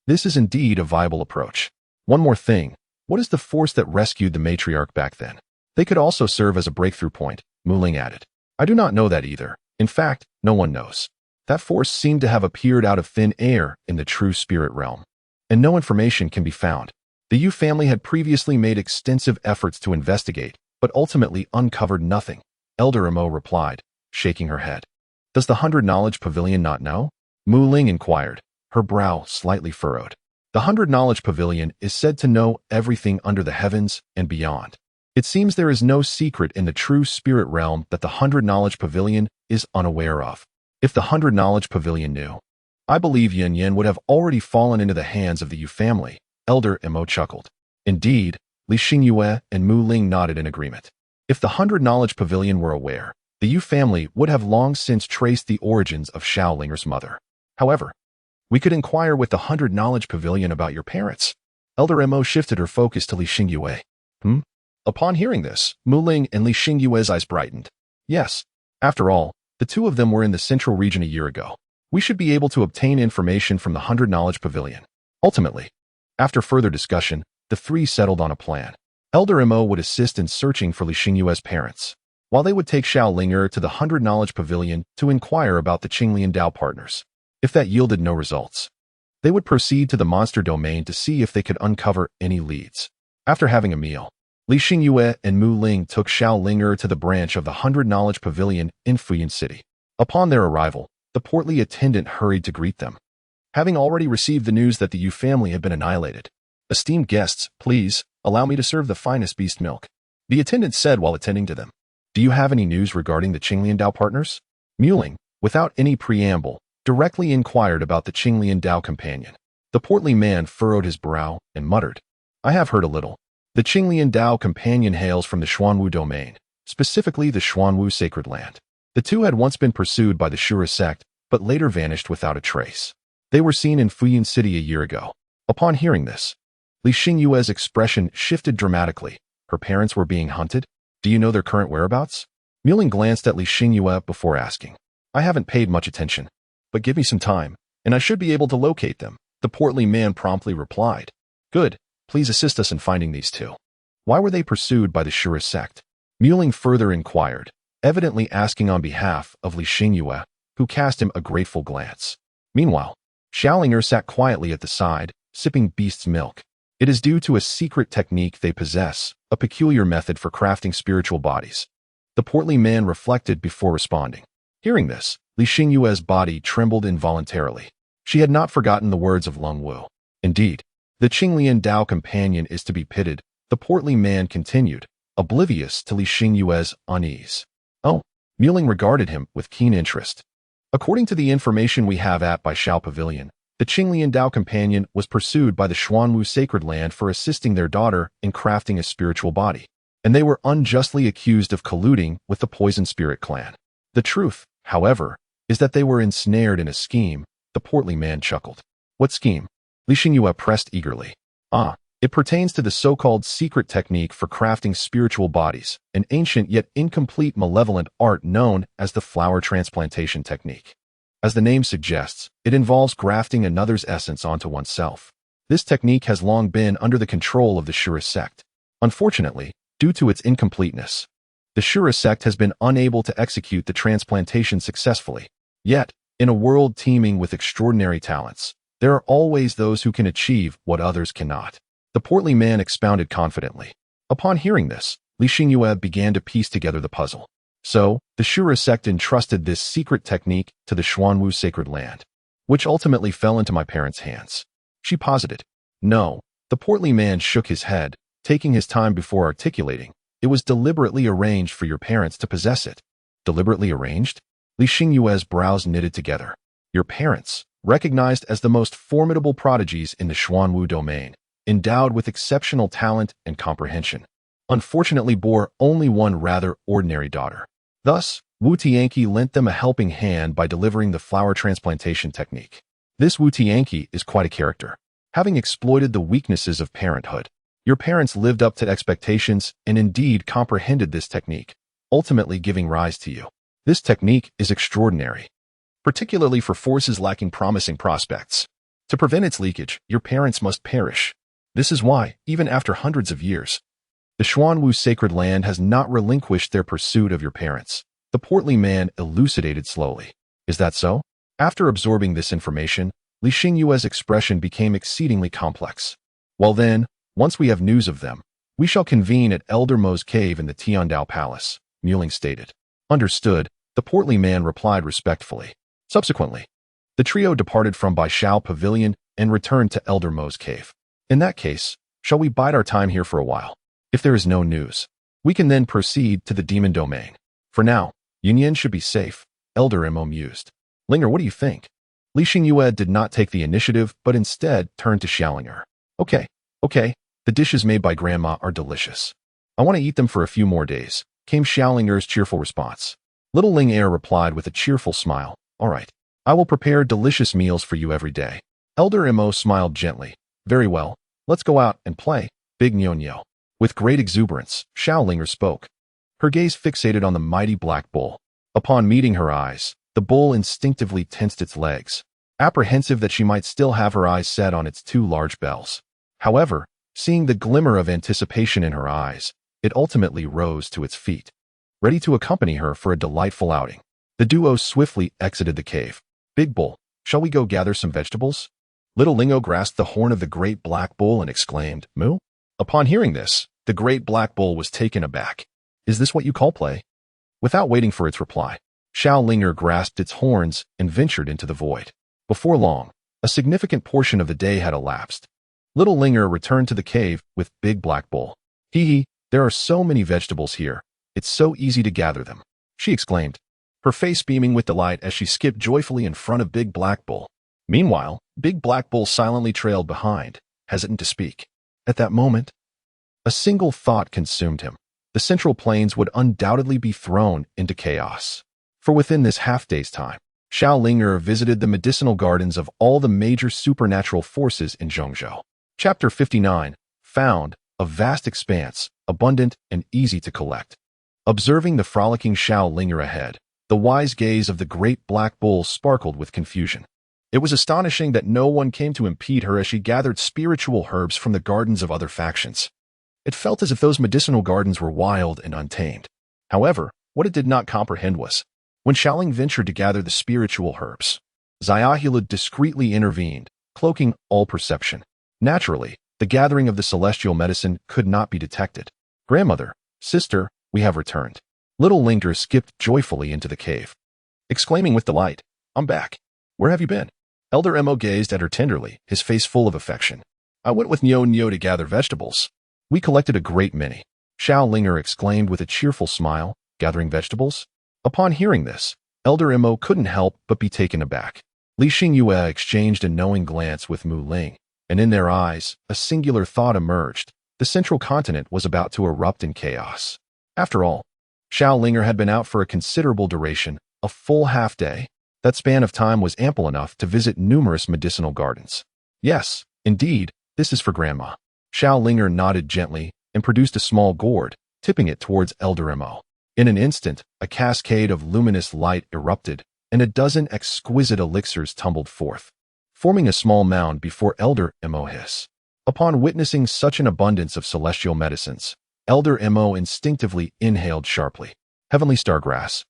This is indeed a viable approach. One more thing. What is the force that rescued the matriarch back then? They could also serve as a breakthrough point, Mu Ling added. I do not know that either. In fact, no one knows. That force seemed to have appeared out of thin air in the true spirit realm, and no information can be found. The Yu family had previously made extensive efforts to investigate, but ultimately uncovered nothing. Elder Mo replied, shaking her head. Does the 100 Knowledge Pavilion not know? Mu Ling inquired, her brow slightly furrowed. The 100 Knowledge Pavilion is said to know everything under the heavens and beyond. It seems there is no secret in the true spirit realm that the 100 Knowledge Pavilion is unaware of. If the 100 Knowledge Pavilion knew, I believe Yunyan would have already fallen into the hands of the Yu family. Elder Mo chuckled. Indeed, Li Xingyue and Mu Ling nodded in agreement. If the 100 Knowledge Pavilion were aware, the Yu family would have long since traced the origins of Xiao Linger's mother. However, we could inquire with the 100 Knowledge Pavilion about your parents. Elder Mo shifted her focus to Li Xingyue. Upon hearing this, Mu Ling and Li Xingyue's eyes brightened. Yes, after all, the two of them were in the central region a year ago. We should be able to obtain information from the 100 Knowledge Pavilion. Ultimately, after further discussion, the three settled on a plan. Elder Mo would assist in searching for Li Xingyue's parents, while they would take Xiao Linger to the 100 Knowledge Pavilion to inquire about the Qinglian Dao partners. If that yielded no results, they would proceed to the monster domain to see if they could uncover any leads. After having a meal, Li Xingyue and Mu Ling took Xiao Linger to the branch of the 100 Knowledge Pavilion in Fuyan City. Upon their arrival, the portly attendant hurried to greet them. Having already received the news that the Yu family had been annihilated, "Esteemed guests, please, allow me to serve the finest beast milk," the attendant said while attending to them. "Do you have any news regarding the Qinglian Dao partners?" Mu Ling, without any preamble, directly inquired about the Qinglian Dao companion. The portly man furrowed his brow and muttered, "I have heard a little. The Qinglian Dao companion hails from the Xuanwu domain, specifically the Xuanwu sacred land. The two had once been pursued by the Shura sect, but later vanished without a trace. They were seen in Fuyan City a year ago." Upon hearing this, Li Xingyue's expression shifted dramatically. Her parents were being hunted? Do you know their current whereabouts? Mu Ling glanced at Li Xingyue before asking. "I haven't paid much attention, but give me some time, and I should be able to locate them," the portly man promptly replied. "Good, please assist us in finding these two. Why were they pursued by the Shura sect?" Mu Ling further inquired, evidently asking on behalf of Li Xingyue, who cast him a grateful glance. Meanwhile, Xiao Linger sat quietly at the side, sipping beast's milk. It is due to a secret technique they possess, a peculiar method for crafting spiritual bodies. The portly man reflected before responding. Hearing this, Li Xingyue's body trembled involuntarily. She had not forgotten the words of Lung Wu. Indeed, the Qinglian Dao companion is to be pitied, the portly man continued, oblivious to Li Xingyue's unease. Oh, Mu Ling regarded him with keen interest. According to the information we have at Baishao Pavilion, the Qinglian Dao companion was pursued by the Xuanwu sacred land for assisting their daughter in crafting a spiritual body, and they were unjustly accused of colluding with the Poison Spirit clan. The truth, however, is that they were ensnared in a scheme. The portly man chuckled. What scheme? Li Xingyue pressed eagerly. It pertains to the so-called secret technique for crafting spiritual bodies, an ancient yet incomplete malevolent art known as the flower transplantation technique. As the name suggests, it involves grafting another's essence onto oneself. This technique has long been under the control of the Shura sect. Unfortunately, due to its incompleteness, the Shura sect has been unable to execute the transplantation successfully. Yet, in a world teeming with extraordinary talents, there are always those who can achieve what others cannot. The portly man expounded confidently. Upon hearing this, Li Xingyue began to piece together the puzzle. So, the Shura sect entrusted this secret technique to the Xuanwu sacred land, which ultimately fell into my parents' hands. She posited. No, the portly man shook his head, taking his time before articulating. It was deliberately arranged for your parents to possess it. Deliberately arranged? Li Xingyue's brows knitted together. Your parents, recognized as the most formidable prodigies in the Xuanwu domain, endowed with exceptional talent and comprehension, unfortunately bore only one rather ordinary daughter. Thus, Wu Tianqi lent them a helping hand by delivering the flower transplantation technique. This Wu Tianqi is quite a character. Having exploited the weaknesses of parenthood, your parents lived up to expectations and indeed comprehended this technique, ultimately giving rise to you. This technique is extraordinary, particularly for forces lacking promising prospects. To prevent its leakage, your parents must perish. This is why, even after hundreds of years, the Xuanwu sacred land has not relinquished their pursuit of your parents. The portly man elucidated slowly. Is that so? After absorbing this information, Li Xingyue's expression became exceedingly complex. Well then, once we have news of them, we shall convene at Elder Mo's cave in the Tiandao Palace, Mu Ling stated. Understood, the portly man replied respectfully. Subsequently, the trio departed from Baishao Pavilion and returned to Elder Mo's cave. In that case, shall we bide our time here for a while? If there is no news, we can then proceed to the demon domain. For now, Yunyan should be safe, Elder Mo mused. Linger, what do you think? Li Xingyue did not take the initiative, but instead turned to Xiaolinger. Okay, The dishes made by Grandma are delicious. I want to eat them for a few more days, came Xiaolinger's cheerful response. Little Ling Er replied with a cheerful smile. All right. I will prepare delicious meals for you every day. Elder Mo smiled gently. Very well. Let's go out and play, Big Nyo. With great exuberance, Xiaolinger spoke. Her gaze fixated on the mighty black bull. Upon meeting her eyes, the bull instinctively tensed its legs, apprehensive that she might still have her eyes set on its two large bells. However, seeing the glimmer of anticipation in her eyes, it ultimately rose to its feet, ready to accompany her for a delightful outing. The duo swiftly exited the cave. Big Bull, shall we go gather some vegetables? Little Lingo grasped the horn of the great black bull and exclaimed, Moo? Upon hearing this, the great black bull was taken aback. Is this what you call play? Without waiting for its reply, Xiaolinger grasped its horns and ventured into the void. Before long, a significant portion of the day had elapsed. Little Linger returned to the cave with Big Black Bull. Hee, there are so many vegetables here. It's so easy to gather them, she exclaimed, her face beaming with delight as she skipped joyfully in front of Big Black Bull. Meanwhile, Big Black Bull silently trailed behind, hesitant to speak. At that moment, a single thought consumed him. The Central Plains would undoubtedly be thrown into chaos. For within this half-day's time, Xiaolinger visited the medicinal gardens of all the major supernatural forces in Zhongzhou. Chapter 59, Found, a vast expanse, abundant and easy to collect. Observing the frolicking Xiaolinger ahead, the wise gaze of the great black bull sparkled with confusion. It was astonishing that no one came to impede her as she gathered spiritual herbs from the gardens of other factions. It felt as if those medicinal gardens were wild and untamed. However, what it did not comprehend was, when Xiaoling ventured to gather the spiritual herbs, Xiahula discreetly intervened, cloaking all perception. Naturally, the gathering of the celestial medicine could not be detected. Grandmother, sister, we have returned. Little Linger skipped joyfully into the cave, exclaiming with delight, I'm back. Where have you been? Elder Mo gazed at her tenderly, his face full of affection. I went with Nyo to gather vegetables. We collected a great many. Xiaolinger exclaimed with a cheerful smile, gathering vegetables? Upon hearing this, Elder Mo couldn't help but be taken aback. Li Xingyue exchanged a knowing glance with Mu Ling, and in their eyes, a singular thought emerged. The central continent was about to erupt in chaos. After all, Xiaolinger had been out for a considerable duration, a full half-day. That span of time was ample enough to visit numerous medicinal gardens. Yes, indeed, this is for Grandma. Xiaolinger nodded gently and produced a small gourd, tipping it towards Elder Mo. In an instant, a cascade of luminous light erupted, and a dozen exquisite elixirs tumbled forth, forming a small mound before Elder Mo hiss. Upon witnessing such an abundance of celestial medicines, Elder Mo instinctively inhaled sharply. Heavenly Star Grass.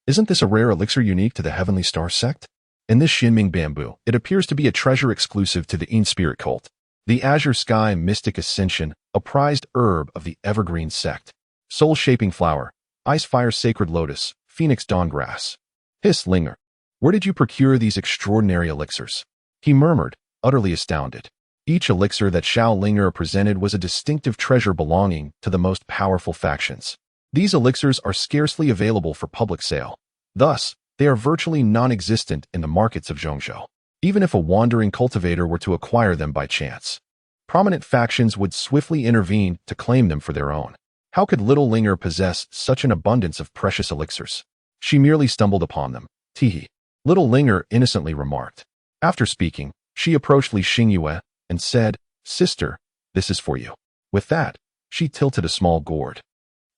Isn't this a rare elixir unique to the Heavenly Star sect? In this Xinming bamboo, it appears to be a treasure exclusive to the Yin Spirit cult. The Azure Sky Mystic Ascension, a prized herb of the Evergreen sect. Soul-shaping flower, Ice Fire Sacred Lotus, Phoenix Dawn Grass. Hiss Linger. Where did you procure these extraordinary elixirs? He murmured, utterly astounded. Each elixir that Xiaolinger presented was a distinctive treasure belonging to the most powerful factions. These elixirs are scarcely available for public sale. Thus, they are virtually non-existent in the markets of Zhongzhou. Even if a wandering cultivator were to acquire them by chance, prominent factions would swiftly intervene to claim them for their own. How could Little Linger possess such an abundance of precious elixirs? She merely stumbled upon them. Teehee. Little Linger innocently remarked. After speaking, she approached Li Xingyue and said, Sister, this is for you. With that, she tilted a small gourd,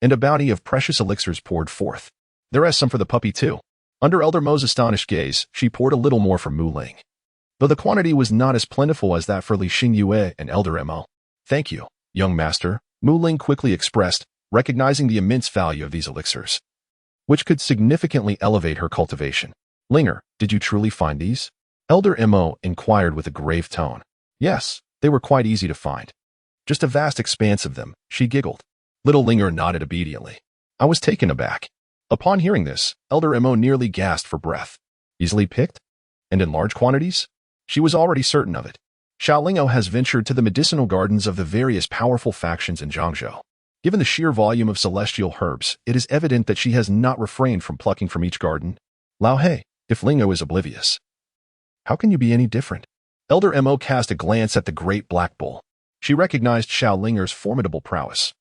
and a bounty of precious elixirs poured forth. There is some for the puppy too. Under Elder Mo's astonished gaze, she poured a little more for Mu Ling, though the quantity was not as plentiful as that for Li Xingyue and Elder Mo. Thank you, young master, Mu Ling quickly expressed, recognizing the immense value of these elixirs, which could significantly elevate her cultivation. Linger, did you truly find these? Elder Mo inquired with a grave tone. Yes, they were quite easy to find. Just a vast expanse of them, she giggled. Little Linger nodded obediently. I was taken aback. Upon hearing this, Elder Mo nearly gasped for breath. Easily picked? And in large quantities? She was already certain of it. Xiaolingo has ventured to the medicinal gardens of the various powerful factions in Zhongzhou. Given the sheer volume of celestial herbs, it is evident that she has not refrained from plucking from each garden. Lao Hei, if Lingo is oblivious, how can you be any different? Elder Mo cast a glance at the great black bull. She recognized Xiao Linger's formidable prowess.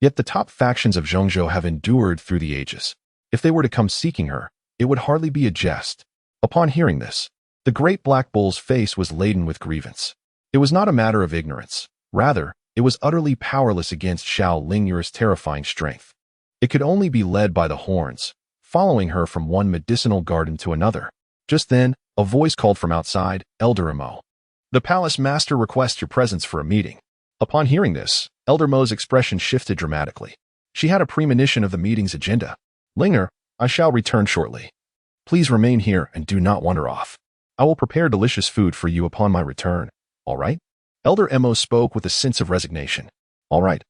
Yet the top factions of Zhongzhou have endured through the ages. If they were to come seeking her, it would hardly be a jest. Upon hearing this, the great black bull's face was laden with grievance. It was not a matter of ignorance. Rather, it was utterly powerless against Xiao Linger's terrifying strength. It could only be led by the horns, following her from one medicinal garden to another. Just then, a voice called from outside, "Elder Mo. The palace master requests your presence for a meeting." Upon hearing this, Elder Mo's expression shifted dramatically. She had a premonition of the meeting's agenda. "Linger, I shall return shortly. Please remain here and do not wander off. I will prepare delicious food for you upon my return. All right?" Elder Mo spoke with a sense of resignation. All right,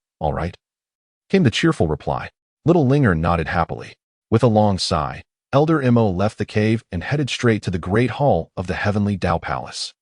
came the cheerful reply. Little Linger nodded happily. With a long sigh, Elder Mo left the cave and headed straight to the great hall of the heavenly Dao Palace.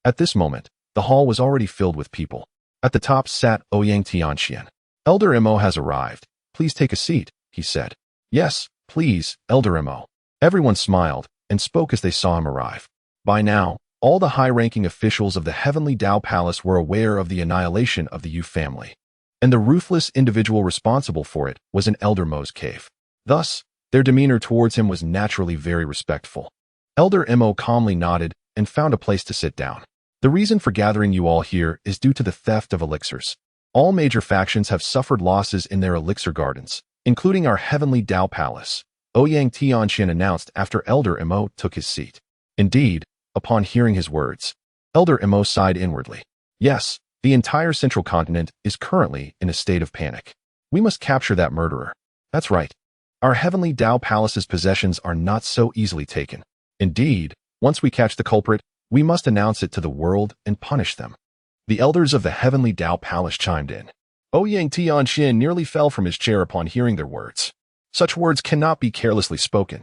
At this moment, the hall was already filled with people. At the top sat Ouyang Tianxian. "Elder Mo has arrived. Please take a seat," he said. "Yes, please, Elder Mo." Everyone smiled and spoke as they saw him arrive. By now, all the high-ranking officials of the heavenly Dao Palace were aware of the annihilation of the Yu family, and the ruthless individual responsible for it was in Elder Mo's cave. Thus, their demeanor towards him was naturally very respectful. Elder Mo calmly nodded and found a place to sit down. "The reason for gathering you all here is due to the theft of elixirs. All major factions have suffered losses in their elixir gardens, including our heavenly Dao Palace," Ouyang Tianxian announced after Elder Mo took his seat. Indeed, upon hearing his words, Elder Mo sighed inwardly. Yes, the entire central continent is currently in a state of panic. We must capture that murderer. That's right. Our heavenly Dao Palace's possessions are not so easily taken. Indeed, once we catch the culprit, we must announce it to the world and punish them. The elders of the heavenly Dao Palace chimed in. Ouyang Tianxian nearly fell from his chair upon hearing their words. Such words cannot be carelessly spoken.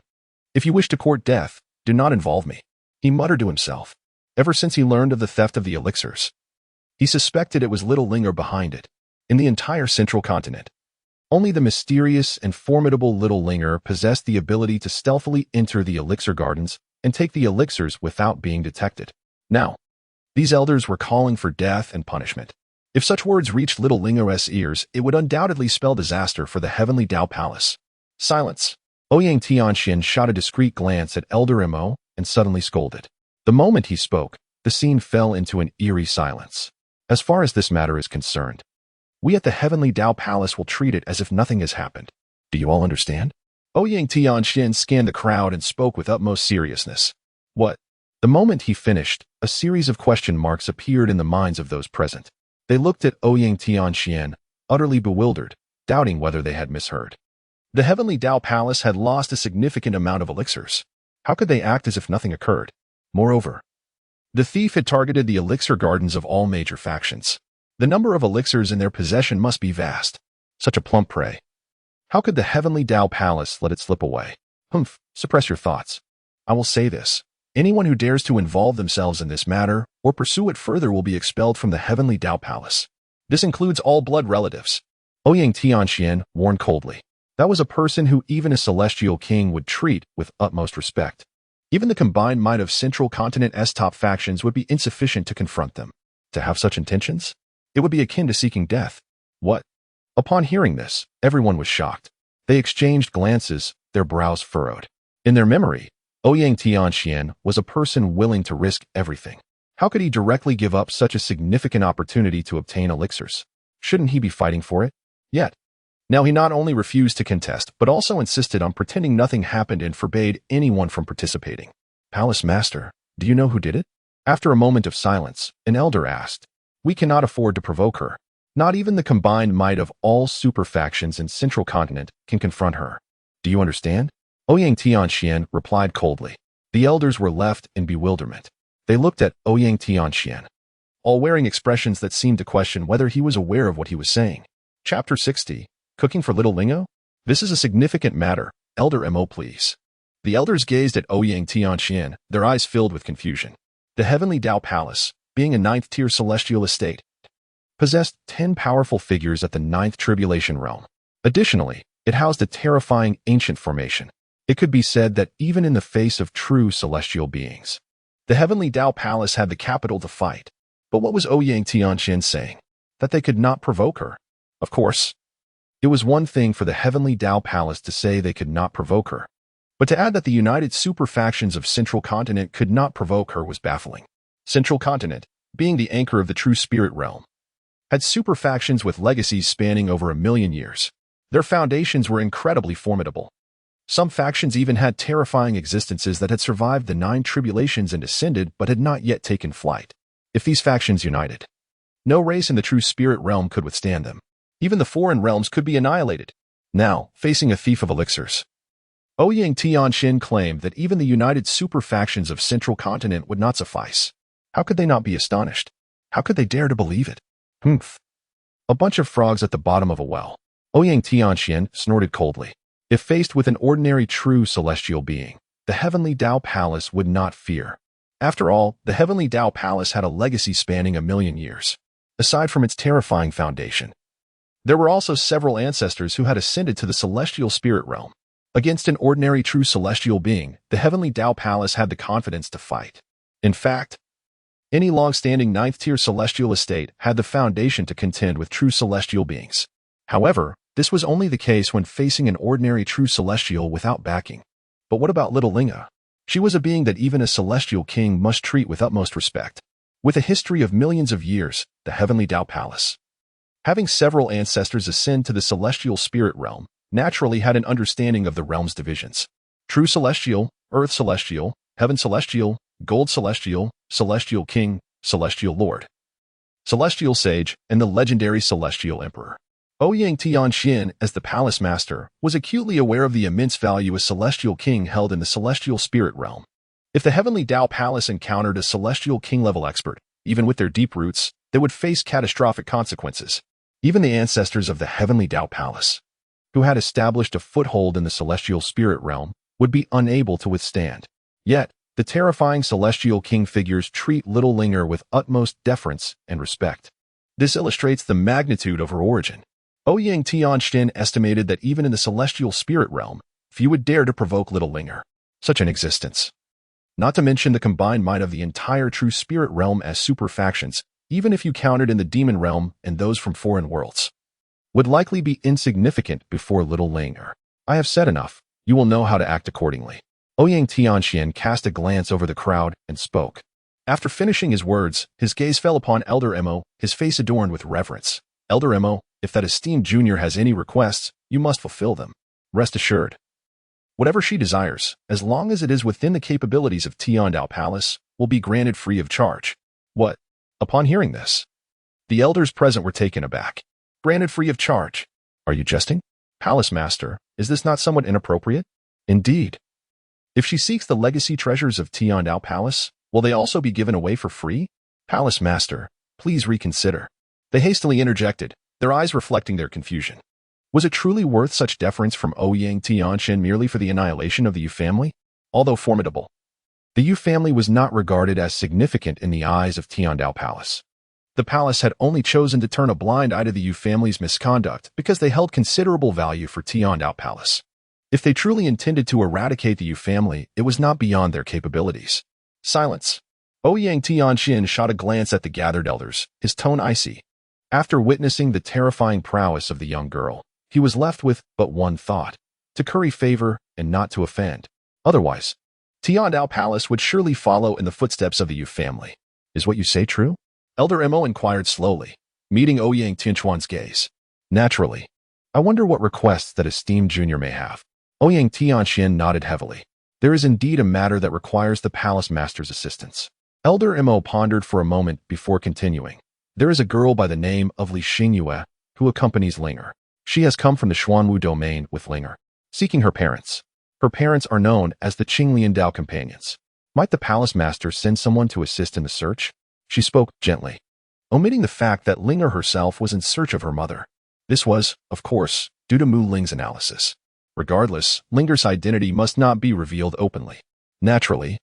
If you wish to court death, do not involve me, he muttered to himself. Ever since he learned of the theft of the elixirs, he suspected it was Little Linger behind it. In the entire central continent, only the mysterious and formidable Little Linger possessed the ability to stealthily enter the elixir gardens and take the elixirs without being detected. Now, these elders were calling for death and punishment. If such words reached Little Linger's ears, it would undoubtedly spell disaster for the heavenly Dao Palace. Silence. Ouyang Tianxian shot a discreet glance at Elder Mo and suddenly scolded. The moment he spoke, the scene fell into an eerie silence. As far as this matter is concerned, we at the heavenly Dao Palace will treat it as if nothing has happened. Do you all understand? Ouyang Tianxian scanned the crowd and spoke with utmost seriousness. What? The moment he finished, a series of question marks appeared in the minds of those present. They looked at Ouyang Tianxian, utterly bewildered, doubting whether they had misheard. The heavenly Dao Palace had lost a significant amount of elixirs. How could they act as if nothing occurred? Moreover, the thief had targeted the elixir gardens of all major factions. The number of elixirs in their possession must be vast. Such a plump prey. How could the heavenly Dao Palace let it slip away? Suppress your thoughts. I will say this. Anyone who dares to involve themselves in this matter or pursue it further will be expelled from the heavenly Dao Palace. This includes all blood relatives. Ouyang Tianxian warned coldly. That was a person who even a celestial king would treat with utmost respect. Even the combined might of Central Continent's top factions would be insufficient to confront them. To have such intentions? It would be akin to seeking death. What? Upon hearing this, everyone was shocked. They exchanged glances, their brows furrowed. In their memory, Ouyang Tianxian was a person willing to risk everything. How could he directly give up such a significant opportunity to obtain elixirs? Shouldn't he be fighting for it? Yet, now he not only refused to contest, but also insisted on pretending nothing happened and forbade anyone from participating. Palace Master, do you know who did it? After a moment of silence, an elder asked. We cannot afford to provoke her. Not even the combined might of all super factions in Central Continent can confront her. Do you understand? Ouyang Tianxian replied coldly. The elders were left in bewilderment. They looked at Ouyang Tianxian, all wearing expressions that seemed to question whether he was aware of what he was saying. Chapter 60. Cooking for Little Lingo? This is a significant matter. Elder Mo, please. The elders gazed at Ouyang Tianxian, their eyes filled with confusion. The heavenly Dao Palace, being a ninth-tier celestial estate, possessed 10 powerful figures at the 9th tribulation realm. Additionally, it housed a terrifying ancient formation. It could be said that even in the face of true celestial beings, the heavenly Dao Palace had the capital to fight. But what was Ouyang Tianxian saying? that they could not provoke her. Of course, it was one thing for the Heavenly Tao Palace to say they could not provoke her, but to add that the united super factions of Central Continent could not provoke her was baffling. Central Continent, being the anchor of the true spirit realm, had super factions with legacies spanning over 1,000,000 years. Their foundations were incredibly formidable. Some factions even had terrifying existences that had survived the 9 tribulations and descended but had not yet taken flight. If these factions united, no race in the true spirit realm could withstand them. Even the foreign realms could be annihilated. Now, facing a thief of elixirs, Ouyang Tianxin claimed that even the united super factions of Central Continent would not suffice. How could they not be astonished? How could they dare to believe it? Humph. A bunch of frogs at the bottom of a well. Ouyang Tianxin snorted coldly. If faced with an ordinary true celestial being, the Heavenly Tao Palace would not fear. After all, the Heavenly Tao Palace had a legacy spanning 1,000,000 years. Aside from its terrifying foundation, there were also several ancestors who had ascended to the celestial spirit realm. Against an ordinary true celestial being, the Heavenly Tao Palace had the confidence to fight. In fact, any long-standing 9th-tier celestial estate had the foundation to contend with true celestial beings. However, this was only the case when facing an ordinary true celestial without backing. But what about little Linga? She was a being that even a celestial king must treat with utmost respect. With a history of millions of years, the Heavenly Tao Palace, having several ancestors ascend to the celestial spirit realm, naturally had an understanding of the realm's divisions. True celestial, earth celestial, heaven celestial, gold celestial, celestial king, celestial lord, celestial sage, and the legendary celestial emperor. Ouyang Tianxin, as the palace master, was acutely aware of the immense value a celestial king held in the celestial spirit realm. If the Heavenly Tao Palace encountered a celestial king-level expert, even with their deep roots, they would face catastrophic consequences. Even the ancestors of the Heavenly Tao Palace, who had established a foothold in the celestial spirit realm, would be unable to withstand. Yet, the terrifying celestial king figures treat little Linger with utmost deference and respect. This illustrates the magnitude of her origin. Ouyang Tianxin estimated that even in the celestial spirit realm, few would dare to provoke little Linger. Such an existence, not to mention the combined might of the entire true spirit realm as super factions, even if you counted in the demon realm and those from foreign worlds, would likely be insignificant before little Linger. I have said enough. You will know how to act accordingly. Ouyang Tianxin cast a glance over the crowd and spoke. After finishing his words, his gaze fell upon Elder Emo, his face adorned with reverence. Elder Emo, if that esteemed junior has any requests, you must fulfill them. Rest assured, whatever she desires, as long as it is within the capabilities of Tian Dao Palace, will be granted free of charge. What? Upon hearing this, the elders present were taken aback. Granted free of charge. Are you jesting? Palace Master, is this not somewhat inappropriate? Indeed. If she seeks the legacy treasures of Tian Dao Palace, will they also be given away for free? Palace Master, please reconsider. They hastily interjected, their eyes reflecting their confusion. Was it truly worth such deference from Ouyang Tianxin merely for the annihilation of the Yu family? Although formidable, the Yu family was not regarded as significant in the eyes of Tian Dao Palace. The palace had only chosen to turn a blind eye to the Yu family's misconduct because they held considerable value for Tian Dao Palace. If they truly intended to eradicate the Yu family, it was not beyond their capabilities. Silence. Ouyang Tianxin shot a glance at the gathered elders, his tone icy. After witnessing the terrifying prowess of the young girl, he was left with but one thought: to curry favor and not to offend. Otherwise, Tian Dao Palace would surely follow in the footsteps of the Yu family. Is what you say true? Elder Emo inquired slowly, meeting Ouyang Tianxuan's gaze. Naturally. I wonder what requests that esteemed junior may have. Ouyang Tianxin nodded heavily. There is indeed a matter that requires the palace master's assistance. Elder Emo pondered for a moment before continuing. There is a girl by the name of Li Xingyue who accompanies Linger. She has come from the Xuanwu domain with Linger, seeking her parents. Her parents are known as the Qinglian Dao Companions. Might the palace master send someone to assist in the search? She spoke gently, omitting the fact that Linger herself was in search of her mother. This was, of course, due to Mu Ling's analysis. Regardless, Linger's identity must not be revealed openly. Naturally,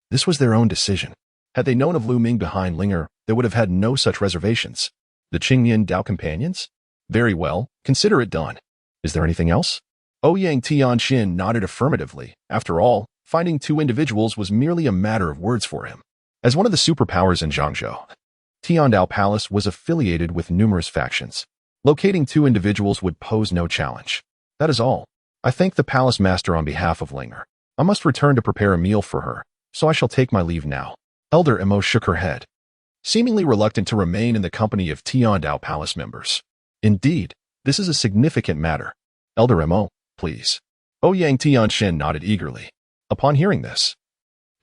this was their own decision. Had they known of Lu Ming behind Linger, they would have had no such reservations. The Qinglian Dao Companions? Very well, consider it done. Is there anything else? Ouyang Tianxin nodded affirmatively. After all, finding 2 individuals was merely a matter of words for him. As one of the superpowers in Zhangzhou, Tiandao Palace was affiliated with numerous factions. Locating two individuals would pose no challenge. That is all. I thank the palace master on behalf of Linger. I must return to prepare a meal for her, so I shall take my leave now. Elder Emo shook her head, seemingly reluctant to remain in the company of Tiandao Palace members. Indeed, this is a significant matter. Elder Emo, please. Ouyang Tianshin nodded eagerly. Upon hearing this,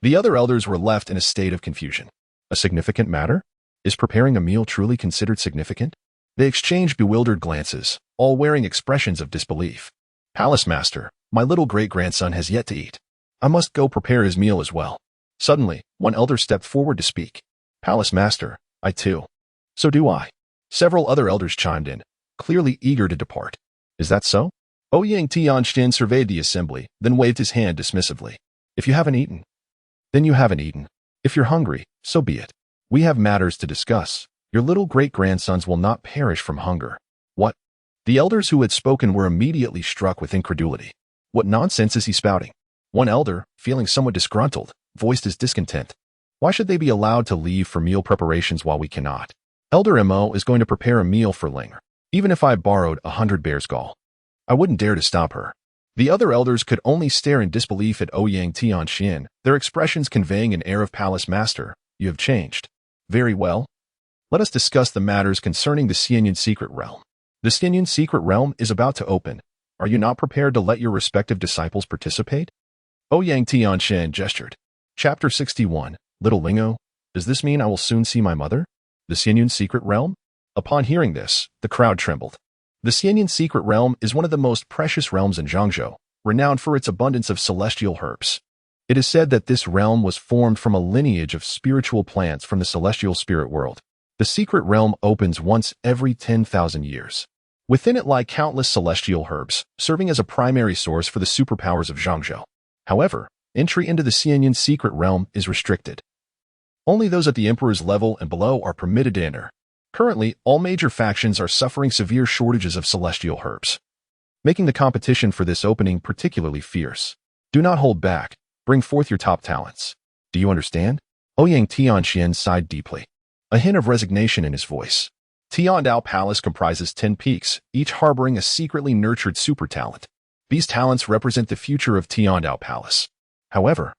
the other elders were left in a state of confusion. A significant matter? Is preparing a meal truly considered significant? They exchanged bewildered glances, all wearing expressions of disbelief. Palace Master, my little great-grandson has yet to eat. I must go prepare his meal as well. Suddenly, one elder stepped forward to speak. Palace Master, I too. So do I. Several other elders chimed in, clearly eager to depart. Is that so? Ouyang Tianshin surveyed the assembly, then waved his hand dismissively. If you haven't eaten, then you haven't eaten. If you're hungry, so be it. We have matters to discuss. Your little great-grandsons will not perish from hunger. What? The elders who had spoken were immediately struck with incredulity. What nonsense is he spouting? One elder, feeling somewhat disgruntled, voiced his discontent. Why should they be allowed to leave for meal preparations while we cannot? Elder Mo is going to prepare a meal for Linger. Even if I borrowed 100 bear's gall, I wouldn't dare to stop her. The other elders could only stare in disbelief at Ouyang Tianshin, their expressions conveying an air of palace master. You have changed. Very well. Let us discuss the matters concerning the Xianyan secret realm. The Xianyan secret realm is about to open. Are you not prepared to let your respective disciples participate? Ouyang Tianshin gestured. Chapter 61. Little Lingo, does this mean I will soon see my mother? The Xianyan secret realm? Upon hearing this, the crowd trembled. The Xianyan secret realm is one of the most precious realms in Zhangzhou, renowned for its abundance of celestial herbs. It is said that this realm was formed from a lineage of spiritual plants from the celestial spirit world. The secret realm opens once every 10,000 years. Within it lie countless celestial herbs, serving as a primary source for the superpowers of Zhangzhou. However, entry into the Xianyan secret realm is restricted. Only those at the Emperor's level and below are permitted to enter. Currently, all major factions are suffering severe shortages of celestial herbs, making the competition for this opening particularly fierce. Do not hold back. Bring forth your top talents. Do you understand? Ouyang Tianshin sighed deeply, a hint of resignation in his voice. Tiandao Palace comprises 10 peaks, each harboring a secretly nurtured super talent. These talents represent the future of Tiandao Palace. However,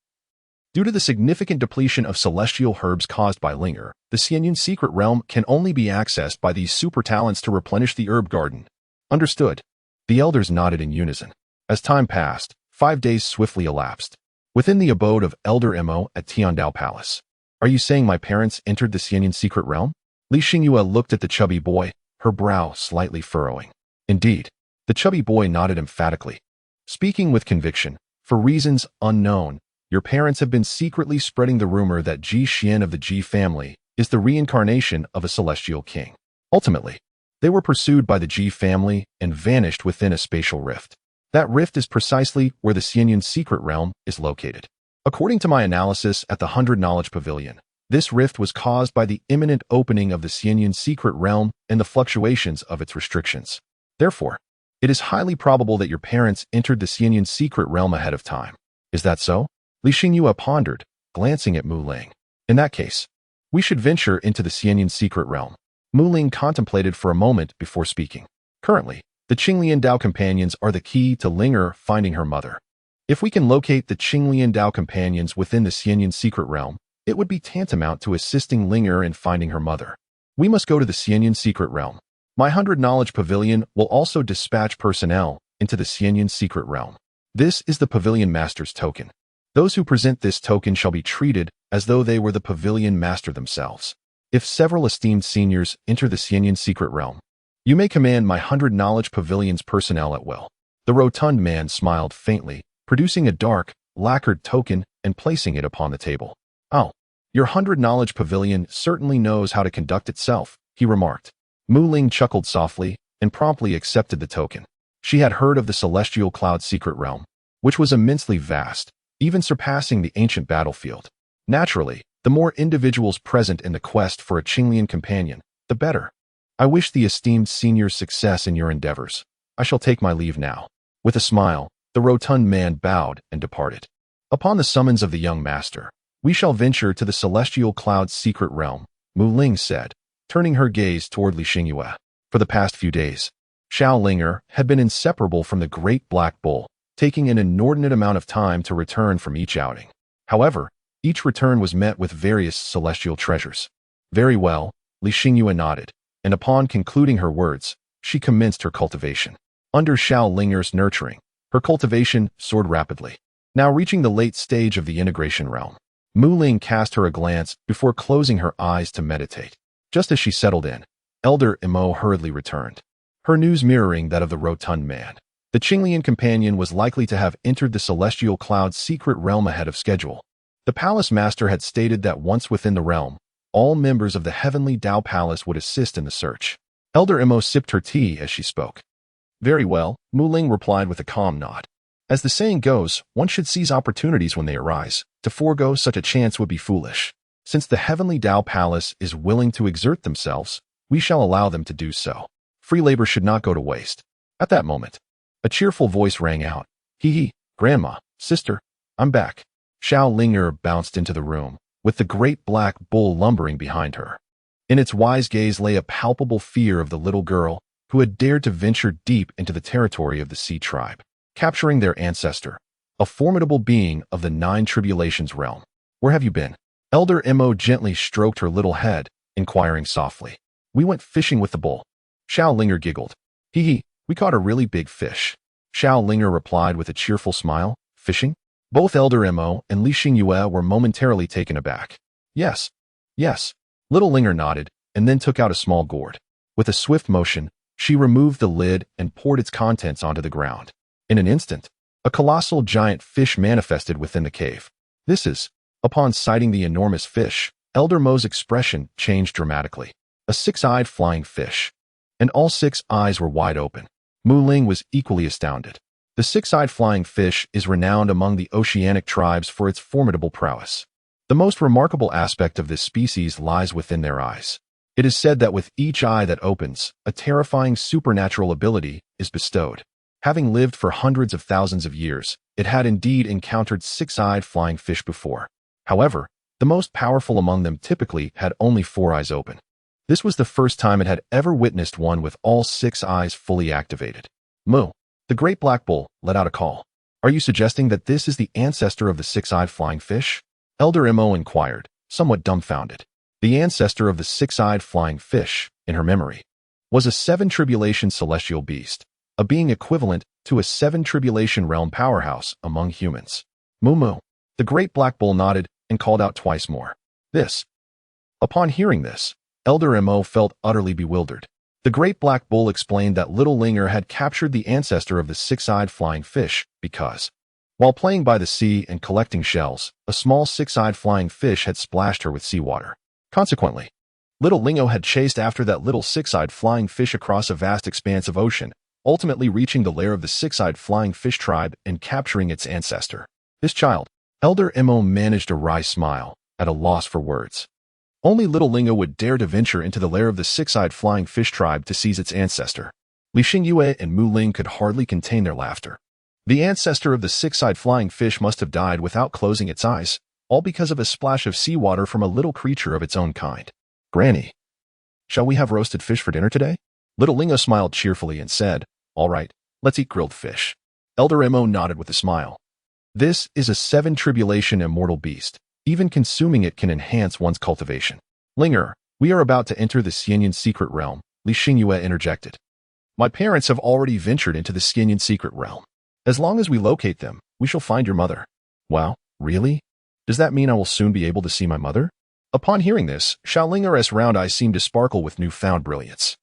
due to the significant depletion of celestial herbs caused by Linger, the Xianyan secret realm can only be accessed by these super talents to replenish the herb garden. Understood. The elders nodded in unison. As time passed, 5 days swiftly elapsed. Within the abode of Elder Mo at Tiandao Palace. Are you saying my parents entered the Xianyan secret realm? Li Xingyue looked at the chubby boy, her brow slightly furrowing. Indeed. The chubby boy nodded emphatically. Speaking with conviction, for reasons unknown, your parents have been secretly spreading the rumor that Ji Xian of the Ji family is the reincarnation of a celestial king. Ultimately, they were pursued by the Ji family and vanished within a spatial rift. That rift is precisely where the Xianyan secret realm is located. According to my analysis at the 100 Knowledge Pavilion, this rift was caused by the imminent opening of the Xianyan secret realm and the fluctuations of its restrictions. Therefore, it is highly probable that your parents entered the Xianyan secret realm ahead of time. Is that so? Li Xingyue pondered, glancing at Mu Ling. In that case, we should venture into the Xianyan secret realm. Mu Ling contemplated for a moment before speaking. Currently, the Qinglian Dao companions are the key to Linger finding her mother. If we can locate the Qinglian Dao companions within the Xianyan secret realm, it would be tantamount to assisting Linger in finding her mother. We must go to the Xianyan secret realm. My 100 Knowledge Pavilion will also dispatch personnel into the Xianyan secret realm. This is the Pavilion Master's token. Those who present this token shall be treated as though they were the Pavilion Master themselves. If several esteemed seniors enter the Xianyan secret realm, you may command my 100 Knowledge Pavilion's personnel at will. The rotund man smiled faintly, producing a dark, lacquered token and placing it upon the table. Oh, your 100 Knowledge Pavilion certainly knows how to conduct itself, he remarked. Mu Ling chuckled softly and promptly accepted the token. She had heard of the Celestial Cloud secret realm, which was immensely vast, even surpassing the ancient battlefield. Naturally, the more individuals present in the quest for a Qinglian companion, the better. I wish the esteemed seniors success in your endeavors. I shall take my leave now. With a smile, the rotund man bowed and departed. Upon the summons of the young master, we shall venture to the Celestial Cloud's secret realm. Mu Ling said, turning her gaze toward Li Xingyue. For the past few days, Xiao Linger had been inseparable from the great black bull, taking an inordinate amount of time to return from each outing. However, each return was met with various celestial treasures. Very well, Li Xingyue nodded, and upon concluding her words, she commenced her cultivation. Under Xiao Linger's nurturing, her cultivation soared rapidly. Now reaching the late stage of the integration realm, Mu Ling cast her a glance before closing her eyes to meditate. Just as she settled in, Elder Imo hurriedly returned, her news mirroring that of the rotund man. The Qinglian companion was likely to have entered the celestial cloud's secret realm ahead of schedule. The palace master had stated that once within the realm, all members of the heavenly Dao Palace would assist in the search. Elder Imo sipped her tea as she spoke. Very well, Mu Ling replied with a calm nod. As the saying goes, one should seize opportunities when they arise. To forego such a chance would be foolish. Since the heavenly Dao Palace is willing to exert themselves, we shall allow them to do so. Free labor should not go to waste. At that moment, a cheerful voice rang out. Hee, Grandma, sister, I'm back. Xiao Linger bounced into the room, with the great black bull lumbering behind her. In its wise gaze lay a palpable fear of the little girl who had dared to venture deep into the territory of the Sea tribe, capturing their ancestor, a formidable being of the Nine Tribulations realm. Where have you been? Elder Imo gently stroked her little head, inquiring softly. We went fishing with the bull. Xiao Linger giggled. We caught a really big fish. Xiao Linger replied with a cheerful smile. Fishing? Both Elder Imo and Li Xingyue were momentarily taken aback. Yes. Little Linger nodded, and then took out a small gourd. With a swift motion, she removed the lid and poured its contents onto the ground. In an instant, a colossal giant fish manifested within the cave. Upon sighting the enormous fish, Elder Mo's expression changed dramatically. A six-eyed flying fish. And all six eyes were wide open. Mu Ling was equally astounded. The six-eyed flying fish is renowned among the oceanic tribes for its formidable prowess. The most remarkable aspect of this species lies within their eyes. It is said that with each eye that opens, a terrifying supernatural ability is bestowed. Having lived for hundreds of thousands of years, it had indeed encountered six-eyed flying fish before. However, the most powerful among them typically had only four eyes open. This was the first time it had ever witnessed one with all six eyes fully activated. Mu, the great black bull, let out a call. Are you suggesting that this is the ancestor of the six-eyed flying fish? Elder Imo inquired, somewhat dumbfounded. The ancestor of the six-eyed flying fish, in her memory, was a seven-tribulation celestial beast, a being equivalent to a seven-tribulation realm powerhouse among humans. Mu, the great black bull nodded and called out twice more. This. Upon hearing this, Elder Imo felt utterly bewildered. The great black bull explained that little Linger had captured the ancestor of the six-eyed flying fish because, while playing by the sea and collecting shells, a small six-eyed flying fish had splashed her with seawater. Consequently, little Lingo had chased after that little six-eyed flying fish across a vast expanse of ocean, ultimately reaching the lair of the six-eyed flying fish tribe and capturing its ancestor. This child, Elder Imo managed a wry smile, at a loss for words. Only little Lingo would dare to venture into the lair of the six-eyed flying fish tribe to seize its ancestor. Li Xingyue and Mu Ling could hardly contain their laughter. The ancestor of the six-eyed flying fish must have died without closing its eyes, all because of a splash of seawater from a little creature of its own kind. Granny, shall we have roasted fish for dinner today? Little Lingo smiled cheerfully and said, All right, let's eat grilled fish. Elder Imo nodded with a smile. This is a seven-tribulation immortal beast. Even consuming it can enhance one's cultivation. Linger, we are about to enter the Xianyan secret realm, Li Xingyue interjected. My parents have already ventured into the Xianyan secret realm. As long as we locate them, we shall find your mother. Wow, really? Does that mean I will soon be able to see my mother? Upon hearing this, Xiaolinger's round eyes seemed to sparkle with newfound brilliance.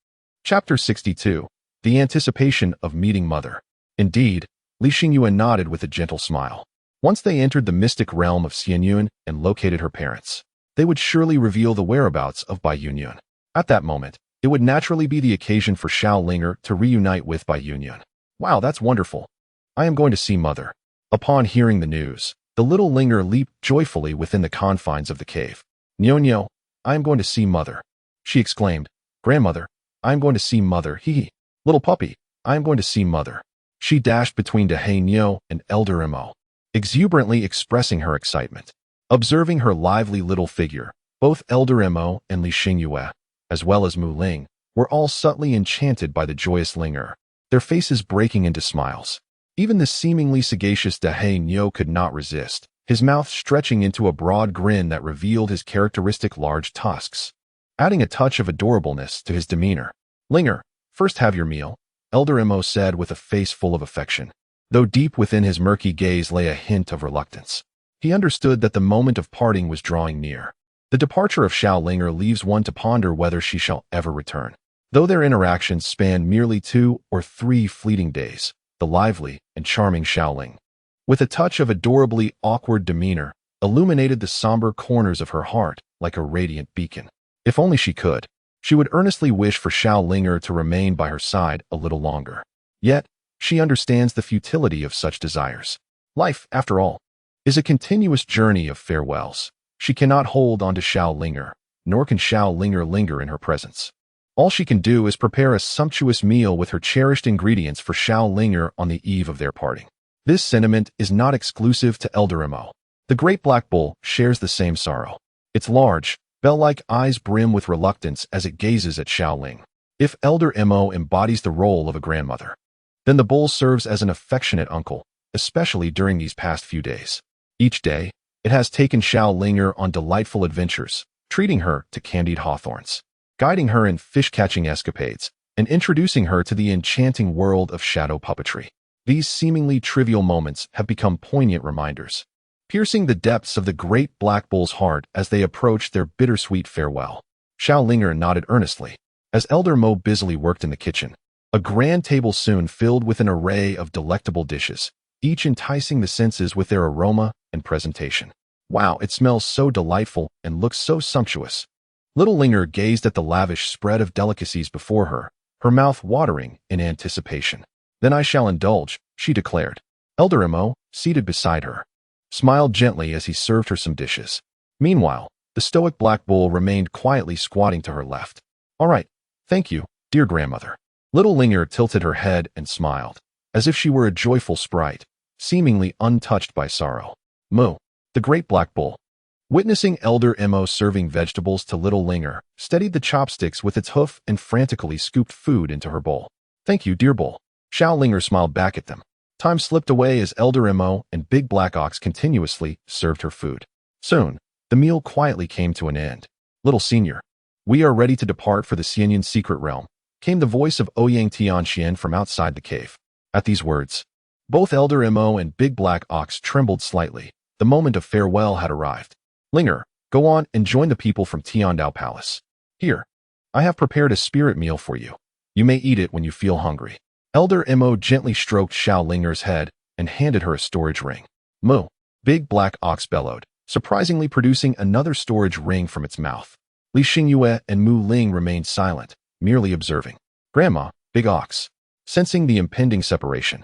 Chapter 62. The Anticipation of Meeting Mother. Indeed, Li Xingyue nodded with a gentle smile. Once they entered the mystic realm of Xianyun and located her parents, they would surely reveal the whereabouts of Bai Yunyun. At that moment, it would naturally be the occasion for Xiao Linger to reunite with Bai Yunyun. Wow, that's wonderful. I am going to see Mother. Upon hearing the news, the little Linger leaped joyfully within the confines of the cave. Nyo, I am going to see Mother. She exclaimed, Grandmother, I am going to see Mother. Hee. Little puppy, I am going to see Mother. She dashed between Dehei Nyo and Elder Imo, exuberantly expressing her excitement. Observing her lively little figure, Both Elder Mo and Li Xingyue, as well as Mu Ling, were all subtly enchanted by the joyous Linger, their faces breaking into smiles. Even the seemingly sagacious Dahe Nyo could not resist, his mouth stretching into a broad grin that revealed his characteristic large tusks, adding a touch of adorableness to his demeanor. Linger, first have your meal, Elder Mo said with a face full of affection, though deep within his murky gaze lay a hint of reluctance. He understood that the moment of parting was drawing near. The departure of Xiao Linger leaves one to ponder whether she shall ever return. Though their interactions spanned merely 2 or 3 fleeting days, the lively and charming Xiaoling, with a touch of adorably awkward demeanor, illuminated the somber corners of her heart like a radiant beacon. If only she could, she would earnestly wish for Xiao Linger to remain by her side a little longer. Yet, she understands the futility of such desires. Life, after all, is a continuous journey of farewells. She cannot hold on to Xiao Linger, nor can Xiao Linger linger in her presence. All she can do is prepare a sumptuous meal with her cherished ingredients for Xiao Linger on the eve of their parting. This sentiment is not exclusive to Elder Mo. The great black bull shares the same sorrow. Its large, bell-like eyes brim with reluctance as it gazes at Xiao Ling. If Elder Mo embodies the role of a grandmother, then the bull serves as an affectionate uncle, especially during these past few days. Each day, it has taken Xiao Linger on delightful adventures, treating her to candied hawthorns, guiding her in fish-catching escapades, and introducing her to the enchanting world of shadow puppetry. These seemingly trivial moments have become poignant reminders, piercing the depths of the great black bull's heart as they approached their bittersweet farewell. Xiao Linger nodded earnestly, as Elder Mo busily worked in the kitchen. A grand table soon filled with an array of delectable dishes, each enticing the senses with their aroma and presentation. Wow, it smells so delightful and looks so sumptuous. Little Linger gazed at the lavish spread of delicacies before her, her mouth watering in anticipation. Then I shall indulge, she declared. Elder Mo, seated beside her, smiled gently as he served her some dishes. Meanwhile, the stoic black bull remained quietly squatting to her left. All right, thank you, dear grandmother. Little Linger tilted her head and smiled, as if she were a joyful sprite, seemingly untouched by sorrow. Moo, the great black bull, witnessing Elder Mo serving vegetables to Little Linger, steadied the chopsticks with its hoof and frantically scooped food into her bowl. Thank you, dear bull. Xiao Linger smiled back at them. Time slipped away as Elder Mo and Big Black Ox continuously served her food. Soon, the meal quietly came to an end. Little Senior, we are ready to depart for the Xianyan secret realm, came the voice of Ouyang Tianxian from outside the cave. At these words, both Elder Mo and Big Black Ox trembled slightly. The moment of farewell had arrived. Linger, go on and join the people from Tiandao Palace. Here, I have prepared a spirit meal for you. You may eat it when you feel hungry. Elder Mo gently stroked Xiao Linger's head and handed her a storage ring. Moo, Big Black Ox bellowed, surprisingly producing another storage ring from its mouth. Li Xingyue and Mu Ling remained silent, merely observing. Grandma, Big Ox, sensing the impending separation,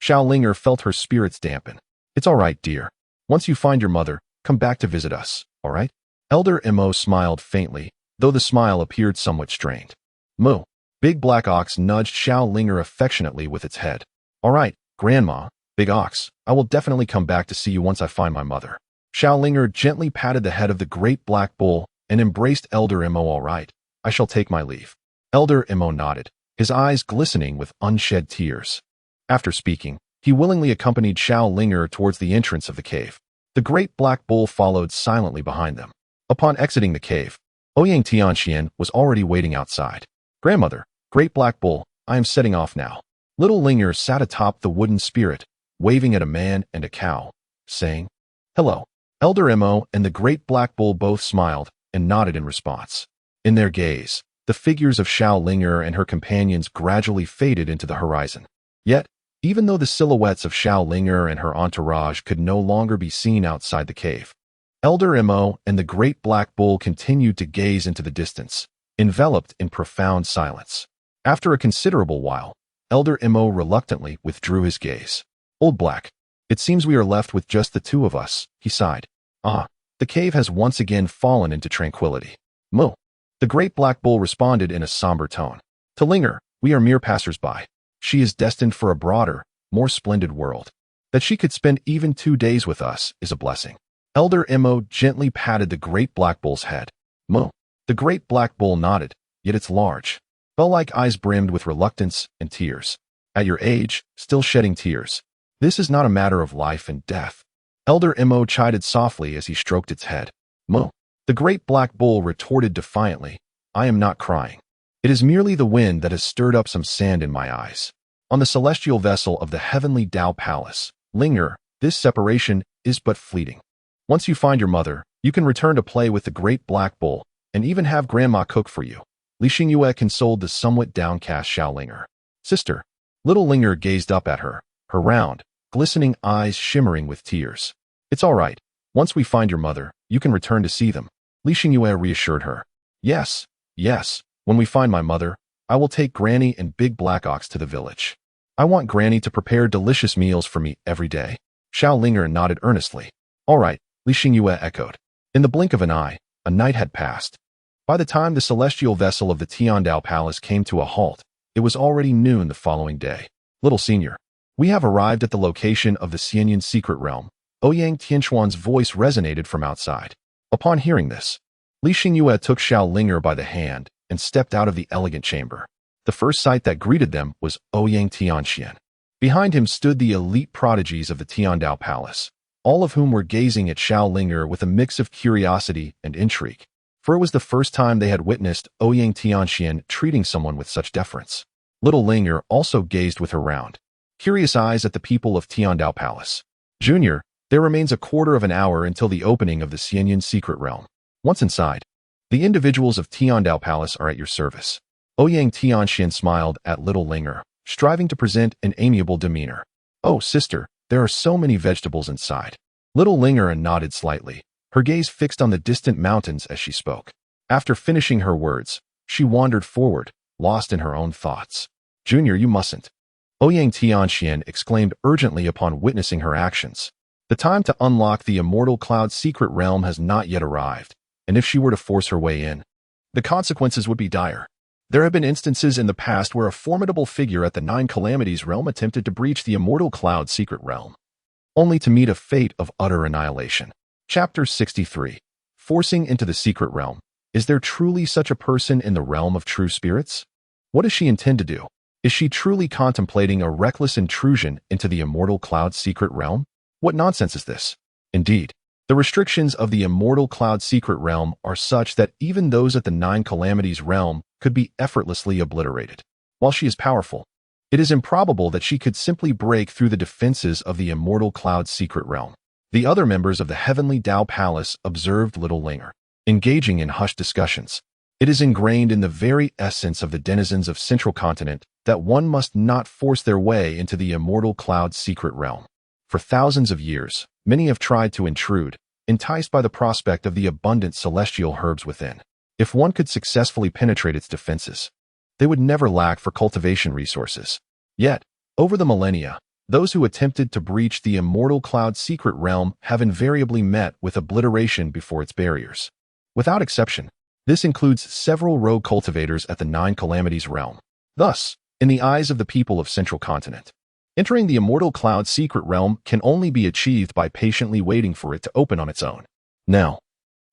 Xiao Linger felt her spirits dampen. It's all right, dear. Once you find your mother, come back to visit us, all right? Elder Mo smiled faintly, though the smile appeared somewhat strained. Moo, Big Black Ox nudged Xiao Linger affectionately with its head. All right, Grandma, Big Ox, I will definitely come back to see you once I find my mother. Xiao Linger gently patted the head of the great black bull and embraced Elder Mo. All right, I shall take my leave. Elder Mo nodded, his eyes glistening with unshed tears. After speaking, he willingly accompanied Xiao Linger towards the entrance of the cave. The great black bull followed silently behind them. Upon exiting the cave, Ouyang Tianxian was already waiting outside. Grandmother, Great Black Bull, I am setting off now. Little Linger sat atop the wooden spirit, waving at a man and a cow, saying, Hello. Elder Mo and the Great Black Bull both smiled and nodded in response. In their gaze, the figures of Xiao Linger and her companions gradually faded into the horizon. Yet, even though the silhouettes of Xiao Linger and her entourage could no longer be seen outside the cave, Elder Mo and the Great Black Bull continued to gaze into the distance, enveloped in profound silence. After a considerable while, Elder Mo reluctantly withdrew his gaze. Old Black, it seems we are left with just the two of us, he sighed. The cave has once again fallen into tranquility. Moo. The Great Black Bull responded in a somber tone. To Linger, we are mere passers-by. She is destined for a broader, more splendid world. That she could spend even 2 days with us is a blessing. Elder Mo gently patted the Great Black Bull's head. Mo. The great black bull nodded, yet its large, bell-like eyes brimmed with reluctance and tears. At your age, still shedding tears. This is not a matter of life and death. Elder Immo chided softly as he stroked its head. Mo. The great black bull retorted defiantly, I am not crying. It is merely the wind that has stirred up some sand in my eyes. On the celestial vessel of the heavenly Tao Palace, Linger, this separation is but fleeting. Once you find your mother, you can return to play with the great black bull, and even have grandma cook for you. Li Xingyue consoled the somewhat downcast Xiao Linger. Sister. Little Linger gazed up at her, her round, glistening eyes shimmering with tears. It's all right. Once we find your mother, you can return to see them. Li Xingyue reassured her. Yes, yes, when we find my mother, I will take Granny and Big Black Ox to the village. I want Granny to prepare delicious meals for me every day. Xiao Linger nodded earnestly. All right, Li Xingyue echoed. In the blink of an eye, a night had passed. By the time the celestial vessel of the Tiandao Palace came to a halt, it was already noon the following day. Little senior, we have arrived at the location of the Xianyan secret realm. Ouyang Tianxuan's voice resonated from outside. Upon hearing this, Li Xingyue took Xiao Linger by the hand and stepped out of the elegant chamber. The first sight that greeted them was Ouyang Tianxian. Behind him stood the elite prodigies of the Tiandao Palace, all of whom were gazing at Xiao Linger with a mix of curiosity and intrigue, for it was the first time they had witnessed Ouyang Tianxian treating someone with such deference. Little Linger also gazed with her round, curious eyes at the people of Tiandao Palace. Junior, there remains a quarter of an hour until the opening of the Xianyan secret realm. Once inside, the individuals of Tiandao Palace are at your service. Ouyang Tianxian smiled at Little Linger, striving to present an amiable demeanor. Oh, sister, there are so many vegetables inside. Little Linger nodded slightly, her gaze fixed on the distant mountains as she spoke. After finishing her words, she wandered forward, lost in her own thoughts. Junior, you mustn't. Ouyang Tianxian exclaimed urgently upon witnessing her actions. The time to unlock the Immortal Cloud's secret realm has not yet arrived, and if she were to force her way in, the consequences would be dire. There have been instances in the past where a formidable figure at the Nine Calamities realm attempted to breach the Immortal Cloud's secret realm, only to meet a fate of utter annihilation. Chapter 63. Forcing into the secret realm. Is there truly such a person in the realm of true spirits? What does she intend to do? Is she truly contemplating a reckless intrusion into the Immortal Cloud's secret realm? What nonsense is this? Indeed, the restrictions of the Immortal Cloud secret realm are such that even those at the Nine Calamities realm could be effortlessly obliterated. While she is powerful, it is improbable that she could simply break through the defenses of the Immortal Cloud secret realm. The other members of the Heavenly Tao Palace observed Little Linger, engaging in hushed discussions. It is ingrained in the very essence of the denizens of Central Continent that one must not force their way into the Immortal Cloud secret realm. For thousands of years, many have tried to intrude, enticed by the prospect of the abundant celestial herbs within. If one could successfully penetrate its defenses, they would never lack for cultivation resources. Yet, over the millennia, those who attempted to breach the Immortal Cloud secret realm have invariably met with obliteration before its barriers. Without exception, this includes several rogue cultivators at the Nine Calamities realm. Thus, in the eyes of the people of Central Continent, entering the Immortal Cloud secret realm can only be achieved by patiently waiting for it to open on its own. Now,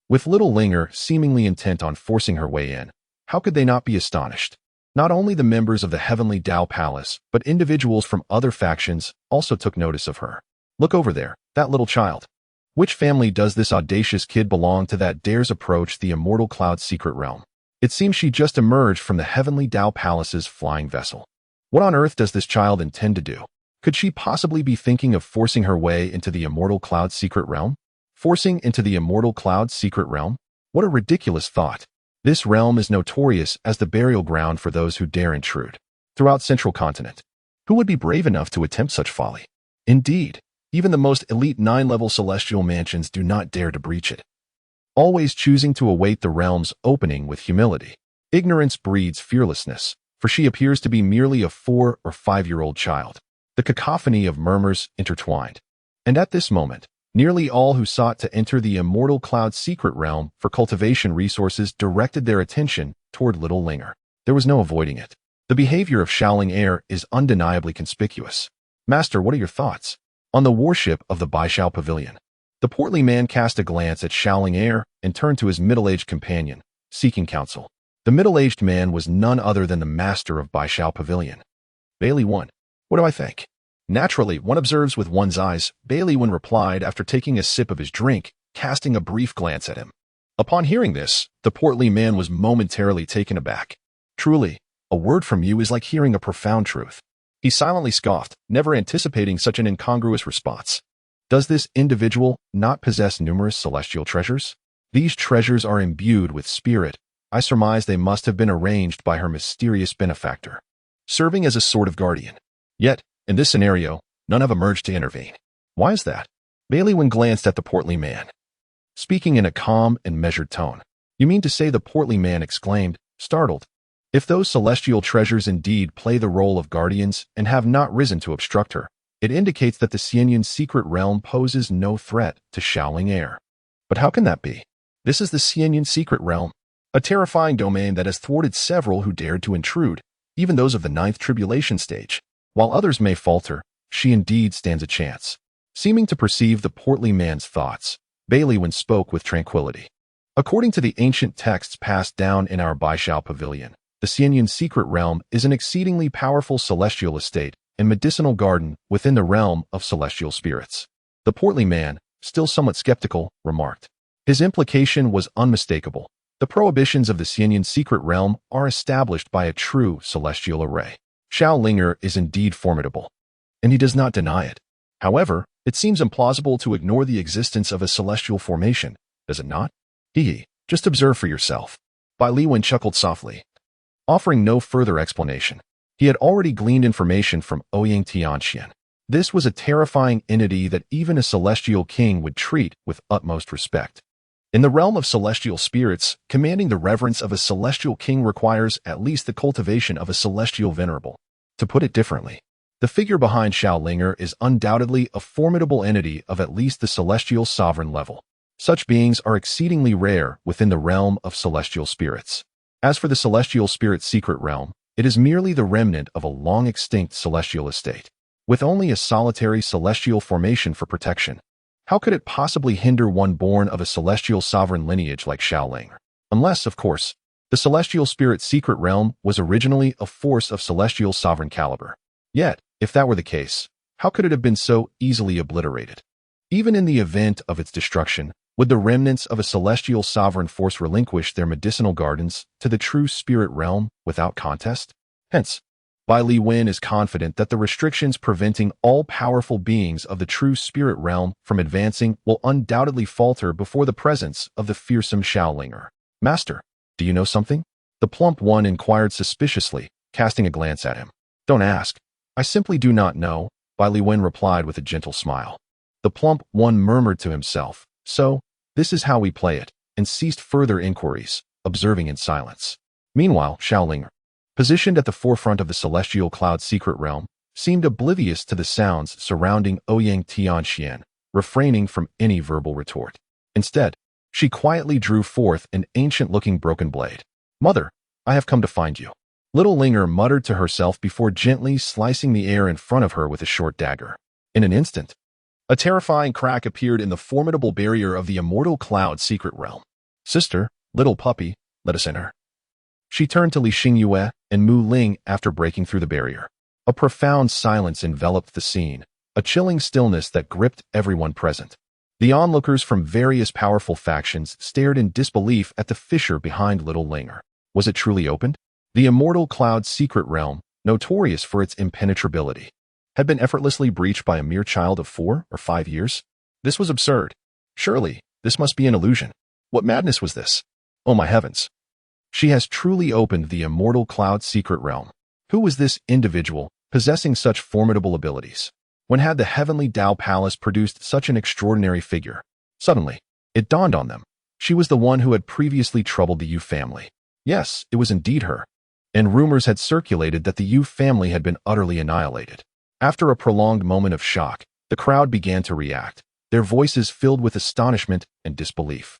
with Little Linger seemingly intent on forcing her way in, how could they not be astonished? Not only the members of the Heavenly Tao Palace, but individuals from other factions also took notice of her. Look over there, that little child. Which family does this audacious kid belong to that dares approach the Immortal Cloud secret realm? It seems she just emerged from the Heavenly Tao Palace's flying vessel. What on earth does this child intend to do? Could she possibly be thinking of forcing her way into the Immortal Cloud secret realm? Forcing into the Immortal Cloud secret realm? What a ridiculous thought. This realm is notorious as the burial ground for those who dare intrude. Throughout Central Continent, who would be brave enough to attempt such folly? Indeed, even the most elite 9-level celestial mansions do not dare to breach it, always choosing to await the realm's opening with humility. Ignorance breeds fearlessness, for she appears to be merely a 4 or 5-year-old child. The cacophony of murmurs intertwined. And at this moment, nearly all who sought to enter the Immortal Cloud secret realm for cultivation resources directed their attention toward Little Linger. There was no avoiding it. The behavior of Xiaoling Air is undeniably conspicuous. Master, what are your thoughts? On the warship of the Baishao Pavilion, the portly man cast a glance at Xiaoling Air and turned to his middle-aged companion, seeking counsel. The middle-aged man was none other than the master of Baishao Pavilion. Bailey Wen. What do I think? Naturally, one observes with one's eyes, Bailey Wen replied after taking a sip of his drink, casting a brief glance at him. Upon hearing this, the portly man was momentarily taken aback. Truly, a word from you is like hearing a profound truth. He silently scoffed, never anticipating such an incongruous response. Does this individual not possess numerous celestial treasures? These treasures are imbued with spirit. I surmise they must have been arranged by her mysterious benefactor, serving as a sort of guardian. Yet, in this scenario, none have emerged to intervene. Why is that? Bailey Wen glanced at the portly man, speaking in a calm and measured tone. You mean to say, the portly man exclaimed, startled. If those celestial treasures indeed play the role of guardians and have not risen to obstruct her, it indicates that the Xianyun secret realm poses no threat to Shaoling Heir. But how can that be? This is the Xianyun secret realm, a terrifying domain that has thwarted several who dared to intrude, even those of the ninth tribulation stage. While others may falter, she indeed stands a chance. Seeming to perceive the portly man's thoughts, Bailey Wen spoke with tranquility. According to the ancient texts passed down in our Baishao Pavilion, the Xianyun secret realm is an exceedingly powerful celestial estate and medicinal garden within the realm of celestial spirits. The portly man, still somewhat skeptical, remarked. His implication was unmistakable. The prohibitions of the Xianyun secret realm are established by a true celestial array. Shaoling Heir is indeed formidable, and he does not deny it. However, it seems implausible to ignore the existence of a celestial formation, does it not? Just observe for yourself. Bai Liwen chuckled softly, offering no further explanation. He had already gleaned information from Ouyang Tianxian. This was a terrifying entity that even a celestial king would treat with utmost respect. In the realm of celestial spirits, commanding the reverence of a celestial king requires at least the cultivation of a celestial venerable. To put it differently, the figure behind Shaoling Heir is undoubtedly a formidable entity of at least the celestial sovereign level. Such beings are exceedingly rare within the realm of celestial spirits. As for the celestial spirit secret realm, it is merely the remnant of a long-extinct celestial estate, with only a solitary celestial formation for protection. How could it possibly hinder one born of a celestial sovereign lineage like Shaoling Heir? Unless, of course, the celestial spirit secret realm was originally a force of celestial sovereign caliber. Yet, if that were the case, how could it have been so easily obliterated? Even in the event of its destruction, would the remnants of a celestial sovereign force relinquish their medicinal gardens to the true spirit realm without contest? Hence, Bai Liwen is confident that the restrictions preventing all powerful beings of the true spirit realm from advancing will undoubtedly falter before the presence of the fearsome Shaoling Heir. Master, do you know something? The plump one inquired suspiciously, casting a glance at him. Don't ask. I simply do not know, Bai Liwen replied with a gentle smile. The plump one murmured to himself, so, this is how we play it, and ceased further inquiries, observing in silence. Meanwhile, Shaoling Heir, positioned at the forefront of the celestial cloud secret realm, seemed oblivious to the sounds surrounding Ouyang Tianxian, refraining from any verbal retort. Instead, she quietly drew forth an ancient-looking broken blade. Mother, I have come to find you. Little Ling Heir muttered to herself before gently slicing the air in front of her with a short dagger. In an instant, a terrifying crack appeared in the formidable barrier of the immortal cloud secret realm. Sister, little puppy, let us enter. She turned to Li Xingyue and Mu Ling after breaking through the barrier. A profound silence enveloped the scene, a chilling stillness that gripped everyone present. The onlookers from various powerful factions stared in disbelief at the fissure behind little Ling Heir. Was it truly opened? The immortal cloud secret realm, notorious for its impenetrability, had been effortlessly breached by a mere child of 4 or 5 years? This was absurd. Surely, this must be an illusion. What madness was this? Oh my heavens. She has truly opened the immortal cloud secret realm. Who was this individual, possessing such formidable abilities? When had the heavenly Tao Palace produced such an extraordinary figure? Suddenly, it dawned on them. She was the one who had previously troubled the Yu family. Yes, it was indeed her. And rumors had circulated that the Yu family had been utterly annihilated. After a prolonged moment of shock, the crowd began to react, their voices filled with astonishment and disbelief.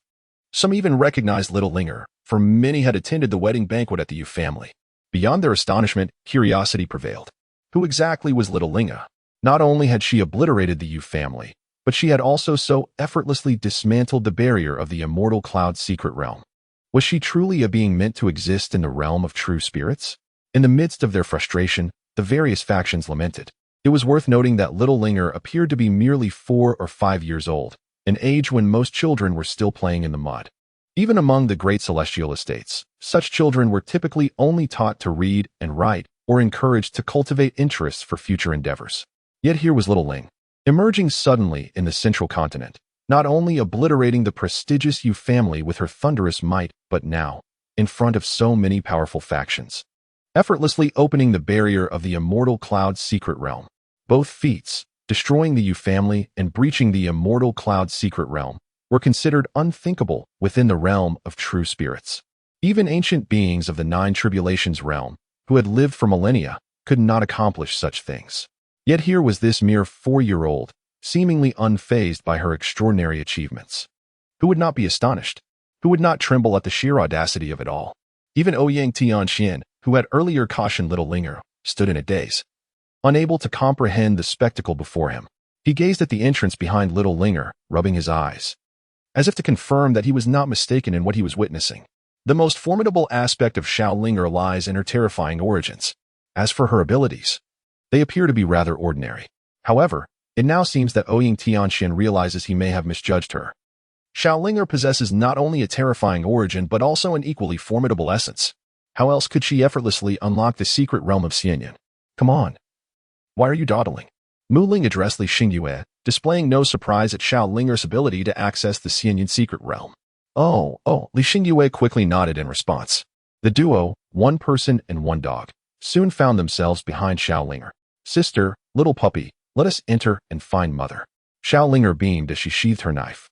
Some even recognized little Ling Heir, for many had attended the wedding banquet at the Yu family. Beyond their astonishment, curiosity prevailed. Who exactly was little Ling Heir? Not only had she obliterated the Yu family, but she had also so effortlessly dismantled the barrier of the immortal cloud secret realm. Was she truly a being meant to exist in the realm of true spirits? In the midst of their frustration, the various factions lamented. It was worth noting that little Linger appeared to be merely 4 or 5 years old, an age when most children were still playing in the mud. Even among the great celestial estates, such children were typically only taught to read and write or encouraged to cultivate interests for future endeavors. Yet here was little Ling, emerging suddenly in the central continent, not only obliterating the prestigious Yu family with her thunderous might, but now, in front of so many powerful factions, effortlessly opening the barrier of the Immortal Cloud's secret realm. Both feats, destroying the Yu family and breaching the Immortal Cloud's secret realm, were considered unthinkable within the realm of true spirits. Even ancient beings of the Nine Tribulations realm, who had lived for millennia, could not accomplish such things. Yet here was this mere 4-year-old, seemingly unfazed by her extraordinary achievements. Who would not be astonished? Who would not tremble at the sheer audacity of it all? Even Ouyang Tianxian, who had earlier cautioned little Linger, stood in a daze. Unable to comprehend the spectacle before him, he gazed at the entrance behind little Linger, rubbing his eyes, as if to confirm that he was not mistaken in what he was witnessing. The most formidable aspect of Xiao Linger lies in her terrifying origins. As for her abilities, they appear to be rather ordinary. However, it now seems that Ouyang Tianxian realizes he may have misjudged her. Xiao Linger possesses not only a terrifying origin but also an equally formidable essence. How else could she effortlessly unlock the secret realm of Xianyan? Come on. Why are you dawdling? Mu Ling addressed Li Xingyue, displaying no surprise at Xiao Linger's ability to access the Xianyan secret realm. Oh, Li Xingyue quickly nodded in response. The duo, one person and one dog, soon found themselves behind Xiao Linger. Sister, little puppy, let us enter and find mother. Xiao Linger beamed as she sheathed her knife.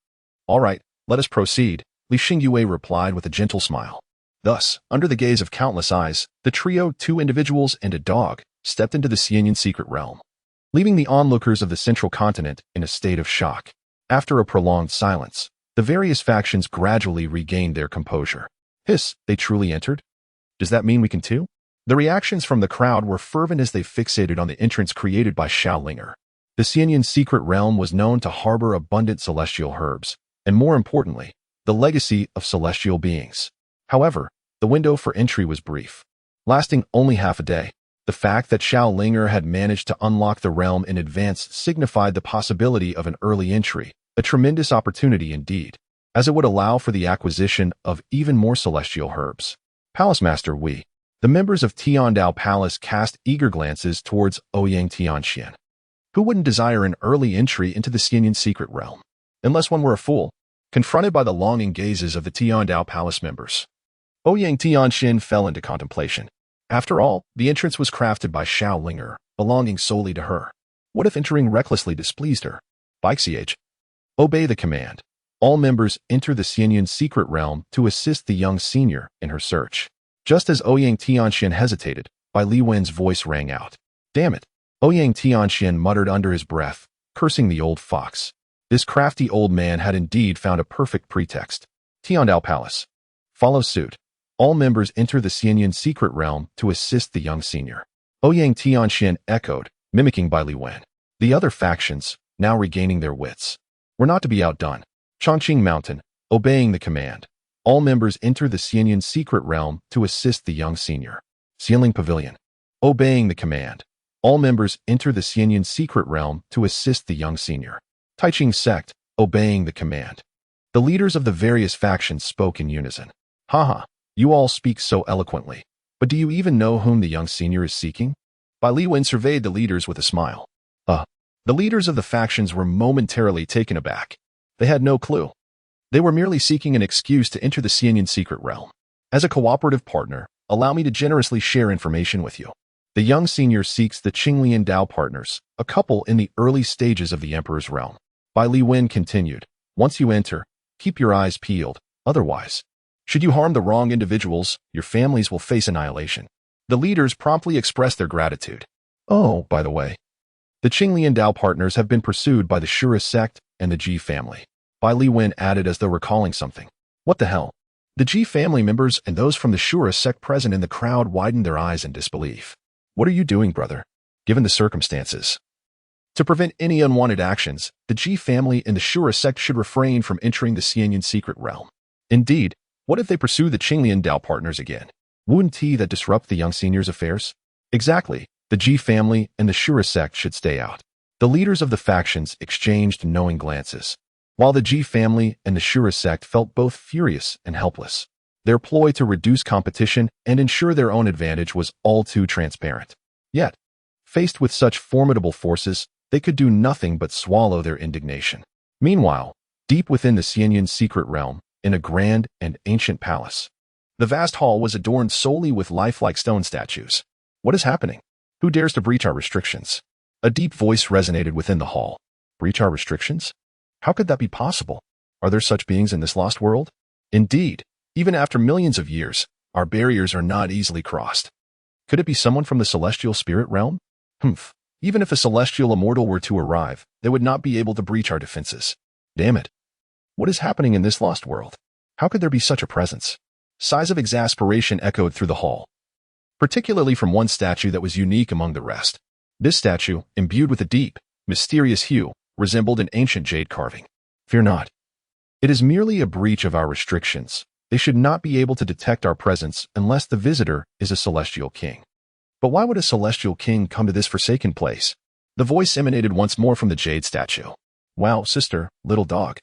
All right, let us proceed, Li Xingyue replied with a gentle smile. Thus, under the gaze of countless eyes, the trio, 2 individuals and a dog, stepped into the Xianyan secret realm, leaving the onlookers of the central continent in a state of shock. After a prolonged silence, the various factions gradually regained their composure. Hiss, they truly entered? Does that mean we can too? The reactions from the crowd were fervent as they fixated on the entrance created by Xiao Linger. The Xianyan secret realm was known to harbor abundant celestial herbs, and more importantly, the legacy of celestial beings. However, the window for entry was brief, lasting only half a day. The fact that Xiao Linger had managed to unlock the realm in advance signified the possibility of an early entry, a tremendous opportunity indeed, as it would allow for the acquisition of even more celestial herbs. Palace Master Wei. The members of Tiandao Palace cast eager glances towards Ouyang Tianxian. Who wouldn't desire an early entry into the Xianyan secret realm? Unless one were a fool, confronted by the longing gazes of the Tiandao Palace members. Ouyang Tianxian fell into contemplation. After all, the entrance was crafted by Xiao Linger, belonging solely to her. What if entering recklessly displeased her? Baixiage. Obey the command. All members enter the Xianyan secret realm to assist the young senior in her search. Just as Ouyang Tianxian hesitated, Bai Li Wen's voice rang out. Damn it! Ouyang Tianxian muttered under his breath, cursing the old fox. This crafty old man had indeed found a perfect pretext. Tiandao Palace. Follow suit. All members enter the Xianyan secret realm to assist the young senior. Ouyang Tianxian echoed, mimicking Bai Li Wen. The other factions, now regaining their wits, were not to be outdone. Chongqing Mountain. Obeying the command. All members enter the Xianyan secret realm to assist the young senior. Xianling Pavilion. Obeying the command. All members enter the Xianyan secret realm to assist the young senior. Taiqing Sect. Obeying the command. The leaders of the various factions spoke in unison. Haha, you all speak so eloquently, but do you even know whom the young senior is seeking? Bai Li Wen surveyed the leaders with a smile. The leaders of the factions were momentarily taken aback. They had no clue. They were merely seeking an excuse to enter the Xianyan secret realm. As a cooperative partner, allow me to generously share information with you. The young senior seeks the Qinglian Dao partners, a couple in the early stages of the Emperor's realm. Bai Li Wen continued, once you enter, keep your eyes peeled, otherwise, should you harm the wrong individuals, your families will face annihilation. The leaders promptly expressed their gratitude. Oh, by the way, the Qinglian Dao partners have been pursued by the Shura sect and the Ji family. Bai Li Wen added as though recalling something. What the hell? The Ji family members and those from the Shura sect present in the crowd widened their eyes in disbelief. What are you doing, brother? Given the circumstances. To prevent any unwanted actions, the Ji family and the Shura sect should refrain from entering the Xianyan secret realm. Indeed, What if they pursue the Qinglian Dao partners again? Wouldn't he that disrupt the young senior's affairs? Exactly. The Ji family and the Shura sect should stay out. The leaders of the factions exchanged knowing glances, while the Ji family and the Shura sect felt both furious and helpless. Their ploy to reduce competition and ensure their own advantage was all too transparent. Yet, faced with such formidable forces, they could do nothing but swallow their indignation. Meanwhile, deep within the Xianyan secret realm, in a grand and ancient palace, the vast hall was adorned solely with lifelike stone statues. What is happening? Who dares to breach our restrictions? A deep voice resonated within the hall. Breach our restrictions? How could that be possible? Are there such beings in this lost world? Indeed, even after millions of years, our barriers are not easily crossed. Could it be someone from the celestial spirit realm? Even if a celestial immortal were to arrive, they would not be able to breach our defenses. Damn it. What is happening in this lost world? How could there be such a presence? Sighs of exasperation echoed through the hall, particularly from one statue that was unique among the rest. This statue, imbued with a deep, mysterious hue, resembled an ancient jade carving. Fear not. It is merely a breach of our restrictions. They should not be able to detect our presence unless the visitor is a celestial king. But why would a celestial king come to this forsaken place? The voice emanated once more from the jade statue. Wow, sister, little dog.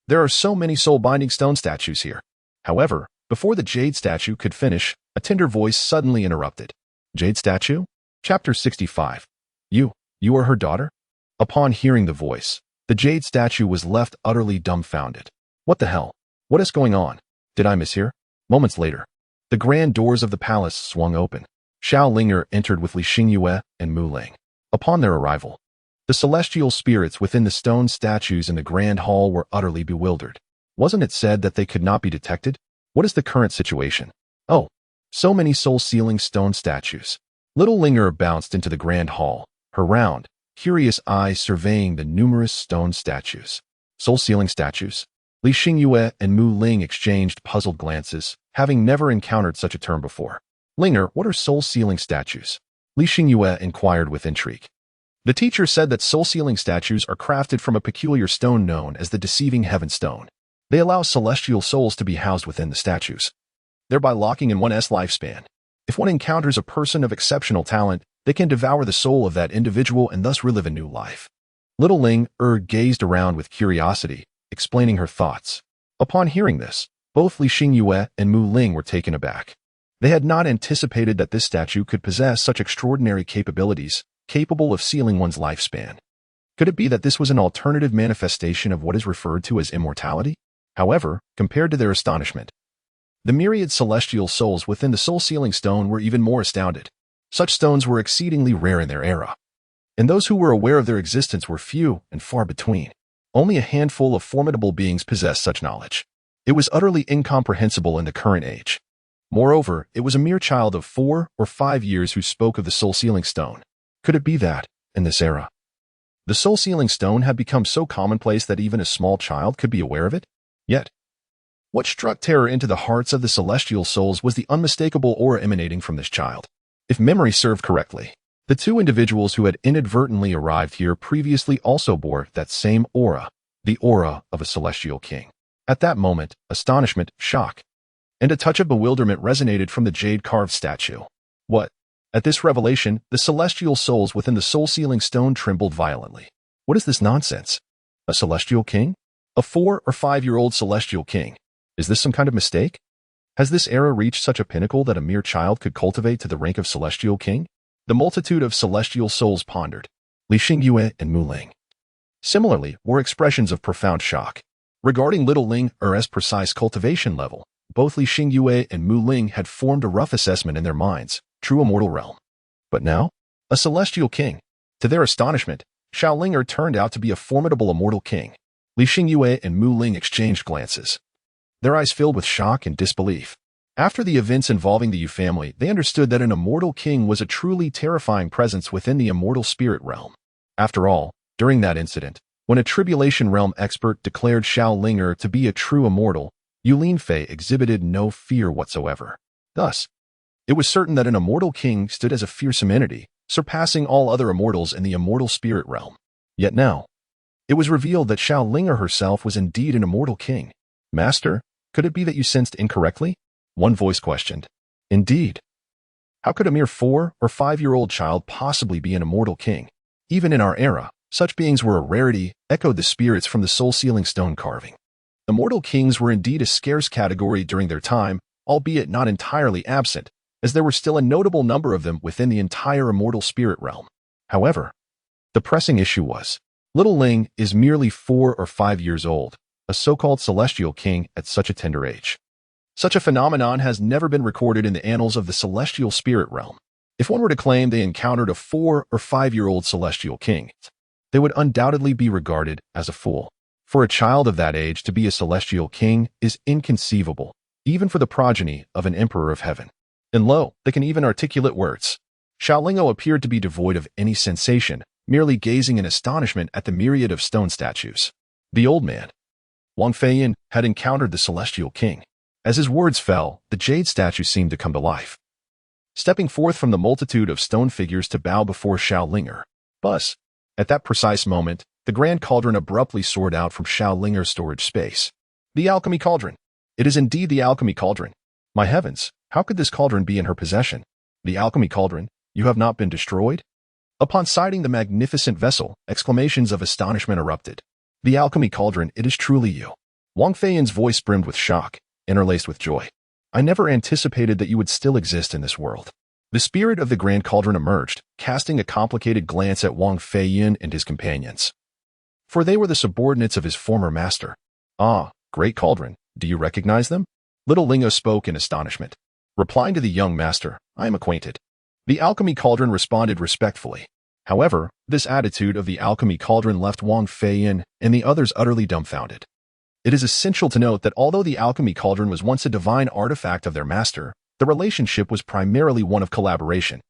There are so many soul-binding stone statues here. However, before the jade statue could finish, a tender voice suddenly interrupted. Jade statue? Chapter 65. You are her daughter? Upon hearing the voice, the jade statue was left utterly dumbfounded. What the hell? What is going on? Did I mishear? Moments later, the grand doors of the palace swung open. Xiao Linger entered with Li Xingyue and Mu Ling. Upon their arrival, the celestial spirits within the stone statues in the grand hall were utterly bewildered. Wasn't it said that they could not be detected? What is the current situation? Oh, so many soul-sealing stone statues. Little Linger bounced into the grand hall, her round, curious eyes surveying the numerous stone statues. Soul-sealing statues? Li Xingyue and Mu Ling exchanged puzzled glances, having never encountered such a term before. Linger, what are soul-sealing statues? Li Xingyue inquired with intrigue. The teacher said that soul-sealing statues are crafted from a peculiar stone known as the deceiving heaven stone. They allow celestial souls to be housed within the statues, thereby locking in one's lifespan. If one encounters a person of exceptional talent, they can devour the soul of that individual and thus relive a new life. Little Ling gazed around with curiosity, explaining her thoughts. Upon hearing this, both Li Xingyue and Mu Ling were taken aback. They had not anticipated that this statue could possess such extraordinary capabilities, capable of sealing one's lifespan. Could it be that this was an alternative manifestation of what is referred to as immortality? However, compared to their astonishment, the myriad celestial souls within the soul-sealing stone were even more astounded. Such stones were exceedingly rare in their era, and those who were aware of their existence were few and far between. Only a handful of formidable beings possessed such knowledge. It was utterly incomprehensible in the current age. Moreover, it was a mere child of 4 or 5 years who spoke of the soul-sealing stone. Could it be that, in this era, the soul-sealing stone had become so commonplace that even a small child could be aware of it? Yet, what struck terror into the hearts of the celestial souls was the unmistakable aura emanating from this child. If memory served correctly, the two individuals who had inadvertently arrived here previously also bore that same aura, the aura of a celestial king. At that moment, astonishment, shock, and a touch of bewilderment resonated from the jade-carved statue. What? At this revelation, the celestial souls within the soul-sealing stone trembled violently. What is this nonsense? A celestial king? A 4 or 5-year-old celestial king? Is this some kind of mistake? Has this era reached such a pinnacle that a mere child could cultivate to the rank of celestial king? The multitude of celestial souls pondered. Li Xingyue and Mu Ling similarly were expressions of profound shock. Regarding little Ling's precise cultivation level, both Li Xingyue and Mu Ling had formed a rough assessment in their minds. True immortal realm. But now, a celestial king. To their astonishment, Xiao Linger turned out to be a formidable immortal king. Li Xingyue and Mu Ling exchanged glances, their eyes filled with shock and disbelief. After the events involving the Yu family, they understood that an immortal king was a truly terrifying presence within the immortal spirit realm. After all, during that incident, when a tribulation realm expert declared Xiao Linger to be a true immortal, Yu Linfei exhibited no fear whatsoever. Thus, it was certain that an immortal king stood as a fearsome entity, surpassing all other immortals in the immortal spirit realm. Yet now, it was revealed that Xiao Linger herself was indeed an immortal king. Master, Could it be that you sensed incorrectly? One voice questioned. Indeed. How could a mere 4 or 5-year-old child possibly be an immortal king? Even in our era, such beings were a rarity, echoed the spirits from the soul-sealing stone carving. Immortal kings were indeed a scarce category during their time, albeit not entirely absent, as there were still a notable number of them within the entire immortal spirit realm. However, the pressing issue was, little Ling is merely 4 or 5 years old, a so-called celestial king at such a tender age. Such a phenomenon has never been recorded in the annals of the celestial spirit realm. If one were to claim they encountered a 4 or 5-year-old celestial king, they would undoubtedly be regarded as a fool. For a child of that age to be a celestial king is inconceivable, even for the progeny of an emperor of heaven. And lo, they can even articulate words. Xiaolingo appeared to be devoid of any sensation, merely gazing in astonishment at the myriad of stone statues. The old man, Wang Feiyin, had encountered the celestial king. As his words fell, the jade statue seemed to come to life, stepping forth from the multitude of stone figures to bow before Xiaolingo. Buzz. At that precise moment, the grand cauldron abruptly soared out from Xiaolingo's storage space. The alchemy cauldron. It is indeed the alchemy cauldron. My heavens, how could this cauldron be in her possession? The alchemy cauldron, you have not been destroyed? Upon sighting the magnificent vessel, exclamations of astonishment erupted. The alchemy cauldron, it is truly you. Wang Feiyin's voice brimmed with shock, interlaced with joy. I never anticipated that you would still exist in this world. The spirit of the grand cauldron emerged, casting a complicated glance at Wang Feiyin and his companions. For they were the subordinates of his former master. Ah, great cauldron, do you recognize them? Little Lingo spoke in astonishment. Replying to the young master, I am acquainted. The alchemy cauldron responded respectfully. However, this attitude of the alchemy cauldron left Wang Feiyin and the others utterly dumbfounded. It is essential to note that although the alchemy cauldron was once a divine artifact of their master, the relationship was primarily one of collaboration.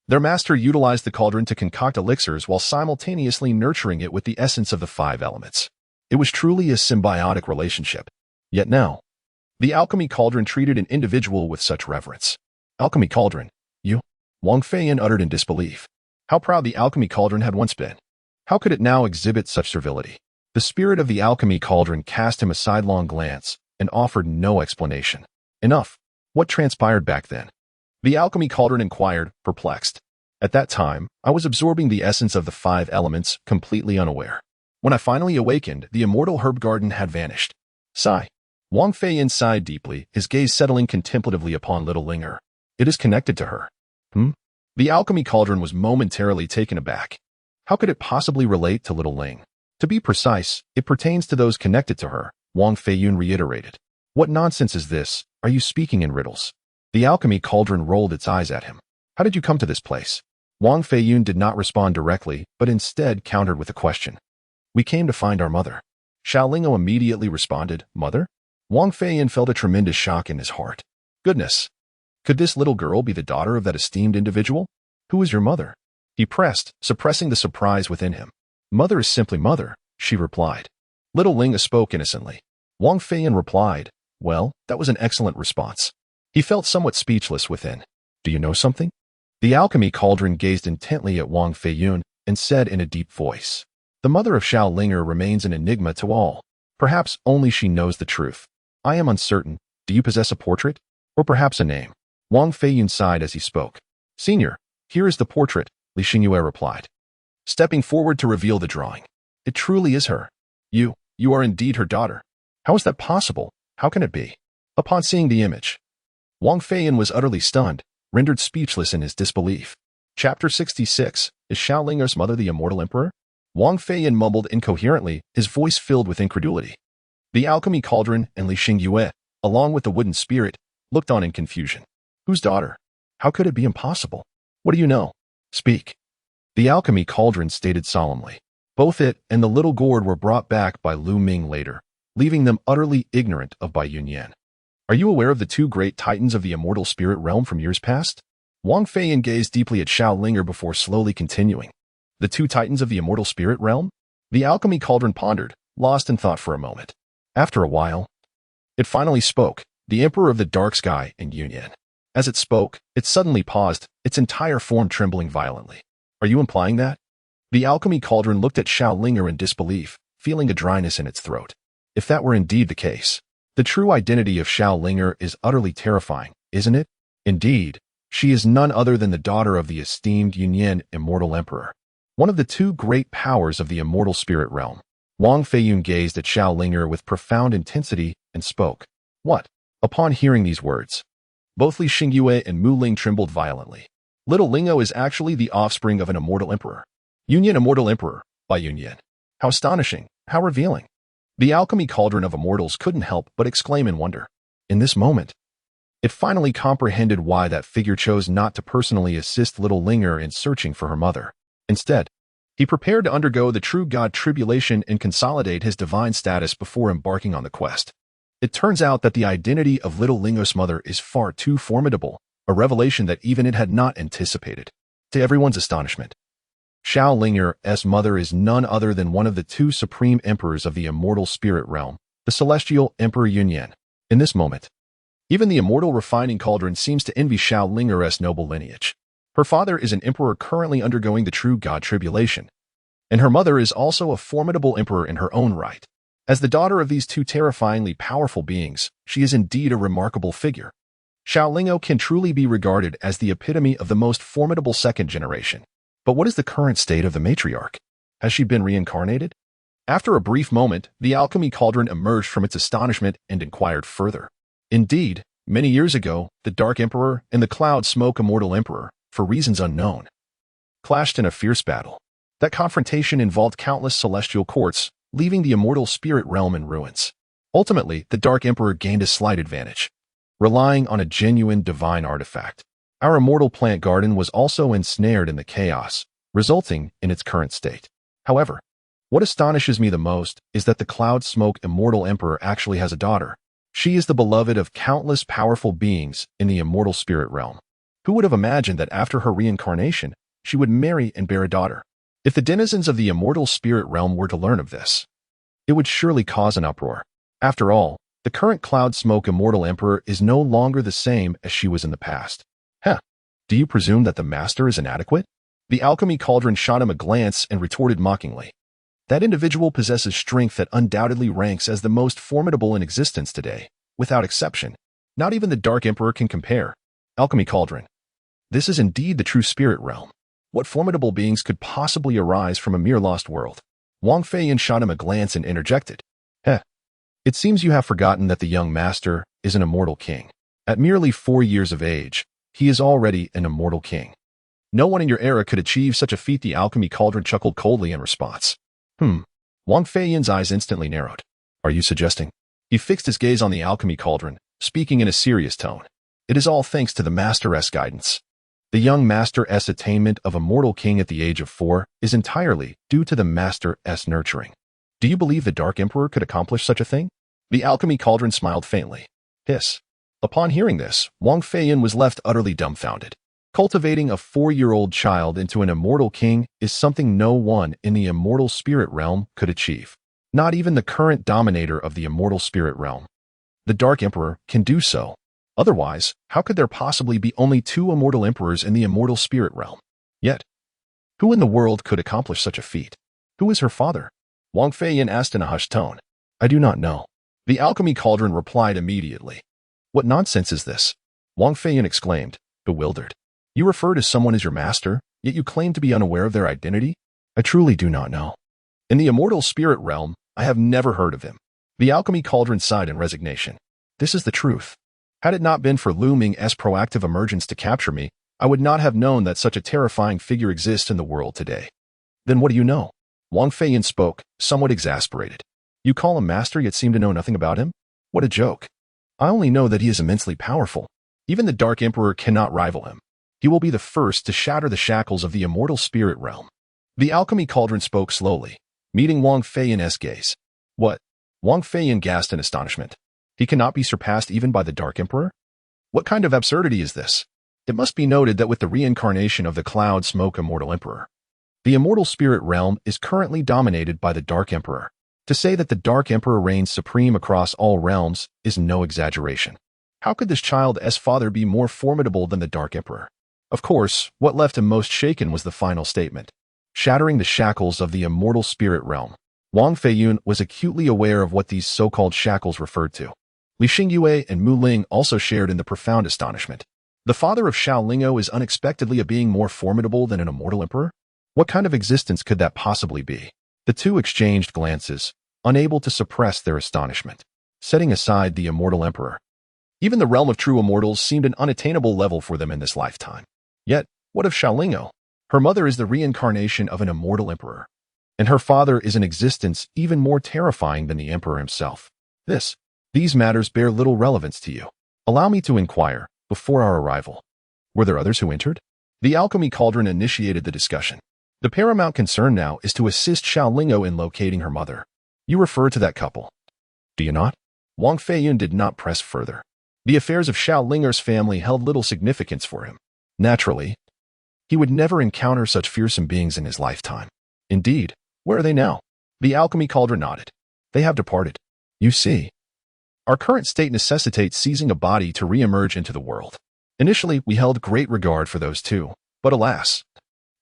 Their master utilized the cauldron to concoct elixirs while simultaneously nurturing it with the essence of the 5 elements. It was truly a symbiotic relationship. Yet now, the alchemy cauldron treated an individual with such reverence. Alchemy cauldron, you? Wang Feiyin uttered in disbelief. How proud the alchemy cauldron had once been. How could it now exhibit such servility? The spirit of the alchemy cauldron cast him a sidelong glance and offered no explanation. Enough. What transpired back then? The alchemy cauldron inquired, perplexed. At that time, I was absorbing the essence of the 5 elements, completely unaware. When I finally awakened, the immortal herb garden had vanished. Sigh. Wang Feiyin sighed deeply, his gaze settling contemplatively upon little Linger. It is connected to her. The alchemy cauldron was momentarily taken aback. How could it possibly relate to little Ling? To be precise, it pertains to those connected to her, Wang Feiyin reiterated. What nonsense is this? Are you speaking in riddles? The alchemy cauldron rolled its eyes at him. How did you come to this place? Wang Feiyin did not respond directly, but instead countered with a question. We came to find our mother. Xiaolingo immediately responded, Mother? Wang Feiyin felt a tremendous shock in his heart. Goodness! Could this little girl be the daughter of that esteemed individual? Who is your mother? He pressed, suppressing the surprise within him. Mother is simply mother, she replied. Little Linga spoke innocently. Wang Feiyin replied, Well, that was an excellent response. He felt somewhat speechless within. Do you know something? The alchemy cauldron gazed intently at Wang Feiyin and said in a deep voice, The mother of Xiaolingo remains an enigma to all. Perhaps only she knows the truth. I am uncertain. Do you possess a portrait? Or perhaps a name? Wang Feiyin sighed as he spoke. Senior, here is the portrait, Li Xingyue replied, stepping forward to reveal the drawing. It truly is her. You are indeed her daughter. How is that possible? How can it be? Upon seeing the image, Wang Feiyin was utterly stunned, rendered speechless in his disbelief. Chapter 66, Is Xiaolingo's mother the Immortal Emperor? Wang Feiyin mumbled incoherently, his voice filled with incredulity. The alchemy cauldron and Li Xingyue, along with the wooden spirit, looked on in confusion. Whose daughter? How could it be impossible? What do you know? Speak. The alchemy cauldron stated solemnly. Both it and the little gourd were brought back by Lu Ming later, leaving them utterly ignorant of Bai Yunyan. Are you aware of the 2 great titans of the immortal spirit realm from years past? Wang Feiyin gazed deeply at Xiaolingo before slowly continuing. The 2 titans of the immortal spirit realm? The alchemy cauldron pondered, lost in thought for a moment. After a while, it finally spoke, the Emperor of the Dark Sky and Yunyan. As it spoke, it suddenly paused, its entire form trembling violently. Are you implying that? The alchemy cauldron looked at Xiaolingo in disbelief, feeling a dryness in its throat. If that were indeed the case, The true identity of Xiao Linger is utterly terrifying, isn't it? Indeed, she is none other than the daughter of the esteemed Yunyan Immortal Emperor, one of the two great powers of the immortal spirit realm. Wang Feiyun gazed at Xiao Linger with profound intensity and spoke. What? Upon hearing these words, both Li Xingyue and Mu Ling trembled violently. Little Lingo is actually the offspring of an immortal emperor. Yunyan Immortal Emperor, by Yunyan. How astonishing, how revealing. The alchemy cauldron of immortals couldn't help but exclaim in wonder. In this moment, it finally comprehended why that figure chose not to personally assist little Linger in searching for her mother. Instead, he prepared to undergo the true god tribulation and consolidate his divine status before embarking on the quest. It turns out that the identity of little Lingo's mother is far too formidable, a revelation that even it had not anticipated. To everyone's astonishment, Xiao Linger's mother is none other than one of the two supreme emperors of the immortal spirit realm, the celestial Emperor Yunyan. In this moment, even the immortal refining cauldron seems to envy Xiao Linger's noble lineage. Her father is an emperor currently undergoing the true god tribulation, and her mother is also a formidable emperor in her own right. As the daughter of these two terrifyingly powerful beings, she is indeed a remarkable figure. Xiao Lingo can truly be regarded as the epitome of the most formidable second generation. But what is the current state of the matriarch? Has she been reincarnated? After a brief moment, the alchemy cauldron emerged from its astonishment and inquired further. Indeed, many years ago, the Dark Emperor and the Cloud Smoke Immortal Emperor, for reasons unknown, clashed in a fierce battle. That confrontation involved countless celestial courts, leaving the immortal spirit realm in ruins. Ultimately, the Dark Emperor gained a slight advantage, relying on a genuine divine artifact. Our immortal plant garden was also ensnared in the chaos, resulting in its current state. However, what astonishes me the most is that the Cloud Smoke Immortal Emperor actually has a daughter. She is the beloved of countless powerful beings in the immortal spirit realm. Who would have imagined that after her reincarnation, she would marry and bear a daughter? If the denizens of the immortal spirit realm were to learn of this, it would surely cause an uproar. After all, the current Cloud Smoke Immortal Emperor is no longer the same as she was in the past. Do you presume that the master is inadequate? The alchemy cauldron shot him a glance and retorted mockingly. That individual possesses strength that undoubtedly ranks as the most formidable in existence today, without exception. Not even the Dark Emperor can compare. Alchemy cauldron. This is indeed the true spirit realm. What formidable beings could possibly arise from a mere lost world? Wang Feiyun shot him a glance and interjected. It seems you have forgotten that the young master is an immortal king. At merely 4 years of age, he is already an immortal king. No one in your era could achieve such a feat. The alchemy cauldron chuckled coldly in response. Wang Feiyun's eyes instantly narrowed. Are you suggesting? He fixed his gaze on the alchemy cauldron, speaking in a serious tone. It is all thanks to the master's guidance. The young master's attainment of immortal king at the age of 4 is entirely due to the master's nurturing. Do you believe the Dark Emperor could accomplish such a thing? The alchemy cauldron smiled faintly. Hiss. Upon hearing this, Wang Feiyun was left utterly dumbfounded. Cultivating a 4-year-old child into an immortal king is something no one in the immortal spirit realm could achieve. Not even the current dominator of the immortal spirit realm, the Dark Emperor, can do so. Otherwise, how could there possibly be only 2 immortal emperors in the immortal spirit realm? Yet, who in the world could accomplish such a feat? Who is her father? Wang Feiyun asked in a hushed tone. I do not know. The alchemy cauldron replied immediately. What nonsense is this? Wang Feiyun exclaimed, bewildered. You refer to someone as your master, yet you claim to be unaware of their identity? I truly do not know. In the immortal spirit realm, I have never heard of him. The alchemy cauldron sighed in resignation. This is the truth. Had it not been for Lu Ming's proactive emergence to capture me, I would not have known that such a terrifying figure exists in the world today. Then what do you know? Wang Feiyun spoke, somewhat exasperated. You call him master yet seem to know nothing about him? What a joke. I only know that he is immensely powerful. Even the Dark Emperor cannot rival him. He will be the first to shatter the shackles of the immortal spirit realm. The alchemy cauldron spoke slowly, meeting Wang Feiyun's gaze. What? Wang Feiyun gasped in astonishment. He cannot be surpassed even by the Dark Emperor? What kind of absurdity is this? It must be noted that with the reincarnation of the Cloud Smoke Immortal Emperor, the immortal spirit realm is currently dominated by the Dark Emperor. To say that the Dark Emperor reigns supreme across all realms is no exaggeration. How could this child's father be more formidable than the Dark Emperor? Of course, what left him most shaken was the final statement. Shattering the shackles of the immortal spirit realm. Wang Feiyun was acutely aware of what these so-called shackles referred to. Li Xingyue and Mu Ling also shared in the profound astonishment. The father of Xiao Ling'o is unexpectedly a being more formidable than an immortal emperor? What kind of existence could that possibly be? The two exchanged glances, unable to suppress their astonishment. Setting aside the immortal emperor, even the realm of true immortals seemed an unattainable level for them in this lifetime. Yet, what of Xiao Ling'o? Her mother is the reincarnation of an immortal emperor, and her father is an existence even more terrifying than the emperor himself. These matters bear little relevance to you. Allow me to inquire, before our arrival, were there others who entered? The alchemy cauldron initiated the discussion. The paramount concern now is to assist Xiao Ling'o in locating her mother. You refer to that couple, do you not? Wang Feiyun did not press further. The affairs of Xiao Ling'o's family held little significance for him. Naturally, he would never encounter such fearsome beings in his lifetime. Indeed, where are they now? The alchemy cauldron nodded. They have departed. You see, our current state necessitates seizing a body to re-emerge into the world. Initially, we held great regard for those two, but alas,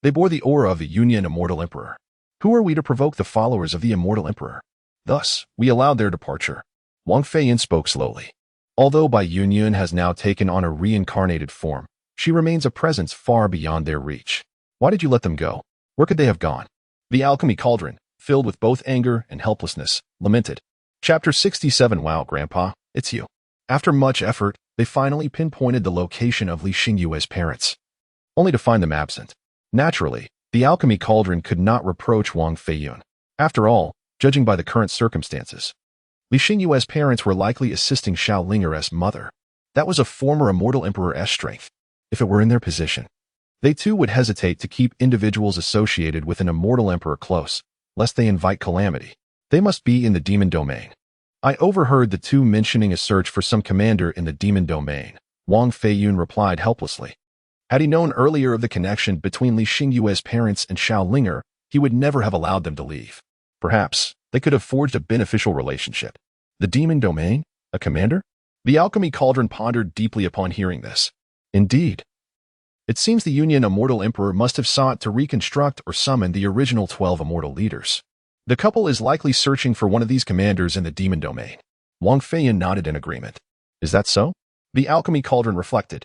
they bore the aura of the Union Immortal Emperor. Who are we to provoke the followers of the Immortal Emperor? Thus, we allowed their departure. Wang Feiyun spoke slowly. Although Bai Yunyan has now taken on a reincarnated form, she remains a presence far beyond their reach. Why did you let them go? Where could they have gone? The alchemy cauldron, filled with both anger and helplessness, lamented. Chapter 67. Wow, Grandpa, it's you. After much effort, they finally pinpointed the location of Li Xingyue's parents, only to find them absent. Naturally, the alchemy cauldron could not reproach Wang Feiyun. After all, judging by the current circumstances, Li Xingyue's parents were likely assisting Xiao Ling'o's mother. That was a former immortal emperor's strength. If it were in their position, they too would hesitate to keep individuals associated with an immortal emperor close, lest they invite calamity. They must be in the demon domain. I overheard the two mentioning a search for some commander in the demon domain. Wang Feiyun replied helplessly. Had he known earlier of the connection between Li Xingyue's parents and Xiao Ling'o, he would never have allowed them to leave. Perhaps they could have forged a beneficial relationship. The demon domain? A commander? The alchemy cauldron pondered deeply upon hearing this. Indeed, it seems the Union Immortal Emperor must have sought to reconstruct or summon the original 12 immortal leaders. The couple is likely searching for one of these commanders in the demon domain. Wang Feiyun nodded in agreement. Is that so? The alchemy cauldron reflected.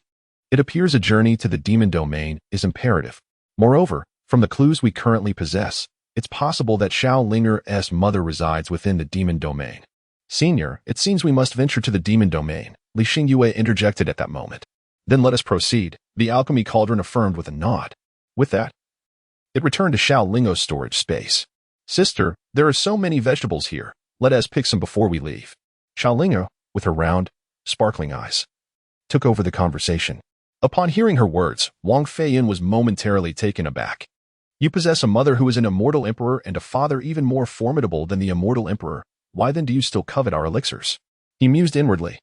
It appears a journey to the demon domain is imperative. Moreover, from the clues we currently possess, it's possible that Xiao Ling'o's mother resides within the demon domain. Senior, it seems we must venture to the demon domain, Li Xingyue interjected at that moment. Then let us proceed, the alchemy cauldron affirmed with a nod. With that, it returned to Xiao Ling'o's storage space. Sister, there are so many vegetables here. Let us pick some before we leave. Xiao Ling'o, with her round, sparkling eyes, took over the conversation. Upon hearing her words, Wang Feiyun was momentarily taken aback. You possess a mother who is an immortal emperor and a father even more formidable than the immortal emperor. Why then do you still covet our elixirs? He mused inwardly,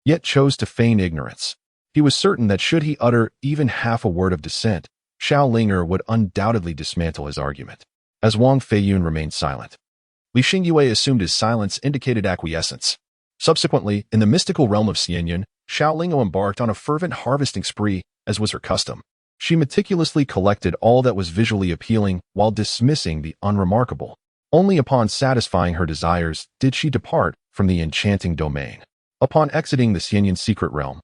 yet chose to feign ignorance. He was certain that should he utter even half a word of dissent, Xiao Ling'o would undoubtedly dismantle his argument. As Wang Feiyun remained silent, Li Xingyue assumed his silence indicated acquiescence. Subsequently, in the mystical realm of Xianyun, Xiao Ling'o embarked on a fervent harvesting spree, as was her custom. She meticulously collected all that was visually appealing while dismissing the unremarkable. Only upon satisfying her desires did she depart from the enchanting domain. Upon exiting the Xianyun secret realm,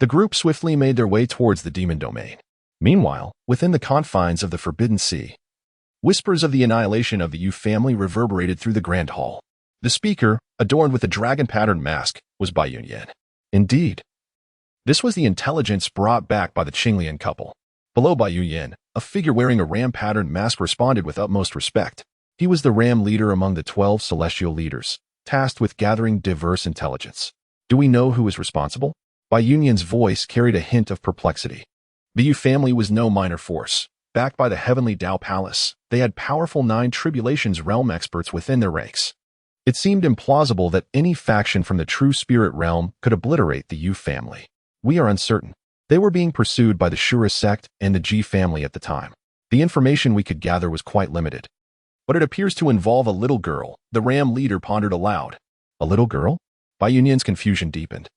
the group swiftly made their way towards the demon domain. Meanwhile, within the confines of the Forbidden Sea, whispers of the annihilation of the Yu family reverberated through the grand hall. The speaker, adorned with a dragon-patterned mask, was Bai Yunyan. Indeed, this was the intelligence brought back by the Qinglian couple. Below Bai Yunyan, a figure wearing a ram-patterned mask responded with utmost respect. He was the ram leader among the 12 celestial leaders, tasked with gathering diverse intelligence. Do we know who is responsible? Bai Yunyan's voice carried a hint of perplexity. The Yu family was no minor force. Backed by the heavenly Dao Palace, they had powerful 9 Tribulations realm experts within their ranks. It seemed implausible that any faction from the true spirit realm could obliterate the Yu family. We are uncertain. They were being pursued by the Shura sect and the Ji family at the time. The information we could gather was quite limited. But it appears to involve a little girl, the ram leader pondered aloud. A little girl? Bai Yunyan's confusion deepened.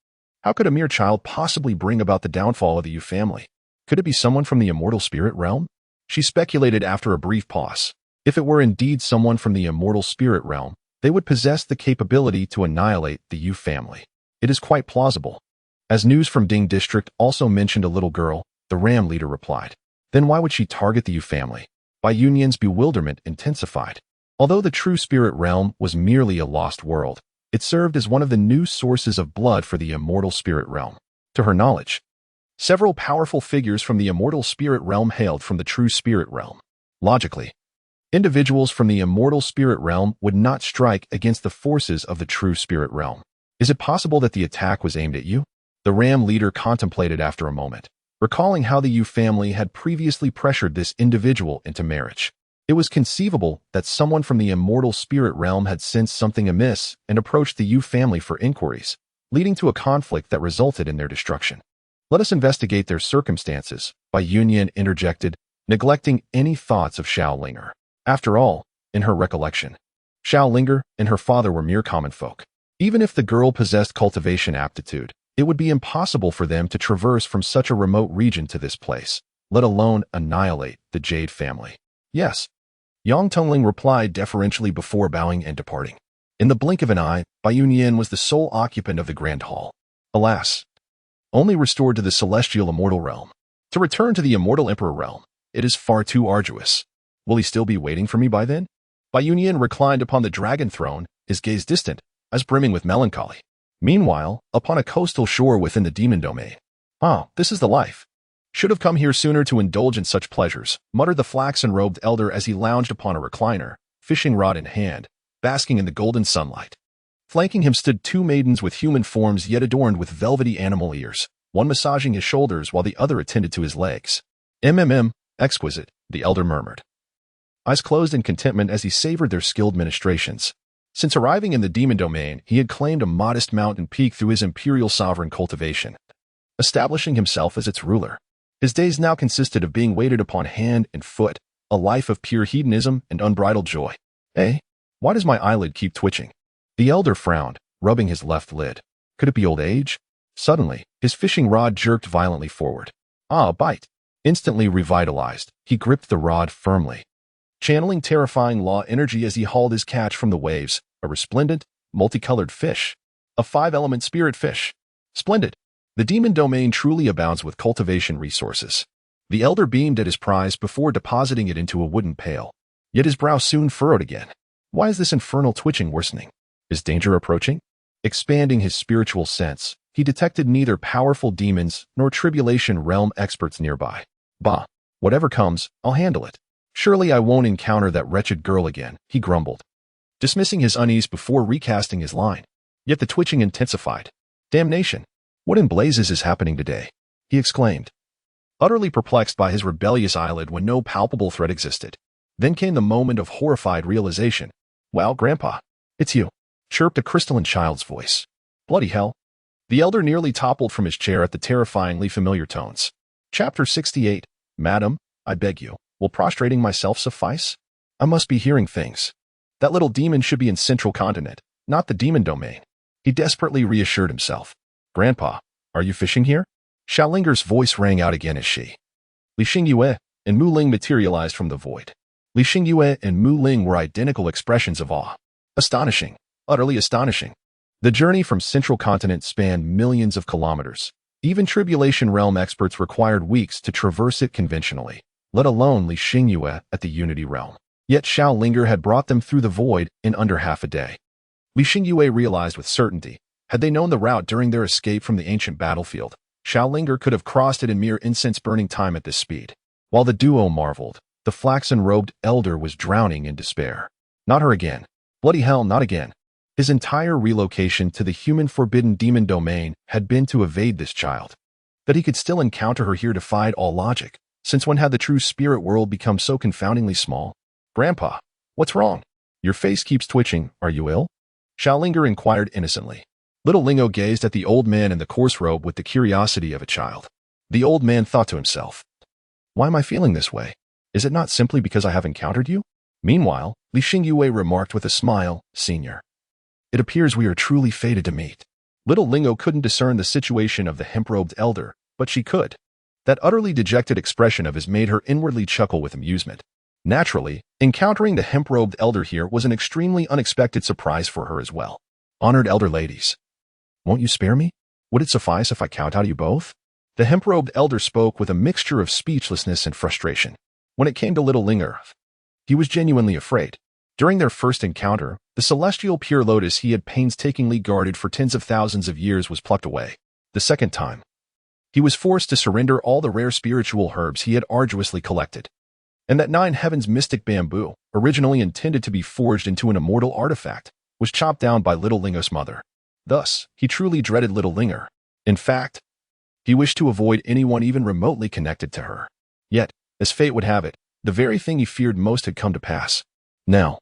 How could a mere child possibly bring about the downfall of the Yu family? Could it be someone from the immortal spirit realm? She speculated after a brief pause. If it were indeed someone from the immortal spirit realm, they would possess the capability to annihilate the Yu family. It is quite plausible. As news from Ding District also mentioned a little girl, the Ram leader replied. Then why would she target the Yu family? Bai Yunyan's bewilderment intensified. Although the true spirit realm was merely a lost world, it served as one of the new sources of blood for the immortal spirit realm. To her knowledge, several powerful figures from the immortal spirit realm hailed from the true spirit realm. Logically, individuals from the immortal spirit realm would not strike against the forces of the true spirit realm. Is it possible that the attack was aimed at you? The Ram leader contemplated after a moment, recalling how the Yu family had previously pressured this individual into marriage. It was conceivable that someone from the immortal spirit realm had sensed something amiss and approached the Yu family for inquiries, leading to a conflict that resulted in their destruction. Let us investigate their circumstances, Bai Yunyan interjected, neglecting any thoughts of Xiao Linger. After all, in her recollection, Xiao Linger and her father were mere common folk. Even if the girl possessed cultivation aptitude, it would be impossible for them to traverse from such a remote region to this place, let alone annihilate the Jade family. Yes, Yang Tongling replied deferentially before bowing and departing. In the blink of an eye, Bai Yunyan was the sole occupant of the Grand Hall. Alas, only restored to the celestial immortal realm. To return to the Immortal Emperor realm, it is far too arduous. Will he still be waiting for me by then? Bai Yunyan reclined upon the dragon throne, his gaze distant, as brimming with melancholy. Meanwhile, upon a coastal shore within the demon domain. Ah, this is the life. Should have come here sooner to indulge in such pleasures, muttered the flaxen-robed elder as he lounged upon a recliner, fishing rod in hand, basking in the golden sunlight. Flanking him stood two maidens with human forms yet adorned with velvety animal ears, one massaging his shoulders while the other attended to his legs. Exquisite, the elder murmured. Eyes closed in contentment as he savored their skilled ministrations. Since arriving in the demon domain, he had claimed a modest mountain peak through his imperial sovereign cultivation, establishing himself as its ruler. His days now consisted of being waited upon hand and foot, a life of pure hedonism and unbridled joy. Eh? Why does my eyelid keep twitching? The elder frowned, rubbing his left lid. Could it be old age? Suddenly, his fishing rod jerked violently forward. Ah, a bite. Instantly revitalized, he gripped the rod firmly, channeling terrifying law energy as he hauled his catch from the waves, a resplendent, multicolored fish. A 5-element spirit fish. Splendid. The demon domain truly abounds with cultivation resources. The elder beamed at his prize before depositing it into a wooden pail. Yet his brow soon furrowed again. Why is this infernal twitching worsening? Is danger approaching? Expanding his spiritual sense, he detected neither powerful demons nor tribulation realm experts nearby. Bah, whatever comes, I'll handle it. Surely I won't encounter that wretched girl again, he grumbled, dismissing his unease before recasting his line. Yet the twitching intensified. Damnation! What in blazes is happening today? He exclaimed, utterly perplexed by his rebellious eyelid when no palpable threat existed. Then came the moment of horrified realization. Well, Grandpa, it's you, chirped a crystalline child's voice. Bloody hell. The elder nearly toppled from his chair at the terrifyingly familiar tones. Chapter 68. Madam, I beg you, will prostrating myself suffice? I must be hearing things. That little demon should be in Central Continent, not the demon domain. He desperately reassured himself. Grandpa, are you fishing here? Xiao Linger's voice rang out again as she. Li Xingyue and Mu Ling materialized from the void. Li Xingyue and Mu Ling were identical expressions of awe. Astonishing, utterly astonishing. The journey from Central Continent spanned millions of kilometers. Even Tribulation Realm experts required weeks to traverse it conventionally, let alone Li Xingyue at the Unity Realm. Yet Xiao Linger had brought them through the void in under half a day. Li Xingyue realized with certainty, had they known the route during their escape from the ancient battlefield, Xiao Linger could have crossed it in mere incense-burning time at this speed. While the duo marveled, the flaxen-robed elder was drowning in despair. Not her again. Bloody hell, not again. His entire relocation to the human forbidden demon domain had been to evade this child. That he could still encounter her here defied all logic, since when had the true spirit world become so confoundingly small? Grandpa, what's wrong? Your face keeps twitching, are you ill? Xiao Linger inquired innocently. Little Lingo gazed at the old man in the coarse robe with the curiosity of a child. The old man thought to himself, why am I feeling this way? Is it not simply because I have encountered you? Meanwhile, Li Xingyue remarked with a smile, Senior. It appears we are truly fated to meet. Little Lingo couldn't discern the situation of the hemp-robed elder, but she could. That utterly dejected expression of his made her inwardly chuckle with amusement. Naturally, encountering the hemp-robed elder here was an extremely unexpected surprise for her as well. Honored elder ladies. Won't you spare me? Would it suffice if I kowtowed you both? The hemp-robed elder spoke with a mixture of speechlessness and frustration. When it came to little Linger, he was genuinely afraid. During their first encounter, the celestial pure lotus he had painstakingly guarded for tens of thousands of years was plucked away. The second time, he was forced to surrender all the rare spiritual herbs he had arduously collected. And that 9 heavens mystic bamboo, originally intended to be forged into an immortal artifact, was chopped down by little Lingo's mother. Thus, he truly dreaded little Linger. In fact, he wished to avoid anyone even remotely connected to her. Yet, as fate would have it, the very thing he feared most had come to pass. Now,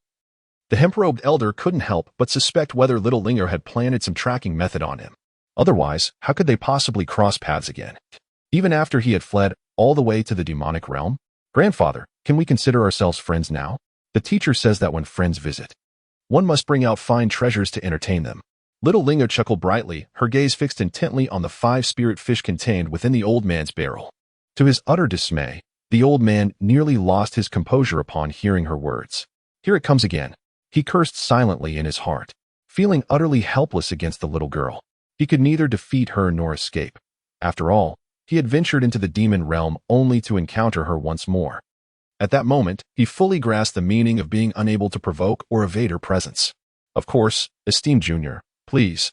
the hemp-robed elder couldn't help but suspect whether little Linger had planted some tracking method on him. Otherwise, how could they possibly cross paths again? Even after he had fled all the way to the demonic realm? Grandfather, can we consider ourselves friends now? The teacher says that when friends visit, one must bring out fine treasures to entertain them. Little Lingo chuckled brightly, her gaze fixed intently on the 5 spirit fish contained within the old man's barrel. To his utter dismay, the old man nearly lost his composure upon hearing her words. Here it comes again. He cursed silently in his heart, feeling utterly helpless against the little girl. He could neither defeat her nor escape. After all, he had ventured into the demon realm only to encounter her once more. At that moment, he fully grasped the meaning of being unable to provoke or evade her presence. Of course, esteemed Junior, please.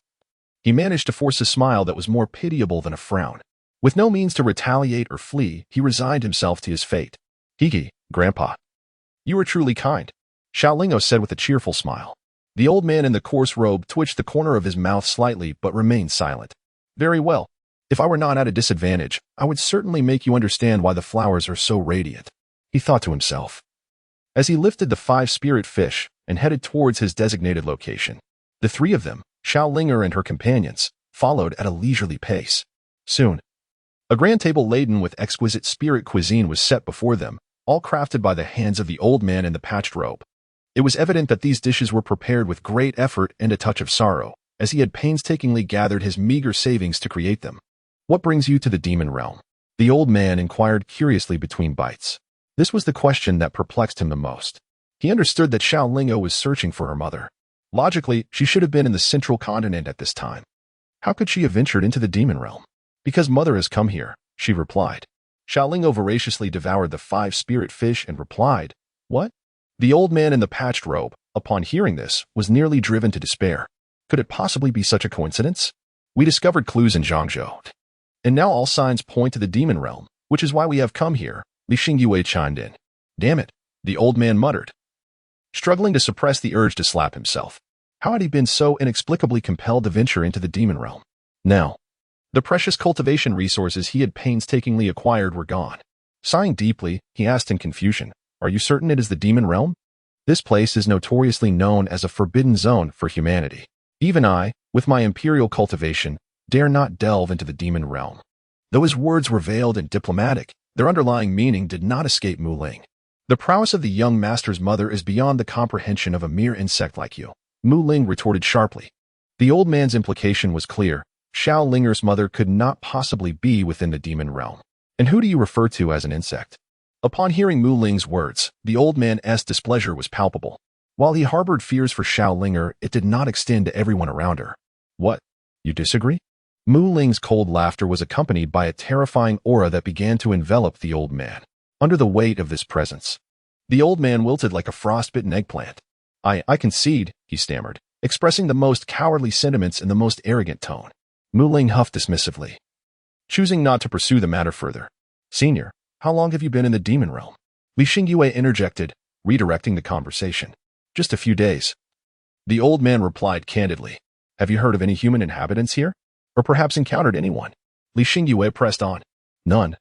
He managed to force a smile that was more pitiable than a frown. With no means to retaliate or flee, he resigned himself to his fate. Hiki, Grandpa. You are truly kind, Xiaolingo said with a cheerful smile. The old man in the coarse robe twitched the corner of his mouth slightly but remained silent. Very well. If I were not at a disadvantage, I would certainly make you understand why the flowers are so radiant, he thought to himself. As he lifted the 5 spirit fish and headed towards his designated location, the 3 of them, Xiaolinger and her companions, followed at a leisurely pace. Soon, a grand table laden with exquisite spirit cuisine was set before them, all crafted by the hands of the old man in the patched robe. It was evident that these dishes were prepared with great effort and a touch of sorrow, as he had painstakingly gathered his meager savings to create them. What brings you to the demon realm? The old man inquired curiously between bites. This was the question that perplexed him the most. He understood that Xiaolingo was searching for her mother. Logically, she should have been in the central continent at this time. How could she have ventured into the demon realm? Because mother has come here, she replied. Xiaolingo voraciously devoured the 5 spirit fish and replied, What? The old man in the patched robe, upon hearing this, was nearly driven to despair. Could it possibly be such a coincidence? We discovered clues in Zhangzhou. And now all signs point to the demon realm, which is why we have come here, Li Xingyue chimed in. Damn it, the old man muttered, struggling to suppress the urge to slap himself. How had he been so inexplicably compelled to venture into the demon realm? Now, the precious cultivation resources he had painstakingly acquired were gone. Sighing deeply, he asked in confusion, Are you certain it is the demon realm? This place is notoriously known as a forbidden zone for humanity. Even I, with my imperial cultivation, dare not delve into the demon realm. Though his words were veiled and diplomatic, their underlying meaning did not escape Mu Ling. The prowess of the young master's mother is beyond the comprehension of a mere insect like you, Mu Ling retorted sharply. The old man's implication was clear. Xiaolinger's mother could not possibly be within the demon realm. And who do you refer to as an insect? Upon hearing Mu Ling's words, the old man's displeasure was palpable. While he harbored fears for Xiaolinger, it did not extend to everyone around her. What? You disagree? Mu Ling's cold laughter was accompanied by a terrifying aura that began to envelop the old man. Under the weight of this presence, the old man wilted like a frostbitten eggplant. I concede, he stammered, expressing the most cowardly sentiments in the most arrogant tone. Mu Ling huffed dismissively, choosing not to pursue the matter further. Senior, how long have you been in the demon realm? Li Xingyue interjected, redirecting the conversation. Just a few days. The old man replied candidly. Have you heard of any human inhabitants here? Or perhaps encountered anyone? Li Xingyue pressed on. None.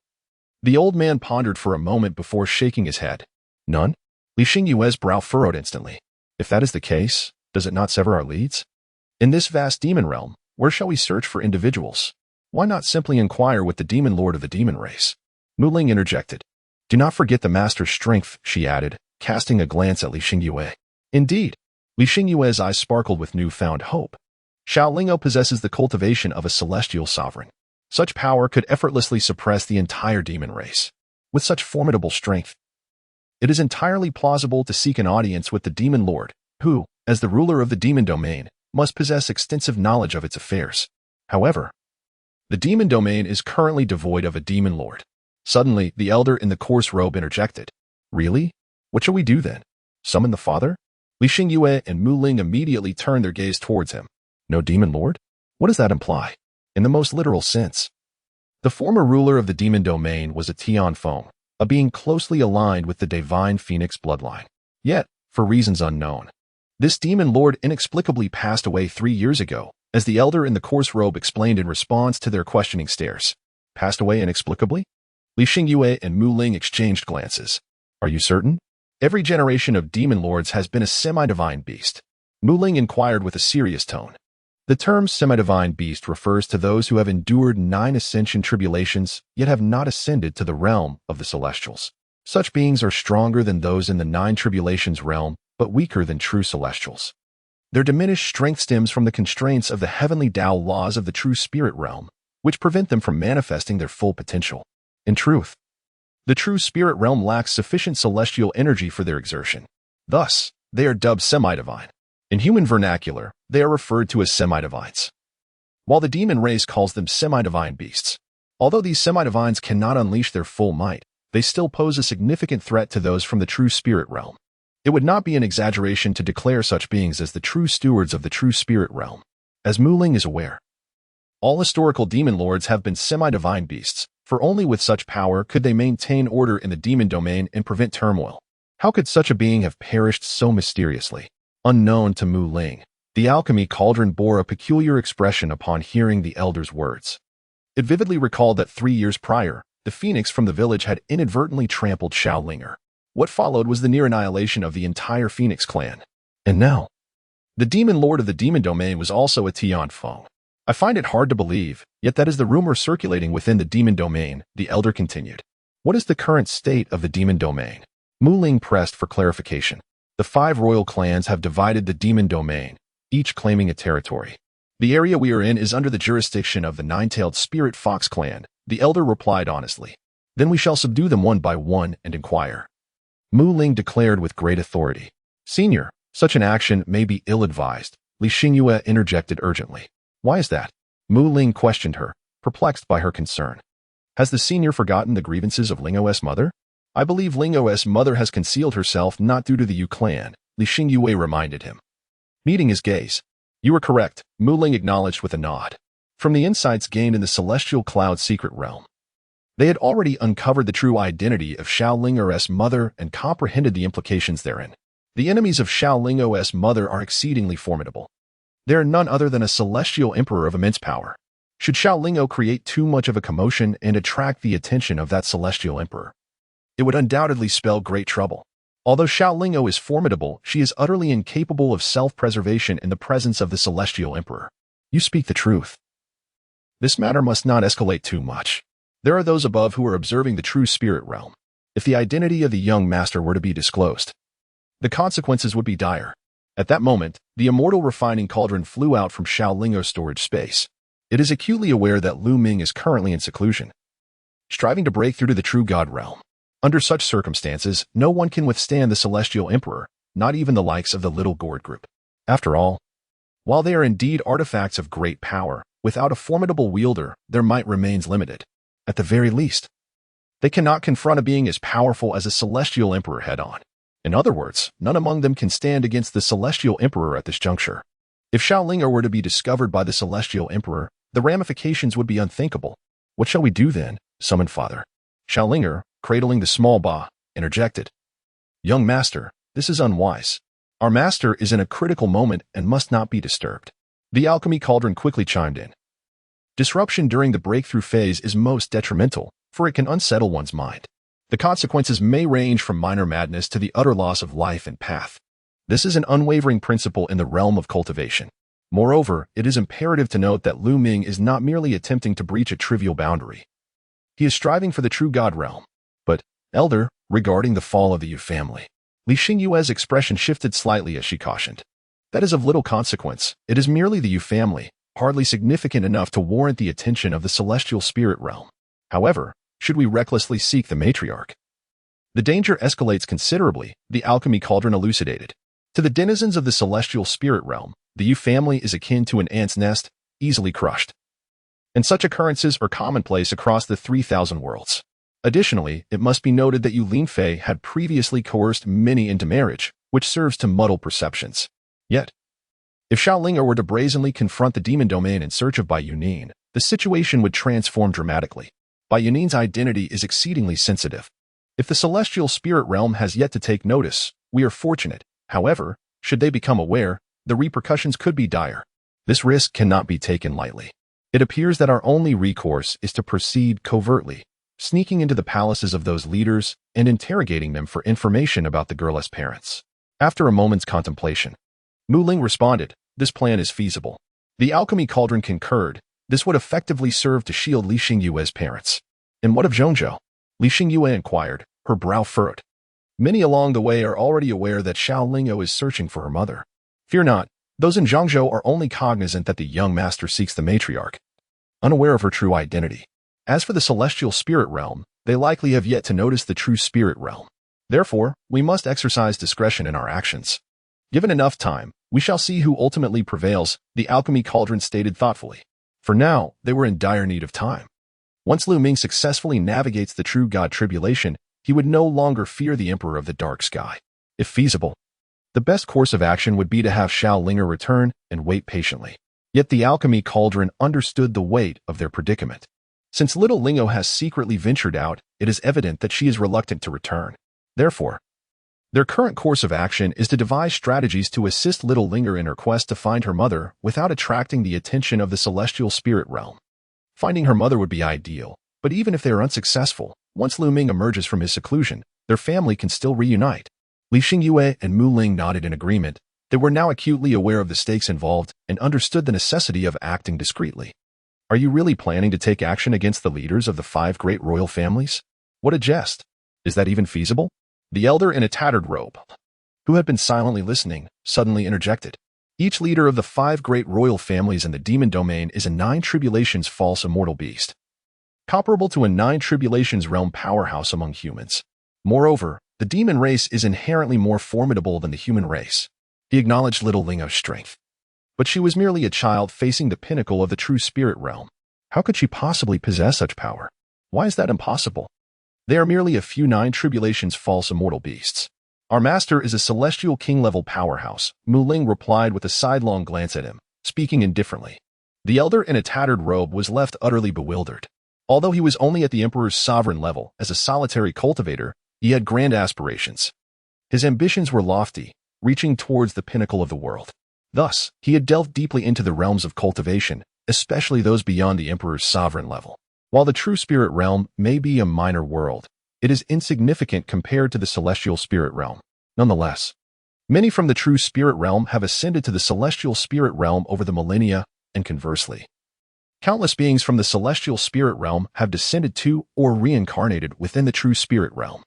The old man pondered for a moment before shaking his head. None? Li Xingyue's brow furrowed instantly. If that is the case, does it not sever our leads? In this vast demon realm, where shall we search for individuals? Why not simply inquire with the demon lord of the demon race? Mu Ling interjected. Do not forget the master's strength, she added, casting a glance at Li Xingyue. Indeed, Li Xingyue's eyes sparkled with newfound hope. Xiaolingo possesses the cultivation of a celestial sovereign. Such power could effortlessly suppress the entire demon race. With such formidable strength, it is entirely plausible to seek an audience with the demon lord, who, as the ruler of the demon domain, must possess extensive knowledge of its affairs. However, the demon domain is currently devoid of a demon lord. Suddenly, the elder in the coarse robe interjected. Really? What shall we do then? Summon the father? Li Xingyue and Mu Ling immediately turned their gaze towards him. No demon lord? What does that imply? In the most literal sense. The former ruler of the demon domain was a Tianfeng, a being closely aligned with the divine phoenix bloodline. Yet, for reasons unknown, this demon lord inexplicably passed away 3 years ago, as the elder in the coarse robe explained in response to their questioning stares. Passed away inexplicably? Li Xingyue and Mu Ling exchanged glances. Are you certain? Every generation of demon lords has been a semi-divine beast. Mu Ling inquired with a serious tone. The term semi-divine beast refers to those who have endured 9 ascension tribulations, yet have not ascended to the realm of the celestials. Such beings are stronger than those in the 9 tribulations realm, but weaker than true celestials. Their diminished strength stems from the constraints of the heavenly Tao laws of the true spirit realm, which prevent them from manifesting their full potential. In truth, the true spirit realm lacks sufficient celestial energy for their exertion. Thus, they are dubbed semi-divine. In human vernacular, they are referred to as semi-divines, while the demon race calls them semi-divine beasts. Although these semi-divines cannot unleash their full might, they still pose a significant threat to those from the true spirit realm. It would not be an exaggeration to declare such beings as the true stewards of the true spirit realm. As Mu Ling is aware, all historical demon lords have been semi-divine beasts, for only with such power could they maintain order in the demon domain and prevent turmoil. How could such a being have perished so mysteriously? Unknown to Mu Ling, the alchemy cauldron bore a peculiar expression upon hearing the elder's words. It vividly recalled that 3 years prior, the phoenix from the village had inadvertently trampled Xiaolinger. What followed was the near annihilation of the entire Phoenix clan. And now, the demon lord of the demon domain was also a Tianfeng. I find it hard to believe, yet that is the rumor circulating within the demon domain, the elder continued. What is the current state of the demon domain? Mu Ling pressed for clarification. The 5 royal clans have divided the demon domain, each claiming a territory. The area we are in is under the jurisdiction of the 9-tailed spirit fox clan, the elder replied honestly. Then we shall subdue them one by one and inquire. Mu Ling declared with great authority. Senior, such an action may be ill-advised, Li Xingyue interjected urgently. Why is that? Mu Ling questioned her, perplexed by her concern. Has the senior forgotten the grievances of Lingo's mother? I believe Lingo's mother has concealed herself not due to the Yu clan, Li Xingyue reminded him. Meeting his gaze. You are correct, Mu Ling acknowledged with a nod. From the insights gained in the celestial cloud secret realm, they had already uncovered the true identity of Xiaolinger's mother and comprehended the implications therein. The enemies of Xiaolinger's mother are exceedingly formidable. They are none other than a celestial emperor of immense power. Should Xiaolingo create too much of a commotion and attract the attention of that celestial emperor, it would undoubtedly spell great trouble. Although Xiaolingo is formidable, she is utterly incapable of self-preservation in the presence of the celestial emperor. You speak the truth. This matter must not escalate too much. There are those above who are observing the true spirit realm. If the identity of the young master were to be disclosed, the consequences would be dire. At that moment, the immortal refining cauldron flew out from Xiaolingo's storage space. It is acutely aware that Lu Ming is currently in seclusion, striving to break through to the true god realm. Under such circumstances, no one can withstand the celestial emperor, not even the likes of the little gourd group. After all, while they are indeed artifacts of great power, without a formidable wielder, their might remains limited. At the very least, they cannot confront a being as powerful as a celestial emperor head-on. In other words, none among them can stand against the celestial emperor at this juncture. If Xiaolinger were to be discovered by the celestial emperor, the ramifications would be unthinkable. What shall we do then? Summoned father. Xiaolinger, cradling the small ba, interjected. Young master, this is unwise. Our master is in a critical moment and must not be disturbed. The alchemy cauldron quickly chimed in. Disruption during the breakthrough phase is most detrimental, for it can unsettle one's mind. The consequences may range from minor madness to the utter loss of life and path. This is an unwavering principle in the realm of cultivation. Moreover, it is imperative to note that Lu Ming is not merely attempting to breach a trivial boundary. He is striving for the true god realm. But, elder, regarding the fall of the Yu family, Li Xingyue's expression shifted slightly as she cautioned. That is of little consequence. It is merely the Yu family, hardly significant enough to warrant the attention of the celestial spirit realm. However, should we recklessly seek the matriarch, the danger escalates considerably, the alchemy cauldron elucidated. To the denizens of the celestial spirit realm, the Yu family is akin to an ant's nest, easily crushed. and such occurrences are commonplace across the 3,000 worlds. Additionally, it must be noted that Yu Linfei had previously coerced many into marriage, which serves to muddle perceptions. Yet, if Xiaolinga were to brazenly confront the demon domain in search of Bai Yunin, the situation would transform dramatically. Bai Yunin's identity is exceedingly sensitive. If the celestial spirit realm has yet to take notice, we are fortunate. However, should they become aware, the repercussions could be dire. This risk cannot be taken lightly. It appears that our only recourse is to proceed covertly, sneaking into the palaces of those leaders and interrogating them for information about the girl's parents. After a moment's contemplation, Mu Ling responded, "This plan is feasible." The alchemy cauldron concurred. This would effectively serve to shield Li Xingyue's parents. "And what of Zhongzhou?" Li Xingyue inquired, her brow furrowed. "Many along the way are already aware that Xiaolinga is searching for her mother. Fear not, those in Zhongzhou are only cognizant that the young master seeks the matriarch, unaware of her true identity. As for the celestial spirit realm, they likely have yet to notice the true spirit realm. Therefore, we must exercise discretion in our actions. Given enough time, we shall see who ultimately prevails," the alchemy cauldron stated thoughtfully. For now, they were in dire need of time. Once Lu Ming successfully navigates the true god tribulation, he would no longer fear the Emperor of the Dark Sky. If feasible, the best course of action would be to have Xiaolinga return and wait patiently. Yet the alchemy cauldron understood the weight of their predicament. Since little Lingo has secretly ventured out, it is evident that she is reluctant to return. Therefore, their current course of action is to devise strategies to assist little Linger in her quest to find her mother without attracting the attention of the celestial spirit realm. Finding her mother would be ideal, but even if they are unsuccessful, once Lu Ming emerges from his seclusion, their family can still reunite. Li Xingyue and Mu Ling nodded in agreement. They were now acutely aware of the stakes involved and understood the necessity of acting discreetly. Are you really planning to take action against the leaders of the 5 great royal families? What a jest! Is that even feasible? The elder in a tattered robe, who had been silently listening, suddenly interjected. Each leader of the 5 great royal families in the demon domain is a 9 tribulations false immortal beast, comparable to a 9 tribulations realm powerhouse among humans. Moreover, the demon race is inherently more formidable than the human race. He acknowledged little Lingo's strength. But she was merely a child facing the pinnacle of the true spirit realm. How could she possibly possess such power? Why is that impossible? They are merely a few 9 tribulations false immortal beasts. Our master is a celestial king-level powerhouse, Mu Ling replied with a sidelong glance at him, speaking indifferently. The elder in a tattered robe was left utterly bewildered. Although he was only at the emperor's sovereign level as a solitary cultivator, he had grand aspirations. His ambitions were lofty, reaching towards the pinnacle of the world. Thus, he had delved deeply into the realms of cultivation, especially those beyond the emperor's sovereign level. While the true spirit realm may be a minor world, it is insignificant compared to the celestial spirit realm. Nonetheless, many from the true spirit realm have ascended to the celestial spirit realm over the millennia, and conversely. Countless beings from the celestial spirit realm have descended to or reincarnated within the true spirit realm.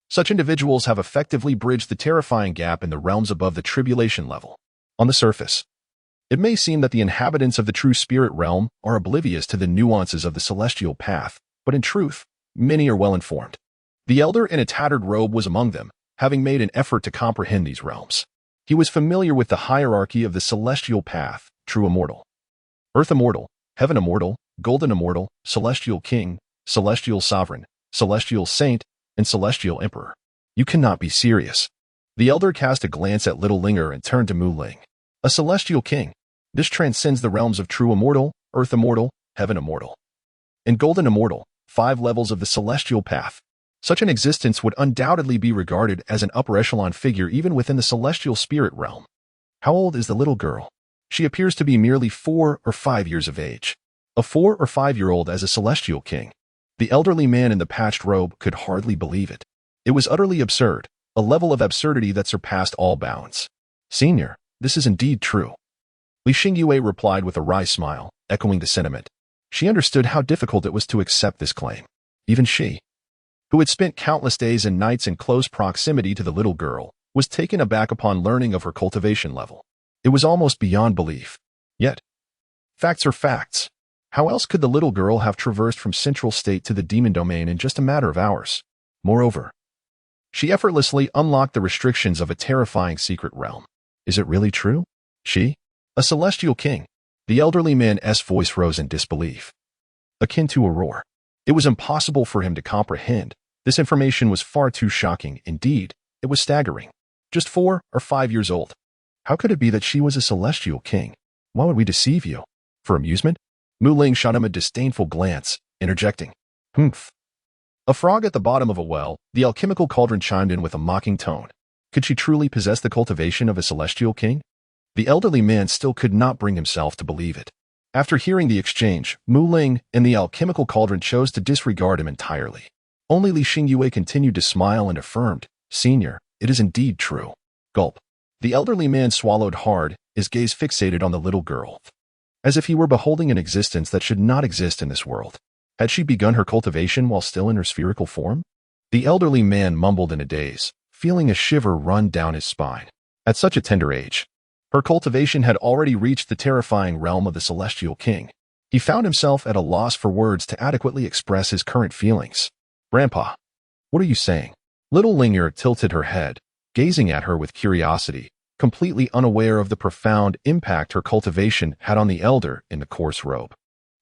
Such individuals have effectively bridged the terrifying gap in the realms above the tribulation level. On the surface, it may seem that the inhabitants of the true spirit realm are oblivious to the nuances of the celestial path, but in truth, many are well informed. The elder in a tattered robe was among them, having made an effort to comprehend these realms. He was familiar with the hierarchy of the celestial path, true immortal, earth immortal, heaven immortal, golden immortal, celestial king, celestial sovereign, celestial saint, and celestial emperor. You cannot be serious. The elder cast a glance at little Linger and turned to Mu Ling. A celestial king. This transcends the realms of true immortal, earth immortal, heaven immortal, and golden immortal, 5 levels of the celestial path. Such an existence would undoubtedly be regarded as an upper echelon figure even within the celestial spirit realm. How old is the little girl? She appears to be merely 4 or 5 years of age. A 4 or 5-year-old as a celestial king. The elderly man in the patched robe could hardly believe it. It was utterly absurd, a level of absurdity that surpassed all bounds. Senior, this is indeed true. Li Xingyue replied with a wry smile, echoing the sentiment. She understood how difficult it was to accept this claim. Even she, who had spent countless days and nights in close proximity to the little girl, was taken aback upon learning of her cultivation level. It was almost beyond belief. Yet, facts are facts. How else could the little girl have traversed from central state to the demon domain in just a matter of hours? Moreover, she effortlessly unlocked the restrictions of a terrifying secret realm. Is it really true? She? A celestial king. The elderly man's voice rose in disbelief. akin to a roar. It was impossible for him to comprehend. This information was far too shocking. Indeed, it was staggering. Just 4 or 5 years old. How could it be that she was a celestial king? Why would we deceive you? For amusement? Mu Ling shot him a disdainful glance, interjecting, "Humph." A frog at the bottom of a well, the alchemical cauldron chimed in with a mocking tone. Could she truly possess the cultivation of a celestial king? The elderly man still could not bring himself to believe it. After hearing the exchange, Mu Ling and the alchemical cauldron chose to disregard him entirely. Only Li Xingyue continued to smile and affirmed, "Senior, it is indeed true." Gulp. The elderly man swallowed hard, his gaze fixated on the little girl, as if he were beholding an existence that should not exist in this world. Had she begun her cultivation while still in her spherical form? The elderly man mumbled in a daze, feeling a shiver run down his spine. At such a tender age, her cultivation had already reached the terrifying realm of the celestial king. He found himself at a loss for words to adequately express his current feelings. "Grandpa, what are you saying?" Little Linger tilted her head, gazing at her with curiosity, completely unaware of the profound impact her cultivation had on the elder in the coarse robe.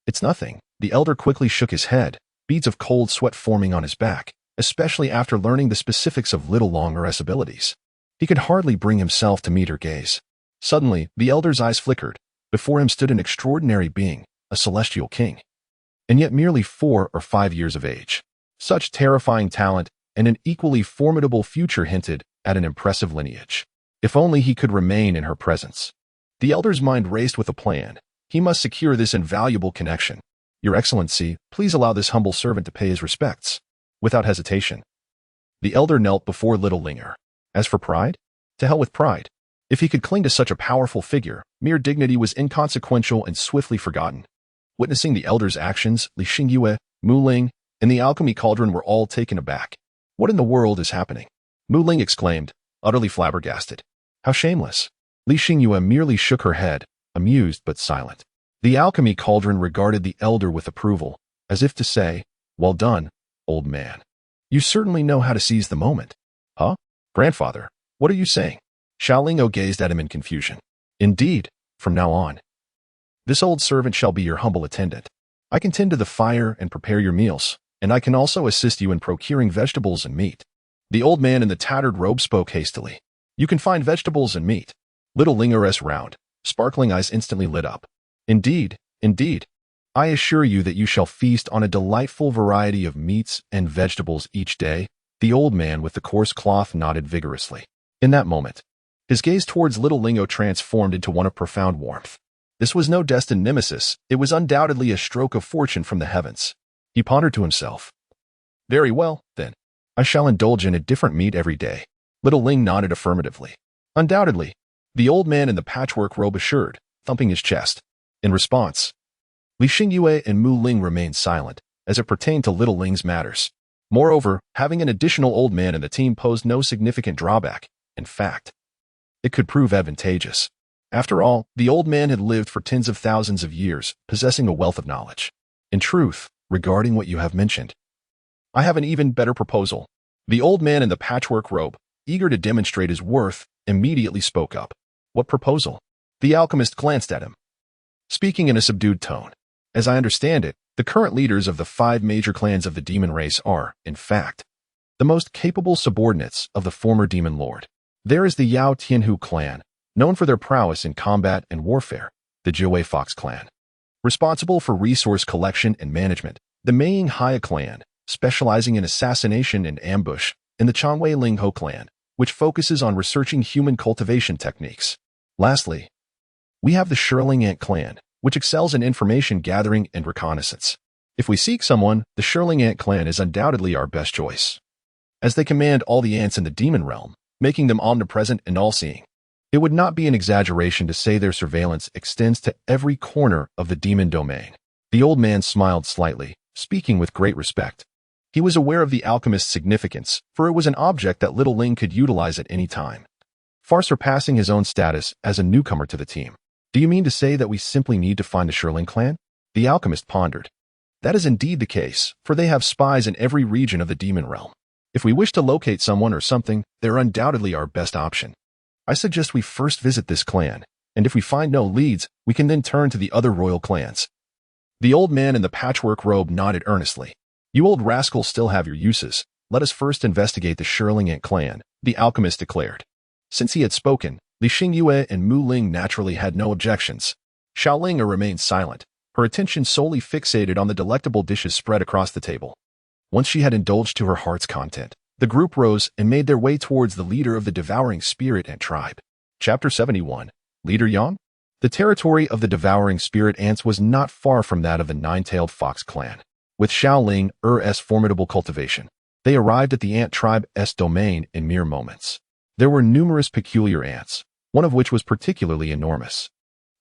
"It's nothing." The elder quickly shook his head, beads of cold sweat forming on his back, especially after learning the specifics of Little Longer's abilities. He could hardly bring himself to meet her gaze. Suddenly, the elder's eyes flickered. Before him stood an extraordinary being, a celestial king, and yet merely 4 or 5 years of age. Such terrifying talent and an equally formidable future hinted at an impressive lineage. If only he could remain in her presence. The elder's mind raced with a plan. He must secure this invaluable connection. "Your Excellency, please allow this humble servant to pay his respects." Without hesitation, the elder knelt before Little Linger. As for pride? To hell with pride. If he could cling to such a powerful figure, mere dignity was inconsequential and swiftly forgotten. Witnessing the elder's actions, Li Xingyue, Mu Ling, and the alchemy cauldron were all taken aback. "What in the world is happening?" Mu Ling exclaimed, utterly flabbergasted. "How shameless." Li Xingyue merely shook her head, amused but silent. The alchemy cauldron regarded the elder with approval, as if to say, "Well done, old man. You certainly know how to seize the moment." "Huh? Grandfather, what are you saying?" Xiaolingou gazed at him in confusion. "Indeed, from now on, this old servant shall be your humble attendant. I can tend to the fire and prepare your meals, and I can also assist you in procuring vegetables and meat." The old man in the tattered robe spoke hastily. "You can find vegetables and meat." Little Linger's round, sparkling eyes instantly lit up. "Indeed, indeed. I assure you that you shall feast on a delightful variety of meats and vegetables each day." The old man with the coarse cloth nodded vigorously. In that moment, his gaze towards Little Lingo transformed into one of profound warmth. This was no destined nemesis. It was undoubtedly a stroke of fortune from the heavens. He pondered to himself. "Very well, then. I shall indulge in a different meat every day." Little Ling nodded affirmatively. "Undoubtedly," the old man in the patchwork robe assured, thumping his chest. In response, Li Xingyue and Mu Ling remained silent, as it pertained to Little Ling's matters. Moreover, having an additional old man in the team posed no significant drawback. In fact, it could prove advantageous. After all, the old man had lived for tens of thousands of years, possessing a wealth of knowledge. "In truth, regarding what you have mentioned, I have an even better proposal." The old man in the patchwork robe, eager to demonstrate his worth, immediately spoke up. "What proposal?" The alchemist glanced at him, speaking in a subdued tone. "As I understand it, the current leaders of the 5 major clans of the demon race are, in fact, the most capable subordinates of the former demon lord. There is the Yao Tianhu clan, known for their prowess in combat and warfare, the Jiwei Fox clan, responsible for resource collection and management, the Ming Haya clan, specializing in assassination and ambush, and the Chanwei Lingho clan, which focuses on researching human cultivation techniques. Lastly, we have the Shirling Ant clan, which excels in information gathering and reconnaissance. If we seek someone, the Shirling Ant clan is undoubtedly our best choice, as they command all the ants in the demon realm, making them omnipresent and all-seeing. It would not be an exaggeration to say their surveillance extends to every corner of the demon domain." The old man smiled slightly, speaking with great respect. He was aware of the alchemist's significance, for it was an object that Little Ling could utilize at any time, far surpassing his own status as a newcomer to the team. "Do you mean to say that we simply need to find the Shirling clan?" The alchemist pondered. "That is indeed the case, for they have spies in every region of the demon realm. If we wish to locate someone or something, they're undoubtedly our best option. I suggest we first visit this clan, and if we find no leads, we can then turn to the other royal clans." The old man in the patchwork robe nodded earnestly. You old rascals still have your uses. Let us first investigate the Shirling Ant clan, the alchemist declared. Since he had spoken, Li Xingyue and Mu Ling naturally had no objections. Xiaoling remained silent, her attention solely fixated on the delectable dishes spread across the table. Once she had indulged to her heart's content, the group rose and made their way towards the leader of the devouring spirit ant tribe. Chapter 71. Leader Yang? The territory of the devouring spirit ants was not far from that of the nine-tailed fox clan. With Xiaoling's formidable cultivation, they arrived at the ant tribe's domain in mere moments. There were numerous peculiar ants, one of which was particularly enormous.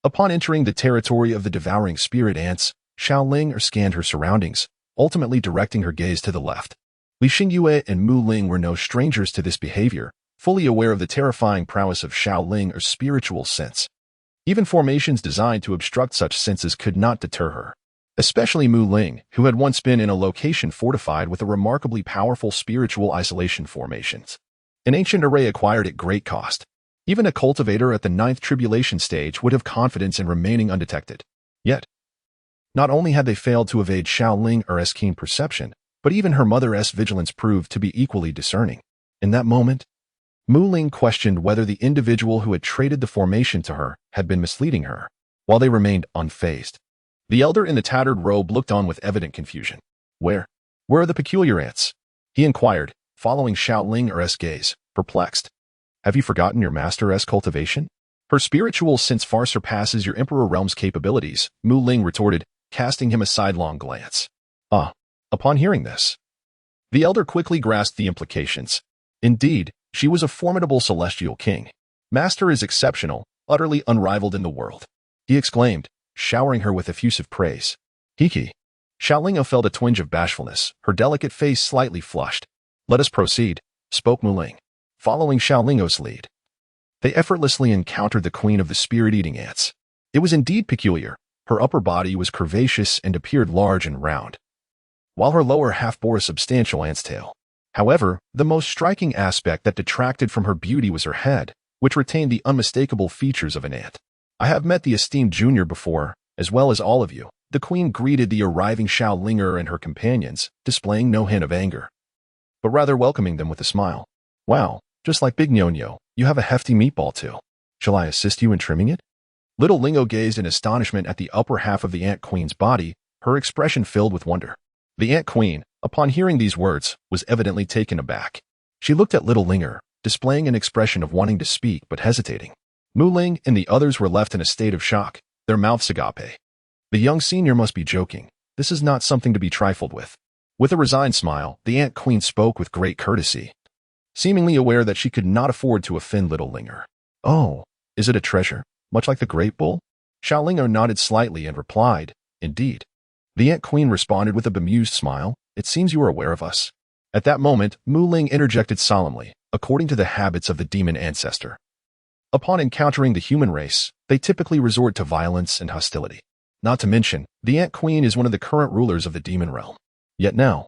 Upon entering the territory of the devouring spirit ants, Xiaoling scanned her surroundings, ultimately directing her gaze to the left. Li Xingyue and Mu Ling were no strangers to this behavior, fully aware of the terrifying prowess of Xiaoling's spiritual sense. Even formations designed to obstruct such senses could not deter her. Especially Mu Ling, who had once been in a location fortified with a remarkably powerful spiritual isolation formations. An ancient array acquired at great cost. Even a cultivator at the 9th tribulation stage would have confidence in remaining undetected. Yet, not only had they failed to evade Xiaoling's keen perception, but even her mother's vigilance proved to be equally discerning. In that moment, Mu Ling questioned whether the individual who had traded the formation to her had been misleading her, while they remained unfazed. The elder in the tattered robe looked on with evident confusion. Where are the peculiar ants? He inquired, following Xiaoling's gaze, perplexed. Have you forgotten your master's cultivation? Her spiritual sense far surpasses your Emperor realm's capabilities, Mu Ling retorted, casting him a sidelong glance. Upon hearing this, the elder quickly grasped the implications. Indeed, she was a formidable celestial king. Master is exceptional, utterly unrivaled in the world, he exclaimed, showering her with effusive praise. Hiki. Xiaoling felt a twinge of bashfulness, her delicate face slightly flushed. Let us proceed, spoke Mu Ling, following Xiaoling's lead. They effortlessly encountered the queen of the spirit-eating ants. It was indeed peculiar. Her upper body was curvaceous and appeared large and round, while her lower half bore a substantial ant's tail. However, the most striking aspect that detracted from her beauty was her head, which retained the unmistakable features of an ant. I have met the esteemed junior before, as well as all of you. The queen greeted the arriving Xiaolinger and her companions, displaying no hint of anger, but rather welcoming them with a smile. Wow, just like Big Nyonyo, you have a hefty meatball too. Shall I assist you in trimming it? Little Lingo gazed in astonishment at the upper half of the ant queen's body, her expression filled with wonder. The ant queen, upon hearing these words, was evidently taken aback. She looked at little Linger, displaying an expression of wanting to speak but hesitating. Mu Ling and the others were left in a state of shock, their mouths agape. The young senior must be joking. This is not something to be trifled with. With a resigned smile, the ant queen spoke with great courtesy, seemingly aware that she could not afford to offend little Linger. Oh, is it a treasure, much like the great bull? Xiaolingo nodded slightly and replied, Indeed. The ant queen responded with a bemused smile. It seems you are aware of us. At that moment, Mu Ling interjected solemnly, according to the habits of the demon ancestor. Upon encountering the human race, they typically resort to violence and hostility. Not to mention, the ant queen is one of the current rulers of the demon realm. Yet now,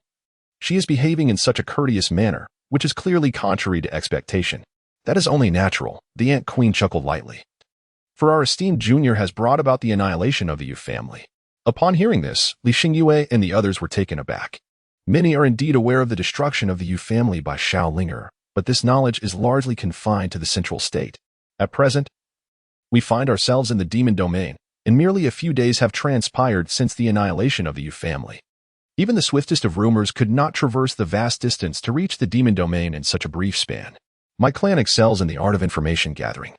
she is behaving in such a courteous manner, which is clearly contrary to expectation. That is only natural, the ant queen chuckled lightly. For our esteemed junior has brought about the annihilation of the Yu family. Upon hearing this, Li Xingyue and the others were taken aback. Many are indeed aware of the destruction of the Yu family by Xiaolinger, but this knowledge is largely confined to the central state. At present, we find ourselves in the demon domain, and merely a few days have transpired since the annihilation of the Yu family. Even the swiftest of rumors could not traverse the vast distance to reach the demon domain in such a brief span. My clan excels in the art of information gathering.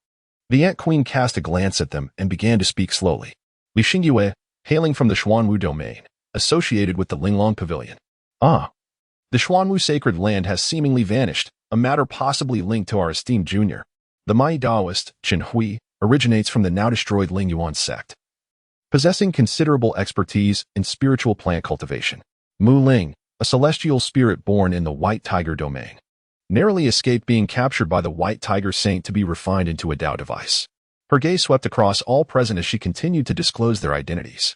The ant queen cast a glance at them and began to speak slowly. Li Xingyue, hailing from the Xuanwu domain, associated with the Linglong Pavilion. The Xuanwu sacred land has seemingly vanished, a matter possibly linked to our esteemed junior. The Mai Daoist, Chen Hui, originates from the now-destroyed Lingyuan sect, possessing considerable expertise in spiritual plant cultivation. Mu Ling, a celestial spirit born in the White Tiger domain, narrowly escaped being captured by the White Tiger Saint to be refined into a Dao device. Her gaze swept across all present as she continued to disclose their identities.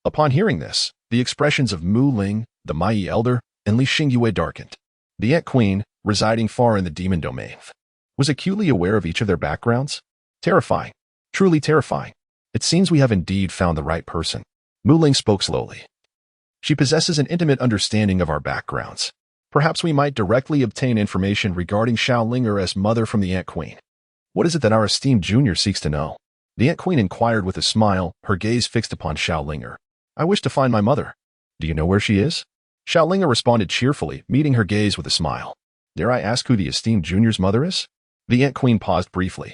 Upon hearing this, the expressions of Mu Ling, the Mai Elder, and Li Xingyue darkened. The Ant Queen, residing far in the demon domain, was acutely aware of each of their backgrounds. Terrifying. Truly terrifying. It seems we have indeed found the right person. Mu Ling spoke slowly. She possesses an intimate understanding of our backgrounds. Perhaps we might directly obtain information regarding Xiao Linger's mother from the Ant Queen. What is it that our esteemed junior seeks to know? The Ant Queen inquired with a smile, her gaze fixed upon Xiao Linger. I wish to find my mother. Do you know where she is? Xiao Linger responded cheerfully, meeting her gaze with a smile. Dare I ask who the esteemed junior's mother is? The Ant Queen paused briefly,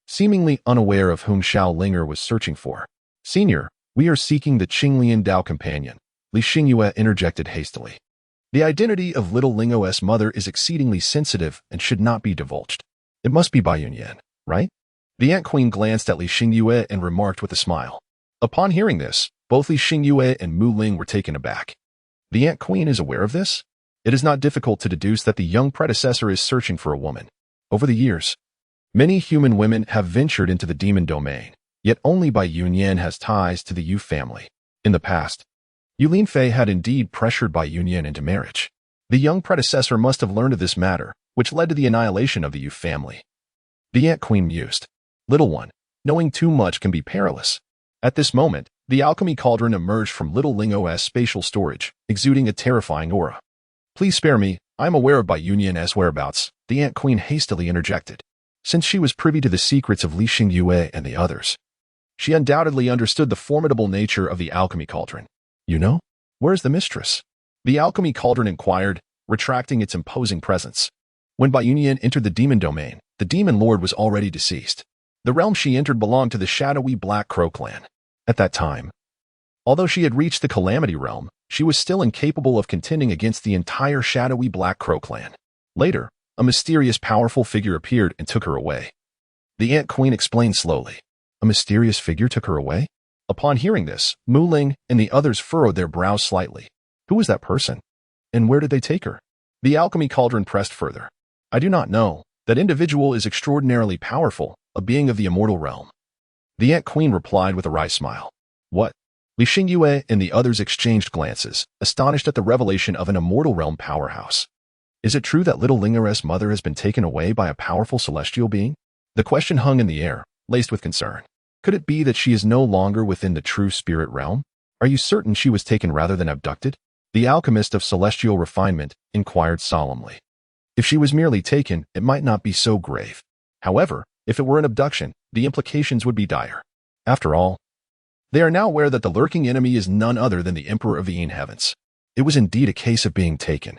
seemingly unaware of whom Xiao Linger was searching for. Senior, we are seeking the Qinglian Dao companion, Li Xingyue interjected hastily. The identity of little Lingo's mother is exceedingly sensitive and should not be divulged. It must be Bai Yunyan, right? The Ant Queen glanced at Li Xingyue and remarked with a smile. Upon hearing this, both Li Xingyue and Mu Ling were taken aback. The Ant Queen is aware of this? It is not difficult to deduce that the young predecessor is searching for a woman. Over the years, many human women have ventured into the demon domain, yet only Bai Yunyan has ties to the Yu family. In the past, Yu Linfei had indeed pressured Bai Yunyan into marriage. The young predecessor must have learned of this matter, which led to the annihilation of the Yu family. The Ant Queen mused. Little one, knowing too much can be perilous. At this moment, the alchemy cauldron emerged from little Lingo's spatial storage, exuding a terrifying aura. Please spare me, I am aware of Bai Yunyan's whereabouts, the Ant Queen hastily interjected. Since she was privy to the secrets of Li Xingyue and the others, she undoubtedly understood the formidable nature of the alchemy cauldron. You know? Where is the mistress? The alchemy cauldron inquired, retracting its imposing presence. When Bai Yunyan entered the demon domain, the demon lord was already deceased. The realm she entered belonged to the shadowy Black Crow clan. At that time, although she had reached the Calamity realm, she was still incapable of contending against the entire shadowy Black Crow clan. Later, a mysterious powerful figure appeared and took her away. The Ant Queen explained slowly. A mysterious figure took her away? Upon hearing this, Mu Ling and the others furrowed their brows slightly. Who was that person? And where did they take her? The alchemy cauldron pressed further. I do not know. That individual is extraordinarily powerful, a being of the immortal realm. The Ant Queen replied with a wry smile. What? Li Xingyue and the others exchanged glances, astonished at the revelation of an immortal realm powerhouse. Is it true that little Linger's mother has been taken away by a powerful celestial being? The question hung in the air, laced with concern. Could it be that she is no longer within the true spirit realm? Are you certain she was taken rather than abducted? The alchemist of celestial refinement inquired solemnly. If she was merely taken, it might not be so grave. However, if it were an abduction, the implications would be dire. After all, they are now aware that the lurking enemy is none other than the Emperor of the Heavens. It was indeed a case of being taken.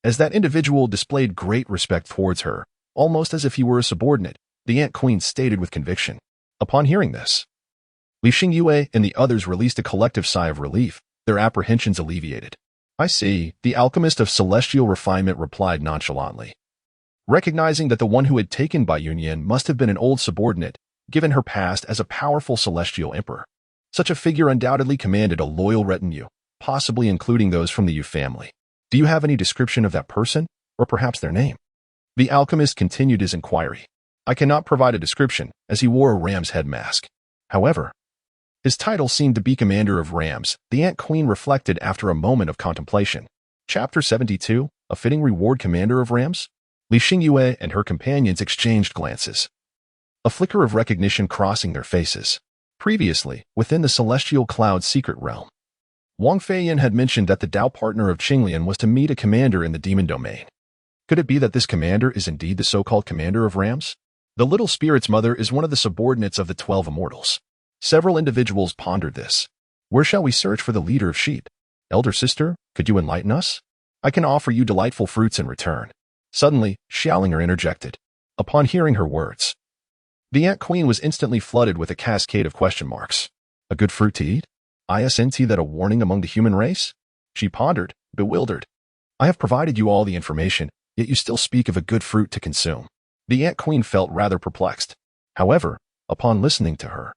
As that individual displayed great respect towards her, almost as if he were a subordinate, the Ant Queen stated with conviction. Upon hearing this, Li Xingyue and the others released a collective sigh of relief, their apprehensions alleviated. I see, the alchemist of celestial refinement replied nonchalantly. Recognizing that the one who had taken Bai Yunyan must have been an old subordinate, given her past as a powerful celestial emperor. Such a figure undoubtedly commanded a loyal retinue, possibly including those from the Yu family. Do you have any description of that person, or perhaps their name? The alchemist continued his inquiry. I cannot provide a description, as he wore a ram's head mask. However, his title seemed to be Commander of Rams, the Ant Queen reflected after a moment of contemplation. Chapter 72, A Fitting Reward Commander of Rams? Li Xingyue and her companions exchanged glances, a flicker of recognition crossing their faces. Previously, within the Celestial Cloud's secret realm, Wang Feiyan had mentioned that the Dao partner of Qinglian was to meet a commander in the demon domain. Could it be that this commander is indeed the so-called Commander of Rams? The little spirit's mother is one of the subordinates of the 12 Immortals. Several individuals pondered this. Where shall we search for the leader of sheep? Elder sister, could you enlighten us? I can offer you delightful fruits in return. Suddenly, Xiaolinger interjected. Upon hearing her words, the Ant Queen was instantly flooded with a cascade of question marks. A good fruit to eat? Isn't that a warning among the human race? She pondered, bewildered. I have provided you all the information, yet you still speak of a good fruit to consume. The Ant Queen felt rather perplexed. However, upon listening to her,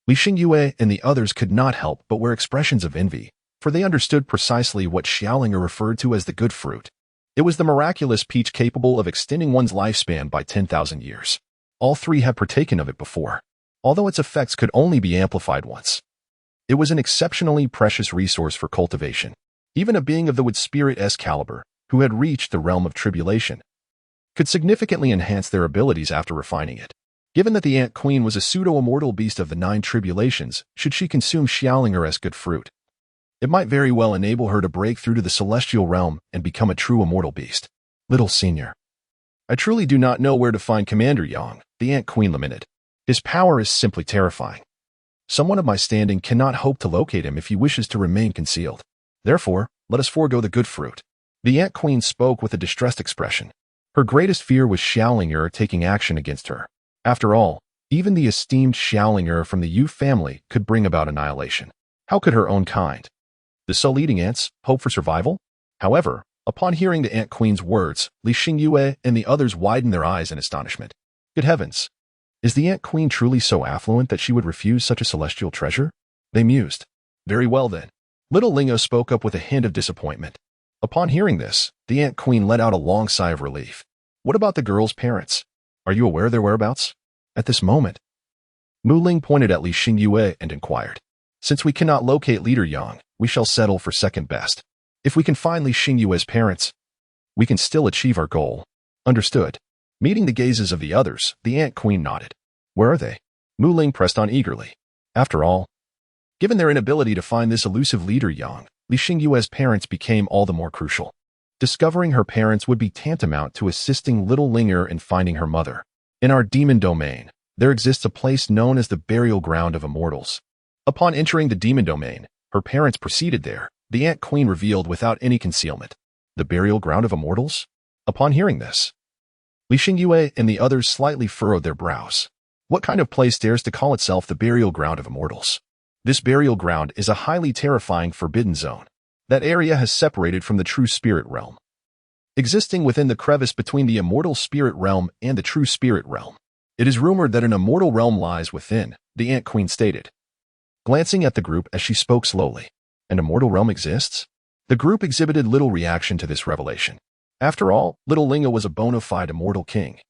Li Xingyue and the others could not help but wear expressions of envy, for they understood precisely what Xiaolinger referred to as the good fruit. It was the miraculous peach capable of extending one's lifespan by 10,000 years. All three had partaken of it before, although its effects could only be amplified once. It was an exceptionally precious resource for cultivation. Even a being of the wood spirit's caliber, who had reached the realm of tribulation, could significantly enhance their abilities after refining it. Given that the Ant Queen was a pseudo-immortal beast of the 9 tribulations, should she consume Xiaolinger's good fruit, it might very well enable her to break through to the celestial realm and become a true immortal beast. Little Senior. I truly do not know where to find Commander Yang, the Ant Queen lamented. His power is simply terrifying. Someone of my standing cannot hope to locate him if he wishes to remain concealed. Therefore, let us forego the good fruit. The Ant Queen spoke with a distressed expression. Her greatest fear was Xiaolinger taking action against her. After all, even the esteemed Xiaolinger from the Yu family could bring about annihilation. How could her own kind, the soul-eating ants, hope for survival? However, upon hearing the Ant Queen's words, Li Xingyue and the others widened their eyes in astonishment. Good heavens! Is the Ant Queen truly so affluent that she would refuse such a celestial treasure? They mused. Very well then. Little Lingo spoke up with a hint of disappointment. Upon hearing this, the Ant Queen let out a long sigh of relief. What about the girl's parents? Are you aware of their whereabouts? At this moment, Mu Ling pointed at Li Xingyue and inquired. Since we cannot locate Leader Yang, we shall settle for second best. If we can find Li Xingyue's parents, we can still achieve our goal. Understood. Meeting the gazes of the others, the Ant Queen nodded. Where are they? Mu Ling pressed on eagerly. After all, given their inability to find this elusive Leader Yang, Li Xingyue's parents became all the more crucial. Discovering her parents would be tantamount to assisting little Linger in finding her mother. In our demon domain, there exists a place known as the burial ground of immortals. Upon entering the demon domain, her parents proceeded there, the Ant Queen revealed without any concealment. The burial ground of immortals? Upon hearing this, Li Xingyue and the others slightly furrowed their brows. What kind of place dares to call itself the burial ground of immortals? This burial ground is a highly terrifying forbidden zone. That area has separated from the true spirit realm, existing within the crevice between the immortal spirit realm and the true spirit realm. It is rumored that an immortal realm lies within, the Ant Queen stated, glancing at the group as she spoke slowly. An immortal realm exists? The group exhibited little reaction to this revelation. After all, Little Linga was a bona fide immortal king,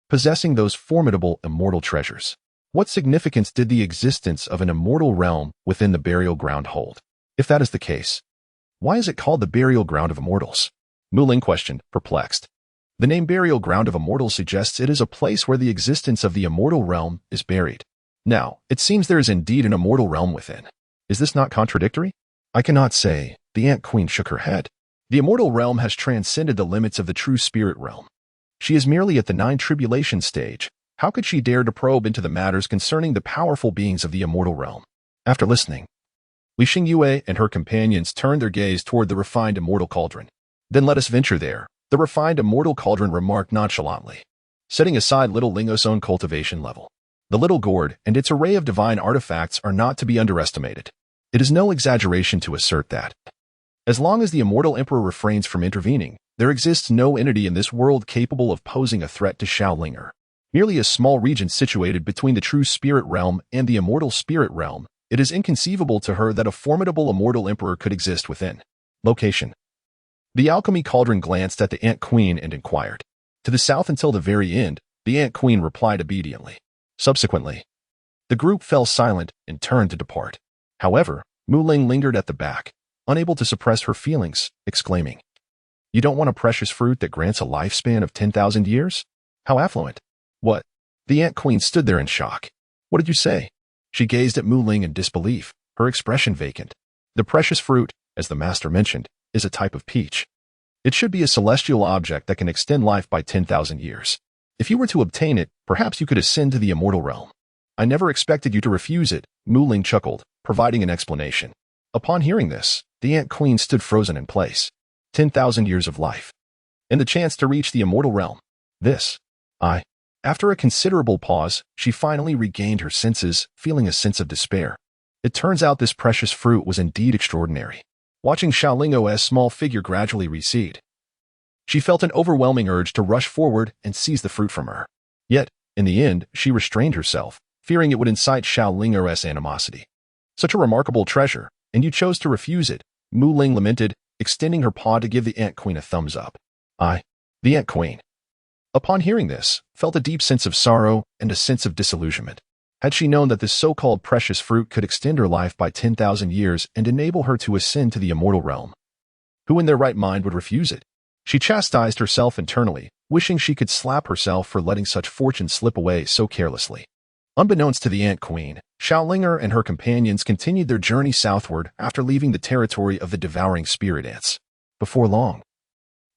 possessing those formidable immortal treasures. What significance did the existence of an immortal realm within the burial ground hold? If that is the case, why is it called the burial ground of immortals? Mu Ling questioned, perplexed. The name burial ground of immortals suggests it is a place where the existence of the immortal realm is buried. Now, it seems there is indeed an immortal realm within. Is this not contradictory? I cannot say. The Ant Queen shook her head. The immortal realm has transcended the limits of the true spirit realm. She is merely at the 9 tribulation stage. How could she dare to probe into the matters concerning the powerful beings of the immortal realm? After listening, Li Xingyue and her companions turned their gaze toward the refined immortal cauldron. Then let us venture there, the refined immortal cauldron remarked nonchalantly, setting aside Little Lingo's own cultivation level. The little gourd and its array of divine artifacts are not to be underestimated. It is no exaggeration to assert that, as long as the Immortal Emperor refrains from intervening, there exists no entity in this world capable of posing a threat to Xiaolinger. Merely a small region situated between the true spirit realm and the immortal spirit realm, it is inconceivable to her that a formidable Immortal Emperor could exist within. Location. The alchemy cauldron glanced at the Ant Queen and inquired. To the south until the very end, the Ant Queen replied obediently. Subsequently, the group fell silent and turned to depart. However, Mu Ling lingered at the back, unable to suppress her feelings, exclaiming, "You don't want a precious fruit that grants a lifespan of 10,000 years? How affluent." What? The Ant Queen stood there in shock. What did you say? She gazed at Mu Ling in disbelief, her expression vacant. The precious fruit, as the master mentioned, is a type of peach. It should be a celestial object that can extend life by 10,000 years. If you were to obtain it, perhaps you could ascend to the immortal realm. I never expected you to refuse it, Mu Ling chuckled, providing an explanation. Upon hearing this, the Ant Queen stood frozen in place. 10,000 years of life. And the chance to reach the immortal realm. After a considerable pause, she finally regained her senses, feeling a sense of despair. It turns out this precious fruit was indeed extraordinary. Watching Xiaolingo's small figure gradually recede, she felt an overwhelming urge to rush forward and seize the fruit from her. Yet, in the end, she restrained herself, fearing it would incite Xiaolinger's animosity. Such a remarkable treasure, and you chose to refuse it, Mu Ling lamented, extending her paw to give the Ant Queen a thumbs up. The Ant Queen, upon hearing this, felt a deep sense of sorrow and a sense of disillusionment. Had she known that this so-called precious fruit could extend her life by 10,000 years and enable her to ascend to the immortal realm, who in their right mind would refuse it? She chastised herself internally, wishing she could slap herself for letting such fortune slip away so carelessly. Unbeknownst to the Ant Queen, Xiaolinger and her companions continued their journey southward after leaving the territory of the devouring spirit ants. Before long,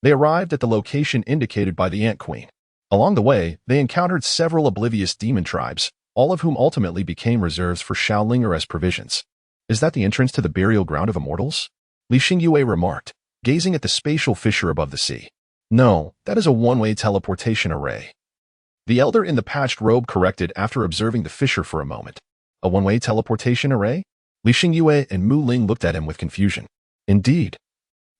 they arrived at the location indicated by the Ant Queen. Along the way, they encountered several oblivious demon tribes, all of whom ultimately became reserves for Xiaolinger as provisions. Is that the entrance to the burial ground of immortals? Li Xingyue remarked, gazing at the spatial fissure above the sea. No, that is a one-way teleportation array. The elder in the patched robe corrected after observing the fissure for a moment. A one-way teleportation array? Li Xingyue and Mu Ling looked at him with confusion. Indeed.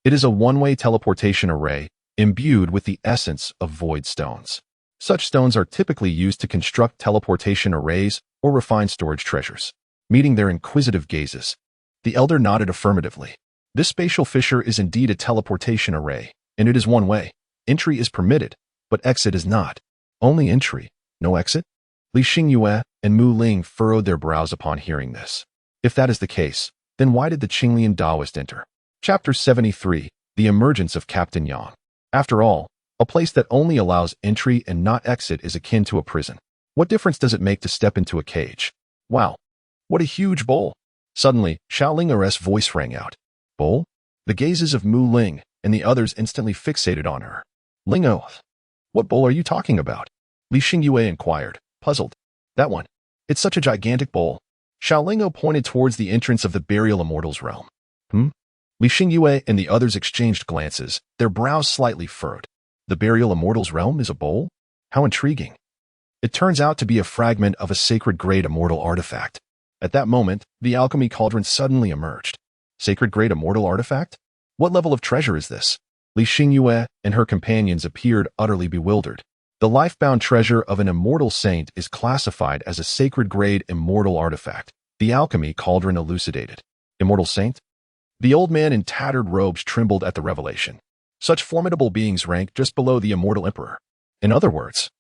It is a one-way teleportation array, imbued with the essence of void stones. Such stones are typically used to construct teleportation arrays or refine storage treasures. Meeting their inquisitive gazes, the elder nodded affirmatively. This spatial fissure is indeed a teleportation array, and it is one way. Entry is permitted, but exit is not. Only entry, no exit? Li Xingyue and Mu Ling furrowed their brows upon hearing this. If that is the case, then why did the Qinglian Taoist enter? Chapter 73, The Emergence of Captain Yang. After all, a place that only allows entry and not exit is akin to a prison. What difference does it make to step into a cage? Wow, what a huge bowl! Suddenly, Xiaolinger's voice rang out. Bowl? The gazes of Mu Ling and the others instantly fixated on her. Lingo, what bowl are you talking about? Li Xingyue inquired, puzzled. That one. It's such a gigantic bowl. Xiaolingo pointed towards the entrance of the burial immortals realm. Li Xingyue and the others exchanged glances, their brows slightly furrowed. The burial immortals realm is a bowl? How intriguing. It turns out to be a fragment of a sacred grade immortal artifact. At that moment, the alchemy cauldron suddenly emerged. Sacred grade immortal artifact? What level of treasure is this? Li Xingyue and her companions appeared utterly bewildered. The life-bound treasure of an immortal saint is classified as a sacred grade immortal artifact. The alchemy cauldron elucidated. Immortal saint? The old man in tattered robes trembled at the revelation. Such formidable beings rank just below the Immortal Emperor. In other words,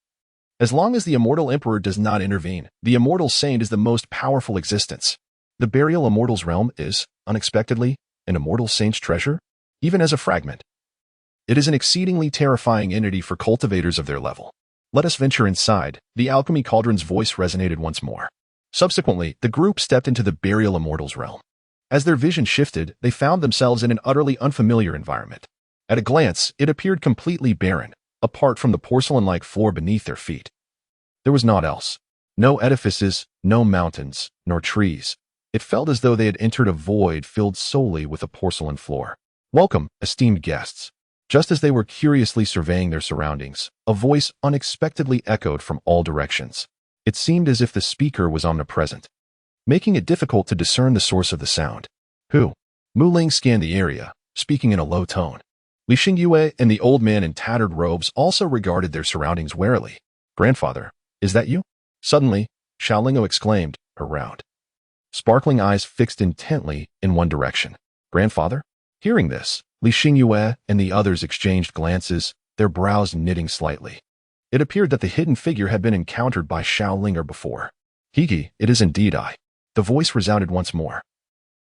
as long as the Immortal Emperor does not intervene, the Immortal Saint is the most powerful existence. The burial Immortals realm is, unexpectedly, an Immortal Saint's treasure, even as a fragment. It is an exceedingly terrifying entity for cultivators of their level. Let us venture inside, the alchemy cauldron's voice resonated once more. Subsequently, the group stepped into the burial Immortals realm. As their vision shifted, they found themselves in an utterly unfamiliar environment. At a glance, it appeared completely barren, apart from the porcelain-like floor beneath their feet. There was naught else. No edifices, no mountains, nor trees. It felt as though they had entered a void filled solely with a porcelain floor. Welcome, esteemed guests. Just as they were curiously surveying their surroundings, a voice unexpectedly echoed from all directions. It seemed as if the speaker was omnipresent, making it difficult to discern the source of the sound. Who? Mu Ling scanned the area, speaking in a low tone. Li Xingyue and the old man in tattered robes also regarded their surroundings warily. Grandfather, is that you? Suddenly, Xiaolingo exclaimed, her round, sparkling eyes fixed intently in one direction. Grandfather? Hearing this, Li Xingyue and the others exchanged glances, their brows knitting slightly. It appeared that the hidden figure had been encountered by Xiaolinger before. Hiki, it is indeed I. The voice resounded once more.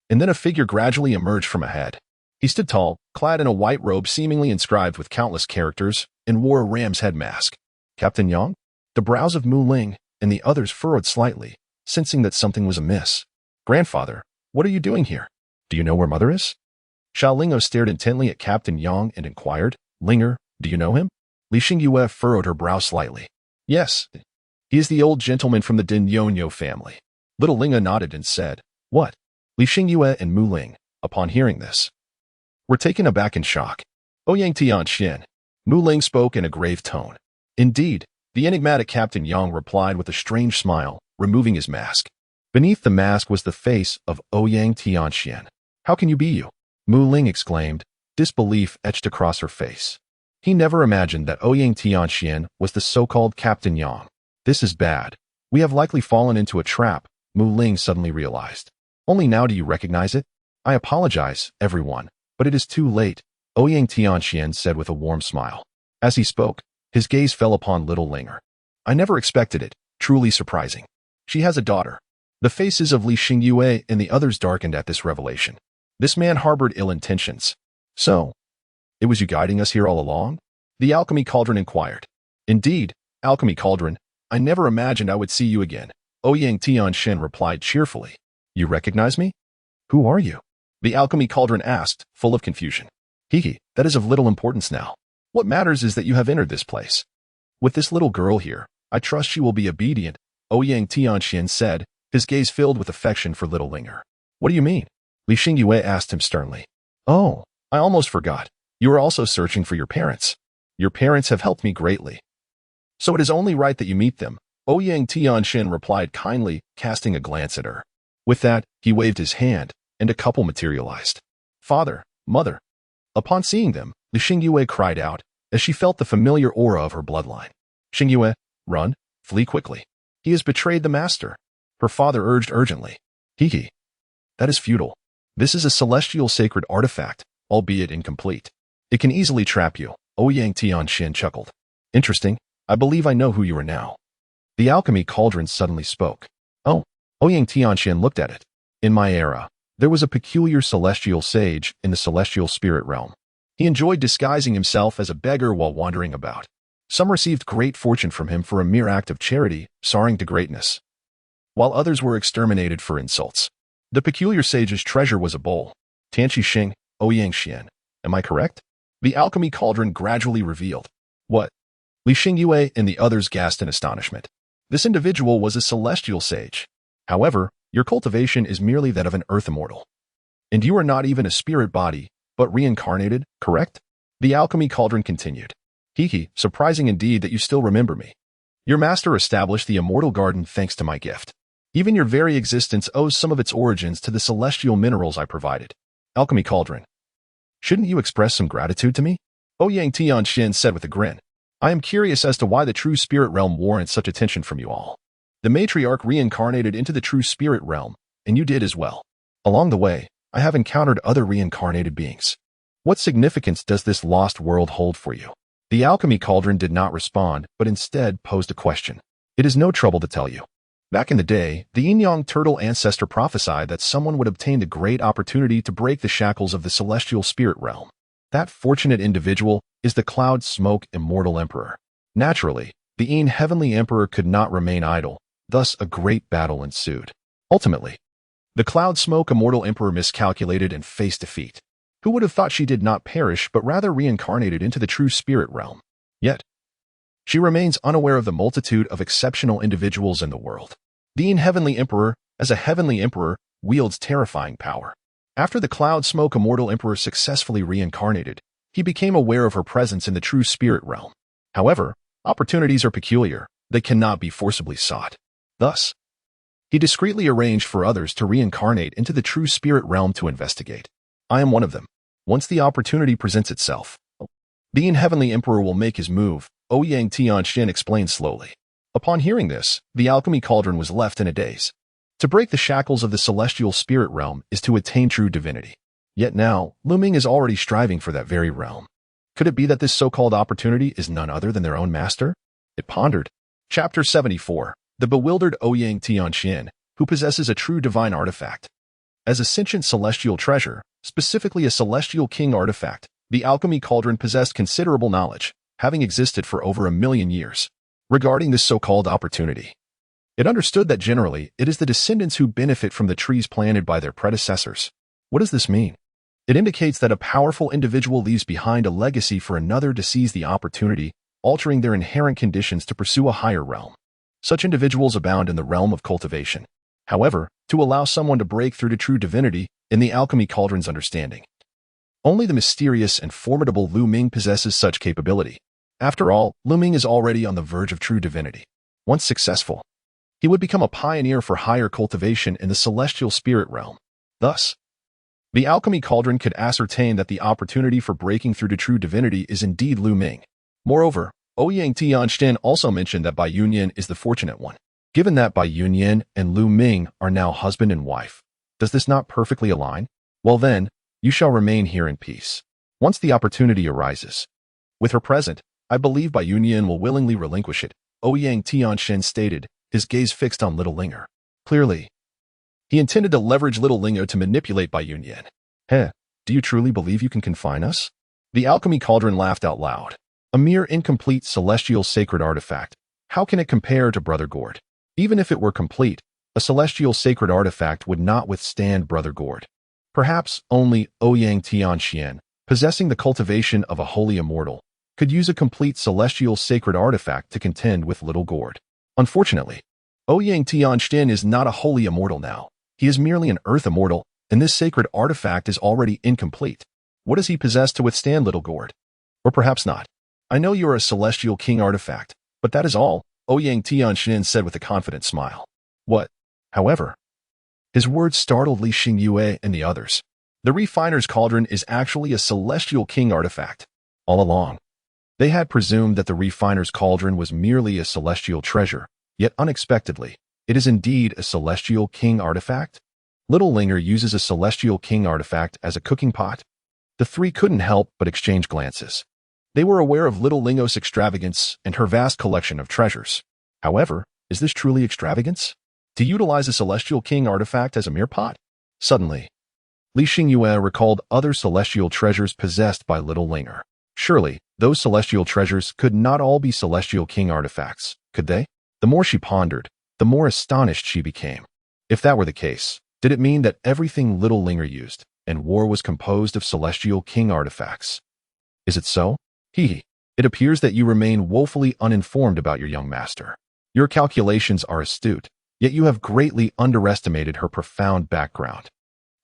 And then a figure gradually emerged from ahead. He stood tall, clad in a white robe seemingly inscribed with countless characters, and wore a ram's head mask. Captain Yang? The brows of Mu Ling and the others furrowed slightly, sensing that something was amiss. Grandfather, what are you doing here? Do you know where Mother is? Xiaolingo stared intently at Captain Yang and inquired, Linger, do you know him? Li Xingyue furrowed her brow slightly. Yes, he is the old gentleman from the Dinyonyo family. Little Linga nodded and said, What? Li Xingyue and Mu Ling, upon hearing this, were taken aback in shock. Ouyang Tianxian. Mu Ling spoke in a grave tone. Indeed, the enigmatic Captain Yang replied with a strange smile, removing his mask. Beneath the mask was the face of Ouyang Tianxian. How can you be you? Mu Ling exclaimed, disbelief etched across her face. He never imagined that Ouyang Tianxian was the so-called Captain Yang. This is bad. We have likely fallen into a trap, Mu Ling suddenly realized. Only now do you recognize it? I apologize, everyone, but it is too late, Ouyang Tianxian said with a warm smile. As he spoke, his gaze fell upon little Linger. I never expected it, truly surprising. She has a daughter. The faces of Li Xingyue and the others darkened at this revelation. This man harbored ill intentions. So, It was you guiding us here all along? The alchemy cauldron inquired. Indeed, alchemy cauldron, I never imagined I would see you again, Ouyang Tianshin replied cheerfully. You recognize me? Who are you? The alchemy cauldron asked, full of confusion. Hee, that is of little importance now. What matters is that you have entered this place. With this little girl here, I trust she will be obedient, Ouyang Tianshin said, his gaze filled with affection for little Linger. What do you mean? Li Xingyue asked him sternly. Oh, I almost forgot. You are also searching for your parents. Your parents have helped me greatly. So it is only right that you meet them, Ouyang Tianshin replied kindly, casting a glance at her. With that, he waved his hand, and a couple materialized. Father, mother. Upon seeing them, Li Xingyue cried out, as she felt the familiar aura of her bloodline. Xingyue, run, flee quickly. He has betrayed the master. Her father urged urgently. Hee. That is futile. This is a celestial sacred artifact, albeit incomplete. It can easily trap you, Ouyang Tianshin chuckled. Interesting. I believe I know who you are now. The alchemy cauldron suddenly spoke. Oh, Ouyang Tianshin looked at it. In my era, there was a peculiar celestial sage in the celestial spirit realm. He enjoyed disguising himself as a beggar while wandering about. Some received great fortune from him for a mere act of charity, soaring to greatness, while others were exterminated for insults. The peculiar sage's treasure was a bowl. Tianqi Xing, Ouyang Xian. Am I correct? The alchemy cauldron gradually revealed. What? Li Xingyue and the others gasped in astonishment. This individual was a celestial sage. However, your cultivation is merely that of an earth immortal. And you are not even a spirit body, but reincarnated, correct? The alchemy cauldron continued. Hee, surprising indeed that you still remember me. Your master established the immortal garden thanks to my gift. Even your very existence owes some of its origins to the celestial minerals I provided. Alchemy cauldron. Shouldn't you express some gratitude to me? Ouyang Tianshin said with a grin. I am curious as to why the true spirit realm warrants such attention from you all. The matriarch reincarnated into the true spirit realm, and you did as well. Along the way, I have encountered other reincarnated beings. What significance does this lost world hold for you? The alchemy cauldron did not respond, but instead posed a question. It is no trouble to tell you. Back in the day, the yin-yang turtle ancestor prophesied that someone would obtain the great opportunity to break the shackles of the celestial spirit realm. That fortunate individual is the cloud smoke Immortal Emperor. Naturally, the Yin heavenly emperor could not remain idle, thus a great battle ensued. Ultimately, the cloud smoke Immortal Emperor miscalculated and faced defeat. Who would have thought she did not perish but rather reincarnated into the true spirit realm? Yet, she remains unaware of the multitude of exceptional individuals in the world. The Yin heavenly emperor, as a heavenly emperor, wields terrifying power. After the cloud smoke Immortal Emperor successfully reincarnated, he became aware of her presence in the true spirit realm. However, opportunities are peculiar. They cannot be forcibly sought. Thus, he discreetly arranged for others to reincarnate into the true spirit realm to investigate. I am one of them. Once the opportunity presents itself, the Yin heavenly emperor will make his move, Ouyang Tianshin explained slowly. Upon hearing this, the alchemy cauldron was left in a daze. To break the shackles of the celestial spirit realm is to attain true divinity. Yet now, Ming is already striving for that very realm. Could it be that this so-called opportunity is none other than their own master? It pondered. Chapter 74. The bewildered Ouyang Tianshin, who possesses a true divine artifact. As a sentient celestial treasure, specifically a celestial king artifact, the alchemy cauldron possessed considerable knowledge, having existed for over 1,000,000 years. Regarding this so-called opportunity, it understood that generally it is the descendants who benefit from the trees planted by their predecessors. What does this mean? It indicates that a powerful individual leaves behind a legacy for another to seize the opportunity, altering their inherent conditions to pursue a higher realm. Such individuals abound in the realm of cultivation. However, to allow someone to break through to true divinity, in the alchemy cauldron's understanding, only the mysterious and formidable Ming possesses such capability. After all, Ming is already on the verge of true divinity. Once successful, he would become a pioneer for higher cultivation in the celestial spirit realm. Thus, the alchemy cauldron could ascertain that the opportunity for breaking through to true divinity is indeed Ming. Moreover, Ouyang Tianshin also mentioned that Bai Yunyan is the fortunate one. Given that Bai Yunyan and Ming are now husband and wife, does this not perfectly align? Well then, you shall remain here in peace. Once the opportunity arises. With her present, I believe Bai Yunyan will willingly relinquish it, Ouyang Tianshin stated, his gaze fixed on little Linger. Clearly, he intended to leverage little Linger to manipulate Bai Yunyan. Do you truly believe you can confine us? The alchemy cauldron laughed out loud. A mere incomplete celestial sacred artifact. How can it compare to Brother Gord? Even if it were complete, a celestial sacred artifact would not withstand Brother Gord. Perhaps only Ouyang Tianxian, possessing the cultivation of a holy immortal, could use a complete celestial sacred artifact to contend with Little Gord. Unfortunately, Ouyang Tianxian is not a holy immortal now. He is merely an earth immortal, and this sacred artifact is already incomplete. What does he possess to withstand Little Gord? Or perhaps not. I know you are a celestial king artifact, but that is all, Ouyang Tianxian said with a confident smile. What? However, his words startled Li Xingyue and the others. The refiner's cauldron is actually a celestial king artifact. All along, they had presumed that the refiner's cauldron was merely a celestial treasure, yet unexpectedly, it is indeed a celestial king artifact. Little Linger uses a celestial king artifact as a cooking pot. The three couldn't help but exchange glances. They were aware of Little Lingo's extravagance and her vast collection of treasures. However, is this truly extravagance? To utilize a celestial king artifact as a mere pot? Suddenly, Li Xingyue recalled other celestial treasures possessed by Little Linger. Surely, those celestial treasures could not all be celestial king artifacts, could they? The more she pondered, the more astonished she became. If that were the case, did it mean that everything Little Linger used and wore was composed of celestial king artifacts? Is it so? It appears that you remain woefully uninformed about your young master. Your calculations are astute, yet you have greatly underestimated her profound background.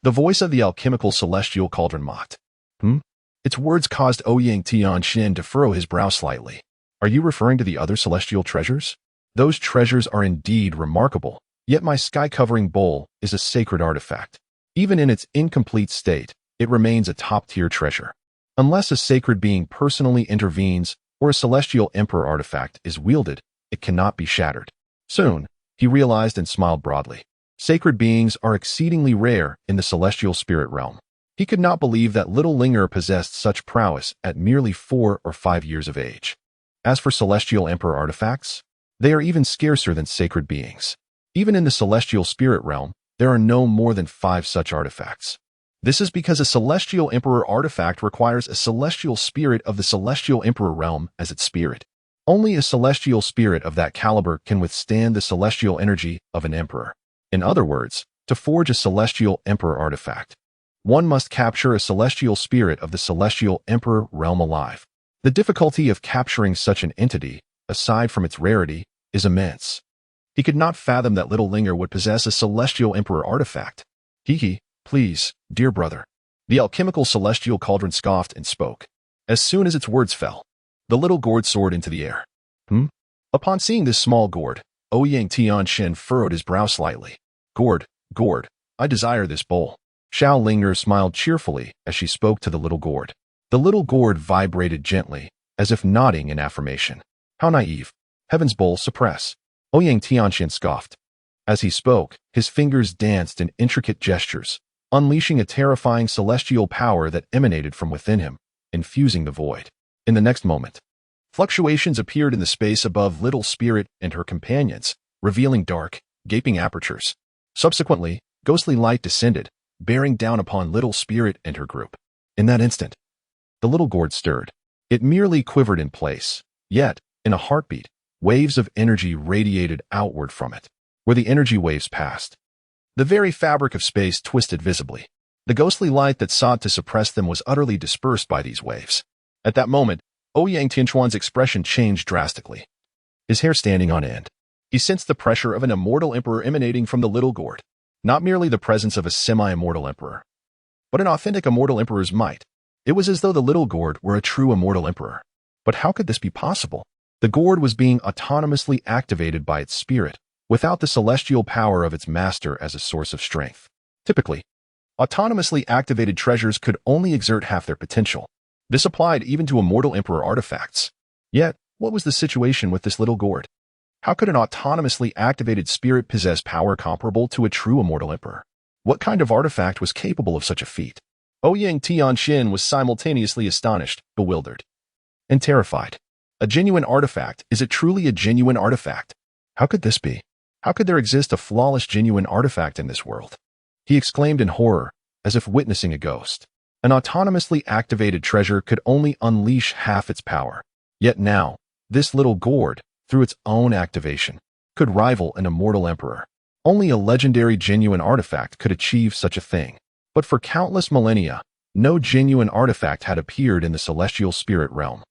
The voice of the alchemical celestial cauldron mocked. Its words caused Ouyang Tianxian to furrow his brow slightly. Are you referring to the other celestial treasures? Those treasures are indeed remarkable, yet my sky-covering bowl is a sacred artifact. Even in its incomplete state, it remains a top-tier treasure. Unless a sacred being personally intervenes or a celestial emperor artifact is wielded, it cannot be shattered. Soon, he realized and smiled broadly. Sacred beings are exceedingly rare in the celestial spirit realm. He could not believe that Little Linger possessed such prowess at merely 4 or 5 years of age. As for celestial emperor artifacts, they are even scarcer than sacred beings. Even in the celestial spirit realm, there are no more than 5 such artifacts. This is because a celestial emperor artifact requires a celestial spirit of the celestial emperor realm as its spirit. Only a celestial spirit of that caliber can withstand the celestial energy of an emperor. In other words, to forge a celestial emperor artifact, one must capture a celestial spirit of the celestial emperor realm alive. The difficulty of capturing such an entity, aside from its rarity, is immense. He could not fathom that Little Linger would possess a celestial emperor artifact. Please, dear brother. The alchemical celestial cauldron scoffed and spoke. As soon as its words fell, the little gourd soared into the air. Upon seeing this small gourd, Ouyang Tianxian furrowed his brow slightly. Gourd, I desire this bowl. Xiao Linger smiled cheerfully as she spoke to the little gourd. The little gourd vibrated gently, as if nodding in affirmation. How naive. Heaven's bowl suppress. Ouyang Tianxian scoffed. As he spoke, his fingers danced in intricate gestures, unleashing a terrifying celestial power that emanated from within him, infusing the void. In the next moment, fluctuations appeared in the space above Little Spirit and her companions, revealing dark, gaping apertures. Subsequently, ghostly light descended, bearing down upon Little Spirit and her group. In that instant, the little gourd stirred. It merely quivered in place, yet, in a heartbeat, waves of energy radiated outward from it. Where the energy waves passed, the very fabric of space twisted visibly. The ghostly light that sought to suppress them was utterly dispersed by these waves. At that moment, Ouyang Tianchuan's expression changed drastically. His hair standing on end. He sensed the pressure of an immortal emperor emanating from the little gourd. Not merely the presence of a semi-immortal emperor, but an authentic immortal emperor's might. It was as though the little gourd were a true immortal emperor. But how could this be possible? The gourd was being autonomously activated by its spirit, without the celestial power of its master as a source of strength. Typically, autonomously activated treasures could only exert half their potential. This applied even to immortal emperor artifacts. Yet, what was the situation with this little gourd? How could an autonomously activated spirit possess power comparable to a true immortal emperor? What kind of artifact was capable of such a feat? Ouyang Tianxian was simultaneously astonished, bewildered, and terrified. A genuine artifact. Is it truly a genuine artifact? How could this be? How could there exist a flawless genuine artifact in this world? He exclaimed in horror, as if witnessing a ghost. An autonomously activated treasure could only unleash half its power. Yet now, this little gourd, through its own activation, could rival an Immortal Emperor. Only a legendary genuine artifact could achieve such a thing. But for countless millennia, no genuine artifact had appeared in the celestial spirit realm.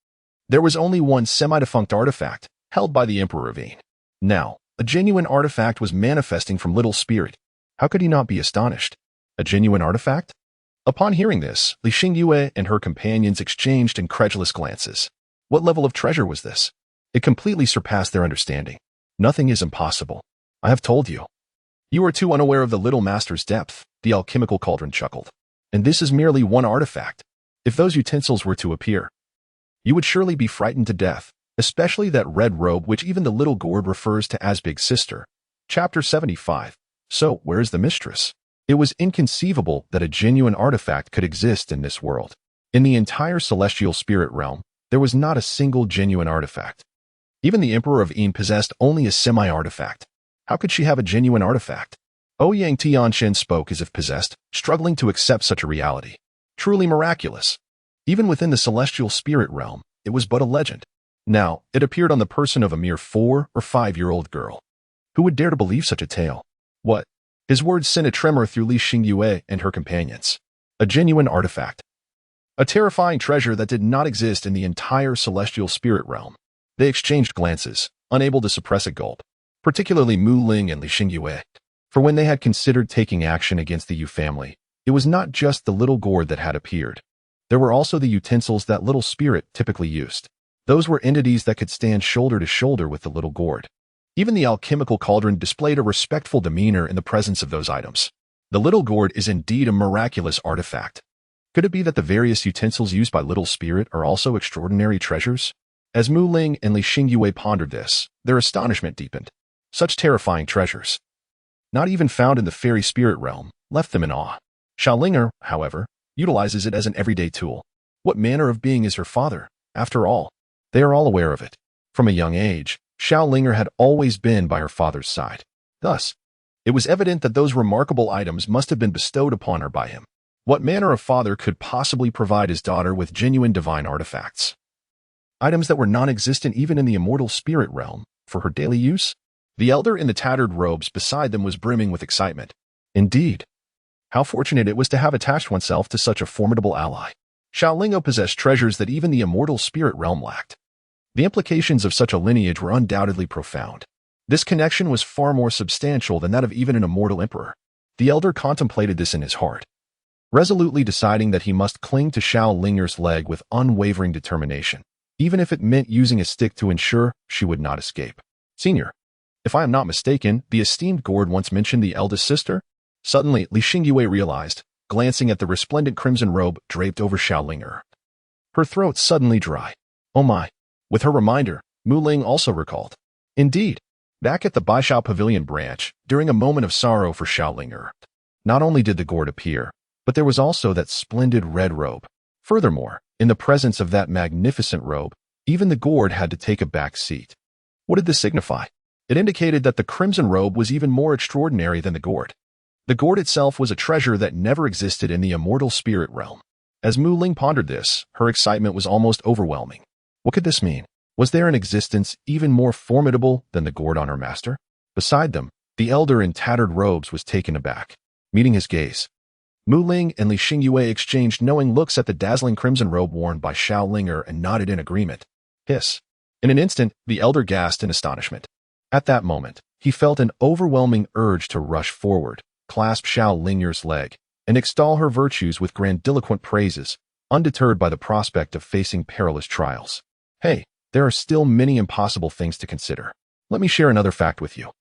There was only one semi-defunct artifact, held by the Emperor Vane. Now, a genuine artifact was manifesting from Little Spirit. How could he not be astonished? A genuine artifact? Upon hearing this, Li Xingyue and her companions exchanged incredulous glances. What level of treasure was this? It completely surpassed their understanding. Nothing is impossible. I have told you. You are too unaware of the Little Master's depth, the alchemical cauldron chuckled. And this is merely one artifact. If those utensils were to appear, you would surely be frightened to death, especially that red robe which even the little gourd refers to as Big Sister. Chapter 75. So, where is the mistress? It was inconceivable that a genuine artifact could exist in this world. In the entire celestial spirit realm, there was not a single genuine artifact. Even the Emperor of Een possessed only a semi-artifact. How could she have a genuine artifact? Ouyang Tianshin spoke as if possessed, struggling to accept such a reality. Truly miraculous. Even within the celestial spirit realm, it was but a legend. Now, it appeared on the person of a mere 4 or 5-year-old girl. Who would dare to believe such a tale? What? His words sent a tremor through Li Xingyue and her companions. A genuine artifact. A terrifying treasure that did not exist in the entire celestial spirit realm. They exchanged glances, unable to suppress a gulp, particularly Mu Ling and Li Xingyue. For when they had considered taking action against the Yu family, it was not just the little gourd that had appeared. There were also the utensils that Little Spirit typically used. Those were entities that could stand shoulder to shoulder with the little gourd. Even the alchemical cauldron displayed a respectful demeanor in the presence of those items. The little gourd is indeed a miraculous artifact. Could it be that the various utensils used by Little Spirit are also extraordinary treasures? As Mu Ling and Li Xingyue pondered this, their astonishment deepened. Such terrifying treasures, not even found in the fairy spirit realm, left them in awe. Xiaolinger, however, utilizes it as an everyday tool. What manner of being is her father, after all? They are all aware of it. From a young age, Xiaolinger had always been by her father's side. Thus, it was evident that those remarkable items must have been bestowed upon her by him. What manner of father could possibly provide his daughter with genuine divine artifacts? Items that were non-existent even in the immortal spirit realm, for her daily use? The elder in the tattered robes beside them was brimming with excitement. Indeed. How fortunate it was to have attached oneself to such a formidable ally. Xiaolingo possessed treasures that even the immortal spirit realm lacked. The implications of such a lineage were undoubtedly profound. This connection was far more substantial than that of even an immortal emperor. The elder contemplated this in his heart, resolutely deciding that he must cling to Xiaolinger's leg with unwavering determination, even if it meant using a stick to ensure she would not escape. Senior, if I am not mistaken, the esteemed gourd once mentioned the eldest sister? Suddenly, Li Xingyue realized, glancing at the resplendent crimson robe draped over Xiaolinger. Her throat suddenly dry. Oh my. With her reminder, Mu Ling also recalled. Indeed, back at the Baishao Pavilion branch, during a moment of sorrow for Xiaolinger, not only did the gourd appear, but there was also that splendid red robe. Furthermore, in the presence of that magnificent robe, even the gourd had to take a back seat. What did this signify? It indicated that the crimson robe was even more extraordinary than the gourd. The gourd itself was a treasure that never existed in the immortal spirit realm. As Mu Ling pondered this, her excitement was almost overwhelming. What could this mean? Was there an existence even more formidable than the gourd on her master? Beside them, the elder in tattered robes was taken aback. Meeting his gaze, Mu Ling and Li Xingyue exchanged knowing looks at the dazzling crimson robe worn by Xiaolinger and nodded in agreement. Hiss. In an instant, the elder gasped in astonishment. At that moment, he felt an overwhelming urge to rush forward, clasp Xiaolinger's leg, and extol her virtues with grandiloquent praises, undeterred by the prospect of facing perilous trials. Hey, there are still many impossible things to consider. Let me share another fact with you.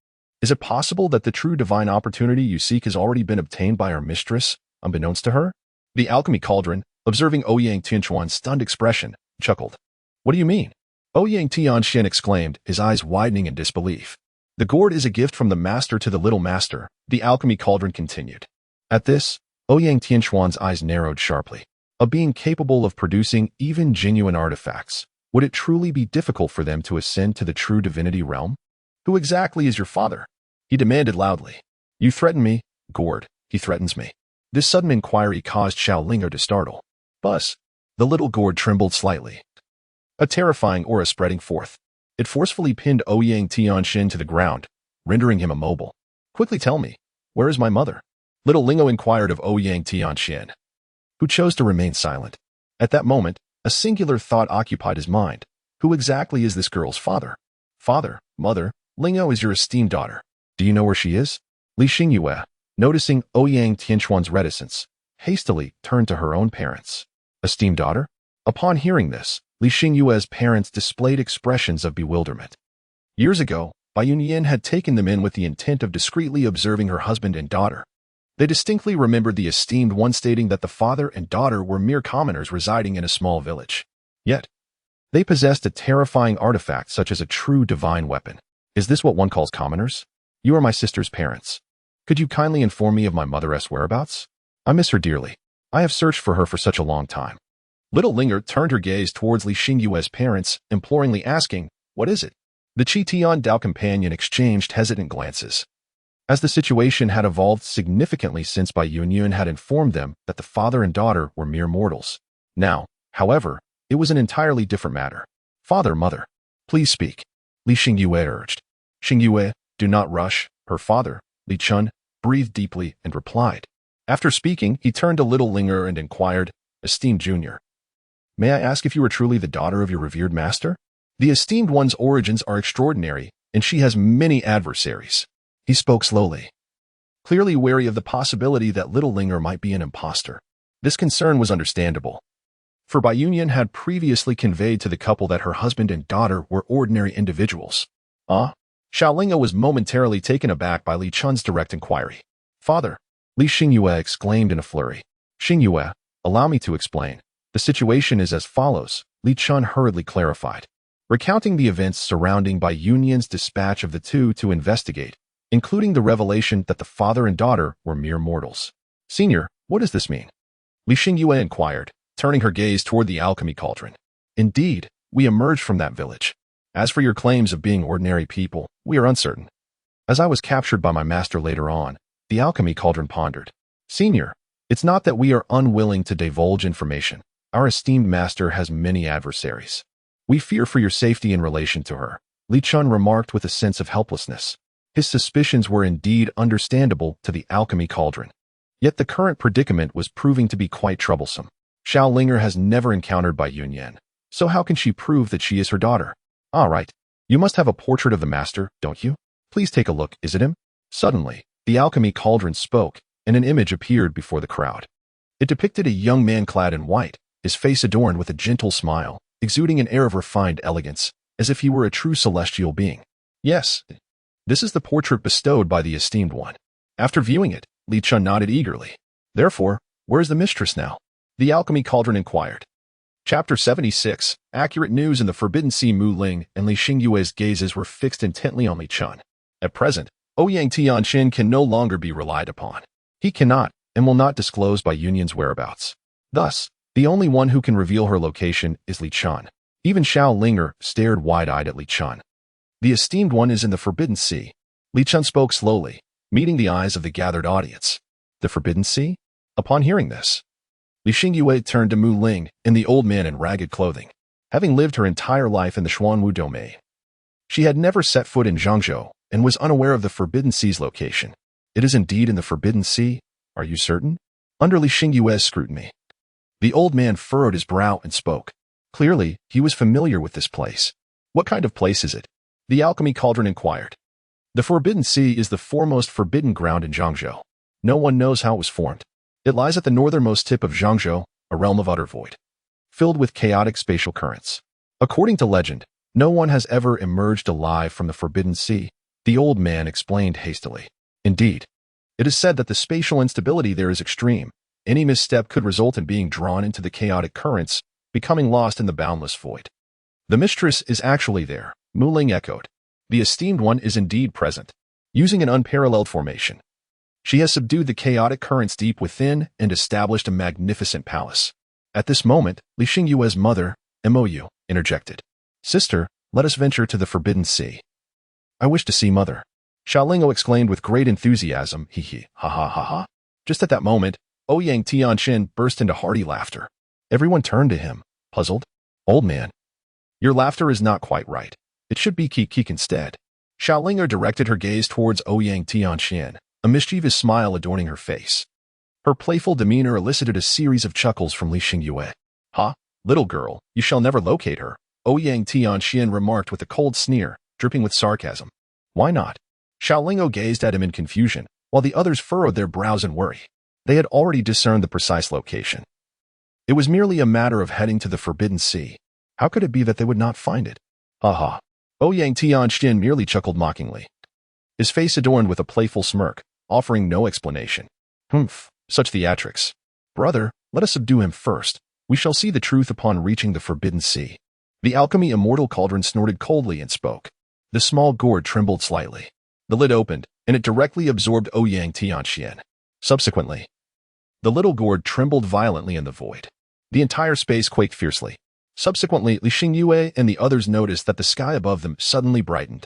Is it possible that the true divine opportunity you seek has already been obtained by our mistress, unbeknownst to her? The alchemy cauldron, observing Ouyang Tianquan's stunned expression, chuckled. What do you mean? Ouyang Tianxin exclaimed, his eyes widening in disbelief. The gourd is a gift from the master to the little master, the alchemy cauldron continued. At this, Ouyang Tianquan's eyes narrowed sharply. A being capable of producing even genuine artifacts, would it truly be difficult for them to ascend to the true divinity realm? Who exactly is your father? He demanded loudly. You threaten me, gourd. He threatens me. This sudden inquiry caused Xiao Lingo to startle. Buzz. The little gourd trembled slightly. A terrifying aura spreading forth. It forcefully pinned Ouyang Tianxin to the ground, rendering him immobile. Quickly tell me, where is my mother? Little Lingo inquired of Ouyang Tianxin, who chose to remain silent. At that moment, a singular thought occupied his mind. Who exactly is this girl's father? Father, mother, Lingo is your esteemed daughter. Do you know where she is? Li Xingyue, noticing Ouyang Tianxuan's reticence, hastily turned to her own parents. Esteemed daughter? Upon hearing this, Li Xingyue's parents displayed expressions of bewilderment. Years ago, Bai Yunyan had taken them in with the intent of discreetly observing her husband and daughter. They distinctly remembered the esteemed one stating that the father and daughter were mere commoners residing in a small village. Yet, they possessed a terrifying artifact such as a true divine weapon. Is this what one calls commoners? You are my sister's parents. Could you kindly inform me of my mother's whereabouts? I miss her dearly. I have searched for her for such a long time. Little Linger turned her gaze towards Li Xingyue's parents, imploringly asking, what is it? The Qi Tian Dao companion exchanged hesitant glances. As the situation had evolved significantly since Bai Yunyan had informed them that the father and daughter were mere mortals. Now, however, it was an entirely different matter. Father, mother, please speak, Li Xingyue urged. Xingyue, do not rush, her father, Li Chun, breathed deeply and replied. After speaking, he turned to Little Linger and inquired, esteemed junior, may I ask if you are truly the daughter of your revered master? The esteemed one's origins are extraordinary, and she has many adversaries. He spoke slowly, clearly wary of the possibility that Little Linger might be an impostor. This concern was understandable, for Bai Yunyan had previously conveyed to the couple that her husband and daughter were ordinary individuals. Xiao Lingo was momentarily taken aback by Li Chun's direct inquiry. Father, Li Xingyue exclaimed in a flurry. Xingyue, allow me to explain. The situation is as follows, Li Chun hurriedly clarified, recounting the events surrounding Bai Yunyan's dispatch of the two to investigate, including the revelation that the father and daughter were mere mortals. Senior, what does this mean? Li Xingyue inquired, turning her gaze toward the alchemy cauldron. Indeed, we emerged from that village. As for your claims of being ordinary people, we are uncertain. As I was captured by my master later on, the alchemy cauldron pondered. Senior, it's not that we are unwilling to divulge information. Our esteemed master has many adversaries. We fear for your safety in relation to her, Li Chun remarked with a sense of helplessness. His suspicions were indeed understandable to the alchemy cauldron. Yet the current predicament was proving to be quite troublesome. Xiao Linger has never encountered Bai Yunyan, so how can she prove that she is her daughter? All right, you must have a portrait of the master, don't you? Please take a look, is it him? Suddenly, the alchemy cauldron spoke, and an image appeared before the crowd. It depicted a young man clad in white, his face adorned with a gentle smile, exuding an air of refined elegance, as if he were a true celestial being. Yes, this is the portrait bestowed by the esteemed one. After viewing it, Li Chun nodded eagerly. Therefore, where is the mistress now? The alchemy cauldron inquired. Chapter 76, Accurate News in the Forbidden Sea. Mu Ling and Li Xingyue's gazes were fixed intently on Li Chun. At present, Ouyang Tianxin can no longer be relied upon. He cannot and will not disclose Bai Yunyan's whereabouts. Thus, the only one who can reveal her location is Li Chun. Even Xiao Linger stared wide-eyed at Li Chun. The esteemed one is in the Forbidden Sea. Li Chun spoke slowly, meeting the eyes of the gathered audience. The Forbidden Sea? Upon hearing this, Li Xingyue turned to Mu Ling and the old man in ragged clothing. Having lived her entire life in the Xuanwu domain, she had never set foot in Zhangzhou and was unaware of the Forbidden Sea's location. It is indeed in the Forbidden Sea? Are you certain? Under Li Xingyue's scrutiny, the old man furrowed his brow and spoke. Clearly, he was familiar with this place. What kind of place is it? The alchemy cauldron inquired. The Forbidden Sea is the foremost forbidden ground in Zhangzhou. No one knows how it was formed. It lies at the northernmost tip of Zhangzhou, a realm of utter void, filled with chaotic spatial currents. According to legend, no one has ever emerged alive from the Forbidden Sea, the old man explained hastily. Indeed, it is said that the spatial instability there is extreme. Any misstep could result in being drawn into the chaotic currents, becoming lost in the boundless void. The mistress is actually there, Mu Ling echoed. The esteemed one is indeed present, using an unparalleled formation. She has subdued the chaotic currents deep within and established a magnificent palace. At this moment, Li Xingyue's mother, Mou, interjected. Sister, let us venture to the Forbidden Sea. I wish to see mother. Xiao Lingo exclaimed with great enthusiasm, hee hee, ha ha ha ha. Just at that moment, Ouyang Tianxin burst into hearty laughter. Everyone turned to him, puzzled. Old man, your laughter is not quite right. It should be Kik instead. Xiaolinger directed her gaze towards Ouyang Tianxin, a mischievous smile adorning her face. Her playful demeanor elicited a series of chuckles from Li Xingyue. Ha, little girl, you shall never locate her, Ouyang Tianxin remarked with a cold sneer, dripping with sarcasm. Why not? Xiaolingo gazed at him in confusion, while the others furrowed their brows in worry. They had already discerned the precise location. It was merely a matter of heading to the Forbidden Sea. How could it be that they would not find it? Ha ha. Ouyang Tianxin merely chuckled mockingly, his face adorned with a playful smirk, offering no explanation. Humph, such theatrics. Brother, let us subdue him first. We shall see the truth upon reaching the Forbidden Sea. The alchemy immortal cauldron snorted coldly and spoke. The small gourd trembled slightly. The lid opened, and it directly absorbed Ouyang Tianxin. Subsequently, the little gourd trembled violently in the void. The entire space quaked fiercely. Subsequently, Li Xingyue and the others noticed that the sky above them suddenly brightened.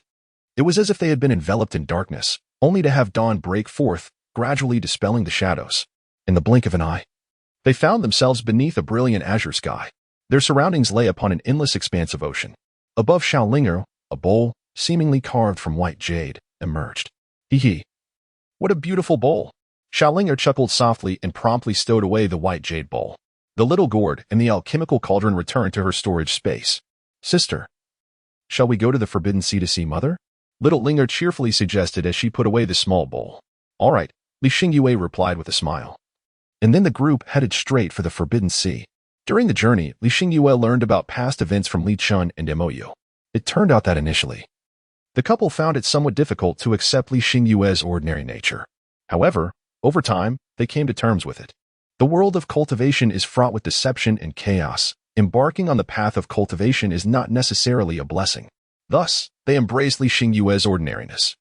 It was as if they had been enveloped in darkness, only to have dawn break forth, gradually dispelling the shadows. In the blink of an eye, they found themselves beneath a brilliant azure sky. Their surroundings lay upon an endless expanse of ocean. Above Xiaolinger, a bowl, seemingly carved from white jade, emerged. Hee hee. What a beautiful bowl. Xiaolinger chuckled softly and promptly stowed away the white jade bowl. The little gourd and the alchemical cauldron returned to her storage space. Sister, shall we go to the Forbidden Sea to see Mother? Little Linger cheerfully suggested as she put away the small bowl. All right, Li Xingyue replied with a smile. And then the group headed straight for the Forbidden Sea. During the journey, Li Xingyue learned about past events from Li Chun and Mou. It turned out that initially, the couple found it somewhat difficult to accept Li Xingyue's ordinary nature. However, over time, they came to terms with it. The world of cultivation is fraught with deception and chaos. Embarking on the path of cultivation is not necessarily a blessing. Thus, they embraced Li Xingyue's ordinariness,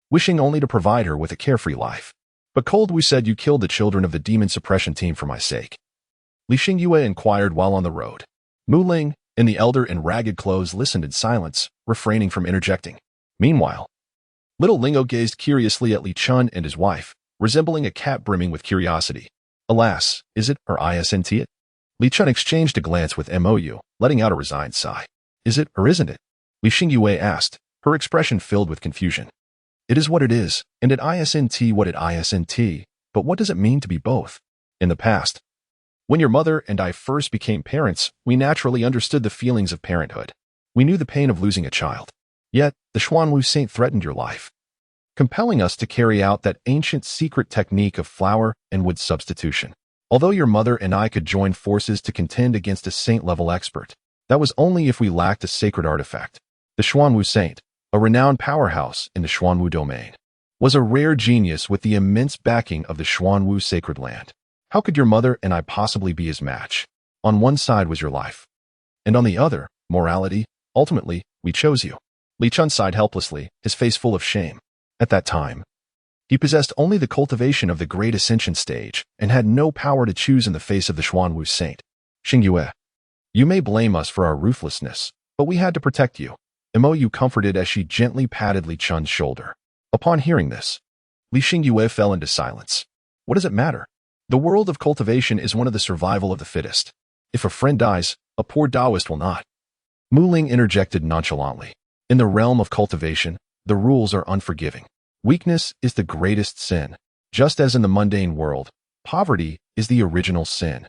wishing only to provide her with a carefree life. But Cold Wu said you killed the children of the demon suppression team for my sake. Li Xingyue inquired while on the road. Mu Ling, and the elder in ragged clothes listened in silence, refraining from interjecting. Meanwhile, little Lingo gazed curiously at Li Chun and his wife, resembling a cat brimming with curiosity. Alas, is it or isn't it? Li Chun exchanged a glance with Mou, letting out a resigned sigh. Is it or isn't it? Li Xingyue asked, her expression filled with confusion. It is what it is, and it isn't what it isn't, but what does it mean to be both? In the past, when your mother and I first became parents, we naturally understood the feelings of parenthood. We knew the pain of losing a child. Yet, the Xuanwu saint threatened your life, compelling us to carry out that ancient secret technique of flower and wood substitution. Although your mother and I could join forces to contend against a saint-level expert, that was only if we lacked a sacred artifact. The Xuanwu saint, a renowned powerhouse in the Xuanwu domain, was a rare genius with the immense backing of the Xuanwu sacred land. How could your mother and I possibly be his match? On one side was your life, and on the other, morality. Ultimately, we chose you. Li Chun sighed helplessly, his face full of shame. At that time, he possessed only the cultivation of the Great Ascension stage and had no power to choose in the face of the Xuanwu saint. Xingyue, you may blame us for our ruthlessness, but we had to protect you. Mou comforted as she gently patted Li Chun's shoulder. Upon hearing this, Li Xingyue fell into silence. What does it matter? The world of cultivation is one of the survival of the fittest. If a friend dies, a poor Taoist will not. Mu Ling interjected nonchalantly. In the realm of cultivation, the rules are unforgiving. Weakness is the greatest sin. Just as in the mundane world, poverty is the original sin.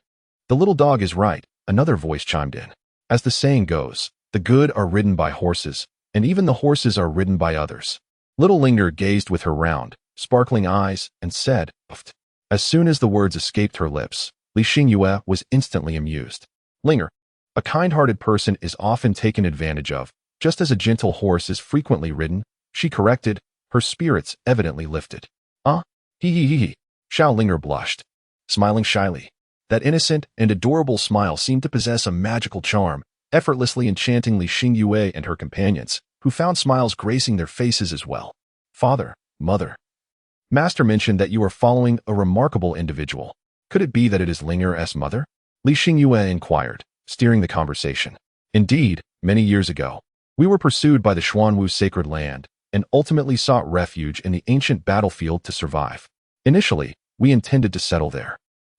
The little dog is right, another voice chimed in. As the saying goes, the good are ridden by horses, and even the horses are ridden by others. Little Linger gazed with her round, sparkling eyes, and said, Puffed. As soon as the words escaped her lips, Li Xingyue was instantly amused. Linger, a kind-hearted person is often taken advantage of, just as a gentle horse is frequently ridden, she corrected, her spirits evidently lifted. Hee. Xiao Linger blushed, smiling shyly. That innocent and adorable smile seemed to possess a magical charm, effortlessly enchanting Li Xingyue and her companions, who found smiles gracing their faces as well. Father, mother. Master mentioned that you are following a remarkable individual. Could it be that it is Linger's mother? Li Xingyue inquired, steering the conversation. Indeed, many years ago, we were pursued by the Xuanwu sacred land and ultimately sought refuge in the ancient battlefield to survive. Initially, we intended to settle there.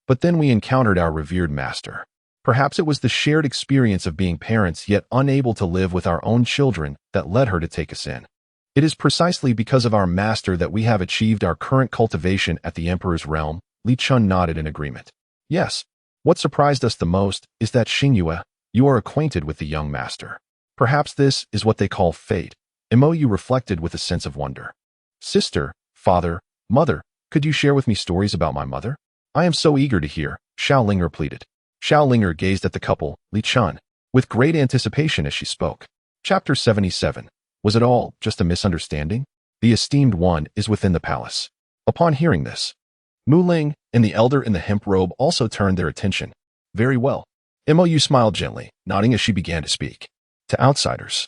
But then we encountered our revered master. Perhaps it was the shared experience of being parents yet unable to live with our own children that led her to take us in. It is precisely because of our master that we have achieved our current cultivation at the Emperor's realm. Li Chun nodded in agreement. Yes. What surprised us the most is that Xingyue, you are acquainted with the young master. Perhaps this is what they call fate. Imoyu reflected with a sense of wonder. Sister, father, mother, could you share with me stories about my mother? I am so eager to hear, Xiao Linger pleaded. Xiao Linger gazed at the couple, Li Chun, with great anticipation as she spoke. Chapter 77. Was it all just a misunderstanding? The esteemed one is within the palace. Upon hearing this, Mu Ling and the elder in the hemp robe also turned their attention. Very well. Mou smiled gently, nodding as she began to speak. To outsiders,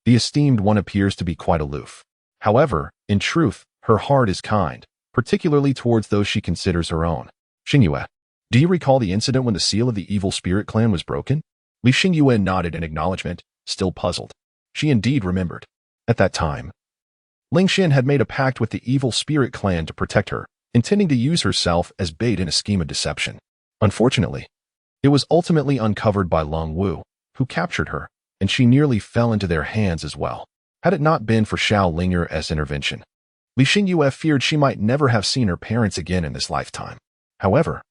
the esteemed one appears to be quite aloof. However, in truth, her heart is kind, particularly towards those she considers her own. Xingyue, do you recall the incident when the seal of the evil spirit clan was broken? Li Xingyue nodded in acknowledgement, still puzzled. She indeed remembered. At that time, Ling Xin had made a pact with the evil spirit clan to protect her, intending to use herself as bait in a scheme of deception. Unfortunately, it was ultimately uncovered by Long Wu, who captured her, and she nearly fell into their hands as well. Had it not been for Xiao Linger's intervention, Li Xingyue feared she might never have seen her parents again in this lifetime. However,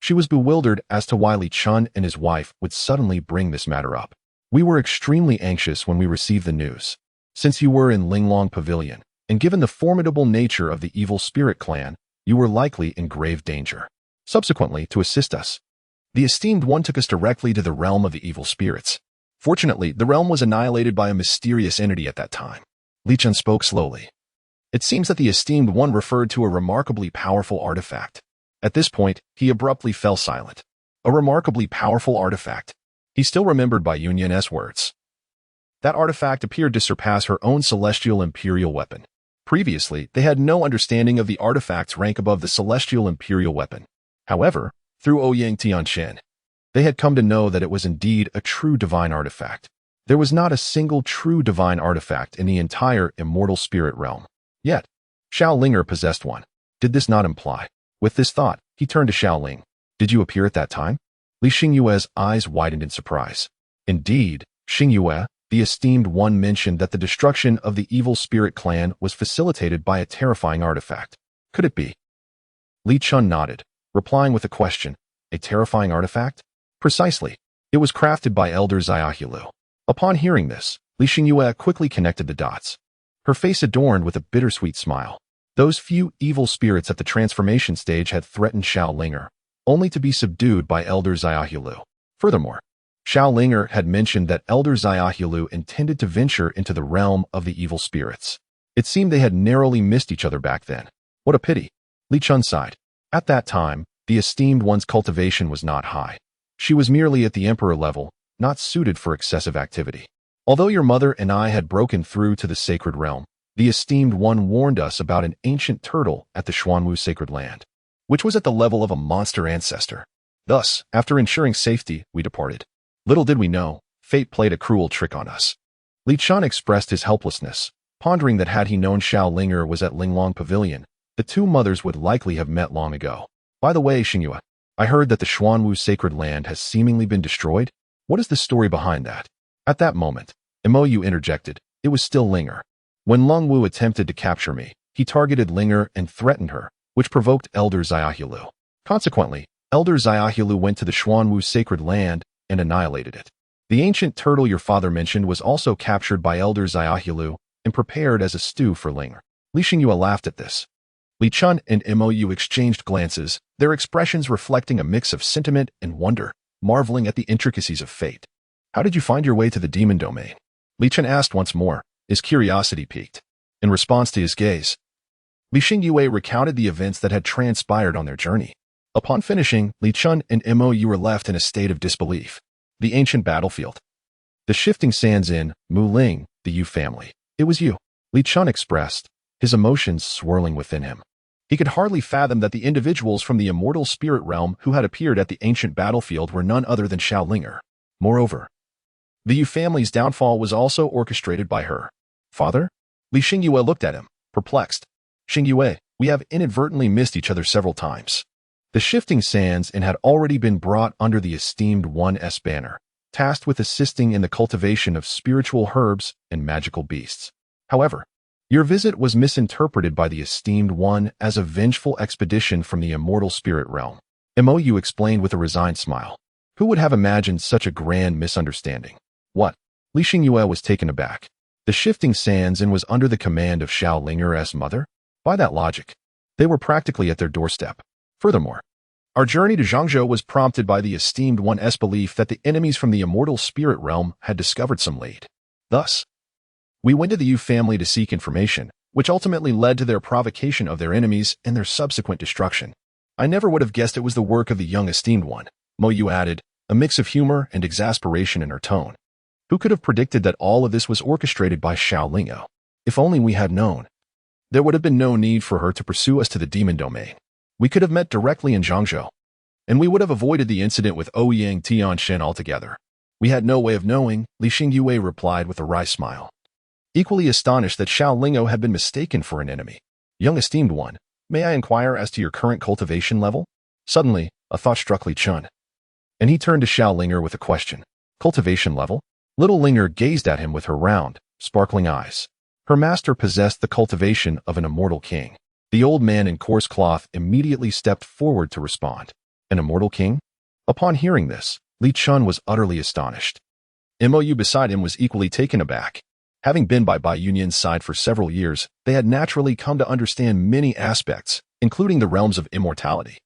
she was bewildered as to why Li Chun and his wife would suddenly bring this matter up. We were extremely anxious when we received the news. Since you were in Linglong Pavilion, and given the formidable nature of the evil spirit clan, you were likely in grave danger. Subsequently, to assist us, the esteemed one took us directly to the realm of the evil spirits. Fortunately, the realm was annihilated by a mysterious entity at that time. Li Chun spoke slowly. It seems that the esteemed one referred to a remarkably powerful artifact. At this point, he abruptly fell silent. A remarkably powerful artifact. He still remembered Bai Yunyan's words. That artifact appeared to surpass her own celestial imperial weapon. Previously, they had no understanding of the artifact's rank above the celestial imperial weapon. However, through Ouyang Tianqian, they had come to know that it was indeed a true divine artifact. There was not a single true divine artifact in the entire immortal spirit realm. Yet, Xiao Linger possessed one. Did this not imply? With this thought, he turned to Xiao Ling. Did you appear at that time? Li Xingyue's eyes widened in surprise. Indeed, Xingyue, the esteemed one, mentioned that the destruction of the evil spirit clan was facilitated by a terrifying artifact. Could it be? Li Chun nodded, replying with a question. A terrifying artifact? Precisely. It was crafted by Elder Xiaohulu. Upon hearing this, Li Xingyue quickly connected the dots. Her face adorned with a bittersweet smile. Those few evil spirits at the transformation stage had threatened Xiao Linger, only to be subdued by Elder Xiaohulu. Furthermore, Xiao Linger had mentioned that Elder Xiaohulu intended to venture into the realm of the evil spirits. It seemed they had narrowly missed each other back then. What a pity. Li Chun sighed. At that time, the esteemed one's cultivation was not high. She was merely at the emperor level, not suited for excessive activity. Although your mother and I had broken through to the sacred realm, the esteemed one warned us about an ancient turtle at the Xuanwu sacred land, which was at the level of a monster ancestor. Thus, after ensuring safety, we departed. Little did we know, fate played a cruel trick on us. Li Chun expressed his helplessness, pondering that had he known Xiao Linger was at Linglong Pavilion, the two mothers would likely have met long ago. By the way, Xingyue, I heard that the Xuanwu sacred land has seemingly been destroyed. What is the story behind that? At that moment, Mou interjected. It was still Linger. When Long Wu attempted to capture me, he targeted Linger and threatened her, which provoked Elder Xiaohulu. Consequently, Elder Xiaohulu went to the Xuanwu sacred land and annihilated it. The ancient turtle your father mentioned was also captured by Elder Xiaohulu and prepared as a stew for Linger. Li Xingyue laughed at this. Li Chun and Mou exchanged glances, their expressions reflecting a mix of sentiment and wonder, marveling at the intricacies of fate. How did you find your way to the demon domain? Li Chun asked once more, his curiosity piqued. In response to his gaze, Li Xingyue recounted the events that had transpired on their journey. Upon finishing, Li Chun and Mou were left in a state of disbelief. The ancient battlefield. The shifting sands in Mu Ling, the Yu family. It was you, Li Chun expressed, his emotions swirling within him. He could hardly fathom that the individuals from the immortal spirit realm who had appeared at the ancient battlefield were none other than Xiao Linger. Moreover, the Yu family's downfall was also orchestrated by her father? Li Xingyue looked at him, perplexed. Xingyue, we have inadvertently missed each other several times. The shifting sands and had already been brought under the esteemed One's banner, tasked with assisting in the cultivation of spiritual herbs and magical beasts. However, your visit was misinterpreted by the esteemed one as a vengeful expedition from the immortal spirit realm. Mou explained with a resigned smile. Who would have imagined such a grand misunderstanding? What? Li Xingyue was taken aback. The shifting sands and was under the command of Xiao Linger's mother? By that logic, they were practically at their doorstep. Furthermore, our journey to Zhangzhou was prompted by the esteemed One's belief that the enemies from the immortal spirit realm had discovered some lead. Thus, we went to the Yu family to seek information, which ultimately led to their provocation of their enemies and their subsequent destruction. I never would have guessed it was the work of the young esteemed one, Mo Yu added, a mix of humor and exasperation in her tone. Who could have predicted that all of this was orchestrated by Xiao Lingo? If only we had known. There would have been no need for her to pursue us to the demon domain. We could have met directly in Zhangzhou, and we would have avoided the incident with Ouyang Tianshin altogether. We had no way of knowing, Li Xingyue replied with a wry smile. Equally astonished that Xiao Lingo had been mistaken for an enemy. Young esteemed one, may I inquire as to your current cultivation level? Suddenly, a thought struck Li Chun, and he turned to Xiao Linger with a question. Cultivation level? Little Linger gazed at him with her round, sparkling eyes. Her master possessed the cultivation of an immortal king. The old man in coarse cloth immediately stepped forward to respond. An immortal king? Upon hearing this, Li Chun was utterly astonished. Mou beside him was equally taken aback. Having been by Bai Yunyan's side for several years, they had naturally come to understand many aspects, including the realms of immortality.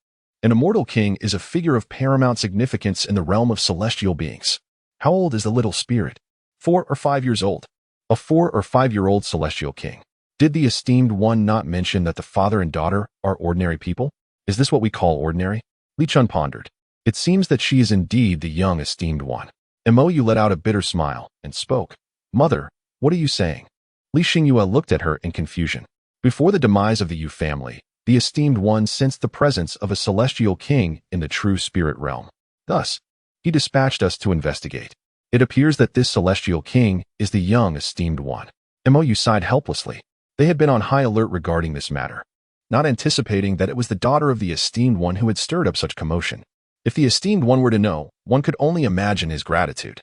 An immortal king is a figure of paramount significance in the realm of celestial beings. How old is the little spirit? 4 or 5 years old. A 4 or 5-year-old celestial king. Did the esteemed one not mention that the father and daughter are ordinary people? Is this what we call ordinary? Li Chun pondered. It seems that she is indeed the young esteemed one. Mou let out a bitter smile and spoke. Mother, what are you saying? Li Xingyue looked at her in confusion. Before the demise of the Yu family, the esteemed one sensed the presence of a celestial king in the true spirit realm. Thus, he dispatched us to investigate. It appears that this celestial king is the young esteemed one. Mou sighed helplessly. They had been on high alert regarding this matter, not anticipating that it was the daughter of the esteemed one who had stirred up such commotion. If the esteemed one were to know, one could only imagine his gratitude.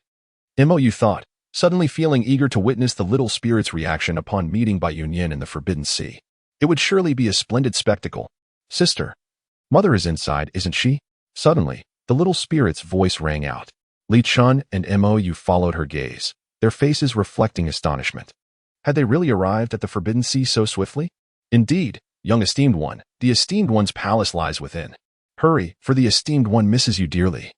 Mou thought, suddenly feeling eager to witness the little spirit's reaction upon meeting Bai Yunyan in the Forbidden Sea. It would surely be a splendid spectacle. Sister, mother is inside, isn't she? Suddenly, the little spirit's voice rang out. Li Chun and Mou followed her gaze, their faces reflecting astonishment. Had they really arrived at the Forbidden Sea so swiftly? Indeed, young esteemed one, the esteemed one's palace lies within. Hurry, for the esteemed one misses you dearly.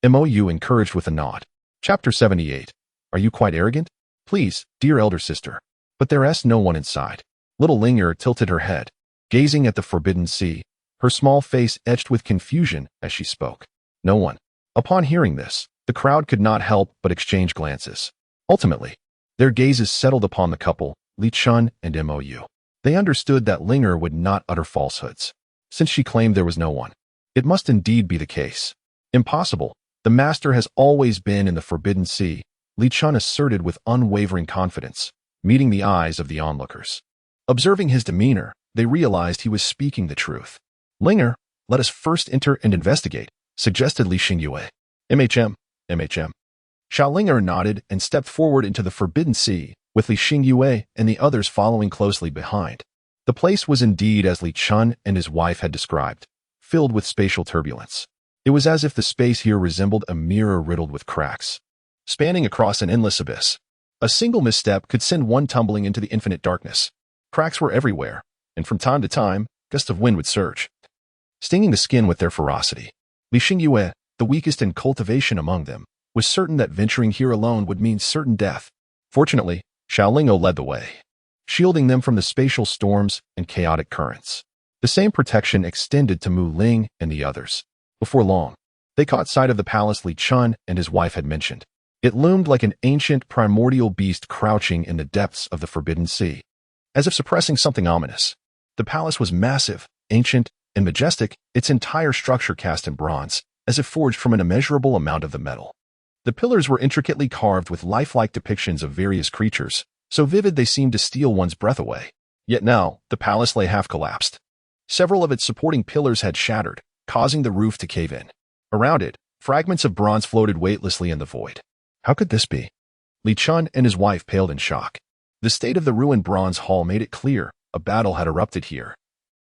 Mou encouraged with a nod. Chapter 78. Are you quite arrogant? Please, dear elder sister. But there's no one inside. Little Linger tilted her head, gazing at the Forbidden Sea, her small face etched with confusion as she spoke. No one. Upon hearing this, the crowd could not help but exchange glances. Ultimately, their gazes settled upon the couple, Li Chun and Mou. They understood that Linger would not utter falsehoods, since she claimed there was no one. It must indeed be the case. Impossible. The master has always been in the Forbidden Sea, Li Chun asserted with unwavering confidence, meeting the eyes of the onlookers. Observing his demeanor, they realized he was speaking the truth. Linger, let us first enter and investigate, suggested Li Xingyue. MHM. Xiao Linger nodded and stepped forward into the Forbidden Sea, with Li Xingyue and the others following closely behind. The place was indeed as Li Chun and his wife had described, filled with spatial turbulence. It was as if the space here resembled a mirror riddled with cracks, spanning across an endless abyss. A single misstep could send one tumbling into the infinite darkness. Cracks were everywhere, and from time to time, gusts of wind would surge, stinging the skin with their ferocity. Li Xingyue, the weakest in cultivation among them, was certain that venturing here alone would mean certain death. Fortunately, Xiao Lingo led the way, shielding them from the spatial storms and chaotic currents. The same protection extended to Mu Ling and the others. Before long, they caught sight of the palace Li Chun and his wife had mentioned. It loomed like an ancient primordial beast crouching in the depths of the Forbidden Sea, as if suppressing something ominous. The palace was massive, ancient, and majestic, its entire structure cast in bronze, as if forged from an immeasurable amount of the metal. The pillars were intricately carved with lifelike depictions of various creatures, so vivid they seemed to steal one's breath away. Yet now, the palace lay half collapsed. Several of its supporting pillars had shattered, causing the roof to cave in. Around it, fragments of bronze floated weightlessly in the void. How could this be? Li Chun and his wife paled in shock. The state of the ruined bronze hall made it clear a battle had erupted here.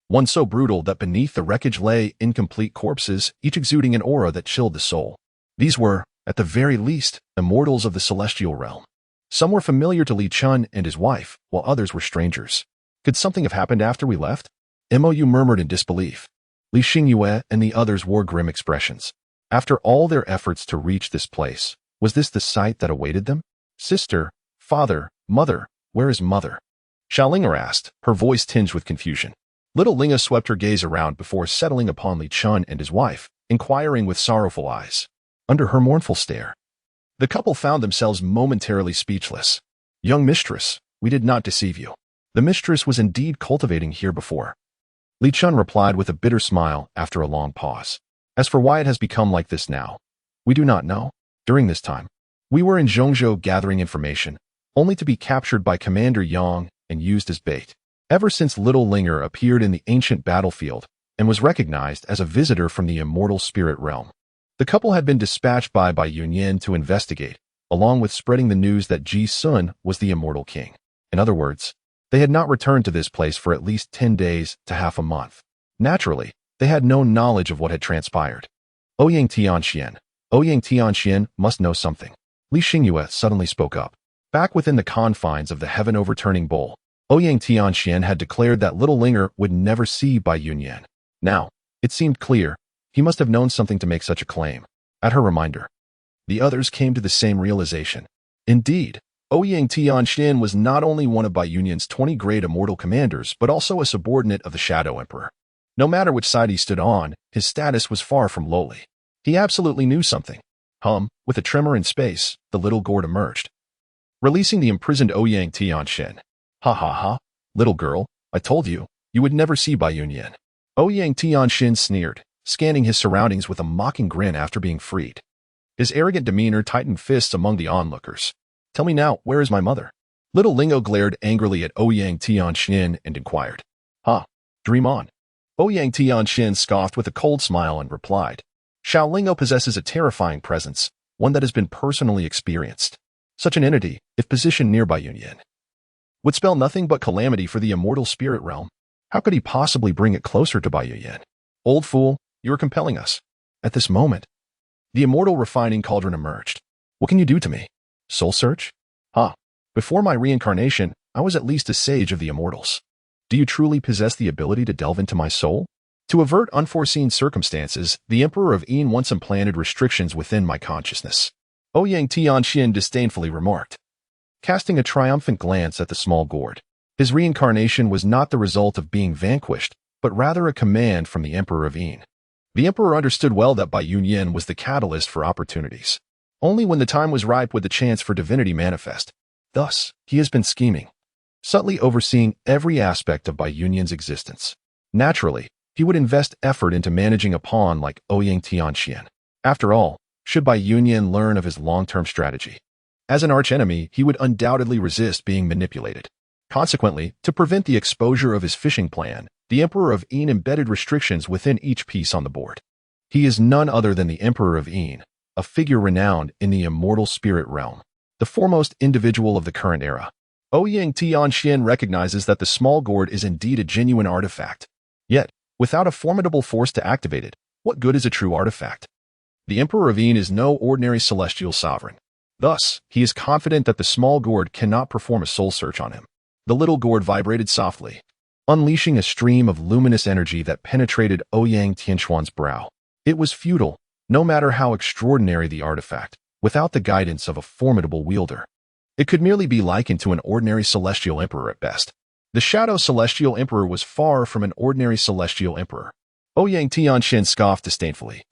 One so brutal that beneath the wreckage lay incomplete corpses, each exuding an aura that chilled the soul. These were, at the very least, immortals of the celestial realm. Some were familiar to Li Chun and his wife, while others were strangers. Could something have happened after we left? Mou murmured in disbelief. Li Xingyue and the others wore grim expressions. After all their efforts to reach this place, was this the sight that awaited them? Sister, father, mother, where is mother? Xiaolinger asked, her voice tinged with confusion. Little Linga swept her gaze around before settling upon Li Chun and his wife, inquiring with sorrowful eyes. Under her mournful stare, the couple found themselves momentarily speechless. Young mistress, we did not deceive you. The mistress was indeed cultivating here before. Li Chun replied with a bitter smile after a long pause. As for why it has become like this now, we do not know. During this time, we were in Zhongzhou gathering information, only to be captured by Commander Yang and used as bait. Ever since Little Linger appeared in the ancient battlefield and was recognized as a visitor from the immortal spirit realm, the couple had been dispatched by Yunyan to investigate, along with spreading the news that Ji Sun was the immortal king. In other words, they had not returned to this place for at least 10 days to half a month. Naturally, they had no knowledge of what had transpired. Ouyang Tianxian must know something. Li Xingyue suddenly spoke up. Back within the confines of the heaven-overturning bowl, Ouyang Tianxian had declared that Little Linger would never see Bai Yunyan. Now, it seemed clear, he must have known something to make such a claim. At her reminder, the others came to the same realization. Indeed, Ouyang Tianxian was not only one of Bai Yunyan's 20 great immortal commanders, but also a subordinate of the Shadow Emperor. No matter which side he stood on, his status was far from lowly. He absolutely knew something. With a tremor in space, the little gourd emerged, releasing the imprisoned Ouyang Tianxian. Ha ha ha, little girl, I told you, you would never see Bai Yunyan. Ouyang Tianxian sneered, scanning his surroundings with a mocking grin after being freed. His arrogant demeanor tightened fists among the onlookers. Tell me now, where is my mother? Little Lingo glared angrily at Ouyang Tianxian and inquired. Dream on. Ouyang Tianxian scoffed with a cold smile and replied. Xiaolingo possesses a terrifying presence, one that has been personally experienced. Such an entity, if positioned near Bai Yunyan, would spell nothing but calamity for the immortal spirit realm. How could he possibly bring it closer to Bai Yunyan? Old fool, you are compelling us. At this moment, the immortal refining cauldron emerged. What can you do to me? Soul search? Before my reincarnation, I was at least a sage of the immortals. Do you truly possess the ability to delve into my soul? To avert unforeseen circumstances, the Emperor of Yin once implanted restrictions within my consciousness. Ouyang Tianxian disdainfully remarked, casting a triumphant glance at the small gourd. His reincarnation was not the result of being vanquished, but rather a command from the Emperor of Yin. The Emperor understood well that Bai Yunyan was the catalyst for opportunities. Only when the time was ripe would the chance for divinity manifest. Thus, he has been scheming, subtly overseeing every aspect of Bai Yunyan's existence. Naturally, he would invest effort into managing a pawn like Ouyang Tianxian. After all, should Bai Yunyan learn of his long-term strategy, as an archenemy, he would undoubtedly resist being manipulated. Consequently, to prevent the exposure of his fishing plan, the Emperor of Yin embedded restrictions within each piece on the board. He is none other than the Emperor of Yin, a figure renowned in the immortal spirit realm, the foremost individual of the current era. Ouyang Tianxian recognizes that the small gourd is indeed a genuine artifact. Yet, without a formidable force to activate it, what good is a true artifact? The Emperor of Yin is no ordinary celestial sovereign. Thus, he is confident that the small gourd cannot perform a soul search on him. The little gourd vibrated softly, unleashing a stream of luminous energy that penetrated Ouyang Tianxuan's brow. It was futile, no matter how extraordinary the artifact, without the guidance of a formidable wielder. It could merely be likened to an ordinary celestial emperor at best. The Shadow Celestial Emperor was far from an ordinary celestial emperor. Ouyang Tianxian scoffed disdainfully,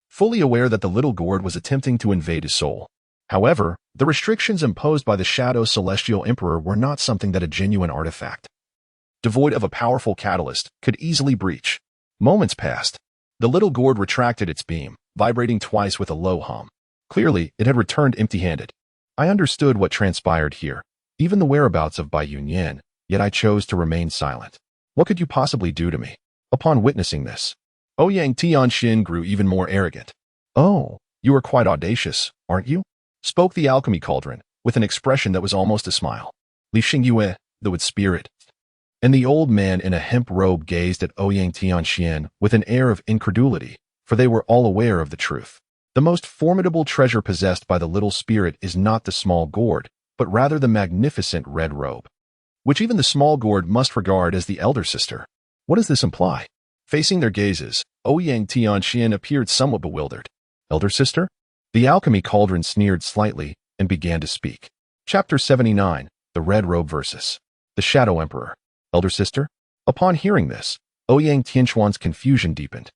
fully aware that the little gourd was attempting to invade his soul. However, the restrictions imposed by the Shadow Celestial Emperor were not something that a genuine artifact, devoid of a powerful catalyst, could easily breach. Moments passed. The little gourd retracted its beam, vibrating twice with a low hum. Clearly, it had returned empty-handed. I understood what transpired here, even the whereabouts of Bai Yunyan, yet I chose to remain silent. What could you possibly do to me? Upon witnessing this, Ouyang Tianxin grew even more arrogant. "Oh, you are quite audacious, aren't you?" spoke the alchemy cauldron, with an expression that was almost a smile. Li Xingyue, the wood spirit. And the old man in a hemp robe gazed at Ouyang Tianxin with an air of incredulity, for they were all aware of the truth. The most formidable treasure possessed by the little spirit is not the small gourd, but rather the magnificent red robe, which even the small gourd must regard as the elder sister. What does this imply? Facing their gazes, Ouyang Tianxin appeared somewhat bewildered. Elder sister? The alchemy cauldron sneered slightly and began to speak. Chapter 79, The Red Robe Versus the Shadow Emperor. Elder sister? Upon hearing this, Ouyang Tianxuan's confusion deepened.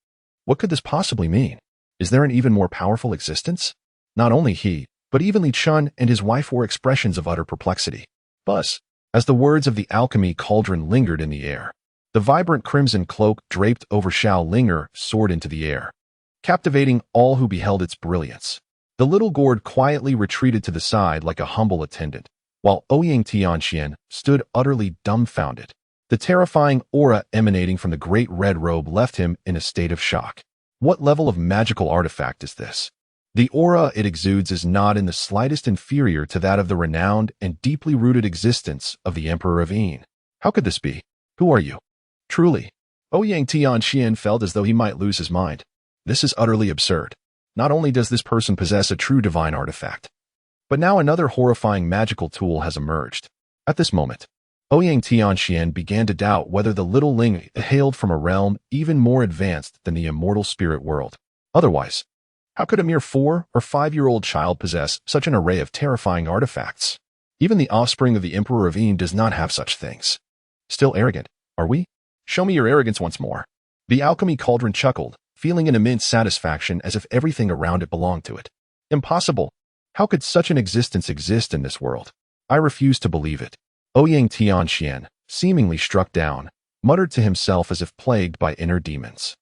What could this possibly mean? Is there an even more powerful existence? Not only he, but even Li Chun and his wife were expressions of utter perplexity. Buzz, as the words of the alchemy cauldron lingered in the air, the vibrant crimson cloak draped over Xiao Linger soared into the air, captivating all who beheld its brilliance. The little gourd quietly retreated to the side like a humble attendant, while Ouyang Tianxin stood utterly dumbfounded. The terrifying aura emanating from the great red robe left him in a state of shock. What level of magical artifact is this? The aura it exudes is not in the slightest inferior to that of the renowned and deeply rooted existence of the Emperor of Yin. How could this be? Who are you? Truly, Ouyang Tianxin felt as though he might lose his mind. This is utterly absurd. Not only does this person possess a true divine artifact, but now another horrifying magical tool has emerged. At this moment, Ouyang Tianxin began to doubt whether the little Ling hailed from a realm even more advanced than the immortal spirit world. Otherwise, how could a mere 4- or 5-year-old child possess such an array of terrifying artifacts? Even the offspring of the Emperor of Yin does not have such things. Still arrogant, are we? Show me your arrogance once more. The alchemy cauldron chuckled, feeling an immense satisfaction as if everything around it belonged to it. Impossible. How could such an existence exist in this world? I refuse to believe it. Ouyang Tianxin, seemingly struck down, muttered to himself as if plagued by inner demons.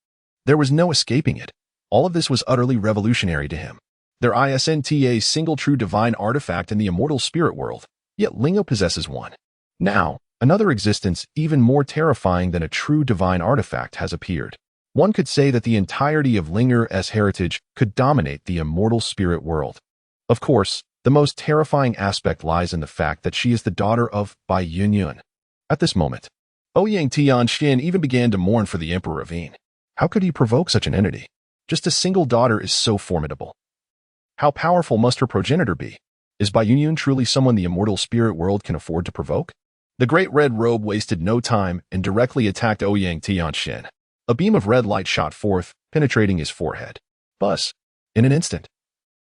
There was no escaping it. All of this was utterly revolutionary to him. There isn't a single true divine artifact in the immortal spirit world, yet Lingo possesses one. Now, another existence even more terrifying than a true divine artifact has appeared. One could say that the entirety of Linger's heritage could dominate the immortal spirit world. Of course, the most terrifying aspect lies in the fact that she is the daughter of Bai Yunyun. At this moment, Ouyang Tianxin even began to mourn for the Emperor of Yin. How could he provoke such an entity? Just a single daughter is so formidable. How powerful must her progenitor be? Is Bai Yunyun truly someone the immortal spirit world can afford to provoke? The great red robe wasted no time and directly attacked Ouyang Tianxin. A beam of red light shot forth, penetrating his forehead. Buzz. In an instant,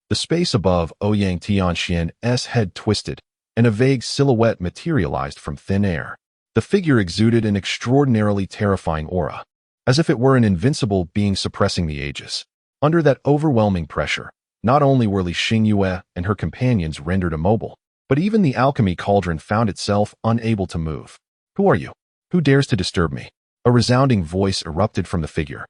the space above Ouyang Tianxin's head twisted, and a vague silhouette materialized from thin air. The figure exuded an extraordinarily terrifying aura, as if it were an invincible being suppressing the ages. Under that overwhelming pressure, not only were Li Xingyue and her companions rendered immobile, but even the alchemy cauldron found itself unable to move. Who are you? Who dares to disturb me? A resounding voice erupted from the figure,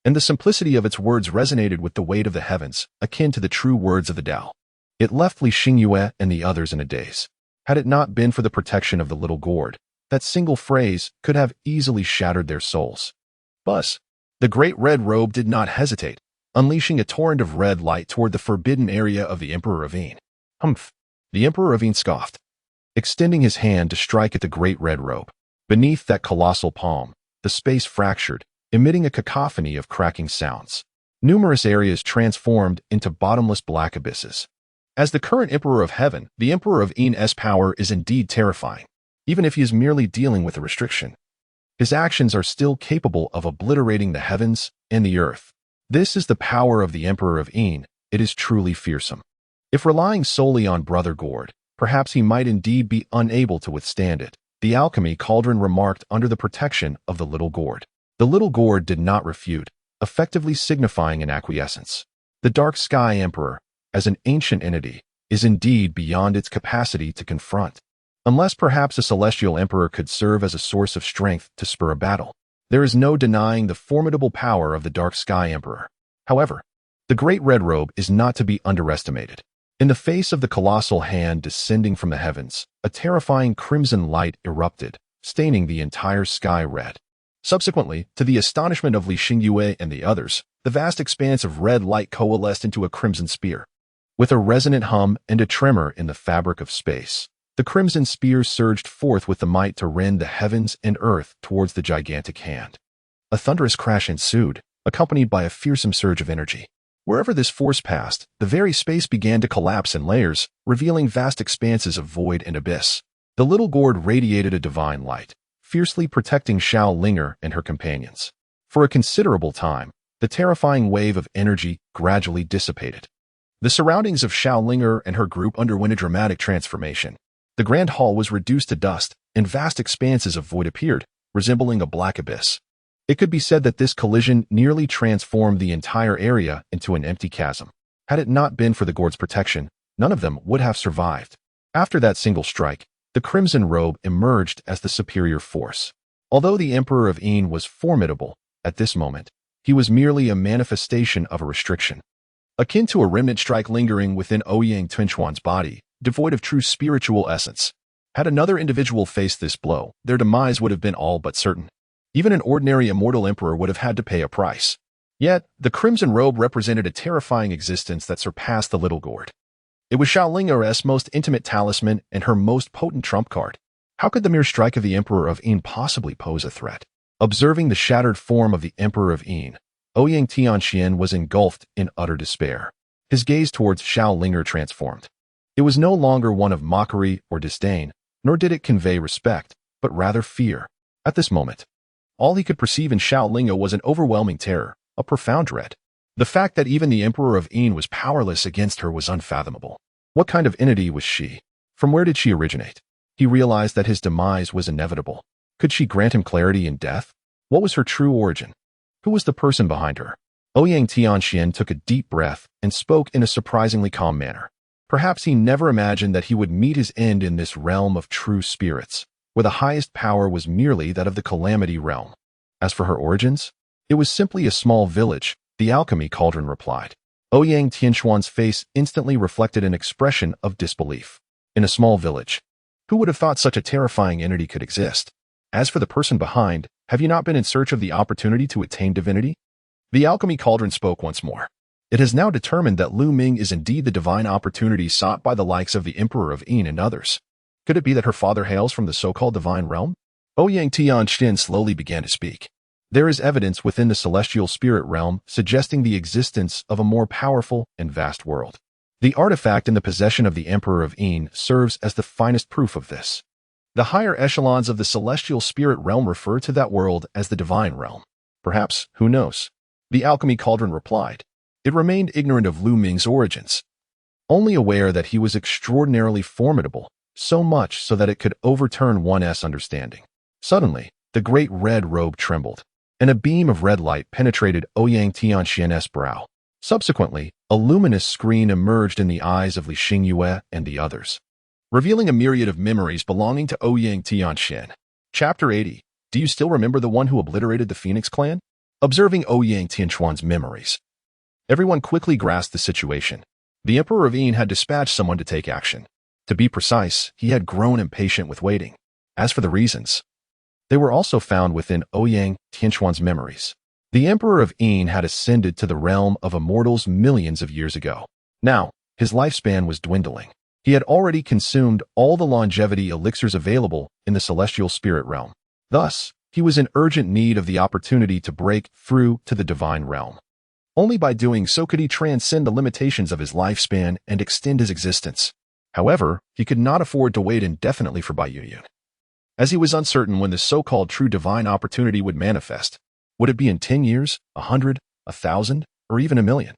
and the simplicity of its words resonated with the weight of the heavens, akin to the true words of the Tao. It left Li Xingyue and the others in a daze. Had it not been for the protection of the little gourd, that single phrase could have easily shattered their souls. Buzz. The great red robe did not hesitate, unleashing a torrent of red light toward the forbidden area of the Emperor of Yin. Humph. The Emperor of Yin scoffed, extending his hand to strike at the great red robe. Beneath that colossal palm, the space fractured, emitting a cacophony of cracking sounds. Numerous areas transformed into bottomless black abysses. As the current Emperor of Heaven, the Emperor of Yin's power is indeed terrifying, even if he is merely dealing with a restriction. His actions are still capable of obliterating the heavens and the earth. This is the power of the Emperor of Yin. It is truly fearsome. If relying solely on Brother Gourd, perhaps he might indeed be unable to withstand it, the alchemy cauldron remarked under the protection of the little gourd. The little gourd did not refute, effectively signifying an acquiescence. The Dark Sky Emperor, as an ancient entity, is indeed beyond its capacity to confront. Unless perhaps a celestial emperor could serve as a source of strength to spur a battle, there is no denying the formidable power of the Dark Sky Emperor. However, the Great Red Robe is not to be underestimated. In the face of the colossal hand descending from the heavens, a terrifying crimson light erupted, staining the entire sky red. Subsequently, to the astonishment of Li Xingyue and the others, the vast expanse of red light coalesced into a crimson spear. With a resonant hum and a tremor in the fabric of space, the crimson spear surged forth with the might to rend the heavens and earth towards the gigantic hand. A thunderous crash ensued, accompanied by a fearsome surge of energy. Wherever this force passed, the very space began to collapse in layers, revealing vast expanses of void and abyss. The little gourd radiated a divine light, fiercely protecting Xiao Linger and her companions. For a considerable time, the terrifying wave of energy gradually dissipated. The surroundings of Xiao Linger and her group underwent a dramatic transformation. The grand hall was reduced to dust, and vast expanses of void appeared, resembling a black abyss. It could be said that this collision nearly transformed the entire area into an empty chasm. Had it not been for the gourd's protection, none of them would have survived. After that single strike, the Crimson Robe emerged as the superior force. Although the Emperor of Yin was formidable, at this moment, he was merely a manifestation of a restriction. Akin to a remnant strike lingering within Ouyang Tianquan's body, devoid of true spiritual essence. Had another individual faced this blow, their demise would have been all but certain. Even an ordinary Immortal Emperor would have had to pay a price. Yet, the Crimson Robe represented a terrifying existence that surpassed the Little Gourd. It was Xiao Linger's most intimate talisman and her most potent trump card. How could the mere strike of the Emperor of Yin possibly pose a threat? Observing the shattered form of the Emperor of Yin, Ouyang Tianxian was engulfed in utter despair. His gaze towards Xiao Linger transformed. It was no longer one of mockery or disdain, nor did it convey respect, but rather fear. At this moment, all he could perceive in Xiao Lingo was an overwhelming terror, a profound dread. The fact that even the Emperor of Yin was powerless against her was unfathomable. What kind of entity was she? From where did she originate? He realized that his demise was inevitable. Could she grant him clarity in death? What was her true origin? Who was the person behind her? Ouyang Tianxian took a deep breath and spoke in a surprisingly calm manner. Perhaps he never imagined that he would meet his end in this realm of true spirits, where the highest power was merely that of the Calamity realm. As for her origins, it was simply a small village, the alchemy cauldron replied. Ouyang Tianquan's face instantly reflected an expression of disbelief. In a small village, who would have thought such a terrifying entity could exist? As for the person behind, have you not been in search of the opportunity to attain divinity? The alchemy cauldron spoke once more. It has now determined that Lu Ming is indeed the divine opportunity sought by the likes of the Emperor of Yin and others. Could it be that her father hails from the so-called divine realm? Ouyang Tianxian slowly began to speak. There is evidence within the celestial spirit realm suggesting the existence of a more powerful and vast world. The artifact in the possession of the Emperor of Yin serves as the finest proof of this. The higher echelons of the celestial spirit realm refer to that world as the divine realm. Perhaps, who knows? The alchemy cauldron replied. It remained ignorant of Lu Ming's origins, only aware that he was extraordinarily formidable, so much so that it could overturn one's understanding. Suddenly, the great red robe trembled, and a beam of red light penetrated Ouyang Tianxian's brow. Subsequently, a luminous screen emerged in the eyes of Li Xingyue and the others, revealing a myriad of memories belonging to Ouyang Tianxian. Chapter 80. Do you still remember the one who obliterated the Phoenix clan? Observing Ouyang Tianquan's memories, everyone quickly grasped the situation. The Emperor of Yin had dispatched someone to take action. To be precise, he had grown impatient with waiting. As for the reasons, they were also found within Ouyang Tianquan's memories. The Emperor of Yin had ascended to the realm of immortals millions of years ago. Now, his lifespan was dwindling. He had already consumed all the longevity elixirs available in the celestial spirit realm. Thus, he was in urgent need of the opportunity to break through to the divine realm. Only by doing so could he transcend the limitations of his lifespan and extend his existence. However, he could not afford to wait indefinitely for Baiyunyun, as he was uncertain when the so-called true divine opportunity would manifest. Would it be in 10 years, 100, 1,000, or even 1,000,000?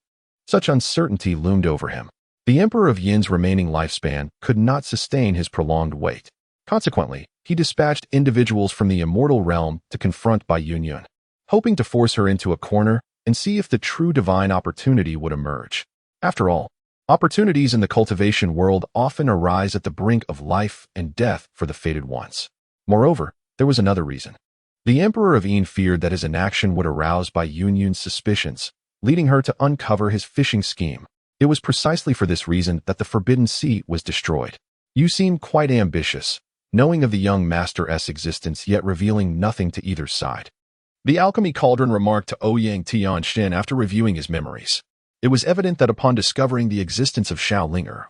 Such uncertainty loomed over him. The Emperor of Yin's remaining lifespan could not sustain his prolonged wait. Consequently, he dispatched individuals from the immortal realm to confront Baiyunyun, hoping to force her into a corner and see if the true divine opportunity would emerge. After all, opportunities in the cultivation world often arise at the brink of life and death for the fated ones. Moreover, there was another reason. The Emperor of Yin feared that his inaction would arouse Baiyunyun's suspicions, leading her to uncover his phishing scheme. It was precisely for this reason that the Forbidden Sea was destroyed. You seem quite ambitious, knowing of the young master's existence yet revealing nothing to either side. The alchemy cauldron remarked to Ouyang Tianxin after reviewing his memories. It was evident that upon discovering the existence of Xiao Linger,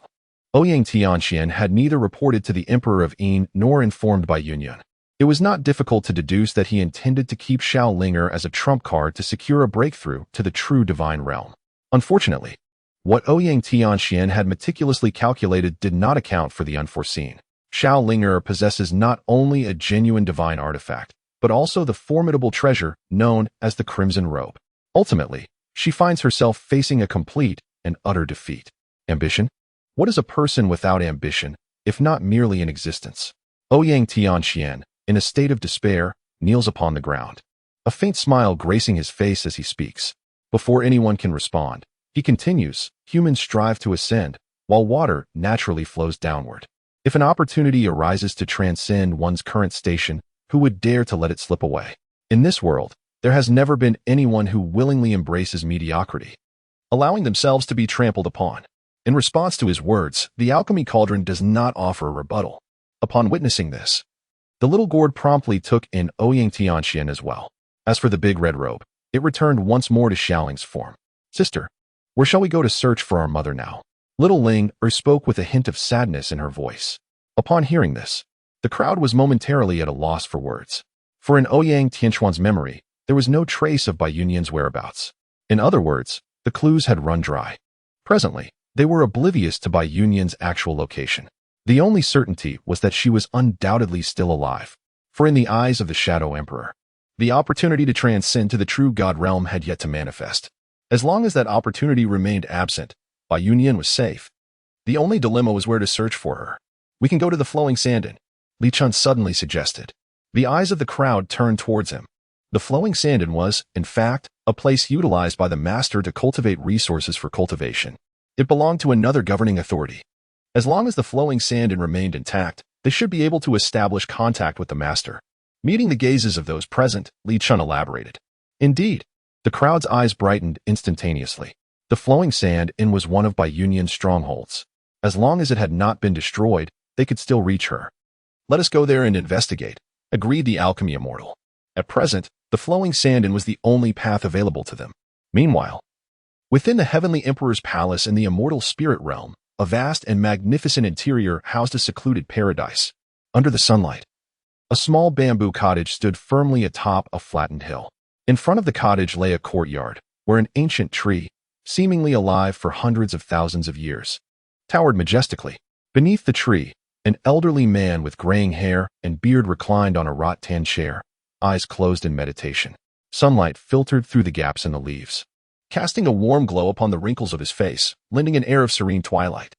Ouyang Tianxin had neither reported to the Emperor of Yin nor informed Bai Yunyan. It was not difficult to deduce that he intended to keep Xiao Linger as a trump card to secure a breakthrough to the true divine realm. Unfortunately, what Ouyang Tianxin had meticulously calculated did not account for the unforeseen. Xiao Linger possesses not only a genuine divine artifact, but also the formidable treasure known as the Crimson Robe. Ultimately, she finds herself facing a complete and utter defeat. Ambition? What is a person without ambition, if not merely an existence? Ouyang Tianxin, in a state of despair, kneels upon the ground, a faint smile gracing his face as he speaks. Before anyone can respond, he continues, humans strive to ascend, while water naturally flows downward. If an opportunity arises to transcend one's current station, who would dare to let it slip away? In this world, there has never been anyone who willingly embraces mediocrity, allowing themselves to be trampled upon. In response to his words, the alchemy cauldron does not offer a rebuttal. Upon witnessing this, the little gourd promptly took in Ouyang Tianxin as well. As for the big red robe, it returned once more to Xiaoling's form. Sister, where shall we go to search for our mother now? Little Ling spoke with a hint of sadness in her voice. Upon hearing this, the crowd was momentarily at a loss for words. For in Ouyang Tianxuan's memory, there was no trace of Bai Yunyan's whereabouts. In other words, the clues had run dry. Presently, they were oblivious to Bai Yunyan's actual location. The only certainty was that she was undoubtedly still alive. For in the eyes of the Shadow Emperor, the opportunity to transcend to the true God realm had yet to manifest. As long as that opportunity remained absent, Bai Yunyan was safe. The only dilemma was where to search for her. We can go to the Flowing Sandin, Li Chun suddenly suggested. The eyes of the crowd turned towards him. The Flowing Sandin was, in fact, a place utilized by the master to cultivate resources for cultivation. It belonged to another governing authority. As long as the Flowing Sandin remained intact, they should be able to establish contact with the master. Meeting the gazes of those present, Li Chun elaborated. Indeed, the crowd's eyes brightened instantaneously. The Flowing Sandin was one of Bai Yunyan's strongholds. As long as it had not been destroyed, they could still reach her. Let us go there and investigate, agreed the alchemy immortal. At present, the Flowing Sandin was the only path available to them. Meanwhile, within the Heavenly Emperor's palace in the immortal spirit realm, a vast and magnificent interior housed a secluded paradise. Under the sunlight, a small bamboo cottage stood firmly atop a flattened hill. In front of the cottage lay a courtyard, where an ancient tree, seemingly alive for hundreds of thousands of years, towered majestically. Beneath the tree, an elderly man with graying hair and beard reclined on a rattan chair, eyes closed in meditation. Sunlight filtered through the gaps in the leaves, casting a warm glow upon the wrinkles of his face, lending an air of serene twilight.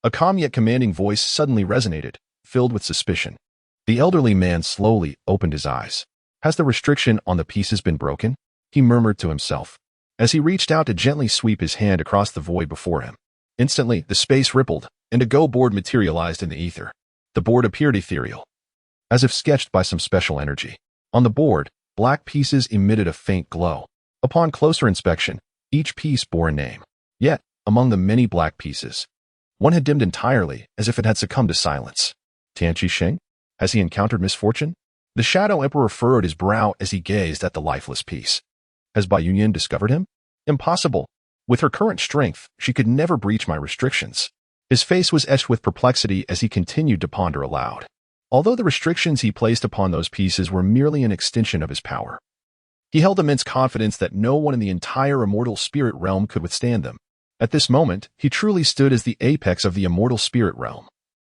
A calm yet commanding voice suddenly resonated, filled with suspicion. The elderly man slowly opened his eyes. Has the restriction on the pieces been broken? He murmured to himself, as he reached out to gently sweep his hand across the void before him. Instantly, the space rippled, and a go board materialized in the ether. The board appeared ethereal, as if sketched by some special energy. On the board, black pieces emitted a faint glow. Upon closer inspection, each piece bore a name. Yet, among the many black pieces, one had dimmed entirely, as if it had succumbed to silence. Tianqi Sheng? Has he encountered misfortune? The Shadow Emperor furrowed his brow as he gazed at the lifeless piece. Has Bai Yunyan discovered him? Impossible. With her current strength, she could never breach my restrictions. His face was etched with perplexity as he continued to ponder aloud. Although the restrictions he placed upon those pieces were merely an extension of his power, he held immense confidence that no one in the entire immortal spirit realm could withstand them. At this moment, he truly stood as the apex of the immortal spirit realm.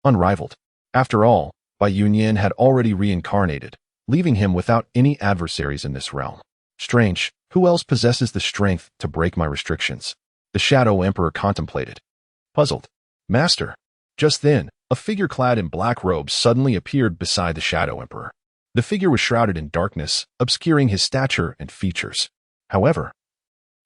Unrivaled. After all, Bai Yunyan had already reincarnated, leaving him without any adversaries in this realm. Strange, who else possesses the strength to break my restrictions? The Shadow Emperor contemplated, puzzled. Master. Just then, a figure clad in black robes suddenly appeared beside the Shadow Emperor. The figure was shrouded in darkness, obscuring his stature and features. However,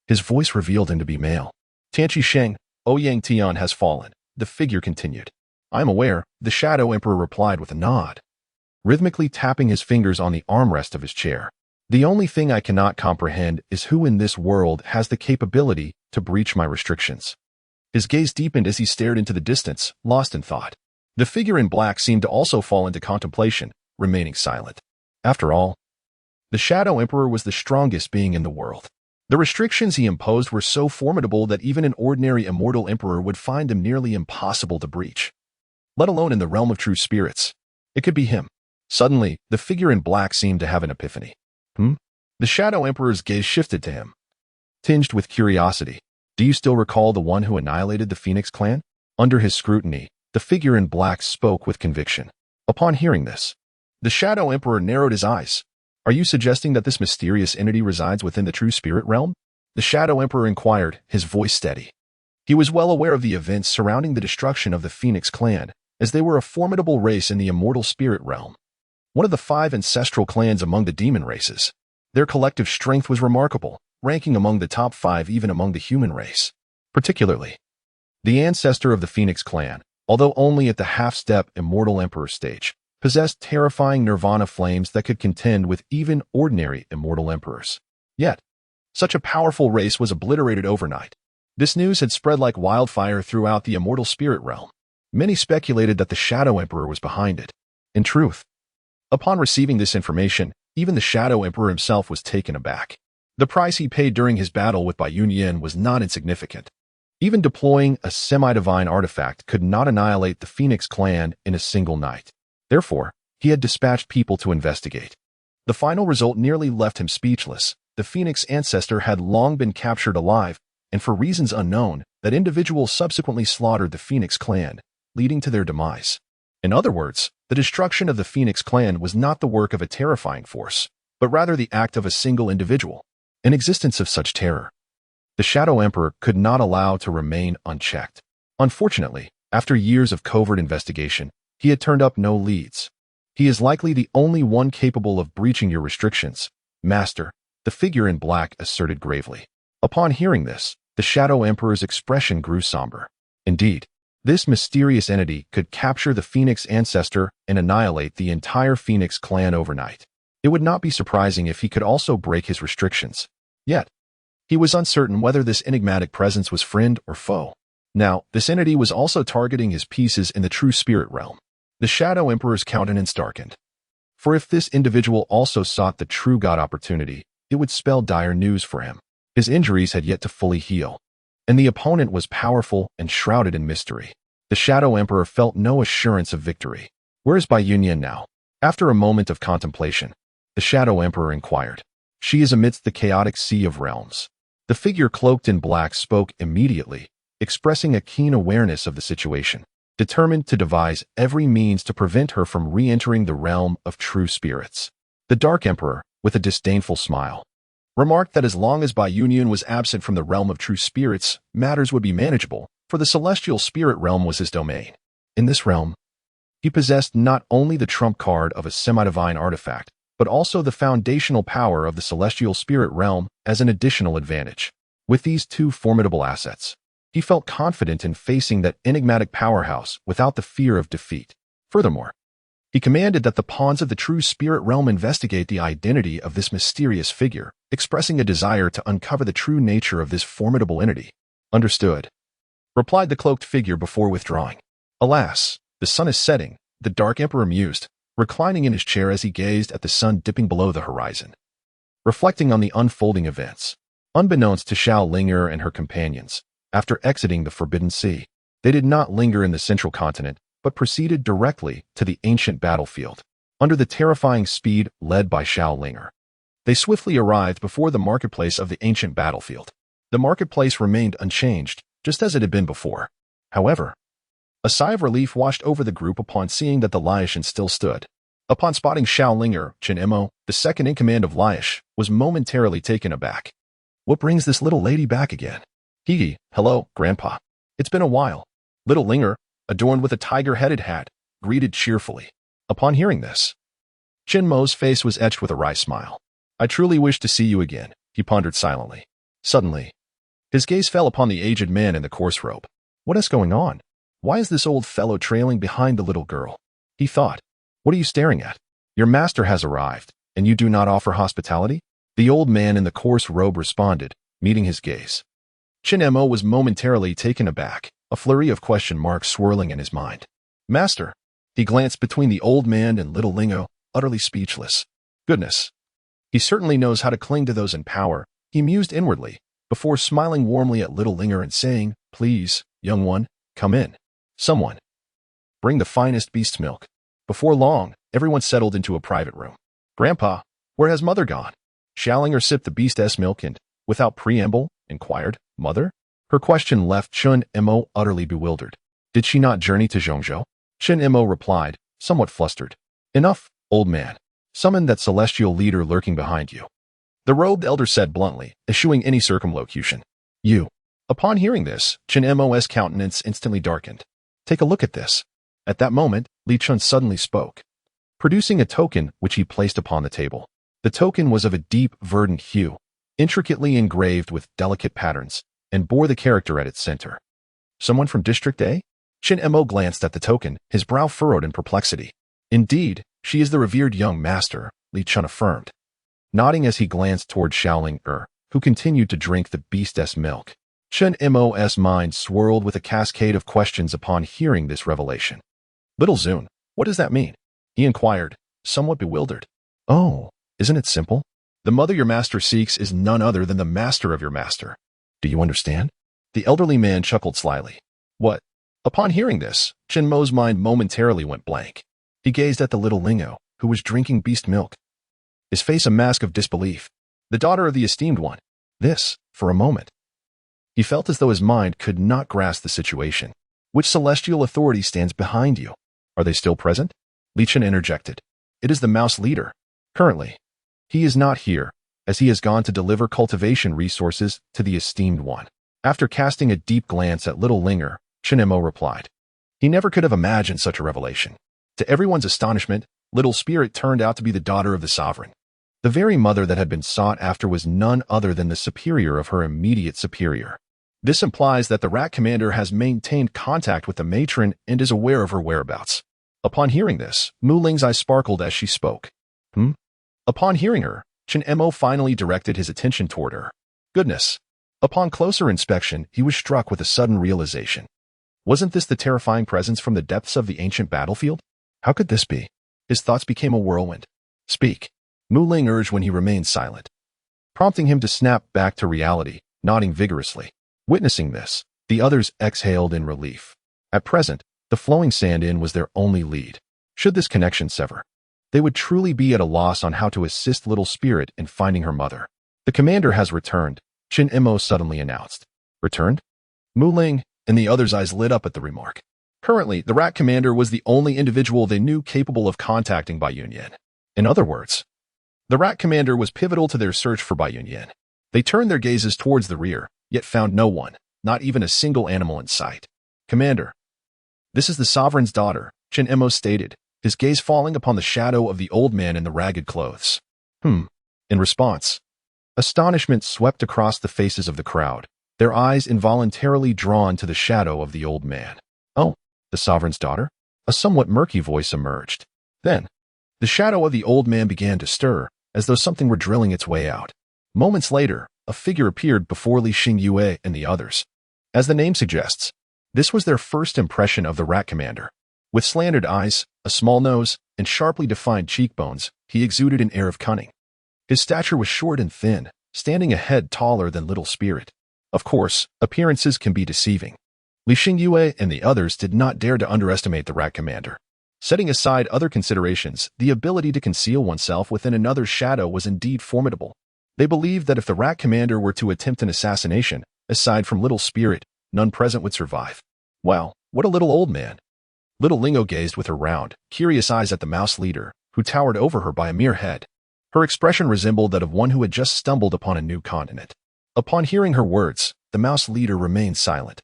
his voice revealed him to be male. Tianqi Sheng, Ouyang Tian has fallen, the figure continued. I am aware, the Shadow Emperor replied with a nod, rhythmically tapping his fingers on the armrest of his chair. The only thing I cannot comprehend is who in this world has the capability to breach my restrictions. His gaze deepened as he stared into the distance, lost in thought. The figure in black seemed to also fall into contemplation, remaining silent. After all, The Shadow Emperor was the strongest being in the world. The restrictions he imposed were so formidable that even an ordinary Immortal Emperor would find them nearly impossible to breach, let alone in the realm of true spirits. It could be him. Suddenly, the figure in black seemed to have an epiphany. The Shadow Emperor's gaze shifted to him, tinged with curiosity. Do you still recall the one who annihilated the Phoenix clan? Under his scrutiny, the figure in black spoke with conviction. Upon hearing this, the Shadow Emperor narrowed his eyes. Are you suggesting that this mysterious entity resides within the true spirit realm? The Shadow Emperor inquired, his voice steady. He was well aware of the events surrounding the destruction of the Phoenix clan, as they were a formidable race in the immortal spirit realm, one of the 5 ancestral clans among the demon races. Their collective strength was remarkable, ranking among the top 5 even among the human race. Particularly, the ancestor of the Phoenix clan, although only at the half-step Immortal Emperor stage, possessed terrifying nirvana flames that could contend with even ordinary Immortal Emperors. Yet, such a powerful race was obliterated overnight. This news had spread like wildfire throughout the immortal spirit realm. Many speculated that the Shadow Emperor was behind it. In truth, upon receiving this information, even the Shadow Emperor himself was taken aback. The price he paid during his battle with Bayun Yin was not insignificant. Even deploying a semi-divine artifact could not annihilate the Phoenix clan in a single night. Therefore, he had dispatched people to investigate. The final result nearly left him speechless. The Phoenix ancestor had long been captured alive, and for reasons unknown, that individual subsequently slaughtered the Phoenix clan, leading to their demise. In other words, the destruction of the Phoenix clan was not the work of a terrifying force, but rather the act of a single individual. An existence of such terror, the Shadow Emperor could not allow to remain unchecked. Unfortunately, after years of covert investigation, he had turned up no leads. He is likely the only one capable of breaching your restrictions, Master, the figure in black asserted gravely. Upon hearing this, the Shadow Emperor's expression grew somber. Indeed, this mysterious entity could capture the Phoenix ancestor and annihilate the entire Phoenix clan overnight. It would not be surprising if he could also break his restrictions. Yet, he was uncertain whether this enigmatic presence was friend or foe. Now, this entity was also targeting his pieces in the true spirit realm. The Shadow Emperor's countenance darkened. For if this individual also sought the true God opportunity, it would spell dire news for him. His injuries had yet to fully heal, and the opponent was powerful and shrouded in mystery. The Shadow Emperor felt no assurance of victory. Where is Bayun Yin now? After a moment of contemplation, the Shadow Emperor inquired. She is amidst the chaotic sea of realms. The figure cloaked in black spoke immediately, expressing a keen awareness of the situation, determined to devise every means to prevent her from re-entering the realm of true spirits. The Dark Emperor, with a disdainful smile, remarked that as long as Bayun Yin was absent from the realm of true spirits, matters would be manageable, for the celestial spirit realm was his domain. In this realm, he possessed not only the trump card of a semi-divine artifact, but also the foundational power of the celestial spirit realm as an additional advantage. With these 2 formidable assets, he felt confident in facing that enigmatic powerhouse without the fear of defeat. Furthermore, he commanded that the pawns of the true spirit realm investigate the identity of this mysterious figure, expressing a desire to uncover the true nature of this formidable entity. Understood, replied the cloaked figure before withdrawing. Alas, the sun is setting, the Dark Emperor mused, reclining in his chair as he gazed at the sun dipping below the horizon, reflecting on the unfolding events. Unbeknownst to Xiao Linger and her companions, after exiting the Forbidden Sea, they did not linger in the central continent, but proceeded directly to the ancient battlefield. Under the terrifying speed led by Xiao Linger, they swiftly arrived before the marketplace of the ancient battlefield. The marketplace remained unchanged, just as it had been before. However, a sigh of relief washed over the group upon seeing that the Liashan still stood. Upon spotting Xiao Linger, Chen Emo, the second in command of Liash, was momentarily taken aback. What brings this little lady back again? Hee, hello, Grandpa. It's been a while. Little Linger, adorned with a tiger-headed hat, greeted cheerfully. Upon hearing this, Chen Mo's face was etched with a wry smile. I truly wish to see you again, he pondered silently. Suddenly, his gaze fell upon the aged man in the coarse robe. What is going on? Why is this old fellow trailing behind the little girl? He thought. What are you staring at? Your master has arrived, and you do not offer hospitality? The old man in the coarse robe responded, meeting his gaze. Chen Emo was momentarily taken aback, a flurry of question marks swirling in his mind. Master. He glanced between the old man and little Lingo, utterly speechless. Goodness. He certainly knows how to cling to those in power, he mused inwardly, before smiling warmly at little Linger and saying, "Please, young one, come in. Someone, bring the finest beast's milk." Before long, everyone settled into a private room. "Grandpa, where has Mother gone?" Shallinger sipped the beast's milk and, without preamble, inquired, "Mother?" Her question left Chen Mo utterly bewildered. "Did she not journey to Zhongzhou?" Chen Mo replied, somewhat flustered. "Enough, old man. Summon that celestial leader lurking behind you." The robed elder said bluntly, eschewing any circumlocution. "You." Upon hearing this, Chen Mo's countenance instantly darkened. "Take a look at this." At that moment, Li Chun suddenly spoke, producing a token which he placed upon the table. The token was of a deep, verdant hue, intricately engraved with delicate patterns, and bore the character at its center. "Someone from District A?" Chen Mo glanced at the token, his brow furrowed in perplexity. "Indeed, she is the revered young master," Li Chun affirmed, nodding as he glanced toward Xiaoling who continued to drink the beast's milk. Chen Mo's mind swirled with a cascade of questions upon hearing this revelation. "Little Zun, what does that mean?" he inquired, somewhat bewildered. "Oh, isn't it simple? The mother your master seeks is none other than the master of your master. Do you understand?" The elderly man chuckled slyly. "What?" Upon hearing this, Chen Mo's mind momentarily went blank. He gazed at the little Lingo, who was drinking beast milk, his face a mask of disbelief. The daughter of the esteemed one. This, for a moment. He felt as though his mind could not grasp the situation. "Which celestial authority stands behind you? Are they still present?" Li Chen interjected. "It is the mouse leader. Currently, he is not here, as he has gone to deliver cultivation resources to the esteemed one." After casting a deep glance at little Linger, Chen Mo replied. He never could have imagined such a revelation. To everyone's astonishment, little spirit turned out to be the daughter of the sovereign. The very mother that had been sought after was none other than the superior of her immediate superior. This implies that the rat commander has maintained contact with the matron and is aware of her whereabouts. Upon hearing this, Mu Ling's eyes sparkled as she spoke. Upon hearing her, Chen Mo finally directed his attention toward her. Goodness. Upon closer inspection, he was struck with a sudden realization. Wasn't this the terrifying presence from the depths of the ancient battlefield? How could this be? His thoughts became a whirlwind. "Speak," Mu Ling urged when he remained silent, prompting him to snap back to reality, nodding vigorously. Witnessing this, the others exhaled in relief. At present, the flowing sand inn was their only lead. Should this connection sever, they would truly be at a loss on how to assist little spirit in finding her mother. "The commander has returned," Chen Mo suddenly announced. "Returned?" Mu Ling and the others' eyes lit up at the remark. Currently, the rat commander was the only individual they knew capable of contacting Bai Yunyan. In other words, the rat commander was pivotal to their search for Bai Yunyan. They turned their gazes towards the rear, yet found no one, not even a single animal in sight. "Commander, this is the sovereign's daughter," Chen Mo stated, his gaze falling upon the shadow of the old man in the ragged clothes. In response, astonishment swept across the faces of the crowd, their eyes involuntarily drawn to the shadow of the old man. "Oh, the sovereign's daughter?" A somewhat murky voice emerged. Then, the shadow of the old man began to stir, as though something were drilling its way out. Moments later, a figure appeared before Li Xingyue and the others. As the name suggests, this was their first impression of the rat commander. With slanted eyes, a small nose, and sharply defined cheekbones, he exuded an air of cunning. His stature was short and thin, standing a head taller than little spirit. Of course, appearances can be deceiving. Li Xingyue and the others did not dare to underestimate the rat commander. Setting aside other considerations, the ability to conceal oneself within another's shadow was indeed formidable. They believed that if the rat commander were to attempt an assassination, aside from little spirit, none present would survive. Wow, what a little old man. Little Lingo gazed with her round, curious eyes at the mouse leader, who towered over her by a mere head. Her expression resembled that of one who had just stumbled upon a new continent. Upon hearing her words, the mouse leader remained silent.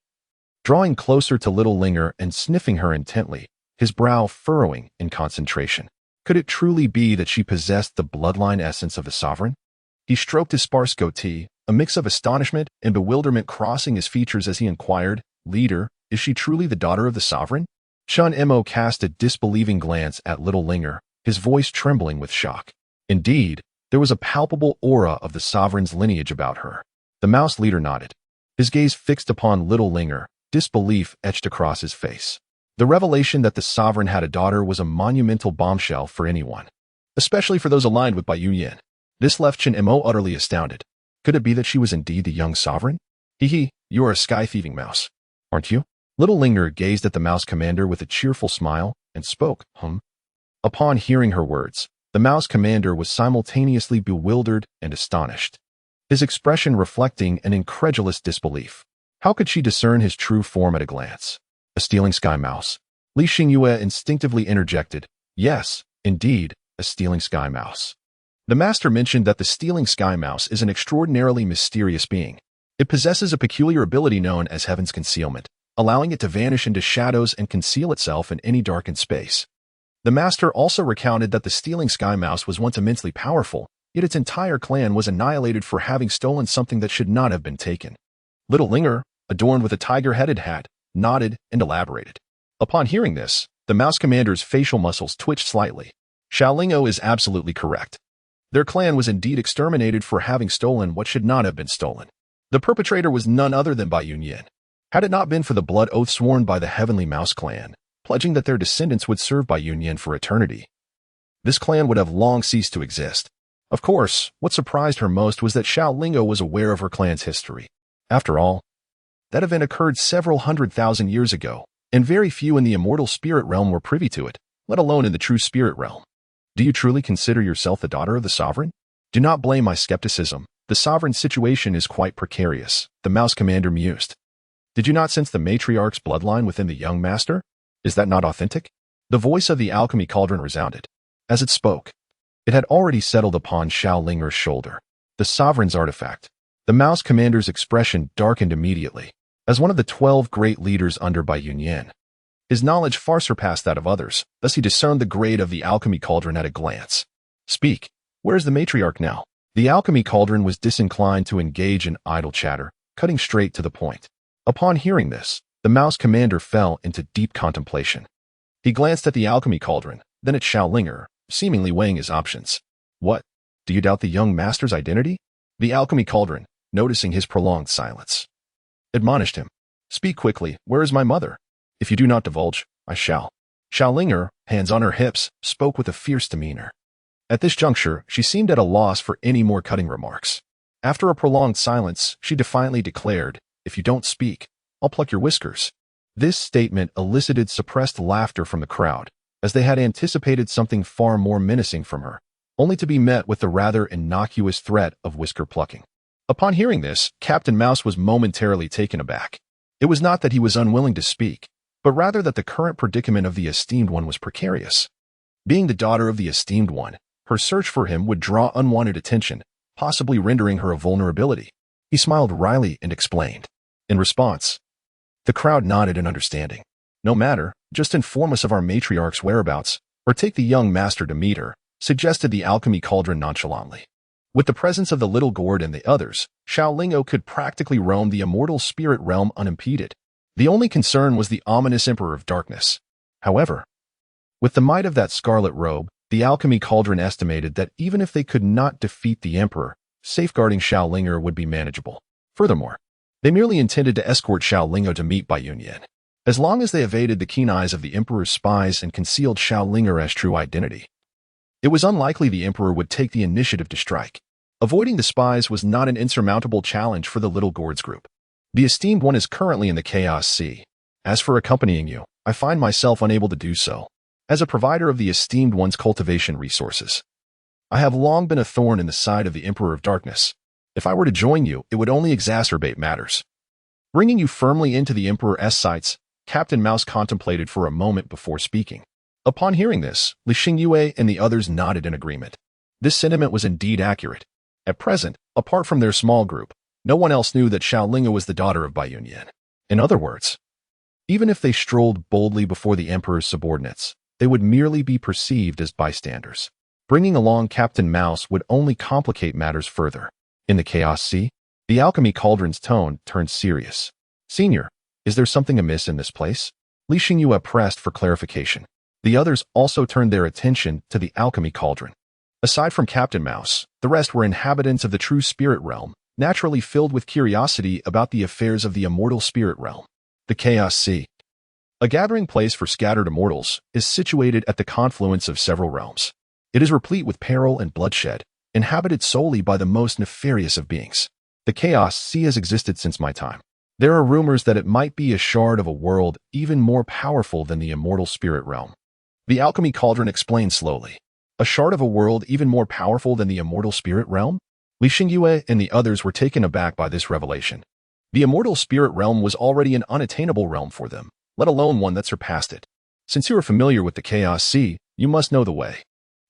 Drawing closer to little Linger and sniffing her intently, his brow furrowing in concentration. Could it truly be that she possessed the bloodline essence of the sovereign? He stroked his sparse goatee, a mix of astonishment and bewilderment crossing his features as he inquired, "Leader, is she truly the daughter of the sovereign?" Chen Mo cast a disbelieving glance at little Linger, his voice trembling with shock. Indeed, there was a palpable aura of the sovereign's lineage about her. The mouse leader nodded, his gaze fixed upon little Linger, disbelief etched across his face. The revelation that the sovereign had a daughter was a monumental bombshell for anyone, especially for those aligned with Bai Yunyan. This left Chen Mo utterly astounded. Could it be that she was indeed the young sovereign? Hee, you are a sky-thieving mouse, aren't you? Little Linger gazed at the mouse commander with a cheerful smile and spoke, Upon hearing her words, the mouse commander was simultaneously bewildered and astonished, his expression reflecting an incredulous disbelief. How could she discern his true form at a glance? A stealing sky mouse? Li Xingyue instinctively interjected, yes, indeed, a stealing sky mouse. The master mentioned that the stealing sky mouse is an extraordinarily mysterious being. It possesses a peculiar ability known as heaven's concealment, allowing it to vanish into shadows and conceal itself in any darkened space. The master also recounted that the stealing sky mouse was once immensely powerful, yet its entire clan was annihilated for having stolen something that should not have been taken. Little Linger, adorned with a tiger-headed hat, nodded and elaborated. Upon hearing this, the mouse commander's facial muscles twitched slightly. Xiaoling'o is absolutely correct. Their clan was indeed exterminated for having stolen what should not have been stolen. The perpetrator was none other than Bai Yunyan. Had it not been for the blood oath sworn by the Heavenly Mouse clan, pledging that their descendants would serve Bai Yunyan for eternity, this clan would have long ceased to exist. Of course, what surprised her most was that Xiaoling'o was aware of her clan's history. After all, that event occurred several 100,000 years ago, and very few in the immortal spirit realm were privy to it, let alone in the true spirit realm. Do you truly consider yourself the daughter of the sovereign? Do not blame my skepticism. The sovereign's situation is quite precarious, the mouse commander mused. Did you not sense the matriarch's bloodline within the young master? Is that not authentic? The voice of the alchemy cauldron resounded. As it spoke, it had already settled upon Xiaolinger's shoulder. The sovereign's artifact. The mouse commander's expression darkened immediately. As one of the 12 great leaders under Bai Yunyan, his knowledge far surpassed that of others, thus he discerned the grade of the alchemy cauldron at a glance. Speak. Where is the matriarch now? The alchemy cauldron was disinclined to engage in idle chatter, cutting straight to the point. Upon hearing this, the mouse commander fell into deep contemplation. He glanced at the alchemy cauldron, then at Xiaolinger, seemingly weighing his options. What? Do you doubt the young master's identity? The alchemy cauldron, noticing his prolonged silence, admonished him. Speak quickly, where is my mother? If you do not divulge, I shall. Xiaolinger, hands on her hips, spoke with a fierce demeanor. At this juncture, she seemed at a loss for any more cutting remarks. After a prolonged silence, she defiantly declared, if you don't speak, I'll pluck your whiskers. This statement elicited suppressed laughter from the crowd, as they had anticipated something far more menacing from her, only to be met with the rather innocuous threat of whisker plucking. Upon hearing this, Captain Mouse was momentarily taken aback. It was not that he was unwilling to speak, but rather that the current predicament of the Esteemed One was precarious. Being the daughter of the Esteemed One, her search for him would draw unwanted attention, possibly rendering her a vulnerability. He smiled wryly and explained. In response, the crowd nodded in understanding. No matter, just inform us of our matriarch's whereabouts, or take the young master to meet her, suggested the alchemy cauldron nonchalantly. With the presence of the little gourd and the others, Xiaoling'o could practically roam the immortal spirit realm unimpeded. The only concern was the ominous Emperor of Darkness. However, with the might of that scarlet robe, the alchemy cauldron estimated that even if they could not defeat the Emperor, safeguarding Xiaolinger would be manageable. Furthermore, they merely intended to escort Xiaoling'o to meet Bai Yunyan. As long as they evaded the keen eyes of the Emperor's spies and concealed Xiaolinger's true identity, it was unlikely the Emperor would take the initiative to strike. Avoiding the spies was not an insurmountable challenge for the Little Gourds group. The Esteemed One is currently in the Chaos Sea. As for accompanying you, I find myself unable to do so. As a provider of the Esteemed One's cultivation resources, I have long been a thorn in the side of the Emperor of Darkness. If I were to join you, it would only exacerbate matters. Bringing you firmly into the Emperor's sights, Captain Mouse contemplated for a moment before speaking. Upon hearing this, Li Xingyue and the others nodded in agreement. This sentiment was indeed accurate. At present, apart from their small group, no one else knew that Xiaolinga was the daughter of Bai Yunyan. In other words, even if they strolled boldly before the Emperor's subordinates, they would merely be perceived as bystanders. Bringing along Captain Mouse would only complicate matters further. In the Chaos Sea, the alchemy cauldron's tone turned serious. Senior, is there something amiss in this place? Li Xingyue pressed for clarification. The others also turned their attention to the alchemy cauldron. Aside from Captain Mouse, the rest were inhabitants of the true spirit realm, naturally filled with curiosity about the affairs of the immortal spirit realm. The Chaos Sea, a gathering place for scattered immortals, is situated at the confluence of several realms. It is replete with peril and bloodshed, inhabited solely by the most nefarious of beings. The Chaos Sea has existed since my time. There are rumors that it might be a shard of a world even more powerful than the immortal spirit realm. The alchemy cauldron explained slowly. A shard of a world even more powerful than the immortal spirit realm? Li Xingyue and the others were taken aback by this revelation. The immortal spirit realm was already an unattainable realm for them, let alone one that surpassed it. Since you are familiar with the Chaos Sea, you must know the way.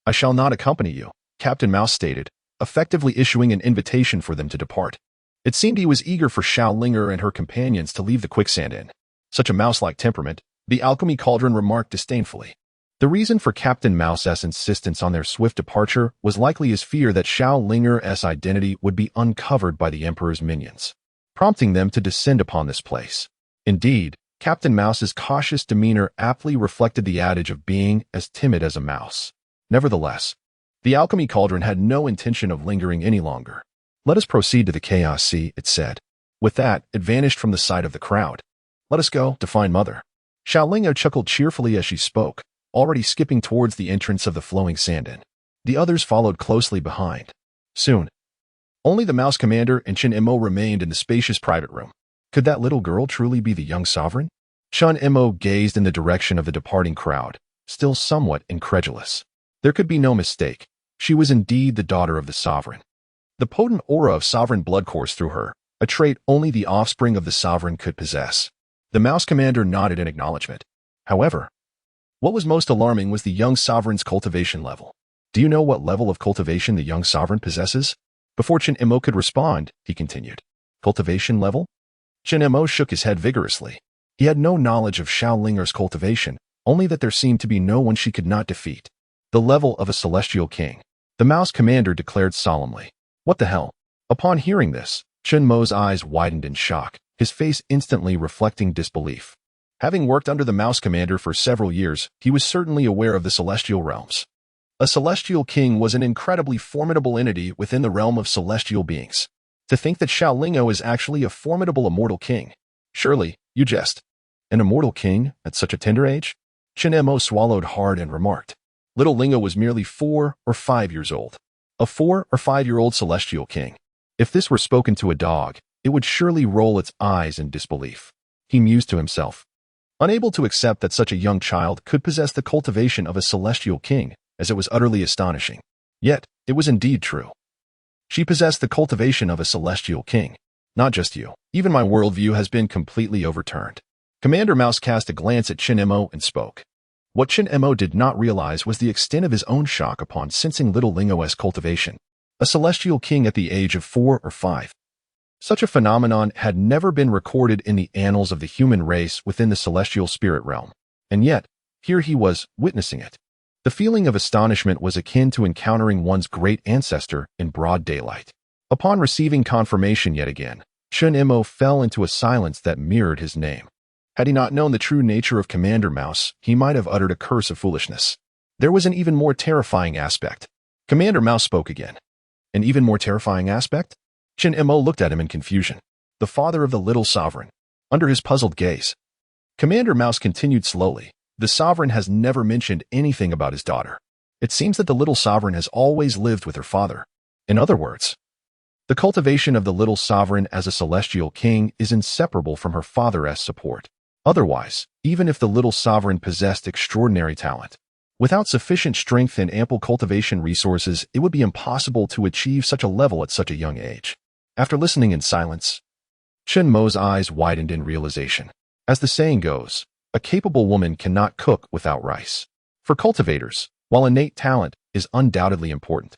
I shall not accompany you, Captain Mouse stated, effectively issuing an invitation for them to depart. It seemed he was eager for Xiao Linger and her companions to leave the quicksand in. Such a mouse-like temperament, the alchemy cauldron remarked disdainfully. The reason for Captain Mouse's insistence on their swift departure was likely his fear that Xiao Linger's identity would be uncovered by the Emperor's minions, prompting them to descend upon this place. Indeed, Captain Mouse's cautious demeanor aptly reflected the adage of being as timid as a mouse. Nevertheless, the alchemy cauldron had no intention of lingering any longer. Let us proceed to the Chaos Sea, it said. With that, it vanished from the sight of the crowd. Let us go to find Mother. Xiao Lingo chuckled cheerfully as she spoke, already skipping towards the entrance of the flowing sand. The others followed closely behind. Soon, only the Mouse Commander and Chen Imo remained in the spacious private room. Could that little girl truly be the young sovereign? Chen Imo gazed in the direction of the departing crowd, still somewhat incredulous. There could be no mistake. She was indeed the daughter of the sovereign. The potent aura of sovereign blood coursed through her, a trait only the offspring of the sovereign could possess. The Mouse Commander nodded in acknowledgement. However, what was most alarming was the young sovereign's cultivation level. Do you know what level of cultivation the young sovereign possesses? Before Chen Imo could respond, he continued. Cultivation level? Chen Imo shook his head vigorously. He had no knowledge of Xiao Linger's cultivation, only that there seemed to be no one she could not defeat. The level of a celestial king. The Mouse Commander declared solemnly. What the hell? Upon hearing this, Chen Mo's eyes widened in shock, his face instantly reflecting disbelief. Having worked under the Mouse Commander for several years, he was certainly aware of the celestial realms. A celestial king was an incredibly formidable entity within the realm of celestial beings. To think that Xiao Lingo is actually a formidable immortal king. Surely, you jest. An immortal king at such a tender age? Chen Mo swallowed hard and remarked. Little Lingo was merely 4 or 5 years old. A 4 or 5-year-old celestial king. If this were spoken to a dog, it would surely roll its eyes in disbelief. He mused to himself. Unable to accept that such a young child could possess the cultivation of a celestial king, as it was utterly astonishing. Yet, it was indeed true. She possessed the cultivation of a celestial king. Not just you. Even my worldview has been completely overturned. Commander Mouse cast a glance at Chen Mo and spoke. What Chen Mo did not realize was the extent of his own shock upon sensing little Lingo's cultivation. A celestial king at the age of 4 or 5. Such a phenomenon had never been recorded in the annals of the human race within the celestial spirit realm. And yet, here he was, witnessing it. The feeling of astonishment was akin to encountering one's great ancestor in broad daylight. Upon receiving confirmation yet again, Chen Mo fell into a silence that mirrored his name. Had he not known the true nature of Commander Mouse, he might have uttered a curse of foolishness. There was an even more terrifying aspect. Commander Mouse spoke again. An even more terrifying aspect? Chen Mo looked at him in confusion. The father of the little sovereign. Under his puzzled gaze, Commander Mouse continued slowly. The sovereign has never mentioned anything about his daughter. It seems that the little sovereign has always lived with her father. In other words, the cultivation of the little sovereign as a celestial king is inseparable from her father's support. Otherwise, even if the little sovereign possessed extraordinary talent, without sufficient strength and ample cultivation resources, it would be impossible to achieve such a level at such a young age. After listening in silence, Chen Mo's eyes widened in realization. As the saying goes, a capable woman cannot cook without rice. For cultivators, while innate talent is undoubtedly important,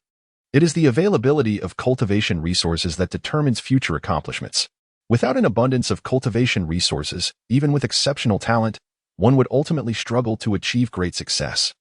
it is the availability of cultivation resources that determines future accomplishments. Without an abundance of cultivation resources, even with exceptional talent, one would ultimately struggle to achieve great success.